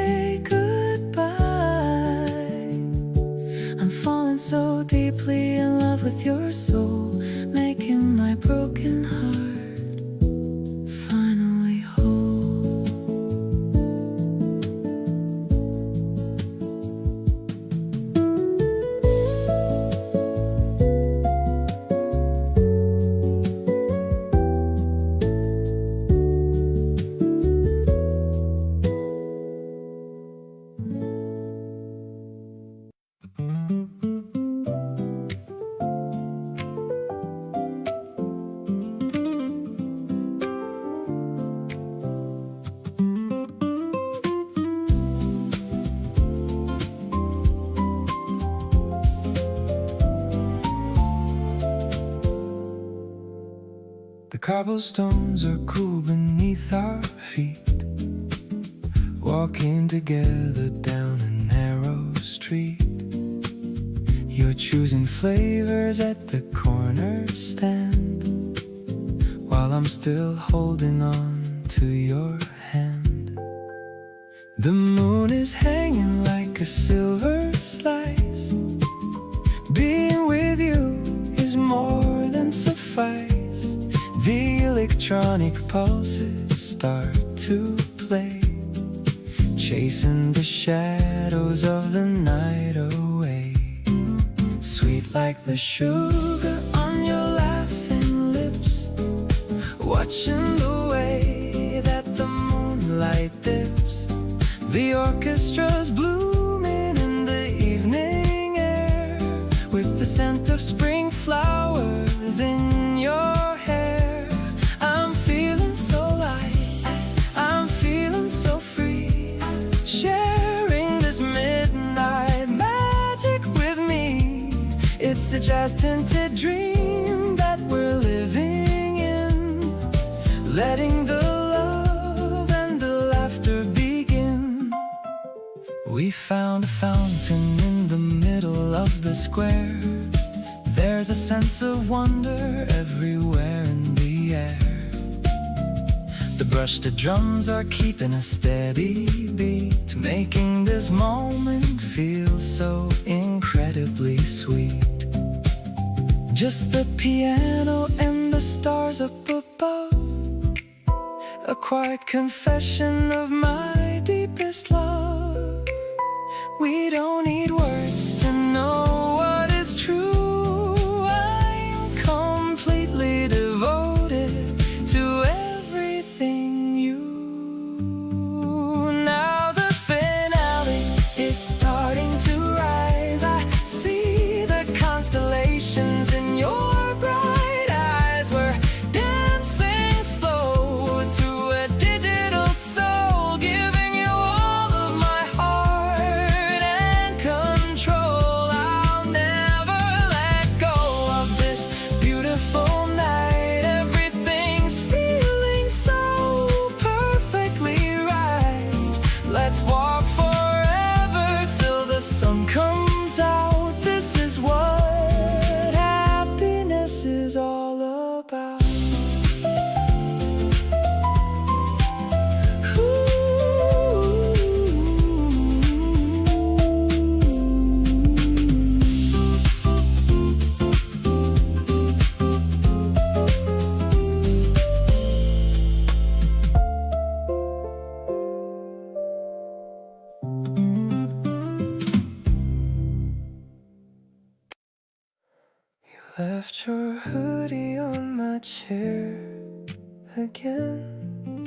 cobblestones are cool beneath our feet, walking together down a narrow street. You're choosing flavors at the corner stand, while I'm still holding on to your hand. The moon is hanging like a silver slice. Being with you is more than suffice. The electronic pulses start to play, chasing the shadows of the night away. Sweet like the sugar on your laughing lips, watching the way that the moonlight dips. The orchestra's blooming in the evening air, with the scent of spring flowers in your hair. I'm feeling so light, I'm feeling so free, sharing this midnight magic with me. It's a jazz-tinted dream that we're living in, letting the love and the laughter begin. We found a fountain in the middle of the square. There's a sense of wonder everywhere in the air. The brushed drums are keeping a steady beat, making this moment feel so incredibly sweet. Just the piano and the stars up above, a quiet confession of my deepest love. We don't need words to know what is true. I'm completely devoted to everything you. Now the finale is starting to rise. I see the constellations in your bright eyes. We're dancing slow to a digital soul, giving you all of my heart and control. I'll never let go of this beautiful night. Everything's feeling so perfectly right. Let's walk forever till the sun comes out. This is what happiness is all about. You left your hoodie on my chair again,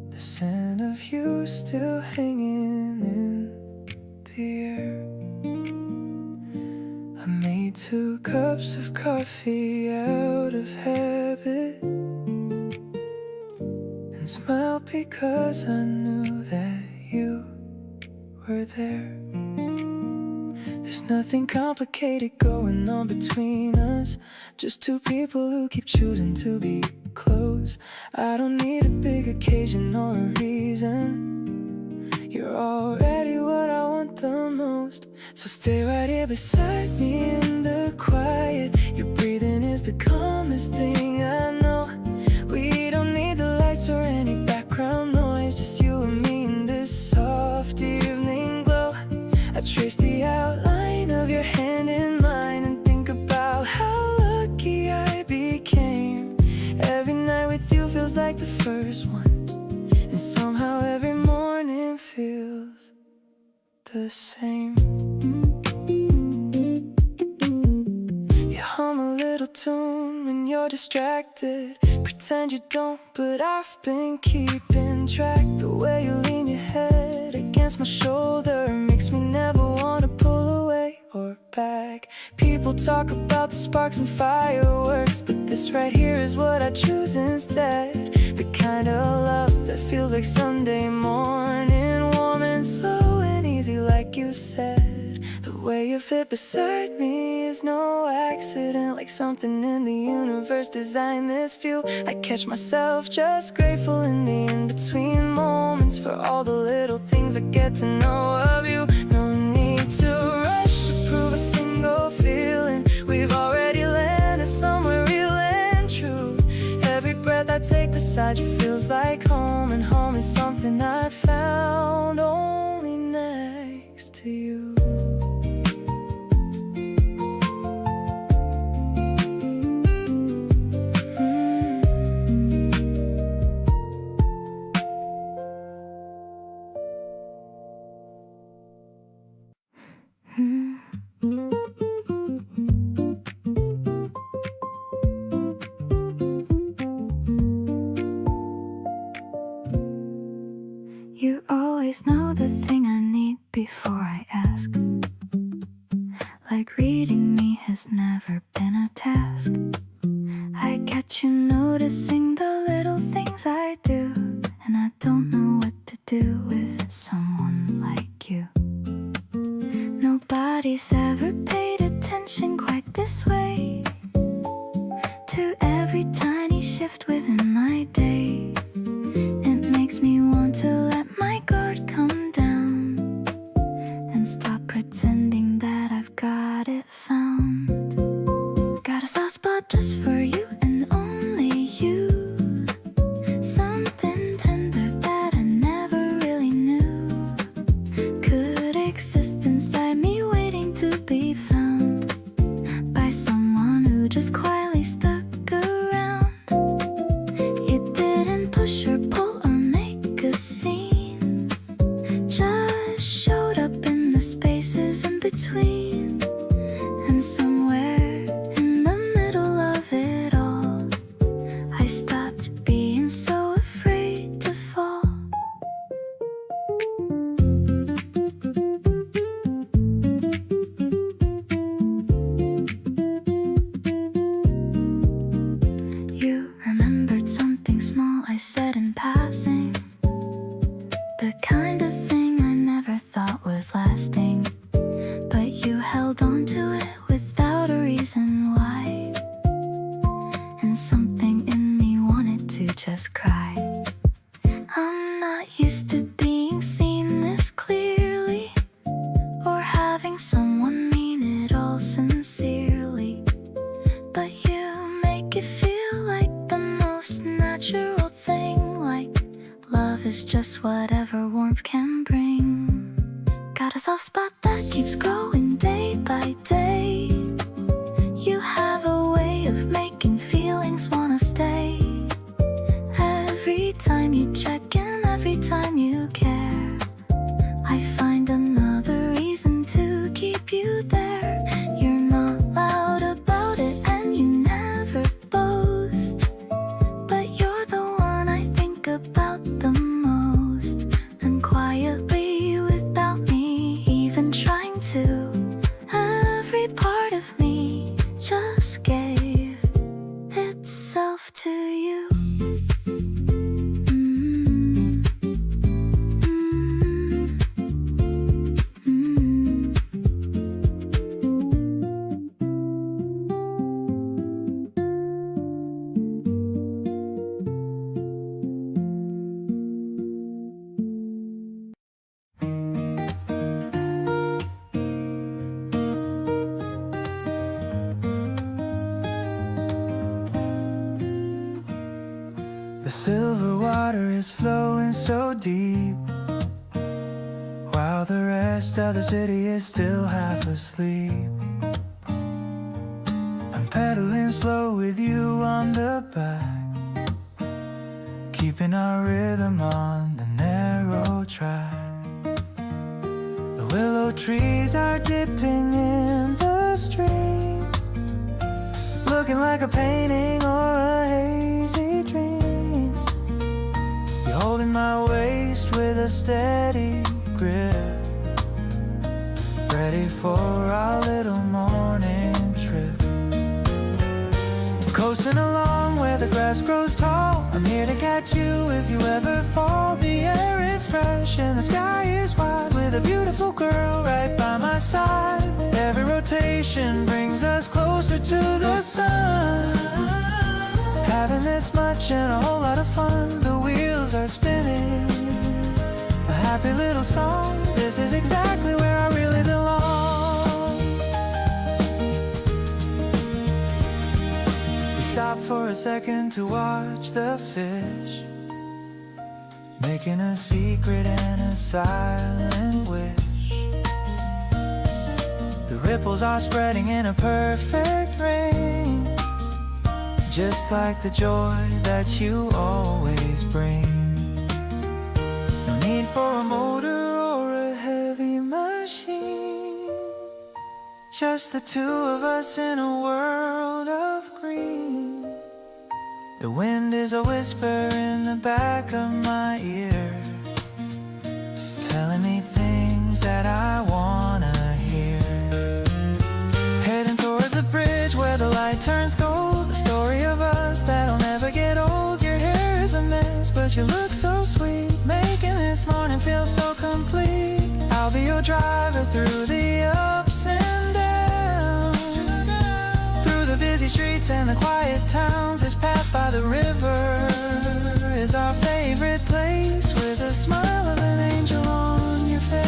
the scent of you still hanging in the air. I made 2 cups of coffee out of habit, and smiled because I knew that you were there. There's nothing complicated going on between us, just 2 people who keep choosing to be close. I don't need a big occasion or a reason. You're already what I want the most, so stay right here beside me in the quiet. Your breathing is the calmest thing I know. We don't need the lights or any background noise, just you and me in this soft evening glow. I trace the outline of your hand in mine and think about how lucky I became. Every night with you feels like the first one, and somehow every morning feels the same. You hum a little tune when you're distracted, pretend you don't, but I've been keeping track. The way you lean your head against my shoulder makes me never wanna pull away or back. People talk about the sparks and fireworks, but this right here is what I choose instead. The kind of love that feels like Sunday morning, warm and slow and easy like you said. The way you fit beside me is no accident. Like something in the universe designed this view. I catch myself just grateful in the in-between moments for all the little things I get to know of you. No need to rush to prove a single feeling. We've already landed somewhere real and true. Every breath I take beside you feels like home, and home is something I found only next to you. You always know the thing I need before I ask. Like reading me has never been a task. I get you noticing the little things I do, and I don't know what to do with someone like you. Nobody's ever paid attention quite this way to every tiny shift within my day. It makes me want to let my guard come down and stop pretending that I've got it found. Got a soft spot just for you and only you. Something tender that I never really knew could exist inside me, waiting to be found by someone who just quietly stuck around. You didn't push or pull or make a scene, just showed up in the spaces in between. And somewhere in the middle of it all, I stopped being so afraid to fall. You remembered something small I said in passing, the kind of thing I never thought was lasting, but you held on to it without a reason why. And something in me wanted to just cry. I'm not used to being seen this clearly, or having someone mean it all sincerely, but you make it feel like the most natural thing, like love is just whatever warmth can bring. Got a soft spot that keeps growing day by day. You have a way of making feelings wanna stay. Every time you check in, every time you care, I find another reason to keep you there. You're not loud about it and you never boast, but you're the one I think about the most. And quietly, without me even trying to, every part of me just gave itself to you. The silver water is flowing so deep, while the rest of the city is still half asleep. I'm pedaling slow with you on the back, keeping our rhythm on the narrow track. The willow trees are dipping in the stream, looking like a painting or a hazy dream. You're holding my waist with a steady grip, ready for our little morning trip. Coasting along where the grass grows tall, I'm here to catch you if you ever fall. The air is fresh and the sky is wide, with a beautiful girl right by my side. Gravitation brings us closer to the sun. Having this much and a whole lot of fun. The wheels are spinning, a happy little song. This is exactly where I really belong. We stop for a second to watch the fish, making a secret and a silent wish. The ripples are spreading in a perfect ring, just like the joy that you always bring. No need for a motor or a heavy machine, just the two of us in a world of green. The wind is a whisper in the back of my ear, telling me things that I wanna hear. Heading towards a bridge where the light turns gold, the story of us that'll never get old. Your hair is a mess, but you look so sweet, making this morning feel so complete. I'll be your driver through the ups and downs, through the busy streets and the quiet towns. This path by the river is our favorite place, with a smile of an angel on your face.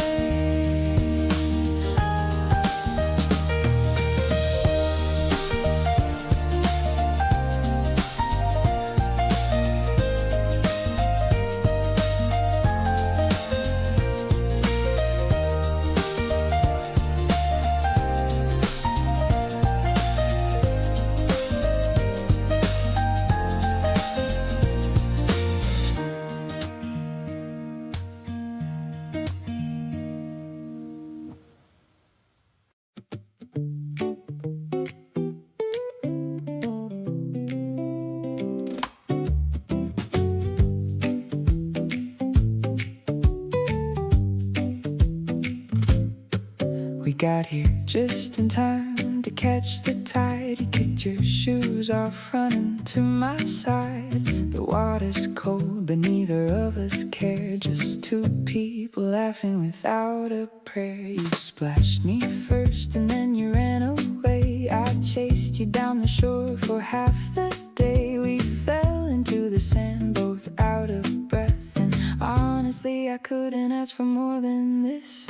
We got here just in time to catch the tide. You kicked your shoes off running to my side. The water's cold but neither of us care, just two people laughing without a prayer. You splashed me first and then you ran away. I chased you down the shore for half the day. We fell into the sand both out of breath, and honestly I couldn't ask for more than this.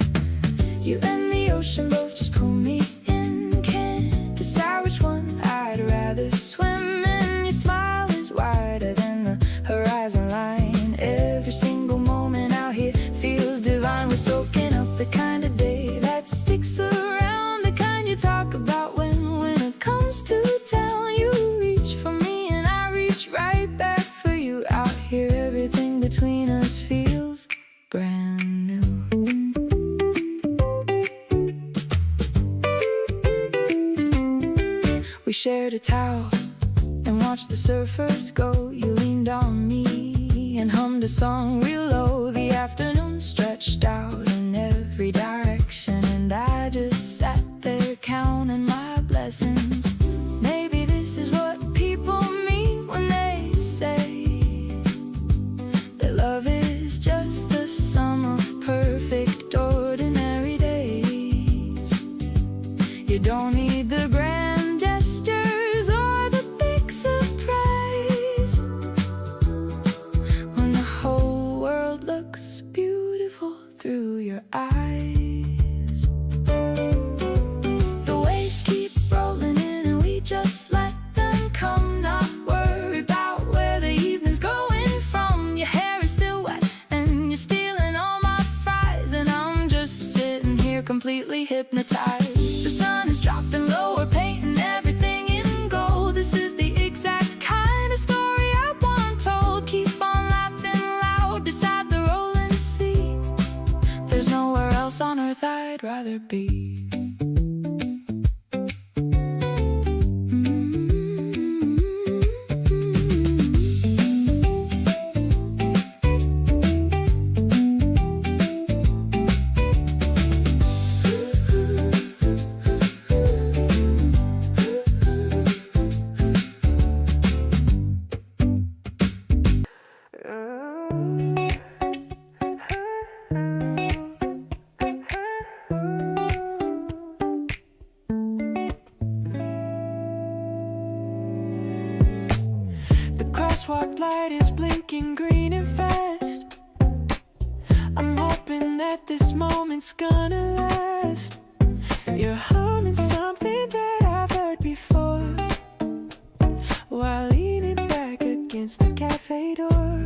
You and the ocean both just pull me in. Can't decide which one I'd rather swim in. Your smile is wider than the horizon line. Every single moment out here feels divine. We're soaking up the kind of day that sticks around, the kind you talk about when winter comes to town. You reach for me and I reach right back for you. Out here everything between us feels brand new. We shared a towel and watched the surfers go. You leaned on me and hummed a song real low. The afternoon stretched out in every direction, and I just sat there counting my blessings. Maybe this is what people mean when they say that love is just the sum of perfect ordinary days. You don't need the grand gestures or the big surprise, when the whole world looks beautiful through your eyes. The waves keep rolling in and we just let them come, not worry about where the evening's going from. Your hair is still wet and you're stealing all my fries, and I'm just sitting here completely hypnotized. The sun is dropping low, we're painting everything in gold. This is the exact kind of story I want told. Keep on laughing loud beside the rolling sea. There's nowhere else on earth I'd rather be. light is blinking green and fast. I'm hoping that this moment's gonna last. You're humming something that I've heard before while leaning back against the cafe door.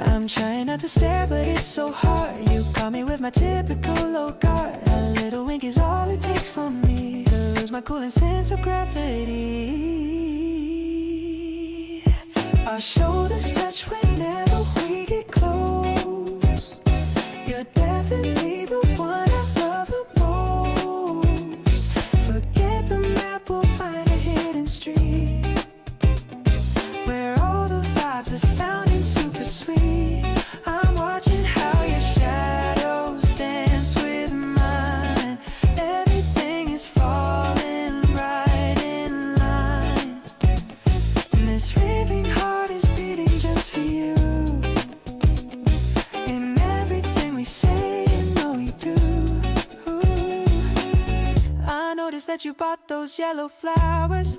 I'm trying not to stare, but it's so hard. You caught me with my typical low guard. A little wink is all it takes for me to lose my cool and sense of gravity. Our shoulders touch whenever we get close. You're definitely the one I love the most. Forget the map, we'll find a hidden street where all the vibes are sounding super sweet. I'm watching how your shadows dance with mine. Everything is falling right in line. And this raving heart is beating just for you. In everything we say, you know you do. I noticed that you bought those yellow flowers.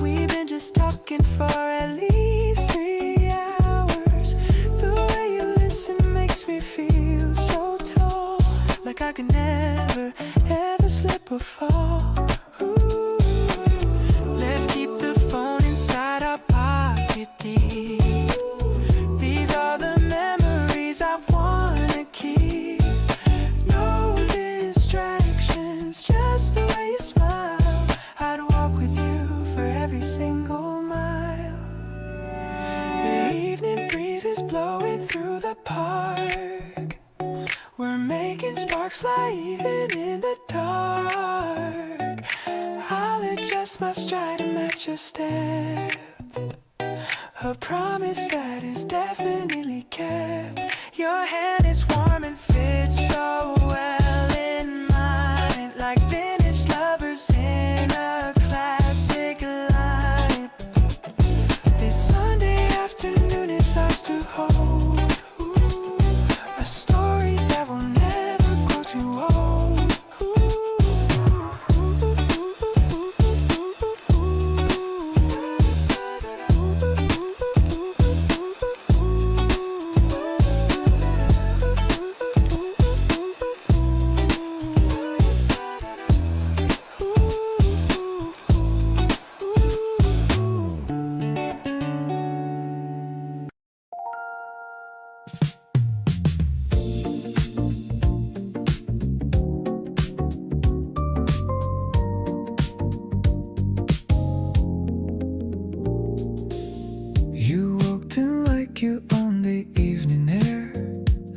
We've been just talking for at least 3 hours. The way you listen makes me feel so tall, like I could never, ever slip or fall. Ooh. Let's keep the phone inside our pocket deep. These are the memories I wanna keep. No distractions, just the way you smile. I'd walk with you for every single mile. The evening breeze is blowing through the park. We're making sparks fly even in the dark. I'll adjust my stride to match your step. A promise that is definitely kept. Your hand is warm and fits so well in mine, like vintage lovers in a classic line. This Sunday afternoon is ours to hold. Ooh, a story that will never grow too old. You walked in like you own the evening air.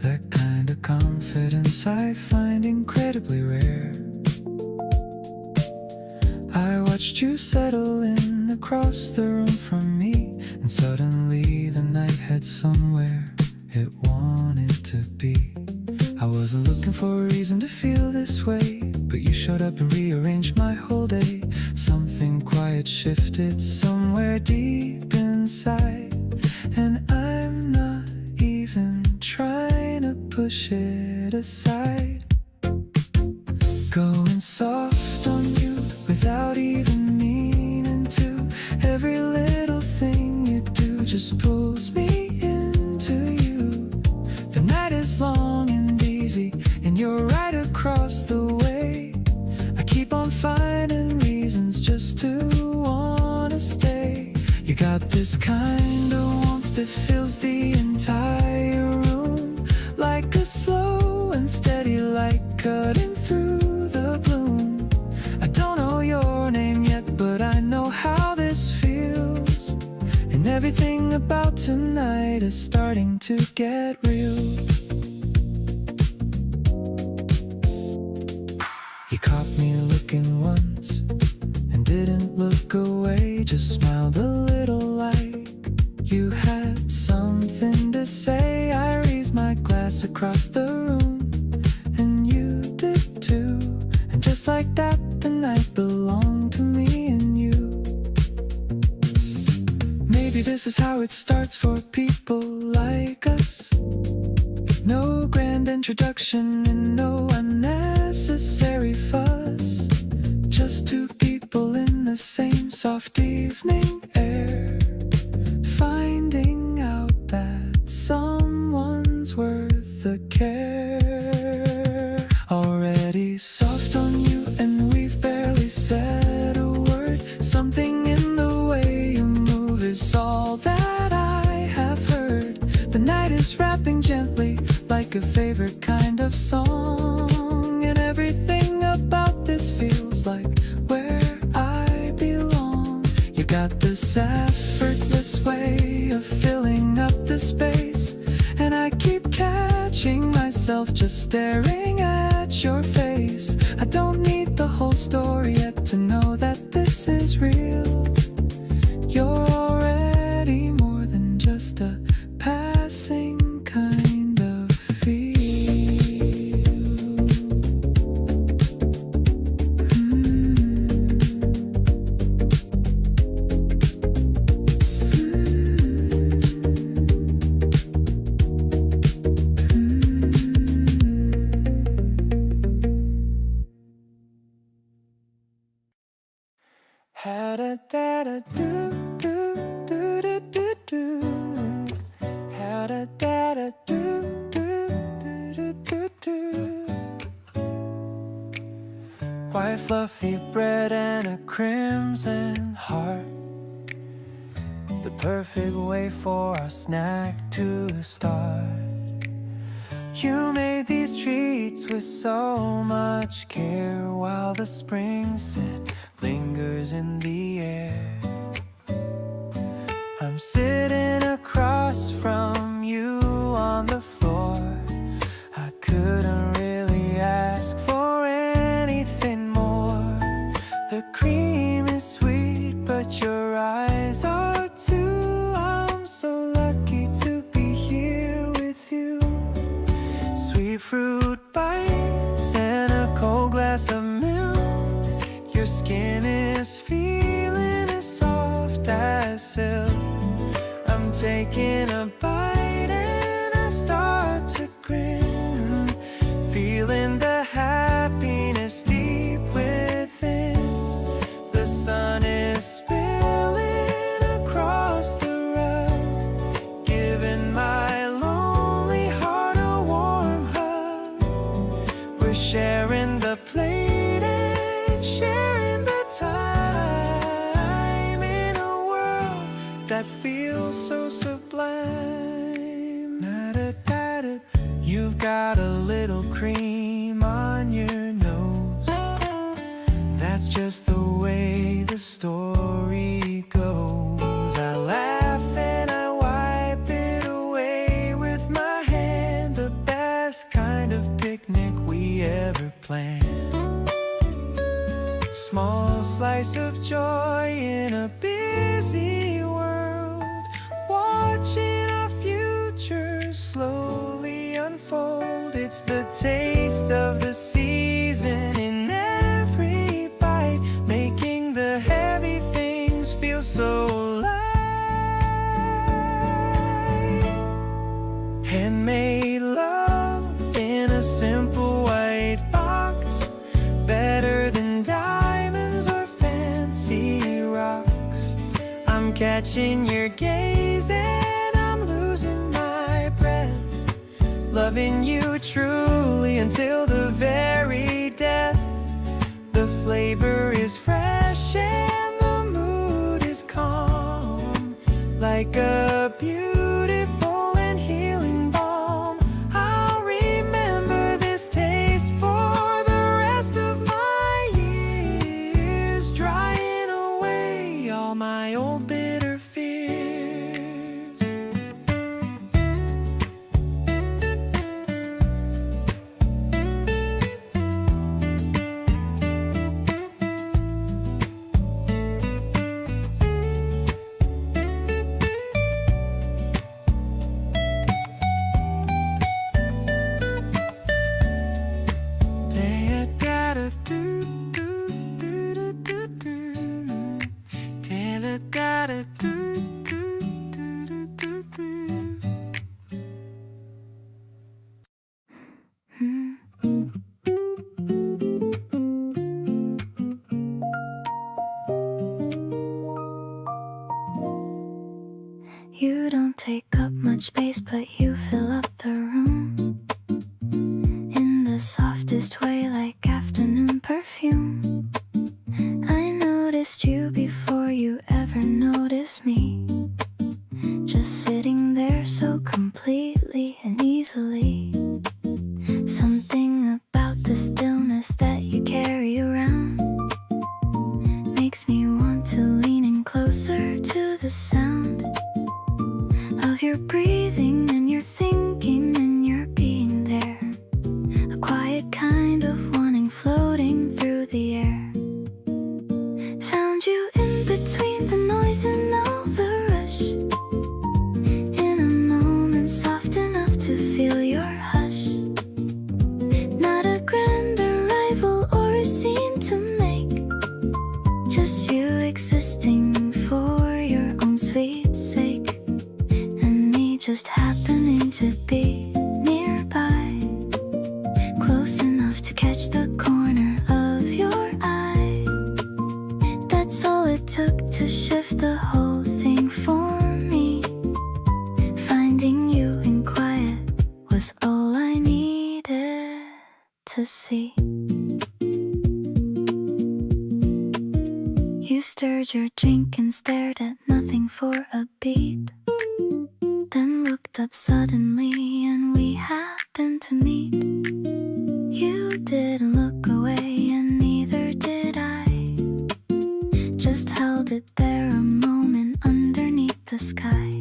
That kind of confidence I find incredibly rare. I watched you settle in across the room from me, and suddenly the night had somewhere it wanted to be. I wasn't looking for a reason to feel this way, but you showed up and rearranged my whole day. Something quiet shifted somewhere deep inside, and I'm not even trying to push it aside. Going soft on you without even meaning to. Every little thing you do just pulls me into you. The night is long and easy, and you're right across the way. I keep on finding reasons just to wanna stay. You got this kind of warmth that fills the entire room, like a slow and steady light cutting through the gloom. I don't know your name yet, but I know how this feels, and everything about tonight is starting to get real. You caught me looking once and didn't look away, just smiled a little like you had something to say. I raised my glass across the room, and you did too. And just like that, the night belonged to me and you. Maybe this is how it starts for people like us. No grand introduction and no unnecessary fuss. Just two people in the same soft evening air. just rapping gently like a favorite kind of song. And everything about this feels like where I belong. You got this effortless way of filling up the space, and I keep catching myself just staring at your face. I don't need the whole story yet to know that this is real. You're already more than just a passing kind of feel. White fluffy bread and a crimson heart, the perfect way for our snack to start. You made these treats with so much care, while the spring scent lingers in the air. I'm sitting across from you on the floor. I couldn't really ask for anything more. The cream is sweet, but your eyes are too. I'm so lucky to be here with you. Sweet fruit bites and a cold glass of milk. Your skin is feeling as soft as silk. I'm taking a bite and I start to grin, feeling the happiness deep within. The sun is spilling across the rug, giving my lonely heart a warm hug. We're sharing the plate and sharing the time in a world that feels so sublime. Na-da-da-da. You've got a little cream on your nose. That's just the way the story goes. I laugh and I wipe it away with my hand. The best kind of picnic we ever planned. Small slice of joy in a busy world, watching our future slowly unfold. It's the taste of the season in every bite, making the heavy things feel so light. Handmade love in a simple white box, better than diamonds or fancy rocks. I'm catching your gaze and I'm losing my breath, loving you truly until the very death. The flavor is fresh and the mood is calm, like a beautiful and healing balm. I'll remember this taste for the rest of my years, drying away all my old bitter fears. You don't take up much space, but you fill up the room in the softest way, like afternoon perfume. I noticed you before you ever noticed me, just sitting there so completely of your breathing and your thinking and your being there. A quiet kind of wanting floating through the air. Found you in between the noise and all the rush. In a moment soft enough to feel your hush. Not a grand arrival or a scene to make. Just you existing for your own sweet sake. And me just happening to be nearby. Close enough to catch the corner of your eye. That's all it took to shift the whole thing for me. Finding you in quiet was all I needed to see. You stirred your drink and stared at nothing for a beat. Then looked up suddenly and we happened to meet. You didn't look away and neither did I. Just held it there a moment underneath the sky.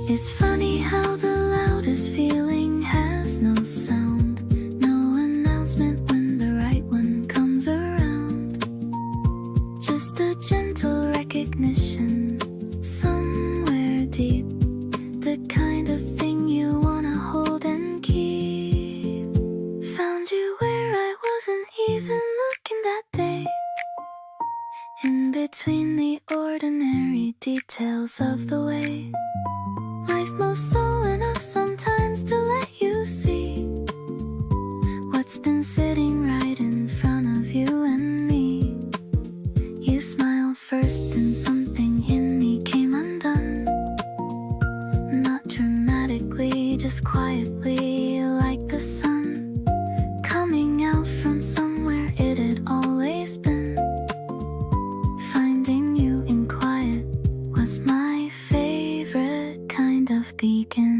It's funny how the loudest feeling has no sound. No announcement when the right one comes around. Just a gentle recognition somewhere deep. The kind of thing you wanna hold and keep. Found you where I wasn't even looking that day. In between the ordinary details of the way life moves slow enough sometimes to let you see what's been sitting right in front of you and me. You smiled first and something in me came undone. Not dramatically, just quietly, like the sun coming out from somewhere it had always been. Finding you in quiet was my favorite kind of beacon.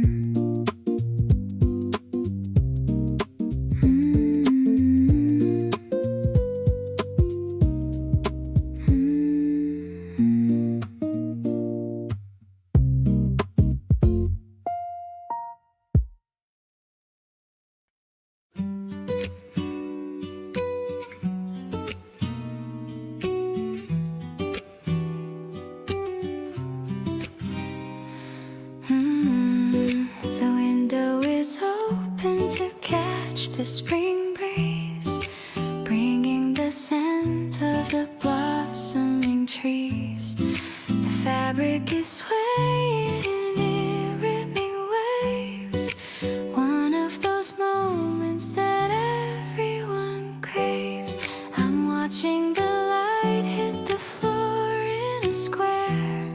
The window is open to catch the spring breeze, bringing the scent of the blossoming trees. The fabric is swaying in rhythmic waves. One of those moments that everyone craves. I'm watching the light hit the floor in a square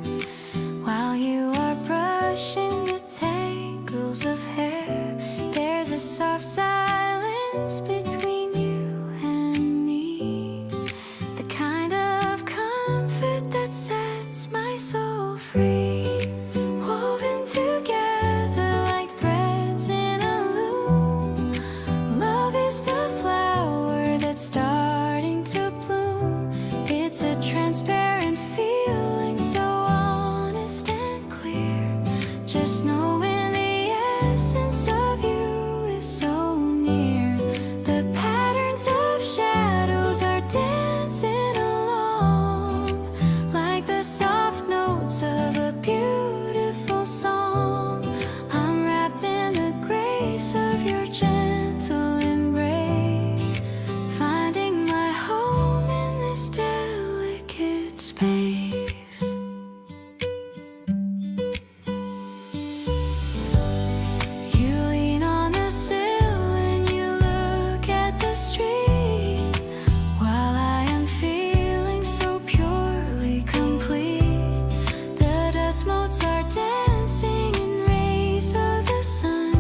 while you are brushing the tangles of hair. There's a soft silence between you and me, the kind of comfort that sets my soul free. Woven together like threads in a loom. Love is the flower that's starting to bloom. It's a transparent feeling, so honest and clear. Just knowing the essence of you is so near. The patterns of shadows are dancing along like the soft notes of a beautiful song. I'm wrapped in the grace of your gentle embrace, finding my home in this delicate space. You lean on the sill and you look at the street, while I am feeling so purely complete. The dust motes are dancing in rays of the sun,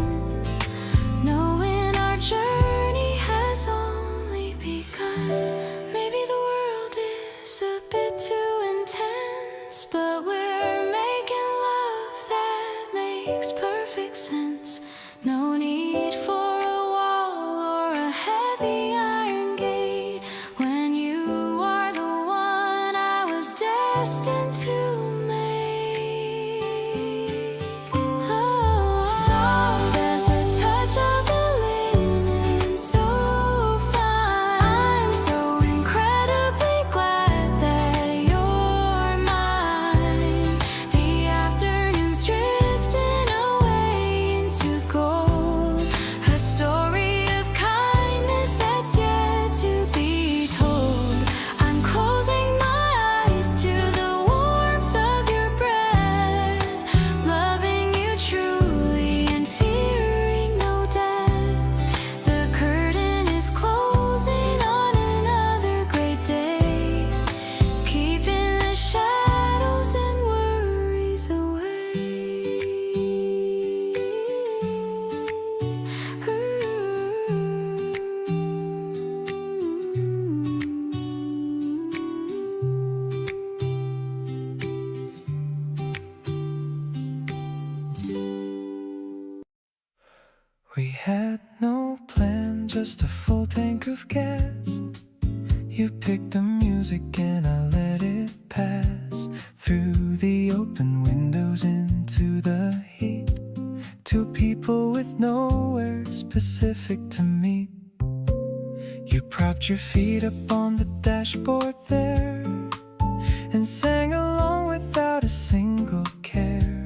knowing our journey has only begun. Maybe the world is a bit too intense, but we're making love that makes perfect sense. No need for a wall or a heavy iron gate when you are the one I was destined to make. We had no plan, just a full tank of gas. You picked the music and I let it pass through the open windows into the heat. Two people with nowhere specific to meet. You propped your feet up on the dashboard there and sang along without a single care.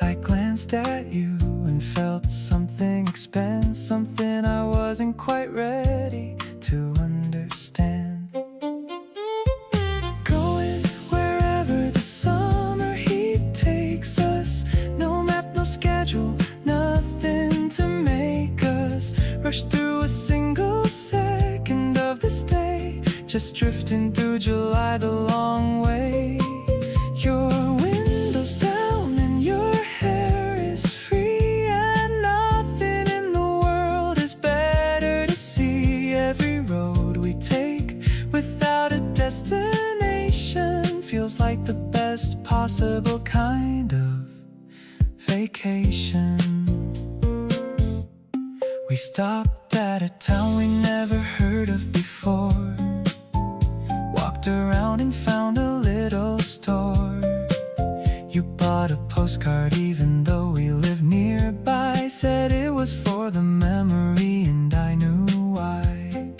I glanced at you and felt something expand, something I wasn't quite ready to understand. Going wherever the summer heat takes us, no map, no schedule, nothing to make us rush through a single second of this day, just drifting through July the long way. Your windows down and your hair is free, and nothing in the world is better to see. Every road we take without a destination feels like the best possible kind of vacation. We stopped at a town we never heard of before, walked around and found a little store. You bought a postcard even though we live nearby, said it was for the memory and I knew why.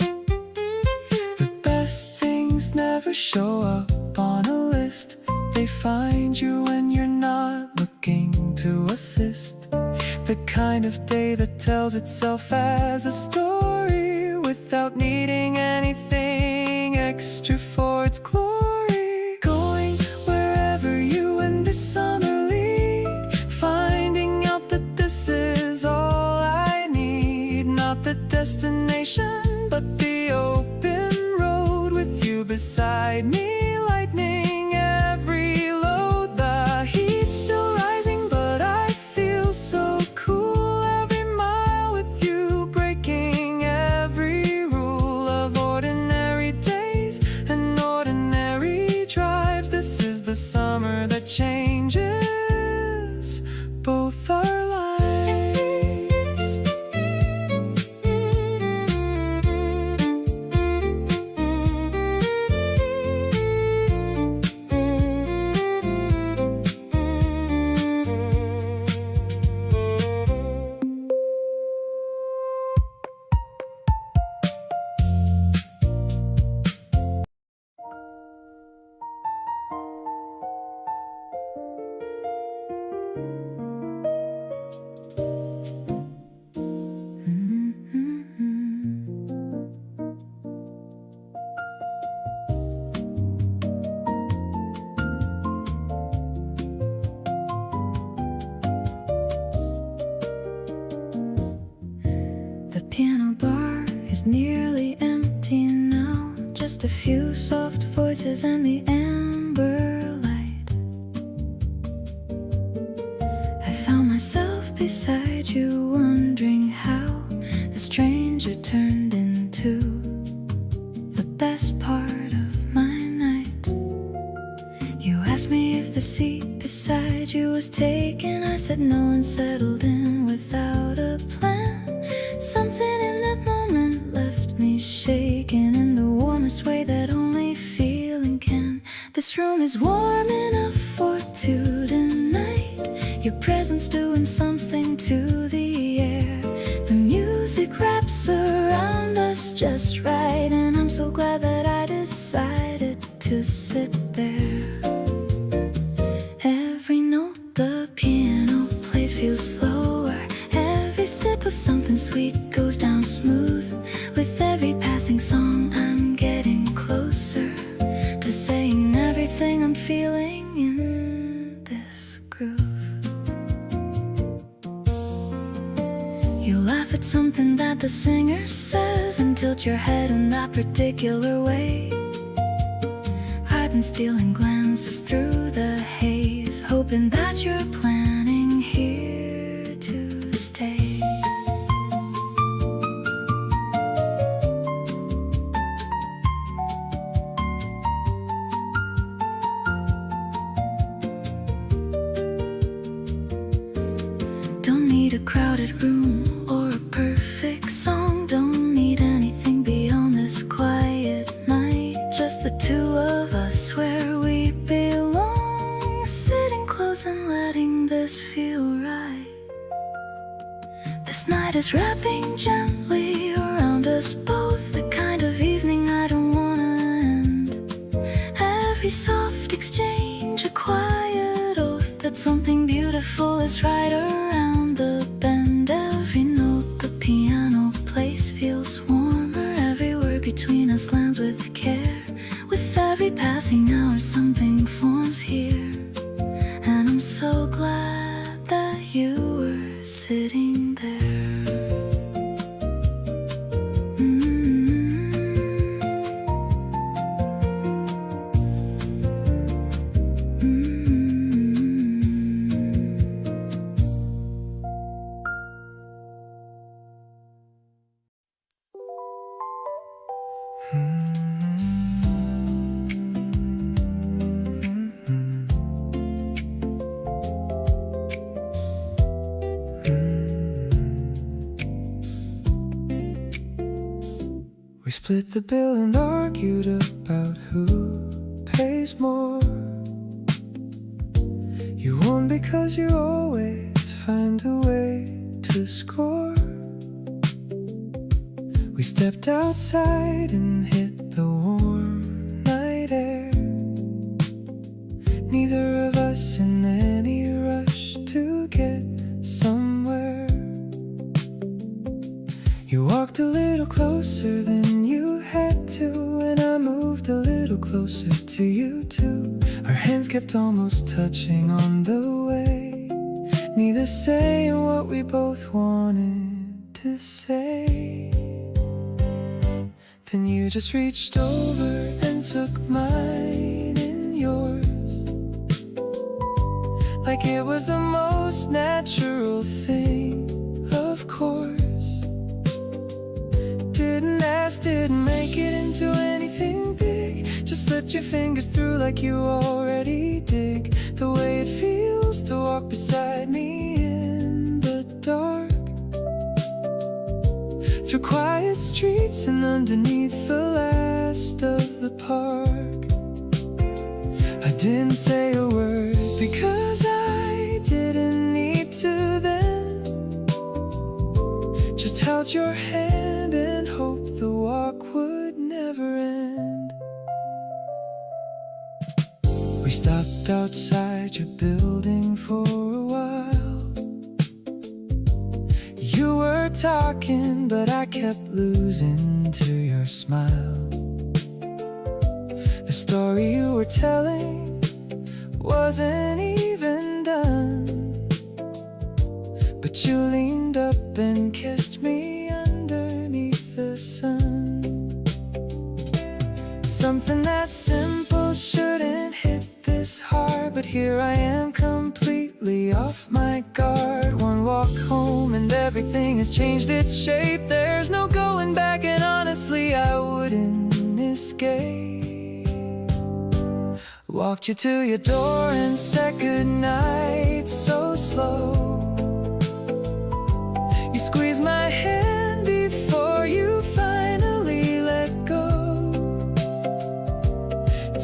The best things never show up on a list, they find you when you're not looking to assist. The kind of day that tells itself as a story without needing anything extra for its glory. Going wherever you and this summer lead, finding out that this is all I need. Not the destination, but the open road with you beside me, lightening every load. The heat's still rising, but I feel so cool. Every mile with you, breaking every rule of ordinary days and ordinary drives. This is the summer that changes both our lives. The piano bar is nearly empty now, just a few soft voices and the amber light. I found myself beside you, wondering how a stranger turned into the best part of my night. You asked me if the seat beside you was taken. I said no and settled in without a plan. Something in that moment left me shaking in the warmest way that only feeling can. This room is warm enough for two tonight. Your presence doing something to the air. The music wraps around us just right, and I'm so glad that I decided to sit there. Every note the piano plays feels slower. Every sip of something sweet goes down smooth. With every passing song I'm getting closer to saying everything I'm feeling in this groove. You laugh at something that the singer says and tilt your head in that particular way. I've been stealing glances through the haze, hoping that you're planning here to stay. Don't need a crowded room or a perfect song. Don't need anything beyond this quiet night. Just the two of us where we belong. Sitting close and letting this feel right. This night is wrapping gently around us both. The kind of evening I don't wanna end. Every soft exchange, a quiet oath that something beautiful is right around the bend. Every note the piano plays feels warmer. Every word between us lands with care. With every passing hour something forms here. And I'm so glad that you were sitting there. We split the bill and argued about who pays more. You won because you always find a way to score. We stepped outside and hit the warm night air. Neither of us in any rush to get somewhere. You walked a little closer than you had to, and I moved a little closer to you too. Our hands kept almost touching on the way, neither saying what we both wanted to say. Then you just reached over and took mine in yours, like it was the most natural thing, of course. Didn't ask, didn't make it into anything big. Just slipped your fingers through like you already dig. The way it feels to walk beside me in the dark, through quiet streets and underneath the last of the park. I didn't say a word because I didn't need to then. Just held your hand and hoped the walk would never end. We stopped outside your building for a while. You were talking, but I kept losing to your smile. The story you were telling wasn't even done, but you leaned up and kissed me underneath the sun. Something that simple shouldn't hit this hard, but here I am completely off my guard. One walk home and everything has changed its shape. There's no going back, and honestly I wouldn't escape. Walked you to your door and said goodnight so slow. You squeezed my hand before you finally let go.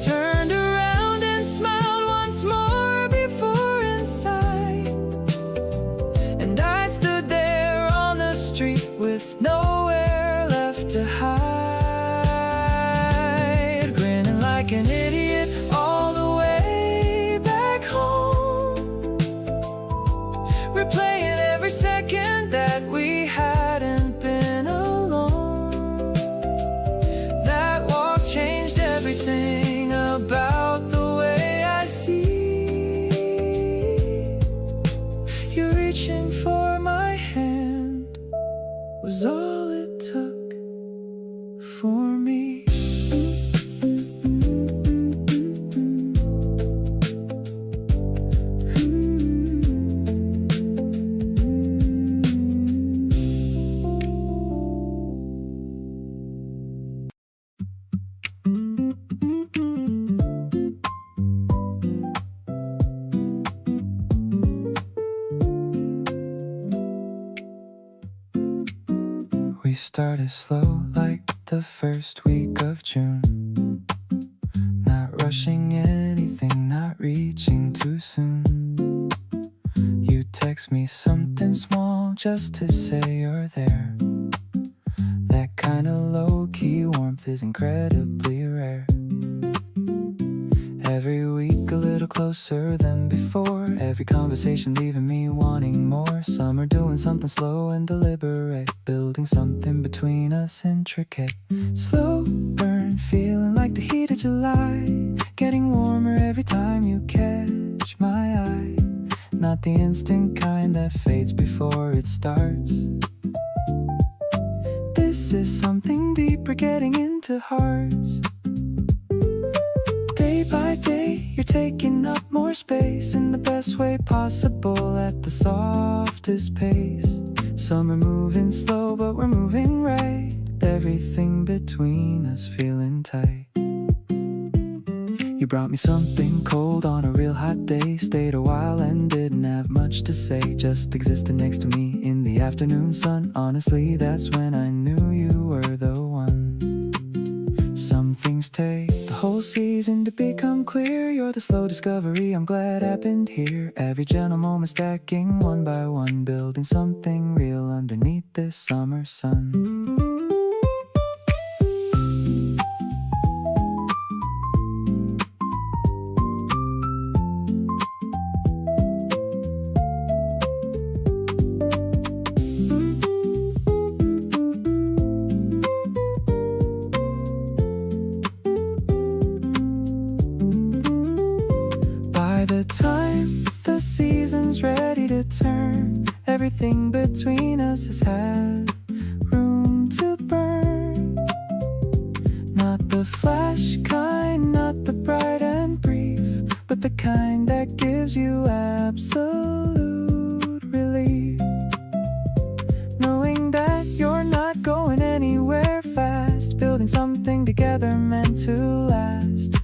Turned around and smiled once more before inside. And I stood there on the street with nowhere left to hide, grinning like an idiot all the way back home, replaying every second that we hadn't been alone. That walk changed everything about the way I see you. Reaching for my hand was all it took for me. We started slow like the first week of June. Not rushing anything, not reaching too soon. You text me something small just to say you're there. That kind of low-key warmth is incredibly rare. Every week a little closer than before. Every conversation leaving me wanting more. Summer doing something slow and deliberate, building something between us intricate. Slow burn, feeling like the heat of July, getting warmer every time you catch my eye. Not the instant kind that fades before it starts. This is something deeper, getting into hearts. Day by day, you're taking up more space in the best way possible, at the softest pace. Some are moving slow, but we're moving right. Everything between us feeling tight. You brought me something cold on a real hot day. Stayed a while and didn't have much to say. Just existed next to me in the afternoon sun. Honestly, that's when I knew you were the one. Some things take the whole season to become clear. You're the slow discovery I'm glad happened here. Every gentle moment stacking one by one, building something real underneath this summer sun. By the time the season's ready to turn, everything between us has had room to burn. Not the flash kind, not the bright and brief, but the kind that gives you absolute relief. Knowing that you're not going anywhere fast, building something together meant to last.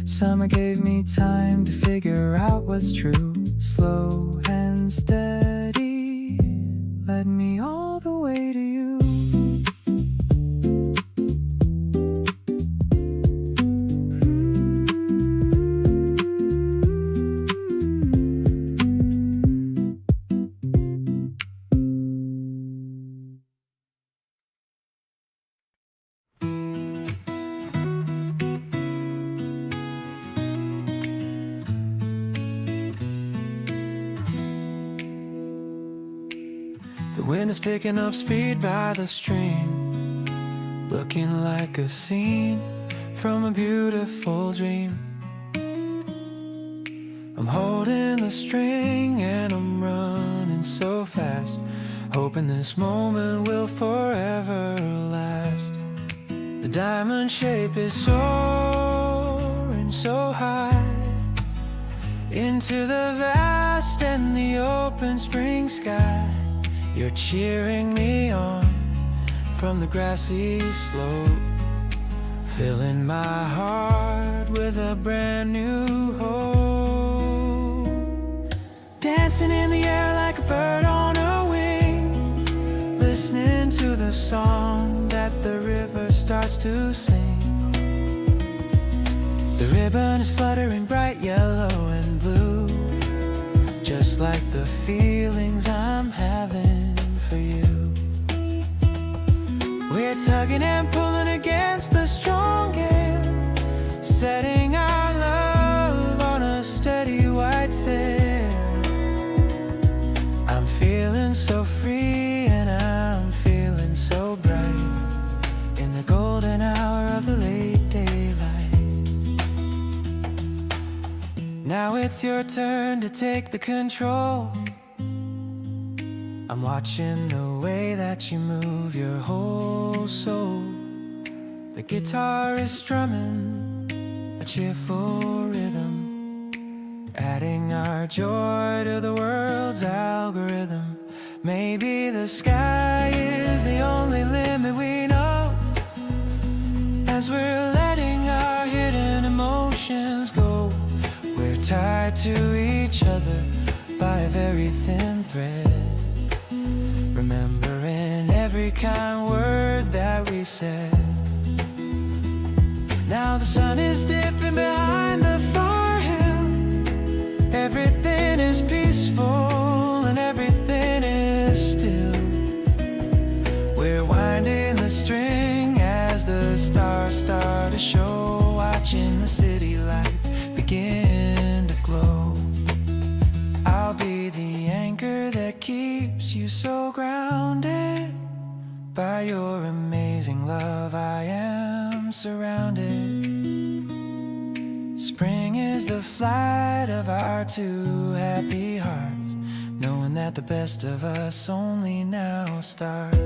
Summer gave me time to figure out what's true. Slow and steady led me all the way to you. The wind is picking up speed by the stream, looking like a scene from a beautiful dream. I'm holding the string and I'm running so fast, hoping this moment will forever last. The diamond shape is soaring so high into the vast and the open spring sky. You're cheering me on from the grassy slope, filling my heart with a brand new hope. Dancing in the air like a bird on a wing, listening to the song that the river starts to sing. The ribbon is fluttering bright yellow and blue, just like the feelings I'm having for you. We're tugging and pulling against the strong air, setting our love on a steady white sail. I'm feeling so free and I'm feeling so bright in the golden hour of the late daylight. Now it's your turn to take the control. I'm watching the way that you move your whole soul. The guitar is strumming a cheerful rhythm, adding our joy to the world's algorithm. Maybe the sky is the only limit we know, as we're letting our hidden emotions go. We're tied to each other by a very thin thread, remembering every every kind word that we said. Now the sun is dipping behind the far hill. Everything is peaceful and everything is still. We're winding the string as the stars start to show, watching the city lights begin to glow. I'll be the anchor that keeps you so grounded. By your amazing love I am surrounded. Spring is the flight of our two happy hearts, knowing that the best of us only now starts.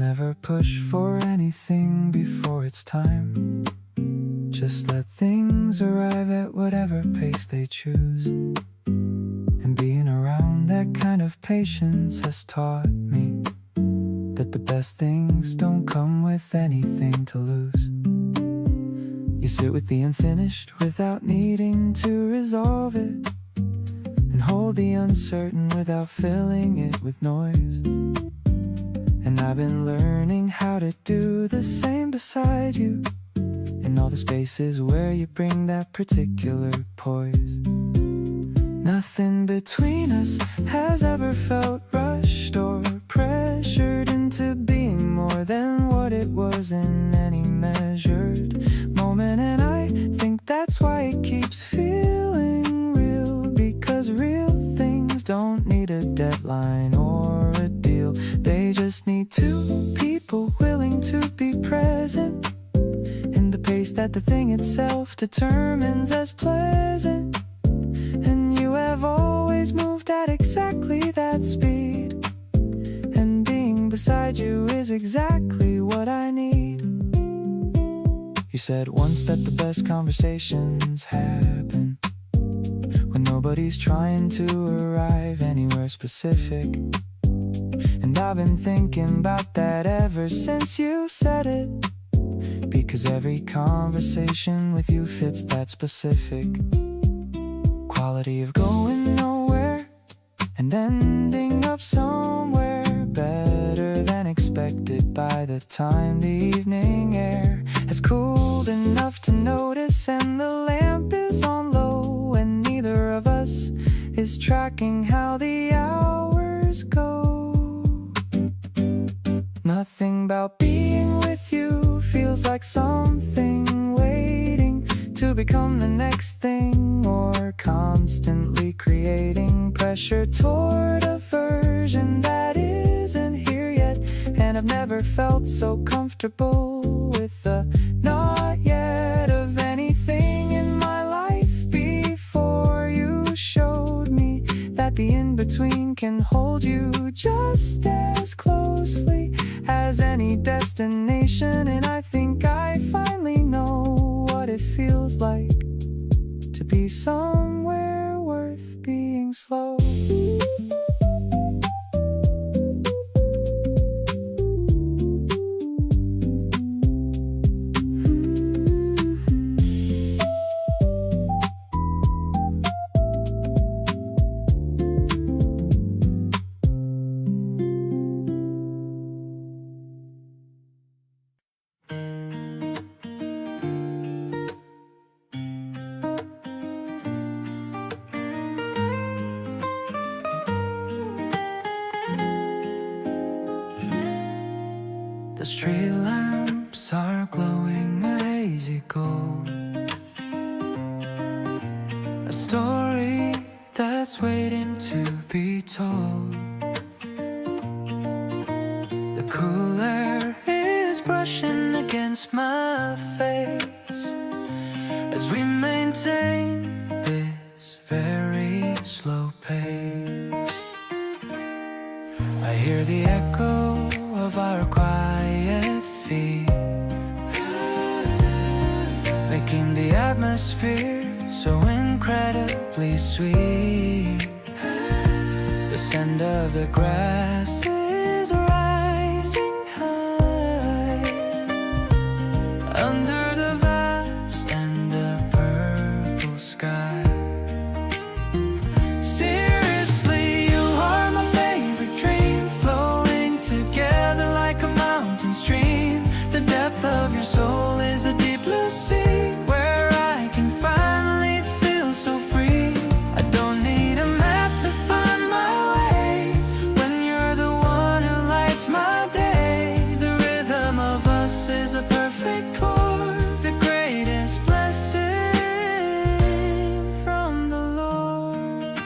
Never push for anything before it's time. Just let things arrive at whatever pace they choose. And being around that kind of patience has taught me that the best things don't come with anything to lose. You sit with the unfinished without needing to resolve it, and hold the uncertain without filling it with noise. And I've been learning how to do the same beside you, in all the spaces where you bring that particular poise. Nothing between us has ever felt rushed or pressured into being more than what it was in any measured moment. And I think that's why it keeps feeling real, because real things don't need a deadline or a deal. They just need two people willing to be present, in the pace that the thing itself determines as pleasant. And you have always moved at exactly that speed, and being beside you is exactly what I need. You said once that the best conversations happen when nobody's trying to arrive anywhere specific. And I've been thinking about that ever since you said it, because every conversation with you fits that specific quality of going nowhere and ending up somewhere better than expected. By the time the evening air has cooled enough to notice, and the lamp is on low, and neither of us is tracking how the hours go. Nothing about being with you feels like something waiting to become the next thing, or constantly creating pressure toward a version that isn't here yet. And I've never felt so comfortable with the not yet of anything in my life before you showed me that the in-between can hold you just as closely as any destination. And I think I finally know what it feels like to be somewhere worth being slow. The street lamps are glowing a hazy gold, a story that's waiting to be told. The cool air is brushing against my face as we maintain this very slow pace. I hear the echo of our quiet feet, making the atmosphere so incredibly sweet. The scent of the grass is rising high under the vast and the purple sky. Seriously, you are my favorite dream, flowing together like a mountain stream. The depth of your soul is a deep blue sea, where I can finally feel so free. I don't need a map to find my way when you're the one who lights my day. The rhythm of us is a perfect chord, the greatest blessing from the Lord.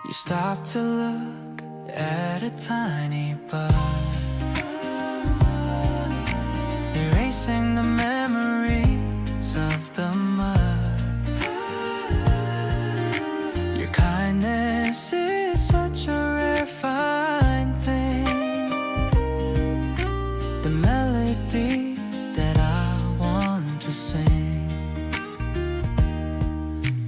You stop to look at a tiny bud, erasing the memories of the mud. Your kindness is such a rare fine thing, the melody that I want to sing.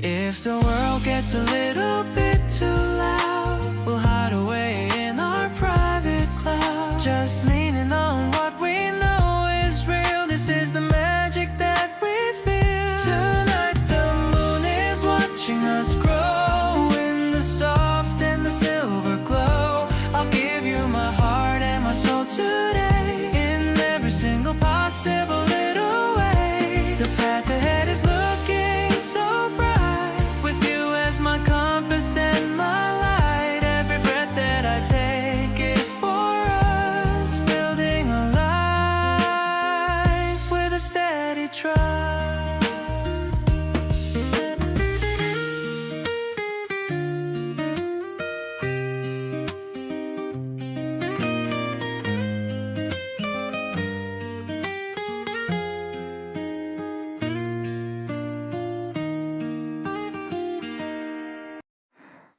If the world gets a little bit too loud, we'll hide away in our private cloud, just leaning on what we know is real. This is the magic that we feel. Tonight the moon is watching us grow in the soft and the silver glow. I'll give you my heart and my soul today, in every single possible little way. The path ahead is looking so bright, with you as my compass and my light. Every breath that I take is for us, building a life with a steady try.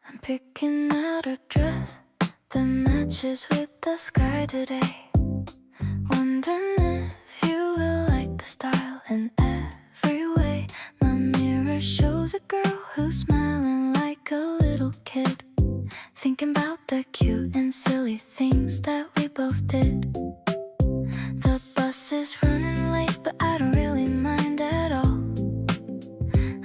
I'm picking out a dress that matches with the sky today, wondering if you will like the style in every way. My mirror shows a girl who's smiling like a little kid, thinking about the cute and silly things that we both did. The bus is running late, but I don't really mind at all.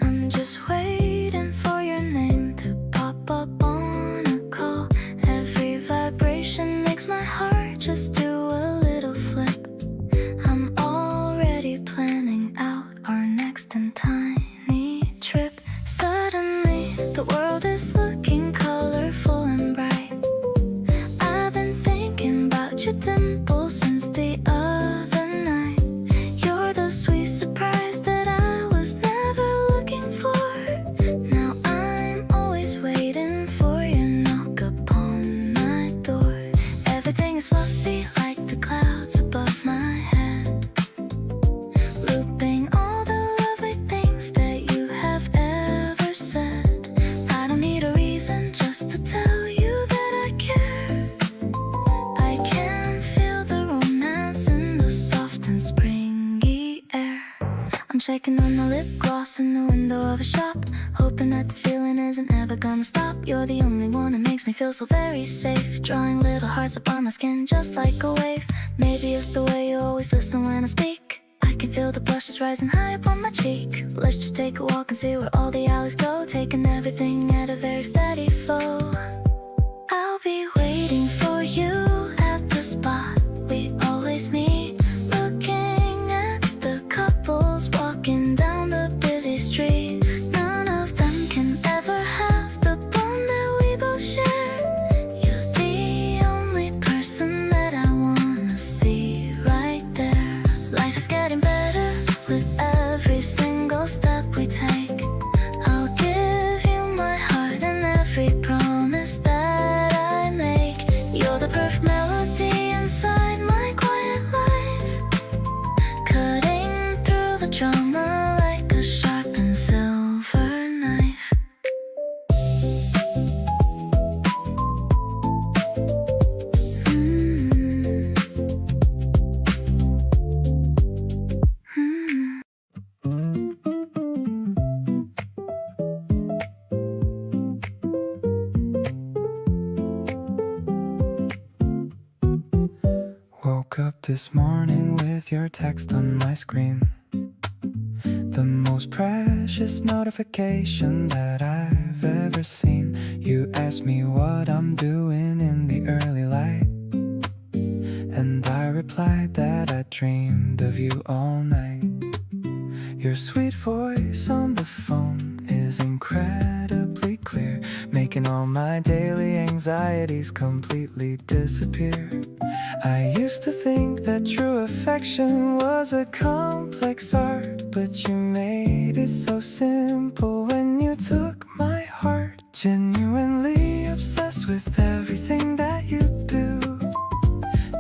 I'm just waiting for your name to pop up on a call. Every vibration makes my heart just do a little flip. I'm already planning out our next and tiny trip. Suddenly the world is looking colorful and bright. I've been thinking about your dimples since the other night. You're the sweet surprise that I was never looking for. Now I'm always waiting for your knock upon my door. Everything is fluffy like the clouds above my head, looping all the lovely things that you have ever said. I don't need a reason just to tell you that I care. I can feel the romance in the soft and springy air. I'm checking on the lip gloss in the window of a shop, hoping that this feeling isn't ever gonna stop. You're the only one that makes me feel so very safe, drawing little hearts upon my skin just like a wave. Maybe it's the way you always listen when I speak. I can feel the blushes rising high up on my cheek. Let's just take a walk and see where all the alleys go, taking everything at a very steady flow. I'll be waiting for you at the spot we always meet, looking at the couples walking down the busy street. None of them can ever have the bond that we both share. You're the only person that I wanna see right there. Life is getting better with every single step we take. I'll give you my heart and every promise up this morning with your text on my screen. The most precious notification that I've ever seen. You asked me what I'm doing in the early light, and I replied that I dreamed of you all night. Your sweet voice on the phone is incredibly clear, making all my daily anxieties completely disappear. I used to think that true affection was a complex art, but you made it so simple when you took my heart. Genuinely obsessed with everything that you do.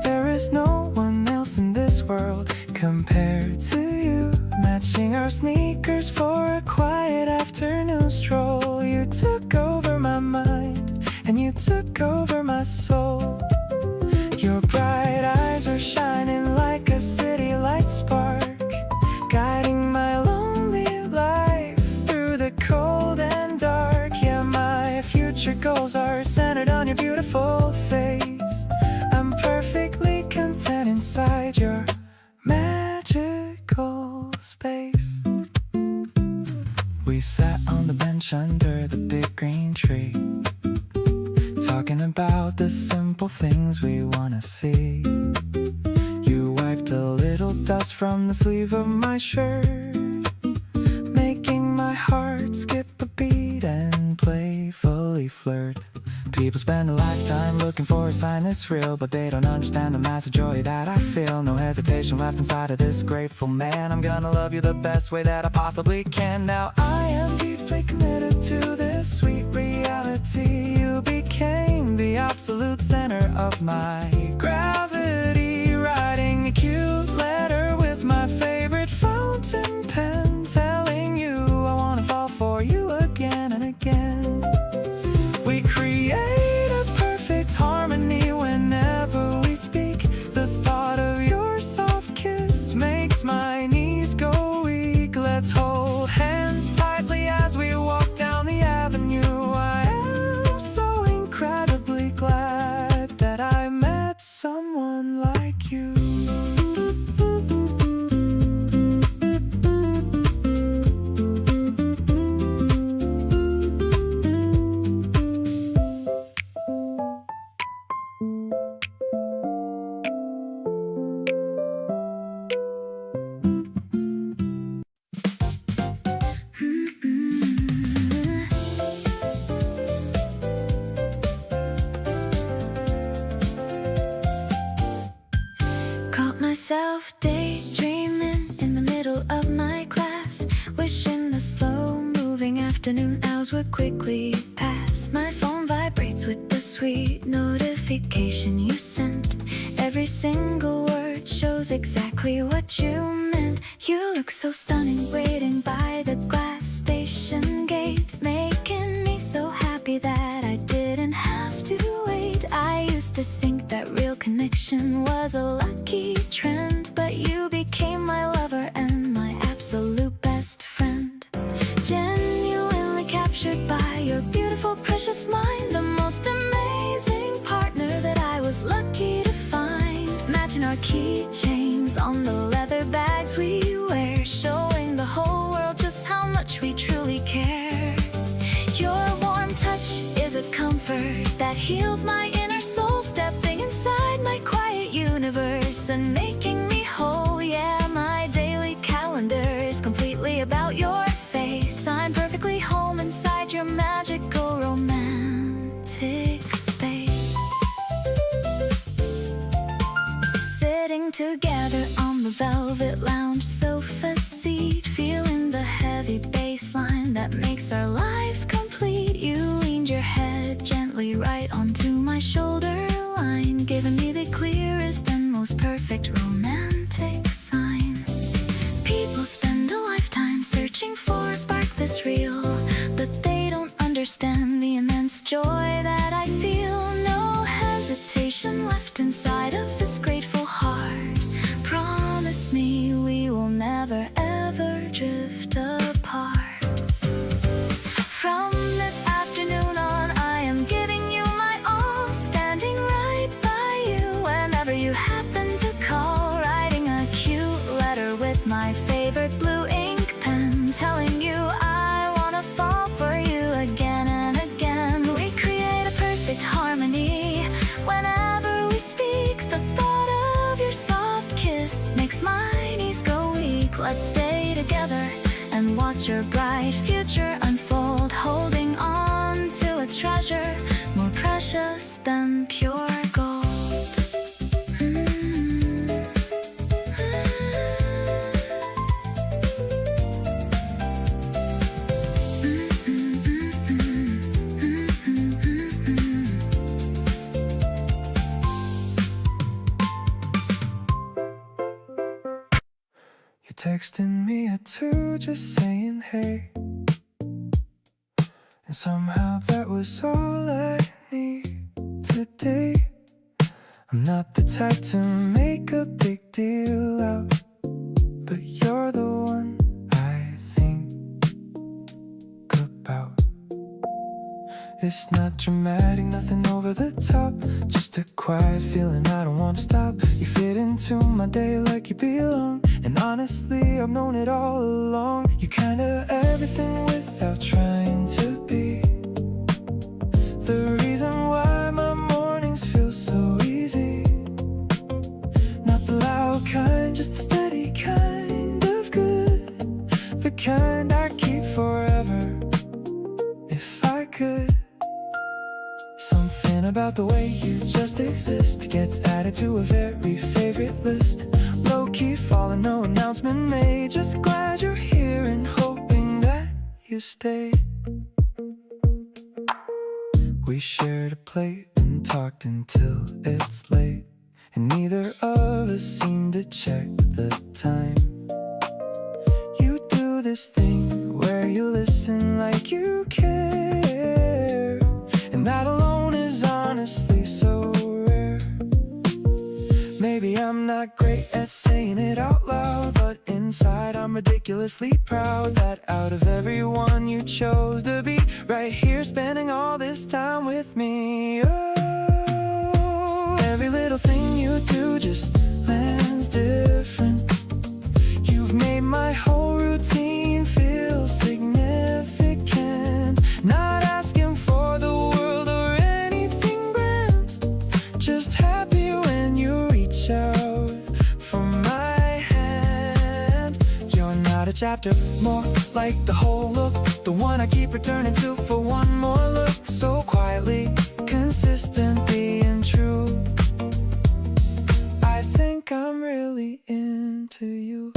There is no one else in this world compared to you. Matching our sneakers for a quiet afternoon stroll. You took over my mind, and you took over my soul. Your bright eyes are shining like a city light spark, guiding my lonely life through the cold and dark. Yeah, my future goals are centered on your beautiful face. I'm perfectly content inside your magical space. We sat on the bench under the big green tree, talking about the simple things we wanna see. You wiped a little dust from the sleeve of my shirt, making my heart skip a beat and playfully flirt. People spend a lifetime looking for a sign that's real, but they don't understand the massive joy that I feel. No hesitation left inside of this grateful man. I'm gonna love you the best way that I possibly can. Now I am deeply committed to this sweet reality. You became the absolute center of my gravity, writing a cute letter with my favorite fountain pen, telling you I wanna fall for you again and again. We create a perfect harmony whenever we speak. The thought of your soft kiss makes my knees go weak. Let's hold hands tightly as we walk down the avenue. I am so incredibly glad that I met someone like you. Caught myself daydreaming in the middle of my class, wishing the slow-moving afternoon hours would quickly pass. My phone vibrates with the sweet notification you sent. Every single word shows exactly what you meant. You look so stunning waiting by the glass station gate, making me so happy that I didn't have to wait. I used to think that real connection was a lucky trend, but you became my lover and my absolute best friend. Genuinely captured by your beautiful, precious mind, the most amazing partner that I was lucky to find. Matching our keychains on the leather bags we wear, showing the whole world just how much we truly care. Your warm touch is a comfort that heals my inner soul, stepping inside my quiet universe and making me whole. Yeah, my daily calendar is completely about your face. I'm perfectly home inside your magical romantic space. Sitting together on the velvet lounge sofa seat, feeling the heavy bass line that makes our lives complete. You leaned your head gently right onto my shoulder line, giving me the clearest and most perfect romantic sign. People spend a lifetime searching for a spark this real, but they don't understand the immense joy that I feel. No hesitation left inside of this grateful heart. Promise me we will never ever drift apart. From this afternoon on, I am giving you my all, standing right by you whenever you happen to call. watch your bright future unfold, holding on to a treasure more precious than pure gold. You texted me at 2 just saying hey, and somehow that was all I need today. I'm not the type to make a big deal out, but you're the one I think about. It's not dramatic, nothing over the top, just a quiet feeling I don't want to stop. You fit into my day like you belong, and honestly I've known it all along. You kinda everything without trying to be the reason why my mornings feel so easy. Not the loud kind, just the steady kind of good, the kind I keep forever if I could. Something about the way you just exist gets added to a very favorite list. Low-key falling, no announcement made, just glad you're here and hoping that you stay. We shared a plate and talked until it's late, and neither of us seemed to check the time. You do this thing where you listen like you care, and that alone is honestly so rare. Maybe I'm not great at saying it out loud, but inside I'm ridiculously proud that out of everyone you chose to be right here spending all this time with me. Oh, every little thing you do just lands different. You've made my whole routine feel significant. Not asking for the world or anything grand, just happy when you reach out for my hand. You're not a chapter, more like the whole look, the one I keep returning to for one more look. So quietly, consistent, being true. I think I'm really into you.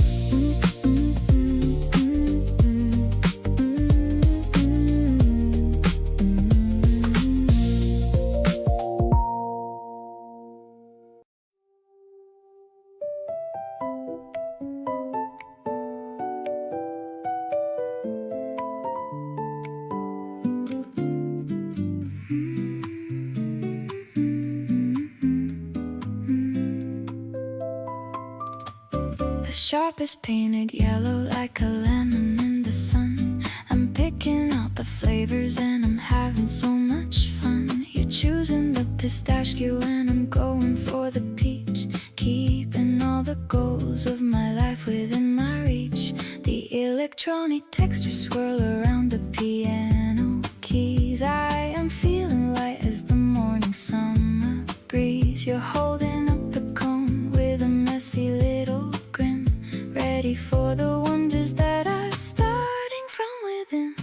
Sharp is painted yellow like a lemon in the sun. I'm picking out the flavors and I'm having so much fun. You're choosing the pistachio and I'm going for the peach, keeping all the goals of my life within my reach. The electronic textures swirl around the piano keys. I am feeling light as the morning summer breeze. You're holding up the cone with a messy little grin, ready for the wonders that are starting from within.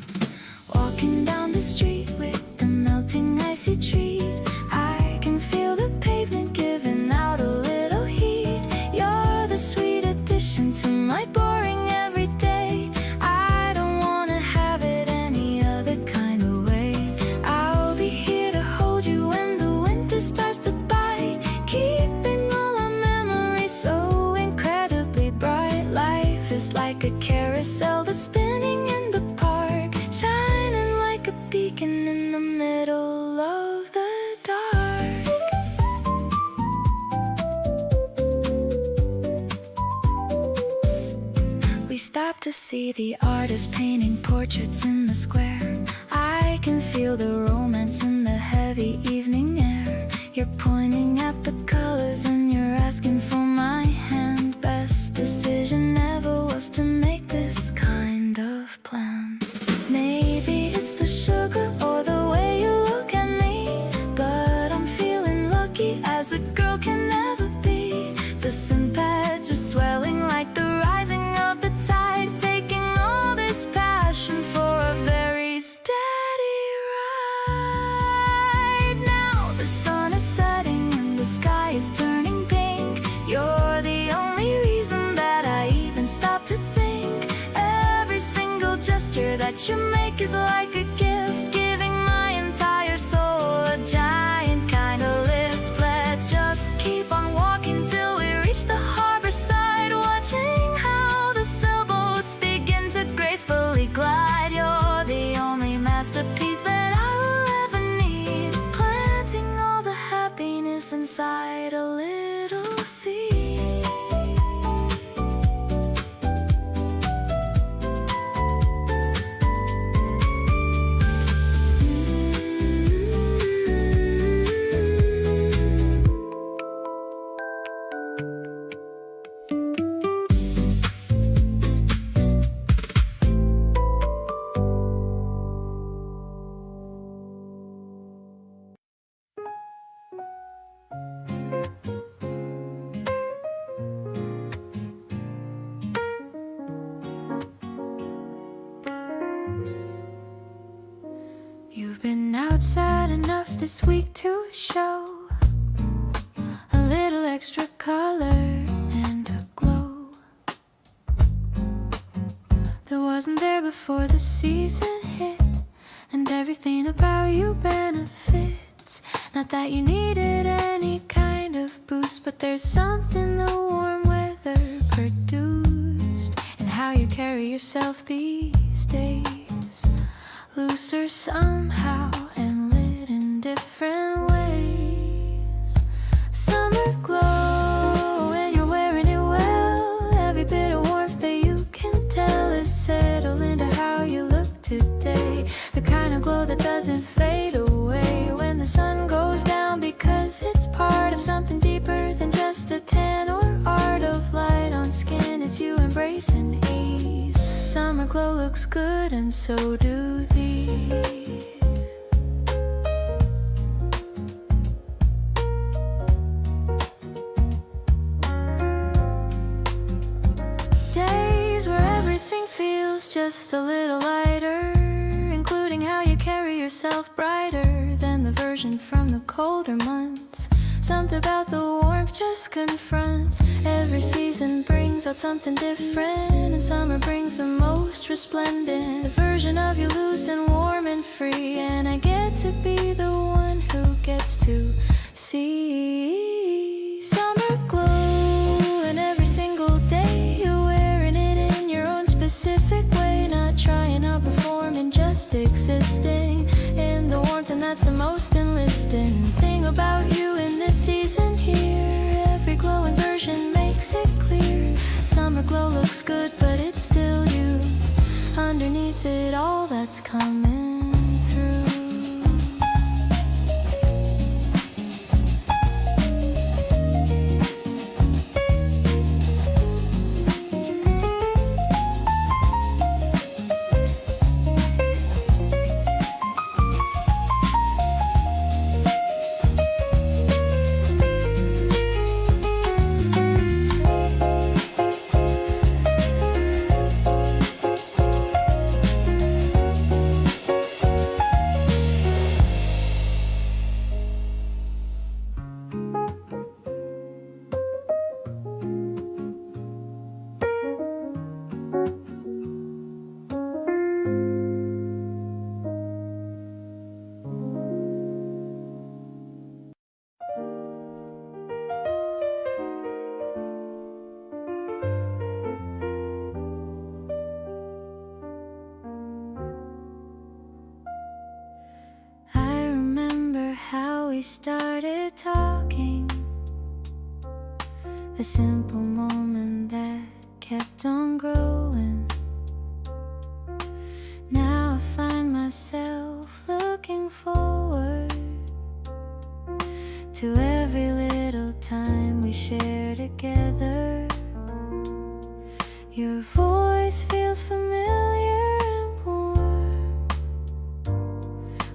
Walking down the street with the melting icy treat, I can feel the pavement giving out a little heat. You're the sweet addition to my boring everyday. I don't wanna have it any other kind of way. I'll be here to hold you when the winter starts to bite, keeping all our memories so incredibly bright. Life is like a carousel that's spinning in the park, shining like a beacon in the middle of the dark. We stop to see the artist painting portraits in the square. I can feel the romance in the heavy evening air. You're pointing at the colors and you're asking for my hand. Best decision ever was to make this kind of plan. Maybe it's the sugar or the way you look at me, but I'm feeling lucky as a girl can never be. The sympaths are swelling like the rising of the tide, taking all this power. what you make is like a gift, giving my entire soul a giant kind of lift. Let's just keep on walking till we reach the harbor side, watching how the sailboats begin to gracefully glide. You're the only masterpiece that I will ever need, planting all the happiness inside a little seed. You've been outside enough this week to show a little extra color and a glow that wasn't there before the season hit, and everything about you benefits. Not that you needed any kind of boost, but there's something the warm weather produced, and how you carry yourself these days. Looser somehow and lit in different ways. Summer glow, and you're wearing it well. Every bit of warmth that you can tell is settled into how you look today. The kind of glow that doesn't fade away when the sun goes down, because it's part of something deeper than just a tan or art of light on skin. It's you embracing ease. Summer glow looks good, and so do these. Days where everything feels just a little lighter, including how you carry yourself brighter than the version from the colder months. Something about the warmth just confronts. Every season brings out something different, and summer brings the most resplendent, the version of you loose and warm and free. And I get to be the one who gets to see summer glow. And every single day you're wearing it in your own specific way, not trying, not performing, just existing in the warmth. And that's the most enlisting thing about you in this season here. Every glowing version makes it clear. Summer glow looks good, but it's still you underneath it all that's coming through. We started talking, a simple moment that kept on growing. Now I find myself looking forward to every little time we share together. Your voice feels familiar and warm,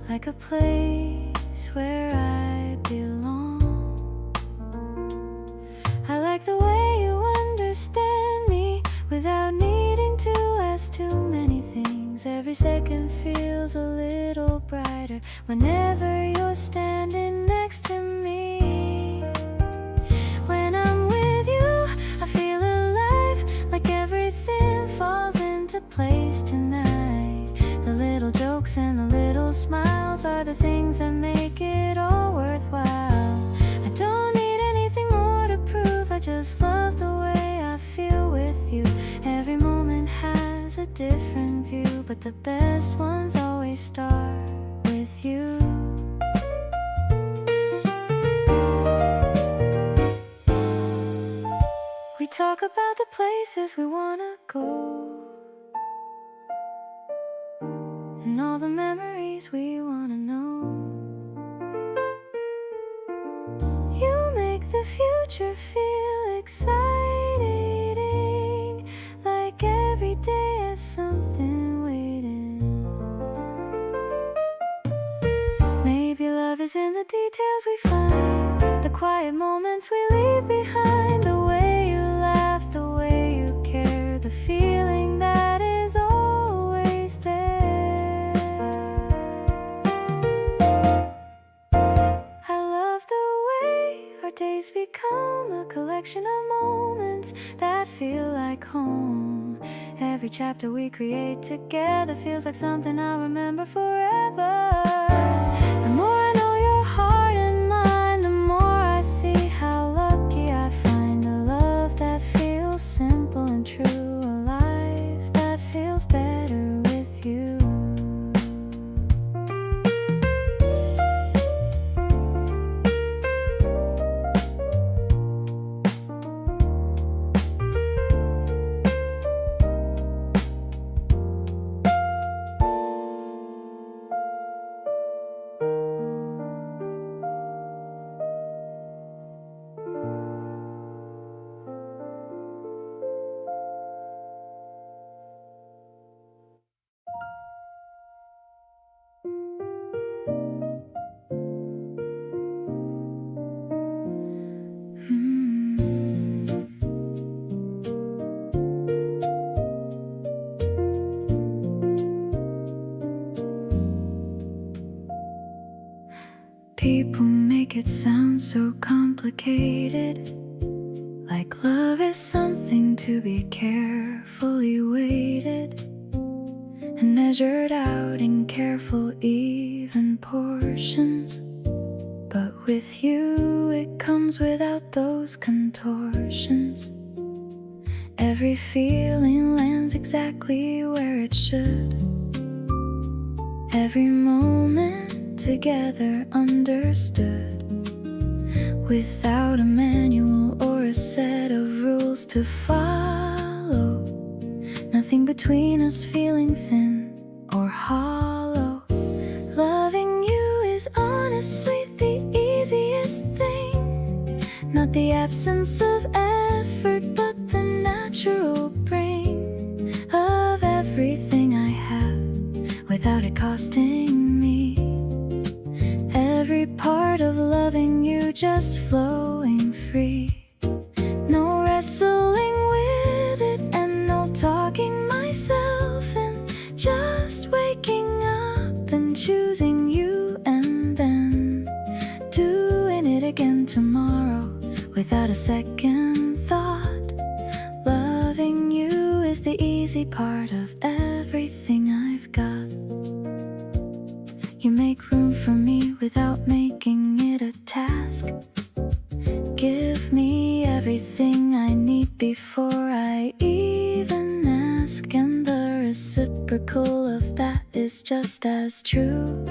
like a place where I belong. I like the way you understand me without needing to ask too many things. Every second feels a little brighter whenever you're standing next to me. When I'm with you, I feel alive, like everything falls into place tonight. but the best ones always start with you. We talk about the places we wanna go and all the memories we wanna know. You make the future feel exciting, like every day has something waiting. Maybe love is in the details we find, the quiet moments we leave behind, the way you laugh, the way you care, the feeling that is always there. I love the way our days become a collection of moments that feel like home. Every chapter we create together feels like something I'll remember forever. The more I know your heart and mind, the more I see how lucky I find a love that feels simple and true, a life that feels better with you. People make it sound so complicated, like love is something to be carefully weighted and measured out in careful, even portions. But with you, it comes without those contortions. Every feeling lands exactly where it should. Every moment together understood, without a manual or a set of rules to follow. Nothing between us feeling thin or hollow. Loving you is honestly the easiest thing. Not the absence of effort, but the natural bring of everything I have without it costing me. Every part of loving you just flowing free. No wrestling with it and no talking myself in. Just waking up and choosing you and then doing it again tomorrow without a second thought. Loving you is the easy part of everything I've got. You make room for me without making it a task. Give me everything I need before I even ask, and the reciprocal of that is just as true.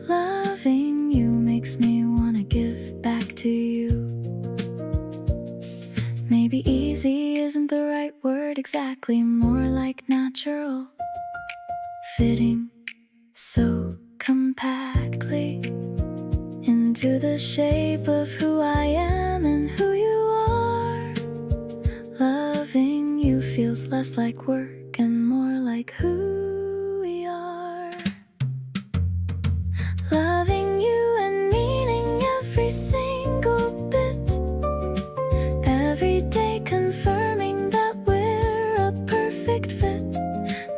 Loving you makes me wanna give back to you. Maybe easy isn't the right word exactly, more like natural, fitting so compactly into the shape of who I am and who you are. Loving you feels less like work and more like who we are. Loving you and meaning every single bit, every day confirming that we're a perfect fit.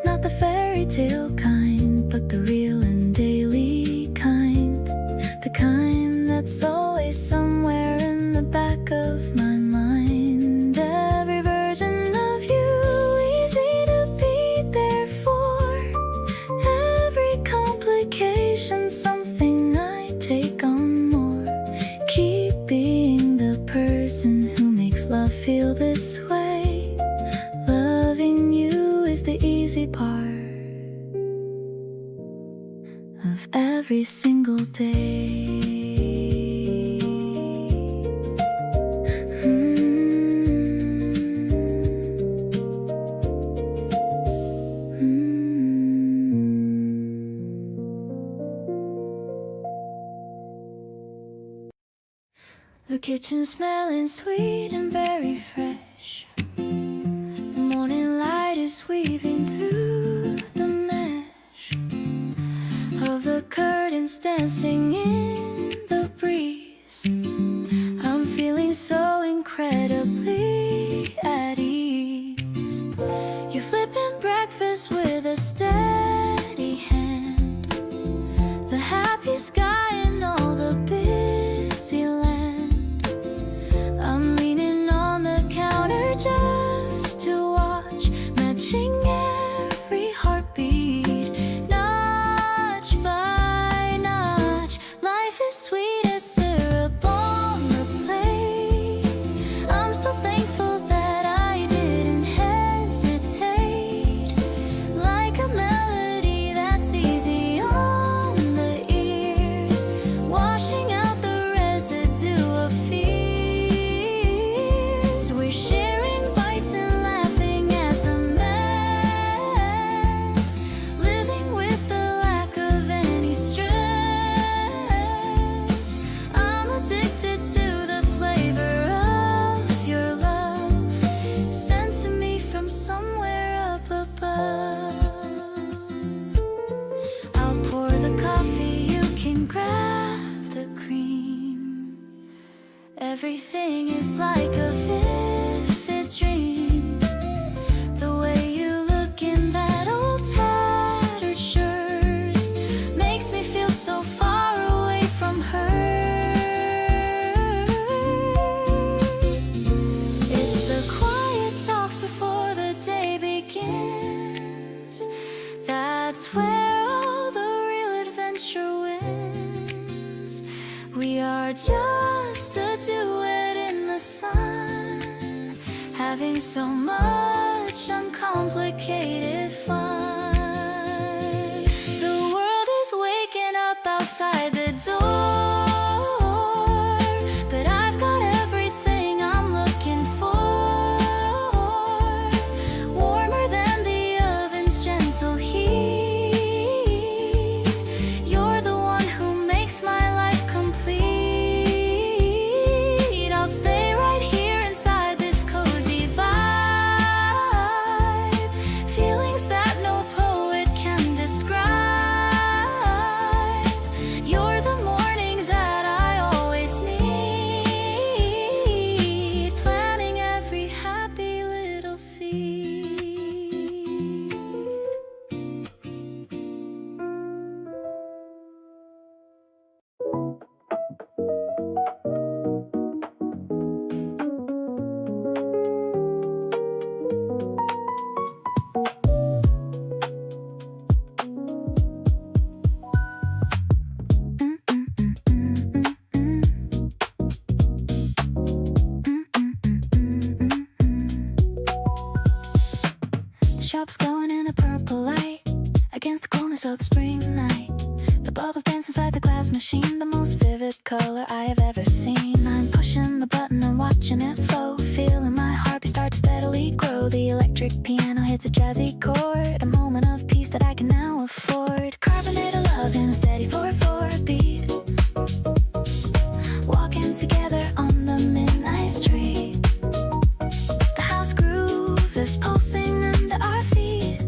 Not the fairy tale kind, but the real and daily kind. The kind that's always somewhere in the back of my mind. Every version of you, easy to be there for. Every complication, something I take on more. Keep being the person who makes love feel this way. Loving you is the easy part. every single day. The kitchen smelling sweet and very fresh. The morning light is weaving through the mesh of the curtains dancing in the breeze. I'm feeling so incredibly at ease. You're flipping breakfast with a steady hand. The happy sky and all the busy land. I'm leaning on the counter just to watch, matching every heartbeat, notch by notch. Life is sweet as syrup on the plate. I'm so thankful that I didn't hesitate. Like a melody that's easy on the ears, washing out the residue of fears. We're sharing bites and laughing at the mess, living with the lack of any stress. I'm addicted to the flavor of your love, sent to me from somewhere up above. I'll pour the coffee, you can grab the cream. Everything is like a vivid dream. The way you look in that old tattered shirt makes me feel so far away from her. It's the quiet talks before the day begins. That's where all the real adventure wins. We are just a duet in the sun, having so much uncomplicated fun. The world is waking up outside the door, but I've got everything I'm looking for. Warmer than the oven's gentle heat. You're the one who makes my life complete. I'll stay right here inside this cozy vibe. Feelings that no poet can describe. You're the morning that I always need, planting every happy little seed. The shop's glowing in a purple light against the coolness of the spring night. The bubbles dance inside the glass machine, the most vivid color I have ever seen. I'm pushing the button and watching it flow, feeling my heartbeat start to steadily grow. The electric piano hits a jazzy chord, a moment of peace that I can now afford. Carbonated love in a steady 4/4 beat, walking together on the midnight street. The house groove is pulsing under our feet,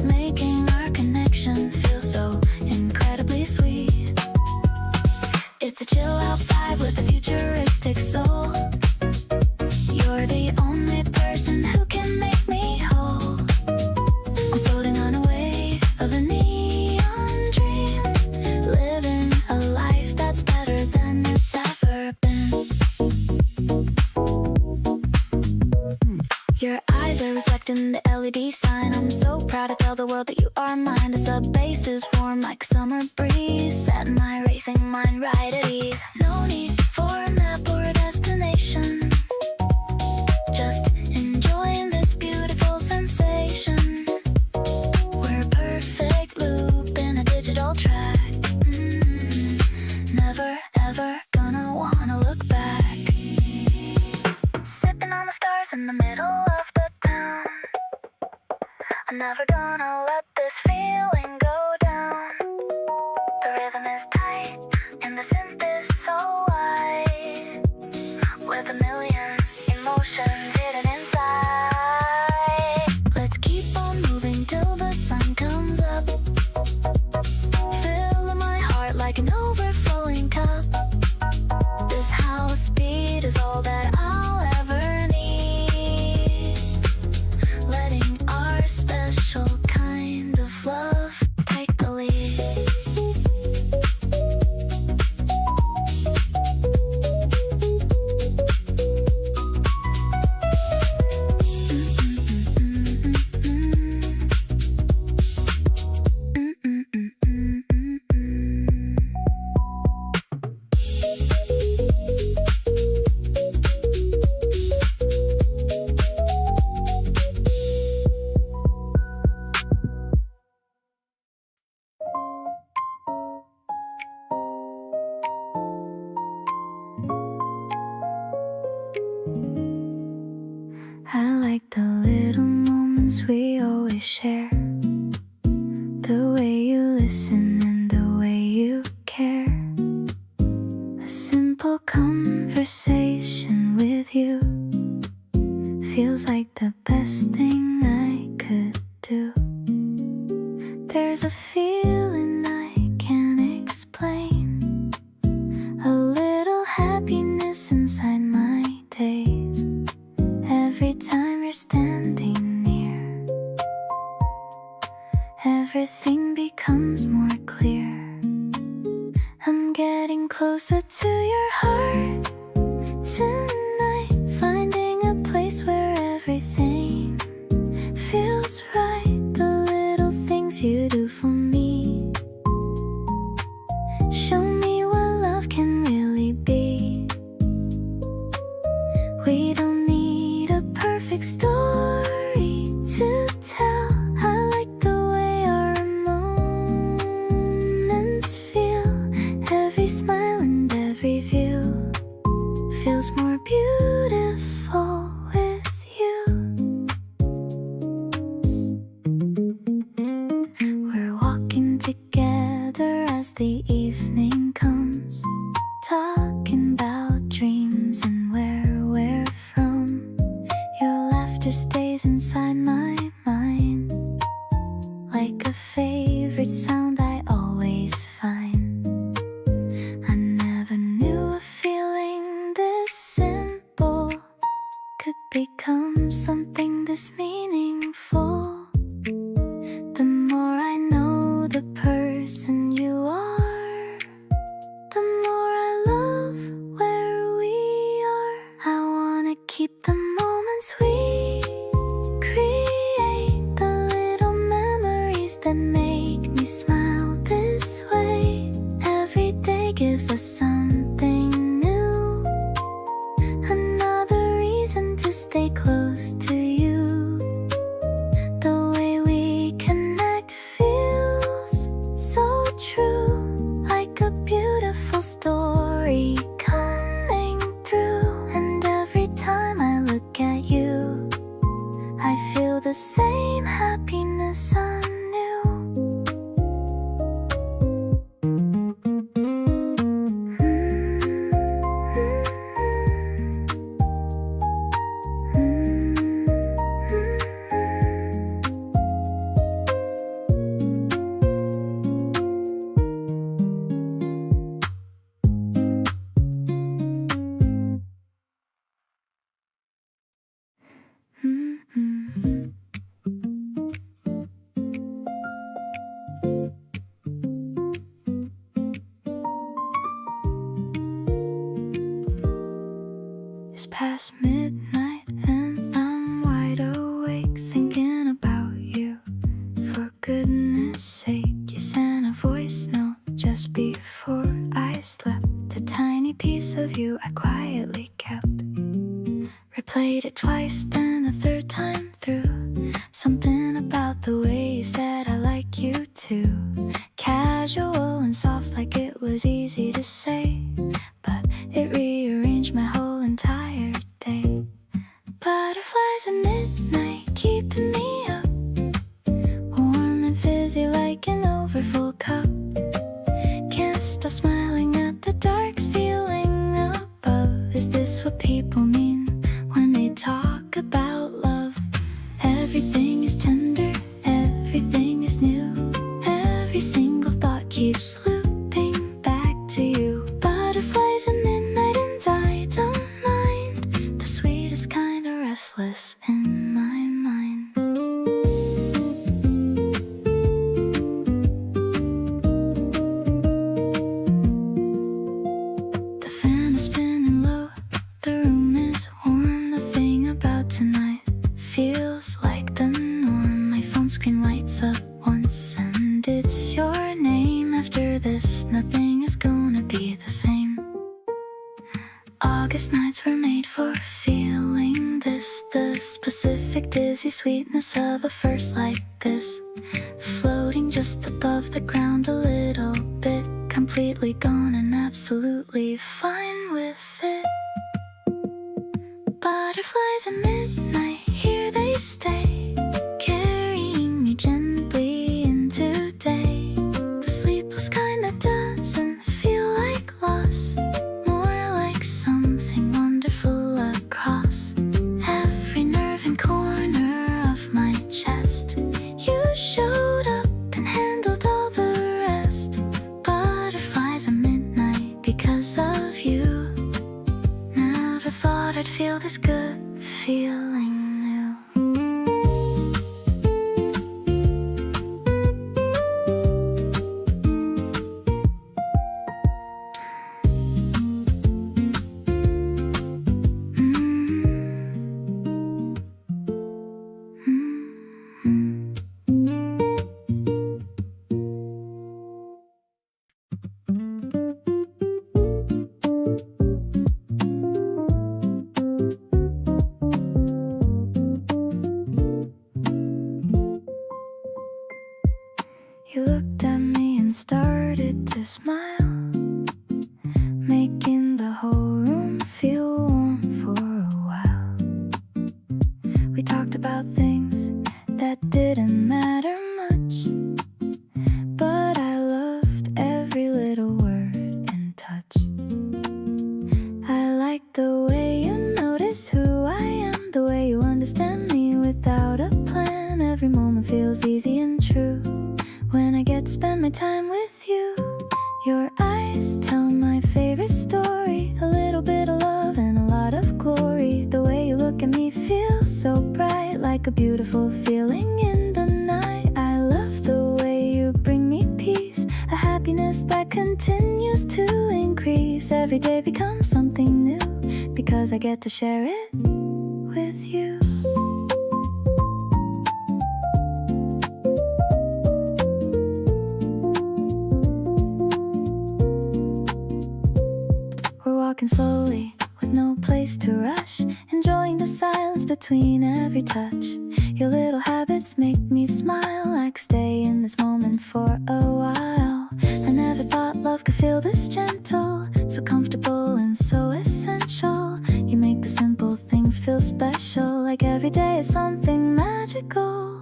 making our connection feel so incredibly sweet. It's a chill out vibe with a futuristic soul. You're the only person who can make me whole. I'm floating on a wave never gonna let this feeling go down. The rhythm is tight and the synth is so wide, with a million emotions hidden inside. Let's keep on moving till the sun comes up, filling my heart like an overflowing cup. This house beat is all that I'll ever need, letting our special kind of love take the lead. I like the little moments we always share, the way you listen and the way you care. A simple conversation with you feels like the best thing I could do. There's a feeling I can't explain, a little happiness inside my days every time you're standing near. Everything becomes more clear. I'm getting closer to your heart tonight, finding a place where everything feels right. The little things you do for me show me what love can really be. We don't need a perfect story to tell. I like the way our moments feel. Every smile and every view feels more beautiful with you. We're walking together as the evening comes, talking about dreams and where we're from. Your laughter stays inside my mind, like a favorite sound I always find. I never knew a feeling this simple could become something this meaningful. The more I know the person you are, the more I love where we are. I wanna keep the moments we create, the little memories that make me smile this way. Every day gives us something new, another reason to stay close to you. The way we connect feels so true, like a beautiful story coming through. And every time I look at you, I feel the same happiness anew. It's past midnight and I'm wide awake, thinking about you. For goodness sake, you sent a voice note just before I slept. A tiny piece of you I quietly kept. Replayed it twice, then a third time through. Something about the way you said I like you too. Casual and soft, like it was easy to say, but it rearranged my whole entire day. Butterflies at midnight keeping me up, people mean when they talk about love. Everything is tender, everything is new. Every single thought keeps looping back to you. Butterflies at midnight and I don't mind. The sweetest kind of restless in my mind. The fan is spinning low, the room is warm. Nothing about tonight feels like the norm. My phone screen lights up once and it's your name. After this, nothing is gonna be the same. August nights were made for feeling this, the specific dizzy sweetness of a first like this. Floating just above the ground a little bit, completely gone and absolutely fine with it. Butterflies at midnight, here they stay, carrying me gently into day. The sleepless kind that doesn't feel like loss, more like something wonderful across every nerve and corner of my chest. You showed up and handled all the rest. Butterflies at midnight because of you. Never thought I'd feel this good feeling new. You looked at me and started to smile, making the whole room feel warm for a while. We talked about things that didn't matter much, but I loved every little word and touch. I like the way you notice who I am, the way you understand me without a plan. Every moment feels easy and true when I get to spend my time with you. Your eyes tell my favorite story, a little bit of love and a lot of glory. The way you look at me feels so bright, like a beautiful feeling in the night. I love the way you bring me peace, a happiness that continues to increase. Every day becomes something new because I get to share it with you. Walking slowly with no place to rush, enjoying the silence between every touch. Your little habits make me smile, like stay in this moment for a while. I never thought love could feel this gentle, so comfortable and so essential. You make the simple things feel special, like every day is something magical.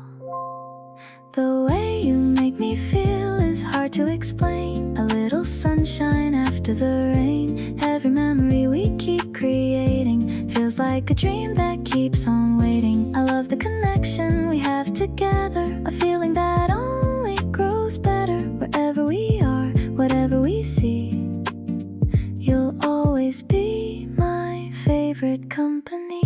The way you make me feel is hard to explain. A little sunshine after the rain. Every memory we keep creating feels like a dream that keeps on waiting. I love the connection we have together, a feeling that only grows better. Wherever we are, whatever we see, you'll always be my favorite company.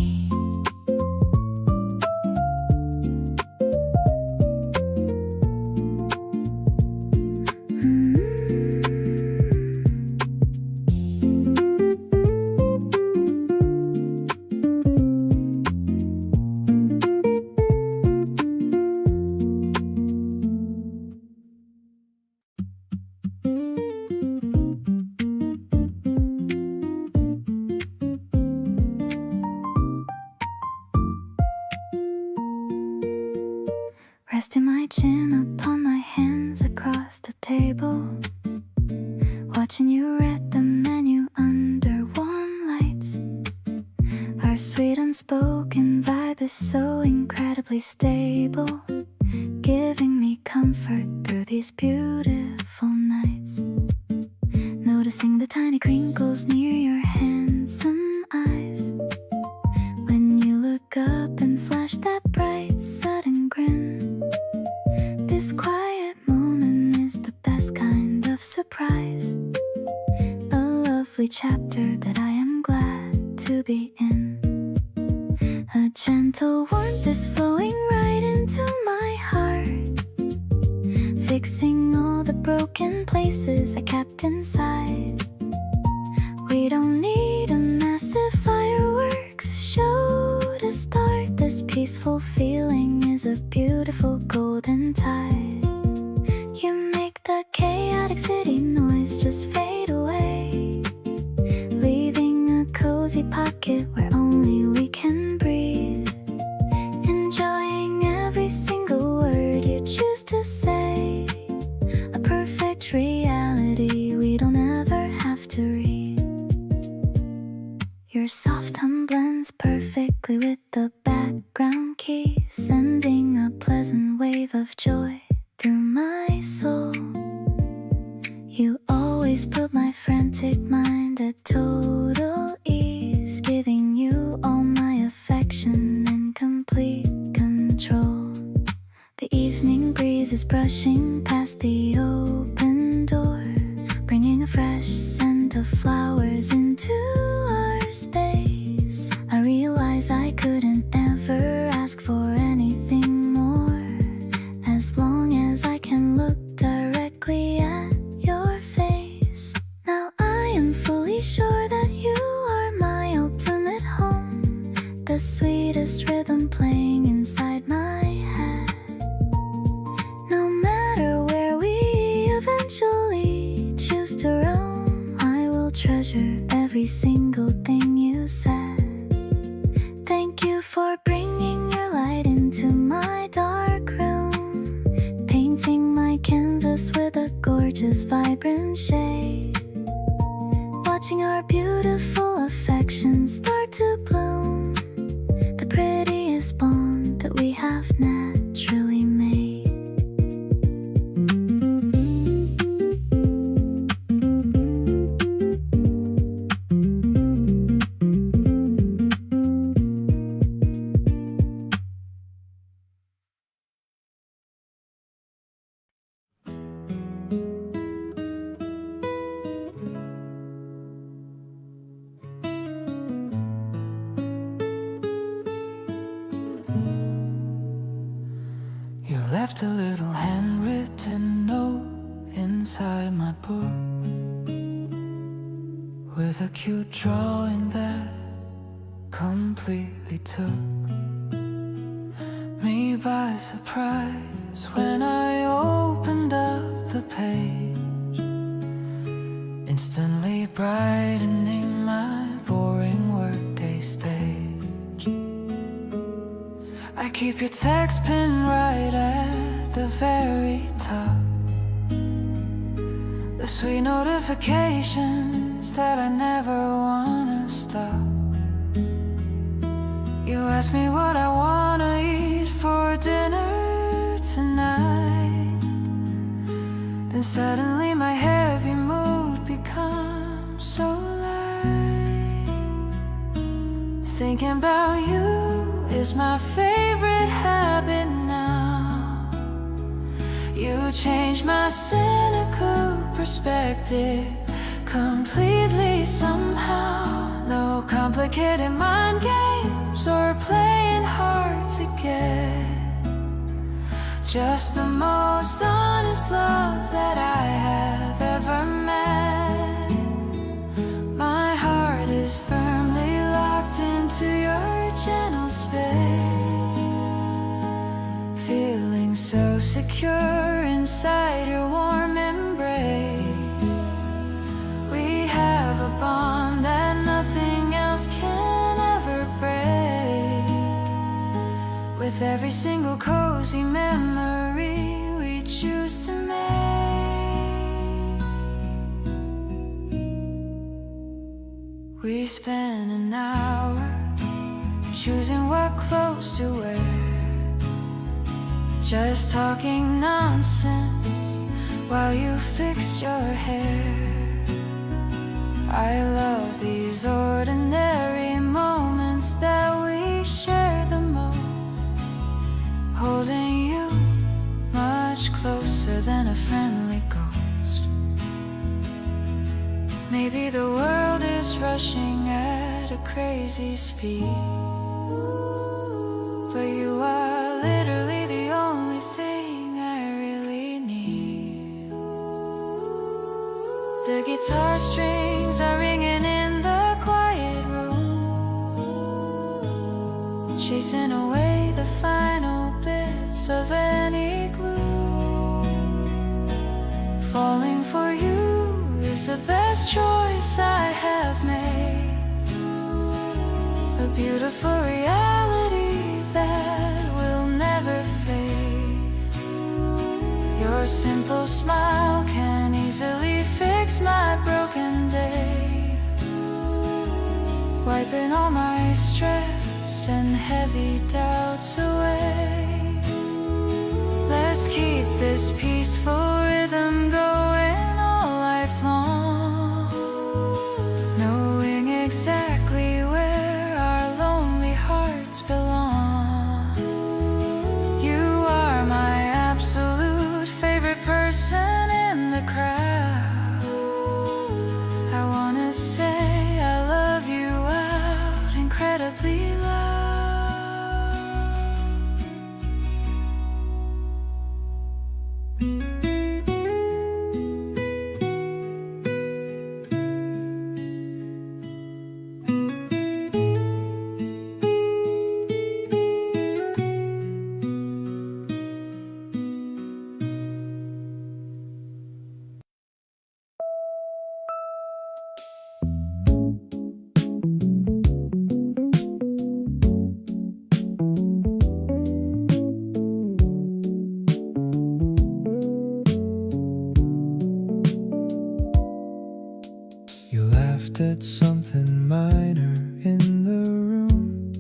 Resting my chin upon my hands across the table, watching you read the menu under warm lights. Our sweet unspoken vibe is so incredibly stable, giving me comfort through these beautiful nights. Noticing the tiny crinkles near your handsome eyes. When you look up and flash that bright sudden grin, this quiet moment is the best kind of surprise. A lovely chapter that I am glad to be in. A gentle warmth is flowing right into my heart, fixing all the broken places I kept inside. We don't need a massive fireworks show to start. This peaceful feeling is a beautiful golden tide. You make the chaotic city noise just fade away, leaving a cozy pocket where only we can breathe, enjoying every single word you choose to say. A perfect reality we don't ever have to read. Your soft hum blends perfectly with the background key, sending a pleasant wave of joy through my soul. You always put my frantic mind at total ease, giving you all my affection and complete control. The evening breeze is brushing past the open door, bringing a fresh scent of flowers into our space. I realize I couldn't ever ask for anything more, as long as I can look directly at your face. Now I am fully sure that you are my ultimate home, the sweetest rhythm playing inside my head. No matter where we eventually choose to roam, I will treasure every single thing you said. Thank you for bringing your light into my dark room, painting my canvas with a gorgeous vibrant shade, watching our beautiful affection start to bloom, the prettiest bond that we have naturally made. You left a little handwritten note inside my book, with a cute drawing that completely took me by surprise when I opened up the page, instantly brightening my boring workday stage. I keep your text pinned right at the very top, the sweet notifications that I never wanna stop. You ask me what I wanna eat for dinner tonight, and suddenly my heavy mood becomes so light. Thinking about you is my favorite habit now. You changed my cynical perspective completely somehow. No complicated mind games or playing hard to get, just the most honest love that I have ever met. My heart is firmly locked into your gentle space, feeling so secure inside your warm embrace. We have a bond that nothing else can ever break, with every single cozy memory we choose to make. We spend an hour choosing what clothes to wear, just talking nonsense while you fix your hair. I love these ordinary moments that we share the most, holding you much closer than a friendly ghost. Maybe the world is rushing at a crazy speed, but you are literally the only thing I really need. The guitar strings are ringing in the quiet room, chasing away the final bits of any glue. Falling for you is the best choice I have made, a beautiful reality that will never fade. Your simple smile can easily fix my broken day, wiping all my stress and heavy doubts away. Let's keep this peaceful rhythm going all life long, knowing exactly where our lonely hearts belong. You are my absolute favorite person in the crowd. I wanna say I love you out incredibly loud. You laughed at something minor in the room,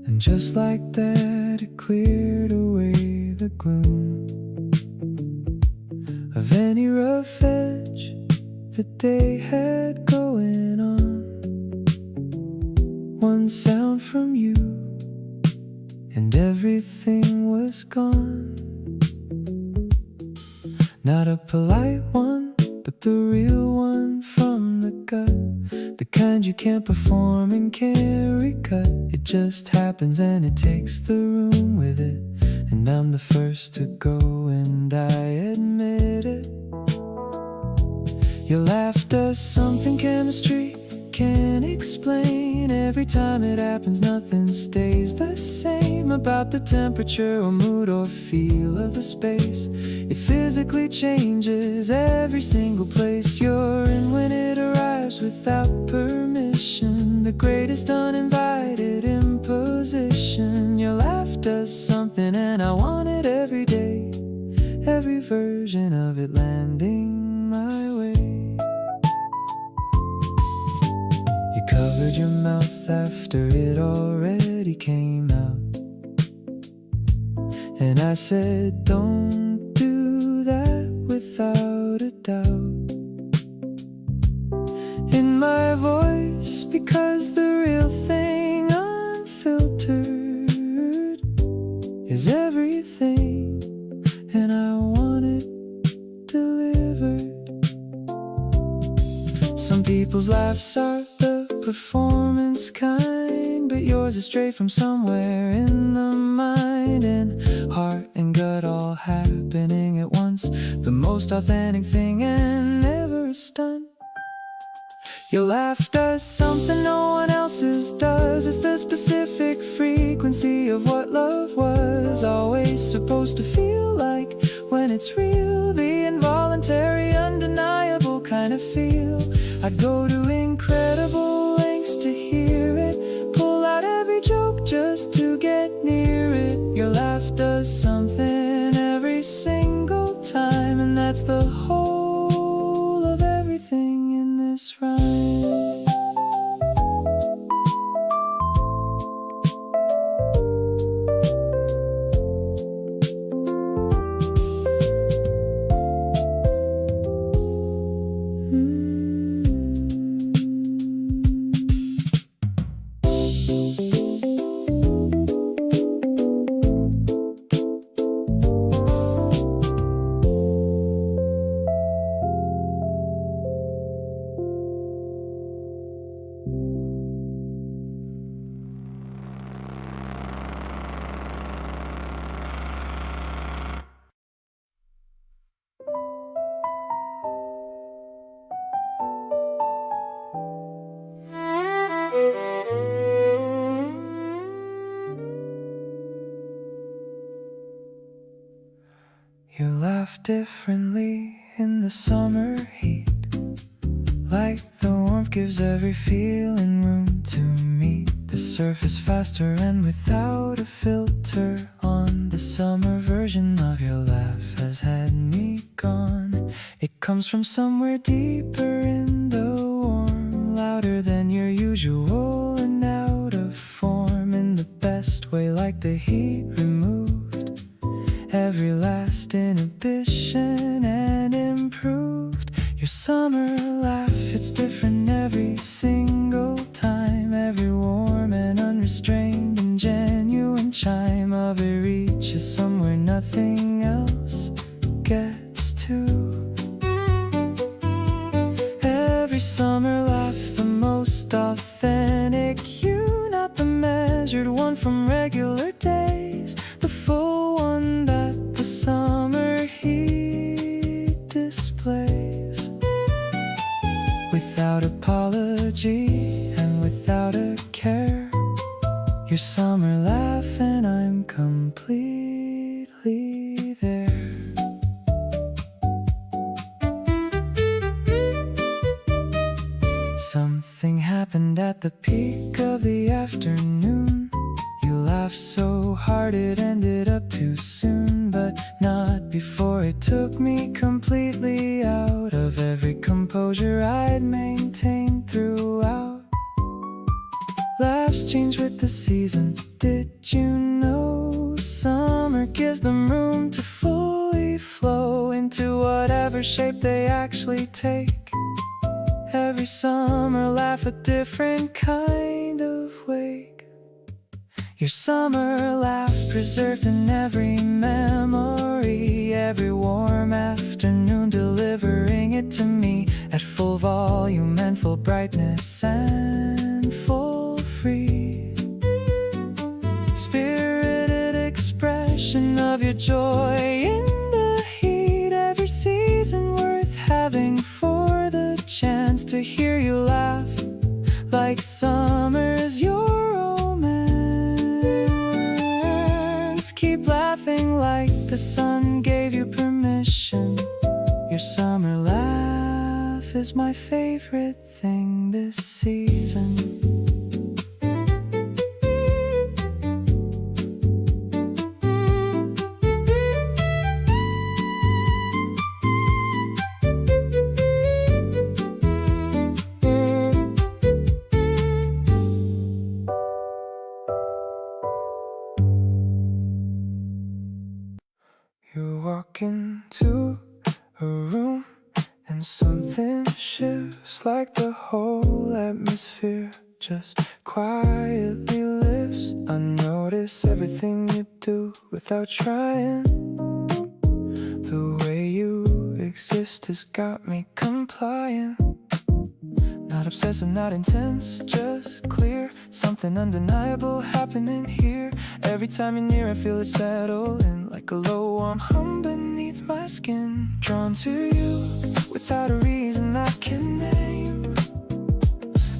and just like that it cleared away the gloom of any rough edge the day had going on. One sound from you and everything was gone. Not a polite one, but the real one from the gut, the kind you can't perform and can't recut. It just happens and it takes the room with it, and I'm the first to go and I admit it. Your laughter's something chemistry can't explain. Every time it happens nothing stays the same about the temperature or mood or feel of the space. It physically changes every single place you're in when it arrives without permission. The greatest uninvited imposition. Your laugh does something and I want it every day, every version of it landing my way. You covered your mouth after it already came out, and I said don't do that without a doubt. In my voice, because the real thing unfiltered is everything, and I want it delivered. Some people's laughs are the performance kind, but yours is straight from somewhere in the mind and heart and gut all happening at once. The most authentic thing and never a stunt. Your laugh does something no one else's does. It's the specific frequency of what love was always supposed to feel like when it's real. The involuntary, undeniable kind of feel. I'd go to incredible lengths to hear it, pull out every joke just to get near it. Your laugh does something every single time, and that's the whole of everything in this rhyme. differently in the summer heat. Like the warmth gives every feeling room to meet the surface faster and without a filter on. The summer version of your laugh has had me gone. It comes from somewhere deeper in the warm, louder than your usual and out of form in the best way, like the heat removed every last inhibition and improved your summer laugh. It's different every single time, every warm and unrestrained and genuine chime of it reaches somewhere nothing else gets to. Every summer laugh, the most authentic you, not the measured one from regular days, the full one that the summer heat displays. Without apology and without a care, your summer laugh and I'm completely there. Something happened at the peak of the afternoon. You laughed so hard it ended up too soon, but not before it took me completely out of every composure I'd maintained throughout. Laughs change with the season. Did you know summer gives them room to fully flow into whatever shape they actually take? Every summer laugh a different kind of wake. Your summer laugh preserved in every memory, every warm afternoon delivering it to me at full volume and full brightness and full free. Spirited expression of your joy in the heat, every season worth having for the chance to hear you laugh like summer's your romance. Keep laughing like the sun gave you permission. Your summer laugh is my favorite thing this season. You walk into a room and something shifts, like the whole atmosphere just quietly lifts. I notice everything you do without trying. The way you exist has got me complying. Not obsessive, not intense, just clear. Something undeniable happening here. Every time you're near I feel it settle in, like a low warm hum beneath my skin. Drawn to you without a reason I can name.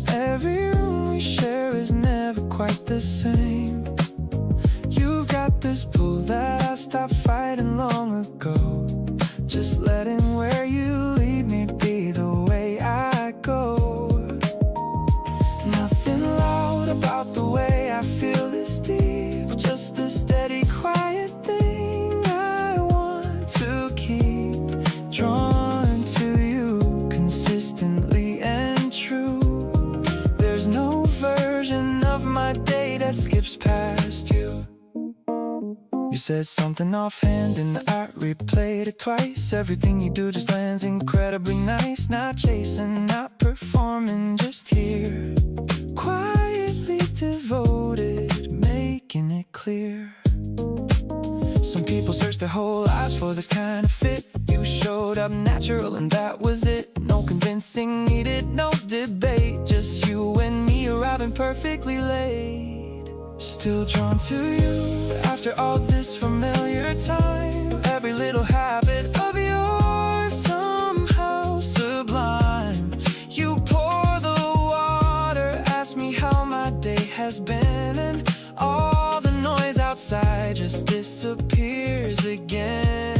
Every room we share is never quite the same. You've got this pull that I stopped fighting long ago. Just letting where you lead me be the way I go. Nothing loud about the way I feel this deep, just a steady quiet thing I want to keep. Drawn to you consistently and true. There's no version of my day that skips past you. You said something offhand and I replayed it twice. Everything you do just lands incredibly nice. Not chasing, not performing, just here, quietly devoted, making it clear. Some people search their whole lives for this kind of fit. You showed up natural and that was it. No convincing needed, no debate. Just you and me arriving perfectly late. Still drawn to you after all this familiar time. Every little habit of yours somehow sublime. You pour the water, ask me how my day has been, and all the noise outside just disappears again.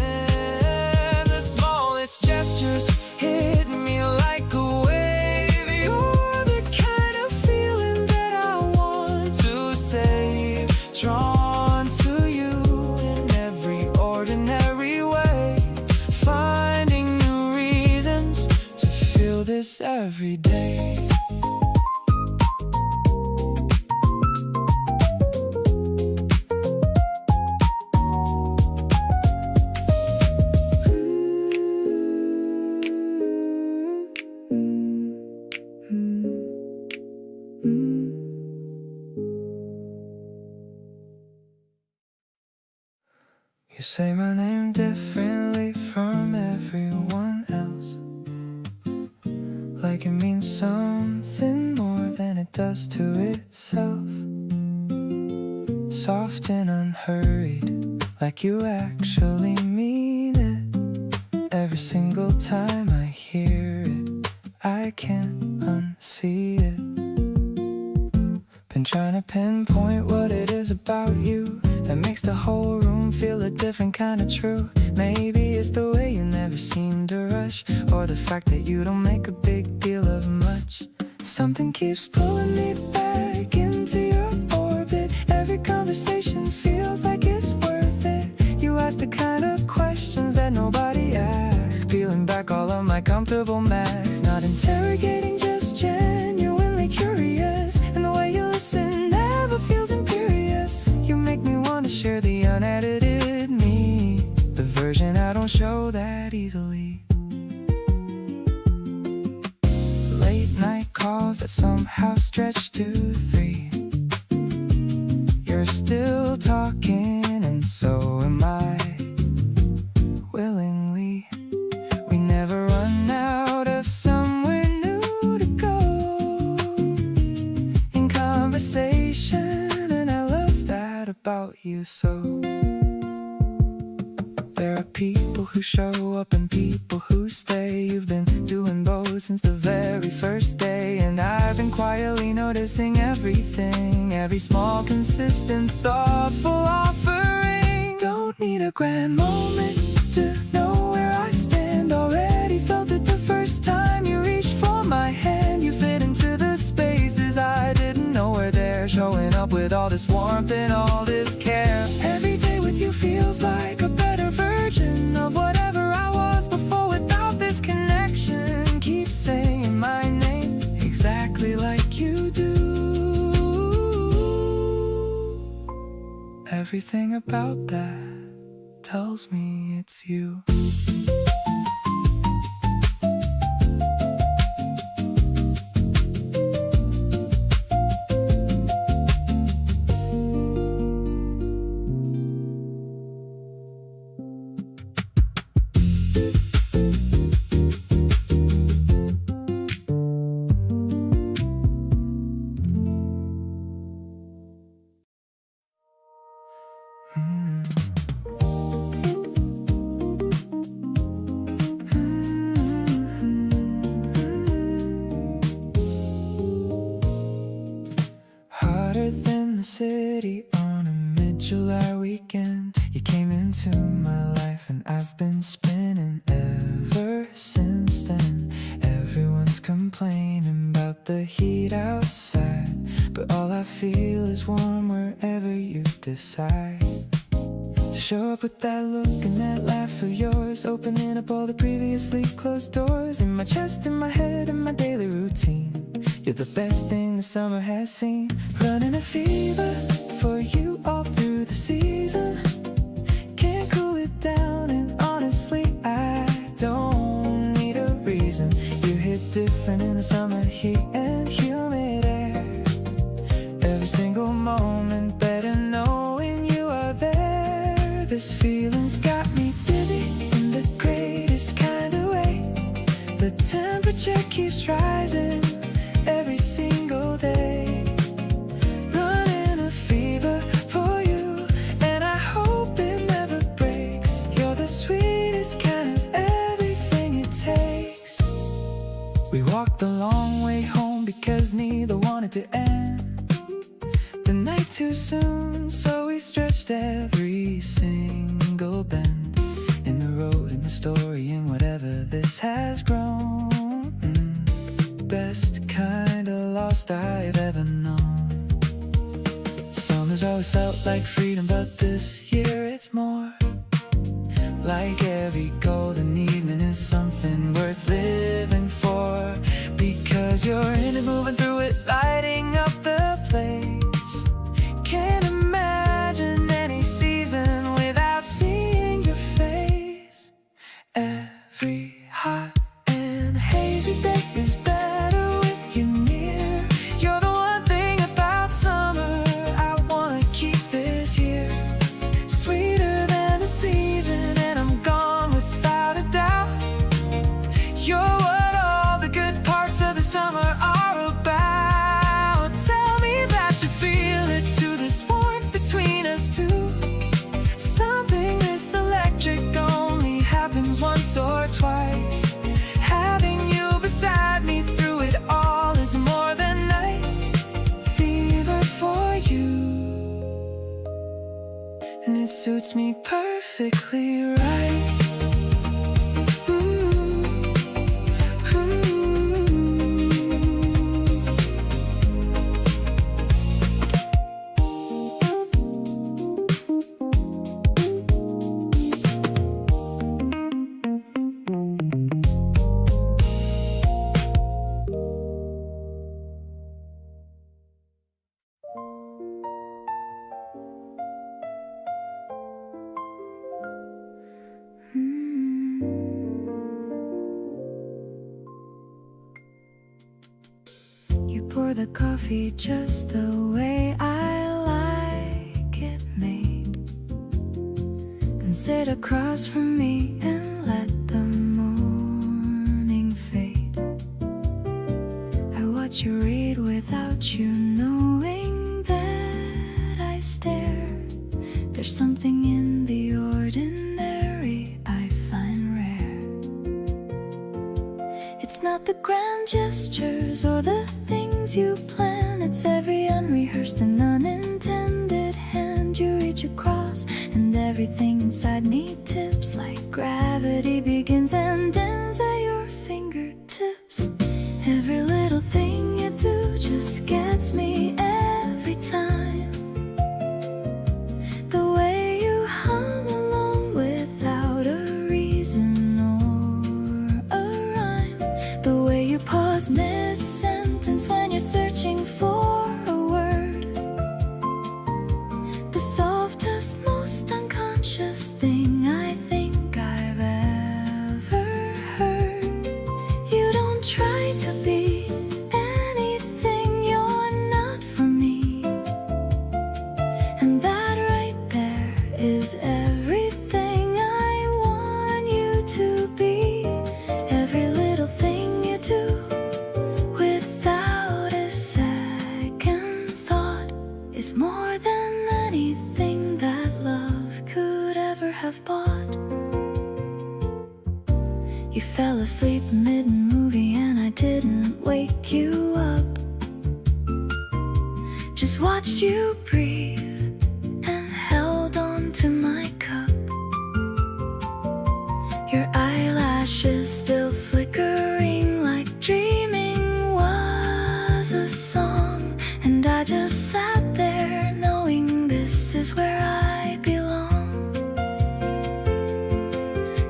say my name differently from everyone else, like it means something more than it does to itself. Soft and unhurried, like you actually mean it. Every single time I hear it, I can't unsee it. Been trying to pinpoint what it is about you that makes the whole room feel a different kind of true. Maybe it's the way you never seem to rush, or the fact that you don't make a big deal of much. Something keeps pulling me back into your orbit. Every conversation feels like it's worth it. You ask the kind of questions that nobody asks, peeling back all of my comfortable masks. Not interrogating, just genuinely curious. And the way you listen never feels imperious. You make me want to share the unedited me, the version I don't show that easily. Late night calls that somehow stretch to 3. You're still talking and so am I, willingly. We never run out of somewhere new to go in conversation, and I love that about you so. There are people who show up and people who stay. You've been doing both since the very first day, and I've been quietly noticing everything, every small, consistent, thoughtful offering. Don't need a grand moment to know where I stand. Already felt it the first time you reached for my hand. You fit into the spaces I didn't know were there, showing up with all this warmth and all this care. Every day with you feels like a better version of whatever I was before, without this connection. Keep saying my name exactly like you do. Everything about that tells me it's you. Hotter than the city on a mid-July weekend. You came into my life and I've been spinning ever since then. Everyone's complaining about the heat outside, but all I feel is warm wherever you decide to show up with that look and that laugh of yours, opening up all the previously closed doors in my chest, in my head, in my daily routine. You're the best thing the summer has seen. Running a fever for you all through the season. Can't cool it down, and honestly I don't need a reason. You hit different in the summer heat and humid air. Every single moment better knowing you are there. This feeling's got me dizzy in the greatest kind of way. The temperature keeps rising every single day. Running a fever for you, and I hope it never breaks. You're the sweetest kind of everything it takes. We walked the long way home because neither wanted to end the night too soon, so we stretched every single bend in the road, in the story, in whatever this has grown. Best kind of lost I've ever known. Summer's always felt like freedom, but this year it's more like every golden evening is something worth living for. Because you're in it, moving through it, lighting up the place. Can't imagine any season without seeing your face. Every hot and hazy day is better with you near. You're the one thing about summer I wanna keep this year. Sweeter than the sea. suits me perfectly right. You pour the coffee just the way I like it made, and sit across from me and let the morning fade. I watch you read without you knowing that I stare. There's something in the ordinary I find rare. It's not the grand gestures or the things you plan, it's every unrehearsed and unintended hand you reach across, and everything inside me tips like gravity begins and ends at your fingertips. Every little thing you do just gets me every time. The way you hum along without a reason or a rhyme. The way you pause mid-sentence when you're searching for a word. The softest, most unconscious thing I think I've ever heard. You don't try to be anything you're not for me, and that right there is everything I want you to be. Every little thing you do without a second thought is more than anything that love could ever have bought. You fell asleep mid-movie and I didn't wake you up. Just watched you breathe and held on to my cup. Your eyelashes still flickering like dreaming was a song, and I just sat there knowing this is where I belong.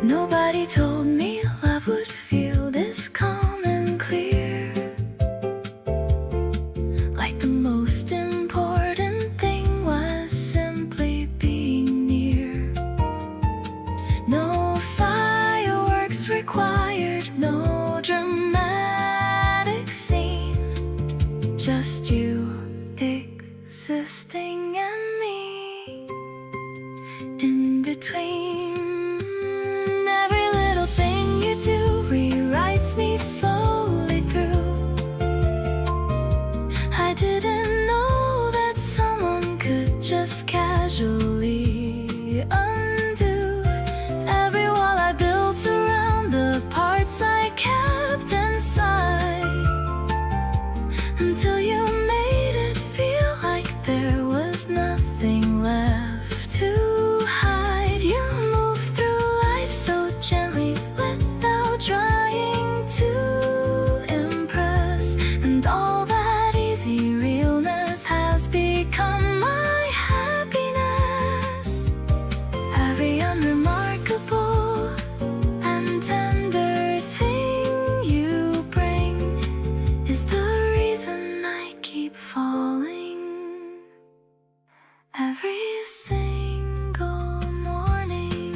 Nobody told me love would feel this calm and clear, like the most important thing was simply being near. No fireworks required, no dramatic scene, just you existing and me in between. Every little thing you do rewrites me slowly through. I didn't know that someone could just casually undo every wall I built around the parts I kept inside, until you made it feel like there was nothing left to hide. You move through life so gently without trying to impress, and all that easy realness has become my happiness. Every unremarkable and tender thing you bring is the reason I keep falling every single morning.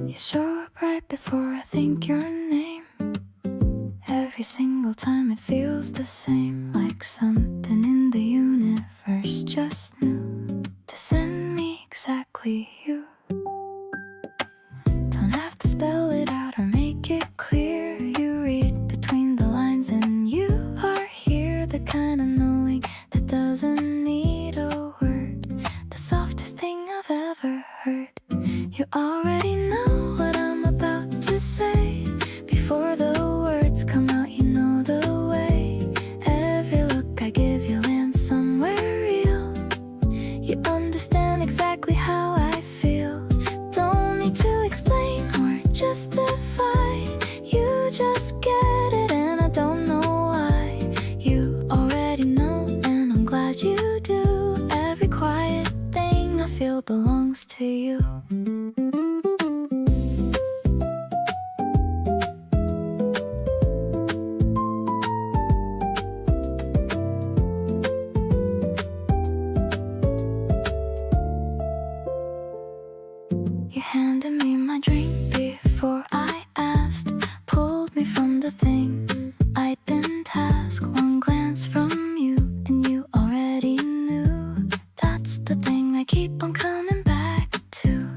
You show up right before I think your name. Every single time it feels the same, like something in the universe just knew to send me exactly you. Don't have to spell it out or make it clear. You read between to you. You handed me my drink before I asked, pulled me from the thing I'd been tasked. One glance from you and you already knew. That's the thing I keep on coming back to.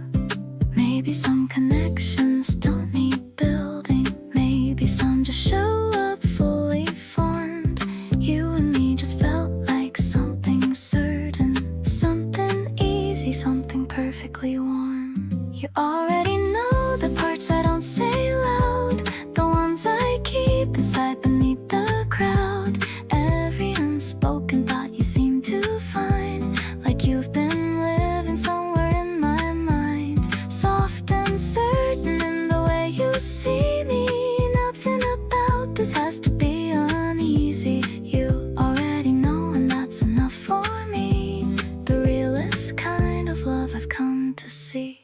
Maybe some connections don't need building. Maybe some just show up fully formed. You and me just felt like something certain, something easy, something perfectly warm. You already know the parts I don't say loud, the ones I keep inside beneath the crowd. Every unspoken thought you seem to find, like you've been living somewhere in my mind. Soft and certain in the way you see me. Nothing about this has to be uneasy. You already know, and that's enough for me. The realest kind of love I've come to see.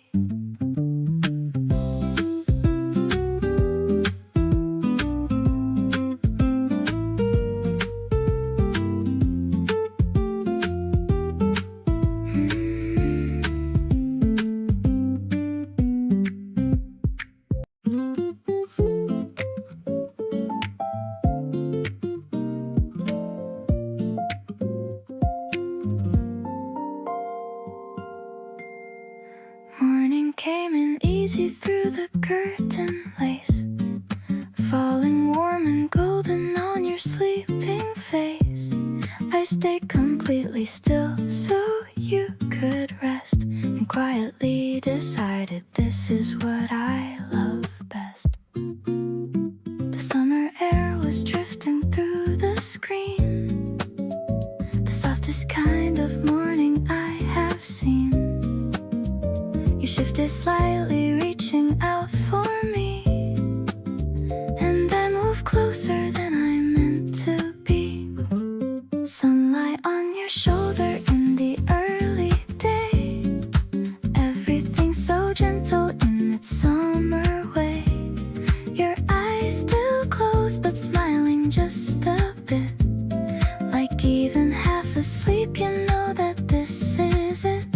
Morning came in easy through the curtain lace, falling warm and golden on your sleeping face. I stayed completely still so you could rest, and quietly decided this is what I love best. The summer air was drifting through the screen, the softest kind of morning I have seen. You shifted slightly, reaching out for me, and I moved closer than I meant to be. Sunlight on your shoulder in the early day, everything so gentle in its summer way. Your eyes still closed but smiling just a bit, like even half asleep you know that this is it.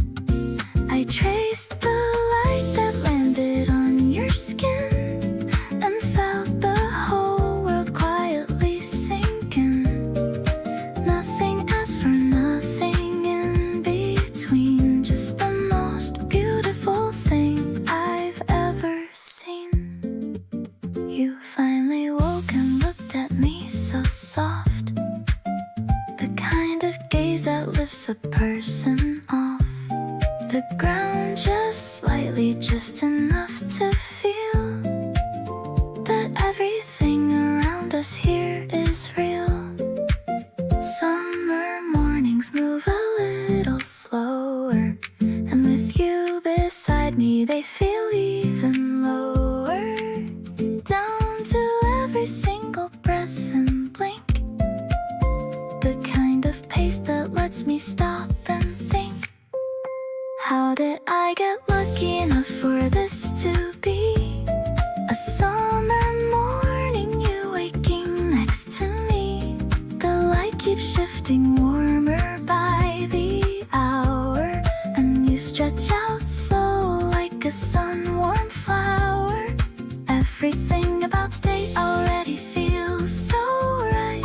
I traced the light that landed on your skin and felt the whole world quietly sinking. Nothing asked for nothing in between, just the most beautiful thing I've ever seen. You finally woke and looked at me so soft, the kind of gaze that lifts a person off the ground just slightly, just enough to feel that everything around us here is real. Summer mornings move a little slower, and with you beside me they feel even lower, down to every single breath and blink, the kind of pace that lets me stop and think. How did I get lucky enough for this to be a summer morning, you waking next to me? The light keeps shifting warmer by the hour, and you stretch out slow like a sun-warm flower. Everything about today already feels so right,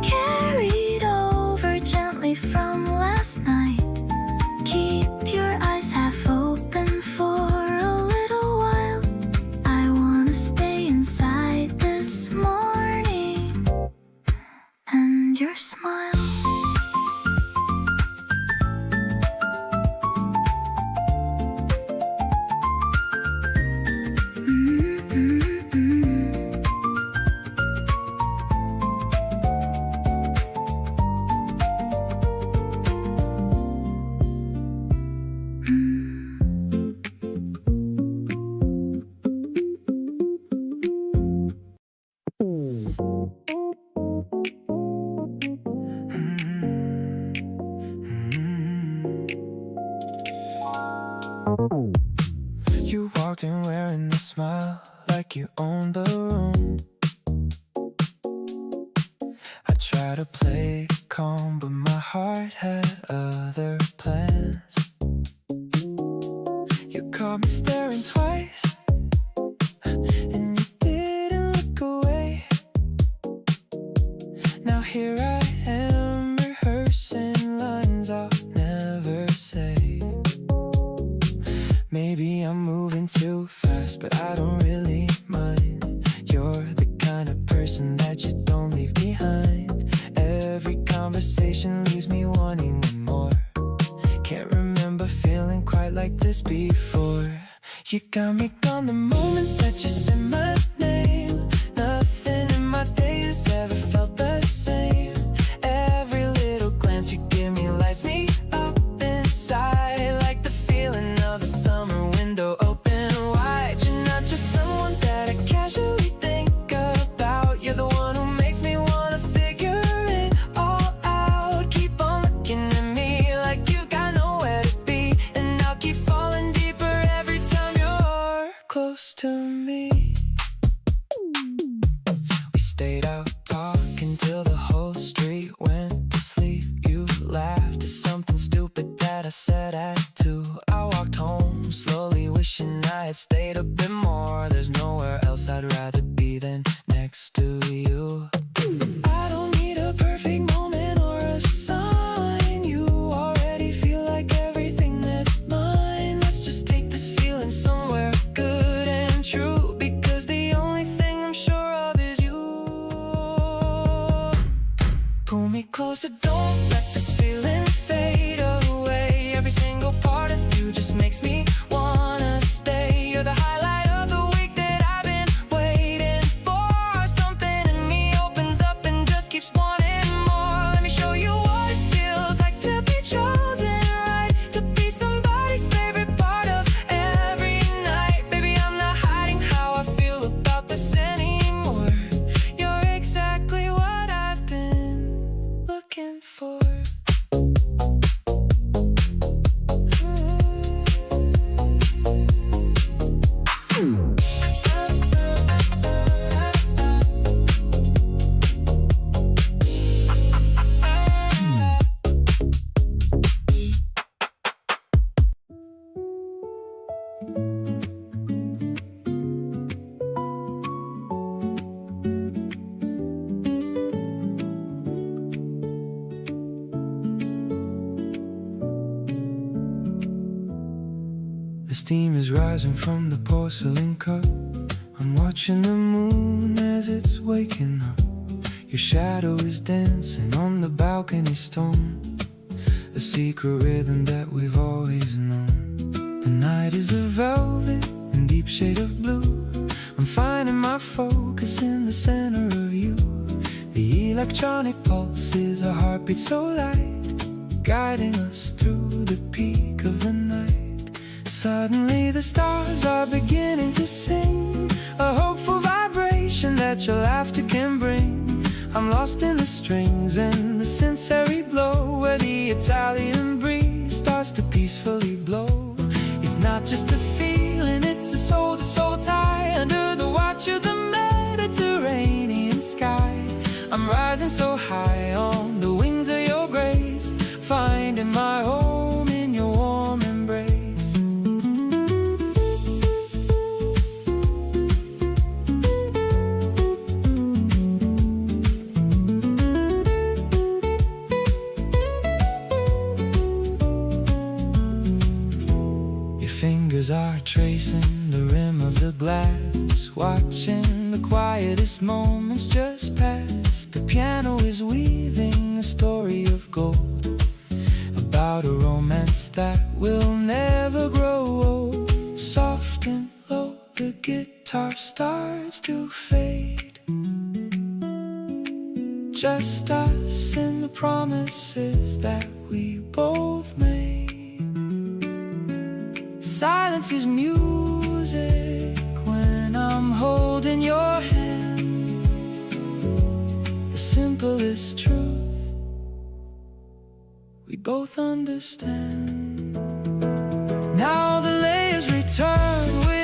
carried over gently from last night. Keep your eyes half open for a little while. I wanna stay inside this morning and your smile. You walked in wearing a smile like you owned the room. I tried to play it calm, but my heart had other plans. You caught me staring twice, and you didn't look away. Now here I am rehearsing lines I'll never say. Maybe I'm moving too fast, but I don't really mind. You're the kind of person that you don't leave behind. Every conversation leaves me wanting one more. Can't remember feeling quite like this before. You got me gone the moment that you said my name. Nothing in my days ever felt the same. Every little glance you give me lights me up inside, like the feeling of a summer window open wide. You're not just someone that I casually think about. You're the one who makes me wanna figure it all out. Keep on looking at me like you got nowhere to be, and I'll keep falling deeper every time you're close to me. We stayed out talking till the whole street went to sleep. You laughed at something stupid that I said at 2. I walked home slowly, wishing I had stayed a bit more. There's nowhere else I'd rather be than next to you. I don't need a perfect moment or a sign. You already feel like everything that's mine. Let's just take this feeling somewhere good and true, because the only thing I'm sure of is you. Pull me closer, don't let this feeling fade away. Every single part of you just makes me wanna stay. You're the highlight of the week that I've been waiting for. Something in me opens up and just keeps wanting more. Let me show you what it feels like to be chosen right, to be somebody's favorite part of every night. Baby, I'm not hiding how I feel about this anymore. You're exactly what I've been looking for. The steam is rising from the porcelain cup. I'm watching the moon as it's waking up. Your shadow is dancing on the balcony stone, a secret rhythm that we've always known. The night is a velvet and deep shade of blue. I'm finding my focus in the center of you. The electronic pulse is a heartbeat so light, guiding us through the peak of the night. Suddenly the stars are beginning to sing, a hopeful vibration that your laughter can bring. I'm lost in the strings and the sensory blow, where the Italian breeze starts to peacefully blow. It's not just a feeling, it's a soul-to-soul tie, under the watch of the Mediterranean sky. I'm rising so high on the wings of your grace, finding my home in your warm embrace. Fingers are tracing the rim of the glass, watching the quietest moments just pass. The piano is weaving a story of gold, about a romance that will never grow old. Soft and low, the guitar starts to fade, just us and the promises that we both made. Silence is music when I'm holding your hand. The simplest truth we both understand. Now the layers return with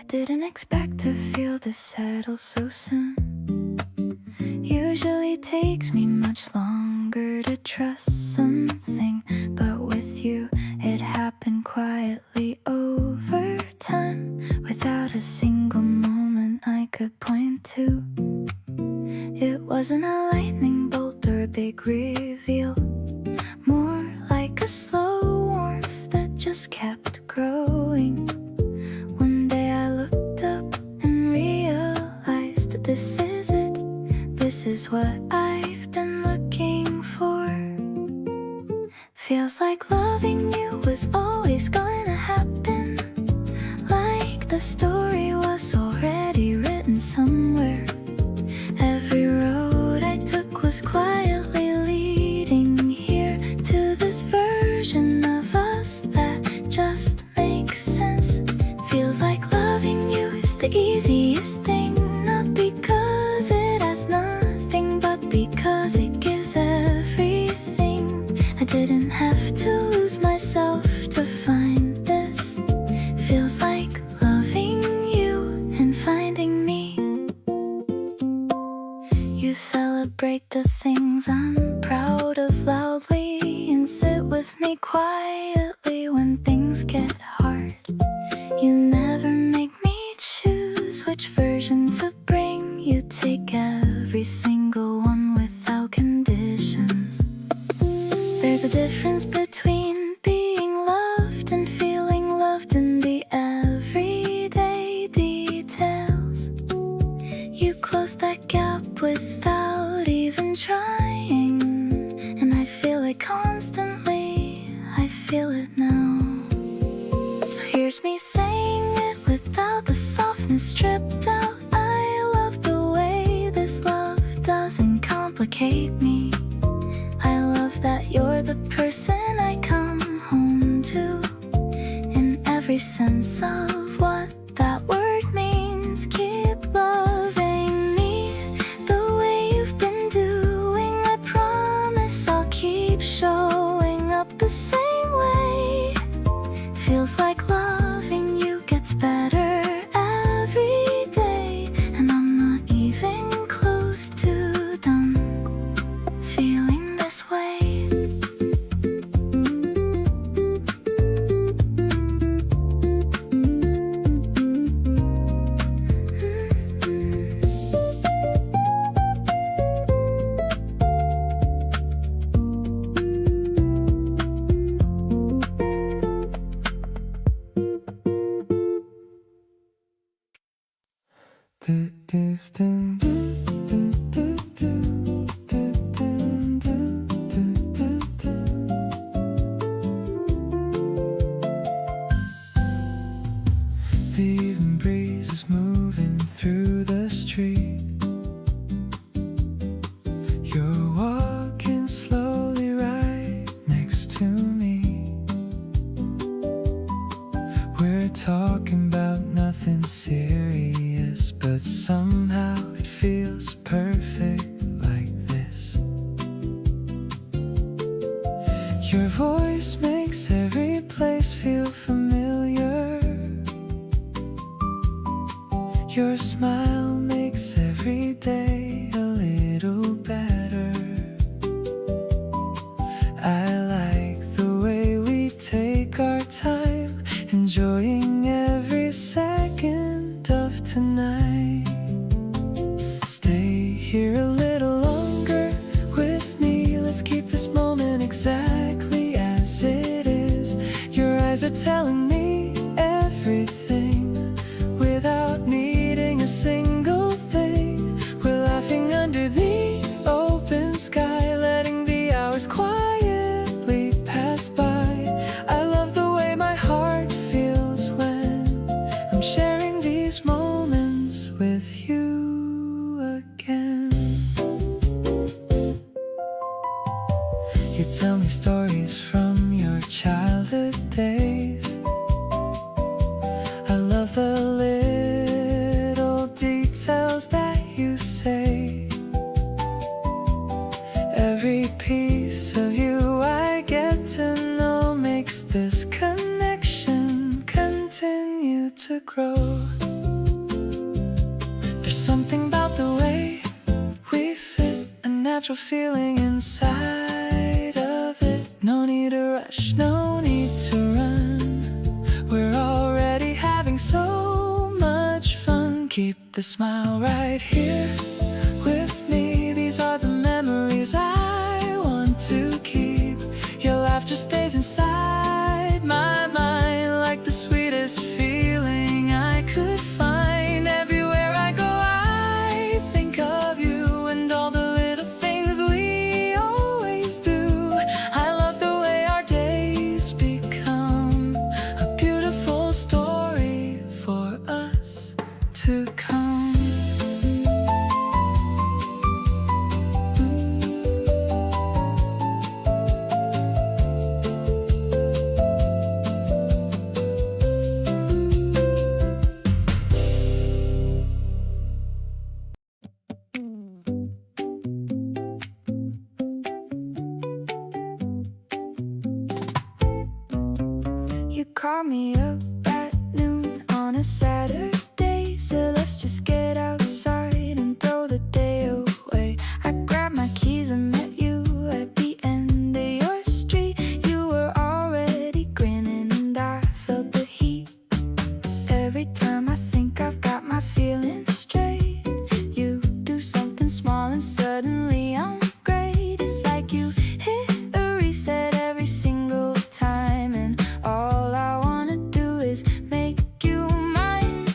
I didn't expect to feel this settled so soon. Usually takes me much longer to trust something, but with you it happened quietly over time, without a single moment I could point to. It wasn't a lightning bolt or a big reveal, more like a slow warmth that just kept growing. One day I looked up and realized this is it. This is what I've been looking for. Feels like loving you was always gonna happen, like the story was already written somewhere. Every road I took was quietly leading here, to this version of us that just makes sense. Feels like loving you is the easiest thing, not because it has nothing, but because it gives everything. I didn't have to lose myself to find this. Feels like loving you and finding me. You celebrate the things I'm proud of loudly, and sit with me quietly when things get hard. You never make me choose which version to bring. You take every single one without conditions. There's a difference between being loved and feeling loved in the everyday details. You close that gap without even trying, and I feel it constantly. I feel it now. So here's me saying it without the softness stripped out. I love the way this love doesn't complicate me. I love that you're the person I come home to, in every sense of what that word means. Keep loving me the way you've been doing. I promise I'll keep showing up the same way. Feels like loving you gets better every day, and I'm not even close to done feeling this way. The evening breeze is moving through the street. You're walking slowly right next to me. We're talking about nothing serious, but somehow it feels perfect like this. Your voice makes every place feel familiar. Your smile makes every day a little better. I like the way we take our time, enjoying every second of tonight. Stay here a little longer with me. Let's keep this moment exactly as it is. Your eyes are telling me everything without needing a single thing. We're laughing under the open sky, letting the hours quietly pass by. I love the way my heart feels when I'm sharing these moments with you again. You tell me stories from your childhood days. I love the little details that you say. Every piece of you I get to know makes this connection continue to grow. There's something about the way we fit, a natural feeling inside of it. No need to rush, no need to run. We're already having so much fun. Keep the smile right here with me. These are the memories I want to keep. Your laughter stays inside my mind like the sweetest feeling I could find. Everywhere I go I think of you and all the little things we always do. I love the way our days become a beautiful story for us to come. You call me up at noon on a Saturday, so let's just get outside and throw the day away. I grabbed my keys and met you at the end of your street. You were already grinning and I felt the heat. Every time I think I've got my feelings straight, you do something small and suddenly I'm great. It's like you hit a reset every single time, and all I wanna do is make you mine.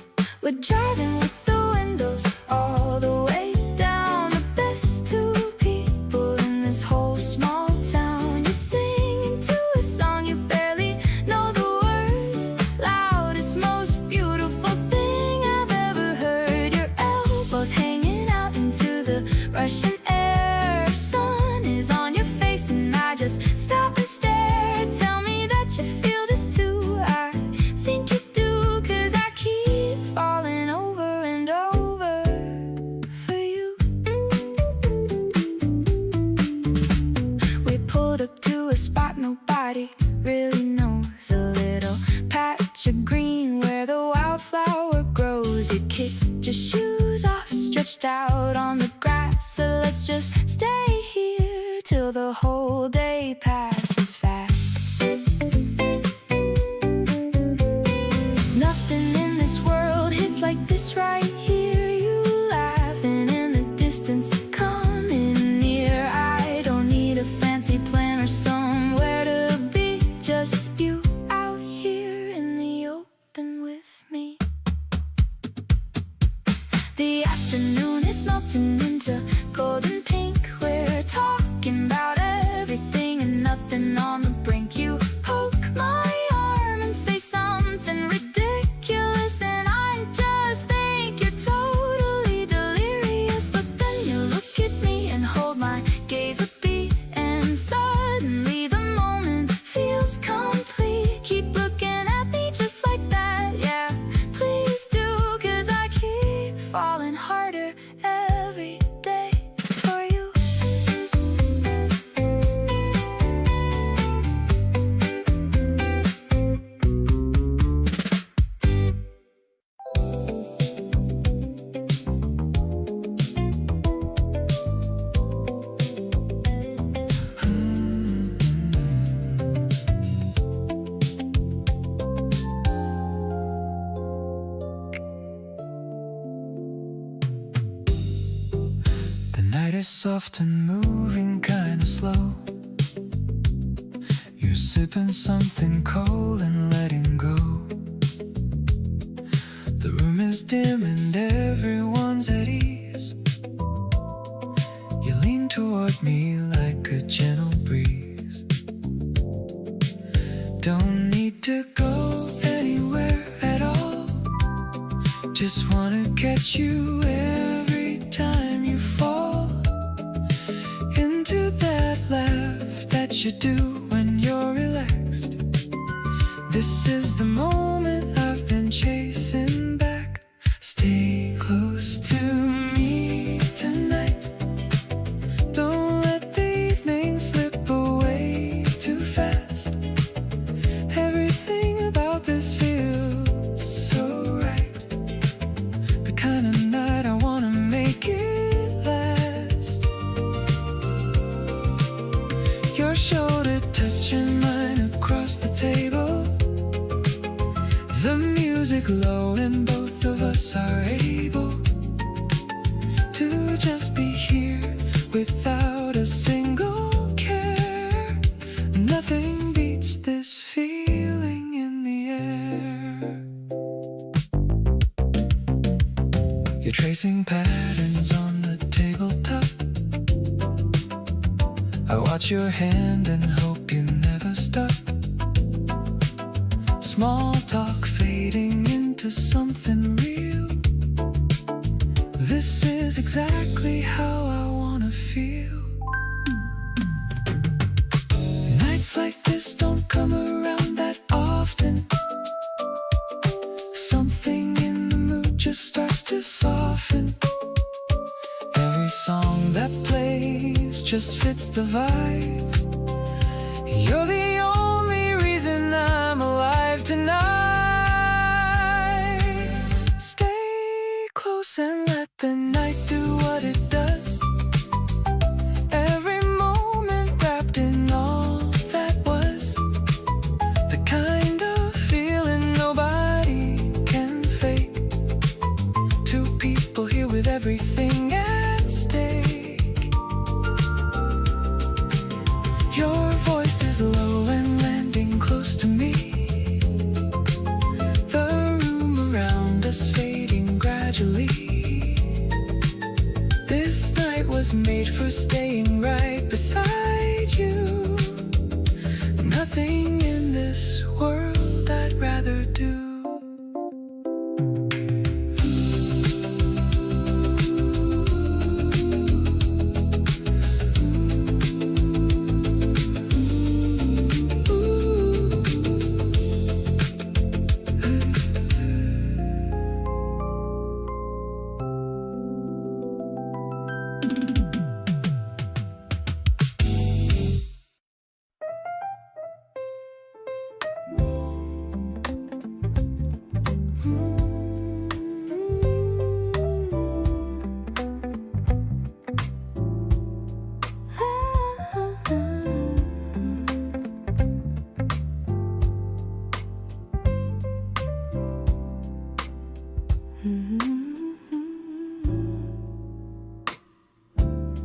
We're driving with the windows all the way down, the best two people in this whole small town. You're singing to a song you barely know the words, loudest, most beautiful thing I've ever heard. Your elbows hanging out into the Russian air. Sun is on your face and I just stop and stare. Tell me that you feel this too. I think you do, 'cause I keep falling over and over for you. We pulled up to a spot nobody really knows, a little patch of green where the wildflower grows. You kicked your shoes off, stretched out on the grass, so let's just stay here till the whole day passes fast. Nothing in this world hits like this right here. You laughing in the distance, coming near. I don't need a fancy plan or somewhere to be, just you out here in the open with me. The afternoon is melting into golden pink. We're talking about everything and nothing on the brink. You poke my arm and say something ridiculous, and I just think you're totally delirious. But then you look at me and hold my gaze a beat, and suddenly the moment feels complete. Keep looking at me just like that, yeah, please do, 'cause I keep falling harder every day for you. The night is soft and moving kinda slow. You're sipping something cold and letting go. The room is dim and everyone's at ease. You lean toward me like a gentle breeze. Don't need to go anywhere at all. Just wanna catch you every time you fall into that laugh that you do when you're relaxed. This is the moment I've been chasing back. Stay close to me tonight. Don't let the evening slip away too fast. Everything about this feels so right. The kind of night I want us are able to just be here without a single care. Nothing beats this feeling in the air. You're tracing patterns on the tabletop. I watch your hand and hope you never stop. Small talk fading into something real. This is exactly how I wanna feel. Nights like this don't come around that often. Something in the mood just starts to soften. Every song that plays just fits the vibe. You're the only reason I'm alive tonight. Stay close and let the night do what it does. Every moment wrapped in all that was. The kind of feeling nobody can fake. Two people here with everything at stake. Your voice is low and landing close to me. The room around us fading gradually. This night was made for staying right beside you. Nothing in this world I'd rather do.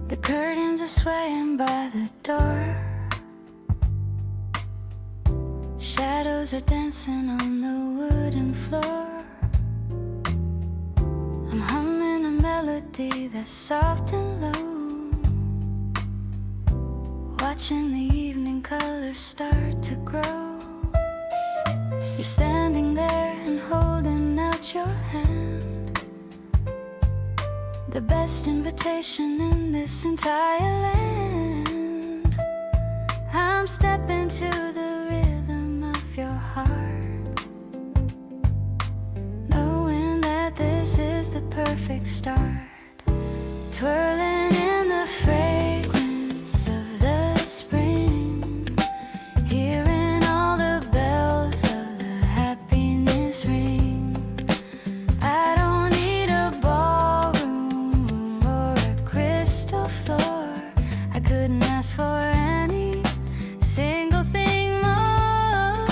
The curtains are swaying by the door. Shadows are dancing on the wooden floor. I'm humming a melody that's soft and low, watching the evening colors start to grow. You're standing there and holding out your hand. The best invitation in this entire land. I'm stepping to the rhythm of your heart, knowing that this is the perfect start. Twirling in the fragrance of the spring, hearing all the bells of the happiness ring. I don't need a ballroom or a crystal floor. I couldn't ask for any single thing more.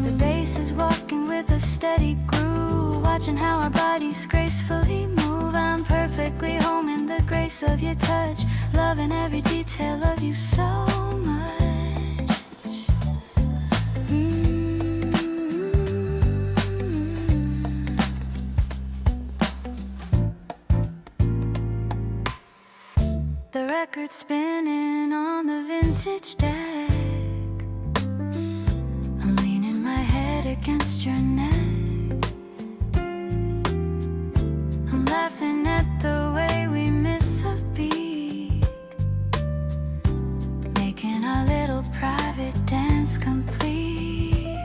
The bass is walking with a steady groove, watching how our bodies gracefully move. I'm perfectly home in the grace of your touch, loving every detail of you so much. The record spinning on the vintage deck. I'm leaning my head against your neck. I'm laughing at the way we miss a beat, making our little private dance complete.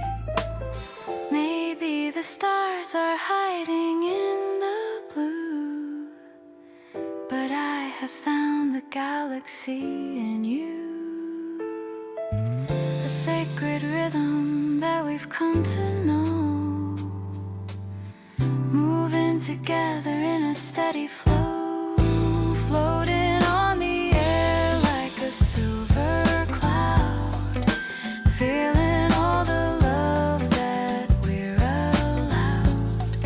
Maybe the stars are hiding in the blue, but I have found the galaxy in you. A sacred rhythm that we've come to know, moving together in a steady flow, floating on the air like a silver cloud, feeling all the love that we're allowed.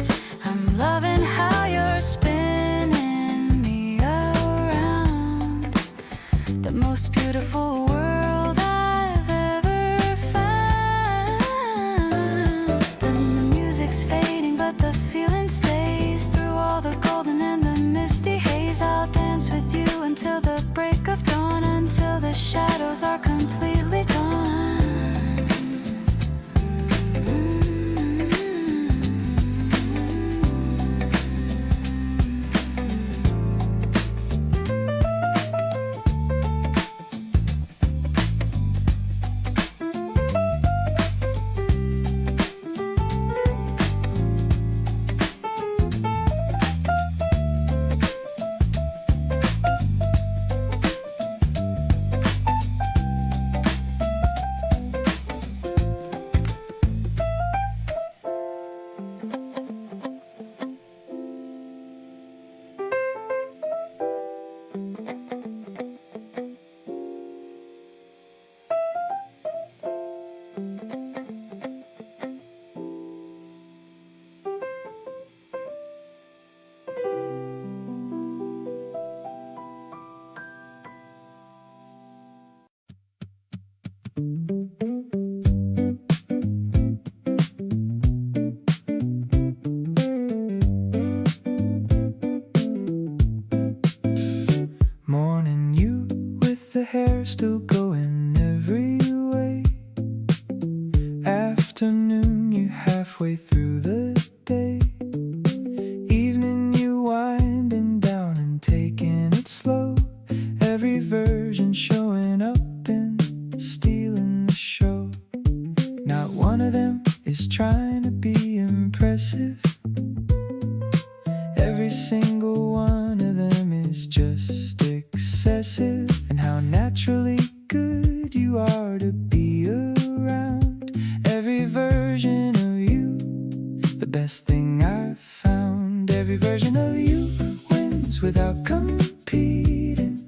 but the feeling stays through all the golden and the misty haze. I'll dance with you until the break of dawn, until the shadows are completely gone. Morning you with the hair still going every way. Afternoon you halfway through the day. Evening you winding down and taking it slow. Every version showing up and stealing the show. Not one of them is trying to be impressive. Every single one of them is just excessive. And how naturally good you are to be around. Every version of you, the best thing I've found. Every version of you wins without competing.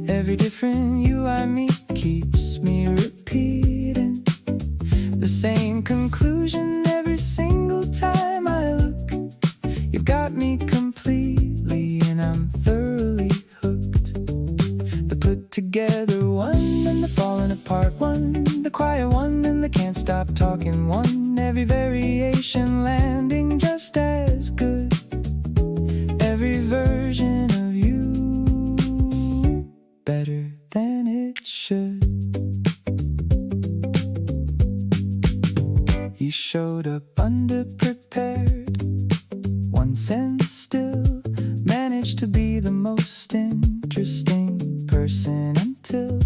Every different you I meet keeps me repeating the same conclusion every single time I look. You've got me completely and I'm thoroughly hooked. The put together one and the falling apart one, the quiet one and the can't stop talking one. Every variation landing just as good. Every version of you better than it should. You showed up underprepared once and still managed to be the most interesting person until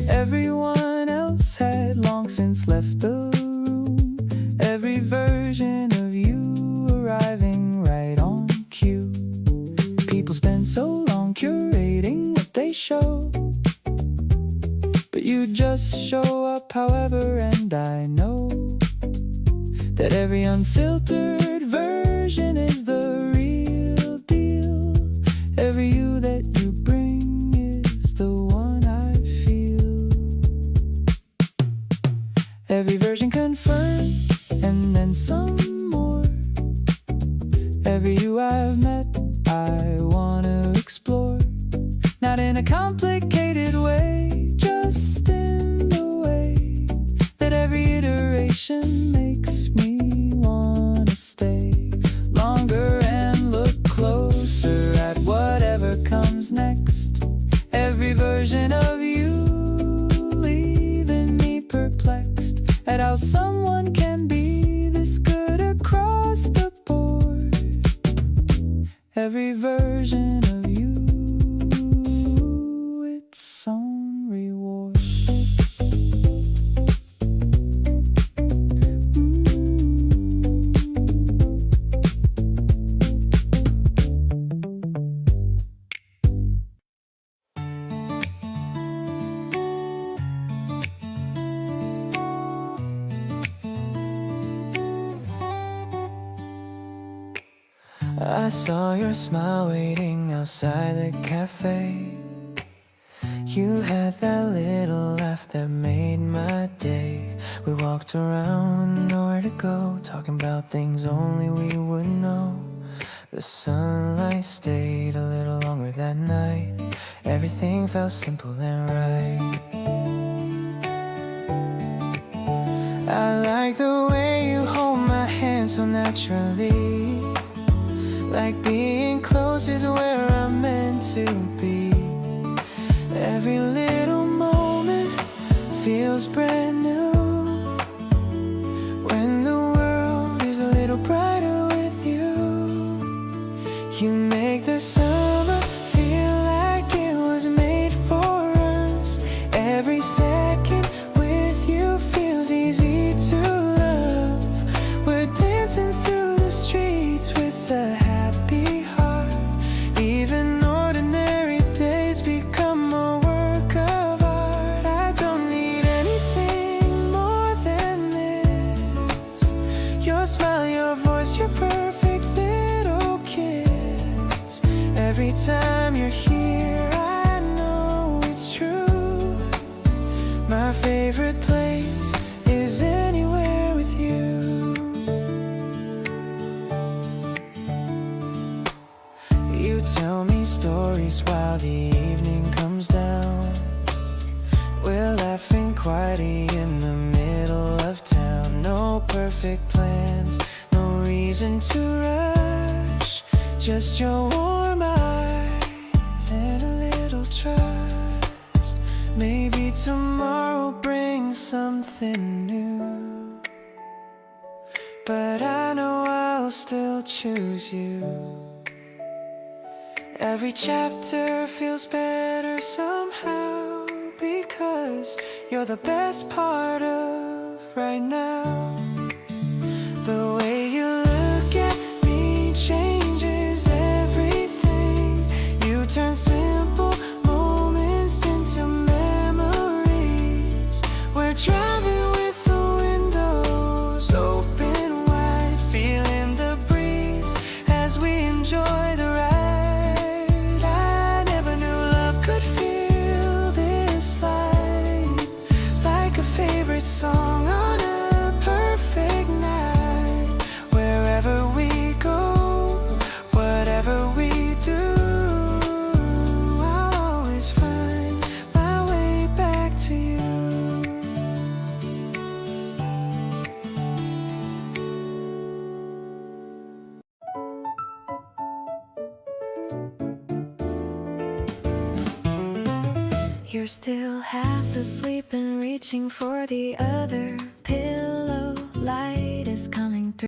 everyone else had long since left the room. Every version of you arriving right on cue. People spend so long curating what they show, but you just show up however, and I know that every unfiltered version is the real deal. Every you that you bring is the one I feel. Every version confirmed and then some more. Every you I've met I wanna explore. Not in a complicated way, just in the way that every iteration makes me wanna stay longer and look closer at whatever comes next. Every version of you leaving me perplexed at how someone can be this good across the board. Every version of you, its own reward. I saw your smile waiting outside the cafe. You had that little laugh that made my day. We walked around with nowhere to go, talking about things only we would know. The sunlight stayed a little longer that night. Everything felt simple and right. I like the way you hold my hand so so naturally, like being close is where I'm meant to be. Every little moment feels brand new when the world is a little brighter with you. You make the summer feel like it was made for us. Every second with you feels easy to love. We're dancing through the streets with a happy heart. Even ordinary days become a work of art. I don't need anything more than this. Your smile, your voice, your perfect little kiss. Every time you're here, I know it's true. My favorite place is anywhere with you. You tell me stories while the evening comes down. We're laughing quietly in the middle of town. No perfect plans, no reason to rush. Just your warm eyes and a little trust. Maybe tomorrow brings something new, but I know I'll still choose you. Every chapter feels better somehow, because you're the best part of right now. The way you look at me changes everything. You turn simple moments into memories. We're driving with the windows open wide, feeling the breeze as we enjoy the ride. I never knew love could feel this light, like a favorite song on a perfect night. Wherever we go, whatever we do, I'll always find my way back to you. You're still half asleep and reaching for the other pillow. Light is coming through.